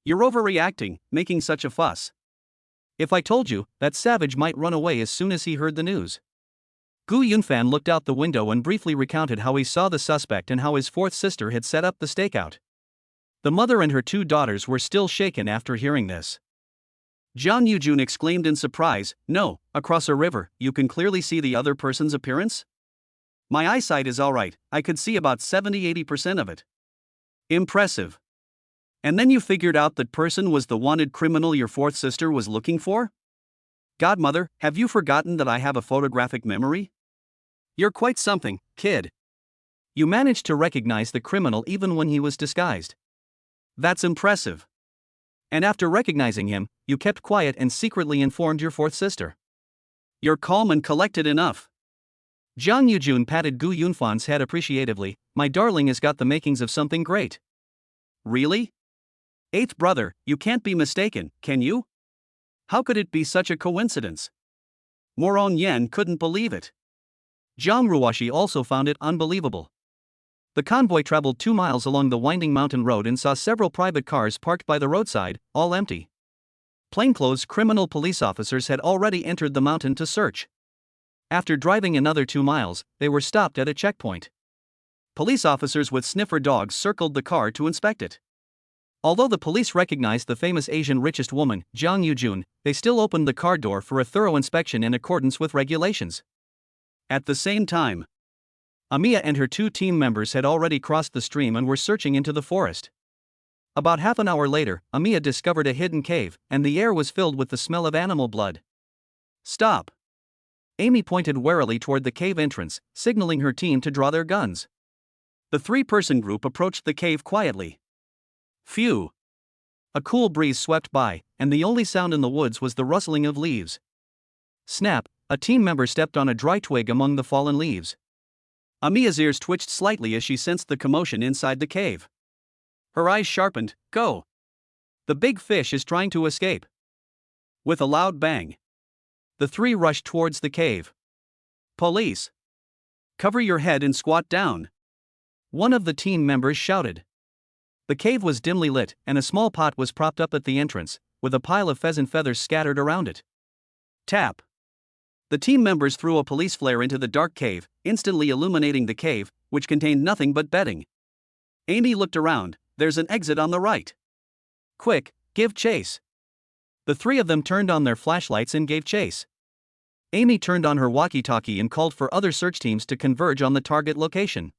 You're overreacting, making such a fuss. If I told you, that savage might run away as soon as he heard the news. Gu Yunfan looked out the window and briefly recounted how he saw the suspect and how his fourth sister had set up the stakeout. The mother and her 2 daughters were still shaken after hearing this. Jang Yujun exclaimed in surprise, No, across a river, you can clearly see the other person's appearance? My eyesight is alright, I could see about 70-80% of it. Impressive. And then you figured out that person was the wanted criminal your fourth sister was looking for? Godmother, have you forgotten that I have a photographic memory? You're quite something, kid. You managed to recognize the criminal even when he was disguised. That's impressive. And after recognizing him, you kept quiet and secretly informed your fourth sister. You're calm and collected enough. Jang Yujun patted Gu Yunfan's head appreciatively, My darling has got the makings of something great. Really? Eighth brother, you can't be mistaken, can you? How could it be such a coincidence? Morong Yen couldn't believe it. Zhang Ruoshi also found it unbelievable. The convoy traveled 2 miles along the winding mountain road and saw several private cars parked by the roadside, all empty. Plainclothes criminal police officers had already entered the mountain to search. After driving another 2 miles, they were stopped at a checkpoint. Police officers with sniffer dogs circled the car to inspect it. Although the police recognized the famous Asian richest woman, Jang Yujun, they still opened the car door for a thorough inspection in accordance with regulations. At the same time, Amiya and her 2 team members had already crossed the stream and were searching into the forest. About half an hour later, Amiya discovered a hidden cave, and the air was filled with the smell of animal blood. Stop! Amy pointed warily toward the cave entrance, signaling her team to draw their guns. The 3-person group approached the cave quietly. Phew! A cool breeze swept by, and the only sound in the woods was the rustling of leaves. Snap! A team member stepped on a dry twig among the fallen leaves. Amiya's ears twitched slightly as she sensed the commotion inside the cave. Her eyes sharpened. Go! The big fish is trying to escape. With a loud bang, the 3 rushed towards the cave. Police! Cover your head and squat down. One of the team members shouted. The cave was dimly lit, and a small pot was propped up at the entrance, with a pile of pheasant feathers scattered around it. Tap. The team members threw a police flare into the dark cave, instantly illuminating the cave, which contained nothing but bedding. Amy looked around. There's an exit on the right. Quick, give chase. The three of them turned on their flashlights and gave chase. Amy turned on her walkie-talkie and called for other search teams to converge on the target location.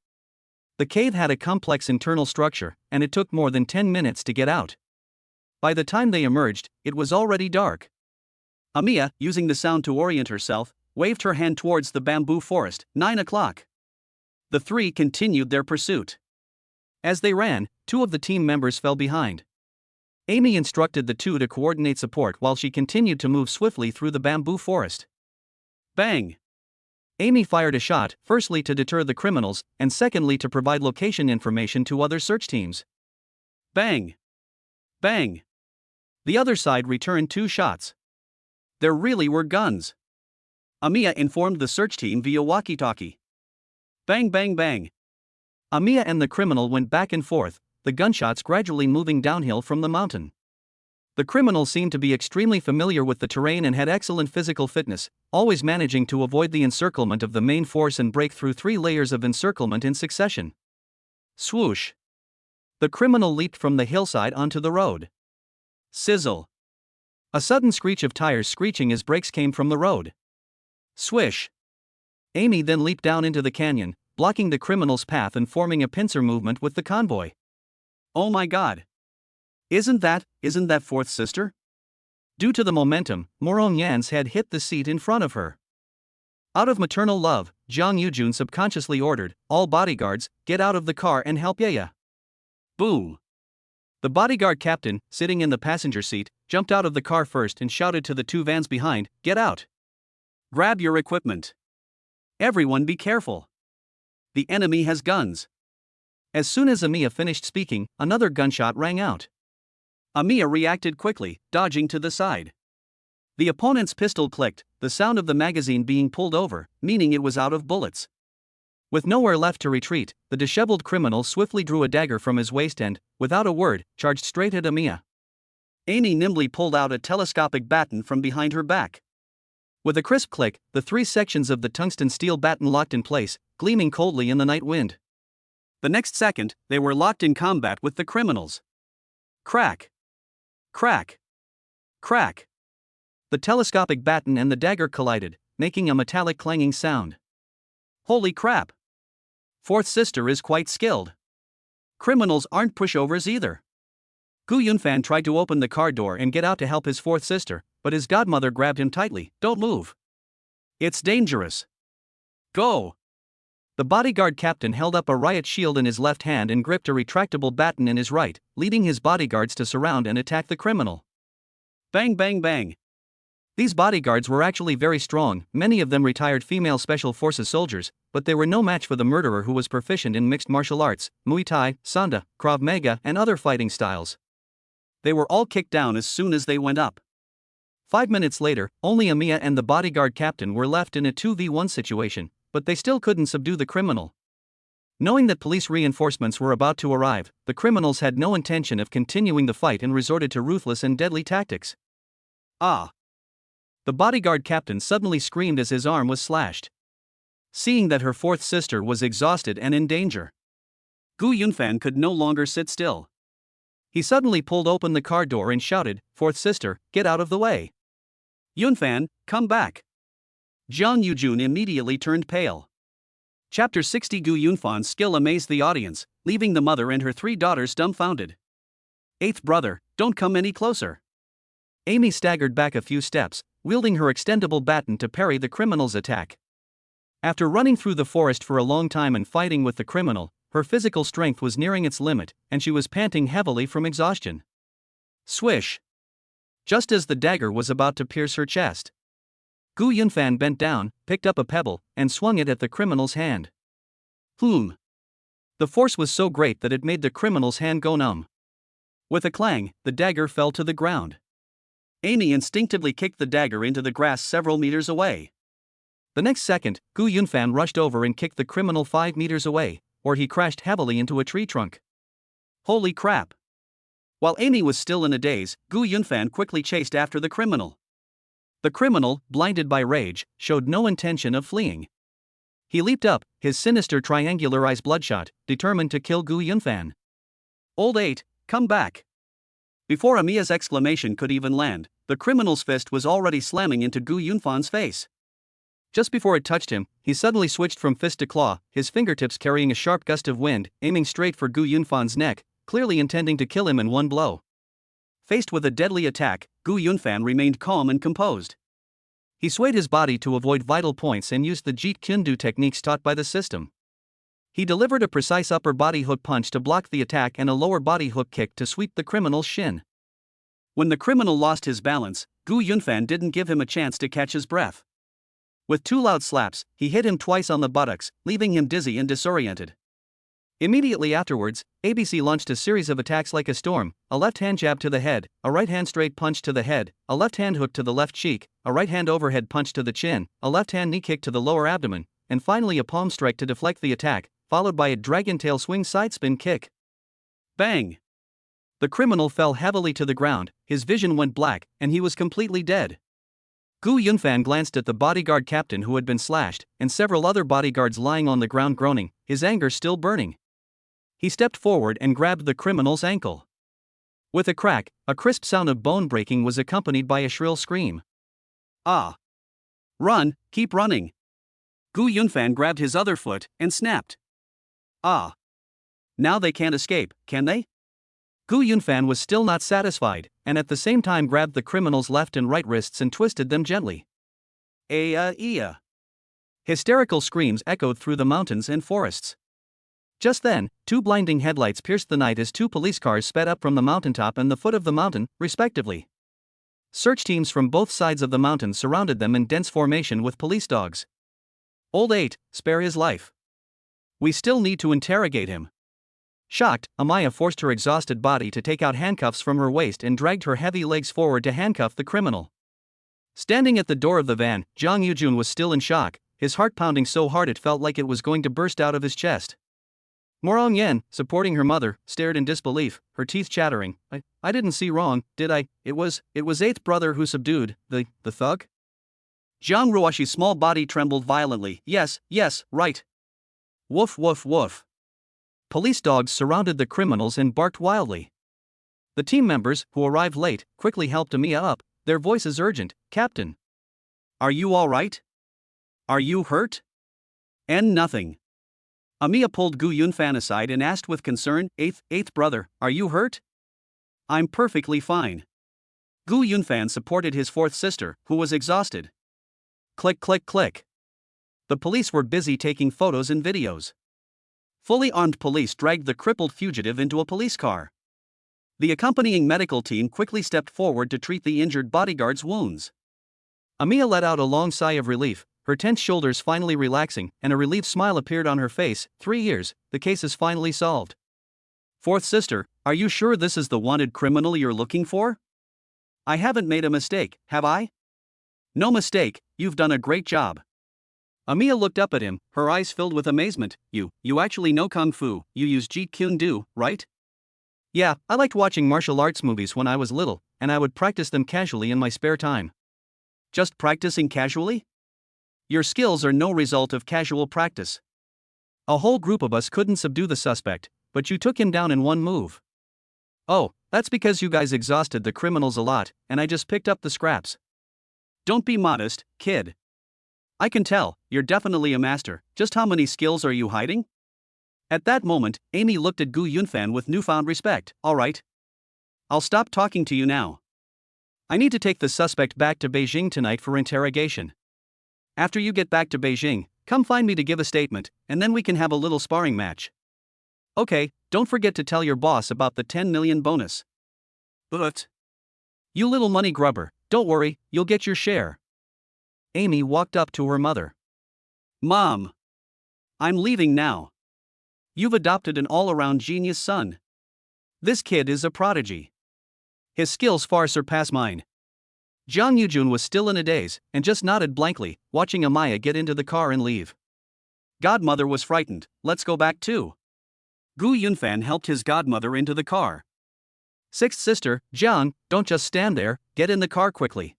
The cave had a complex internal structure, and it took more than 10 minutes to get out. By the time they emerged, it was already dark. Amiya, using the sound to orient herself, waved her hand towards the bamboo forest. 9 o'clock. The three continued their pursuit. As they ran, two of the team members fell behind. Amy instructed the two to coordinate support while she continued to move swiftly through the bamboo forest. Bang! Amy fired a shot, firstly to deter the criminals, and secondly to provide location information to other search teams. Bang! Bang! The other side returned 2 shots. There really were guns. Amiya informed the search team via walkie-talkie. Bang bang bang. Amiya and the criminal went back and forth, the gunshots gradually moving downhill from the mountain. The criminal seemed to be extremely familiar with the terrain and had excellent physical fitness, always managing to avoid the encirclement of the main force and break through 3 layers of encirclement in succession. Swoosh! The criminal leaped from the hillside onto the road. Sizzle! A sudden screech of tires screeching as brakes came from the road. Swish! Amy then leaped down into the canyon, blocking the criminal's path and forming a pincer movement with the convoy. Oh my god! Isn't that fourth sister? Due to the momentum, Morong Yan's head hit the seat in front of her. Out of maternal love, Jiang Yujun subconsciously ordered, all bodyguards, get out of the car and help Yaya. Boom! The bodyguard captain, sitting in the passenger seat, jumped out of the car first and shouted to the 2 vans behind, get out! Grab your equipment. Everyone be careful. The enemy has guns. As soon as Amiya finished speaking, another gunshot rang out. Amiya reacted quickly, dodging to the side. The opponent's pistol clicked, the sound of the magazine being pulled over, meaning it was out of bullets. With nowhere left to retreat, the disheveled criminal swiftly drew a dagger from his waist and, without a word, charged straight at Amiya. Amy nimbly pulled out a telescopic baton from behind her back. With a crisp click, the 3 sections of the tungsten steel baton locked in place, gleaming coldly in the night wind. The next second, they were locked in combat with the criminals. Crack! Crack! Crack! The telescopic baton and the dagger collided, making a metallic clanging sound. Holy crap! Fourth sister is quite skilled. Criminals aren't pushovers either. Gu Yunfan tried to open the car door and get out to help his fourth sister, but his godmother grabbed him tightly. Don't move. It's dangerous. Go! The bodyguard captain held up a riot shield in his left hand and gripped a retractable baton in his right, leading his bodyguards to surround and attack the criminal. Bang bang bang. These bodyguards were actually very strong, many of them retired female special forces soldiers, but they were no match for the murderer who was proficient in mixed martial arts, Muay Thai, Sanda, Krav Maga and other fighting styles. They were all kicked down as soon as they went up. 5 minutes later, only Amiya and the bodyguard captain were left in a 2v1 situation, but they still couldn't subdue the criminal. Knowing that police reinforcements were about to arrive, the criminals had no intention of continuing the fight and resorted to ruthless and deadly tactics. Ah! The bodyguard captain suddenly screamed as his arm was slashed. Seeing that her fourth sister was exhausted and in danger, Gu Yunfan could no longer sit still. He suddenly pulled open the car door and shouted, "Fourth sister, get out of the way." Yunfan, come back. Jiang Yujun immediately turned pale. Chapter 60 Gu Yunfan's skill amazed the audience, leaving the mother and her 3 daughters dumbfounded. Eighth brother, don't come any closer. Amy staggered back a few steps, wielding her extendable baton to parry the criminal's attack. After running through the forest for a long time and fighting with the criminal, her physical strength was nearing its limit, and she was panting heavily from exhaustion. Swish! Just as the dagger was about to pierce her chest, Gu Yunfan bent down, picked up a pebble, and swung it at the criminal's hand. The force was so great that it made the criminal's hand go numb. With a clang, the dagger fell to the ground. Amy instinctively kicked the dagger into the grass several meters away. The next second, Gu Yunfan rushed over and kicked the criminal 5 meters away, where he crashed heavily into a tree trunk. Holy crap! While Amy was still in a daze, Gu Yunfan quickly chased after the criminal. The criminal, blinded by rage, showed no intention of fleeing. He leaped up, his sinister triangular eyes bloodshot, determined to kill Gu Yunfan. "Old 8, come back!" Before Amiya's exclamation could even land, the criminal's fist was already slamming into Gu Yunfan's face. Just before it touched him, he suddenly switched from fist to claw, his fingertips carrying a sharp gust of wind, aiming straight for Gu Yunfan's neck, clearly intending to kill him in one blow. Faced with a deadly attack, Gu Yunfan remained calm and composed. He swayed his body to avoid vital points and used the Jeet Kune Do techniques taught by the system. He delivered a precise upper body hook punch to block the attack and a lower body hook kick to sweep the criminal's shin. When the criminal lost his balance, Gu Yunfan didn't give him a chance to catch his breath. With 2 loud slaps, he hit him twice on the buttocks, leaving him dizzy and disoriented. Immediately afterwards, ABC launched a series of attacks like a storm: a left-hand jab to the head, a right-hand straight punch to the head, a left-hand hook to the left cheek, a right-hand overhead punch to the chin, a left-hand knee kick to the lower abdomen, and finally a palm strike to deflect the attack, followed by a dragon tail swing side spin kick. Bang! The criminal fell heavily to the ground, his vision went black, and he was completely dead. Gu Yunfan glanced at the bodyguard captain who had been slashed, and several other bodyguards lying on the ground groaning, his anger still burning. He stepped forward and grabbed the criminal's ankle. With a crack, a crisp sound of bone breaking was accompanied by a shrill scream. "Ah! Run, keep running!" Gu Yunfan grabbed his other foot and snapped. "Ah! Now they can't escape, can they?" Gu Yunfan was still not satisfied, and at the same time grabbed the criminal's left and right wrists and twisted them gently. "Ea!" Hysterical screams echoed through the mountains and forests. Just then, 2 blinding headlights pierced the night as 2 police cars sped up from the mountaintop and the foot of the mountain, respectively. Search teams from both sides of the mountain surrounded them in dense formation with police dogs. "Old 8, spare his life. We still need to interrogate him." Shocked, Amaya forced her exhausted body to take out handcuffs from her waist and dragged her heavy legs forward to handcuff the criminal. Standing at the door of the van, Jiang Yujun was still in shock, his heart pounding so hard it felt like it was going to burst out of his chest. Morong Yen, supporting her mother, stared in disbelief, her teeth chattering. I didn't see wrong, did I? It was 8th brother who subdued the thug?" Jiang Ruoshi's small body trembled violently. Yes, right. Woof woof woof. Police dogs surrounded the criminals and barked wildly. The team members, who arrived late, quickly helped Amiya up, their voices urgent. "Captain! Are you all right? Are you hurt?" "And nothing." Amiya pulled Gu Yunfan aside and asked with concern, Eighth brother, are you hurt?" "I'm perfectly fine." Gu Yunfan supported his 4th sister, who was exhausted. Click click click. The police were busy taking photos and videos. Fully armed police dragged the crippled fugitive into a police car. The accompanying medical team quickly stepped forward to treat the injured bodyguard's wounds. Amiya let out a long sigh of relief, her tense shoulders finally relaxing, and a relieved smile appeared on her face. 3 years, the case is finally solved. 4th sister, are you sure this is the wanted criminal you're looking for? I haven't made a mistake, have I? No mistake, you've done a great job. Amiya looked up at him, her eyes filled with amazement. You actually know Kung Fu, you use Jeet Kune Do, right? Yeah, I liked watching martial arts movies when I was little, and I would practice them casually in my spare time. Just practicing casually? Your skills are no result of casual practice. A whole group of us couldn't subdue the suspect, but you took him down in one move. Oh, that's because you guys exhausted the criminals a lot, and I just picked up the scraps. Don't be modest, kid. I can tell, you're definitely a master. Just how many skills are you hiding? At that moment, Amy looked at Gu Yunfan with newfound respect. All right. I'll stop talking to you now. I need to take the suspect back to Beijing tonight for interrogation. After you get back to Beijing, come find me to give a statement, and then we can have a little sparring match. Okay, don't forget to tell your boss about the 10 million bonus. But you little money grubber, don't worry, you'll get your share. Amy walked up to her mother. Mom! I'm leaving now. You've adopted an all-around genius son. This kid is a prodigy. His skills far surpass mine. Jang Yujun was still in a daze, and just nodded blankly, watching Amaya get into the car and leave. Godmother was frightened, let's go back too. Gu Yunfan helped his godmother into the car. Sixth sister, Jiang, don't just stand there, get in the car quickly.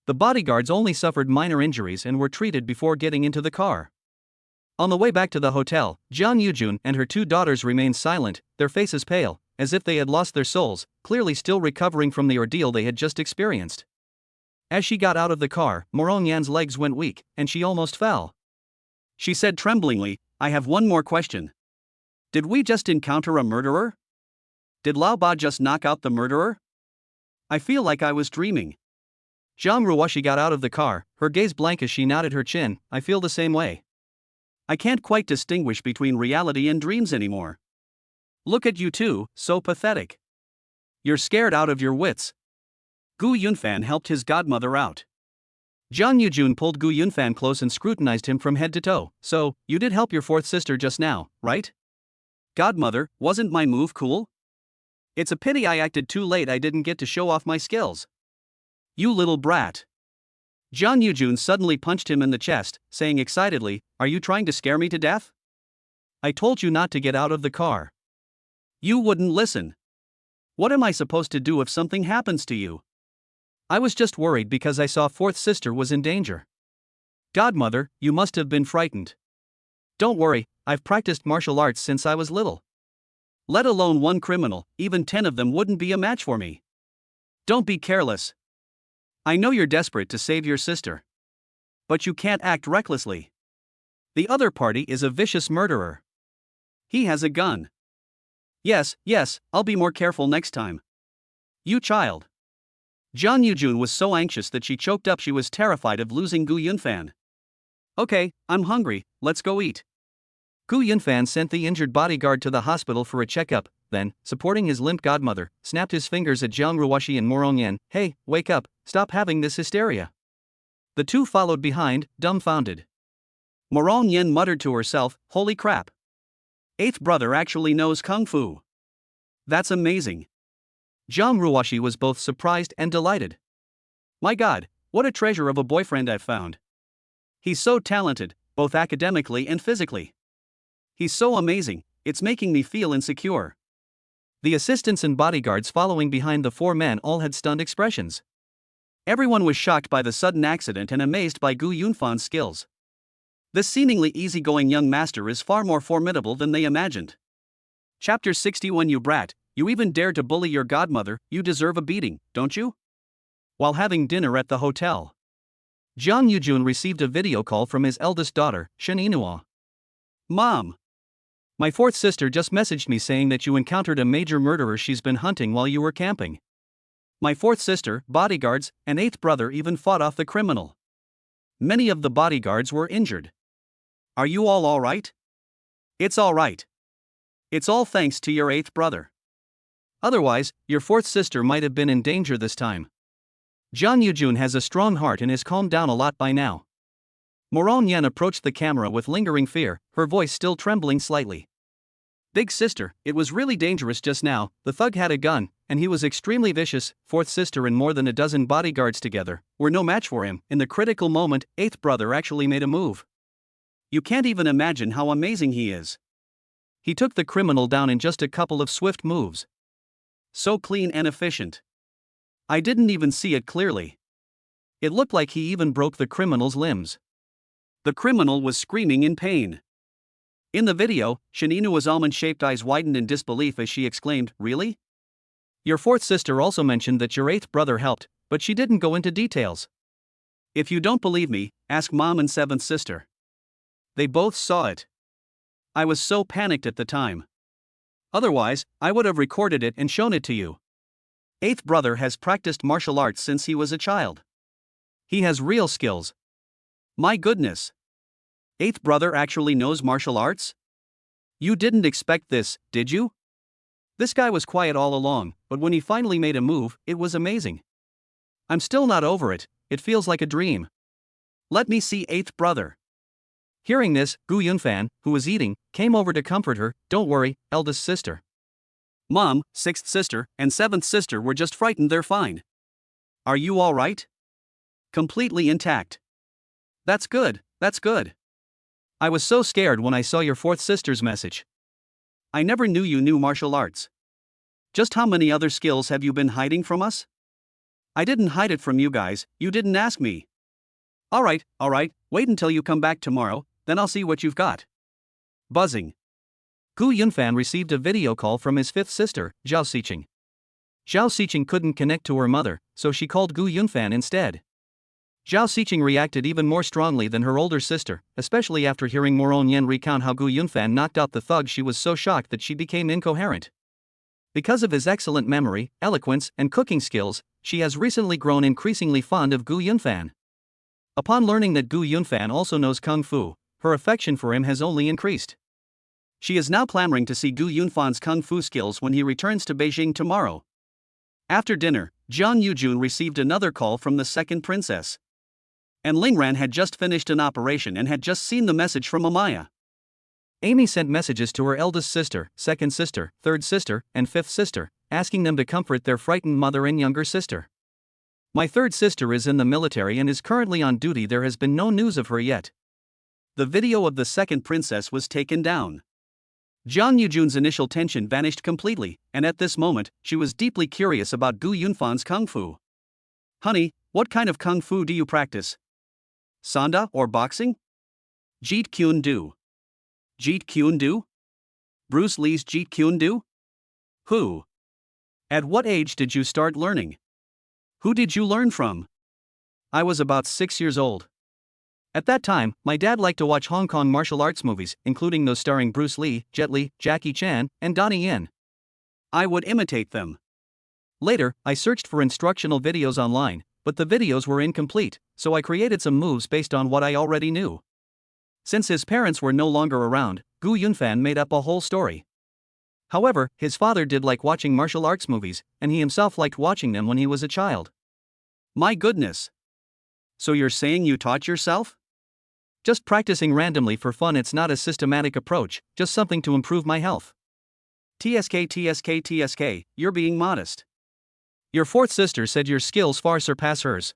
The bodyguards only suffered minor injuries and were treated before getting into the car. On the way back to the hotel, Jang Yujun and her two daughters remained silent, their faces pale, as if they had lost their souls, clearly still recovering from the ordeal they had just experienced. As she got out of the car, Morong Yan's legs went weak, and she almost fell. She said tremblingly, I have one more question. Did we just encounter a murderer? Did Lao Ba just knock out the murderer? I feel like I was dreaming. Zhang Ruoshi got out of the car, her gaze blank as she nodded her chin, I feel the same way. I can't quite distinguish between reality and dreams anymore. Look at you two, so pathetic. You're scared out of your wits. Gu Yunfan helped his godmother out. Jang Yujun pulled Gu Yunfan close and scrutinized him from head to toe. So, you did help your fourth sister just now, right? Godmother, wasn't my move cool? It's a pity I acted too late, I didn't get to show off my skills. You little brat. Jang Yujun suddenly punched him in the chest, saying excitedly, Are you trying to scare me to death? I told you not to get out of the car. You wouldn't listen. What am I supposed to do if something happens to you? I was just worried because I saw fourth sister was in danger. Godmother, you must have been frightened. Don't worry, I've practiced martial arts since I was little. Let alone one criminal, even 10 of them wouldn't be a match for me. Don't be careless. I know you're desperate to save your sister. But you can't act recklessly. The other party is a vicious murderer. He has a gun. Yes, I'll be more careful next time. You child. Jang Yujun was so anxious that she choked up. She was terrified of losing Gu Yunfan. Okay, I'm hungry, let's go eat. Gu Yunfan sent the injured bodyguard to the hospital for a checkup, then, supporting his limp godmother, snapped his fingers at Jiang Ruoshi and Morong Yan. Hey, wake up, stop having this hysteria. The two followed behind, dumbfounded. Morong Yan muttered to herself, holy crap. Eighth brother actually knows kung fu. That's amazing. Jiang Ruoshi was both surprised and delighted. My god, what a treasure of a boyfriend I've found. He's so talented, both academically and physically. He's so amazing, it's making me feel insecure. The assistants and bodyguards following behind the four men all had stunned expressions. Everyone was shocked by the sudden accident and amazed by Gu Yunfan's skills. This seemingly easygoing young master is far more formidable than they imagined. Chapter 61 You brat, you even dared to bully your godmother, you deserve a beating, don't you? While having dinner at the hotel, Jang Yujun received a video call from his eldest daughter, Shen Inua. Mom. My fourth sister just messaged me saying that you encountered a major murderer she's been hunting while you were camping. My fourth sister, bodyguards, and eighth brother even fought off the criminal. Many of the bodyguards were injured. Are you all right? It's all right. It's all thanks to your eighth brother. Otherwise, your fourth sister might have been in danger this time. Jang Yujun has a strong heart and has calmed down a lot by now. Morong Yan approached the camera with lingering fear, her voice still trembling slightly. Big sister, it was really dangerous just now. The thug had a gun, and he was extremely vicious. Fourth sister and more than a dozen bodyguards together were no match for him. In the critical moment, eighth brother actually made a move. You can't even imagine how amazing he is. He took the criminal down in just a couple of swift moves. So clean and efficient. I didn't even see it clearly. It looked like he even broke the criminal's limbs. The criminal was screaming in pain. In the video, Shen Inua's almond-shaped eyes widened in disbelief as she exclaimed, Really? Your fourth sister also mentioned that your eighth brother helped, but she didn't go into details. If you don't believe me, ask mom and seventh sister. They both saw it. I was so panicked at the time. Otherwise, I would have recorded it and shown it to you. Eighth brother has practiced martial arts since he was a child. He has real skills. My goodness. Eighth brother actually knows martial arts? You didn't expect this, did you? This guy was quiet all along, but when he finally made a move, it was amazing. I'm still not over it, it feels like a dream. Let me see eighth brother. Hearing this, Gu Yunfan, who was eating, came over to comfort her. Don't worry, eldest sister. Mom, sixth sister, and seventh sister were just frightened, they're fine. Are you alright? Completely intact. That's good, that's good. I was so scared when I saw your fourth sister's message. I never knew you knew martial arts. Just how many other skills have you been hiding from us? I didn't hide it from you guys, you didn't ask me. Alright, wait until you come back tomorrow, then I'll see what you've got. Buzzing. Gu Yunfan received a video call from his fifth sister, Zhao Xiqing. Zhao Xiqing couldn't connect to her mother, so she called Gu Yunfan instead. Zhao Xiqing reacted even more strongly than her older sister, especially after hearing Moron Yan recount how Gu Yunfan knocked out the thug. She was so shocked that she became incoherent. Because of his excellent memory, eloquence, and cooking skills, she has recently grown increasingly fond of Gu Yunfan. Upon learning that Gu Yunfan also knows Kung Fu, her affection for him has only increased. She is now clamoring to see Gu Yunfan's Kung Fu skills when he returns to Beijing tomorrow. After dinner, Jiang Yujun received another call from the second princess. And Lingran had just finished an operation and had just seen the message from Amaya. Amy sent messages to her eldest sister, second sister, third sister, and fifth sister, asking them to comfort their frightened mother and younger sister. My third sister is in the military and is currently on duty. There has been no news of her yet. The video of the second princess was taken down. Jiang Yujun's initial tension vanished completely, and at this moment, she was deeply curious about Gu Yunfan's Kung Fu. Honey, what kind of Kung Fu do you practice? Sanda or boxing? Jeet Kune Do. Jeet Kune Do? Bruce Lee's Jeet Kune Do? Who? At what age did you start learning? Who did you learn from? I was about 6 years old. At that time, my dad liked to watch Hong Kong martial arts movies, including those starring Bruce Lee, Jet Li, Jackie Chan, and Donnie Yen. I would imitate them. Later, I searched for instructional videos online, but the videos were incomplete, so I created some moves based on what I already knew. Since his parents were no longer around, Gu Yunfan made up a whole story. However, his father did like watching martial arts movies, and he himself liked watching them when he was a child. My goodness. So you're saying you taught yourself? Just practicing randomly for fun. It's not a systematic approach, just something to improve my health. TSK, you're being modest. Your fourth sister said your skills far surpass hers.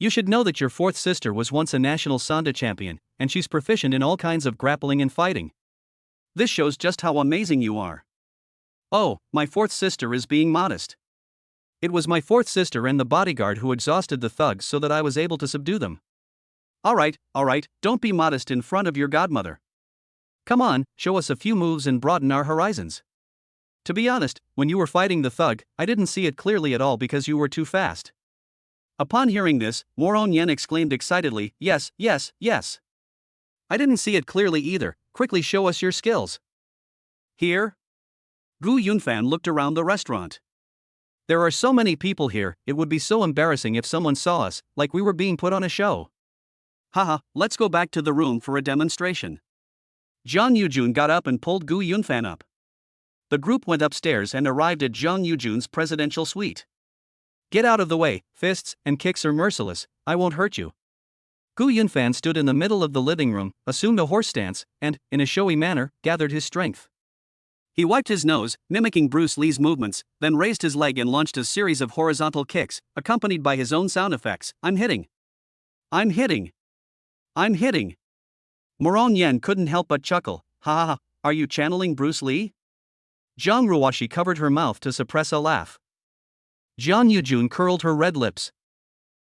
You should know that your fourth sister was once a national Sanda champion, and she's proficient in all kinds of grappling and fighting. This shows just how amazing you are. Oh, my fourth sister is being modest. It was my fourth sister and the bodyguard who exhausted the thugs so that I was able to subdue them. Alright, don't be modest in front of your godmother. Come on, show us a few moves and broaden our horizons. To be honest, when you were fighting the thug, I didn't see it clearly at all because you were too fast. Upon hearing this, Moron Yan exclaimed excitedly, yes. I didn't see it clearly either. Quickly show us your skills. Here? Gu Yunfan looked around the restaurant. There are so many people here, it would be so embarrassing if someone saw us, like we were being put on a show. Haha, let's go back to the room for a demonstration. Jiang Yujun got up and pulled Gu Yunfan up. The group went upstairs and arrived at Jiang Yujun's presidential suite. Get out of the way, fists and kicks are merciless, I won't hurt you. Gu Yunfan stood in the middle of the living room, assumed a horse stance, and, in a showy manner, gathered his strength. He wiped his nose, mimicking Bruce Lee's movements, then raised his leg and launched a series of horizontal kicks, accompanied by his own sound effects. I'm hitting. Moron Yan couldn't help but chuckle. Ha, are you channeling Bruce Lee? Zhang Ruoshi covered her mouth to suppress a laugh. Jiang Yujun curled her red lips.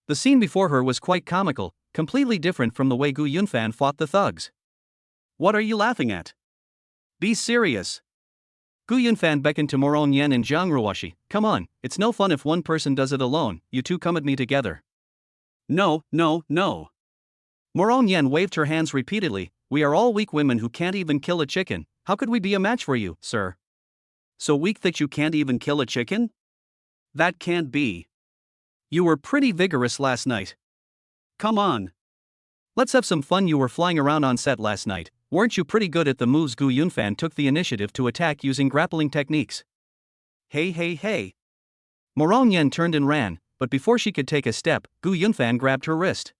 The scene before her was quite comical, completely different from the way Gu Yunfan fought the thugs. What are you laughing at? Be serious. Gu Yunfan beckoned to Moron Yan and Zhang Ruoshi. Come on, it's no fun if one person does it alone, you two come at me together. No. Moron Yan waved her hands repeatedly. We are all weak women who can't even kill a chicken. How could we be a match for you, sir? So weak that you can't even kill a chicken? That can't be. You were pretty vigorous last night. Come on. Let's have some fun. You were flying around on set last night. Weren't you pretty good at the moves? Gu Yunfan took the initiative to attack using grappling techniques. Hey. Moron Yan turned and ran, but before she could take a step, Gu Yunfan grabbed her wrist.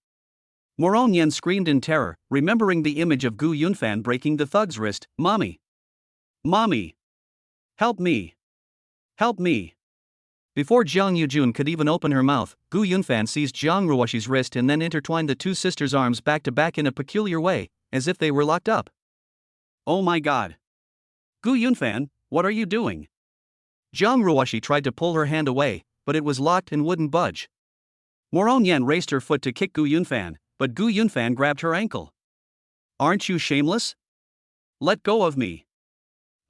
Moron Yan screamed in terror, remembering the image of Gu Yunfan breaking the thug's wrist. Mommy! Help me! Before Jiang Yujun could even open her mouth, Gu Yunfan seized Jiang Ruoshi's wrist and then intertwined the two sisters' arms back to back in a peculiar way, as if they were locked up. Oh my god. Gu Yunfan, what are you doing? Jiang Ruoshi tried to pull her hand away, but it was locked and wouldn't budge. Moro Yan raised her foot to kick Gu Yunfan, but Gu Yunfan grabbed her ankle. Aren't you shameless? Let go of me.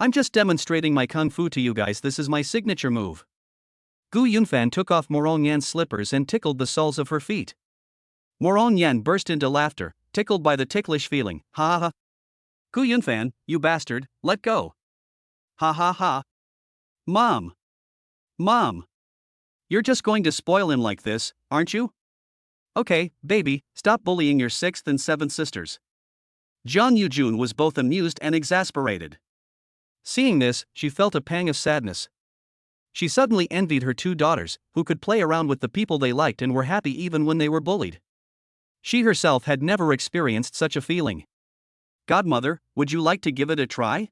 I'm just demonstrating my kung fu to you guys, this is my signature move. Gu Yunfan took off Moro Yan's slippers and tickled the soles of her feet. Moro Yan burst into laughter, tickled by the ticklish feeling. Ha ha ha. Gu Yunfan, you bastard, let go. Ha ha ha. Mom. Mom. You're just going to spoil him like this, aren't you? Okay, baby, stop bullying your 6th and 7th sisters. Jiang Yujun was both amused and exasperated. Seeing this, she felt a pang of sadness. She suddenly envied her two daughters, who could play around with the people they liked and were happy even when they were bullied. She herself had never experienced such a feeling. Godmother, would you like to give it a try?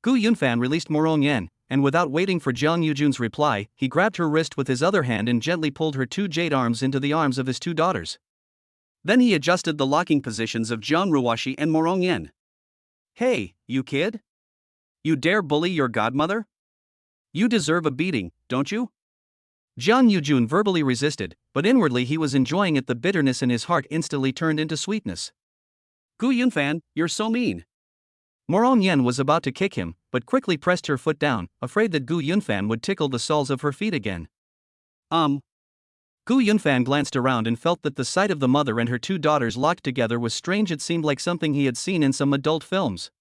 Gu Yunfan released Moro Yan, and without waiting for Jiang Yujun's reply, he grabbed her wrist with his other hand and gently pulled her two jade arms into the arms of his two daughters. Then he adjusted the locking positions of Jiang Ruoshi and Moro Yan. Hey, you kid? You dare bully your godmother? You deserve a beating, don't you? Jiang Yujun verbally resisted, but inwardly he was enjoying it. The bitterness in his heart instantly turned into sweetness. Gu Yunfan, you're so mean. Moro Yan was about to kick him, but quickly pressed her foot down, afraid that Gu Yunfan would tickle the soles of her feet again. Gu Yunfan glanced around and felt that the sight of the mother and her two daughters locked together was strange. It seemed like something he had seen in some adult films.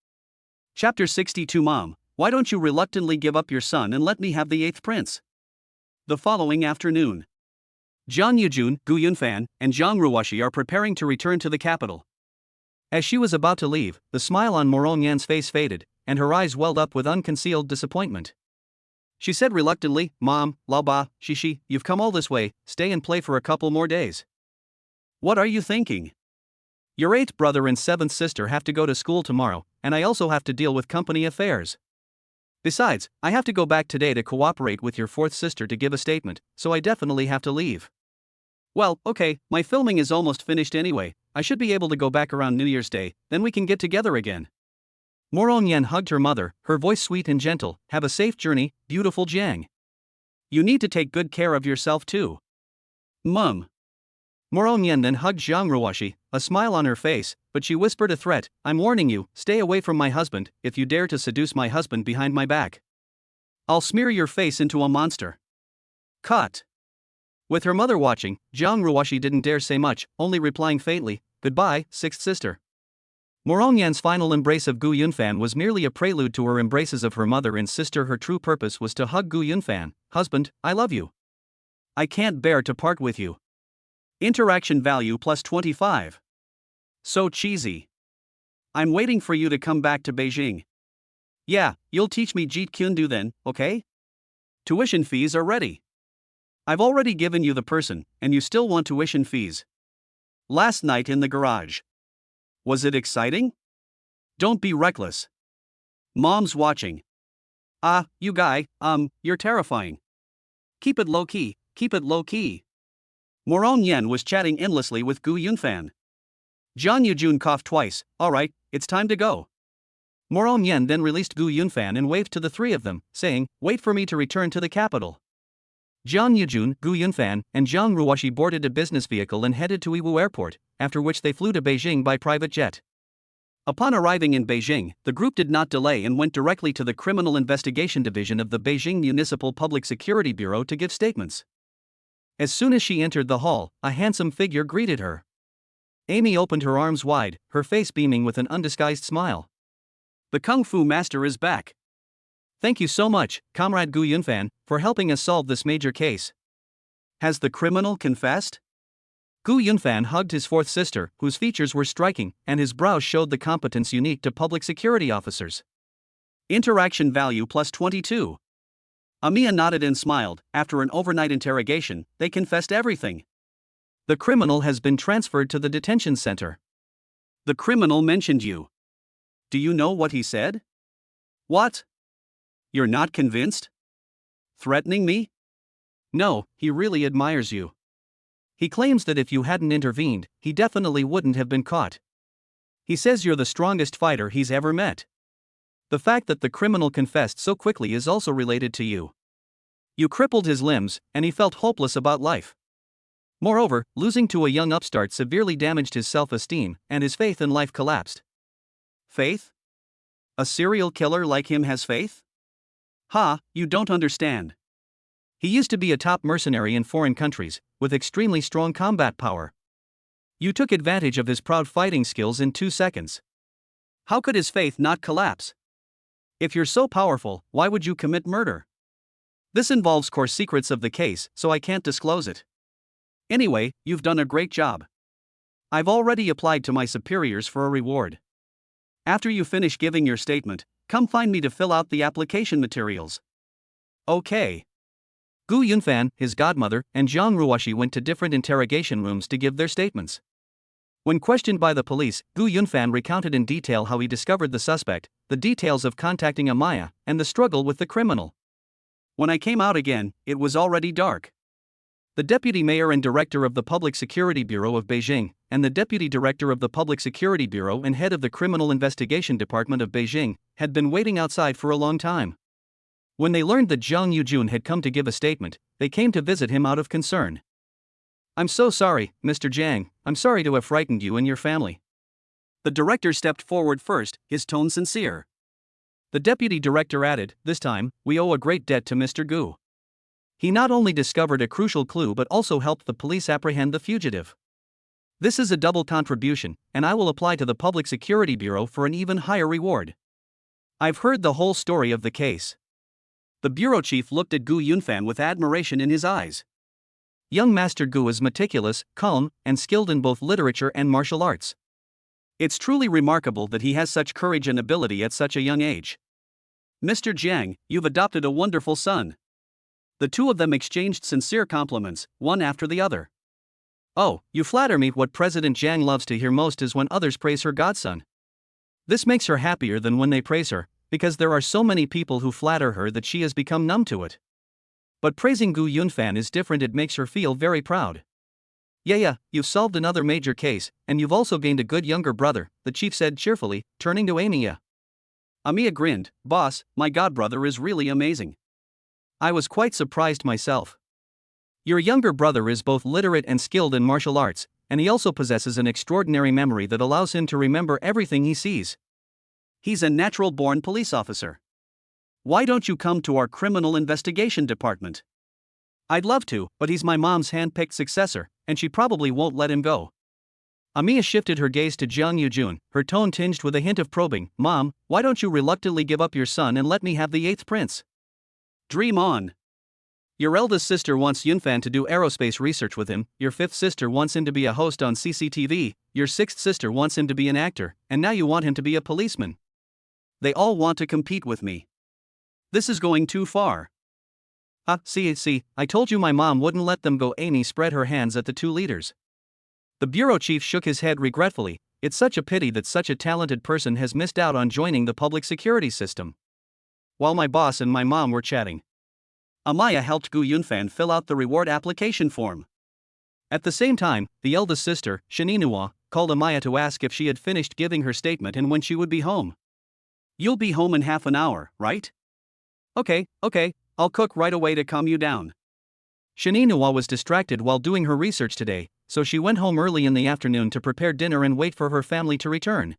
Chapter 62 Mom, why don't you reluctantly give up your son and let me have the 8th prince? The following afternoon, Jiang Yujun, Gu Yunfan, and Jiang Ruoshi are preparing to return to the capital. As she was about to leave, the smile on Moro Yan's face faded, and her eyes welled up with unconcealed disappointment. She said reluctantly, Mom, Lao Ba, Shishi, you've come all this way, stay and play for a couple more days. What are you thinking? Your 8th brother and 7th sister have to go to school tomorrow, and I also have to deal with company affairs. Besides, I have to go back today to cooperate with your 4th sister to give a statement, so I definitely have to leave. Well, okay, my filming is almost finished anyway, I should be able to go back around New Year's Day, then we can get together again. Moro Yan hugged her mother, her voice sweet and gentle. Have a safe journey, beautiful Jiang. You need to take good care of yourself too. Mom. Moro Yan then hugged Jiang Ruoshi, a smile on her face, but she whispered a threat. I'm warning you, stay away from my husband. If you dare to seduce my husband behind my back, I'll smear your face into a monster. Cut. With her mother watching, Jiang Ruoshi didn't dare say much, only replying faintly, Goodbye, 6th sister. Moro Yan's final embrace of Gu Yunfan was merely a prelude to her embraces of her mother and sister. Her true purpose was to hug Gu Yunfan. Husband, I love you. I can't bear to part with you. Interaction value plus 25. So cheesy. I'm waiting for you to come back to Beijing. Yeah, you'll teach me Jeet Kune Do then, okay? Tuition fees are ready. I've already given you the person, and you still want tuition fees. Last night in the garage. Was it exciting? Don't be reckless. Mom's watching. You guy, you're terrifying. Keep it low key, keep it low key. Moro Yan was chatting endlessly with Gu Yunfan. Jiang Yujun coughed twice. Alright, it's time to go. Moro Yan then released Gu Yunfan and waved to the three of them, saying, Wait for me to return to the capital. Jiang Yujun, Gu Yunfan, and Jiang Ruoshi boarded a business vehicle and headed to Yiwu Airport, after which they flew to Beijing by private jet. Upon arriving in Beijing, the group did not delay and went directly to the Criminal Investigation Division of the Beijing Municipal Public Security Bureau to give statements. As soon as she entered the hall, a handsome figure greeted her. Amy opened her arms wide, her face beaming with an undisguised smile. The Kung Fu Master is back. Thank you so much, Comrade Gu Yunfan, for helping us solve this major case. Has the criminal confessed? Gu Yunfan hugged his 4th sister, whose features were striking, and his brows showed the competence unique to public security officers. Interaction value plus 22. Amiya nodded and smiled. After an overnight interrogation, they confessed everything. The criminal has been transferred to the detention center. The criminal mentioned you. Do you know what he said? What? You're not convinced? Threatening me? No, he really admires you. He claims that if you hadn't intervened, he definitely wouldn't have been caught. He says you're the strongest fighter he's ever met. The fact that the criminal confessed so quickly is also related to you. You crippled his limbs, and he felt hopeless about life. Moreover, losing to a young upstart severely damaged his self-esteem, and his faith in life collapsed. Faith? A serial killer like him has faith? Ha, you don't understand. He used to be a top mercenary in foreign countries, with extremely strong combat power. You took advantage of his proud fighting skills in 2 seconds. How could his faith not collapse? If you're so powerful, why would you commit murder? This involves core secrets of the case, so I can't disclose it. Anyway, you've done a great job. I've already applied to my superiors for a reward. After you finish giving your statement, come find me to fill out the application materials. Okay. Gu Yunfan, his godmother, and Zhang Ruoxi went to different interrogation rooms to give their statements. When questioned by the police, Gu Yunfan recounted in detail how he discovered the suspect, the details of contacting Amaya, and the struggle with the criminal. When I came out again, it was already dark. The deputy mayor and director of the Public Security Bureau of Beijing, and the deputy director of the Public Security Bureau and head of the Criminal Investigation Department of Beijing, had been waiting outside for a long time. When they learned that Zhang Yujun had come to give a statement, they came to visit him out of concern. I'm so sorry, Mr. Jiang, I'm sorry to have frightened you and your family. The director stepped forward first, his tone sincere. The deputy director added, this time, we owe a great debt to Mr. Gu. He not only discovered a crucial clue but also helped the police apprehend the fugitive. This is a double contribution, and I will apply to the Public Security Bureau for an even higher reward. I've heard the whole story of the case. The bureau chief looked at Gu Yunfan with admiration in his eyes. Young Master Gu is meticulous, calm, and skilled in both literature and martial arts. It's truly remarkable that he has such courage and ability at such a young age. Mr. Jiang, you've adopted a wonderful son. The two of them exchanged sincere compliments, one after the other. Oh, you flatter me. What President Jiang loves to hear most is when others praise her godson. This makes her happier than when they praise her, because there are so many people who flatter her that she has become numb to it. But praising Gu Yunfan is different, it makes her feel very proud. Yeah, you've solved another major case, and you've also gained a good younger brother, the chief said cheerfully, turning to Amiya. Amiya grinned, boss, my godbrother is really amazing. I was quite surprised myself. Your younger brother is both literate and skilled in martial arts, and he also possesses an extraordinary memory that allows him to remember everything he sees. He's a natural-born police officer. Why don't you come to our criminal investigation department? I'd love to, but he's my mom's hand-picked successor, and she probably won't let him go. Amiya shifted her gaze to Zhang Yujun, her tone tinged with a hint of probing. Mom, why don't you reluctantly give up your son and let me have the 8th prince? Dream on. Your eldest sister wants Yunfan to do aerospace research with him, your 5th sister wants him to be a host on CCTV, your 6th sister wants him to be an actor, and now you want him to be a policeman. They all want to compete with me. This is going too far. See, I told you my mom wouldn't let them go. Amy spread her hands at the two leaders. The bureau chief shook his head regretfully. It's such a pity that such a talented person has missed out on joining the public security system. While my boss and my mom were chatting, Amaya helped Gu Yunfan fill out the reward application form. At the same time, the eldest sister, Shaninua, called Amaya to ask if she had finished giving her statement and when she would be home. You'll be home in half an hour, right? Okay, I'll cook right away to calm you down. Shaninua was distracted while doing her research today, so she went home early in the afternoon to prepare dinner and wait for her family to return.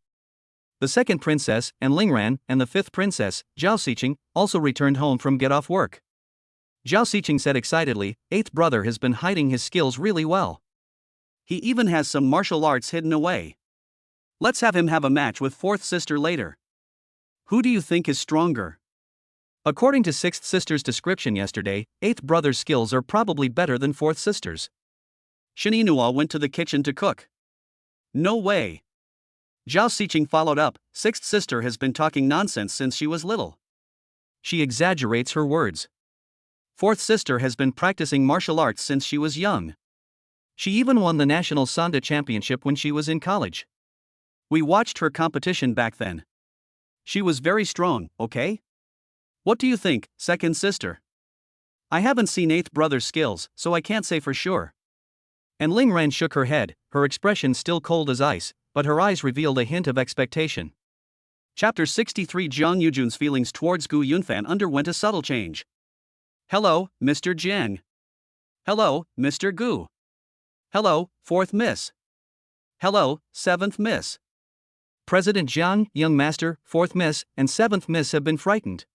The 2nd princess, and Lingran, and the 5th princess, Zhao Xiqing, also returned home from get-off work. Zhao Xiqing said excitedly, 8th brother has been hiding his skills really well. He even has some martial arts hidden away. Let's have him have a match with 4th sister later. Who do you think is stronger? According to 6th sister's description yesterday, 8th brother's skills are probably better than 4th sister's. Shaninua went to the kitchen to cook. No way. Zhao Xiqing followed up, 6th sister has been talking nonsense since she was little. She exaggerates her words. 4th sister has been practicing martial arts since she was young. She even won the National Sanda Championship when she was in college. We watched her competition back then. She was very strong, okay? What do you think, 2nd sister? I haven't seen eighth brother's skills, so I can't say for sure. And Lingran shook her head, her expression still cold as ice, but her eyes revealed a hint of expectation. Chapter 63. Jiang Yujun's feelings towards Gu Yunfan underwent a subtle change. Hello, Mr. Jiang. Hello, Mr. Gu. Hello, 4th Miss. Hello, 7th Miss. President Jiang, young master, 4th Miss, and 7th Miss have been frightened.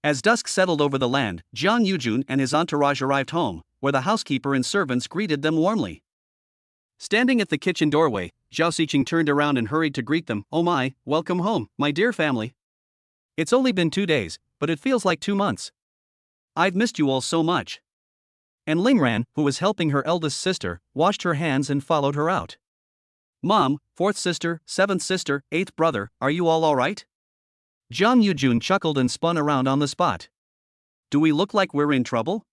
As dusk settled over the land, Jiang Yujun and his entourage arrived home, where the housekeeper and servants greeted them warmly. Standing at the kitchen doorway, Zhao Xiqing turned around and hurried to greet them. Oh my, welcome home, my dear family. It's only been 2 days, but it feels like 2 months. I've missed you all so much. And Lingran, who was helping her eldest sister, washed her hands and followed her out. Mom, 4th sister, 7th sister, 8th brother, are you all right? Jiang Yujun chuckled and spun around on the spot. Do we look like we're in trouble?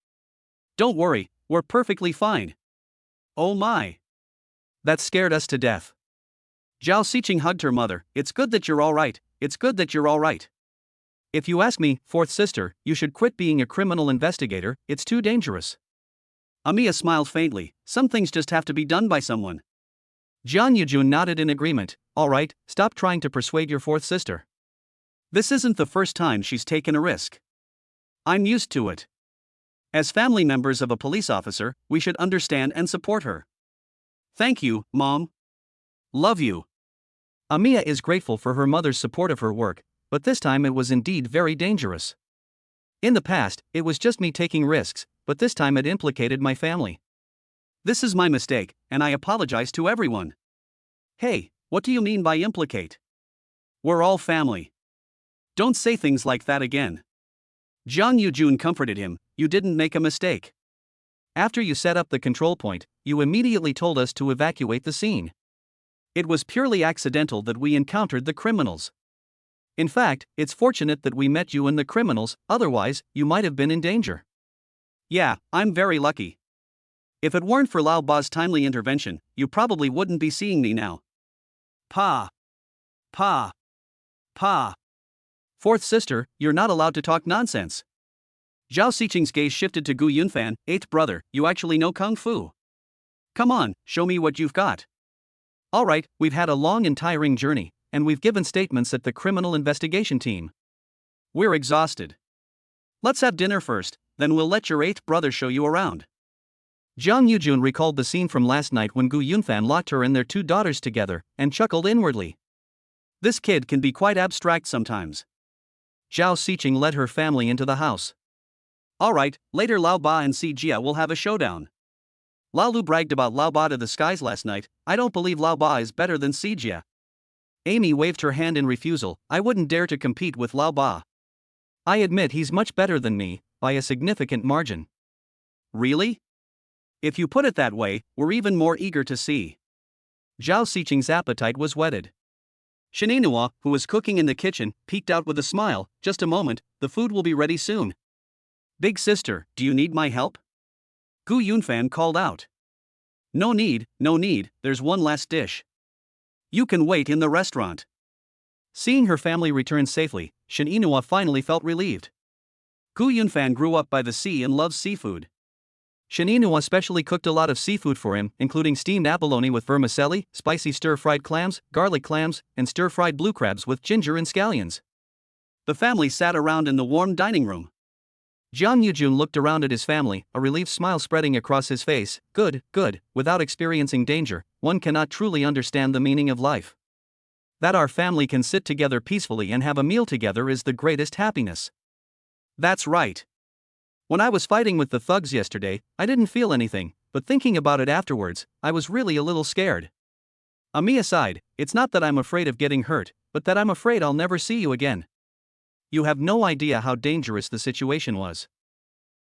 Don't worry, we're perfectly fine. Oh my. That scared us to death. Zhao Xiqing hugged her mother. It's good that you're all right. It's good that you're all right. If you ask me, 4th sister, you should quit being a criminal investigator, it's too dangerous. Amiya smiled faintly. Some things just have to be done by someone. Jiang Yujun nodded in agreement. All right, stop trying to persuade your 4th sister. This isn't the first time she's taken a risk. I'm used to it. As family members of a police officer, we should understand and support her. Thank you, Mom. Love you. Amiya is grateful for her mother's support of her work, but this time it was indeed very dangerous. In the past, it was just me taking risks, but this time it implicated my family. This is my mistake, and I apologize to everyone. Hey, what do you mean by implicate? We're all family. Don't say things like that again. Jiang Yujun comforted him. You didn't make a mistake. After you set up the control point, you immediately told us to evacuate the scene. It was purely accidental that we encountered the criminals. In fact, it's fortunate that we met you and the criminals, otherwise, you might have been in danger. Yeah, I'm very lucky. If it weren't for Lao Ba's timely intervention, you probably wouldn't be seeing me now. Pa. 4th sister, you're not allowed to talk nonsense. Zhao Xiqing's gaze shifted to Gu Yunfan. 8th brother, you actually know Kung Fu. Come on, show me what you've got. Alright, we've had a long and tiring journey, and we've given statements at the criminal investigation team. We're exhausted. Let's have dinner first, then we'll let your 8th brother show you around. Jiang Yujun recalled the scene from last night when Gu Yunfan locked her and their 2 daughters together, and chuckled inwardly. This kid can be quite abstract sometimes. Zhao Xiqing led her family into the house. Alright, later Lao Ba and Si Jia will have a showdown. Lao Lu bragged about Lao Ba to the skies last night. I don't believe Lao Ba is better than Si Jia. Amy waved her hand in refusal. I wouldn't dare to compete with Lao Ba. I admit he's much better than me, by a significant margin. Really? If you put it that way, we're even more eager to see. Zhao Xiqing's appetite was whetted. Shininua, who was cooking in the kitchen, peeked out with a smile. Just a moment, the food will be ready soon. Big sister, do you need my help? Gu Yunfan called out. No need, there's one last dish. You can wait in the restaurant. Seeing her family return safely, Shininua finally felt relieved. Gu Yunfan grew up by the sea and loves seafood. Shininua specially cooked a lot of seafood for him, including steamed abalone with vermicelli, spicy stir-fried clams, garlic clams, and stir-fried blue crabs with ginger and scallions. The family sat around in the warm dining room. Jiang Yujun looked around at his family, a relieved smile spreading across his face. Good, without experiencing danger, one cannot truly understand the meaning of life. That our family can sit together peacefully and have a meal together is the greatest happiness. That's right. When I was fighting with the thugs yesterday, I didn't feel anything, but thinking about it afterwards, I was really a little scared. Amiya sighed. It's not that I'm afraid of getting hurt, but that I'm afraid I'll never see you again. You have no idea how dangerous the situation was.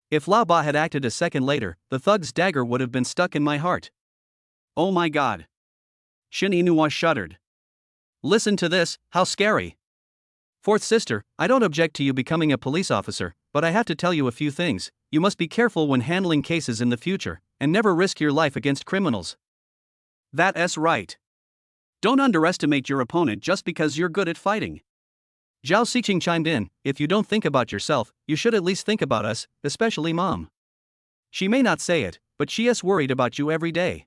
If Lao Ba had acted a second later, the thug's dagger would have been stuck in my heart. Oh my God. Shininua shuddered. Listen to this, how scary. 4th sister, I don't object to you becoming a police officer, but I have to tell you a few things. You must be careful when handling cases in the future, and never risk your life against criminals. That's right. Don't underestimate your opponent just because you're good at fighting. Zhao Xiqing chimed in, if you don't think about yourself, you should at least think about us, especially mom. She may not say it, but she is worried about you every day.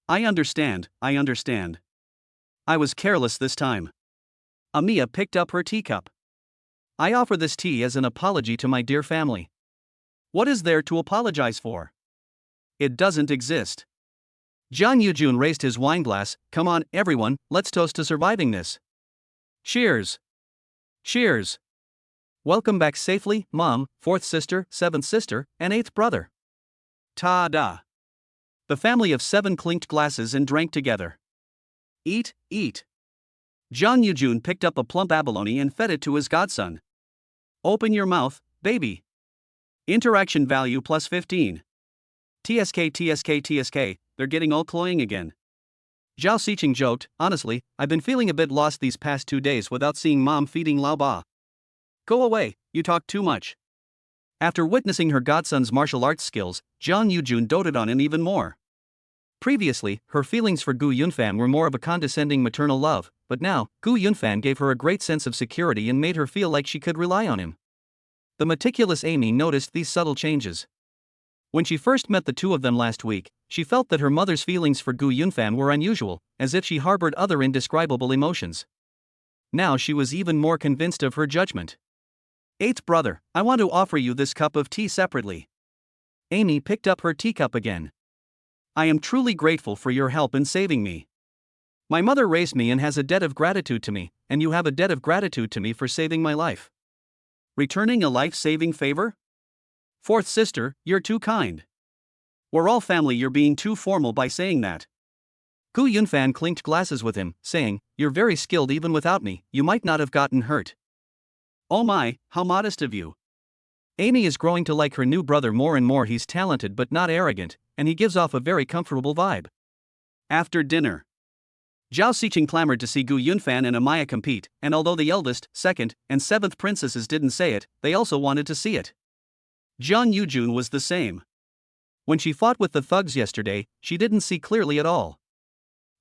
I understand. I was careless this time. Amiya picked up her teacup. I offer this tea as an apology to my dear family. What is there to apologize for? It doesn't exist. Jiang Yujun raised his wine glass. Come on, everyone, let's toast to surviving this. Cheers. Cheers. Welcome back safely, Mom, fourth sister, seventh sister, and eighth brother. Ta-da. The family of 7 clinked glasses and drank together. Eat. Jiang Yujun picked up a plump abalone and fed it to his godson. Open your mouth, baby. Interaction value plus 15. TSK, they're getting all cloying again. Zhao Xiqing joked, honestly, I've been feeling a bit lost these past 2 days without seeing mom feeding Lao Ba. Go away, you talk too much. After witnessing her godson's martial arts skills, Jiang Yujun doted on him even more. Previously, her feelings for Gu Yunfan were more of a condescending maternal love, but now, Gu Yunfan gave her a great sense of security and made her feel like she could rely on him. The meticulous Amy noticed these subtle changes. When she first met the two of them last week, she felt that her mother's feelings for Gu Yunfan were unusual, as if she harbored other indescribable emotions. Now she was even more convinced of her judgment. Eighth brother, I want to offer you this cup of tea separately. Amy picked up her teacup again. I am truly grateful for your help in saving me. My mother raised me and has a debt of gratitude to me, and you have a debt of gratitude to me for saving my life. Returning a life-saving favor? Fourth sister, you're too kind. We're all family, you're being too formal by saying that. Gu Yunfan clinked glasses with him, saying, you're very skilled even without me, you might not have gotten hurt. Oh my, how modest of you. Amy is growing to like her new brother more and more. He's talented but not arrogant, and he gives off a very comfortable vibe. After dinner, Zhao Xiqing clamored to see Gu Yunfan and Amaya compete, and although the eldest, second, and seventh princesses didn't say it, they also wanted to see it. Jiang Yujun was the same. When she fought with the thugs yesterday, she didn't see clearly at all.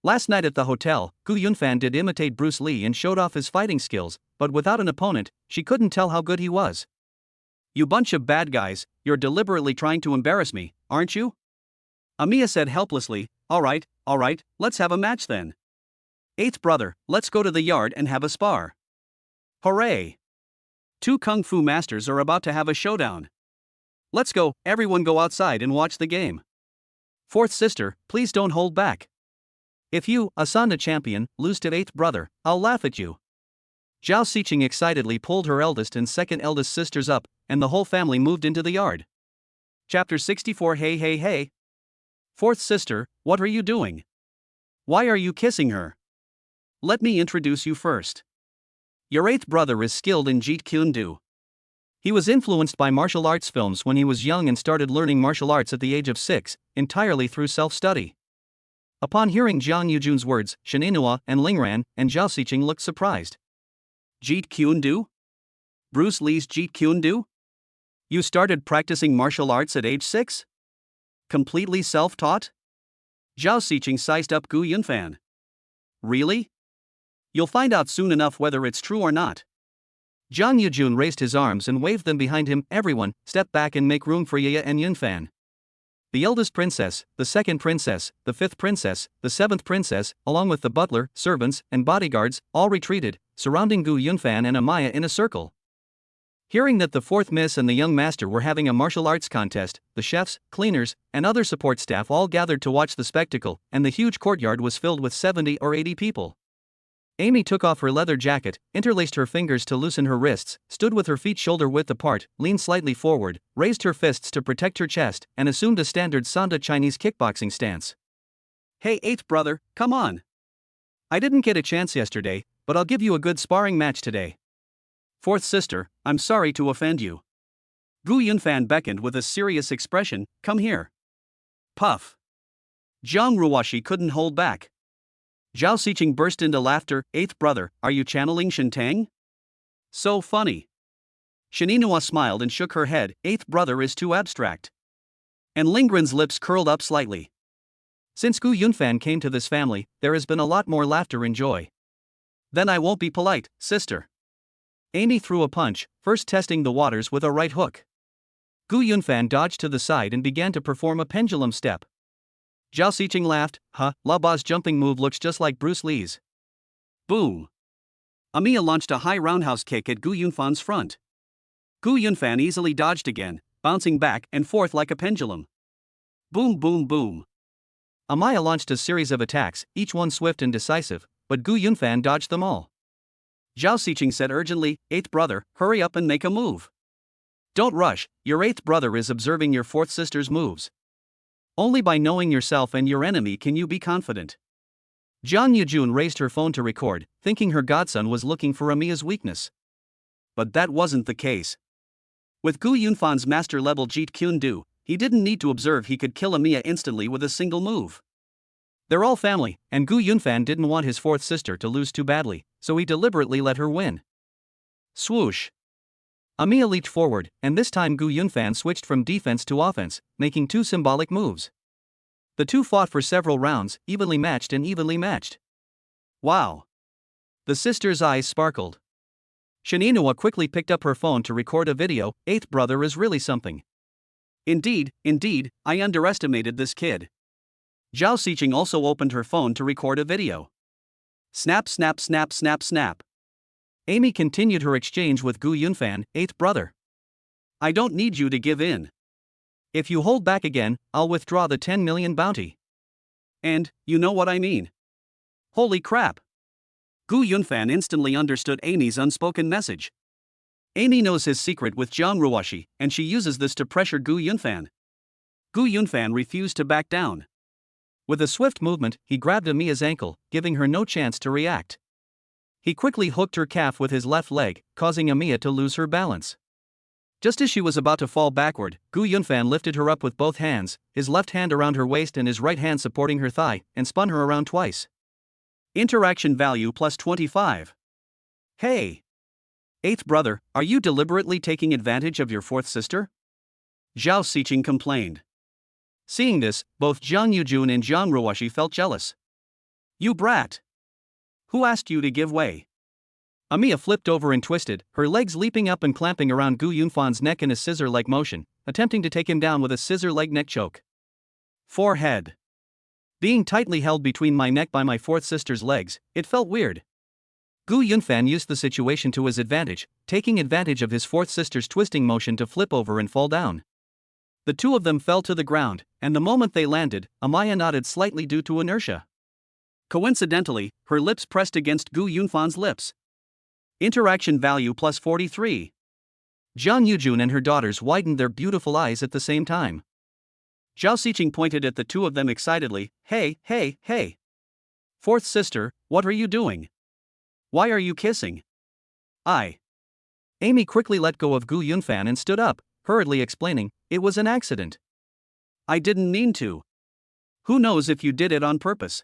Last night at the hotel, Gu Yunfan did imitate Bruce Lee and showed off his fighting skills, but without an opponent, she couldn't tell how good he was. You bunch of bad guys, you're deliberately trying to embarrass me, aren't you? Amiya said helplessly, all right, let's have a match then. Eighth brother, let's go to the yard and have a spar. Hooray! 2 kung fu masters are about to have a showdown. Let's go, everyone go outside and watch the game. Fourth sister, please don't hold back. If you, a Sanda champion, lose to eighth brother, I'll laugh at you. Zhao Xiqing excitedly pulled her eldest and second eldest sisters up, and the whole family moved into the yard. Chapter 64. Hey. Fourth sister, what are you doing? Why are you kissing her? Let me introduce you first. Your eighth brother is skilled in Jeet Kune Do. He was influenced by martial arts films when he was young and started learning martial arts at the age of 6, entirely through self-study. Upon hearing Jiang Yujun's words, Shenenua and Lingran and Zhao Xiqing looked surprised. Jeet Kune Do? Bruce Lee's Jeet Kune Do? You started practicing martial arts at age 6? Completely self-taught? Zhao Xiqing sized up Gu Yunfan. Really? You'll find out soon enough whether it's true or not. Jiang Yujun raised his arms and waved them behind him. Everyone, step back and make room for Yaya and Yunfan. The eldest princess, the second princess, the fifth princess, the seventh princess, along with the butler, servants, and bodyguards, all retreated, surrounding Gu Yunfan and Amaya in a circle. Hearing that the fourth miss and the young master were having a martial arts contest, the chefs, cleaners, and other support staff all gathered to watch the spectacle, and the huge courtyard was filled with 70 or 80 people. Amy took off her leather jacket, interlaced her fingers to loosen her wrists, stood with her feet shoulder-width apart, leaned slightly forward, raised her fists to protect her chest, and assumed a standard Sanda Chinese kickboxing stance. Hey eighth brother, come on. I didn't get a chance yesterday, but I'll give you a good sparring match today. Fourth sister, I'm sorry to offend you. Gu Yunfan beckoned with a serious expression, come here. Puff. Jiang Ruoshi couldn't hold back. Zhao Xiqing burst into laughter. Eighth brother, are you channeling Shintang? So funny. Shenenua smiled and shook her head. Eighth brother is too abstract. And Lingren's lips curled up slightly. Since Gu Yunfan came to this family, there has been a lot more laughter and joy. Then I won't be polite, sister. Amy threw a punch, first testing the waters with a right hook. Gu Yunfan dodged to the side and began to perform a pendulum step. Zhao Xiqing laughed, La Ba's jumping move looks just like Bruce Lee's. Boom! Amiya launched a high roundhouse kick at Gu Yunfan's front. Gu Yunfan easily dodged again, bouncing back and forth like a pendulum. Boom boom boom. Amiya launched a series of attacks, each one swift and decisive, but Gu Yunfan dodged them all. Zhao Xiqing said urgently, "Eighth brother, hurry up and make a move. Don't rush, your eighth brother is observing your fourth sister's moves. Only by knowing yourself and your enemy can you be confident." Jiang Yujun raised her phone to record, thinking her godson was looking for Amiya's weakness. But that wasn't the case. With Gu Yunfan's master-level Jeet Kune Do, he didn't need to observe he could kill Amiya instantly with a single move. They're all family, and Gu Yunfan didn't want his fourth sister to lose too badly, so he deliberately let her win. Swoosh! Amiya leaped forward, and this time Gu Yunfan switched from defense to offense, making two symbolic moves. The two fought for several rounds, evenly matched. Wow! The sisters' eyes sparkled. Shininoa quickly picked up her phone to record a video. Eighth brother is really something. Indeed, I underestimated this kid. Zhao Xiqing also opened her phone to record a video. Snap snap snap snap snap. Amy continued her exchange with Gu Yunfan. Eighth brother, I don't need you to give in. If you hold back again, I'll withdraw the 10 million bounty. And, you know what I mean. Holy crap! Gu Yunfan instantly understood Amy's unspoken message. Amy knows his secret with Jiang Ruoshi, and she uses this to pressure Gu Yunfan. Gu Yunfan refused to back down. With a swift movement, he grabbed Amiya's ankle, giving her no chance to react. He quickly hooked her calf with his left leg, causing Amiya to lose her balance. Just as she was about to fall backward, Gu Yunfan lifted her up with both hands, his left hand around her waist and his right hand supporting her thigh, and spun her around twice. Interaction value plus 25. Hey! Eighth brother, are you deliberately taking advantage of your fourth sister? Zhao Xiqing complained. Seeing this, both Jiang Yujun and Jiang Ruoshi felt jealous. You brat! Who asked you to give way? Amiya flipped over and twisted, her legs leaping up and clamping around Gu Yunfan's neck in a scissor-like motion, attempting to take him down with a scissor-like neck choke. Forehead. Being tightly held between my neck by my fourth sister's legs, it felt weird. Gu Yunfan used the situation to his advantage, taking advantage of his fourth sister's twisting motion to flip over and fall down. The two of them fell to the ground, and the moment they landed, Amiya nodded slightly due to inertia. Coincidentally, her lips pressed against Gu Yunfan's lips. Interaction value plus 43. Jiang Yujun and her daughters widened their beautiful eyes at the same time. Zhao Xiqing pointed at the two of them excitedly. Hey! Fourth sister, what are you doing? Why are you kissing? Amy quickly let go of Gu Yunfan and stood up, hurriedly explaining, it was an accident. I didn't mean to. Who knows if you did it on purpose?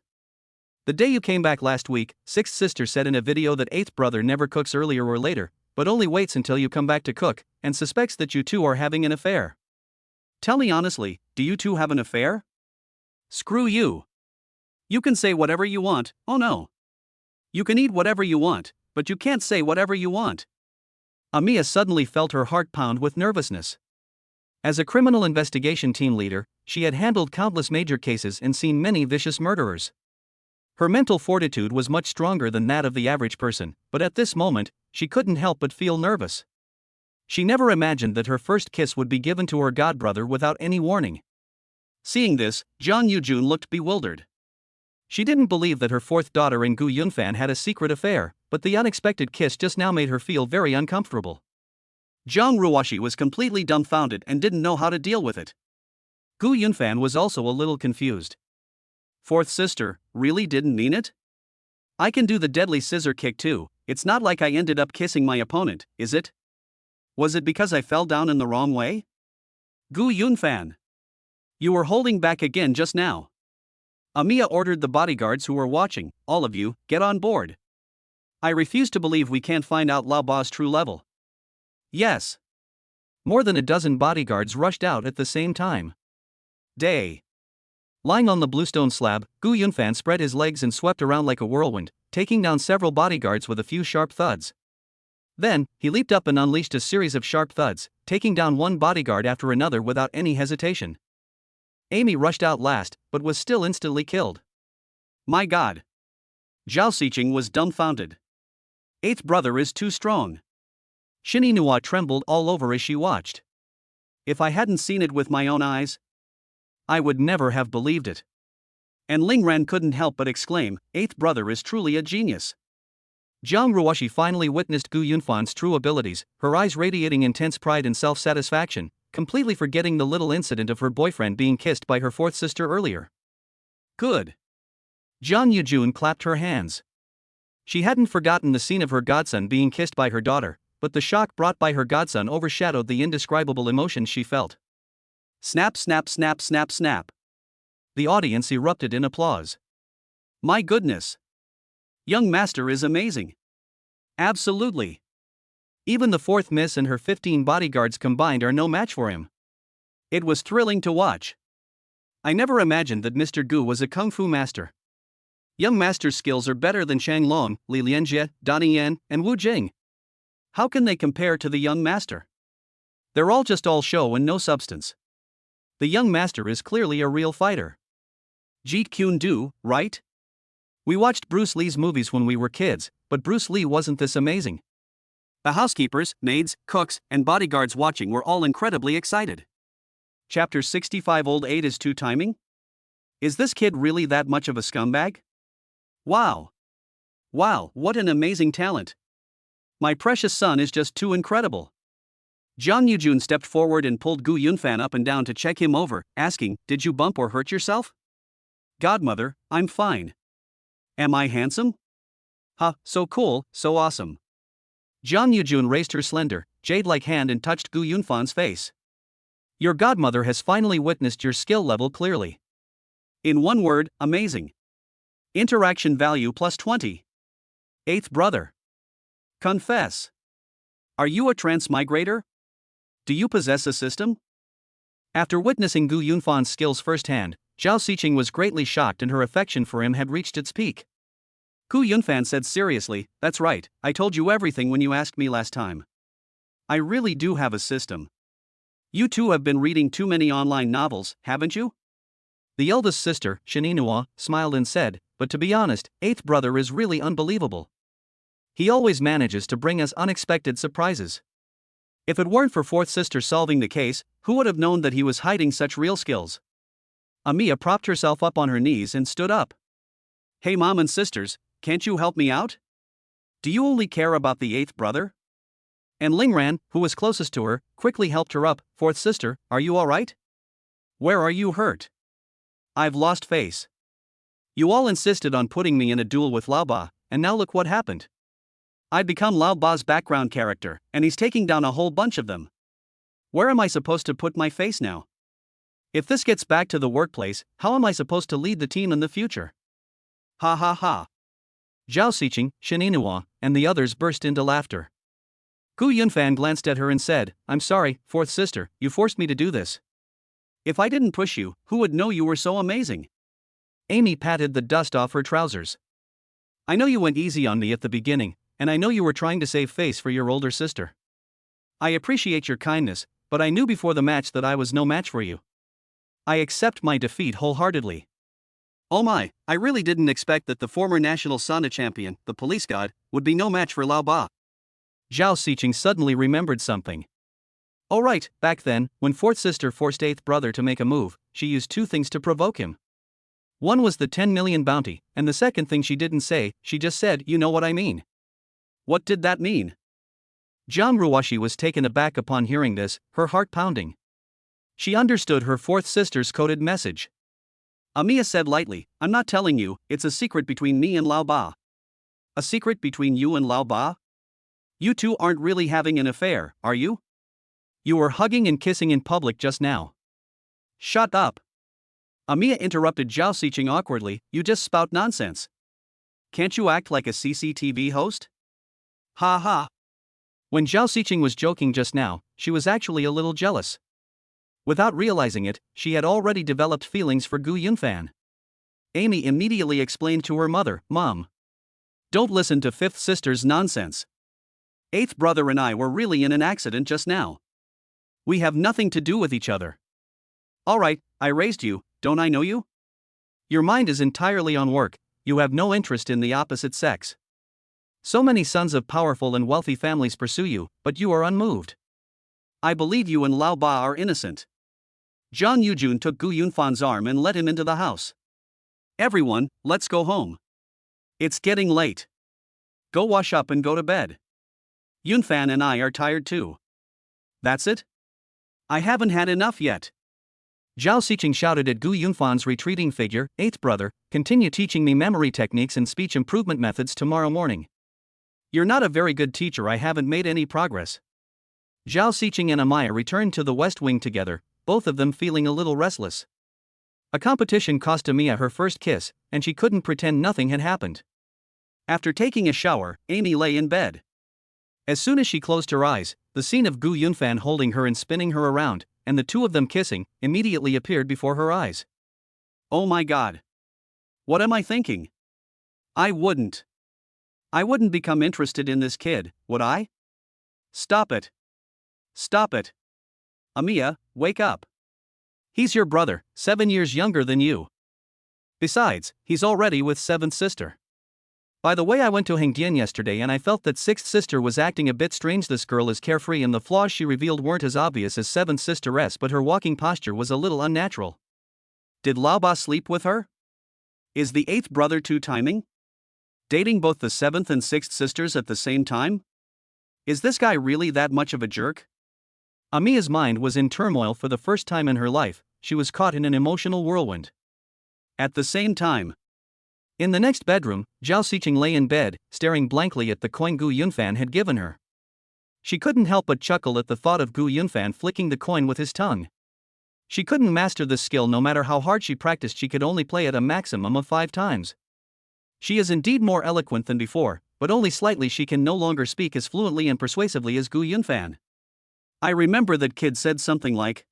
The day you came back last week, sixth sister said in a video that eighth brother never cooks earlier or later, but only waits until you come back to cook, and suspects that you two are having an affair. Tell me honestly, do you two have an affair? Screw you. You can say whatever you want, oh no. You can eat whatever you want, but you can't say whatever you want. Amiya suddenly felt her heart pound with nervousness. As a criminal investigation team leader, she had handled countless major cases and seen many vicious murderers. Her mental fortitude was much stronger than that of the average person, but at this moment, she couldn't help but feel nervous. She never imagined that her first kiss would be given to her godbrother without any warning. Seeing this, Jiang Yujun looked bewildered. She didn't believe that her fourth daughter and Gu Yunfan had a secret affair, but the unexpected kiss just now made her feel very uncomfortable. Jiang Ruoshi was completely dumbfounded and didn't know how to deal with it. Gu Yunfan was also a little confused. Fourth sister, really didn't mean it? I can do the deadly scissor kick too, it's not like I ended up kissing my opponent, is it? Was it because I fell down in the wrong way? Gu Yunfan. You were holding back again just now. Amiya ordered the bodyguards who were watching, all of you, get on board. I refuse to believe we can't find out Lao Ba's true level. Yes. More than a dozen bodyguards rushed out at the same time. Day. Lying on the bluestone slab, Gu Yunfan spread his legs and swept around like a whirlwind, taking down several bodyguards with a few sharp thuds. Then, he leaped up and unleashed a series of sharp thuds, taking down one bodyguard after another without any hesitation. Amy rushed out last, but was still instantly killed. My God. Zhao Xiqing was dumbfounded. Eighth brother is too strong. Xininhua trembled all over as she watched. If I hadn't seen it with my own eyes, I would never have believed it. And Lingran couldn't help but exclaim, eighth brother is truly a genius. Jiang Ruoshi finally witnessed Gu Yunfan's true abilities, her eyes radiating intense pride and self-satisfaction, completely forgetting the little incident of her boyfriend being kissed by her fourth sister earlier. Good. Jiang Yujun clapped her hands. She hadn't forgotten the scene of her godson being kissed by her daughter, but the shock brought by her godson overshadowed the indescribable emotions she felt. Snap, snap, snap, snap, snap. The audience erupted in applause. My goodness. Young master is amazing. Absolutely. Even the fourth miss and her 15 bodyguards combined are no match for him. It was thrilling to watch. I never imagined that Mr. Gu was a kung fu master. Young master's skills are better than Shang Long, Li Lianjie, Donnie Yen, and Wu Jing. How can they compare to the young master? They're all show and no substance. The young master is clearly a real fighter. Jeet Kune Do, right? We watched Bruce Lee's movies when we were kids, but Bruce Lee wasn't this amazing. The housekeepers, maids, cooks, and bodyguards watching were all incredibly excited. Chapter 65 Old 8 is 2 timing? Is this kid really that much of a scumbag? Wow. Wow, what an amazing talent. My precious son is just too incredible. Jiang Yujun stepped forward and pulled Gu Yunfan up and down to check him over, asking, did you bump or hurt yourself? Godmother, I'm fine. Am I handsome? Huh, so cool, so awesome. Jiang Yujun raised her slender, jade-like hand and touched Gu Yunfan's face. Your godmother has finally witnessed your skill level clearly. In one word, amazing. Interaction value plus 20. Eighth brother. Confess. Are you a transmigrator? Do you possess a system? After witnessing Gu Yunfan's skills firsthand, Zhao Xiqing was greatly shocked and her affection for him had reached its peak. Gu Yunfan said seriously, that's right, I told you everything when you asked me last time. I really do have a system. You two have been reading too many online novels, haven't you? The eldest sister, Xininhua, smiled and said, but to be honest, eighth brother is really unbelievable. He always manages to bring us unexpected surprises. If it weren't for fourth sister solving the case, who would have known that he was hiding such real skills? Amiya propped herself up on her knees and stood up. Hey mom and sisters, can't you help me out? Do you only care about the eighth brother? And Lingran, who was closest to her, quickly helped her up. Fourth sister, are you alright? Where are you hurt? I've lost face. You all insisted on putting me in a duel with Lao Ba, and now look what happened. I'd become Lao Ba's background character, and he's taking down a whole bunch of them. Where am I supposed to put my face now? If this gets back to the workplace, how am I supposed to lead the team in the future? Ha ha ha. Zhao Xiqing, Xininhua, and the others burst into laughter. Gu Yunfan glanced at her and said, I'm sorry, fourth sister, you forced me to do this. If I didn't push you, who would know you were so amazing? Amy patted the dust off her trousers. I know you went easy on me at the beginning, and I know you were trying to save face for your older sister. I appreciate your kindness, but I knew before the match that I was no match for you. I accept my defeat wholeheartedly. Oh my, I really didn't expect that the former national sauna champion, the police god, would be no match for Lao Ba. Zhao Xiqing suddenly remembered something. Oh right, back then, when fourth sister forced eighth brother to make a move, she used 2 things to provoke him. One was the 10 million bounty, and the second thing she didn't say, she just said, you know what I mean. What did that mean? Jiang Ruoshi was taken aback upon hearing this, her heart pounding. She understood her fourth sister's coded message. Amiya said lightly, I'm not telling you, it's a secret between me and Lao Ba. A secret between you and Lao Ba? You two aren't really having an affair, are you? You were hugging and kissing in public just now. Shut up. Amiya interrupted Zhao Xiqing awkwardly, you just spout nonsense. Can't you act like a CCTV host? Ha ha. When Zhao Xiqing was joking just now, she was actually a little jealous. Without realizing it, she had already developed feelings for Gu Yunfan. Amy immediately explained to her mother, Mom, don't listen to fifth sister's nonsense. Eighth brother and I were really in an accident just now. We have nothing to do with each other. Alright, I raised you, don't I know you? Your mind is entirely on work, you have no interest in the opposite sex. So many sons of powerful and wealthy families pursue you, but you are unmoved. I believe you and Lao Ba are innocent. Zhang Yujun took Gu Yunfan's arm and led him into the house. Everyone, let's go home. It's getting late. Go wash up and go to bed. Yunfan and I are tired too. That's it? I haven't had enough yet. Zhao Xiqing shouted at Gu Yunfan's retreating figure, eighth brother, continue teaching me memory techniques and speech improvement methods tomorrow morning. You're not a very good teacher, I haven't made any progress. Zhao Xiqing and Amaya returned to the West Wing together, both of them feeling a little restless. A competition cost Amaya her first kiss, and she couldn't pretend nothing had happened. After taking a shower, Amy lay in bed. As soon as she closed her eyes, the scene of Gu Yunfan holding her and spinning her around, and the two of them kissing, immediately appeared before her eyes. Oh my god. What am I thinking? I wouldn't become interested in this kid, would I? Stop it. Stop it. Amaya, wake up. He's your brother, 7 years younger than you. Besides, he's already with seventh sister. By the way, I went to Hengdian yesterday and I felt that sixth sister was acting a bit strange. This girl is carefree and the flaws she revealed weren't as obvious as seventh sister's, but her walking posture was a little unnatural. Did Lao Ba sleep with her? Is the eighth brother two-timing? Dating both the seventh and sixth sisters at the same time? Is this guy really that much of a jerk? Amiya's mind was in turmoil for the first time in her life. She was caught in an emotional whirlwind. At the same time, in the next bedroom, Zhao Xiqing lay in bed, staring blankly at the coin Gu Yunfan had given her. She couldn't help but chuckle at the thought of Gu Yunfan flicking the coin with his tongue. She couldn't master this skill. No matter how hard she practiced, she could only play it a maximum of 5 times. She is indeed more eloquent than before, but only slightly. She can no longer speak as fluently and persuasively as Gu Yunfan. I remember that kid said something like,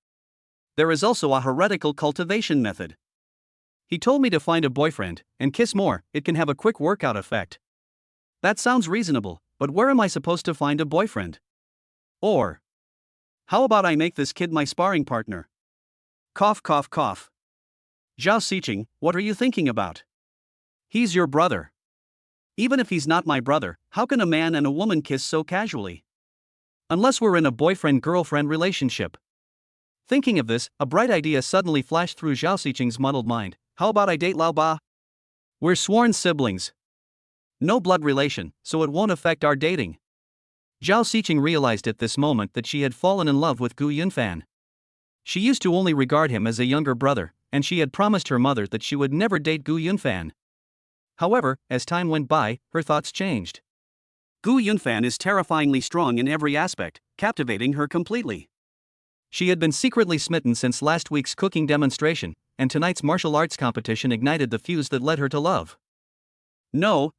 there is also a heretical cultivation method. He told me to find a boyfriend and kiss more, it can have a quick workout effect. That sounds reasonable, but where am I supposed to find a boyfriend? Or, how about I make this kid my sparring partner? Cough cough cough. Zhao Xiqing, what are you thinking about? He's your brother. Even if he's not my brother, how can a man and a woman kiss so casually? Unless we're in a boyfriend-girlfriend relationship. Thinking of this, a bright idea suddenly flashed through Zhao Xiqing's muddled mind. How about I date Lao Ba? We're sworn siblings. No blood relation, so it won't affect our dating. Zhao Xiqing realized at this moment that she had fallen in love with Gu Yunfan. She used to only regard him as a younger brother, and she had promised her mother that she would never date Gu Yunfan. However, as time went by, her thoughts changed. Gu Yunfan is terrifyingly strong in every aspect, captivating her completely. She had been secretly smitten since last week's cooking demonstration, and tonight's martial arts competition ignited the fuse that led her to love. No.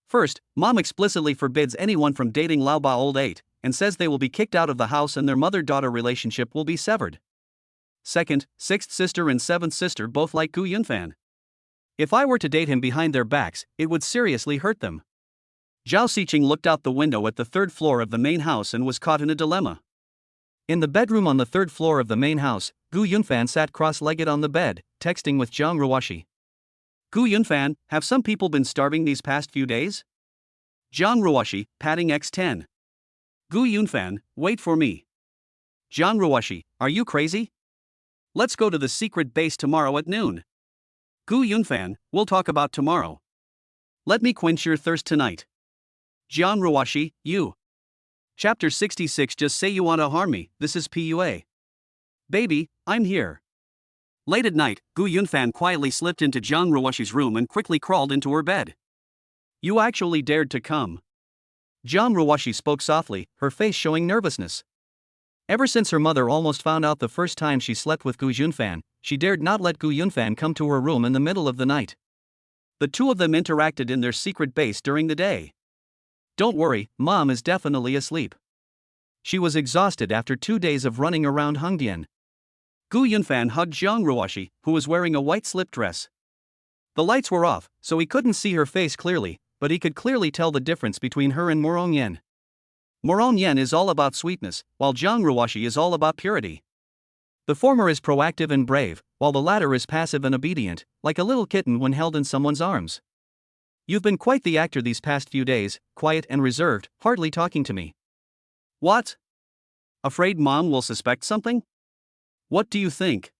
First, Mom explicitly forbids anyone from dating Lao Ba old 8, and says they will be kicked out of the house and their mother-daughter relationship will be severed. Second, sixth sister and seventh sister both like Gu Yunfan. If I were to date him behind their backs, it would seriously hurt them. Zhao Xiqing looked out the window at the 3rd floor of the main house and was caught in a dilemma. In the bedroom on the 3rd floor of the main house, Gu Yunfan sat cross-legged on the bed, texting with Zhang Ruoshi. Gu Yunfan, have some people been starving these past few days? Zhang Ruoshi, patting X10. Gu Yunfan, wait for me. Zhang Ruoshi, are you crazy? Let's go to the secret base tomorrow at noon. Gu Yunfan, we'll talk about tomorrow. Let me quench your thirst tonight. Zhang Ruoshi, you. Chapter 66. Just say you want to harm me, this is PUA. Baby, I'm here. Late at night, Gu Yunfan quietly slipped into Zhang Ruoshi's room and quickly crawled into her bed. You actually dared to come. Zhang Ruoshi spoke softly, her face showing nervousness. Ever since her mother almost found out the first time she slept with Gu Yunfan, she dared not let Gu Yunfan come to her room in the middle of the night. The two of them interacted in their secret base during the day. Don't worry, Mom is definitely asleep. She was exhausted after 2 days of running around Hengdian. Gu Yunfan hugged Zhang Ruoshi, who was wearing a white slip dress. The lights were off, so he couldn't see her face clearly, but he could clearly tell the difference between her and Morong Yen. Morong Yen is all about sweetness, while Jiang Ruoshi is all about purity. The former is proactive and brave, while the latter is passive and obedient, like a little kitten when held in someone's arms. You've been quite the actor these past few days, quiet and reserved, hardly talking to me. What? Afraid Mom will suspect something? What do you think?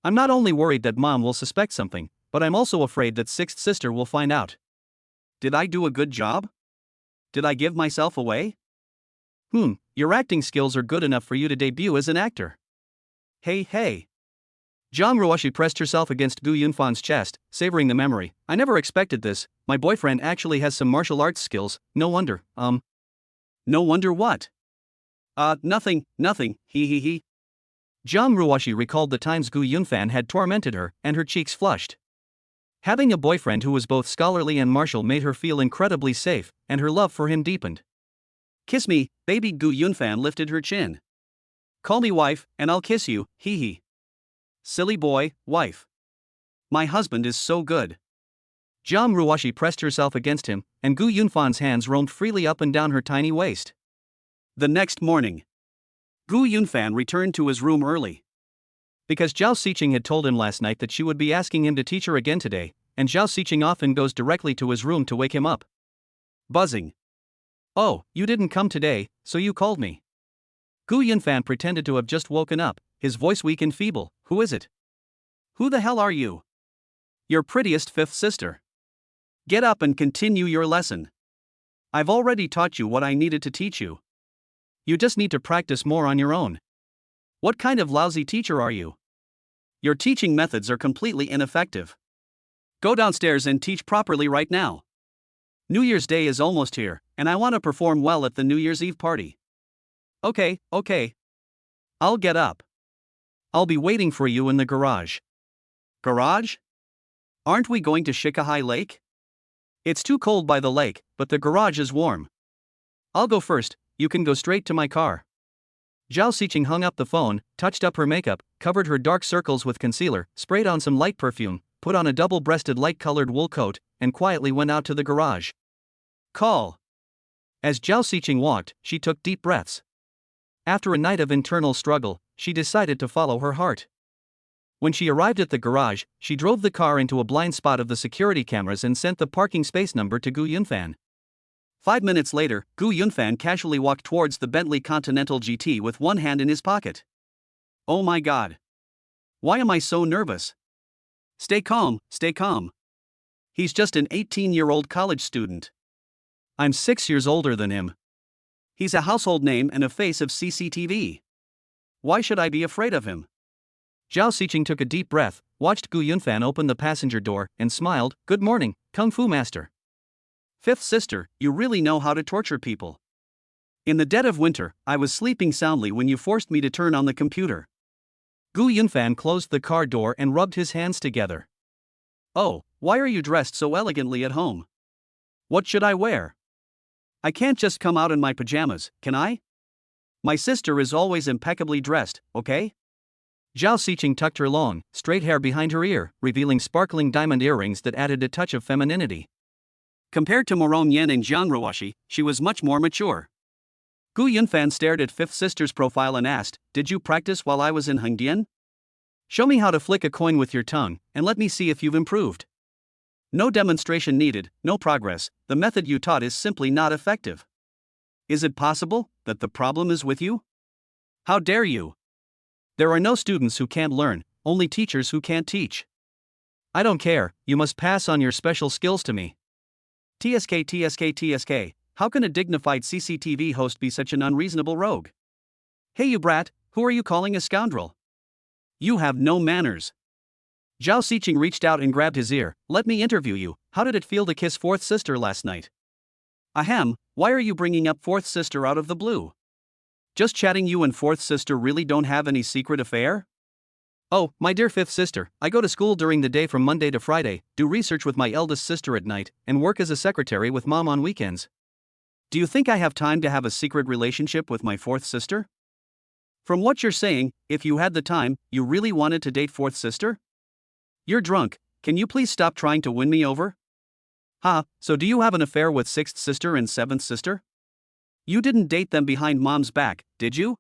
I'm not only worried that Mom will suspect something, but I'm also afraid that Sixth Sister will find out. Did I do a good job? Did I give myself away? Your acting skills are good enough for you to debut as an actor. Hey. Jiang Ruoshi pressed herself against Gu Yunfan's chest, savoring the memory. I never expected this. My boyfriend actually has some martial arts skills. No wonder. No wonder what? Nothing, he. Jiang Ruoshi recalled the times Gu Yunfan had tormented her, and her cheeks flushed. Having a boyfriend who was both scholarly and martial made her feel incredibly safe, and her love for him deepened. Kiss me, baby. Gu Yunfan lifted her chin. Call me wife, and I'll kiss you, he. Silly boy, wife. My husband is so good. Jiang Ruoshi pressed herself against him, and Gu Yunfan's hands roamed freely up and down her tiny waist. The next morning, Gu Yunfan returned to his room early. Because Zhao Xiqing had told him last night that she would be asking him to teach her again today, and Zhao Xiqing often goes directly to his room to wake him up. Buzzing. Oh, you didn't come today, so you called me. Gu Yunfan pretended to have just woken up, his voice weak and feeble. Who is it? Who the hell are you? Your prettiest fifth sister. Get up and continue your lesson. I've already taught you what I needed to teach you. You just need to practice more on your own. What kind of lousy teacher are you? Your teaching methods are completely ineffective. Go downstairs and teach properly right now. New Year's Day is almost here, and I want to perform well at the New Year's Eve party. Okay. I'll get up. I'll be waiting for you in the garage. Garage? Aren't we going to Shikahai Lake? It's too cold by the lake, but the garage is warm. I'll go first, you can go straight to my car. Zhao Xiqing hung up the phone, touched up her makeup, covered her dark circles with concealer, sprayed on some light perfume, put on a double-breasted light-colored wool coat, and quietly went out to the garage. Call. As Zhao Xiqing walked, she took deep breaths. After a night of internal struggle, she decided to follow her heart. When she arrived at the garage, she drove the car into a blind spot of the security cameras and sent the parking space number to Gu Yunfan. 5 minutes later, Gu Yunfan casually walked towards the Bentley Continental GT with one hand in his pocket. Oh my god. Why am I so nervous? Stay calm. He's just an 18-year-old college student. I'm 6 years older than him. He's a household name and a face of CCTV. Why should I be afraid of him? Zhao Xiqing took a deep breath, watched Gu Yunfan open the passenger door, and smiled. Good morning, Kung Fu Master. Fifth sister, you really know how to torture people. In the dead of winter, I was sleeping soundly when you forced me to turn on the computer. Gu Yunfan closed the car door and rubbed his hands together. Oh, why are you dressed so elegantly at home? What should I wear? I can't just come out in my pajamas, can I? My sister is always impeccably dressed, okay? Zhao Xiqing tucked her long, straight hair behind her ear, revealing sparkling diamond earrings that added a touch of femininity. Compared to Morong Yen and Jiang Ruoshi, she was much more mature. Gu Yunfan stared at fifth sister's profile and asked, "Did you practice while I was in Hengdian? Show me how to flick a coin with your tongue, and let me see if you've improved." No demonstration needed, no progress, the method you taught is simply not effective. Is it possible that the problem is with you? How dare you? There are no students who can't learn, only teachers who can't teach. I don't care, you must pass on your special skills to me. TSK, how can a dignified CCTV host be such an unreasonable rogue? Hey you brat, who are you calling a scoundrel? You have no manners. Zhao Xiqing reached out and grabbed his ear. Let me interview you, how did it feel to kiss fourth sister last night? Ahem, why are you bringing up fourth sister out of the blue? Just chatting, you and fourth sister really don't have any secret affair? Oh, my dear fifth sister, I go to school during the day from Monday to Friday, do research with my eldest sister at night, and work as a secretary with mom on weekends. Do you think I have time to have a secret relationship with my fourth sister? From what you're saying, if you had the time, you really wanted to date fourth sister? You're drunk, can you please stop trying to win me over? Ha, so do you have an affair with sixth sister and seventh sister? You didn't date them behind mom's back, did you?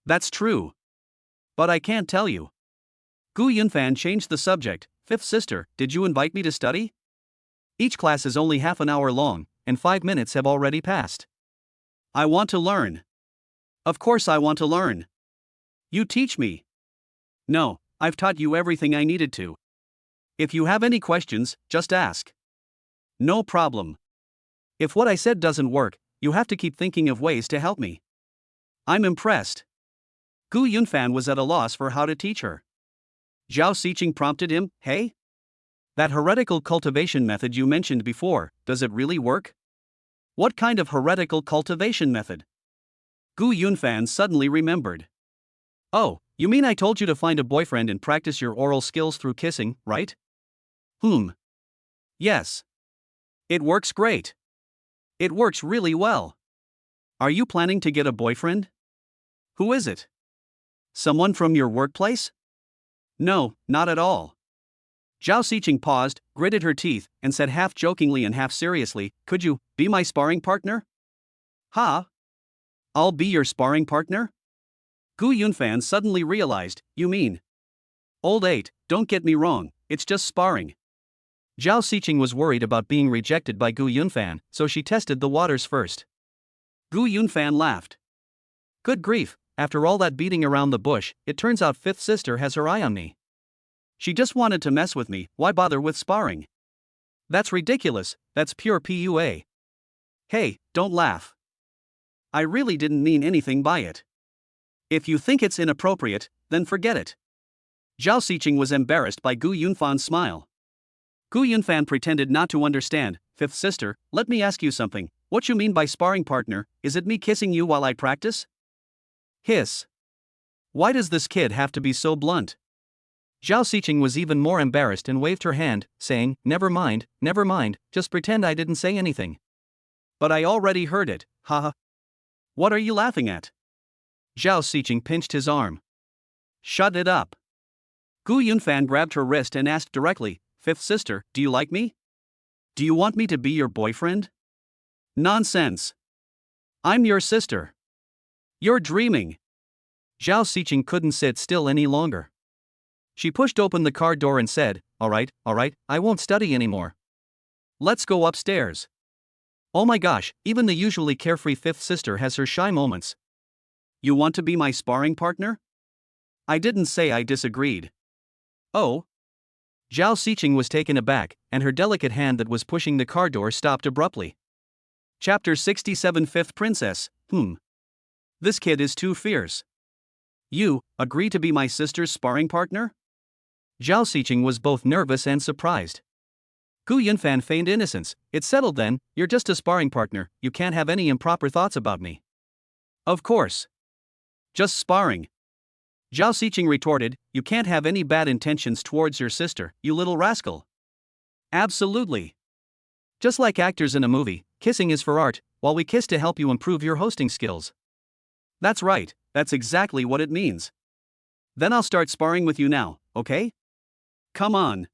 That's true. But I can't tell you. Gu Yunfan changed the subject. Fifth sister, did you invite me to study? Each class is only half an hour long, and 5 minutes have already passed. I want to learn. Of course I want to learn. You teach me. No, I've taught you everything I needed to. If you have any questions, just ask. No problem. If what I said doesn't work, you have to keep thinking of ways to help me. I'm impressed. Gu Yunfan was at a loss for how to teach her. Zhao Xiqing prompted him, hey? That heretical cultivation method you mentioned before, does it really work? What kind of heretical cultivation method? Gu Yunfan suddenly remembered. Oh, you mean I told you to find a boyfriend and practice your oral skills through kissing, right? Yes. It works great. It works really well. Are you planning to get a boyfriend? Who is it? Someone from your workplace? No, not at all. Zhao Xiqing paused, gritted her teeth, and said half jokingly and half seriously, could you be my sparring partner? Ha? I'll be your sparring partner? Gu Yunfan suddenly realized, you mean? Old 8, don't get me wrong, it's just sparring. Zhao Xiqing was worried about being rejected by Gu Yunfan, so she tested the waters first. Gu Yunfan laughed. Good grief, after all that beating around the bush, it turns out fifth sister has her eye on me. She just wanted to mess with me, why bother with sparring? That's ridiculous, that's pure PUA. Hey, don't laugh. I really didn't mean anything by it. If you think it's inappropriate, then forget it. Zhao Xiqing was embarrassed by Gu Yunfan's smile. Gu Yunfan pretended not to understand. Fifth sister, let me ask you something. What you mean by sparring partner, is it me kissing you while I practice? Hiss. Why does this kid have to be so blunt? Zhao Xiqing was even more embarrassed and waved her hand, saying, never mind, just pretend I didn't say anything. But I already heard it, haha. What are you laughing at? Zhao Xiqing pinched his arm. Shut it up. Gu Yunfan grabbed her wrist and asked directly, fifth sister, do you like me? Do you want me to be your boyfriend? Nonsense. I'm your sister. You're dreaming. Zhao Xiqing couldn't sit still any longer. She pushed open the car door and said, all right, I won't study anymore. Let's go upstairs. Oh my gosh, even the usually carefree fifth sister has her shy moments. You want to be my sparring partner? I didn't say I disagreed. Oh? Zhao Xiqing was taken aback, and her delicate hand that was pushing the car door stopped abruptly. Chapter 67 Fifth Princess, This kid is too fierce. You, agree to be my sister's sparring partner? Zhao Xiqing was both nervous and surprised. Gu Yunfan feigned innocence. It's settled then, you're just a sparring partner, you can't have any improper thoughts about me. Of course. Just sparring. Zhao Xiqing retorted, you can't have any bad intentions towards your sister, you little rascal. Absolutely. Just like actors in a movie, kissing is for art, while we kiss to help you improve your hosting skills. That's right, that's exactly what it means. Then I'll start sparring with you now, okay? Come on.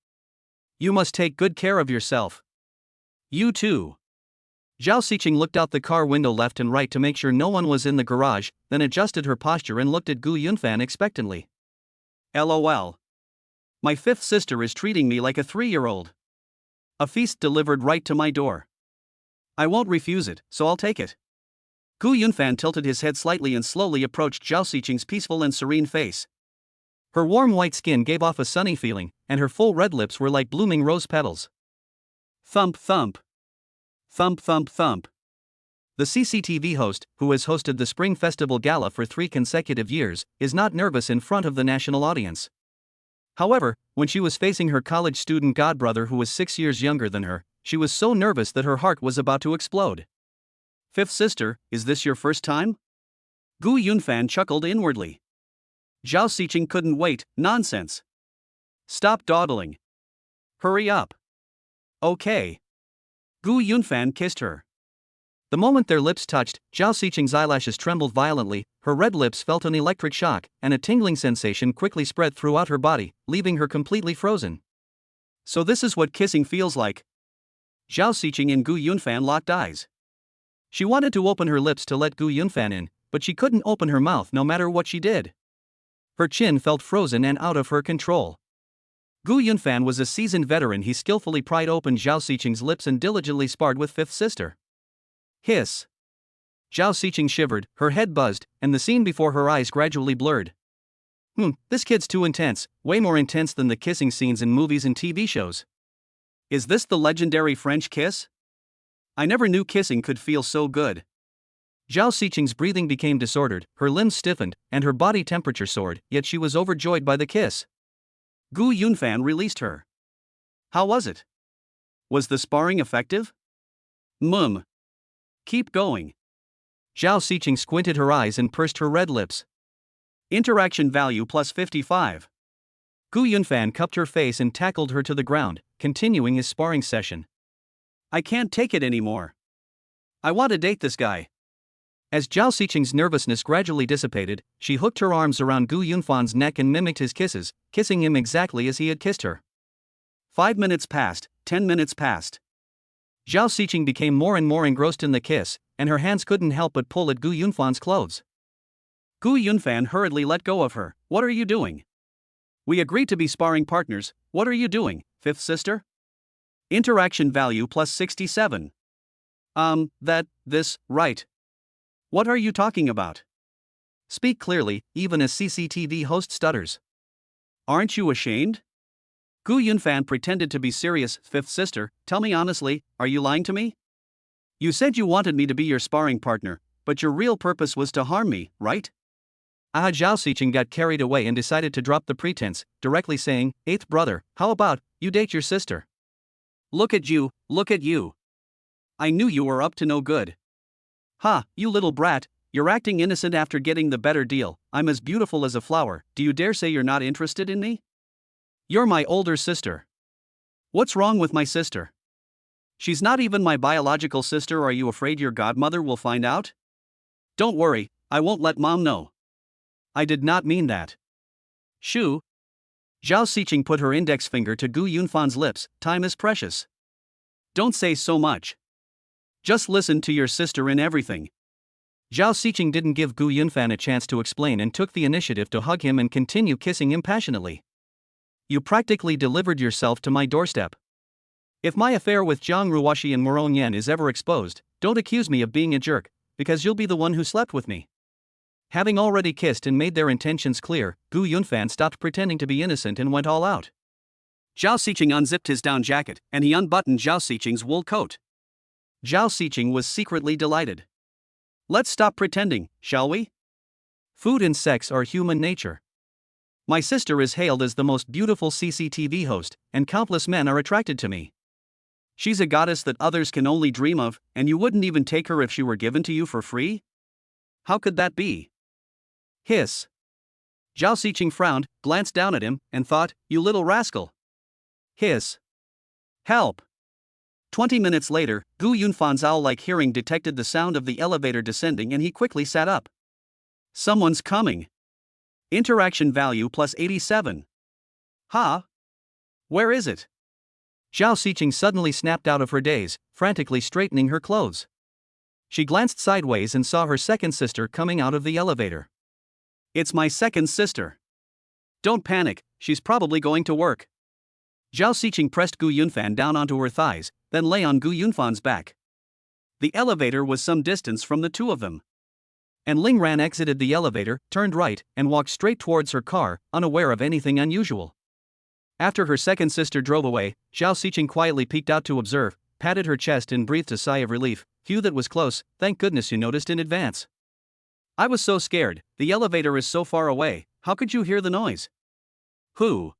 You must take good care of yourself. You too. Zhao Xiqing looked out the car window left and right to make sure no one was in the garage, then adjusted her posture and looked at Gu Yunfan expectantly. LOL. My fifth sister is treating me like a 3-year-old. A feast delivered right to my door. I won't refuse it, so I'll take it. Gu Yunfan tilted his head slightly and slowly approached Zhao Xiqing's peaceful and serene face. Her warm white skin gave off a sunny feeling, and her full red lips were like blooming rose petals. Thump thump. Thump thump thump. The CCTV host, who has hosted the Spring Festival Gala for 3 consecutive years, is not nervous in front of the national audience. However, when she was facing her college student godbrother who was 6 years younger than her, she was so nervous that her heart was about to explode. Fifth sister, is this your first time? Gu Yunfan chuckled inwardly. Zhao Xiqing couldn't wait, nonsense. Stop dawdling. Hurry up. Okay. Gu Yunfan kissed her. The moment their lips touched, Zhao Xiqing's eyelashes trembled violently, her red lips felt an electric shock, and a tingling sensation quickly spread throughout her body, leaving her completely frozen. So this is what kissing feels like. Zhao Xiqing and Gu Yunfan locked eyes. She wanted to open her lips to let Gu Yunfan in, but she couldn't open her mouth no matter what she did. Her chin felt frozen and out of her control. Gu Yunfan was a seasoned veteran. He skillfully pried open Zhao Xiqing's lips and diligently sparred with fifth sister. Hiss. Zhao Xiqing shivered, her head buzzed, and the scene before her eyes gradually blurred. This kid's too intense, way more intense than the kissing scenes in movies and TV shows. Is this the legendary French kiss? I never knew kissing could feel so good. Zhao Xiqing's breathing became disordered, her limbs stiffened, and her body temperature soared, yet she was overjoyed by the kiss. Gu Yunfan released her. How was it? Was the sparring effective? Keep going. Zhao Xiqing squinted her eyes and pursed her red lips. Interaction value plus 55. Gu Yunfan cupped her face and tackled her to the ground, continuing his sparring session. I can't take it anymore. I want to date this guy. As Zhao Xiqing's nervousness gradually dissipated, she hooked her arms around Gu Yunfan's neck and mimicked his kisses, kissing him exactly as he had kissed her. 5 minutes passed, 10 minutes passed. Zhao Xiqing became more and more engrossed in the kiss, and her hands couldn't help but pull at Gu Yunfan's clothes. Gu Yunfan hurriedly let go of her. What are you doing? We agreed to be sparring partners. What are you doing, fifth sister? Interaction value plus 67. Right. What are you talking about? Speak clearly, even as CCTV host stutters. Aren't you ashamed? Gu Yunfan pretended to be serious. Fifth sister, tell me honestly, are you lying to me? You said you wanted me to be your sparring partner, but your real purpose was to harm me, right? Zhao Xiqing got carried away and decided to drop the pretense, directly saying, "Eighth brother, how about you date your sister?" Look at you, look at you. I knew you were up to no good. Ha, you little brat, you're acting innocent after getting the better deal. I'm as beautiful as a flower. Do you dare say you're not interested in me? You're my older sister. What's wrong with my sister? She's not even my biological sister. Are you afraid your godmother will find out? Don't worry, I won't let mom know. I did not mean that. Shoo. Zhao Xiqing put her index finger to Gu Yunfan's lips. Time is precious. Don't say so much. Just listen to your sister in everything. Zhao Xiqing didn't give Gu Yunfan a chance to explain and took the initiative to hug him and continue kissing him passionately. You practically delivered yourself to my doorstep. If my affair with Jiang Ruoxi and Moron Yan is ever exposed, don't accuse me of being a jerk, because you'll be the one who slept with me. Having already kissed and made their intentions clear, Gu Yunfan stopped pretending to be innocent and went all out. Zhao Xiqing unzipped his down jacket, and he unbuttoned Zhao Xiqing's wool coat. Zhao Xiqing was secretly delighted. Let's stop pretending, shall we? Food and sex are human nature. My sister is hailed as the most beautiful CCTV host, and countless men are attracted to me. She's a goddess that others can only dream of, and you wouldn't even take her if she were given to you for free? How could that be? Hiss. Zhao Xiqing frowned, glanced down at him, and thought, you little rascal. Hiss. Help. 20 minutes later, Gu Yunfan's owl-like hearing detected the sound of the elevator descending and he quickly sat up. Someone's coming. Interaction value plus 87. Ha? Where is it? Zhao Xiqing suddenly snapped out of her daze, frantically straightening her clothes. She glanced sideways and saw her second sister coming out of the elevator. It's my second sister. Don't panic, she's probably going to work. Zhao Xiqing pressed Gu Yunfan down onto her thighs, then lay on Gu Yunfan's back. The elevator was some distance from the two of them. And Ling Ran exited the elevator, turned right, and walked straight towards her car, unaware of anything unusual. After her second sister drove away, Zhao Xiqing quietly peeked out to observe, patted her chest and breathed a sigh of relief. Phew, that was close, thank goodness you noticed in advance. I was so scared, the elevator is so far away, how could you hear the noise? Who?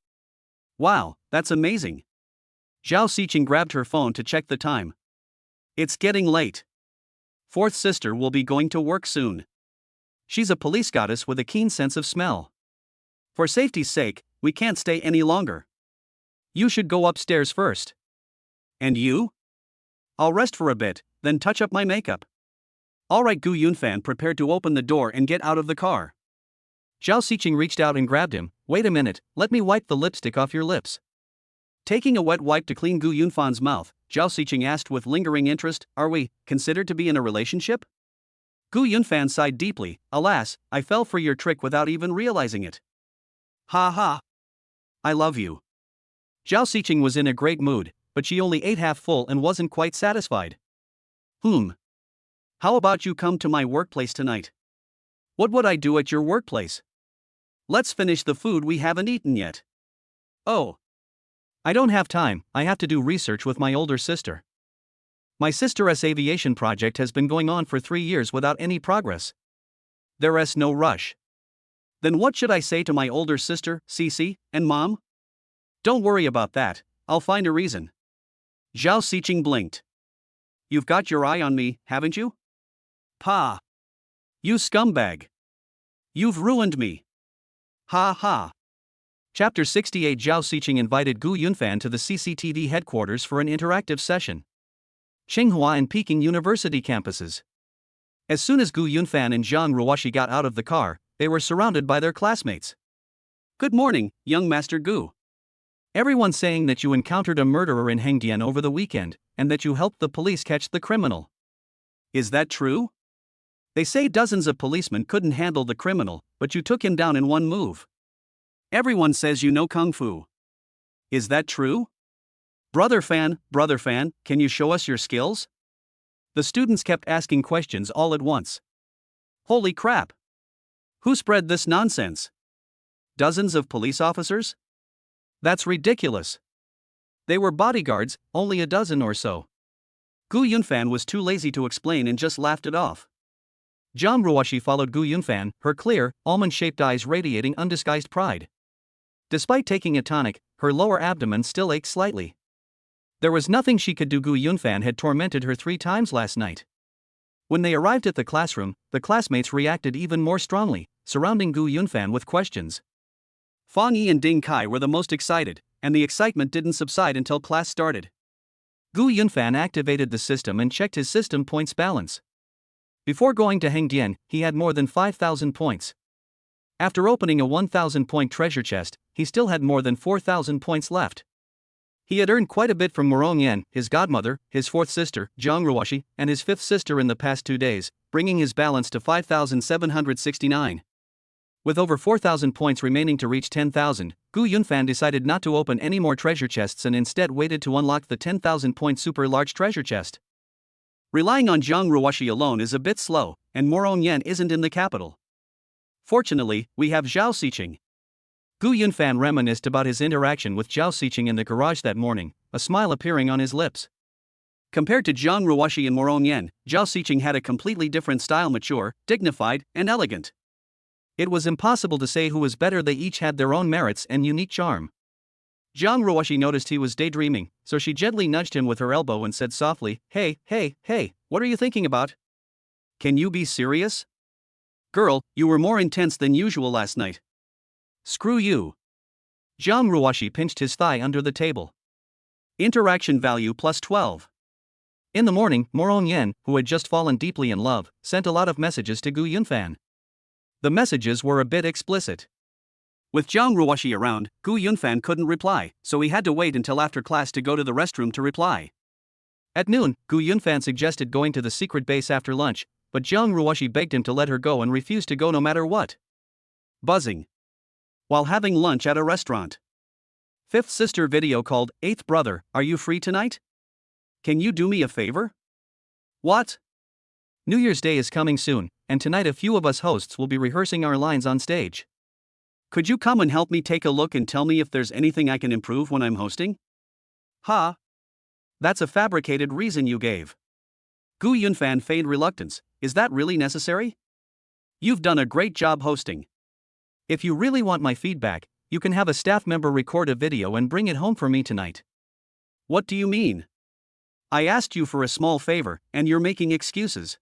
Wow, that's amazing. Zhao Xiqing grabbed her phone to check the time. It's getting late. Fourth sister will be going to work soon. She's a police goddess with a keen sense of smell. For safety's sake, we can't stay any longer. You should go upstairs first. And you? I'll rest for a bit, then touch up my makeup. Alright. Gu Yunfan prepared to open the door and get out of the car. Zhao Xiqing reached out and grabbed him. Wait a minute, let me wipe the lipstick off your lips. Taking a wet wipe to clean Gu Yunfan's mouth, Zhao Xiqing asked with lingering interest, "Are we considered to be in a relationship?" Gu Yunfan sighed deeply. "Alas, I fell for your trick without even realizing it. Ha ha. I love you." Zhao Xiqing was in a great mood, but she only ate half full and wasn't quite satisfied. How about you come to my workplace tonight? What would I do at your workplace? Let's finish the food we haven't eaten yet. Oh. I don't have time, I have to do research with my older sister. My sister's aviation project has been going on for 3 years without any progress. There's no rush. Then what should I say to my older sister, Cici, and mom? Don't worry about that, I'll find a reason. Zhao Xiqing blinked. You've got your eye on me, haven't you? Pa. You scumbag. You've ruined me. Ha ha. Chapter 68. Zhao Xiqing invited Gu Yunfan to the CCTV headquarters for an interactive session. Tsinghua and Peking University campuses. As soon as Gu Yunfan and Zhang Ruoxi got out of the car, they were surrounded by their classmates. Good morning, young Master Gu. Everyone's saying that you encountered a murderer in Hengdian over the weekend, and that you helped the police catch the criminal. Is that true? They say dozens of policemen couldn't handle the criminal, but you took him down in one move. Everyone says you know Kung Fu. Is that true? Brother Fan, can you show us your skills? The students kept asking questions all at once. Holy crap! Who spread this nonsense? Dozens of police officers? That's ridiculous. They were bodyguards, only a dozen or so. Gu Yunfan was too lazy to explain and just laughed it off. Zhang Ruoxi followed Gu Yunfan, her clear, almond-shaped eyes radiating undisguised pride. Despite taking a tonic, her lower abdomen still ached slightly. There was nothing she could do. Gu Yunfan had tormented her 3 times last night. When they arrived at the classroom, the classmates reacted even more strongly, surrounding Gu Yunfan with questions. Fang Yi and Ding Kai were the most excited, and the excitement didn't subside until class started. Gu Yunfan activated the system and checked his system points balance. Before going to Hengdian, he had more than 5,000 points. After opening a 1,000-point treasure chest, he still had more than 4,000 points left. He had earned quite a bit from Morong Yan, his godmother, his 4th sister, Zhang Ruoxi, and his 5th sister in the past 2 days, bringing his balance to 5,769. With over 4,000 points remaining to reach 10,000, Gu Yunfan decided not to open any more treasure chests and instead waited to unlock the 10,000-point super large treasure chest. Relying on Zhang Ruoxi alone is a bit slow, and Morong Yan isn't in the capital. Fortunately, we have Zhao Xiqing. Gu Yunfan reminisced about his interaction with Zhao Xiqing in the garage that morning, a smile appearing on his lips. Compared to Zhang Ruoxi and Morong Yan, Zhao Xiqing had a completely different style, mature, dignified, and elegant. It was impossible to say who was better. They each had their own merits and unique charm. Zhang Ruoxi noticed he was daydreaming, so she gently nudged him with her elbow and said softly, Hey, what are you thinking about? Can you be serious? Girl, you were more intense than usual last night. Screw you. Zhang Ruoxi pinched his thigh under the table. Interaction value plus 12. In the morning, Morong Yan, who had just fallen deeply in love, sent a lot of messages to Gu Yunfan. The messages were a bit explicit. With Zhang Ruoxi around, Gu Yunfan couldn't reply, so he had to wait until after class to go to the restroom to reply. At noon, Gu Yunfan suggested going to the secret base after lunch, but Zhang Ruoxi begged him to let her go and refused to go no matter what. Buzzing. While having lunch at a restaurant. 5th sister video called, 8th brother, are you free tonight? Can you do me a favor? What? New Year's Day is coming soon, and tonight a few of us hosts will be rehearsing our lines on stage. Could you come and help me take a look and tell me if there's anything I can improve when I'm hosting? Ha! That's a fabricated reason you gave. Gu Yunfan feigned reluctance. Is that really necessary? You've done a great job hosting. If you really want my feedback, you can have a staff member record a video and bring it home for me tonight. What do you mean? I asked you for a small favor, and you're making excuses.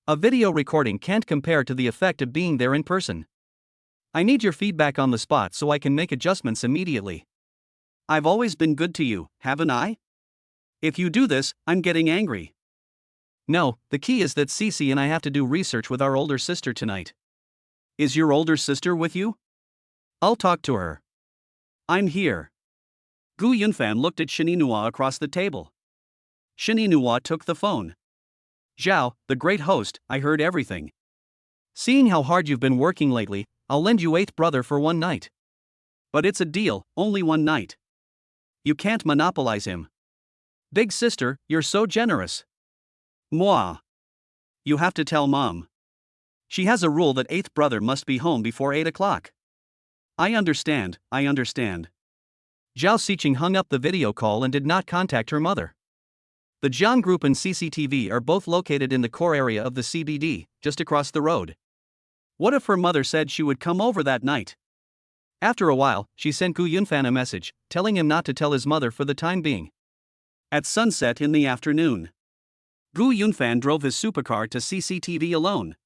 A video recording can't compare to the effect of being there in person. I need your feedback on the spot so I can make adjustments immediately. I've always been good to you, haven't I? If you do this, I'm getting angry. No, the key is that Cici and I have to do research with our older sister tonight. Is your older sister with you? I'll talk to her. I'm here. Gu Yunfan looked at Shininua across the table. Shininua took the phone. Zhao, the great host, I heard everything. Seeing how hard you've been working lately, I'll lend you eighth brother for one night. But it's a deal, only one night. You can't monopolize him. Big sister, you're so generous. Moi. You have to tell Mom. She has a rule that eighth brother must be home before 8 o'clock. I understand. Zhao Xiqing hung up the video call and did not contact her mother. The Jiang Group and CCTV are both located in the core area of the CBD, just across the road. What if her mother said she would come over that night? After a while, she sent Gu Yunfan a message, telling him not to tell his mother for the time being. At sunset in the afternoon, Gu Yunfan drove his supercar to CCTV alone.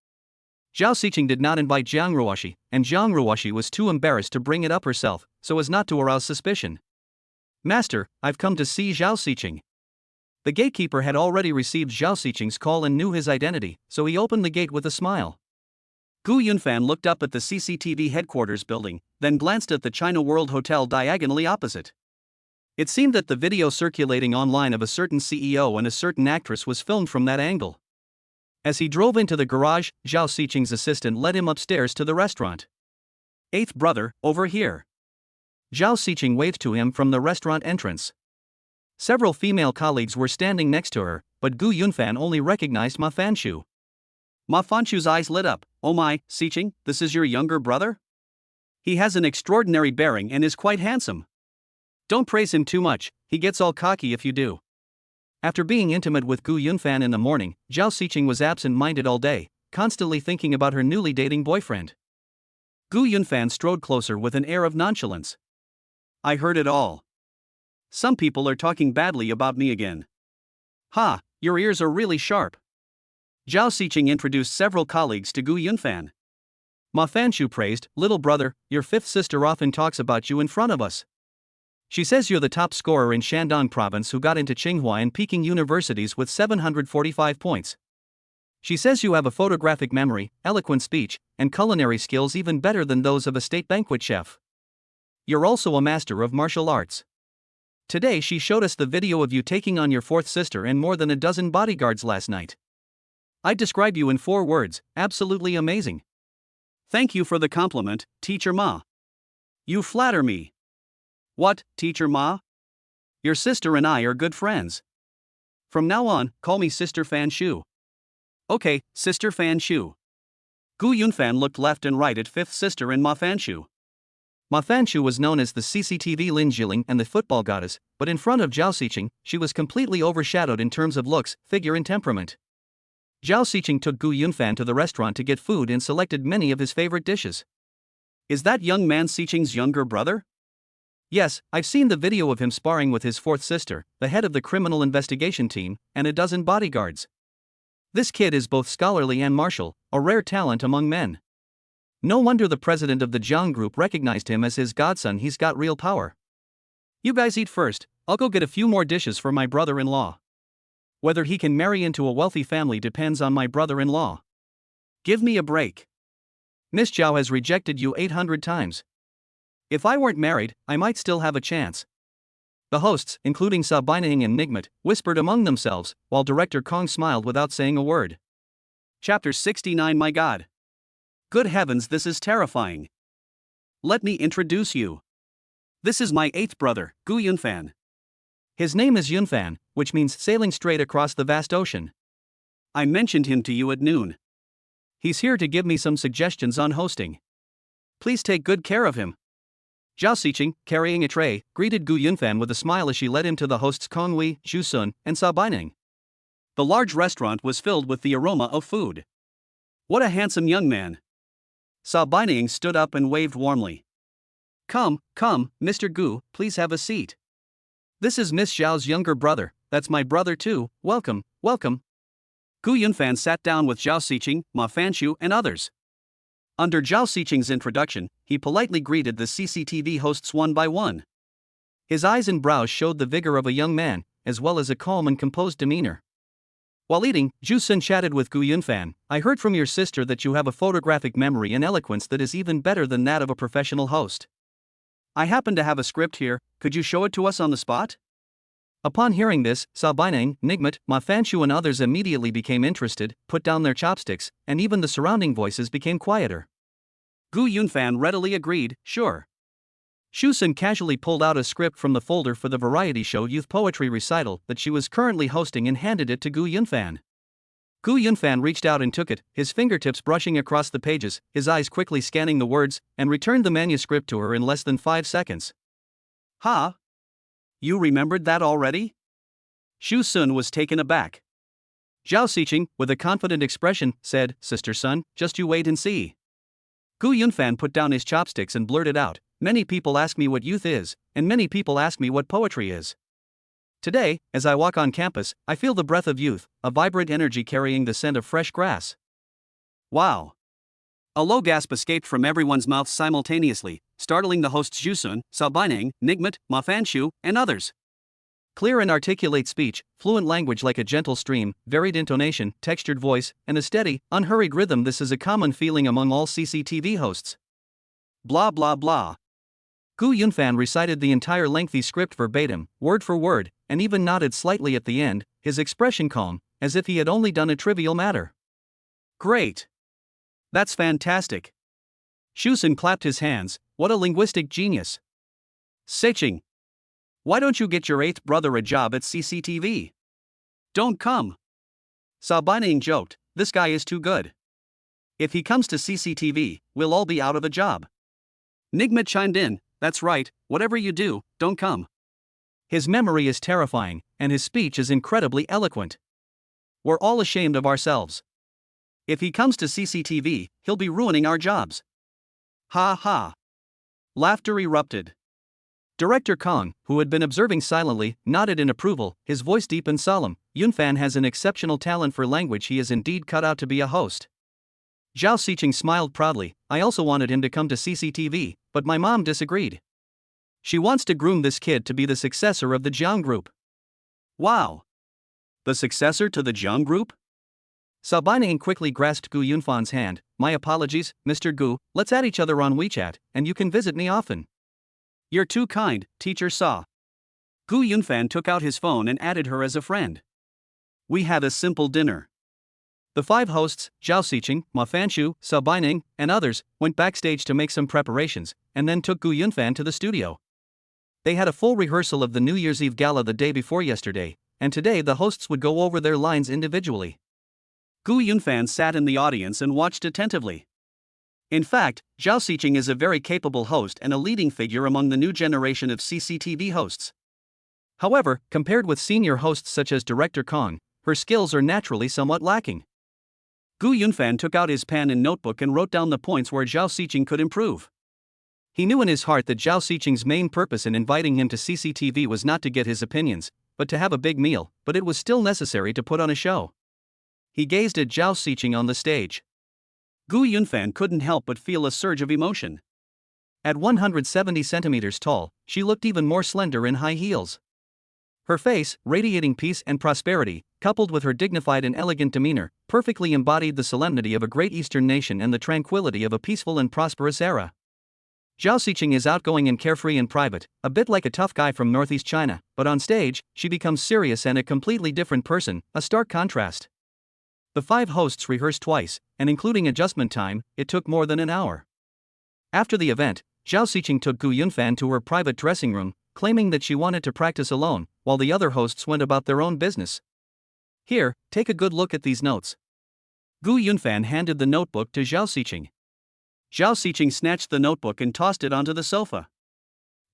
Zhao Xiqing did not invite Jiang Ruoshi, and Jiang Ruoshi was too embarrassed to bring it up herself, so as not to arouse suspicion. Master, I've come to see Zhao Xiqing. The gatekeeper had already received Zhao Xiqing's call and knew his identity, so he opened the gate with a smile. Gu Yunfan looked up at the CCTV headquarters building, then glanced at the China World Hotel diagonally opposite. It seemed that the video circulating online of a certain CEO and a certain actress was filmed from that angle. As he drove into the garage, Zhao Xiqing's assistant led him upstairs to the restaurant. Eighth brother, over here. Zhao Xiqing waved to him from the restaurant entrance. Several female colleagues were standing next to her, but Gu Yunfan only recognized Ma Fanshu. Ma Fanshu's eyes lit up. Oh my, Xiqing, this is your younger brother? He has an extraordinary bearing and is quite handsome. Don't praise him too much, he gets all cocky if you do. After being intimate with Gu Yunfan in the morning, Zhao Xiqing was absent-minded all day, constantly thinking about her newly dating boyfriend. Gu Yunfan strode closer with an air of nonchalance. I heard it all. Some people are talking badly about me again. Ha, your ears are really sharp. Zhao Xiqing introduced several colleagues to Gu Yunfan. Ma Fanshu praised, little brother, your fifth sister often talks about you in front of us. She says you're the top scorer in Shandong province who got into Tsinghua and Peking universities with 745 points. She says you have a photographic memory, eloquent speech, and culinary skills even better than those of a state banquet chef. You're also a master of martial arts. Today she showed us the video of you taking on your fourth sister and more than a dozen bodyguards last night. I'd describe you in 4 words, absolutely amazing. Thank you for the compliment, Teacher Ma. You flatter me. What, Teacher Ma? Your sister and I are good friends. From now on, call me Sister Fanshu. Okay, Sister Fanshu. Gu Yunfan looked left and right at fifth sister and Ma Fanshu. Ma Fanshu was known as the CCTV Lin Jiling and the football goddess, but in front of Zhao Xiqing, she was completely overshadowed in terms of looks, figure and temperament. Zhao Xiqing took Gu Yunfan to the restaurant to get food and selected many of his favorite dishes. Is that young man Xiqing's younger brother? Yes, I've seen the video of him sparring with his fourth sister, the head of the criminal investigation team, and a dozen bodyguards. This kid is both scholarly and martial, a rare talent among men. No wonder the president of the Jiang Group recognized him as his godson. He's got real power. You guys eat first, I'll go get a few more dishes for my brother-in-law. Whether he can marry into a wealthy family depends on my brother-in-law. Give me a break. Miss Zhao has rejected you 800 times. If I weren't married, I might still have a chance. The hosts, including Sa Baining and Nigmat, whispered among themselves, while Director Kong smiled without saying a word. Chapter 69. My God. Good heavens, this is terrifying. Let me introduce you. This is my eighth brother, Gu Yunfan. His name is Yunfan, which means sailing straight across the vast ocean. I mentioned him to you at noon. He's here to give me some suggestions on hosting. Please take good care of him. Zhao Xiqing, carrying a tray, greeted Gu Yunfan with a smile as she led him to the hosts Kong Wei, Zhu Sun, and Sa Baining. The large restaurant was filled with the aroma of food. What a handsome young man. Sa Baining stood up and waved warmly. Come, Mr. Gu, please have a seat. This is Miss Zhao's younger brother, that's my brother too, welcome. Gu Yunfan sat down with Zhao Xiqing, Ma Fanshu, and others. Under Zhao Xiqing's introduction, he politely greeted the CCTV hosts one by one. His eyes and brows showed the vigor of a young man, as well as a calm and composed demeanor. While eating, Zhu Sun chatted with Gu Yunfan. I heard from your sister that you have a photographic memory and eloquence that is even better than that of a professional host. I happen to have a script here, could you show it to us on the spot? Upon hearing this, Sabinang, Nigmat, Ma Fanshu and others immediately became interested, put down their chopsticks, and even the surrounding voices became quieter. Gu Yunfan readily agreed, sure. Shusun casually pulled out a script from the folder for the variety show youth poetry recital that she was currently hosting and handed it to Gu Yunfan. Gu Yunfan reached out and took it, his fingertips brushing across the pages, his eyes quickly scanning the words, and returned the manuscript to her in less than 5 seconds. Ha! You remembered that already? Shu Sun was taken aback. Zhao Xiqing, with a confident expression, said, Sister Sun, just you wait and see. Gu Yunfan put down his chopsticks and blurted out, many people ask me what youth is, and many people ask me what poetry is. Today, as I walk on campus, I feel the breath of youth, a vibrant energy carrying the scent of fresh grass. Wow! A low gasp escaped from everyone's mouths simultaneously, startling the hosts Zhusun, Sabinang, Nigmat, Ma Fanshu, and others. Clear and articulate speech, fluent language like a gentle stream, varied intonation, textured voice, and a steady, unhurried rhythm. This is a common feeling among all CCTV hosts. Blah blah blah. Gu Yunfan recited the entire lengthy script verbatim, word for word, and even nodded slightly at the end, his expression calm, as if he had only done a trivial matter. Great! That's fantastic! Shusun clapped his hands, what a linguistic genius! Seiqing! Why don't you get your 8th brother a job at CCTV? Don't come! Sabinang joked, this guy is too good. If he comes to CCTV, we'll all be out of a job. Nigmat chimed in, that's right, whatever you do, don't come. His memory is terrifying, and his speech is incredibly eloquent. We're all ashamed of ourselves. If he comes to CCTV, he'll be ruining our jobs. Ha ha! Laughter erupted. Director Kong, who had been observing silently, nodded in approval, his voice deep and solemn. Yunfan has an exceptional talent for language. He is indeed cut out to be a host. Zhao Xiqing smiled proudly. I also wanted him to come to CCTV, but my mom disagreed. She wants to groom this kid to be the successor of the Jiang Group. Wow! The successor to the Jiang Group? Sabinang quickly grasped Gu Yunfan's hand. My apologies, Mr. Gu, let's add each other on WeChat, and you can visit me often. You're too kind, Teacher Sa. Gu Yunfan took out his phone and added her as a friend. We had a simple dinner. The 5 hosts, Zhao Xiqing, Ma Fanshu, Sabinang, and others, went backstage to make some preparations, and then took Gu Yunfan to the studio. They had a full rehearsal of the New Year's Eve gala the day before yesterday, and today the hosts would go over their lines individually. Gu Yunfan sat in the audience and watched attentively. In fact, Zhao Xiqing is a very capable host and a leading figure among the new generation of CCTV hosts. However, compared with senior hosts such as Director Kong, her skills are naturally somewhat lacking. Gu Yunfan took out his pen and notebook and wrote down the points where Zhao Xiqing could improve. He knew in his heart that Zhao Xiqing's main purpose in inviting him to CCTV was not to get his opinions, but to have a big meal, but it was still necessary to put on a show. He gazed at Zhao Xiqing on the stage. Gu Yunfan couldn't help but feel a surge of emotion. At 170 centimeters tall, she looked even more slender in high heels. Her face, radiating peace and prosperity, coupled with her dignified and elegant demeanor, perfectly embodied the solemnity of a great Eastern nation and the tranquility of a peaceful and prosperous era. Zhao Xiqing is outgoing and carefree in private, a bit like a tough guy from Northeast China, but on stage, she becomes serious and a completely different person, a stark contrast. The 5 hosts rehearsed twice, and including adjustment time, it took more than an hour. After the event, Zhao Xiqing took Gu Yunfan to her private dressing room, claiming that she wanted to practice alone, while the other hosts went about their own business. Here, take a good look at these notes. Gu Yunfan handed the notebook to Zhao Xiqing. Zhao Xiqing snatched the notebook and tossed it onto the sofa.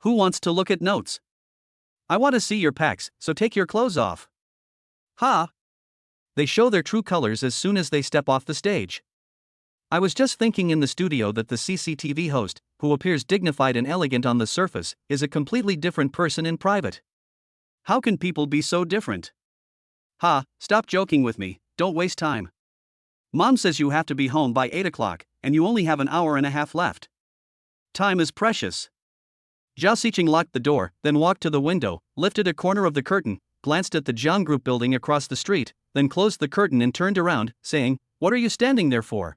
Who wants to look at notes? I want to see your packs, so take your clothes off. Ha! They show their true colors as soon as they step off the stage. I was just thinking in the studio that the CCTV host, who appears dignified and elegant on the surface, is a completely different person in private. How can people be so different? Ha, stop joking with me, don't waste time. Mom says you have to be home by 8 o'clock, and you only have an hour and a half left. Time is precious. Zhao Xiqing locked the door, then walked to the window, lifted a corner of the curtain, glanced at the Jiang Group building across the street, then closed the curtain and turned around, saying, What are you standing there for?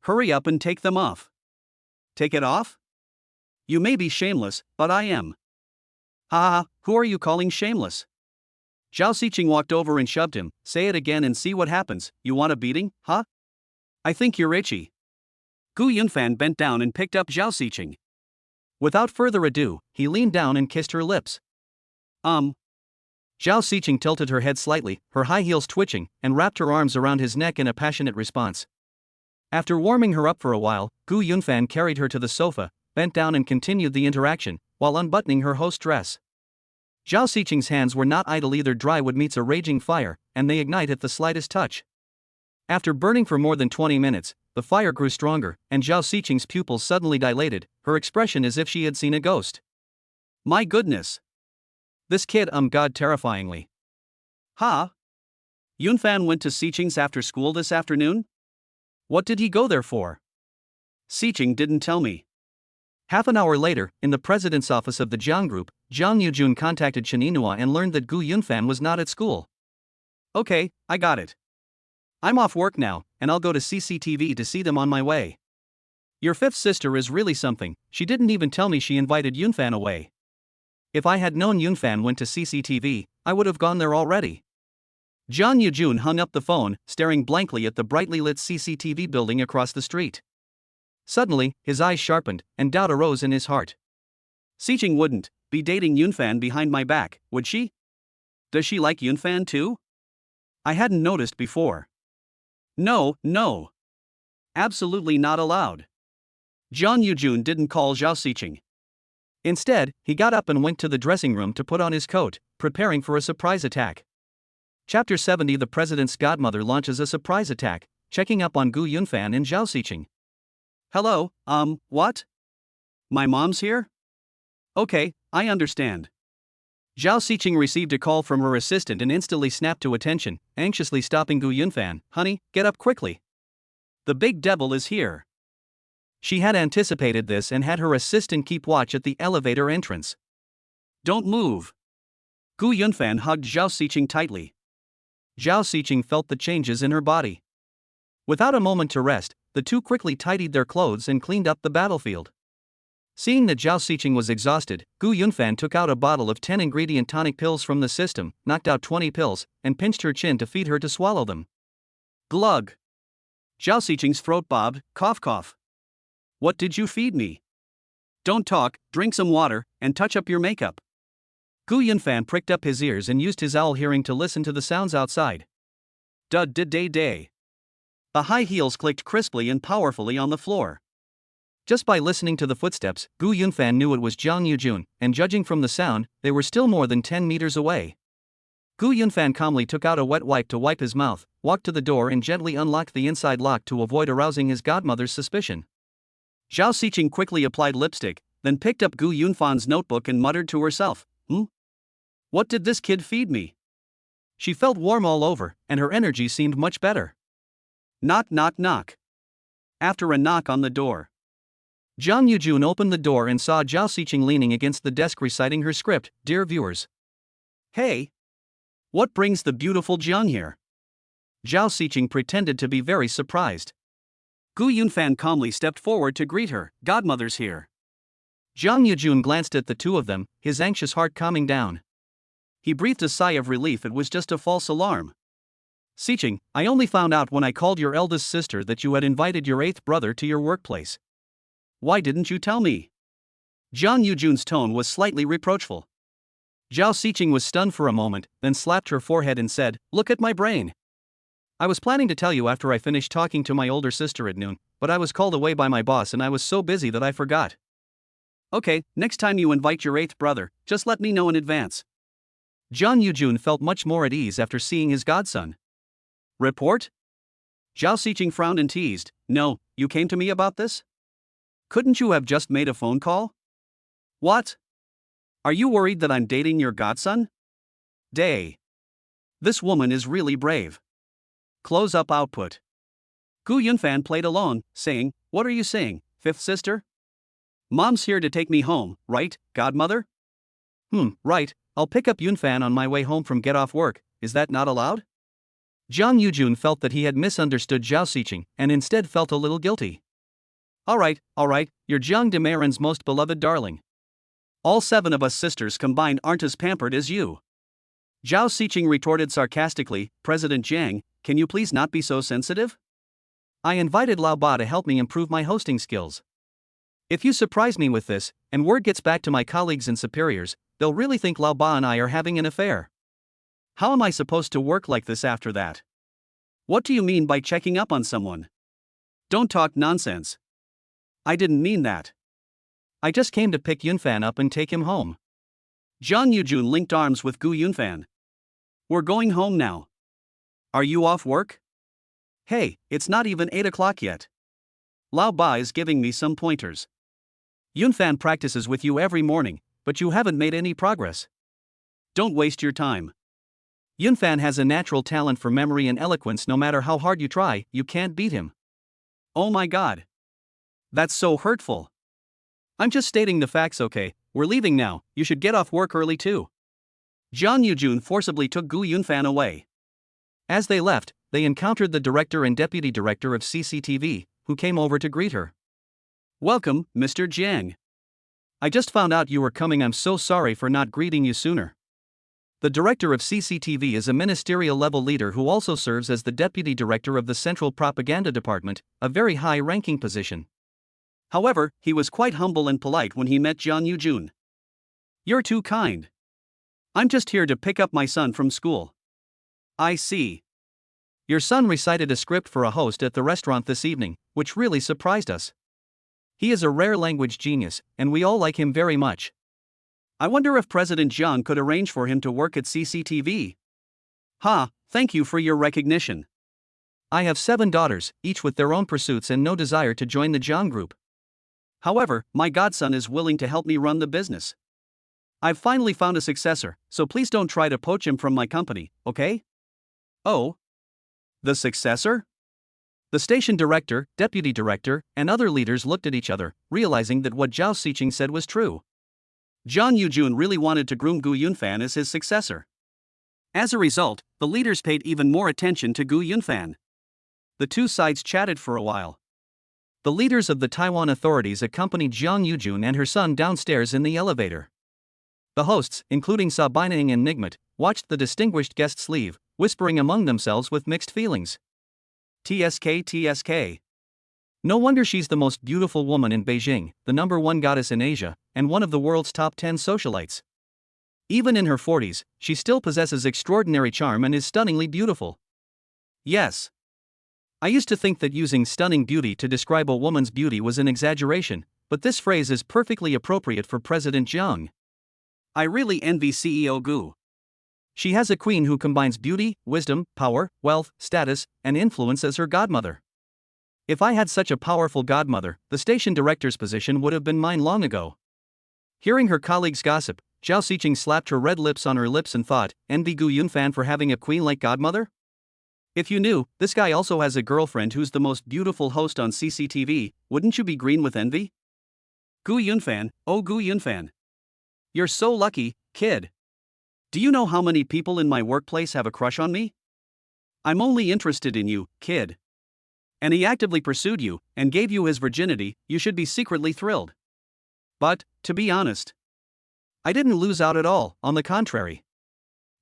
Hurry up and take them off. Take it off? You may be shameless, but I am. Ha, who are you calling shameless? Zhao Xiqing walked over and shoved him. Say it again and see what happens. You want a beating, huh? I think you're itchy. Gu Yunfan bent down and picked up Zhao Xiqing. Without further ado, he leaned down and kissed her lips. Zhao Xiqing tilted her head slightly, her high heels twitching, and wrapped her arms around his neck in a passionate response. After warming her up for a while, Gu Yunfan carried her to the sofa, bent down and continued the interaction, while unbuttoning her host's dress. Zhao Xiqing's hands were not idle either. Dry wood meets a raging fire, and they ignite at the slightest touch. After burning for more than 20 minutes, the fire grew stronger, and Zhao Xiqing's pupils suddenly dilated, her expression as if she had seen a ghost. My goodness! This kid God terrifyingly. Ha! Yunfan went to Xiqing's after school this afternoon? What did he go there for? Xiqing didn't tell me. Half an hour later, in the president's office of the Jiang Group, Jiang Yujun contacted Chen Yinhua and learned that Gu Yunfan was not at school. Okay, I got it. I'm off work now, and I'll go to CCTV to see them on my way. Your fifth sister is really something. She didn't even tell me she invited Yunfan away. If I had known Yunfan went to CCTV, I would have gone there already. Jiang Yujun hung up the phone, staring blankly at the brightly lit CCTV building across the street. Suddenly, his eyes sharpened, and doubt arose in his heart. Xiqing wouldn't be dating Yunfan behind my back, would she? Does she like Yunfan too? I hadn't noticed before. No. Absolutely not allowed. Jiang Yujun didn't call Zhao Xiqing. Instead, he got up and went to the dressing room to put on his coat, preparing for a surprise attack. Chapter 70. The President's Godmother launches a surprise attack, checking up on Gu Yunfan and Zhao Xiqing. Hello, what? My mom's here? Okay, I understand. Zhao Xiqing received a call from her assistant and instantly snapped to attention, anxiously stopping Gu Yunfan. Honey, get up quickly. The big devil is here. She had anticipated this and had her assistant keep watch at the elevator entrance. Don't move. Gu Yunfan hugged Zhao Xiqing tightly. Zhao Xiqing felt the changes in her body. Without a moment to rest, the two quickly tidied their clothes and cleaned up the battlefield. Seeing that Zhao Xiqing was exhausted, Gu Yunfan took out a bottle of 10-ingredient tonic pills from the system, knocked out 20 pills, and pinched her chin to feed her to swallow them. Glug. Zhao Xiqing's throat bobbed, cough. What did you feed me? Don't talk, drink some water, and touch up your makeup. Gu Yunfan pricked up his ears and used his owl hearing to listen to the sounds outside. Day. The high heels clicked crisply and powerfully on the floor. Just by listening to the footsteps, Gu Yunfan knew it was Jiang Yujun, and judging from the sound, they were still more than 10 meters away. Gu Yunfan calmly took out a wet wipe to wipe his mouth, walked to the door and gently unlocked the inside lock to avoid arousing his godmother's suspicion. Zhao Xiqing quickly applied lipstick, then picked up Gu Yunfan's notebook and muttered to herself, What did this kid feed me? She felt warm all over, and her energy seemed much better. Knock. After a knock on the door, Jiang Yujun opened the door and saw Zhao Xiqing leaning against the desk reciting her script. Dear viewers. Hey! What brings the beautiful Jiang here? Zhao Xiqing pretended to be very surprised. Gu Yunfan calmly stepped forward to greet her. Godmother's here. Jiang Yujun glanced at the two of them, his anxious heart calming down. He breathed a sigh of relief. It was just a false alarm. Xiqing, I only found out when I called your eldest sister that you had invited your eighth brother to your workplace. Why didn't you tell me? Jiang Yujun's tone was slightly reproachful. Zhao Xiqing was stunned for a moment, then slapped her forehead and said, Look at my brain. I was planning to tell you after I finished talking to my older sister at noon, but I was called away by my boss and I was so busy that I forgot. Okay, next time you invite your eighth brother, just let me know in advance. Jiang Yujun felt much more at ease after seeing his godson. Report? Zhao Xiqing frowned and teased, No, you came to me about this? Couldn't you have just made a phone call? What? Are you worried that I'm dating your godson? Day. This woman is really brave. Close-up output. Gu Yunfan played along, saying, What are you saying, fifth sister? Mom's here to take me home, right, godmother? Right, I'll pick up Yunfan on my way home from get off work, is that not allowed? Jiang Yujun felt that he had misunderstood Zhao Xiqing, and instead felt a little guilty. Alright, you're Jiang de Maren's most beloved darling. All 7 of us sisters combined aren't as pampered as you. Zhao Xiqing retorted sarcastically. President Jiang, can you please not be so sensitive? I invited Lao Ba to help me improve my hosting skills. If you surprise me with this, and word gets back to my colleagues and superiors, they'll really think Lao Ba and I are having an affair. How am I supposed to work like this after that? What do you mean by checking up on someone? Don't talk nonsense. I didn't mean that. I just came to pick Yunfan up and take him home. Zhang Yujun linked arms with Gu Yunfan. We're going home now. Are you off work? Hey, it's not even 8 o'clock yet. Lao Ba is giving me some pointers. Yunfan practices with you every morning, but you haven't made any progress. Don't waste your time. Yunfan has a natural talent for memory and eloquence. No matter how hard you try, you can't beat him. Oh my god. That's so hurtful. I'm just stating the facts, okay? We're leaving now, you should get off work early too. Zhang Yujun forcibly took Gu Yunfan away. As they left, they encountered the director and deputy director of CCTV, who came over to greet her. Welcome, Mr. Jiang. I just found out you were coming. I'm so sorry for not greeting you sooner. The director of CCTV is a ministerial level leader who also serves as the deputy director of the Central Propaganda Department, a very high ranking position. However, he was quite humble and polite when he met Zhang Yujun. You're too kind. I'm just here to pick up my son from school. I see. Your son recited a script for a host at the restaurant this evening, which really surprised us. He is a rare language genius, and we all like him very much. I wonder if President Jiang could arrange for him to work at CCTV. Thank you for your recognition. I have 7 daughters, each with their own pursuits and no desire to join the Jiang group. However, my godson is willing to help me run the business. I've finally found a successor, so please don't try to poach him from my company, okay? Oh? The successor? The station director, deputy director, and other leaders looked at each other, realizing that what Zhao Xiqing said was true. Zhang Yujun really wanted to groom Gu Yunfan as his successor. As a result, the leaders paid even more attention to Gu Yunfan. The two sides chatted for a while. The leaders of the Taiwan authorities accompanied Zhang Yujun and her son downstairs in the elevator. The hosts, including Sabinang and Nigmat, watched the distinguished guests leave, whispering among themselves with mixed feelings. TSK. No wonder she's the most beautiful woman in Beijing, the #1 goddess in Asia, and one of the world's top 10 socialites. Even in her 40s, she still possesses extraordinary charm and is stunningly beautiful. Yes. I used to think that using stunning beauty to describe a woman's beauty was an exaggeration, but this phrase is perfectly appropriate for President Jiang. I really envy CEO Gu. She has a queen who combines beauty, wisdom, power, wealth, status, and influence as her godmother. If I had such a powerful godmother, the station director's position would have been mine long ago. Hearing her colleagues gossip, Zhao Xiqing slapped her red lips on her lips and thought, envy Gu Yunfan for having a queen like godmother? If you knew, this guy also has a girlfriend who's the most beautiful host on CCTV, wouldn't you be green with envy? Gu Yunfan, oh Gu Yunfan. You're so lucky, kid. Do you know how many people in my workplace have a crush on me? I'm only interested in you, kid. And he actively pursued you, and gave you his virginity. You should be secretly thrilled. But, to be honest, I didn't lose out at all, on the contrary.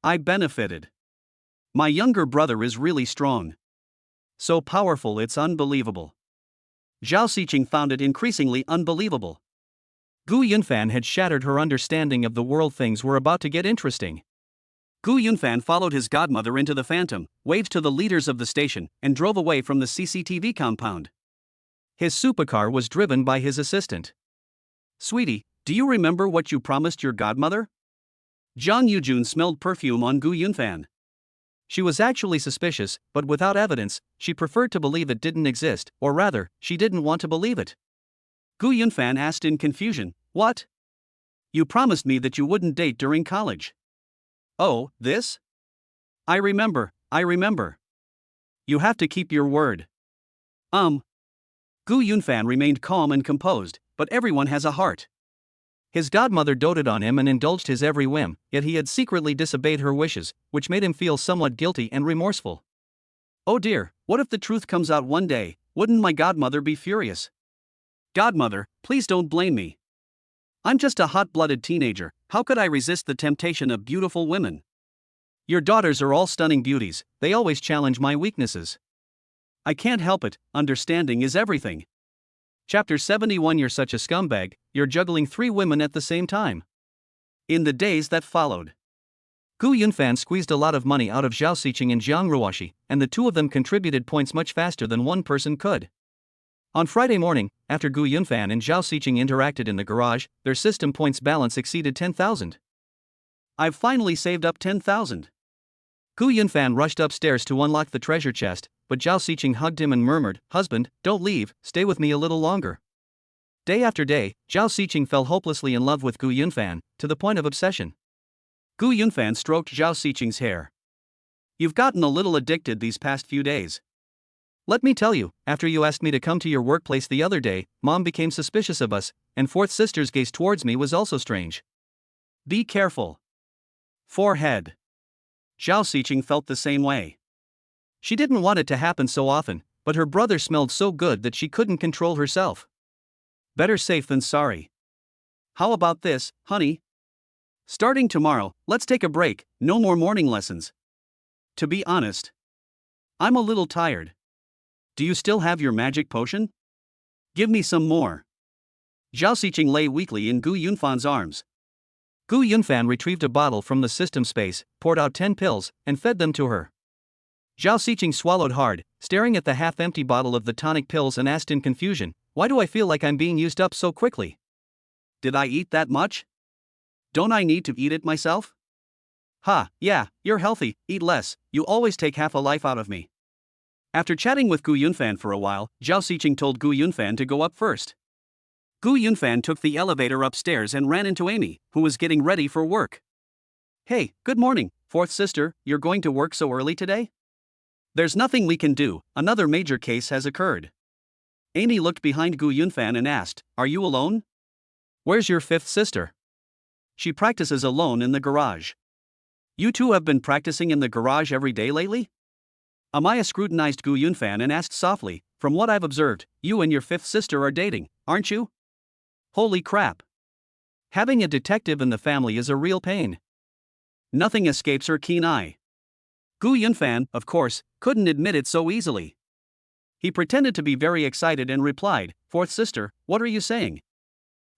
I benefited. My younger brother is really strong. So powerful it's unbelievable. Zhao Xiqing found it increasingly unbelievable. Gu Yunfan had shattered her understanding of the world. Things were about to get interesting. Gu Yunfan followed his godmother into the Phantom, waved to the leaders of the station, and drove away from the CCTV compound. His supercar was driven by his assistant. Sweetie, do you remember what you promised your godmother? Zhang Yujun smelled perfume on Gu Yunfan. She was actually suspicious, but without evidence, she preferred to believe it didn't exist, or rather, she didn't want to believe it. Gu Yunfan asked in confusion, what? You promised me that you wouldn't date during college. Oh, this? I remember. You have to keep your word. Gu Yunfan remained calm and composed, but everyone has a heart. His godmother doted on him and indulged his every whim, yet he had secretly disobeyed her wishes, which made him feel somewhat guilty and remorseful. Oh dear, what if the truth comes out one day? Wouldn't my godmother be furious? Godmother, please don't blame me. I'm just a hot-blooded teenager, how could I resist the temptation of beautiful women? Your daughters are all stunning beauties, they always challenge my weaknesses. I can't help it, understanding is everything. Chapter 71. You're such a scumbag, you're juggling 3 women at the same time. In the days that followed, Gu Yunfan squeezed a lot of money out of Zhao Xiqing and Jiang Ruoxi, and the two of them contributed points much faster than one person could. On Friday morning, after Gu Yunfan and Zhao Xiqing interacted in the garage, their system points balance exceeded 10,000. I've finally saved up 10,000. Gu Yunfan rushed upstairs to unlock the treasure chest, but Zhao Xiqing hugged him and murmured, "Husband, don't leave, stay with me a little longer." Day after day, Zhao Xiqing fell hopelessly in love with Gu Yunfan, to the point of obsession. Gu Yunfan stroked Zhao Xiqing's hair. "You've gotten a little addicted these past few days. Let me tell you, after you asked me to come to your workplace the other day, Mom became suspicious of us, and fourth sister's gaze towards me was also strange. Be careful." Forehead. Zhao Xiqing felt the same way. She didn't want it to happen so often, but her brother smelled so good that she couldn't control herself. Better safe than sorry. How about this, honey? Starting tomorrow, let's take a break, no more morning lessons. To be honest, I'm a little tired. Do you still have your magic potion? Give me some more. Zhao Xiqing lay weakly in Gu Yunfan's arms. Gu Yunfan retrieved a bottle from the system space, poured out 10 pills, and fed them to her. Zhao Xiqing swallowed hard, staring at the half-empty bottle of the tonic pills and asked in confusion, "Why do I feel like I'm being used up so quickly? Did I eat that much? Don't I need to eat it myself?" "Ha, yeah, you're healthy, eat less, you always take half a life out of me." After chatting with Gu Yunfan for a while, Zhao Xiqing told Gu Yunfan to go up first. Gu Yunfan took the elevator upstairs and ran into Amy, who was getting ready for work. "Hey, good morning, fourth sister, you're going to work so early today?" "There's nothing we can do, another major case has occurred." Amy looked behind Gu Yunfan and asked, "Are you alone?" "Where's your fifth sister?" "She practices alone in the garage." "You two have been practicing in the garage every day lately?" Amaya scrutinized Gu Yunfan and asked softly, "From what I've observed, you and your fifth sister are dating, aren't you?" Holy crap. Having a detective in the family is a real pain. Nothing escapes her keen eye. Gu Yunfan, of course, couldn't admit it so easily. He pretended to be very excited and replied, "Fourth sister, what are you saying?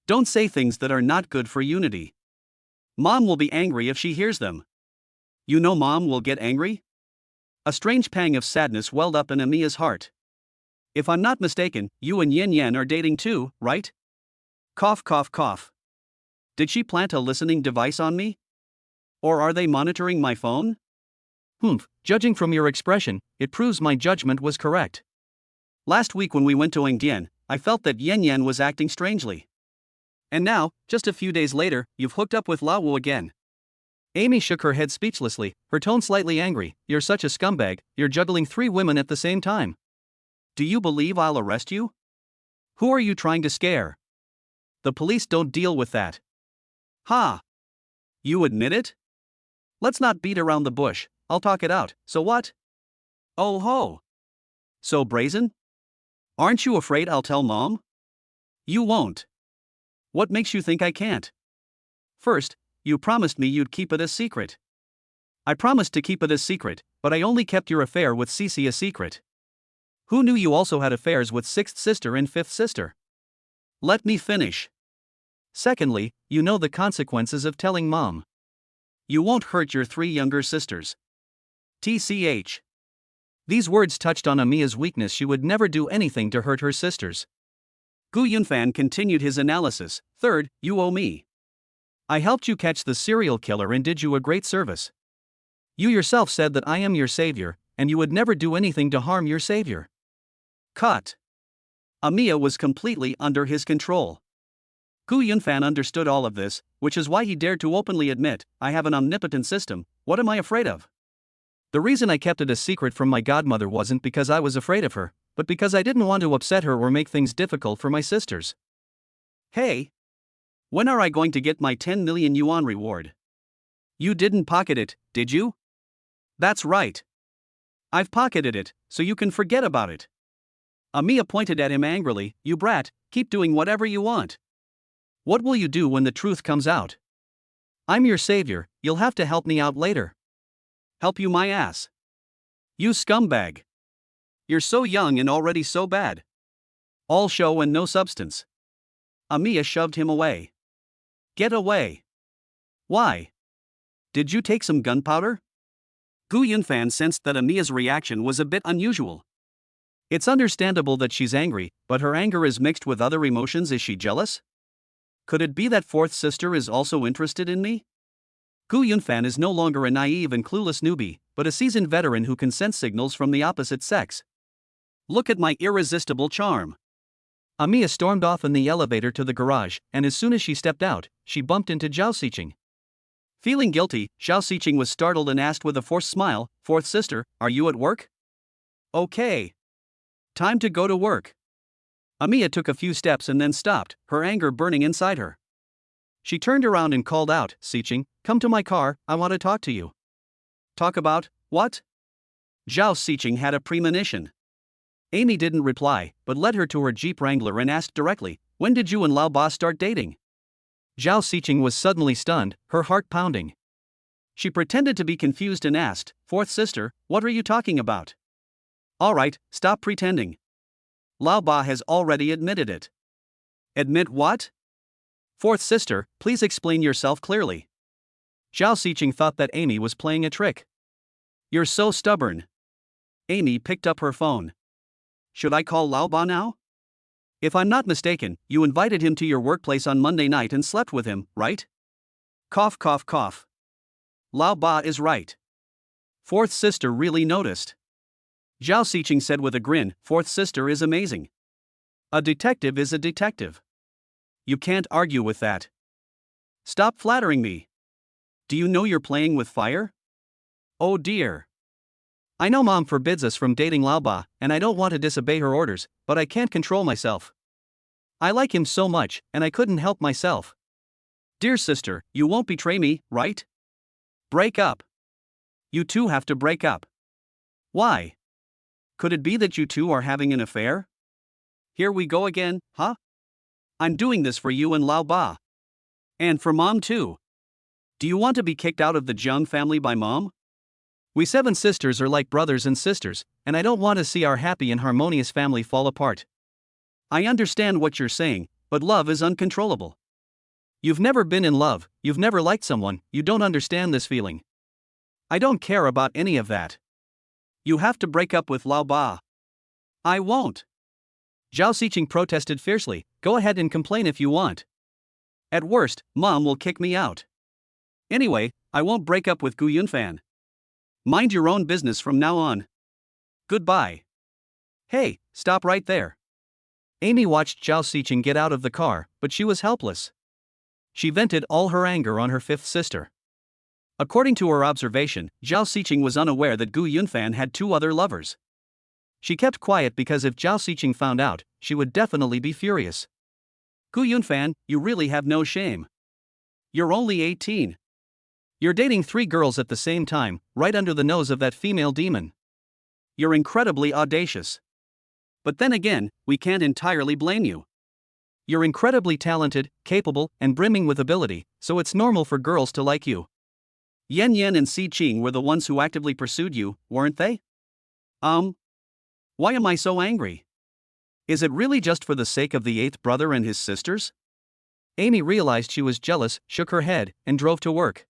Don't say things that are not good for unity. Mom will be angry if she hears them." "You know Mom will get angry?" A strange pang of sadness welled up in Amia's heart. "If I'm not mistaken, you and Yin Yan are dating too, right?" Cough cough cough. Did she plant a listening device on me? Or are they monitoring my phone? "Humph, judging from your expression, it proves my judgment was correct. Last week when we went to Engdian, I felt that Yin Yan was acting strangely. And now, just a few days later, you've hooked up with Lao Wu again." Amy shook her head speechlessly, her tone slightly angry. "You're such a scumbag, you're juggling 3 women at the same time. Do you believe I'll arrest you? Who are you trying to scare? The police don't deal with that." "Ha! You admit it? Let's not beat around the bush, I'll talk it out, so what? Oh ho! So brazen? Aren't you afraid I'll tell Mom?" "You won't. What makes you think I can't? First, you promised me you'd keep it a secret." "I promised to keep it a secret, but I only kept your affair with Cece a secret. Who knew you also had affairs with sixth sister and fifth sister?" "Let me finish. Secondly, you know the consequences of telling Mom. You won't hurt your 3 younger sisters. TCH." These words touched on Amia's weakness. She would never do anything to hurt her sisters. Gu Yunfan continued his analysis. "Third, you owe me. I helped you catch the serial killer and did you a great service. You yourself said that I am your savior, and you would never do anything to harm your savior." Cut. Amia was completely under his control. Gu Yunfan understood all of this, which is why he dared to openly admit, "I have an omnipotent system, what am I afraid of?" "The reason I kept it a secret from my godmother wasn't because I was afraid of her, but because I didn't want to upset her or make things difficult for my sisters." "Hey! When are I going to get my 10 million yuan reward?" "You didn't pocket it, did you?" "That's right. I've pocketed it, so you can forget about it." Amia pointed at him angrily, "You brat, keep doing whatever you want. What will you do when the truth comes out? I'm your savior, you'll have to help me out later. Help you my ass. You scumbag. You're so young and already so bad. All show and no substance. Amiya shoved him away. Get away. Why? Did you take some gunpowder? Gu Yunfan sensed that Amiya's reaction was a bit unusual. It's understandable that she's angry, but her anger is mixed with other emotions. Is she jealous? Could it be that fourth sister is also interested in me? Gu Yunfan is no longer a naive and clueless newbie, but a seasoned veteran who can sense signals from the opposite sex. Look at my irresistible charm. Amiya stormed off in the elevator to the garage, and as soon as she stepped out, she bumped into Zhao Xiqing. Feeling guilty, Zhao Xiqing was startled and asked with a forced smile, "Fourth sister, are you at work?" "Okay. Time to go to work." Amiya took a few steps and then stopped, her anger burning inside her. She turned around and called out, "Xiqing, come to my car, I want to talk to you." Talk about what? Zhao Xiqing had a premonition. Amy didn't reply, but led her to her Jeep Wrangler and asked directly, "When did you and Lao Ba start dating?" Zhao Xiqing was suddenly stunned, her heart pounding. She pretended to be confused and asked, "Fourth sister, what are you talking about?" "All right, stop pretending. Lao Ba has already admitted it." "Admit what?" "Fourth sister, please explain yourself clearly." Zhao Xiqing thought that Amy was playing a trick. "You're so stubborn." Amy picked up her phone. "Should I call Lao Ba now?" "If I'm not mistaken, you invited him to your workplace on Monday night and slept with him, right?" Cough cough cough. Lao Ba is right. Fourth sister really noticed. Zhao Xiqing said with a grin, "Fourth sister is amazing. A detective is a detective. You can't argue with that. Stop flattering me. Do you know you're playing with fire?" "Oh dear. I know Mom forbids us from dating Lao Ba, and I don't want to disobey her orders, but I can't control myself. I like him so much, and I couldn't help myself." "Dear sister, you won't betray me, right? Break up. You two have to break up." "Why? Could it be that you two are having an affair?" "Here we go again, huh? I'm doing this for you and Lao Ba. And for Mom too. Do you want to be kicked out of the Jiang family by Mom?" "We 7 sisters are like brothers and sisters, and I don't want to see our happy and harmonious family fall apart." "I understand what you're saying, but love is uncontrollable." "You've never been in love, you've never liked someone, you don't understand this feeling." "I don't care about any of that. You have to break up with Lao Ba." "I won't." Zhao Xiqing protested fiercely, "Go ahead and complain if you want. At worst, Mom will kick me out. Anyway, I won't break up with Gu Yunfan. Mind your own business from now on. Goodbye." "Hey, stop right there." Amy watched Zhao Xiqing get out of the car, but she was helpless. She vented all her anger on her 5th sister. According to her observation, Zhao Xiqing was unaware that Gu Yunfan had 2 other lovers. She kept quiet because if Zhao Xiqing found out, she would definitely be furious. "Gu Yunfan, you really have no shame. You're only 18. You're dating 3 girls at the same time, right under the nose of that female demon. You're incredibly audacious. But then again, we can't entirely blame you. You're incredibly talented, capable, and brimming with ability, so it's normal for girls to like you." Yan Yan and Si Qing were the ones who actively pursued you, weren't they? Why am I so angry? Is it really just for the sake of the 8th brother and his sisters? Amy realized she was jealous, shook her head, and drove to work.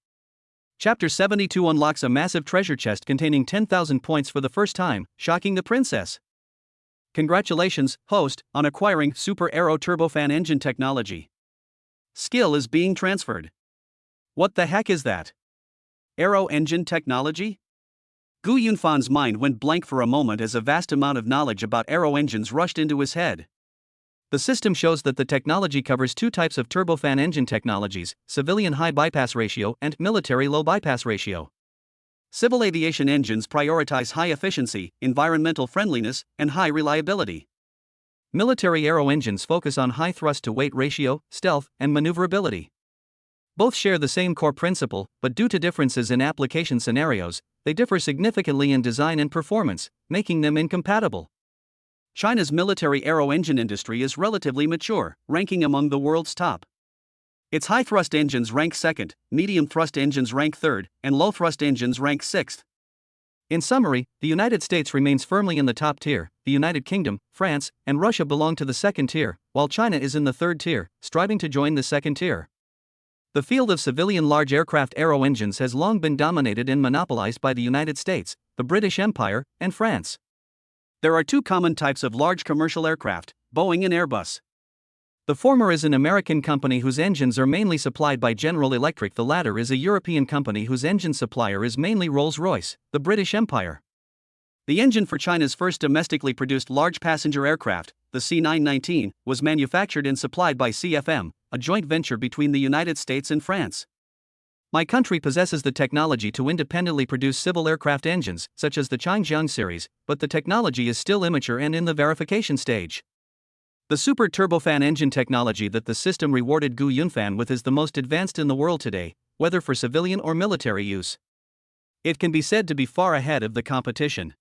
Chapter 72 unlocks a massive treasure chest containing 10,000 points for the first time, shocking the princess. Congratulations, host, on acquiring Super Aero Turbofan engine technology. Skill is being transferred. What the heck is that? Aero engine technology? Gu Yunfan's mind went blank for a moment as a vast amount of knowledge about aero engines rushed into his head. The system shows that the technology covers 2 types of turbofan engine technologies, civilian high bypass ratio and military low bypass ratio. Civil aviation engines prioritize high efficiency, environmental friendliness, and high reliability. Military aero engines focus on high thrust-to-weight ratio, stealth, and maneuverability. Both share the same core principle, but due to differences in application scenarios, they differ significantly in design and performance, making them incompatible. China's military aero engine industry is relatively mature, ranking among the world's top. Its high-thrust engines rank second, medium-thrust engines rank third, and low-thrust engines rank sixth. In summary, the United States remains firmly in the top tier, the United Kingdom, France, and Russia belong to the second tier, while China is in the third tier, striving to join the second tier. The field of civilian large aircraft aero engines has long been dominated and monopolized by the United States, the British Empire, and France. There are two common types of large commercial aircraft, Boeing and Airbus. The former is an American company whose engines are mainly supplied by General Electric. The latter is a European company whose engine supplier is mainly Rolls-Royce, the British Empire. The engine for China's first domestically produced large passenger aircraft, the C919, was manufactured and supplied by CFM, a joint venture between the United States and France. My country possesses the technology to independently produce civil aircraft engines, such as the Changjiang series, but the technology is still immature and in the verification stage. The super turbofan engine technology that the system rewarded Gu Yunfan with is the most advanced in the world today, whether for civilian or military use. It can be said to be far ahead of the competition.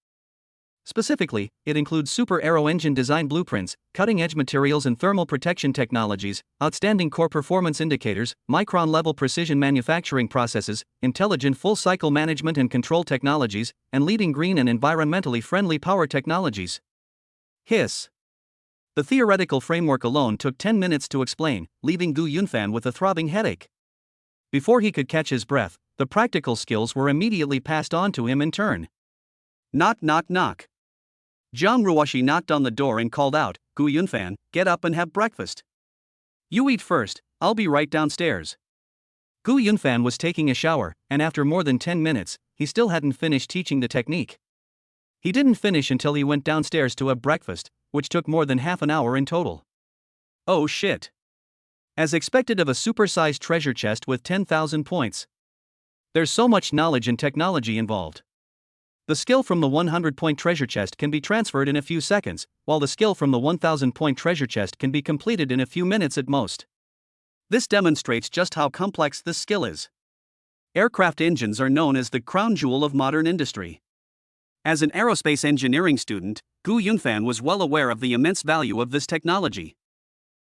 Specifically, it includes super aero engine design blueprints, cutting-edge materials and thermal protection technologies, outstanding core performance indicators, micron-level precision manufacturing processes, intelligent full-cycle management and control technologies, and leading green and environmentally friendly power technologies. Hiss. The theoretical framework alone took 10 minutes to explain, leaving Gu Yunfan with a throbbing headache. Before he could catch his breath, the practical skills were immediately passed on to him in turn. Knock, knock, knock. Zhang Ruoshi knocked on the door and called out, "Gu Yunfan, get up and have breakfast. You eat first, I'll be right downstairs." Gu Yunfan was taking a shower, and after more than 10 minutes, he still hadn't finished teaching the technique. He didn't finish until he went downstairs to have breakfast, which took more than half an hour in total. Oh shit. As expected of a supersized treasure chest with 10,000 points. There's so much knowledge and technology involved. The skill from the 100-point treasure chest can be transferred in a few seconds, while the skill from the 1,000-point treasure chest can be completed in a few minutes at most. This demonstrates just how complex this skill is. Aircraft engines are known as the crown jewel of modern industry. As an aerospace engineering student, Gu Yunfan was well aware of the immense value of this technology.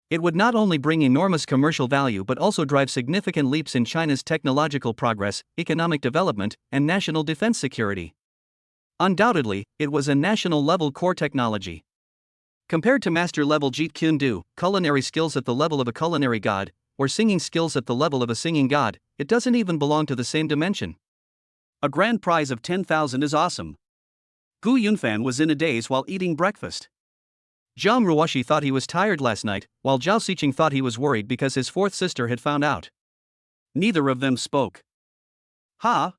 It would not only bring enormous commercial value but also drive significant leaps in China's technological progress, economic development, and national defense security. Undoubtedly, it was a national-level core technology. Compared to master-level Jeet Kune Do, culinary skills at the level of a culinary god, or singing skills at the level of a singing god, it doesn't even belong to the same dimension. A grand prize of 10,000 is awesome. Gu Yunfan was in a daze while eating breakfast. Zhang Ruoshi thought he was tired last night, while Zhao Xiqing thought he was worried because his fourth sister had found out. Neither of them spoke. "Ha?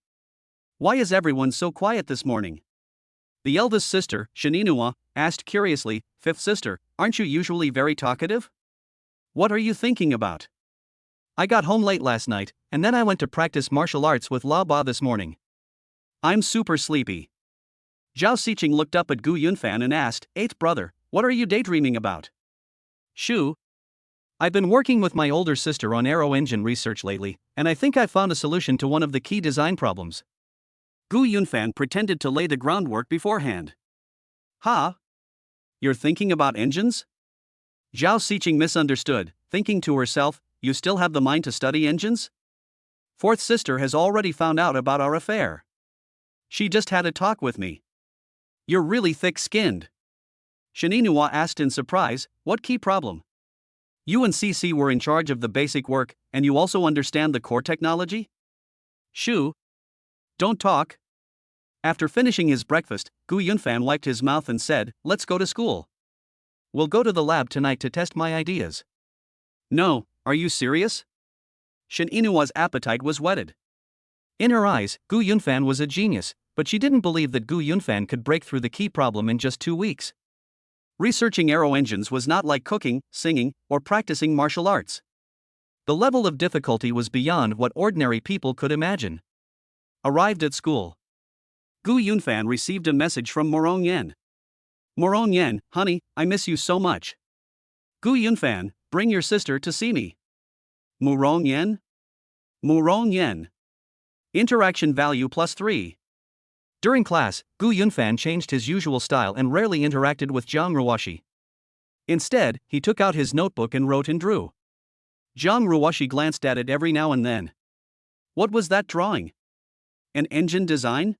Why is everyone so quiet this morning?" The eldest sister, Shaninua, asked curiously, "Fifth sister, aren't you usually very talkative? What are you thinking about?" "I got home late last night, and then I went to practice martial arts with Lao Ba this morning. I'm super sleepy." Zhao Xiqing looked up at Gu Yunfan and asked, "Eighth brother, what are you daydreaming about?" "Shu. I've been working with my older sister on aero engine research lately, and I think I've found a solution to one of the key design problems." Gu Yunfan pretended to lay the groundwork beforehand. "Ha? You're thinking about engines?" Zhao Xiqing misunderstood, thinking to herself, "You still have the mind to study engines? Fourth sister has already found out about our affair. She just had a talk with me." "You're really thick-skinned." Shaninua asked in surprise, "What key problem? You and CC were in charge of the basic work, and you also understand the core technology?" "Shu. Don't talk." After finishing his breakfast, Gu Yunfan wiped his mouth and said, "Let's go to school." "We'll go to the lab tonight to test my ideas." "No, are you serious?" Shaninua's appetite was whetted. In her eyes, Gu Yunfan was a genius, but she didn't believe that Gu Yunfan could break through the key problem in just 2 weeks. Researching aero engines was not like cooking, singing, or practicing martial arts. The level of difficulty was beyond what ordinary people could imagine. Arrived at school, Gu Yunfan received a message from Morong Yen. "Morong Yen, honey, I miss you so much. Gu Yunfan, bring your sister to see me." Morong Yen? Morong Yen. Interaction value +3. During class, Gu Yunfan changed his usual style and rarely interacted with Zhang Ruoshi. Instead, he took out his notebook and wrote and drew. Zhang Ruoshi glanced at it every now and then. What was that drawing? An engine design?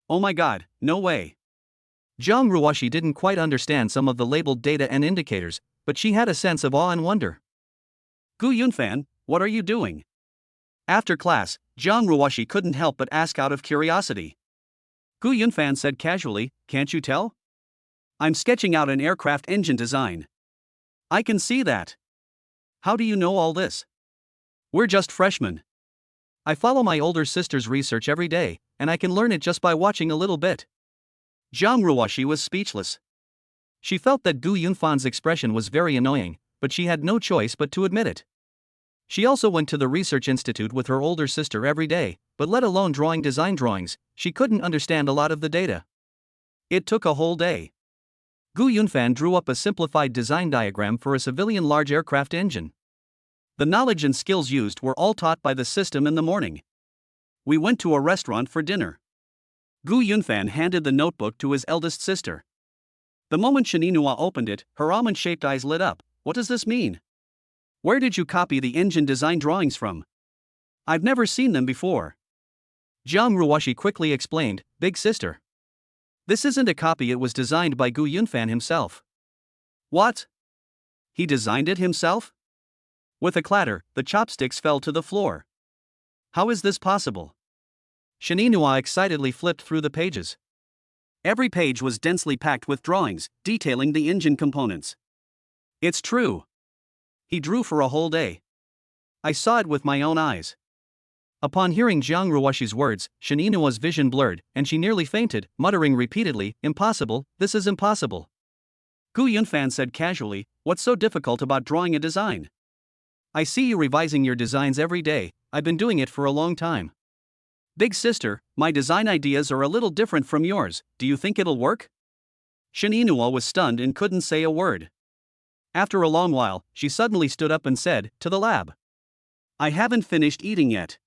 Oh my god, no way. Zhang Ruoshi didn't quite understand some of the labeled data and indicators, but she had a sense of awe and wonder. Gu Yunfan, what are you doing? After class, Zhang Ruoshi couldn't help but ask out of curiosity. Gu Yunfan said casually, can't you tell? I'm sketching out an aircraft engine design. I can see that. How do you know all this? We're just freshmen. I follow my older sister's research every day, and I can learn it just by watching a little bit. Zhang Ruoshi was speechless. She felt that Gu Yunfan's expression was very annoying, but she had no choice but to admit it. She also went to the research institute with her older sister every day, but let alone drawing design drawings, she couldn't understand a lot of the data. It took a whole day. Gu Yunfan drew up a simplified design diagram for a civilian large aircraft engine. The knowledge and skills used were all taught by the system in the morning. We went to a restaurant for dinner. Gu Yunfan handed the notebook to his eldest sister. The moment Shaninua opened it, her almond-shaped eyes lit up. What does this mean? Where did you copy the engine design drawings from? I've never seen them before. Zhang Ruoshi quickly explained, Big sister. This isn't a copy, it was designed by Gu Yunfan himself. What? He designed it himself? With a clatter, the chopsticks fell to the floor. How is this possible? Shaninua excitedly flipped through the pages. Every page was densely packed with drawings, detailing the engine components. It's true. He drew for a whole day. I saw it with my own eyes. Upon hearing Zhang Ruoshi's words, Shaninua's vision blurred, and she nearly fainted, muttering repeatedly, Impossible, this is impossible. Gu Yunfan said casually, what's so difficult about drawing a design? I see you revising your designs every day, I've been doing it for a long time. Big sister, my design ideas are a little different from yours, do you think it'll work? Shaninua was stunned and couldn't say a word. After a long while, she suddenly stood up and said, to the lab. I haven't finished eating yet.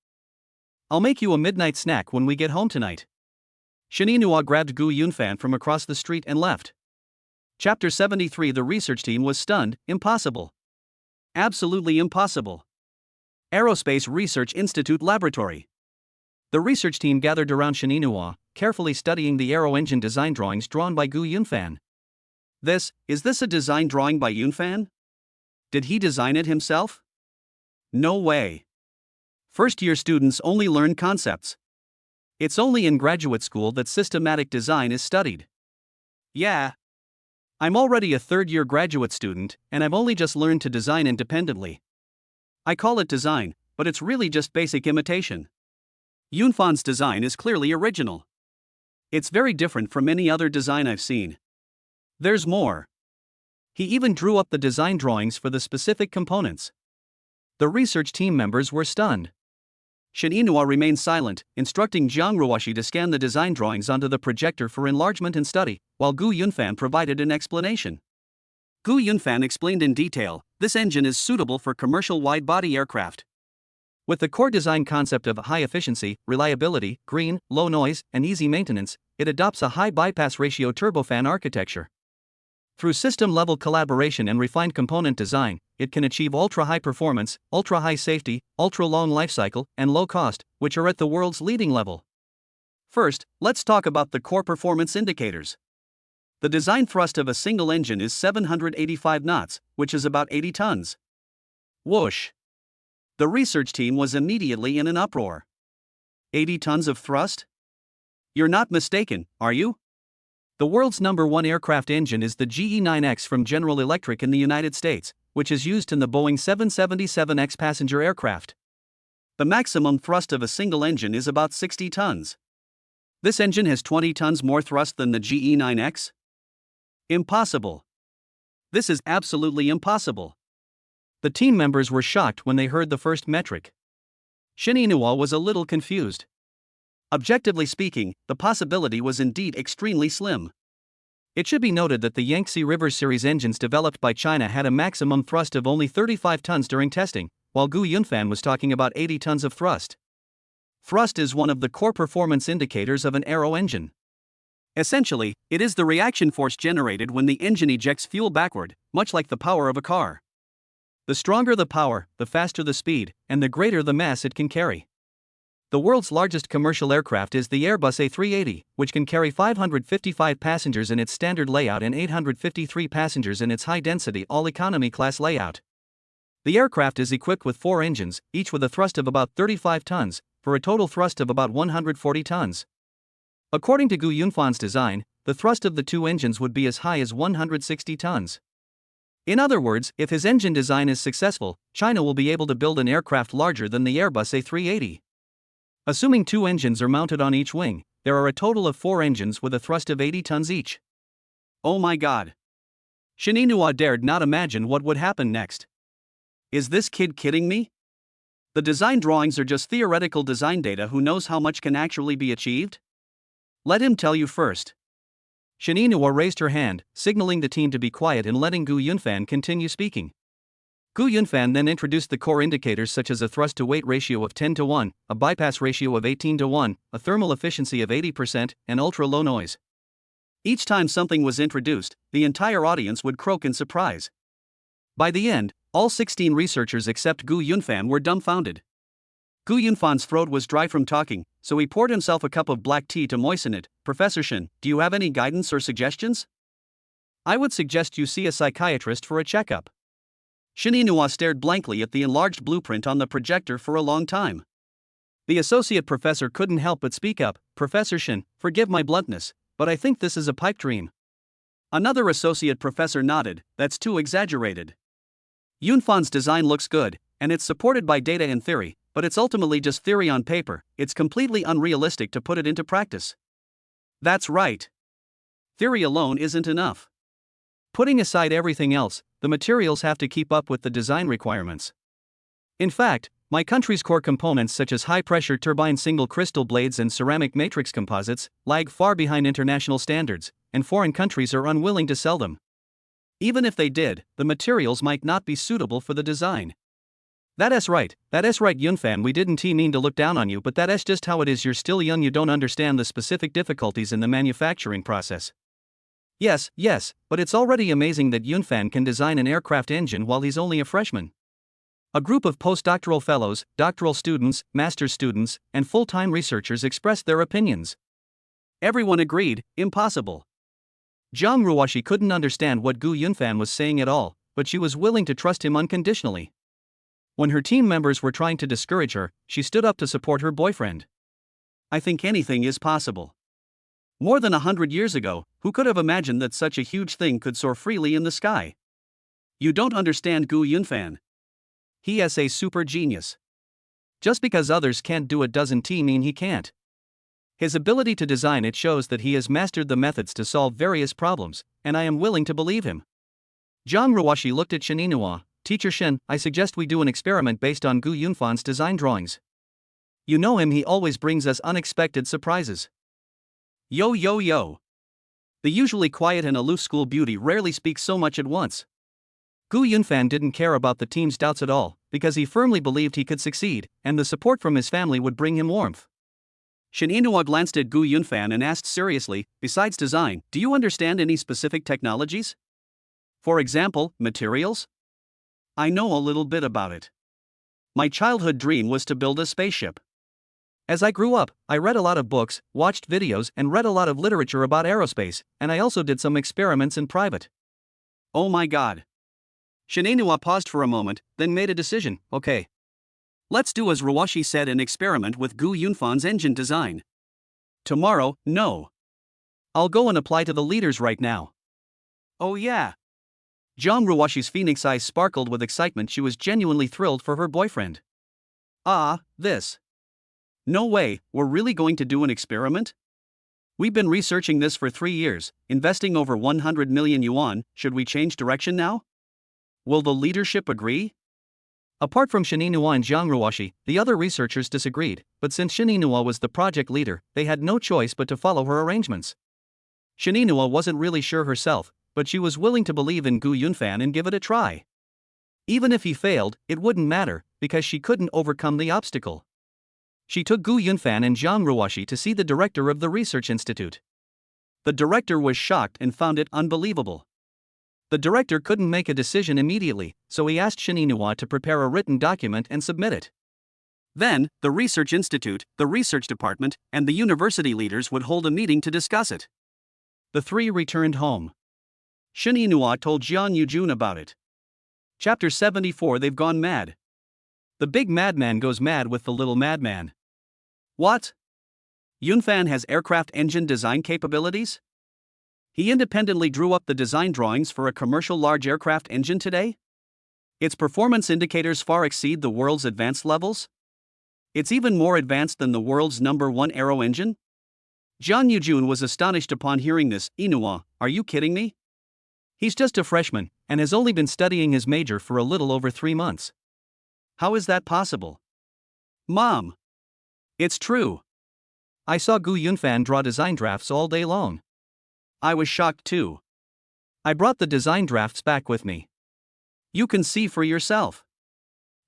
I'll make you a midnight snack when we get home tonight. Shaninua grabbed Gu Yunfan from across the street and left. Chapter 73. The research team was stunned. Impossible. Absolutely impossible. Aerospace Research Institute Laboratory. The research team gathered around Shaninua, carefully studying the aero engine design drawings drawn by Gu Yunfan. Is this a design drawing by Yunfan? Did he design it himself? No way. First-year students only learn concepts. It's only in graduate school that systematic design is studied. Yeah. I'm already a third-year graduate student, and I've only just learned to design independently. I call it design, but it's really just basic imitation. Yunfan's design is clearly original. It's very different from any other design I've seen. There's more. He even drew up the design drawings for the specific components. The research team members were stunned. Shaninua remained silent, instructing Zhang Ruoshi to scan the design drawings onto the projector for enlargement and study, while Gu Yunfan provided an explanation. Gu Yunfan explained in detail, this engine is suitable for commercial wide-body aircraft. With the core design concept of high efficiency, reliability, green, low noise, and easy maintenance, it adopts a high bypass ratio turbofan architecture. Through system-level collaboration and refined component design, it can achieve ultra-high performance, ultra-high safety, ultra-long lifecycle, and low cost, which are at the world's leading level. First, let's talk about the core performance indicators. The design thrust of a single engine is 785 knots, which is about 80 tons. Whoosh! The research team was immediately in an uproar. 80 tons of thrust? You're not mistaken, are you? The world's #1 aircraft engine is the GE9X from General Electric in the United States, which is used in the Boeing 777X passenger aircraft. The maximum thrust of a single engine is about 60 tons. This engine has 20 tons more thrust than the GE9X? Impossible. This is absolutely impossible. The team members were shocked when they heard the first metric. Shaninua was a little confused. Objectively speaking, the possibility was indeed extremely slim. It should be noted that the Yangtze River Series engines developed by China had a maximum thrust of only 35 tons during testing, while Gu Yunfan was talking about 80 tons of thrust. Thrust is one of the core performance indicators of an aero engine. Essentially, it is the reaction force generated when the engine ejects fuel backward, much like the power of a car. The stronger the power, the faster the speed, and the greater the mass it can carry. The world's largest commercial aircraft is the Airbus A380, which can carry 555 passengers in its standard layout and 853 passengers in its high-density all-economy class layout. The aircraft is equipped with 4 engines, each with a thrust of about 35 tons, for a total thrust of about 140 tons. According to Gu Yunfan's design, the thrust of the 2 engines would be as high as 160 tons. In other words, if his engine design is successful, China will be able to build an aircraft larger than the Airbus A380. Assuming 2 engines are mounted on each wing, there are a total of 4 engines with a thrust of 80 tons each. Oh my god. Shen Yinhua dared not imagine what would happen next. Is this kid kidding me? The design drawings are just theoretical design data. Who knows how much can actually be achieved? Let him tell you first. Shen Yinhua raised her hand, signaling the team to be quiet and letting Gu Yunfan continue speaking. Gu Yunfan then introduced the core indicators such as a thrust-to-weight ratio of 10:1, a bypass ratio of 18:1, a thermal efficiency of 80%, and ultra-low noise. Each time something was introduced, the entire audience would croak in surprise. By the end, all 16 researchers except Gu Yunfan were dumbfounded. Gu Yunfan's throat was dry from talking, so he poured himself a cup of black tea to moisten it. Professor Shen, do you have any guidance or suggestions? I would suggest you see a psychiatrist for a checkup. Shen Yinhua stared blankly at the enlarged blueprint on the projector for a long time. The associate professor couldn't help but speak up. Professor Shen, forgive my bluntness, but I think this is a pipe dream. Another associate professor nodded. That's too exaggerated. Yunfan's design looks good, and it's supported by data and theory, but it's ultimately just theory on paper. It's completely unrealistic to put it into practice. That's right. Theory alone isn't enough. Putting aside everything else, the materials have to keep up with the design requirements. In fact, my country's core components such as high-pressure turbine single crystal blades and ceramic matrix composites lag far behind international standards, and foreign countries are unwilling to sell them. Even if they did, the materials might not be suitable for the design. That's right, Yunfan, we didn't mean to look down on you, but that's just how it is. You're still young, you don't understand the specific difficulties in the manufacturing process. Yes, but it's already amazing that Yunfan can design an aircraft engine while he's only a freshman. A group of postdoctoral fellows, doctoral students, master's students, and full-time researchers expressed their opinions. Everyone agreed, impossible. Zhang Ruoshi couldn't understand what Gu Yunfan was saying at all, but she was willing to trust him unconditionally. When her team members were trying to discourage her, she stood up to support her boyfriend. I think anything is possible. More than 100 years ago, who could have imagined that such a huge thing could soar freely in the sky? You don't understand Gu Yunfan. He is a super genius. Just because others can't do it doesn't mean he can't. His ability to design it shows that he has mastered the methods to solve various problems, and I am willing to believe him. Zhang Ruoshi looked at Shen Yinhua. Teacher Shen, I suggest we do an experiment based on Gu Yunfan's design drawings. You know him, he always brings us unexpected surprises. Yo. The usually quiet and aloof school beauty rarely speaks so much at once. Gu Yunfan didn't care about the team's doubts at all, because he firmly believed he could succeed, and the support from his family would bring him warmth. Shen Yinhua glanced at Gu Yunfan and asked seriously, besides design, do you understand any specific technologies? For example, materials? I know a little bit about it. My childhood dream was to build a spaceship. As I grew up, I read a lot of books, watched videos, and read a lot of literature about aerospace, and I also did some experiments in private. Oh my god. Shen Yinhua paused for a moment, then made a decision. Okay. Let's do as Ruoshi said and experiment with Gu Yunfan's engine design. Tomorrow, no. I'll go and apply to the leaders right now. Oh yeah. Zhang Ruoshi's phoenix eyes sparkled with excitement. She was genuinely thrilled for her boyfriend. This. No way, we're really going to do an experiment? We've been researching this for 3 years, investing over 100 million yuan. Should we change direction now? Will the leadership agree? Apart from Shen Yinhua and Zhang Ruoshi, the other researchers disagreed, but since Shen Yinhua was the project leader, they had no choice but to follow her arrangements. Shen Yinhua wasn't really sure herself, but she was willing to believe in Gu Yunfan and give it a try. Even if he failed, it wouldn't matter, because she couldn't overcome the obstacle. She took Gu Yunfan and Zhang Ruoshi to see the director of the research institute. The director was shocked and found it unbelievable. The director couldn't make a decision immediately, so he asked Shin Inouye to prepare a written document and submit it. Then, the research institute, the research department, and the university leaders would hold a meeting to discuss it. The three returned home. Shin Inouye told Jeon Yujun about it. Chapter 74. They've gone mad. The big madman goes mad with the little madman. What? Yunfan has aircraft engine design capabilities? He independently drew up the design drawings for a commercial large aircraft engine today? Its performance indicators far exceed the world's advanced levels? It's even more advanced than the world's #1 aero engine? Jeon Yujun was astonished upon hearing this. Inouye, are you kidding me? He's just a freshman, and has only been studying his major for a little over 3 months. How is that possible? Mom! It's true. I saw Gu Yunfan draw design drafts all day long. I was shocked too. I brought the design drafts back with me. You can see for yourself.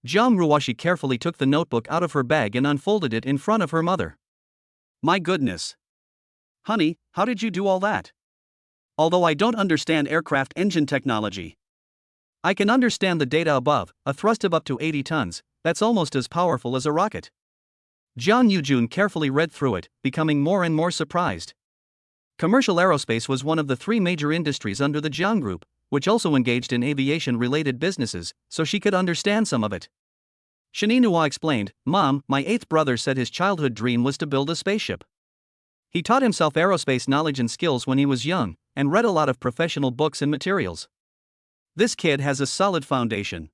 Jiang Ruoshi carefully took the notebook out of her bag and unfolded it in front of her mother. My goodness. Honey, how did you do all that? Although I don't understand aircraft engine technology, I can understand the data above. A thrust of up to 80 tons, that's almost as powerful as a rocket. Jeon Yujun carefully read through it, becoming more and more surprised. Commercial aerospace was one of the 3 major industries under the Jiang Group, which also engaged in aviation-related businesses, so she could understand some of it. Shin Inouye explained, Mom, my 8th brother said his childhood dream was to build a spaceship. He taught himself aerospace knowledge and skills when he was young, and read a lot of professional books and materials. This kid has a solid foundation.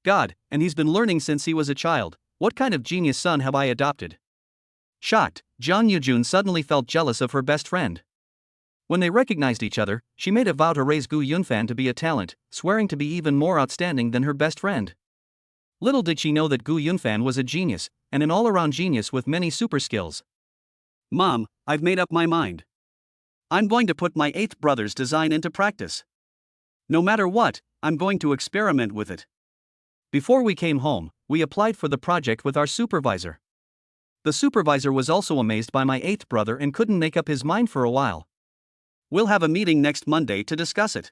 God, and he's been learning since he was a child. What kind of genius son have I adopted? Shocked, Jeon Yujun suddenly felt jealous of her best friend. When they recognized each other, she made a vow to raise Gu Yunfan to be a talent, swearing to be even more outstanding than her best friend. Little did she know that Gu Yunfan was a genius, and an all-around genius with many super skills. Mom, I've made up my mind. I'm going to put my 8th brother's design into practice. No matter what, I'm going to experiment with it. Before we came home, we applied for the project with our supervisor. The supervisor was also amazed by my 8th brother and couldn't make up his mind for a while. We'll have a meeting next Monday to discuss it.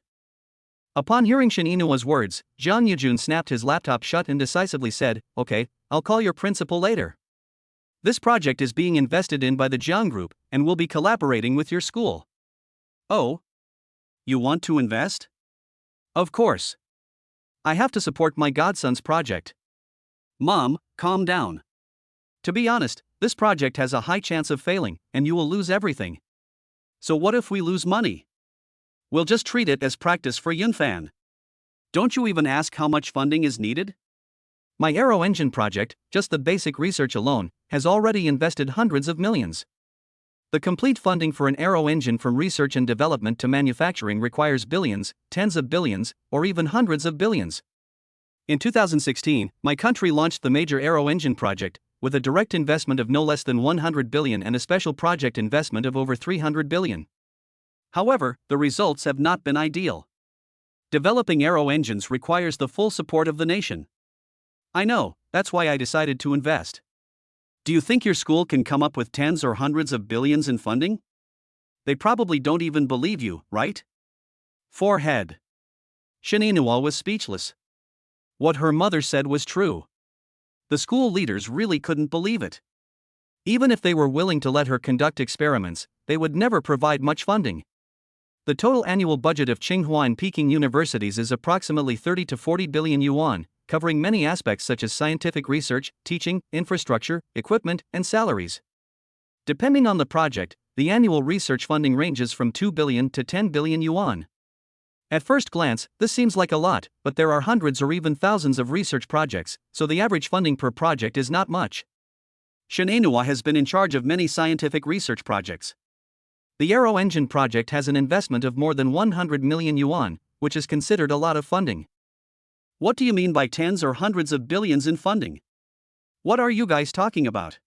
Upon hearing Shin Inouye's words, Jeon Yujun snapped his laptop shut and decisively said, Okay, I'll call your principal later. This project is being invested in by the Jiang Group, and we'll be collaborating with your school. Oh? You want to invest? Of course. I have to support my godson's project. Mom, calm down. To be honest, this project has a high chance of failing, and you will lose everything. So what if we lose money? We'll just treat it as practice for Yunfan. Don't you even ask how much funding is needed? My aero engine project, just the basic research alone, has already invested hundreds of millions. The complete funding for an aero engine from research and development to manufacturing requires billions, tens of billions, or even hundreds of billions. In 2016, my country launched the major aero engine project, with a direct investment of no less than 100 billion and a special project investment of over 300 billion. However, the results have not been ideal. Developing aero engines requires the full support of the nation. I know, that's why I decided to invest. Do you think your school can come up with tens or hundreds of billions in funding? They probably don't even believe you, right? Forehead. Shin Inouye was speechless. What her mother said was true. The school leaders really couldn't believe it. Even if they were willing to let her conduct experiments, they would never provide much funding. The total annual budget of Tsinghua and Peking universities is approximately 30 to 40 billion yuan, covering many aspects such as scientific research, teaching, infrastructure, equipment, and salaries. Depending on the project, the annual research funding ranges from 2 billion to 10 billion yuan. At first glance, this seems like a lot, but there are hundreds or even thousands of research projects, so the average funding per project is not much. Shin Inouye has been in charge of many scientific research projects. The aero engine project has an investment of more than 100 million yuan, which is considered a lot of funding. What do you mean by tens or hundreds of billions in funding? What are you guys talking about?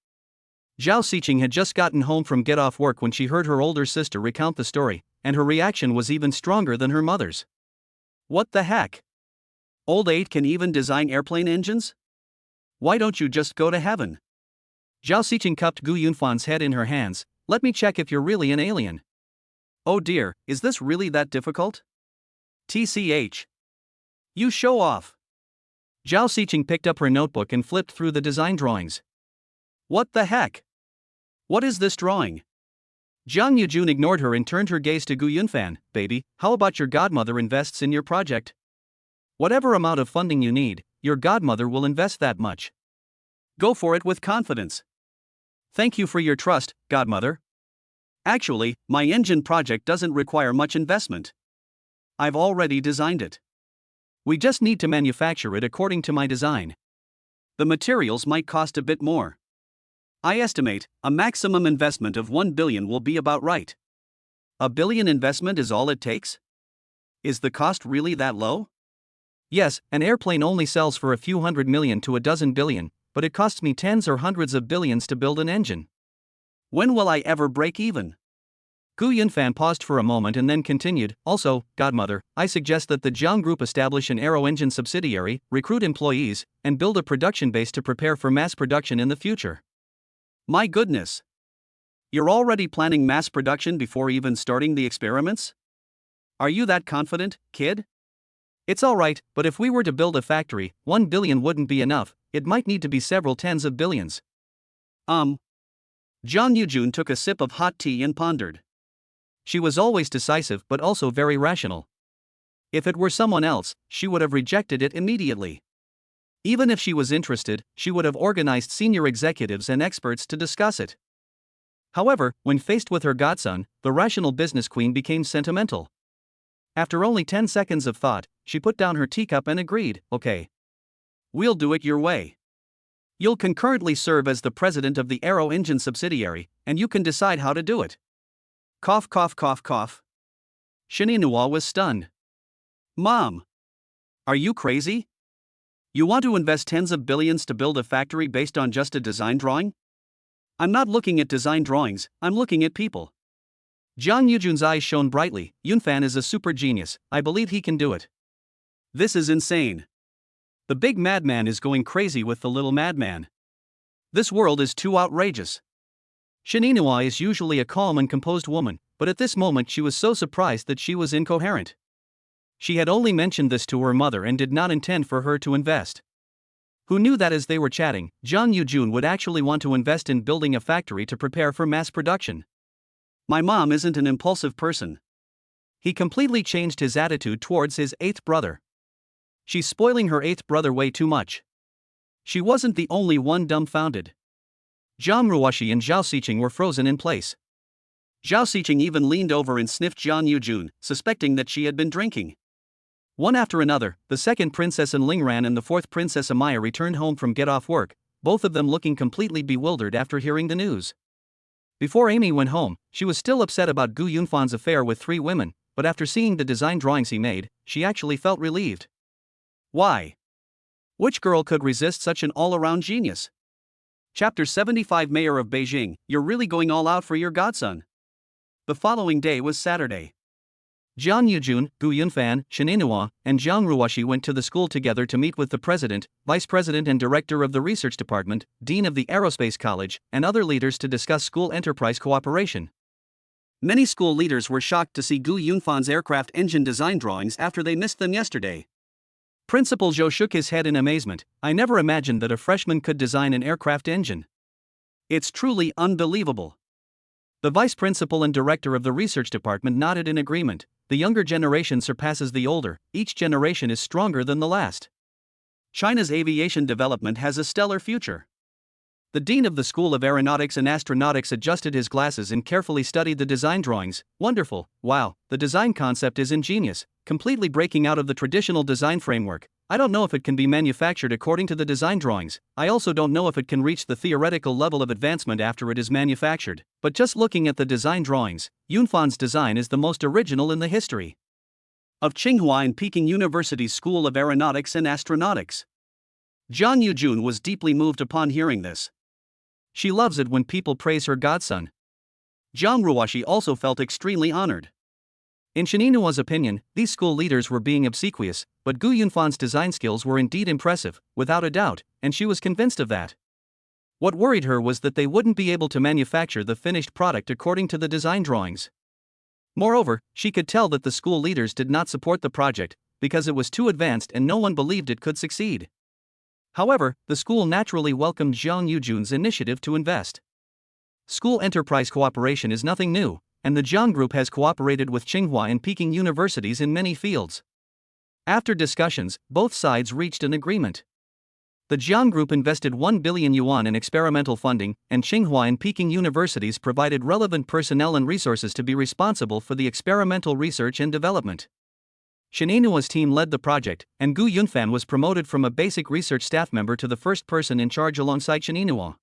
Zhao Xiqing had just gotten home from get off work when she heard her older sister recount the story, and her reaction was even stronger than her mother's. What the heck? Old 8 can even design airplane engines? Why don't you just go to heaven? Zhao Xiqing cupped Gu Yunfan's head in her hands. Let me check if you're really an alien. Oh dear, is this really that difficult? TCH. You show off. Zhao Xiqing picked up her notebook and flipped through the design drawings. What the heck? What is this drawing? Jiang Yujun ignored her and turned her gaze to Gu Yunfan. Baby, how about your godmother invests in your project? Whatever amount of funding you need, your godmother will invest that much. Go for it with confidence. Thank you for your trust, godmother. Actually, my engine project doesn't require much investment. I've already designed it. We just need to manufacture it according to my design. The materials might cost a bit more. I estimate a maximum investment of 1 billion will be about right. A billion investment is all it takes? Is the cost really that low? Yes, an airplane only sells for a few 100 million to a dozen billion, but it costs me tens or hundreds of billions to build an engine. When will I ever break even? Gu Yunfan paused for a moment and then continued, also, godmother, I suggest that the Jiang Group establish an aero engine subsidiary, recruit employees, and build a production base to prepare for mass production in the future. My goodness. You're already planning mass production before even starting the experiments? Are you that confident, kid? It's alright, but if we were to build a factory, 1 billion wouldn't be enough, it might need to be several tens of billions. Jiang Yujun took a sip of hot tea and pondered. She was always decisive but also very rational. If it were someone else, she would have rejected it immediately. Even if she was interested, she would have organized senior executives and experts to discuss it. However, when faced with her godson, the rational business queen became sentimental. After only 10 seconds of thought, she put down her teacup and agreed, okay. We'll do it your way. You'll concurrently serve as the president of the Aero Engine subsidiary, and you can decide how to do it. Cough, cough, cough, cough. Shininua was stunned. Mom! Are you crazy? You want to invest tens of billions to build a factory based on just a design drawing? I'm not looking at design drawings, I'm looking at people. Jiang Yujun's eyes shone brightly. Yunfan is a super genius, I believe he can do it. This is insane. The big madman is going crazy with the little madman. This world is too outrageous. Shininua is usually a calm and composed woman, but at this moment she was so surprised that she was incoherent. She had only mentioned this to her mother and did not intend for her to invest. Who knew that as they were chatting, Jiang Yujun would actually want to invest in building a factory to prepare for mass production? My mom isn't an impulsive person. He completely changed his attitude towards his 8th brother. She's spoiling her 8th brother way too much. She wasn't the only one dumbfounded. Zhang Ruoxi and Zhao Xiqing were frozen in place. Zhao Xiqing even leaned over and sniffed Jiang Yujun, suspecting that she had been drinking. One after another, the 2nd Princess Lingran and the 4th Princess Amaya returned home from get-off work, both of them looking completely bewildered after hearing the news. Before Amy went home, she was still upset about Gu Yunfan's affair with 3 women, but after seeing the design drawings he made, she actually felt relieved. Why? Which girl could resist such an all-around genius? Chapter 75 Mayor of Beijing, you're really going all out for your godson. The following day was Saturday. Jiang Yujun, Gu Yunfan, Shininua, and Zhang Ruoxi went to the school together to meet with the president, vice president and director of the research department, dean of the aerospace college, and other leaders to discuss school enterprise cooperation. Many school leaders were shocked to see Gu Yunfan's aircraft engine design drawings after they missed them yesterday. Principal Zhou shook his head in amazement. I never imagined that a freshman could design an aircraft engine. It's truly unbelievable. The vice principal and director of the research department nodded in agreement. The younger generation surpasses the older, each generation is stronger than the last. China's aviation development has a stellar future. The dean of the School of Aeronautics and Astronautics adjusted his glasses and carefully studied the design drawings. Wonderful, wow, the design concept is ingenious, completely breaking out of the traditional design framework. I don't know if it can be manufactured according to the design drawings. I also don't know if it can reach the theoretical level of advancement after it is manufactured. But just looking at the design drawings, Yunfan's design is the most original in the history of Tsinghua and Peking University's School of Aeronautics and Astronautics. Jiang Yujun was deeply moved upon hearing this. She loves it when people praise her godson. Zhang Ruoxi also felt extremely honored. In Shininua's opinion, these school leaders were being obsequious, but Gu Yunfan's design skills were indeed impressive, without a doubt, and she was convinced of that. What worried her was that they wouldn't be able to manufacture the finished product according to the design drawings. Moreover, she could tell that the school leaders did not support the project because it was too advanced and no one believed it could succeed. However, the school naturally welcomed Zhang Yujun's initiative to invest. School enterprise cooperation is nothing new, and the Zhang Group has cooperated with Tsinghua and Peking universities in many fields. After discussions, both sides reached an agreement. The Zhang Group invested 1 billion yuan in experimental funding, and Tsinghua and Peking universities provided relevant personnel and resources to be responsible for the experimental research and development. Shininua's team led the project, and Gu Yunfan was promoted from a basic research staff member to the first person in charge alongside Shininua.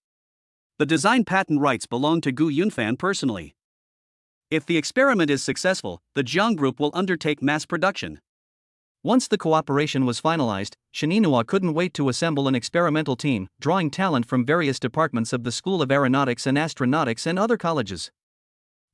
The design patent rights belong to Gu Yunfan personally. If the experiment is successful, the Zhang Group will undertake mass production. Once the cooperation was finalized, Shininua couldn't wait to assemble an experimental team, drawing talent from various departments of the School of Aeronautics and Astronautics and other colleges.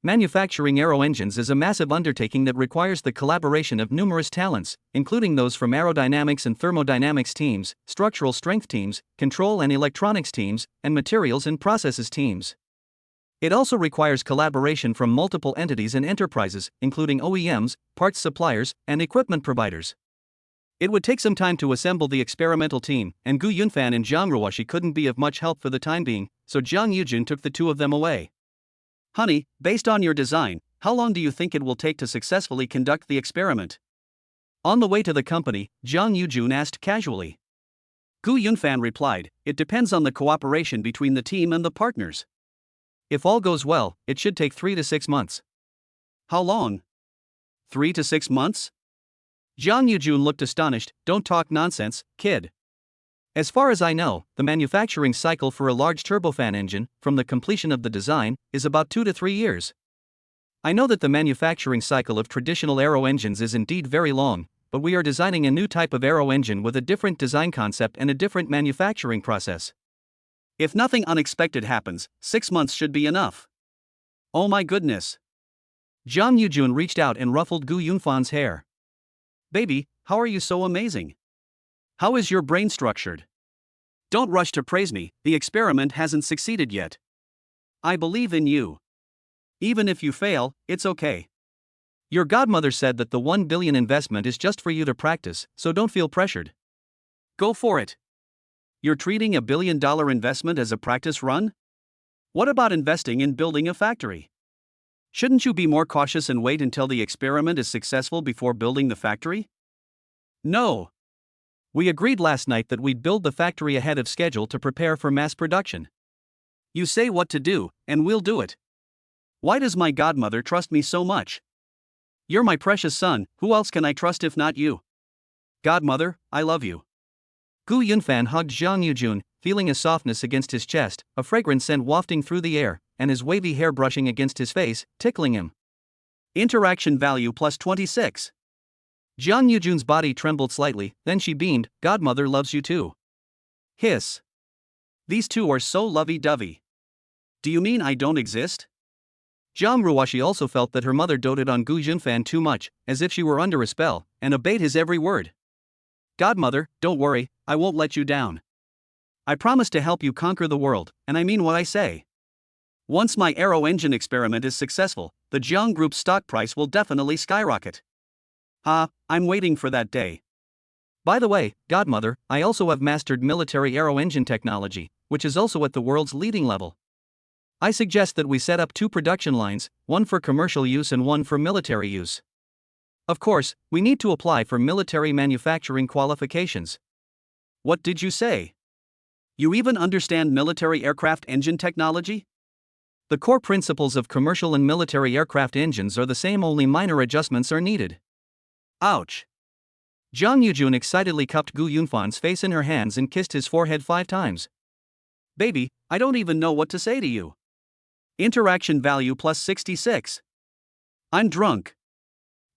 Manufacturing aero engines is a massive undertaking that requires the collaboration of numerous talents, including those from aerodynamics and thermodynamics teams, structural strength teams, control and electronics teams, and materials and processes teams. It also requires collaboration from multiple entities and enterprises, including OEMs, parts suppliers, and equipment providers. It would take some time to assemble the experimental team, and Gu Yunfan and Zhang Ruoshi couldn't be of much help for the time being, so Zhang Yujun took the two of them away. Honey, based on your design, how long do you think it will take to successfully conduct the experiment? On the way to the company, Zhang Yujun asked casually. Gu Yunfan replied, it depends on the cooperation between the team and the partners. If all goes well, it should take 3 to 6 months. How long? 3 to 6 months? Zhang Yujun looked astonished. Don't talk nonsense, kid. As far as I know, the manufacturing cycle for a large turbofan engine, from the completion of the design, is about 2 to 3 years. I know that the manufacturing cycle of traditional aero engines is indeed very long, but we are designing a new type of aero engine with a different design concept and a different manufacturing process. If nothing unexpected happens, 6 months should be enough. Oh my goodness. Zhang Yujun reached out and ruffled Gu Yunfan's hair. Baby, how are you so amazing? How is your brain structured? Don't rush to praise me, the experiment hasn't succeeded yet. I believe in you. Even if you fail, it's okay. Your godmother said that the 1 billion investment is just for you to practice, so don't feel pressured. Go for it. You're treating a $1 billion investment as a practice run? What about investing in building a factory? Shouldn't you be more cautious and wait until the experiment is successful before building the factory? No. We agreed last night that we'd build the factory ahead of schedule to prepare for mass production. You say what to do, and we'll do it. Why does my godmother trust me so much? You're my precious son, who else can I trust if not you? Godmother, I love you. Gu Yunfan hugged Zhang Yujun, feeling a softness against his chest, a fragrant scent wafting through the air, and his wavy hair brushing against his face, tickling him. Interaction value plus 26. Zhang Yujun's body trembled slightly, then she beamed, Godmother loves you too. Hiss. These two are so lovey-dovey. Do you mean I don't exist? Zhang Ruoshi also felt that her mother doted on Gu Yunfan too much, as if she were under a spell, and obeyed his every word. Godmother, don't worry, I won't let you down. I promise to help you conquer the world, and I mean what I say. Once my aero engine experiment is successful, the Zhang Group's stock price will definitely skyrocket. I'm waiting for that day. By the way, Godmother, I also have mastered military aero engine technology, which is also at the world's leading level. I suggest that we set up 2 production lines, one for commercial use and one for military use. Of course, we need to apply for military manufacturing qualifications. What did you say? You even understand military aircraft engine technology? The core principles of commercial and military aircraft engines are the same, only minor adjustments are needed. Ouch. Zhang Yujun excitedly cupped Gu Yunfan's face in her hands and kissed his forehead 5 times. Baby, I don't even know what to say to you. Interaction value plus 66. I'm drunk.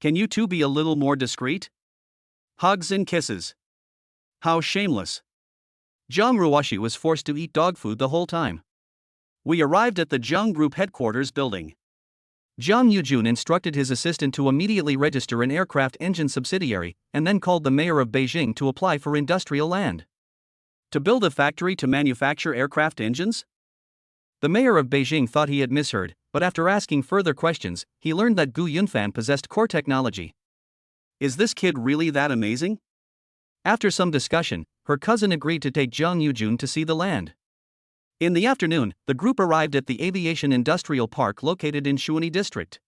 Can you two be a little more discreet? Hugs and kisses. How shameless. Zhang Ruoshi was forced to eat dog food the whole time. We arrived at the Zhang Group headquarters building. Zhang Yujun instructed his assistant to immediately register an aircraft engine subsidiary, and then called the mayor of Beijing to apply for industrial land. To build a factory to manufacture aircraft engines? The mayor of Beijing thought he had misheard, but after asking further questions, he learned that Gu Yunfan possessed core technology. Is this kid really that amazing? After some discussion, her cousin agreed to take Zhang Yujun to see the land. In the afternoon, the group arrived at the Aviation Industrial Park located in Shuani District.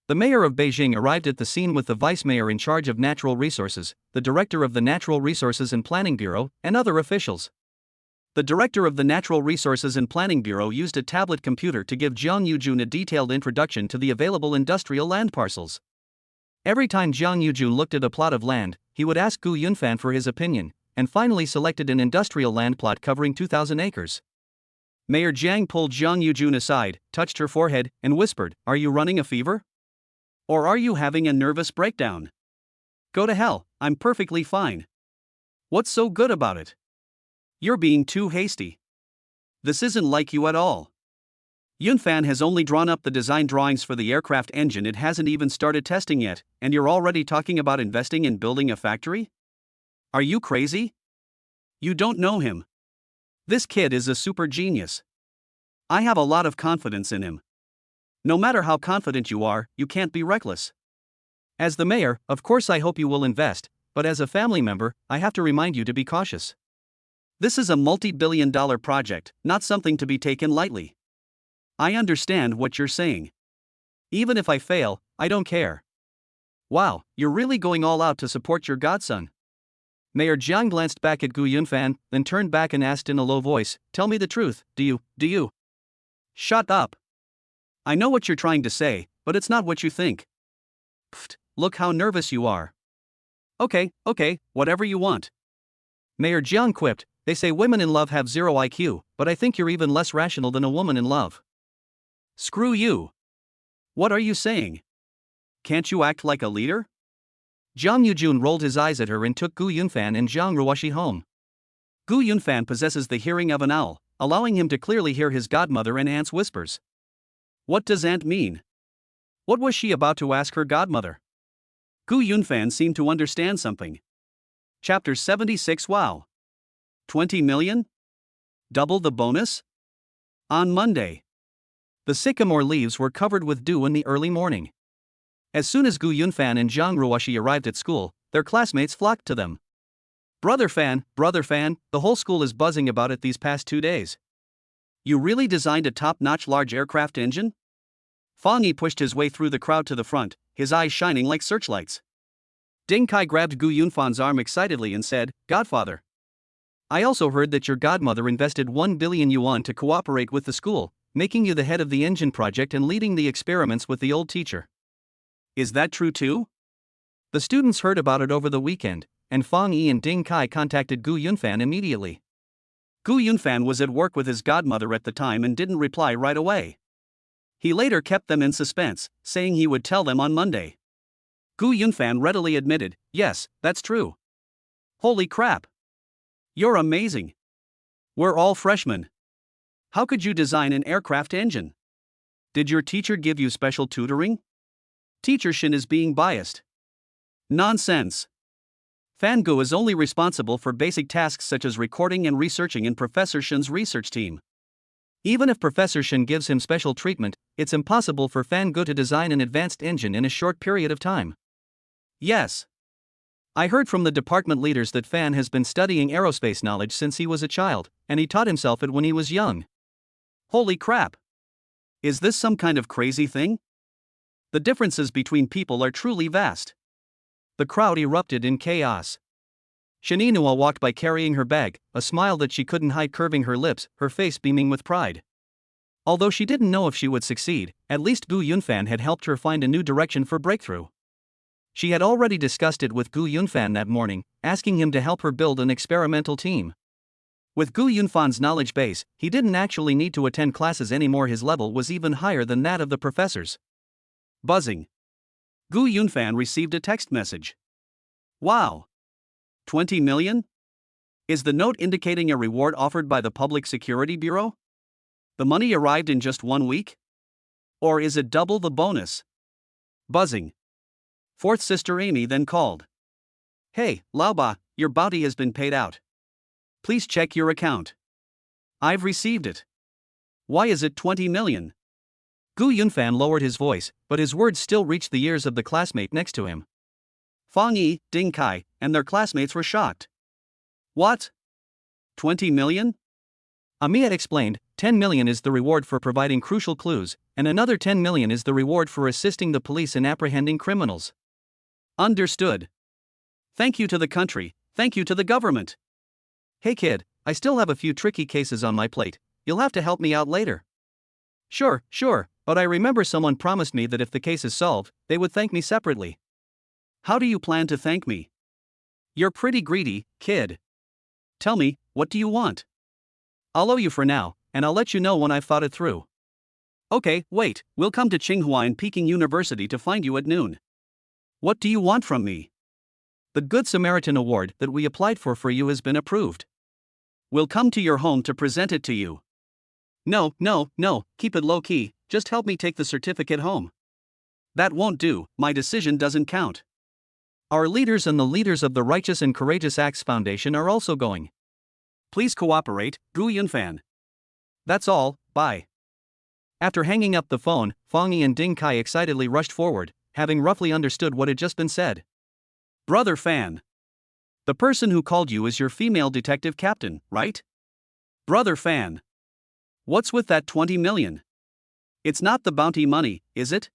The mayor of Beijing arrived at the scene with the vice mayor in charge of natural resources, the director of the Natural Resources and Planning Bureau, and other officials. The director of the Natural Resources and Planning Bureau used a tablet computer to give Zhang Yujun a detailed introduction to the available industrial land parcels. Every time Zhang Yujun looked at a plot of land, he would ask Gu Yunfan for his opinion, and finally selected an industrial land plot covering 2,000 acres. Mayor Jiang pulled Zhang Yujun aside, touched her forehead, and whispered, "Are you running a fever? Or are you having a nervous breakdown? Go to hell, I'm perfectly fine. What's so good about it? You're being too hasty. This isn't like you at all. Yunfan has only drawn up the design drawings for the aircraft engine, it hasn't even started testing yet, and you're already talking about investing in building a factory? Are you crazy? You don't know him. This kid is a super genius. I have a lot of confidence in him. No matter how confident you are, you can't be reckless. As the mayor, of course I hope you will invest, but as a family member, I have to remind you to be cautious. This is a multi-billion-dollar project, not something to be taken lightly. I understand what you're saying. Even if I fail, I don't care. Wow, you're really going all out to support your godson." Mayor Jiang glanced back at Gu Yunfan, then turned back and asked in a low voice, "Tell me the truth, do you? Shut up. I know what you're trying to say, but it's not what you think. Pfft, look how nervous you are." Okay, whatever you want. Mayor Jiang quipped, "They say women in love have zero IQ, but I think you're even less rational than a woman in love." Screw you. What are you saying? Can't you act like a leader? Zhang Yujun rolled his eyes at her and took Gu Yunfan and Zhang Ruoshi home. Gu Yunfan possesses the hearing of an owl, allowing him to clearly hear his godmother and aunt's whispers. What does aunt mean? What was she about to ask her godmother? Gu Yunfan seemed to understand something. Chapter 76. Wow. 20 million? Double the bonus? On Monday. The sycamore leaves were covered with dew in the early morning. As soon as Gu Yunfan and Zhang Ruoshi arrived at school, their classmates flocked to them. Brother Fan, the whole school is buzzing about it these past 2 days. You really designed a top-notch large aircraft engine? Fang Yi pushed his way through the crowd to the front, his eyes shining like searchlights. Ding Kai grabbed Gu Yunfan's arm excitedly and said, "Godfather, I also heard that your godmother invested 1 billion yuan to cooperate with the school, making you the head of the engine project and leading the experiments with the old teacher. Is that true too?" The students heard about it over the weekend, and Fang Yi and Ding Kai contacted Gu Yunfan immediately. Gu Yunfan was at work with his godmother at the time and didn't reply right away. He later kept them in suspense, saying he would tell them on Monday. Gu Yunfan readily admitted, "Yes, that's true. Holy crap. You're amazing. We're all freshmen. How could you design an aircraft engine? Did your teacher give you special tutoring? Teacher Shin is being biased." Nonsense. Fan Gu is only responsible for basic tasks such as recording and researching in Professor Shin's research team. Even if Professor Shin gives him special treatment, it's impossible for Fan Gu to design an advanced engine in a short period of time. Yes. I heard from the department leaders that Fan has been studying aerospace knowledge since he was a child, and he taught himself it when he was young. Holy crap. Is this some kind of crazy thing? The differences between people are truly vast. The crowd erupted in chaos. Shaninua walked by carrying her bag, a smile that she couldn't hide curving her lips, her face beaming with pride. Although she didn't know if she would succeed, at least Gu Yunfan had helped her find a new direction for breakthrough. She had already discussed it with Gu Yunfan that morning, asking him to help her build an experimental team. With Gu Yunfan's knowledge base, he didn't actually need to attend classes anymore, his level was even higher than that of the professors. Buzzing. Gu Yunfan received a text message. Wow. 20 million? Is the note indicating a reward offered by the Public Security Bureau? The money arrived in just 1 week? Or is it double the bonus? Buzzing. Fourth sister Amy then called. Hey, Laoba, your bounty has been paid out. Please check your account. I've received it. Why is it 20 million? Gu Yunfan lowered his voice, but his words still reached the ears of the classmate next to him. Fang Yi, Ding Kai, and their classmates were shocked. What? 20 million? Amiya explained, 10 million is the reward for providing crucial clues, and another 10 million is the reward for assisting the police in apprehending criminals. Understood. Thank you to the country, thank you to the government. Hey kid, I still have a few tricky cases on my plate, you'll have to help me out later. Sure, but I remember someone promised me that if the case is solved, they would thank me separately. How do you plan to thank me? You're pretty greedy, kid. Tell me, what do you want? I'll owe you for now, and I'll let you know when I've thought it through. Okay, wait, we'll come to Tsinghua and Peking University to find you at noon. What do you want from me? The Good Samaritan Award that we applied for you has been approved. We'll come to your home to present it to you. No, keep it low-key, just help me take the certificate home. That won't do, my decision doesn't count. Our leaders and the leaders of the Righteous and Courageous Acts Foundation are also going. Please cooperate, Gu Yunfan. That's all, bye. After hanging up the phone, Fang Yi and Ding Kai excitedly rushed forward, having roughly understood what had just been said. Brother Fan. The person who called you is your female detective captain, right? Brother Fan. What's with that 20 million? It's not the bounty money, is it?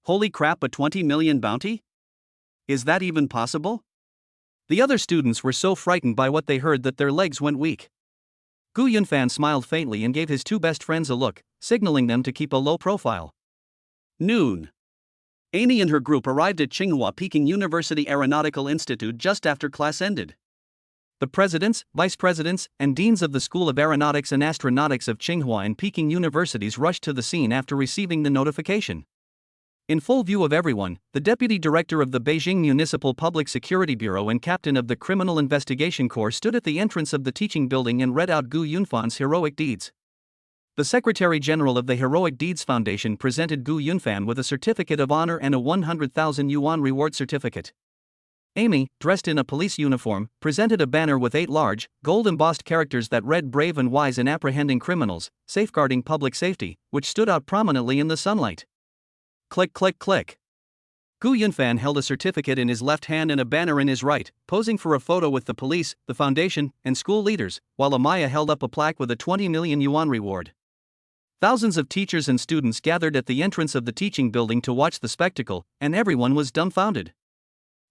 Holy crap, a 20 million bounty? Is that even possible? The other students were so frightened by what they heard that their legs went weak. Gu Yunfan smiled faintly and gave his two best friends a look, signaling them to keep a low profile. Noon. Amy and her group arrived at Tsinghua Peking University Aeronautical Institute just after class ended. The presidents, vice presidents, and deans of the School of Aeronautics and Astronautics of Tsinghua and Peking Universities rushed to the scene after receiving the notification. In full view of everyone, the deputy director of the Beijing Municipal Public Security Bureau and captain of the Criminal Investigation Corps stood at the entrance of the teaching building and read out Gu Yunfan's heroic deeds. The Secretary General of the Heroic Deeds Foundation presented Gu Yunfan with a certificate of honor and a 100,000 yuan reward certificate. Amy, dressed in a police uniform, presented a banner with 8 large, gold-embossed characters that read "Brave and Wise in Apprehending Criminals, Safeguarding Public Safety," which stood out prominently in the sunlight. Click, click, click. Gu Yunfan held a certificate in his left hand and a banner in his right, posing for a photo with the police, the foundation, and school leaders, while Amaya held up a plaque with a 20 million yuan reward. Thousands of teachers and students gathered at the entrance of the teaching building to watch the spectacle, and everyone was dumbfounded.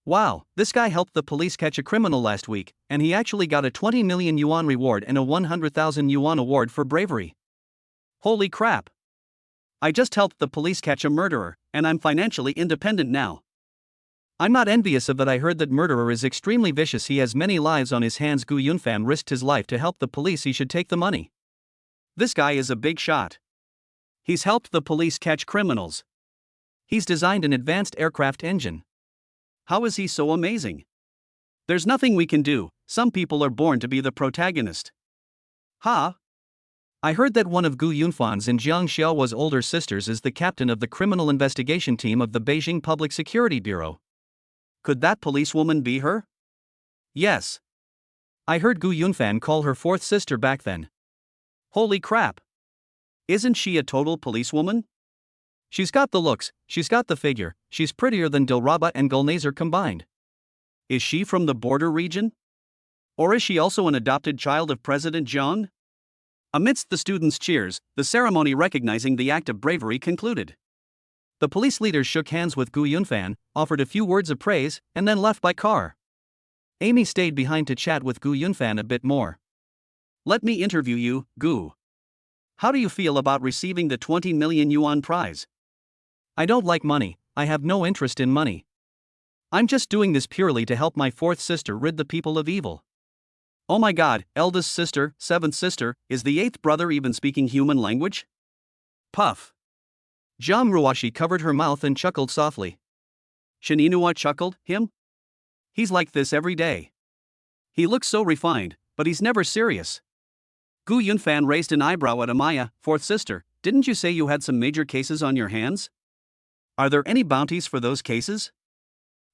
Wow, this guy helped the police catch a criminal last week, and he actually got a 20 million yuan reward and a 100,000 yuan award for bravery. Holy crap! I just helped the police catch a murderer, and I'm financially independent now. I'm not envious of that. I heard that murderer is extremely vicious. He has many lives on his hands. Gu Yunfan risked his life to help the police. He should take the money. This guy is a big shot. He's helped the police catch criminals. He's designed an advanced aircraft engine. How is he so amazing? There's nothing we can do, some people are born to be the protagonist. Ha! I heard that one of Gu Yunfan's and Jiang Xiaohua's older sisters is the captain of the criminal investigation team of the Beijing Public Security Bureau. Could that policewoman be her? Yes. I heard Gu Yunfan call her fourth sister back then. Holy crap! Isn't she a total policewoman? She's got the looks, she's got the figure, she's prettier than Dilraba and Gulnazer combined. Is she from the border region? Or is she also an adopted child of President Zhang? Amidst the students' cheers, the ceremony recognizing the act of bravery concluded. The police leaders shook hands with Gu Yunfan, offered a few words of praise, and then left by car. Amy stayed behind to chat with Gu Yunfan a bit more. Let me interview you, Gu. How do you feel about receiving the 20 million yuan prize? I don't like money, I have no interest in money. I'm just doing this purely to help my fourth sister rid the people of evil. Oh my god, eldest sister, seventh sister, is the eighth brother even speaking human language? Puff. Zhang Ruoshi covered her mouth and chuckled softly. Shininua chuckled, him? He's like this every day. He looks so refined, but he's never serious. Gu Yunfan raised an eyebrow at Amaya, fourth sister. Didn't you say you had some major cases on your hands? Are there any bounties for those cases?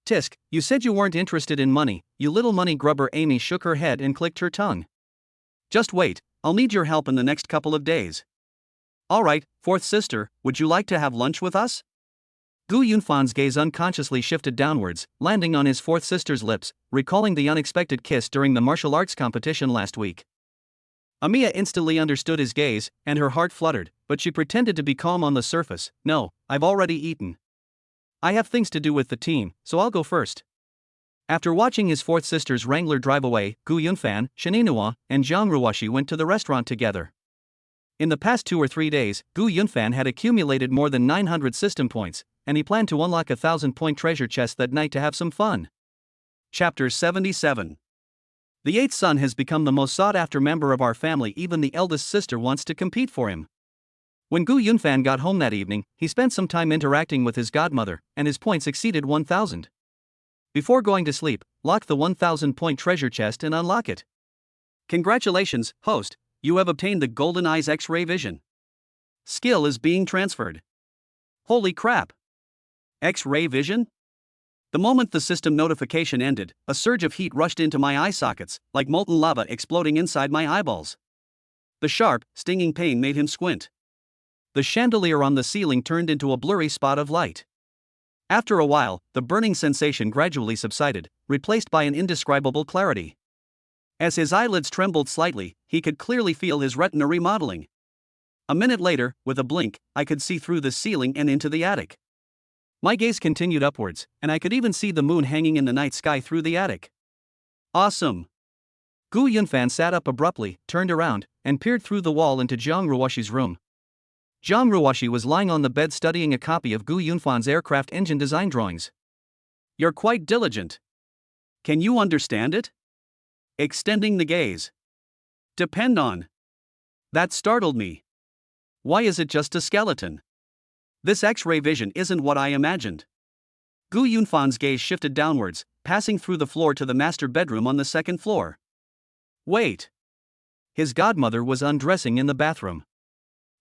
Tisk, you said you weren't interested in money, you little money grubber. Amy shook her head and clicked her tongue. Just wait, I'll need your help in the next couple of days. Alright, fourth sister, would you like to have lunch with us? Gu Yunfan's gaze unconsciously shifted downwards, landing on his fourth sister's lips, recalling the unexpected kiss during the martial arts competition last week. Amiya instantly understood his gaze, and her heart fluttered, but she pretended to be calm on the surface. No, I've already eaten. I have things to do with the team, so I'll go first. After watching his fourth sister's Wrangler drive away, Gu Yunfan, Shininua, and Zhang Ruoshi went to the restaurant together. In the past 2 or 3 days, Gu Yunfan had accumulated more than 900 system points, and he planned to unlock a 1,000-point treasure chest that night to have some fun. Chapter 77. The eighth son has become the most sought-after member of our family. Even the eldest sister wants to compete for him. When Gu Yunfan got home that evening, he spent some time interacting with his godmother, and his points exceeded 1,000. Before going to sleep, lock the 1,000-point treasure chest and unlock it. Congratulations, host, you have obtained the Golden Eyes X-ray vision. Skill is being transferred. Holy crap! X-ray vision? The moment the system notification ended, a surge of heat rushed into my eye sockets, like molten lava exploding inside my eyeballs. The sharp, stinging pain made him squint. The chandelier on the ceiling turned into a blurry spot of light. After a while, the burning sensation gradually subsided, replaced by an indescribable clarity. As his eyelids trembled slightly, he could clearly feel his retina remodeling. A minute later, with a blink, I could see through the ceiling and into the attic. My gaze continued upwards, and I could even see the moon hanging in the night sky through the attic. Awesome! Gu Yunfan sat up abruptly, turned around, and peered through the wall into Zhang Ruoshi's room. Zhang Ruoshi was lying on the bed studying a copy of Gu Yunfan's aircraft engine design drawings. You're quite diligent. Can you understand it? Extending the gaze. Depend on. That startled me. Why is it just a skeleton? This X-ray vision isn't what I imagined. Gu Yunfan's gaze shifted downwards, passing through the floor to the master bedroom on the second floor. Wait. His godmother was undressing in the bathroom.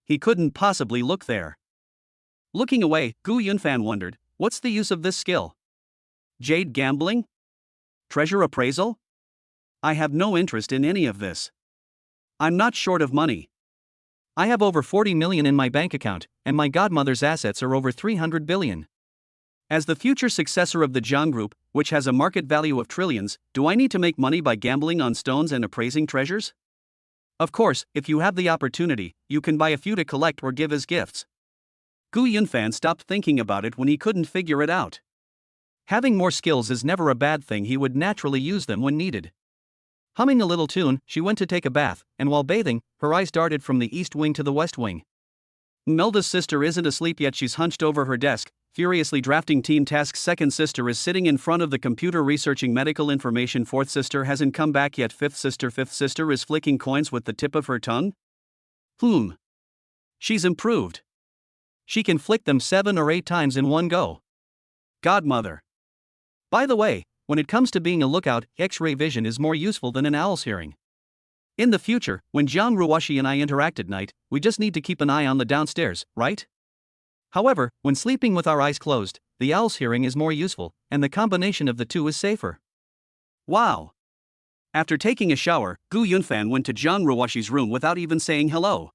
He couldn't possibly look there. Looking away, Gu Yunfan wondered, what's the use of this skill? Jade gambling? Treasure appraisal? I have no interest in any of this. I'm not short of money. I have over 40 million in my bank account, and my godmother's assets are over 300 billion. As the future successor of the Zhang Group, which has a market value of trillions, do I need to make money by gambling on stones and appraising treasures? Of course, if you have the opportunity, you can buy a few to collect or give as gifts. Gu Yunfan stopped thinking about it when he couldn't figure it out. Having more skills is never a bad thing. He would naturally use them when needed. Humming a little tune, she went to take a bath, and while bathing, her eyes darted from the east wing to the west wing. Melda's sister isn't asleep yet. She's hunched over her desk, furiously drafting team tasks. Second sister is sitting in front of the computer researching medical information. Fourth sister hasn't come back yet. Fifth sister is flicking coins with the tip of her tongue. She's improved. She can flick them 7 or 8 times in one go. Godmother. By the way, when it comes to being a lookout, X-ray vision is more useful than an owl's hearing. In the future, when Zhang Ruoshi and I interact at night, we just need to keep an eye on the downstairs, right? However, when sleeping with our eyes closed, the owl's hearing is more useful, and the combination of the two is safer. Wow! After taking a shower, Gu Yunfan went to Zhang Ruoshi's room without even saying hello.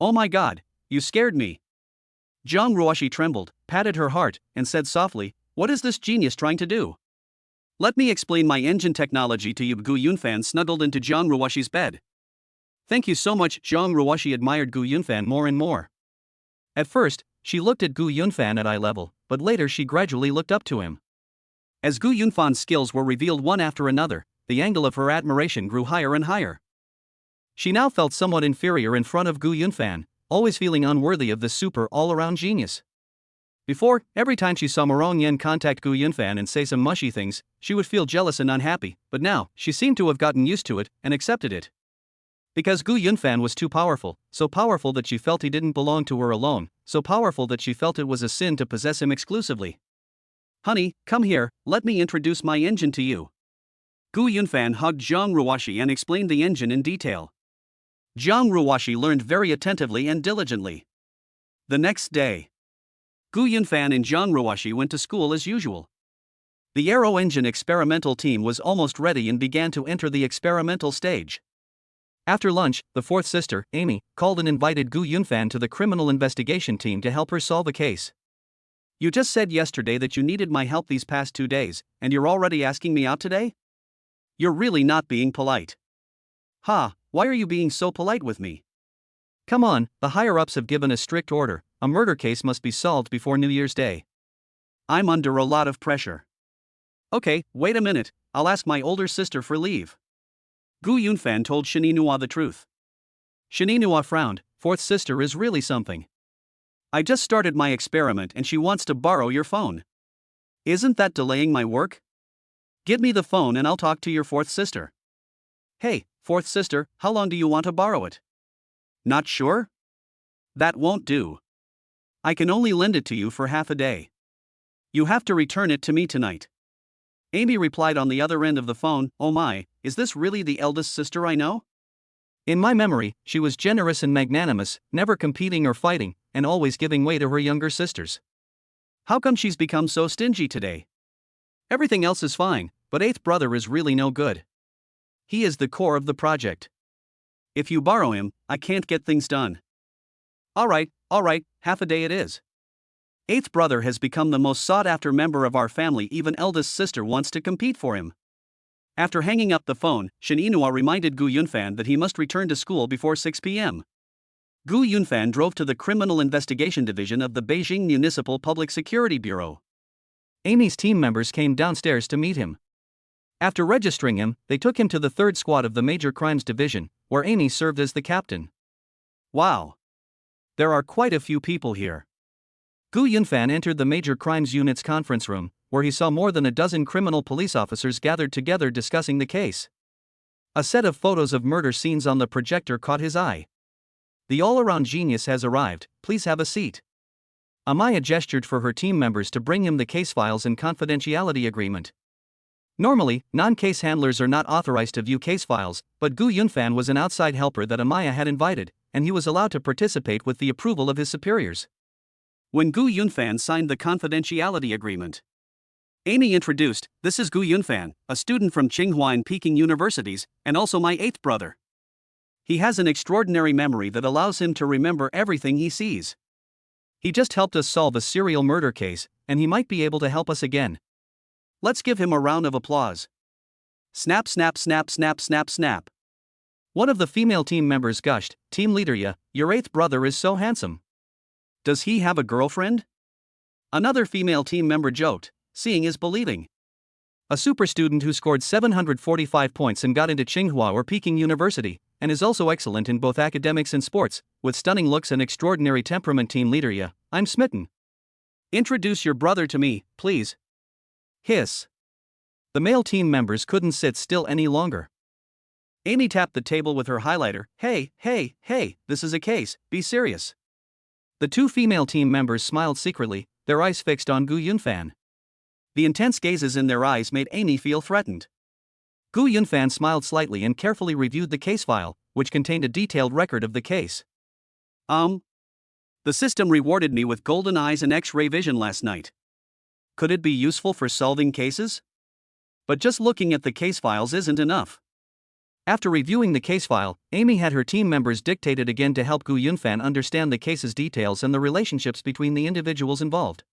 Oh my god, you scared me. Zhang Ruoshi trembled, patted her heart, and said softly, what is this genius trying to do? Let me explain my engine technology to you. Gu Yunfan snuggled into Zhang Ruoshi's bed. Thank you so much. Zhang Ruoshi admired Gu Yunfan more and more. At first, she looked at Gu Yunfan at eye level, but later she gradually looked up to him. As Gu Yunfan's skills were revealed one after another, the angle of her admiration grew higher and higher. She now felt somewhat inferior in front of Gu Yunfan, always feeling unworthy of this super all-around genius. Before, every time she saw Morong Yen contact Gu Yunfan and say some mushy things, she would feel jealous and unhappy, but now, she seemed to have gotten used to it and accepted it. Because Gu Yunfan was too powerful, so powerful that she felt he didn't belong to her alone, so powerful that she felt it was a sin to possess him exclusively. Honey, come here, let me introduce my engine to you. Gu Yunfan hugged Zhang Ruoshi and explained the engine in detail. Zhang Ruoshi learned very attentively and diligently. The next day, Gu Yunfan and Zhang Ruoshi went to school as usual. The Aero Engine experimental team was almost ready and began to enter the experimental stage. After lunch, the fourth sister, Amy, called and invited Gu Yunfan to the criminal investigation team to help her solve a case. You just said yesterday that you needed my help these past 2 days, and you're already asking me out today? You're really not being polite. Ha, why are you being so polite with me? Come on, the higher-ups have given a strict order. A murder case must be solved before New Year's Day. I'm under a lot of pressure. Okay, wait a minute, I'll ask my older sister for leave. Gu Yunfan told Shininua the truth. Shininua frowned. Fourth sister is really something. I just started my experiment and she wants to borrow your phone. Isn't that delaying my work? Give me the phone and I'll talk to your fourth sister. Hey, fourth sister, how long do you want to borrow it? Not sure? That won't do. I can only lend it to you for half a day. You have to return it to me tonight. Amy replied on the other end of the phone, oh my, is this really the eldest sister I know? In my memory, she was generous and magnanimous, never competing or fighting, and always giving way to her younger sisters. How come she's become so stingy today? Everything else is fine, but eighth brother is really no good. He is the core of the project. If you borrow him, I can't get things done. Alright, half a day it is. Eighth brother has become the most sought-after member of our family, even eldest sister wants to compete for him. After hanging up the phone, Shin Inua reminded Gu Yunfan that he must return to school before 6 p.m. Gu Yunfan drove to the Criminal Investigation Division of the Beijing Municipal Public Security Bureau. Amy's team members came downstairs to meet him. After registering him, they took him to the 3rd Squad of the Major Crimes Division, where Amy served as the captain. Wow! There are quite a few people here. Gu Yunfan entered the Major Crimes Unit's conference room, where he saw more than a dozen criminal police officers gathered together discussing the case. A set of photos of murder scenes on the projector caught his eye. The all-around genius has arrived, please have a seat. Amaya gestured for her team members to bring him the case files and confidentiality agreement. Normally, non-case handlers are not authorized to view case files, but Gu Yunfan was an outside helper that Amaya had invited, and he was allowed to participate with the approval of his superiors. When Gu Yunfan signed the confidentiality agreement, Amy introduced, this is Gu Yunfan, a student from Tsinghua and Peking universities, and also my eighth brother. He has an extraordinary memory that allows him to remember everything he sees. He just helped us solve a serial murder case, and he might be able to help us again. Let's give him a round of applause. Snap, snap, snap, snap, snap, snap. One of the female team members gushed, Team Leader, yeah, your eighth brother is so handsome. Does he have a girlfriend? Another female team member joked, seeing is believing. A super student who scored 745 points and got into Tsinghua or Peking University, and is also excellent in both academics and sports, with stunning looks and extraordinary temperament. Team Leader, yeah, I'm smitten. Introduce your brother to me, please. Hiss. The male team members couldn't sit still any longer. Amy tapped the table with her highlighter. Hey, this is a case, be serious. The two female team members smiled secretly, their eyes fixed on Gu Yunfan. The intense gazes in their eyes made Amy feel threatened. Gu Yunfan smiled slightly and carefully reviewed the case file, which contained a detailed record of the case. The system rewarded me with golden eyes and X-ray vision last night. Could it be useful for solving cases? But just looking at the case files isn't enough. After reviewing the case file, Amy had her team members dictate it again to help Gu Yunfan understand the case's details and the relationships between the individuals involved.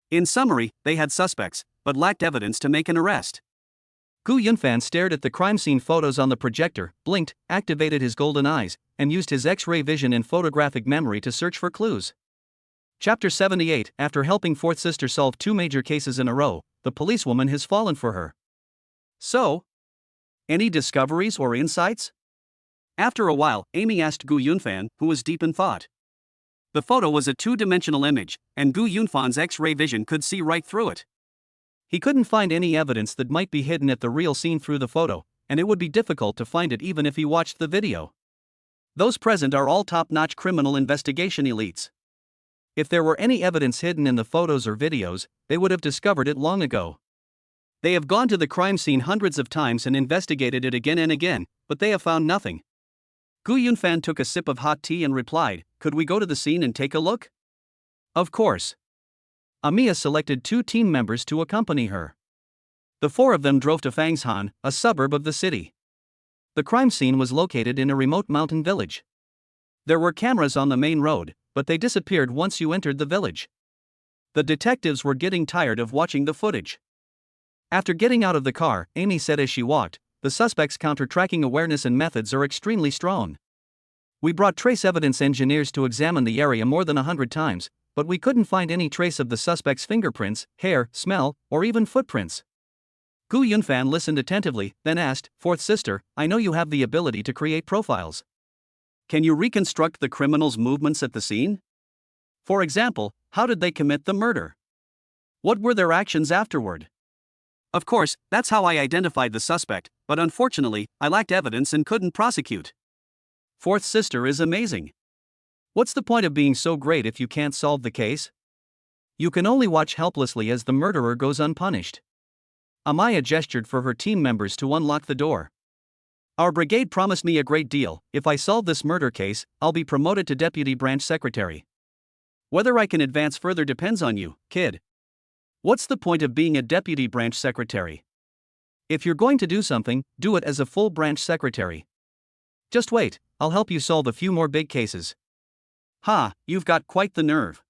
In summary, they had suspects, but lacked evidence to make an arrest. Gu Yunfan stared at the crime scene photos on the projector, blinked, activated his golden eyes, and used his X-ray vision and photographic memory to search for clues. Chapter 78. After helping fourth sister solve 2 major cases in a row, the policewoman has fallen for her. So, any discoveries or insights? After a while, Amy asked Gu Yunfan, who was deep in thought. The photo was a 2-dimensional image, and Gu Yunfan's X-ray vision could see right through it. He couldn't find any evidence that might be hidden at the real scene through the photo, and it would be difficult to find it even if he watched the video. Those present are all top-notch criminal investigation elites. If there were any evidence hidden in the photos or videos, they would have discovered it long ago. They have gone to the crime scene hundreds of times and investigated it again and again, but they have found nothing. Gu Yunfan took a sip of hot tea and replied, could we go to the scene and take a look? Of course. Amiya selected 2 team members to accompany her. The 4 of them drove to Fangshan, a suburb of the city. The crime scene was located in a remote mountain village. There were cameras on the main road, but they disappeared once you entered the village. The detectives were getting tired of watching the footage. After getting out of the car, Amy said as she walked, the suspect's counter-tracking awareness and methods are extremely strong. We brought trace evidence engineers to examine the area more than 100 times, but we couldn't find any trace of the suspect's fingerprints, hair, smell, or even footprints. Gu Yunfan listened attentively, then asked, "Fourth sister, I know you have the ability to create profiles. Can you reconstruct the criminal's movements at the scene? For example, how did they commit the murder? What were their actions afterward?" Of course, that's how I identified the suspect, but unfortunately, I lacked evidence and couldn't prosecute. Fourth sister is amazing. What's the point of being so great if you can't solve the case? You can only watch helplessly as the murderer goes unpunished. Amaya gestured for her team members to unlock the door. Our brigade promised me a great deal. If I solve this murder case, I'll be promoted to deputy branch secretary. Whether I can advance further depends on you, kid. What's the point of being a deputy branch secretary? If you're going to do something, do it as a full branch secretary. Just wait, I'll help you solve a few more big cases. Ha, you've got quite the nerve.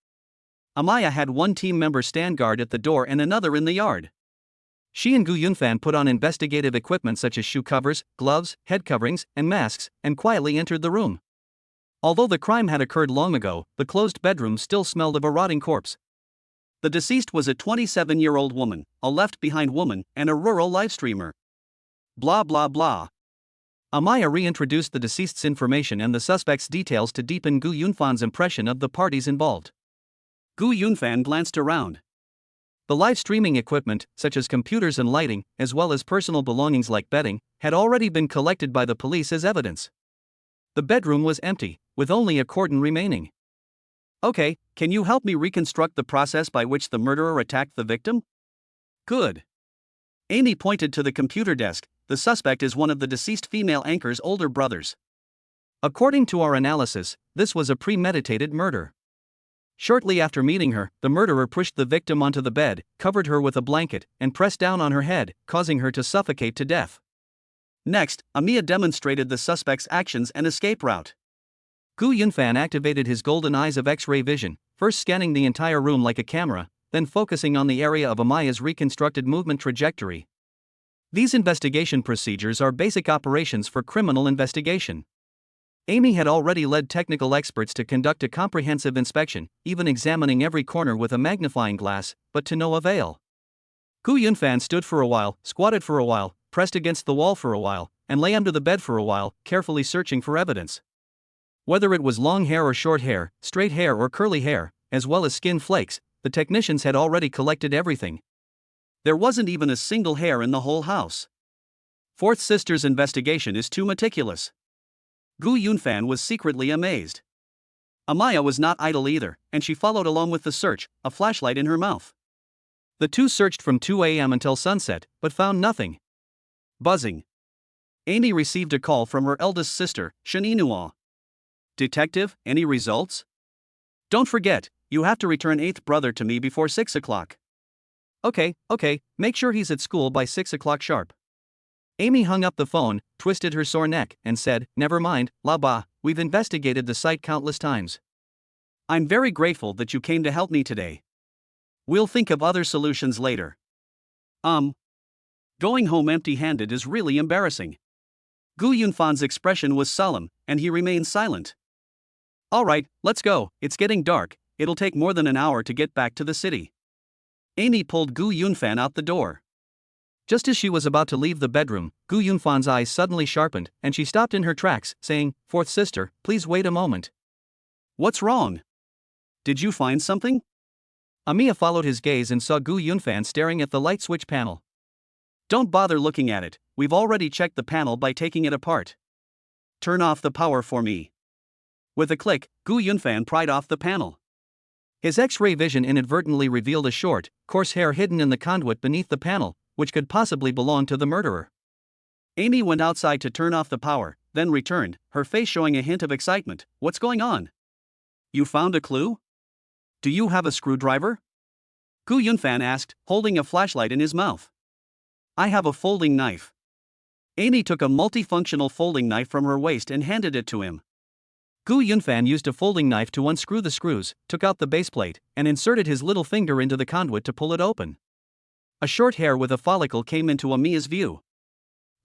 Amaya had one team member stand guard at the door and another in the yard. She and Gu Yunfan put on investigative equipment such as shoe covers, gloves, head coverings, and masks, and quietly entered the room. Although the crime had occurred long ago, the closed bedroom still smelled of a rotting corpse. The deceased was a 27-year-old woman, a left-behind woman, and a rural livestreamer. Blah blah blah. Amaya reintroduced the deceased's information and the suspect's details to deepen Gu Yunfan's impression of the parties involved. Gu Yunfan glanced around. The live streaming equipment, such as computers and lighting, as well as personal belongings like bedding, had already been collected by the police as evidence. The bedroom was empty, with only a cordon remaining. Okay, can you help me reconstruct the process by which the murderer attacked the victim? Good. Amy pointed to the computer desk. The suspect is one of the deceased female anchor's older brothers. According to our analysis, this was a premeditated murder. Shortly after meeting her, the murderer pushed the victim onto the bed, covered her with a blanket, and pressed down on her head, causing her to suffocate to death. Next, Amaya demonstrated the suspect's actions and escape route. Gu Yunfan activated his golden eyes of X-ray vision, first scanning the entire room like a camera, then focusing on the area of Amaya's reconstructed movement trajectory. These investigation procedures are basic operations for criminal investigation. Amy had already led technical experts to conduct a comprehensive inspection, even examining every corner with a magnifying glass, but to no avail. Gu Yunfan stood for a while, squatted for a while, pressed against the wall for a while, and lay under the bed for a while, carefully searching for evidence. Whether it was long hair or short hair, straight hair or curly hair, as well as skin flakes, the technicians had already collected everything. There wasn't even a single hair in the whole house. Fourth sister's investigation is too meticulous. Gu Yunfan was secretly amazed. Amaya was not idle either, and she followed along with the search, a flashlight in her mouth. The two searched from 2 a.m. until sunset, but found nothing. Buzzing. Amy received a call from her eldest sister, Shaninua. Detective, any results? Don't forget, you have to return 8th brother to me before 6 o'clock. Okay, make sure he's at school by 6 o'clock sharp. Amy hung up the phone, twisted her sore neck, and said, "Never mind, La Ba, we've investigated the site countless times. I'm very grateful that you came to help me today. We'll think of other solutions later." Going home empty-handed is really embarrassing. Gu Yunfan's expression was solemn, and he remained silent. Alright, let's go, it's getting dark, it'll take more than an hour to get back to the city. Amy pulled Gu Yunfan out the door. Just as she was about to leave the bedroom, Gu Yunfan's eyes suddenly sharpened, and she stopped in her tracks, saying, "Fourth sister, please wait a moment." What's wrong? Did you find something? Amaya followed his gaze and saw Gu Yunfan staring at the light switch panel. Don't bother looking at it, we've already checked the panel by taking it apart. Turn off the power for me. With a click, Gu Yunfan pried off the panel. His X-ray vision inadvertently revealed a short, coarse hair hidden in the conduit beneath the panel, which could possibly belong to the murderer. Amy went outside to turn off the power, then returned, her face showing a hint of excitement. What's going on? You found a clue? Do you have a screwdriver? Gu Yunfan asked, holding a flashlight in his mouth. I have a folding knife. Amy took a multifunctional folding knife from her waist and handed it to him. Gu Yunfan used a folding knife to unscrew the screws, took out the base plate, and inserted his little finger into the conduit to pull it open. A short hair with a follicle came into Amiya's view.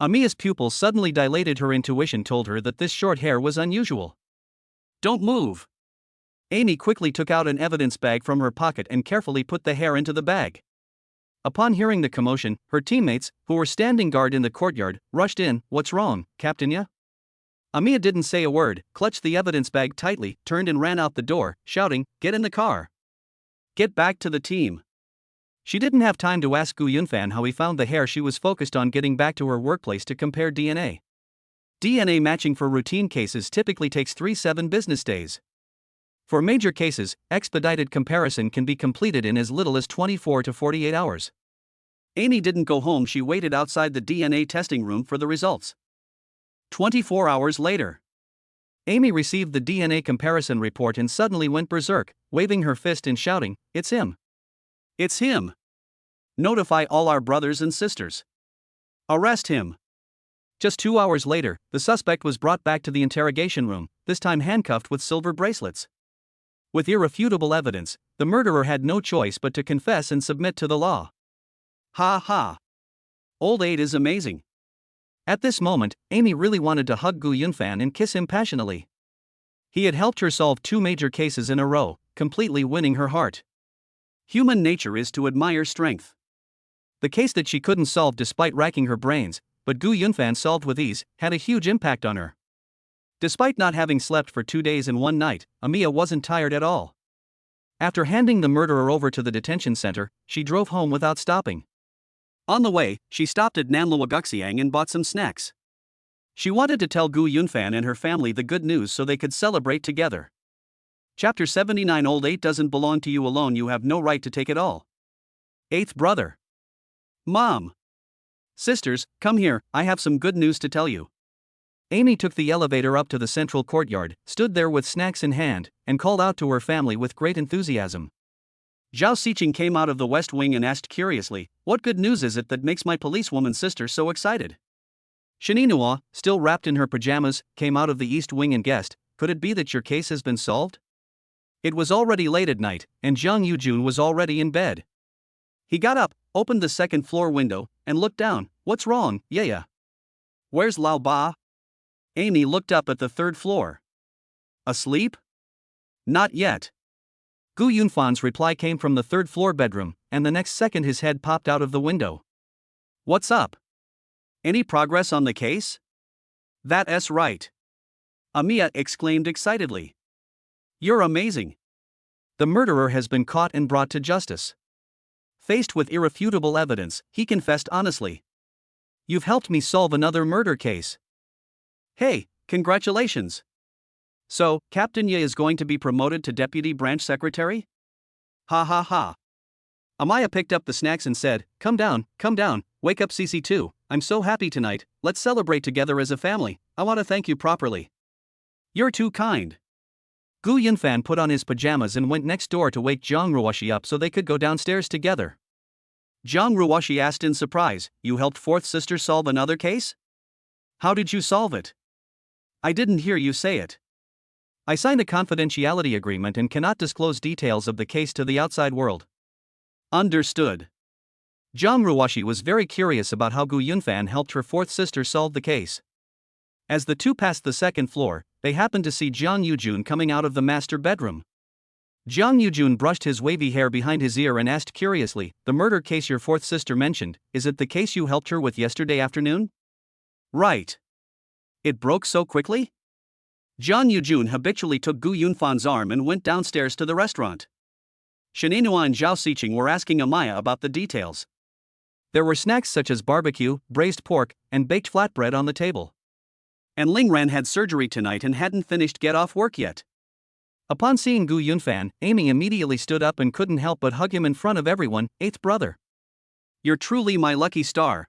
Amiya's pupils suddenly dilated. Her intuition told her that this short hair was unusual. Don't move. Amy quickly took out an evidence bag from her pocket and carefully put the hair into the bag. Upon hearing the commotion, her teammates, who were standing guard in the courtyard, rushed in. What's wrong, Captain Ya? Amiya didn't say a word, clutched the evidence bag tightly, turned and ran out the door, shouting, "Get in the car! Get back to the team!" She didn't have time to ask Gu Yunfan how he found the hair. She was focused on getting back to her workplace to compare DNA. DNA matching for routine cases typically takes 3-7 business days. For major cases, expedited comparison can be completed in as little as 24 to 48 hours. Amy didn't go home. She waited outside the DNA testing room for the results. 24 hours later, Amy received the DNA comparison report and suddenly went berserk, waving her fist and shouting, "It's him! It's him! Notify all our brothers and sisters. Arrest him!" Just 2 hours later, the suspect was brought back to the interrogation room, this time handcuffed with silver bracelets. With irrefutable evidence, the murderer had no choice but to confess and submit to the law. Ha ha! Old age is amazing. At this moment, Amy really wanted to hug Gu Yunfan and kiss him passionately. He had helped her solve 2 major cases in a row, completely winning her heart. Human nature is to admire strength. The case that she couldn't solve despite racking her brains, but Gu Yunfan solved with ease, had a huge impact on her. Despite not having slept for 2 days and 1 night, Amiya wasn't tired at all. After handing the murderer over to the detention center, she drove home without stopping. On the way, she stopped at Nanluaguxiang and bought some snacks. She wanted to tell Gu Yunfan and her family the good news so they could celebrate together. Chapter 79. Old age doesn't belong to you alone. You have no right to take it all. 8th brother. Mom. Sisters, come here, I have some good news to tell you. Amy took the elevator up to the central courtyard, stood there with snacks in hand, and called out to her family with great enthusiasm. Zhao Xiqing came out of the west wing and asked curiously, "What good news is it that makes my policewoman sister so excited?" Shinninua, still wrapped in her pajamas, came out of the east wing and guessed, "Could it be that your case has been solved?" It was already late at night, and Zhang Yujun was already in bed. He got up, opened the second-floor window, and looked down. "What's wrong, Yaya? Where's Lao Ba?" Amy looked up at the 3rd floor. "Asleep?" "Not yet." Gu Yunfan's reply came from the 3rd-floor bedroom, and the next second his head popped out of the window. "What's up? Any progress on the case?" "That's right," Amiya exclaimed excitedly. "You're amazing. The murderer has been caught and brought to justice." Faced with irrefutable evidence, he confessed honestly. "You've helped me solve another murder case." "Hey, congratulations. So, Captain Ye is going to be promoted to Deputy Branch Secretary?" Ha ha ha. Amiya picked up the snacks and said, come down, wake up CC2, I'm so happy tonight, let's celebrate together as a family, I want to thank you properly." "You're too kind." Gu Yunfan put on his pajamas and went next door to wake Zhang Ruoshi up so they could go downstairs together. Zhang Ruoshi asked in surprise, "You helped 4th sister solve another case? How did you solve it? I didn't hear you say it." "I signed a confidentiality agreement and cannot disclose details of the case to the outside world." Understood. Zhang Ruoshi was very curious about how Gu Yunfan helped her 4th sister solve the case. As the two passed the 2nd floor, they happened to see Zhang Yujun coming out of the master bedroom. Zhang Yujun brushed his wavy hair behind his ear and asked curiously, "The murder case your 4th sister mentioned, is it the case you helped her with yesterday afternoon?" "Right. It broke so quickly?" Zhang Yujun habitually took Gu Yunfan's arm and went downstairs to the restaurant. Shinninua and Zhao Xiqing were asking Amiya about the details. There were snacks such as barbecue, braised pork, and baked flatbread on the table. And Lingran had surgery tonight and hadn't finished get off work yet. Upon seeing Gu Yunfan, Amy immediately stood up and couldn't help but hug him in front of everyone. 8th brother. "You're truly my lucky star."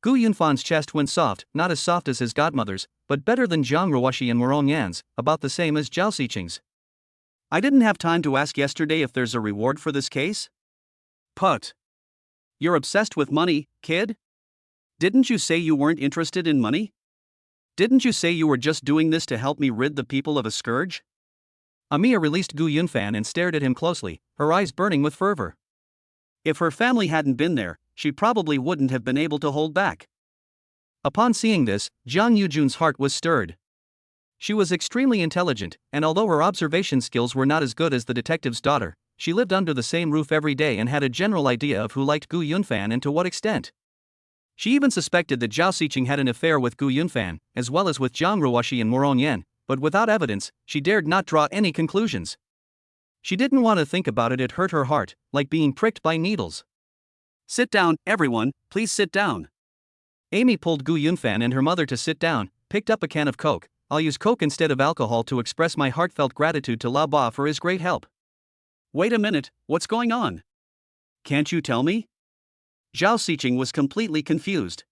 Gu Yunfan's chest went soft, not as soft as his godmother's, but better than Zhang Ruoshi and Werong Yan's, about the same as Zhao Xiqing's. "I didn't have time to ask yesterday if there's a reward for this case?" "Put. You're obsessed with money, kid?" Didn't you say you weren't interested in money? Didn't you say you were just doing this to help me rid the people of a scourge? Amiya released Gu Yunfan and stared at him closely, her eyes burning with fervor. If her family hadn't been there, she probably wouldn't have been able to hold back. Upon seeing this, Jiang Yujun's heart was stirred. She was extremely intelligent, and although her observation skills were not as good as the detective's daughter, she lived under the same roof every day and had a general idea of who liked Gu Yunfan and to what extent. She even suspected that Zhao Xiqing had an affair with Gu Yunfan, as well as with Jiang Ruoxi and Moron Yan, but without evidence, she dared not draw any conclusions. She didn't want to think about it, it hurt her heart, like being pricked by needles. Sit down, everyone, please sit down. Amy pulled Gu Yunfan and her mother to sit down, picked up a can of Coke. I'll use Coke instead of alcohol to express my heartfelt gratitude to Lao Ba for his great help. Wait a minute, what's going on? Can't you tell me? Zhao Xiqing was completely confused.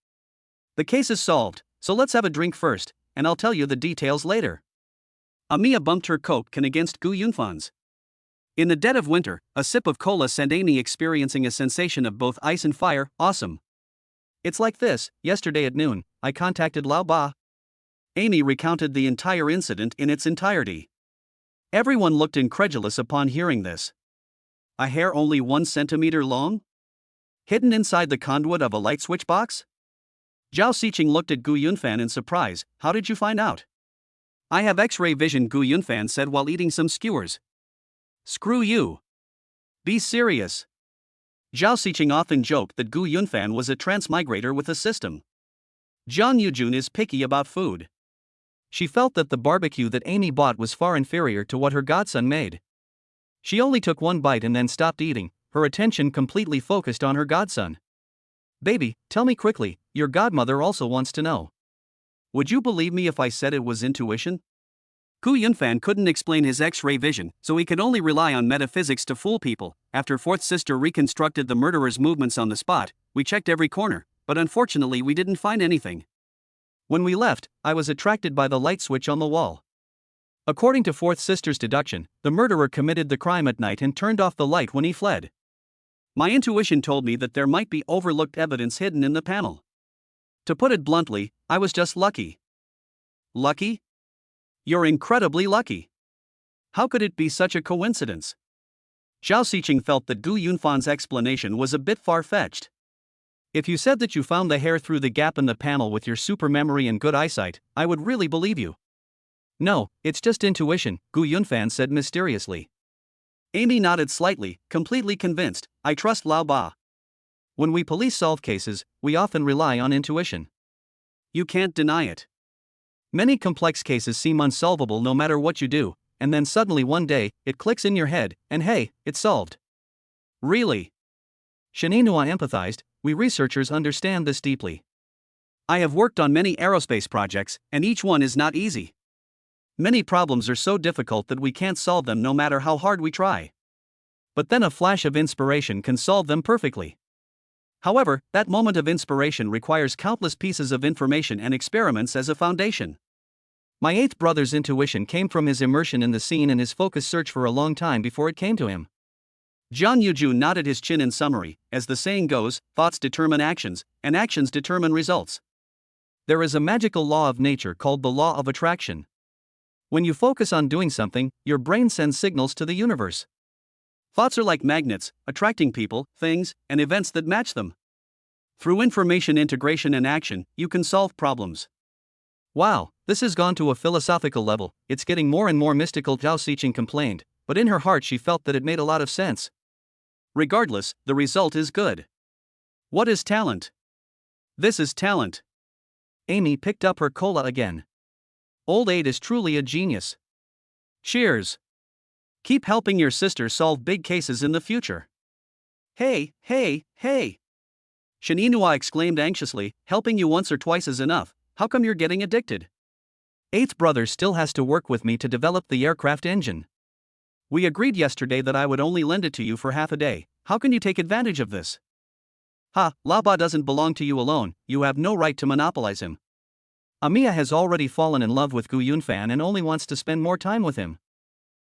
The case is solved, so let's have a drink first, and I'll tell you the details later. Amiya bumped her Coke can against Gu Yunfan's. In the dead of winter, a sip of cola sent Amy experiencing a sensation of both ice and fire. Awesome. It's like this: yesterday at noon, I contacted Lao Ba. Amy recounted the entire incident in its entirety. Everyone looked incredulous upon hearing this. A hair only 1 centimeter long? Hidden inside the conduit of a light switch box? Zhao Xiqing looked at Gu Yunfan in surprise. How did you find out? I have X-ray vision, Gu Yunfan said while eating some skewers. Screw you. Be serious. Zhao Xiqing often joked that Gu Yunfan was a transmigrator with a system. Jiang Yujun is picky about food. She felt that the barbecue that Amy bought was far inferior to what her godson made. She only took one bite and then stopped eating, her attention completely focused on her godson. Baby, tell me quickly, your godmother also wants to know. Would you believe me if I said it was intuition? Gu Yunfan couldn't explain his X-ray vision, so he could only rely on metaphysics to fool people. After fourth sister reconstructed the murderer's movements on the spot, we checked every corner, but unfortunately we didn't find anything. When we left, I was attracted by the light switch on the wall. According to fourth sister's deduction, the murderer committed the crime at night and turned off the light when he fled. My intuition told me that there might be overlooked evidence hidden in the panel. To put it bluntly, I was just lucky. Lucky? You're incredibly lucky. How could it be such a coincidence? Zhao Xiqing felt that Gu Yunfan's explanation was a bit far-fetched. If you said that you found the hair through the gap in the panel with your super memory and good eyesight, I would really believe you. No, it's just intuition, Gu Yunfan said mysteriously. Amy nodded slightly, completely convinced. I trust Lao Ba. When we police solve cases, we often rely on intuition. You can't deny it. Many complex cases seem unsolvable no matter what you do, and then suddenly one day, it clicks in your head, and hey, it's solved. Really? Shaninua empathized. We researchers understand this deeply. I have worked on many aerospace projects, and each one is not easy. Many problems are so difficult that we can't solve them no matter how hard we try. But then a flash of inspiration can solve them perfectly. However, that moment of inspiration requires countless pieces of information and experiments as a foundation. My eighth brother's intuition came from his immersion in the scene and his focused search for a long time before it came to him. Jiang Yujun nodded his chin in summary. As the saying goes, thoughts determine actions, and actions determine results. There is a magical law of nature called the law of attraction. When you focus on doing something, your brain sends signals to the universe. Thoughts are like magnets, attracting people, things, and events that match them. Through information integration and action, you can solve problems. Wow, this has gone to a philosophical level, it's getting more and more mystical, Zhao Xiqing complained, but in her heart she felt that it made a lot of sense. Regardless, the result is good. What is talent? This is talent. Amy picked up her cola again. Old Aid is truly a genius. Cheers. Keep helping your sister solve big cases in the future. Hey, hey, hey! Shaninua exclaimed anxiously, helping you once or twice is enough, how come you're getting addicted? Eighth brother still has to work with me to develop the aircraft engine. We agreed yesterday that I would only lend it to you for half a day, how can you take advantage of this? Ha, Lao Ba doesn't belong to you alone, you have no right to monopolize him. Amiya has already fallen in love with Gu Yunfan and only wants to spend more time with him.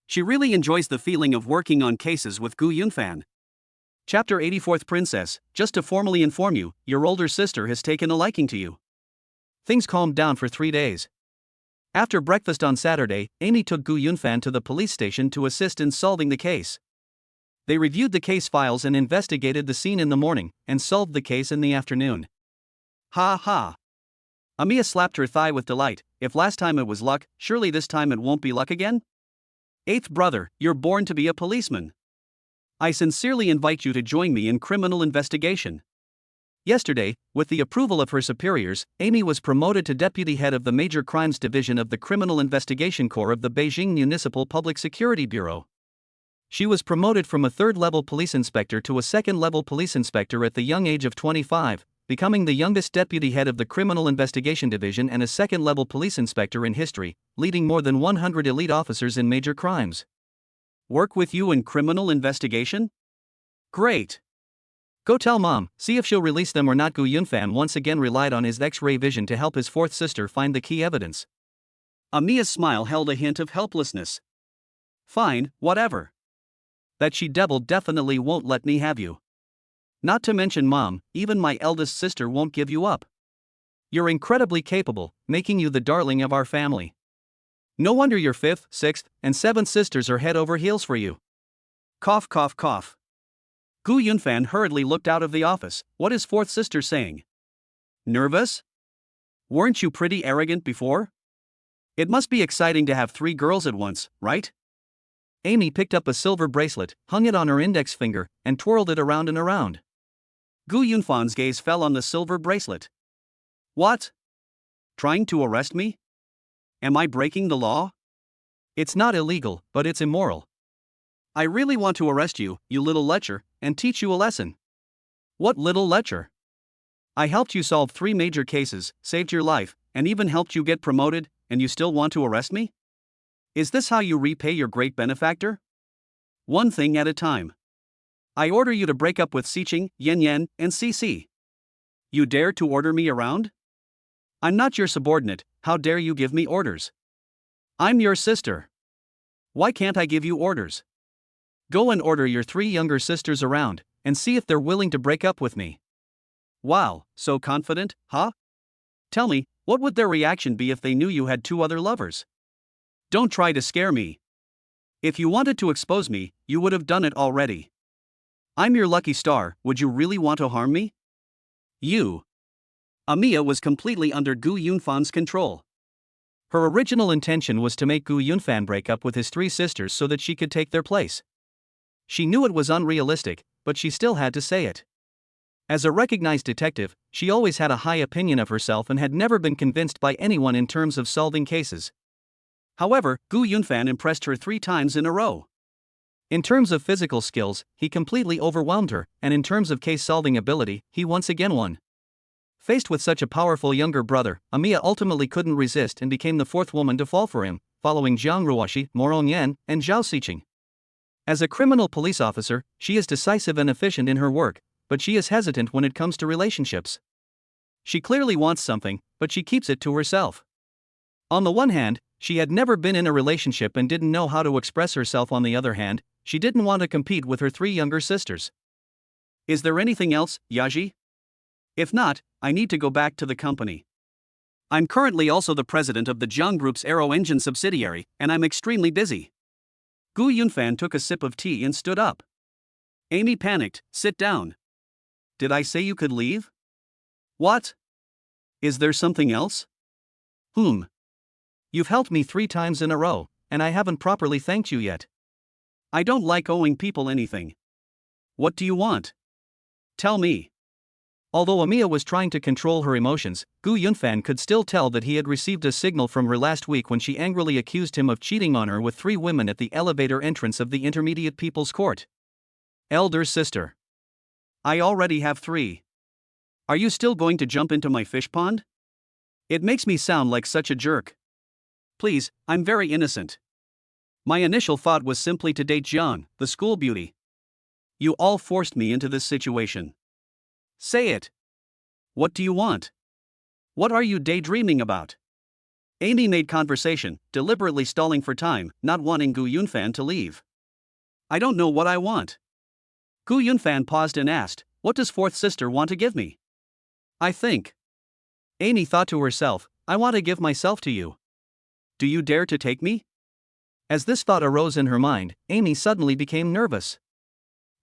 She really enjoys the feeling of working on cases with Gu Yunfan. Chapter 84th Princess, just to formally inform you, your older sister has taken a liking to you. Things calmed down for 3 days. After breakfast on Saturday, Amy took Gu Yunfan to the police station to assist in solving the case. They reviewed the case files and investigated the scene in the morning, and solved the case in the afternoon. Ha ha. Amiya slapped her thigh with delight. If last time it was luck, surely this time it won't be luck again? Eighth brother, you're born to be a policeman. I sincerely invite you to join me in criminal investigation. Yesterday, with the approval of her superiors, Amy was promoted to deputy head of the Major Crimes Division of the Criminal Investigation Corps of the Beijing Municipal Public Security Bureau. She was promoted from a third-level police inspector to a second-level police inspector at the young age of 25, becoming the youngest deputy head of the Criminal Investigation Division and a second-level police inspector in history, leading more than 100 elite officers in major crimes. Work with you in criminal investigation? Great. Go tell Mom, see if she'll release them or not. Gu Yunfan once again relied on his X-ray vision to help his fourth sister find the key evidence. Amiya's smile held a hint of helplessness. Fine, whatever. That she-devil definitely won't let me have you. Not to mention Mom, even my eldest sister won't give you up. You're incredibly capable, making you the darling of our family. No wonder your fifth, sixth, and seventh sisters are head over heels for you. Cough cough cough. Gu Yunfan hurriedly looked out of the office. What is fourth sister saying? Nervous? Weren't you pretty arrogant before? It must be exciting to have 3 girls at once, right? Amy picked up a silver bracelet, hung it on her index finger, and twirled it around and around. Gu Yunfan's gaze fell on the silver bracelet. What? Trying to arrest me? Am I breaking the law? It's not illegal, but it's immoral. I really want to arrest you, you little lecher, and teach you a lesson. What little lecher? I helped you solve 3 major cases, saved your life, and even helped you get promoted, and you still want to arrest me? Is this how you repay your great benefactor? One thing at a time. I order you to break up with Xiqing, Yan Yan, and Cici. You dare to order me around? I'm not your subordinate, how dare you give me orders? I'm your sister. Why can't I give you orders? Go and order your 3 younger sisters around, and see if they're willing to break up with me. Wow, so confident, huh? Tell me, what would their reaction be if they knew you had 2 other lovers? Don't try to scare me. If you wanted to expose me, you would have done it already. I'm your lucky star, would you really want to harm me? You. Amiya was completely under Gu Yunfan's control. Her original intention was to make Gu Yunfan break up with his 3 sisters so that she could take their place. She knew it was unrealistic, but she still had to say it. As a recognized detective, she always had a high opinion of herself and had never been convinced by anyone in terms of solving cases. However, Gu Yunfan impressed her 3 times in a row. In terms of physical skills, he completely overwhelmed her, and in terms of case-solving ability, he once again won. Faced with such a powerful younger brother, Amiya ultimately couldn't resist and became the 4th woman to fall for him, following Jiang Ruoxi, Morong Yan, and Zhao Xiqing. As a criminal police officer, she is decisive and efficient in her work, but she is hesitant when it comes to relationships. She clearly wants something, but she keeps it to herself. On the one hand, she had never been in a relationship and didn't know how to express herself. On the other hand, she didn't want to compete with her 3 younger sisters. Is there anything else, Yaji? If not, I need to go back to the company. I'm currently also the president of the Jiang Group's Aero Engine subsidiary, and I'm extremely busy. Gu Yunfan took a sip of tea and stood up. Amy panicked. Sit down. Did I say you could leave? What? Is there something else? You've helped me 3 times in a row, and I haven't properly thanked you yet. I don't like owing people anything. What do you want? Tell me. Although Amiya was trying to control her emotions, Gu Yunfan could still tell that he had received a signal from her last week when she angrily accused him of cheating on her with 3 women at the elevator entrance of the Intermediate People's Court. Elder sister. I already have 3. Are you still going to jump into my fish pond? It makes me sound like such a jerk. Please, I'm very innocent. My initial thought was simply to date Jiang, the school beauty. You all forced me into this situation. Say it. What do you want? What are you daydreaming about? Amy made conversation, deliberately stalling for time, not wanting Gu Yunfan to leave. I don't know what I want. Gu Yunfan paused and asked, "What does fourth sister want to give me?" "I think." Amy thought to herself, "I want to give myself to you. "Do you dare to take me?" As this thought arose in her mind, Amy suddenly became nervous.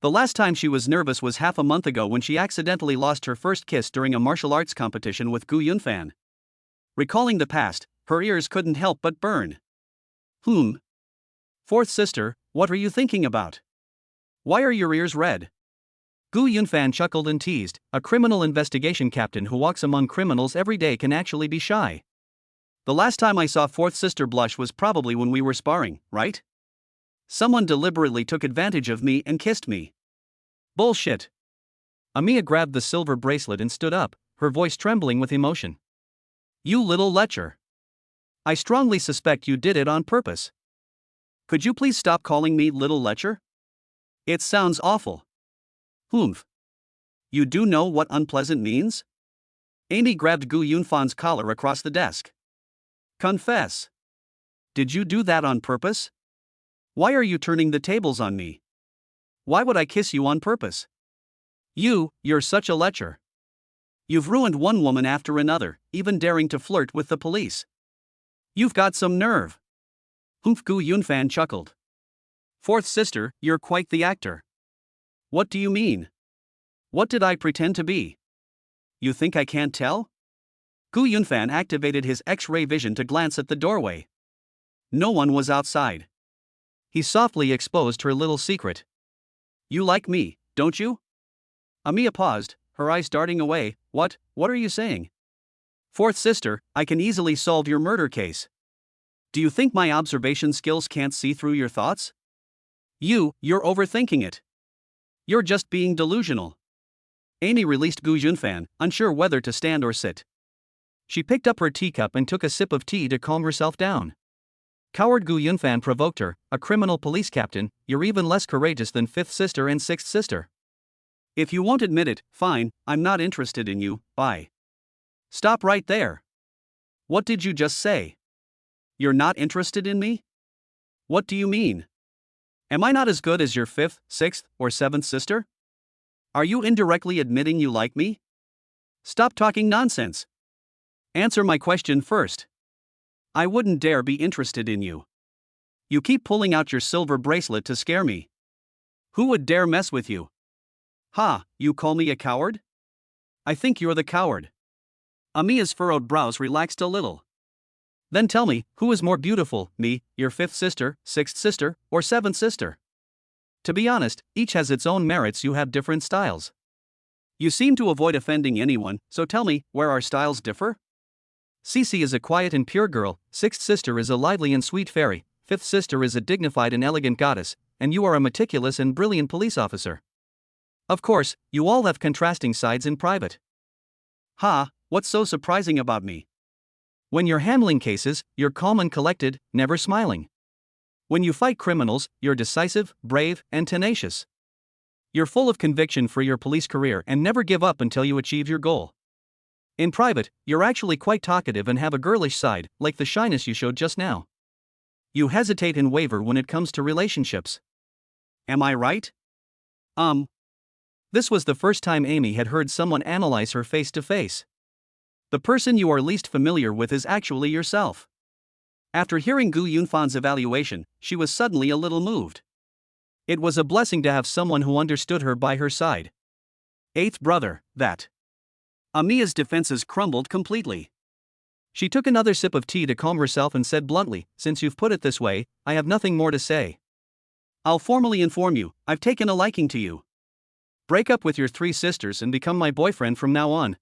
The last time she was nervous was half a month ago when she accidentally lost her first kiss during a martial arts competition with Gu Yunfan. Recalling the past, her ears couldn't help but burn. Fourth sister, what are you thinking about? Why are your ears red? Gu Yunfan chuckled and teased, "A criminal investigation captain who walks among criminals every day can actually be shy." The last time I saw fourth sister blush was probably when we were sparring, right? Someone deliberately took advantage of me and kissed me. Bullshit. Amiya grabbed the silver bracelet and stood up, her voice trembling with emotion. You little lecher. I strongly suspect you did it on purpose. Could you please stop calling me little lecher? It sounds awful. You do know what unpleasant means? Amy grabbed Gu Yunfan's collar across the desk. Confess. Did you do that on purpose? Why are you turning the tables on me? Why would I kiss you on purpose? You're such a lecher. You've ruined one woman after another, even daring to flirt with the police. You've got some nerve. Gu Yunfan chuckled. Fourth sister, you're quite the actor. What do you mean? What did I pretend to be? You think I can't tell? Gu Yunfan activated his X-ray vision to glance at the doorway. No one was outside. He softly exposed her little secret. You like me, don't you? Amiya paused, her eyes darting away. What are you saying? Fourth sister, I can easily solve your murder case. Do you think my observation skills can't see through your thoughts? You're overthinking it. You're just being delusional. Amy released Gu Yunfan, unsure whether to stand or sit. She picked up her teacup and took a sip of tea to calm herself down. Coward Gu Yunfan provoked her, "A criminal police captain, you're even less courageous than fifth sister and sixth sister." If you won't admit it, fine, I'm not interested in you, bye. Stop right there. What did you just say? You're not interested in me? What do you mean? Am I not as good as your fifth, sixth, or seventh sister? Are you indirectly admitting you like me? Stop talking nonsense. Answer my question first. I wouldn't dare be interested in you. You keep pulling out your silver bracelet to scare me. Who would dare mess with you? You call me a coward? I think you're the coward. Amiya's furrowed brows relaxed a little. Then tell me, who is more beautiful, me, your fifth sister, sixth sister, or seventh sister? To be honest, each has its own merits. You have different styles. You seem to avoid offending anyone, so tell me, where our styles differ? Cece is a quiet and pure girl, sixth sister is a lively and sweet fairy, fifth sister is a dignified and elegant goddess, and you are a meticulous and brilliant police officer. Of course, you all have contrasting sides in private. What's so surprising about me? When you're handling cases, you're calm and collected, never smiling. When you fight criminals, you're decisive, brave, and tenacious. You're full of conviction for your police career and never give up until you achieve your goal. In private, you're actually quite talkative and have a girlish side, like the shyness you showed just now. You hesitate and waver when it comes to relationships. Am I right? This was the first time Amy had heard someone analyze her face to face. The person you are least familiar with is actually yourself. After hearing Gu Yunfan's evaluation, she was suddenly a little moved. It was a blessing to have someone who understood her by her side. Eighth brother, that. Amiya's defenses crumbled completely. She took another sip of tea to calm herself and said bluntly, "Since you've put it this way, I have nothing more to say. I'll formally inform you, I've taken a liking to you. Break up with your three sisters and become my boyfriend from now on,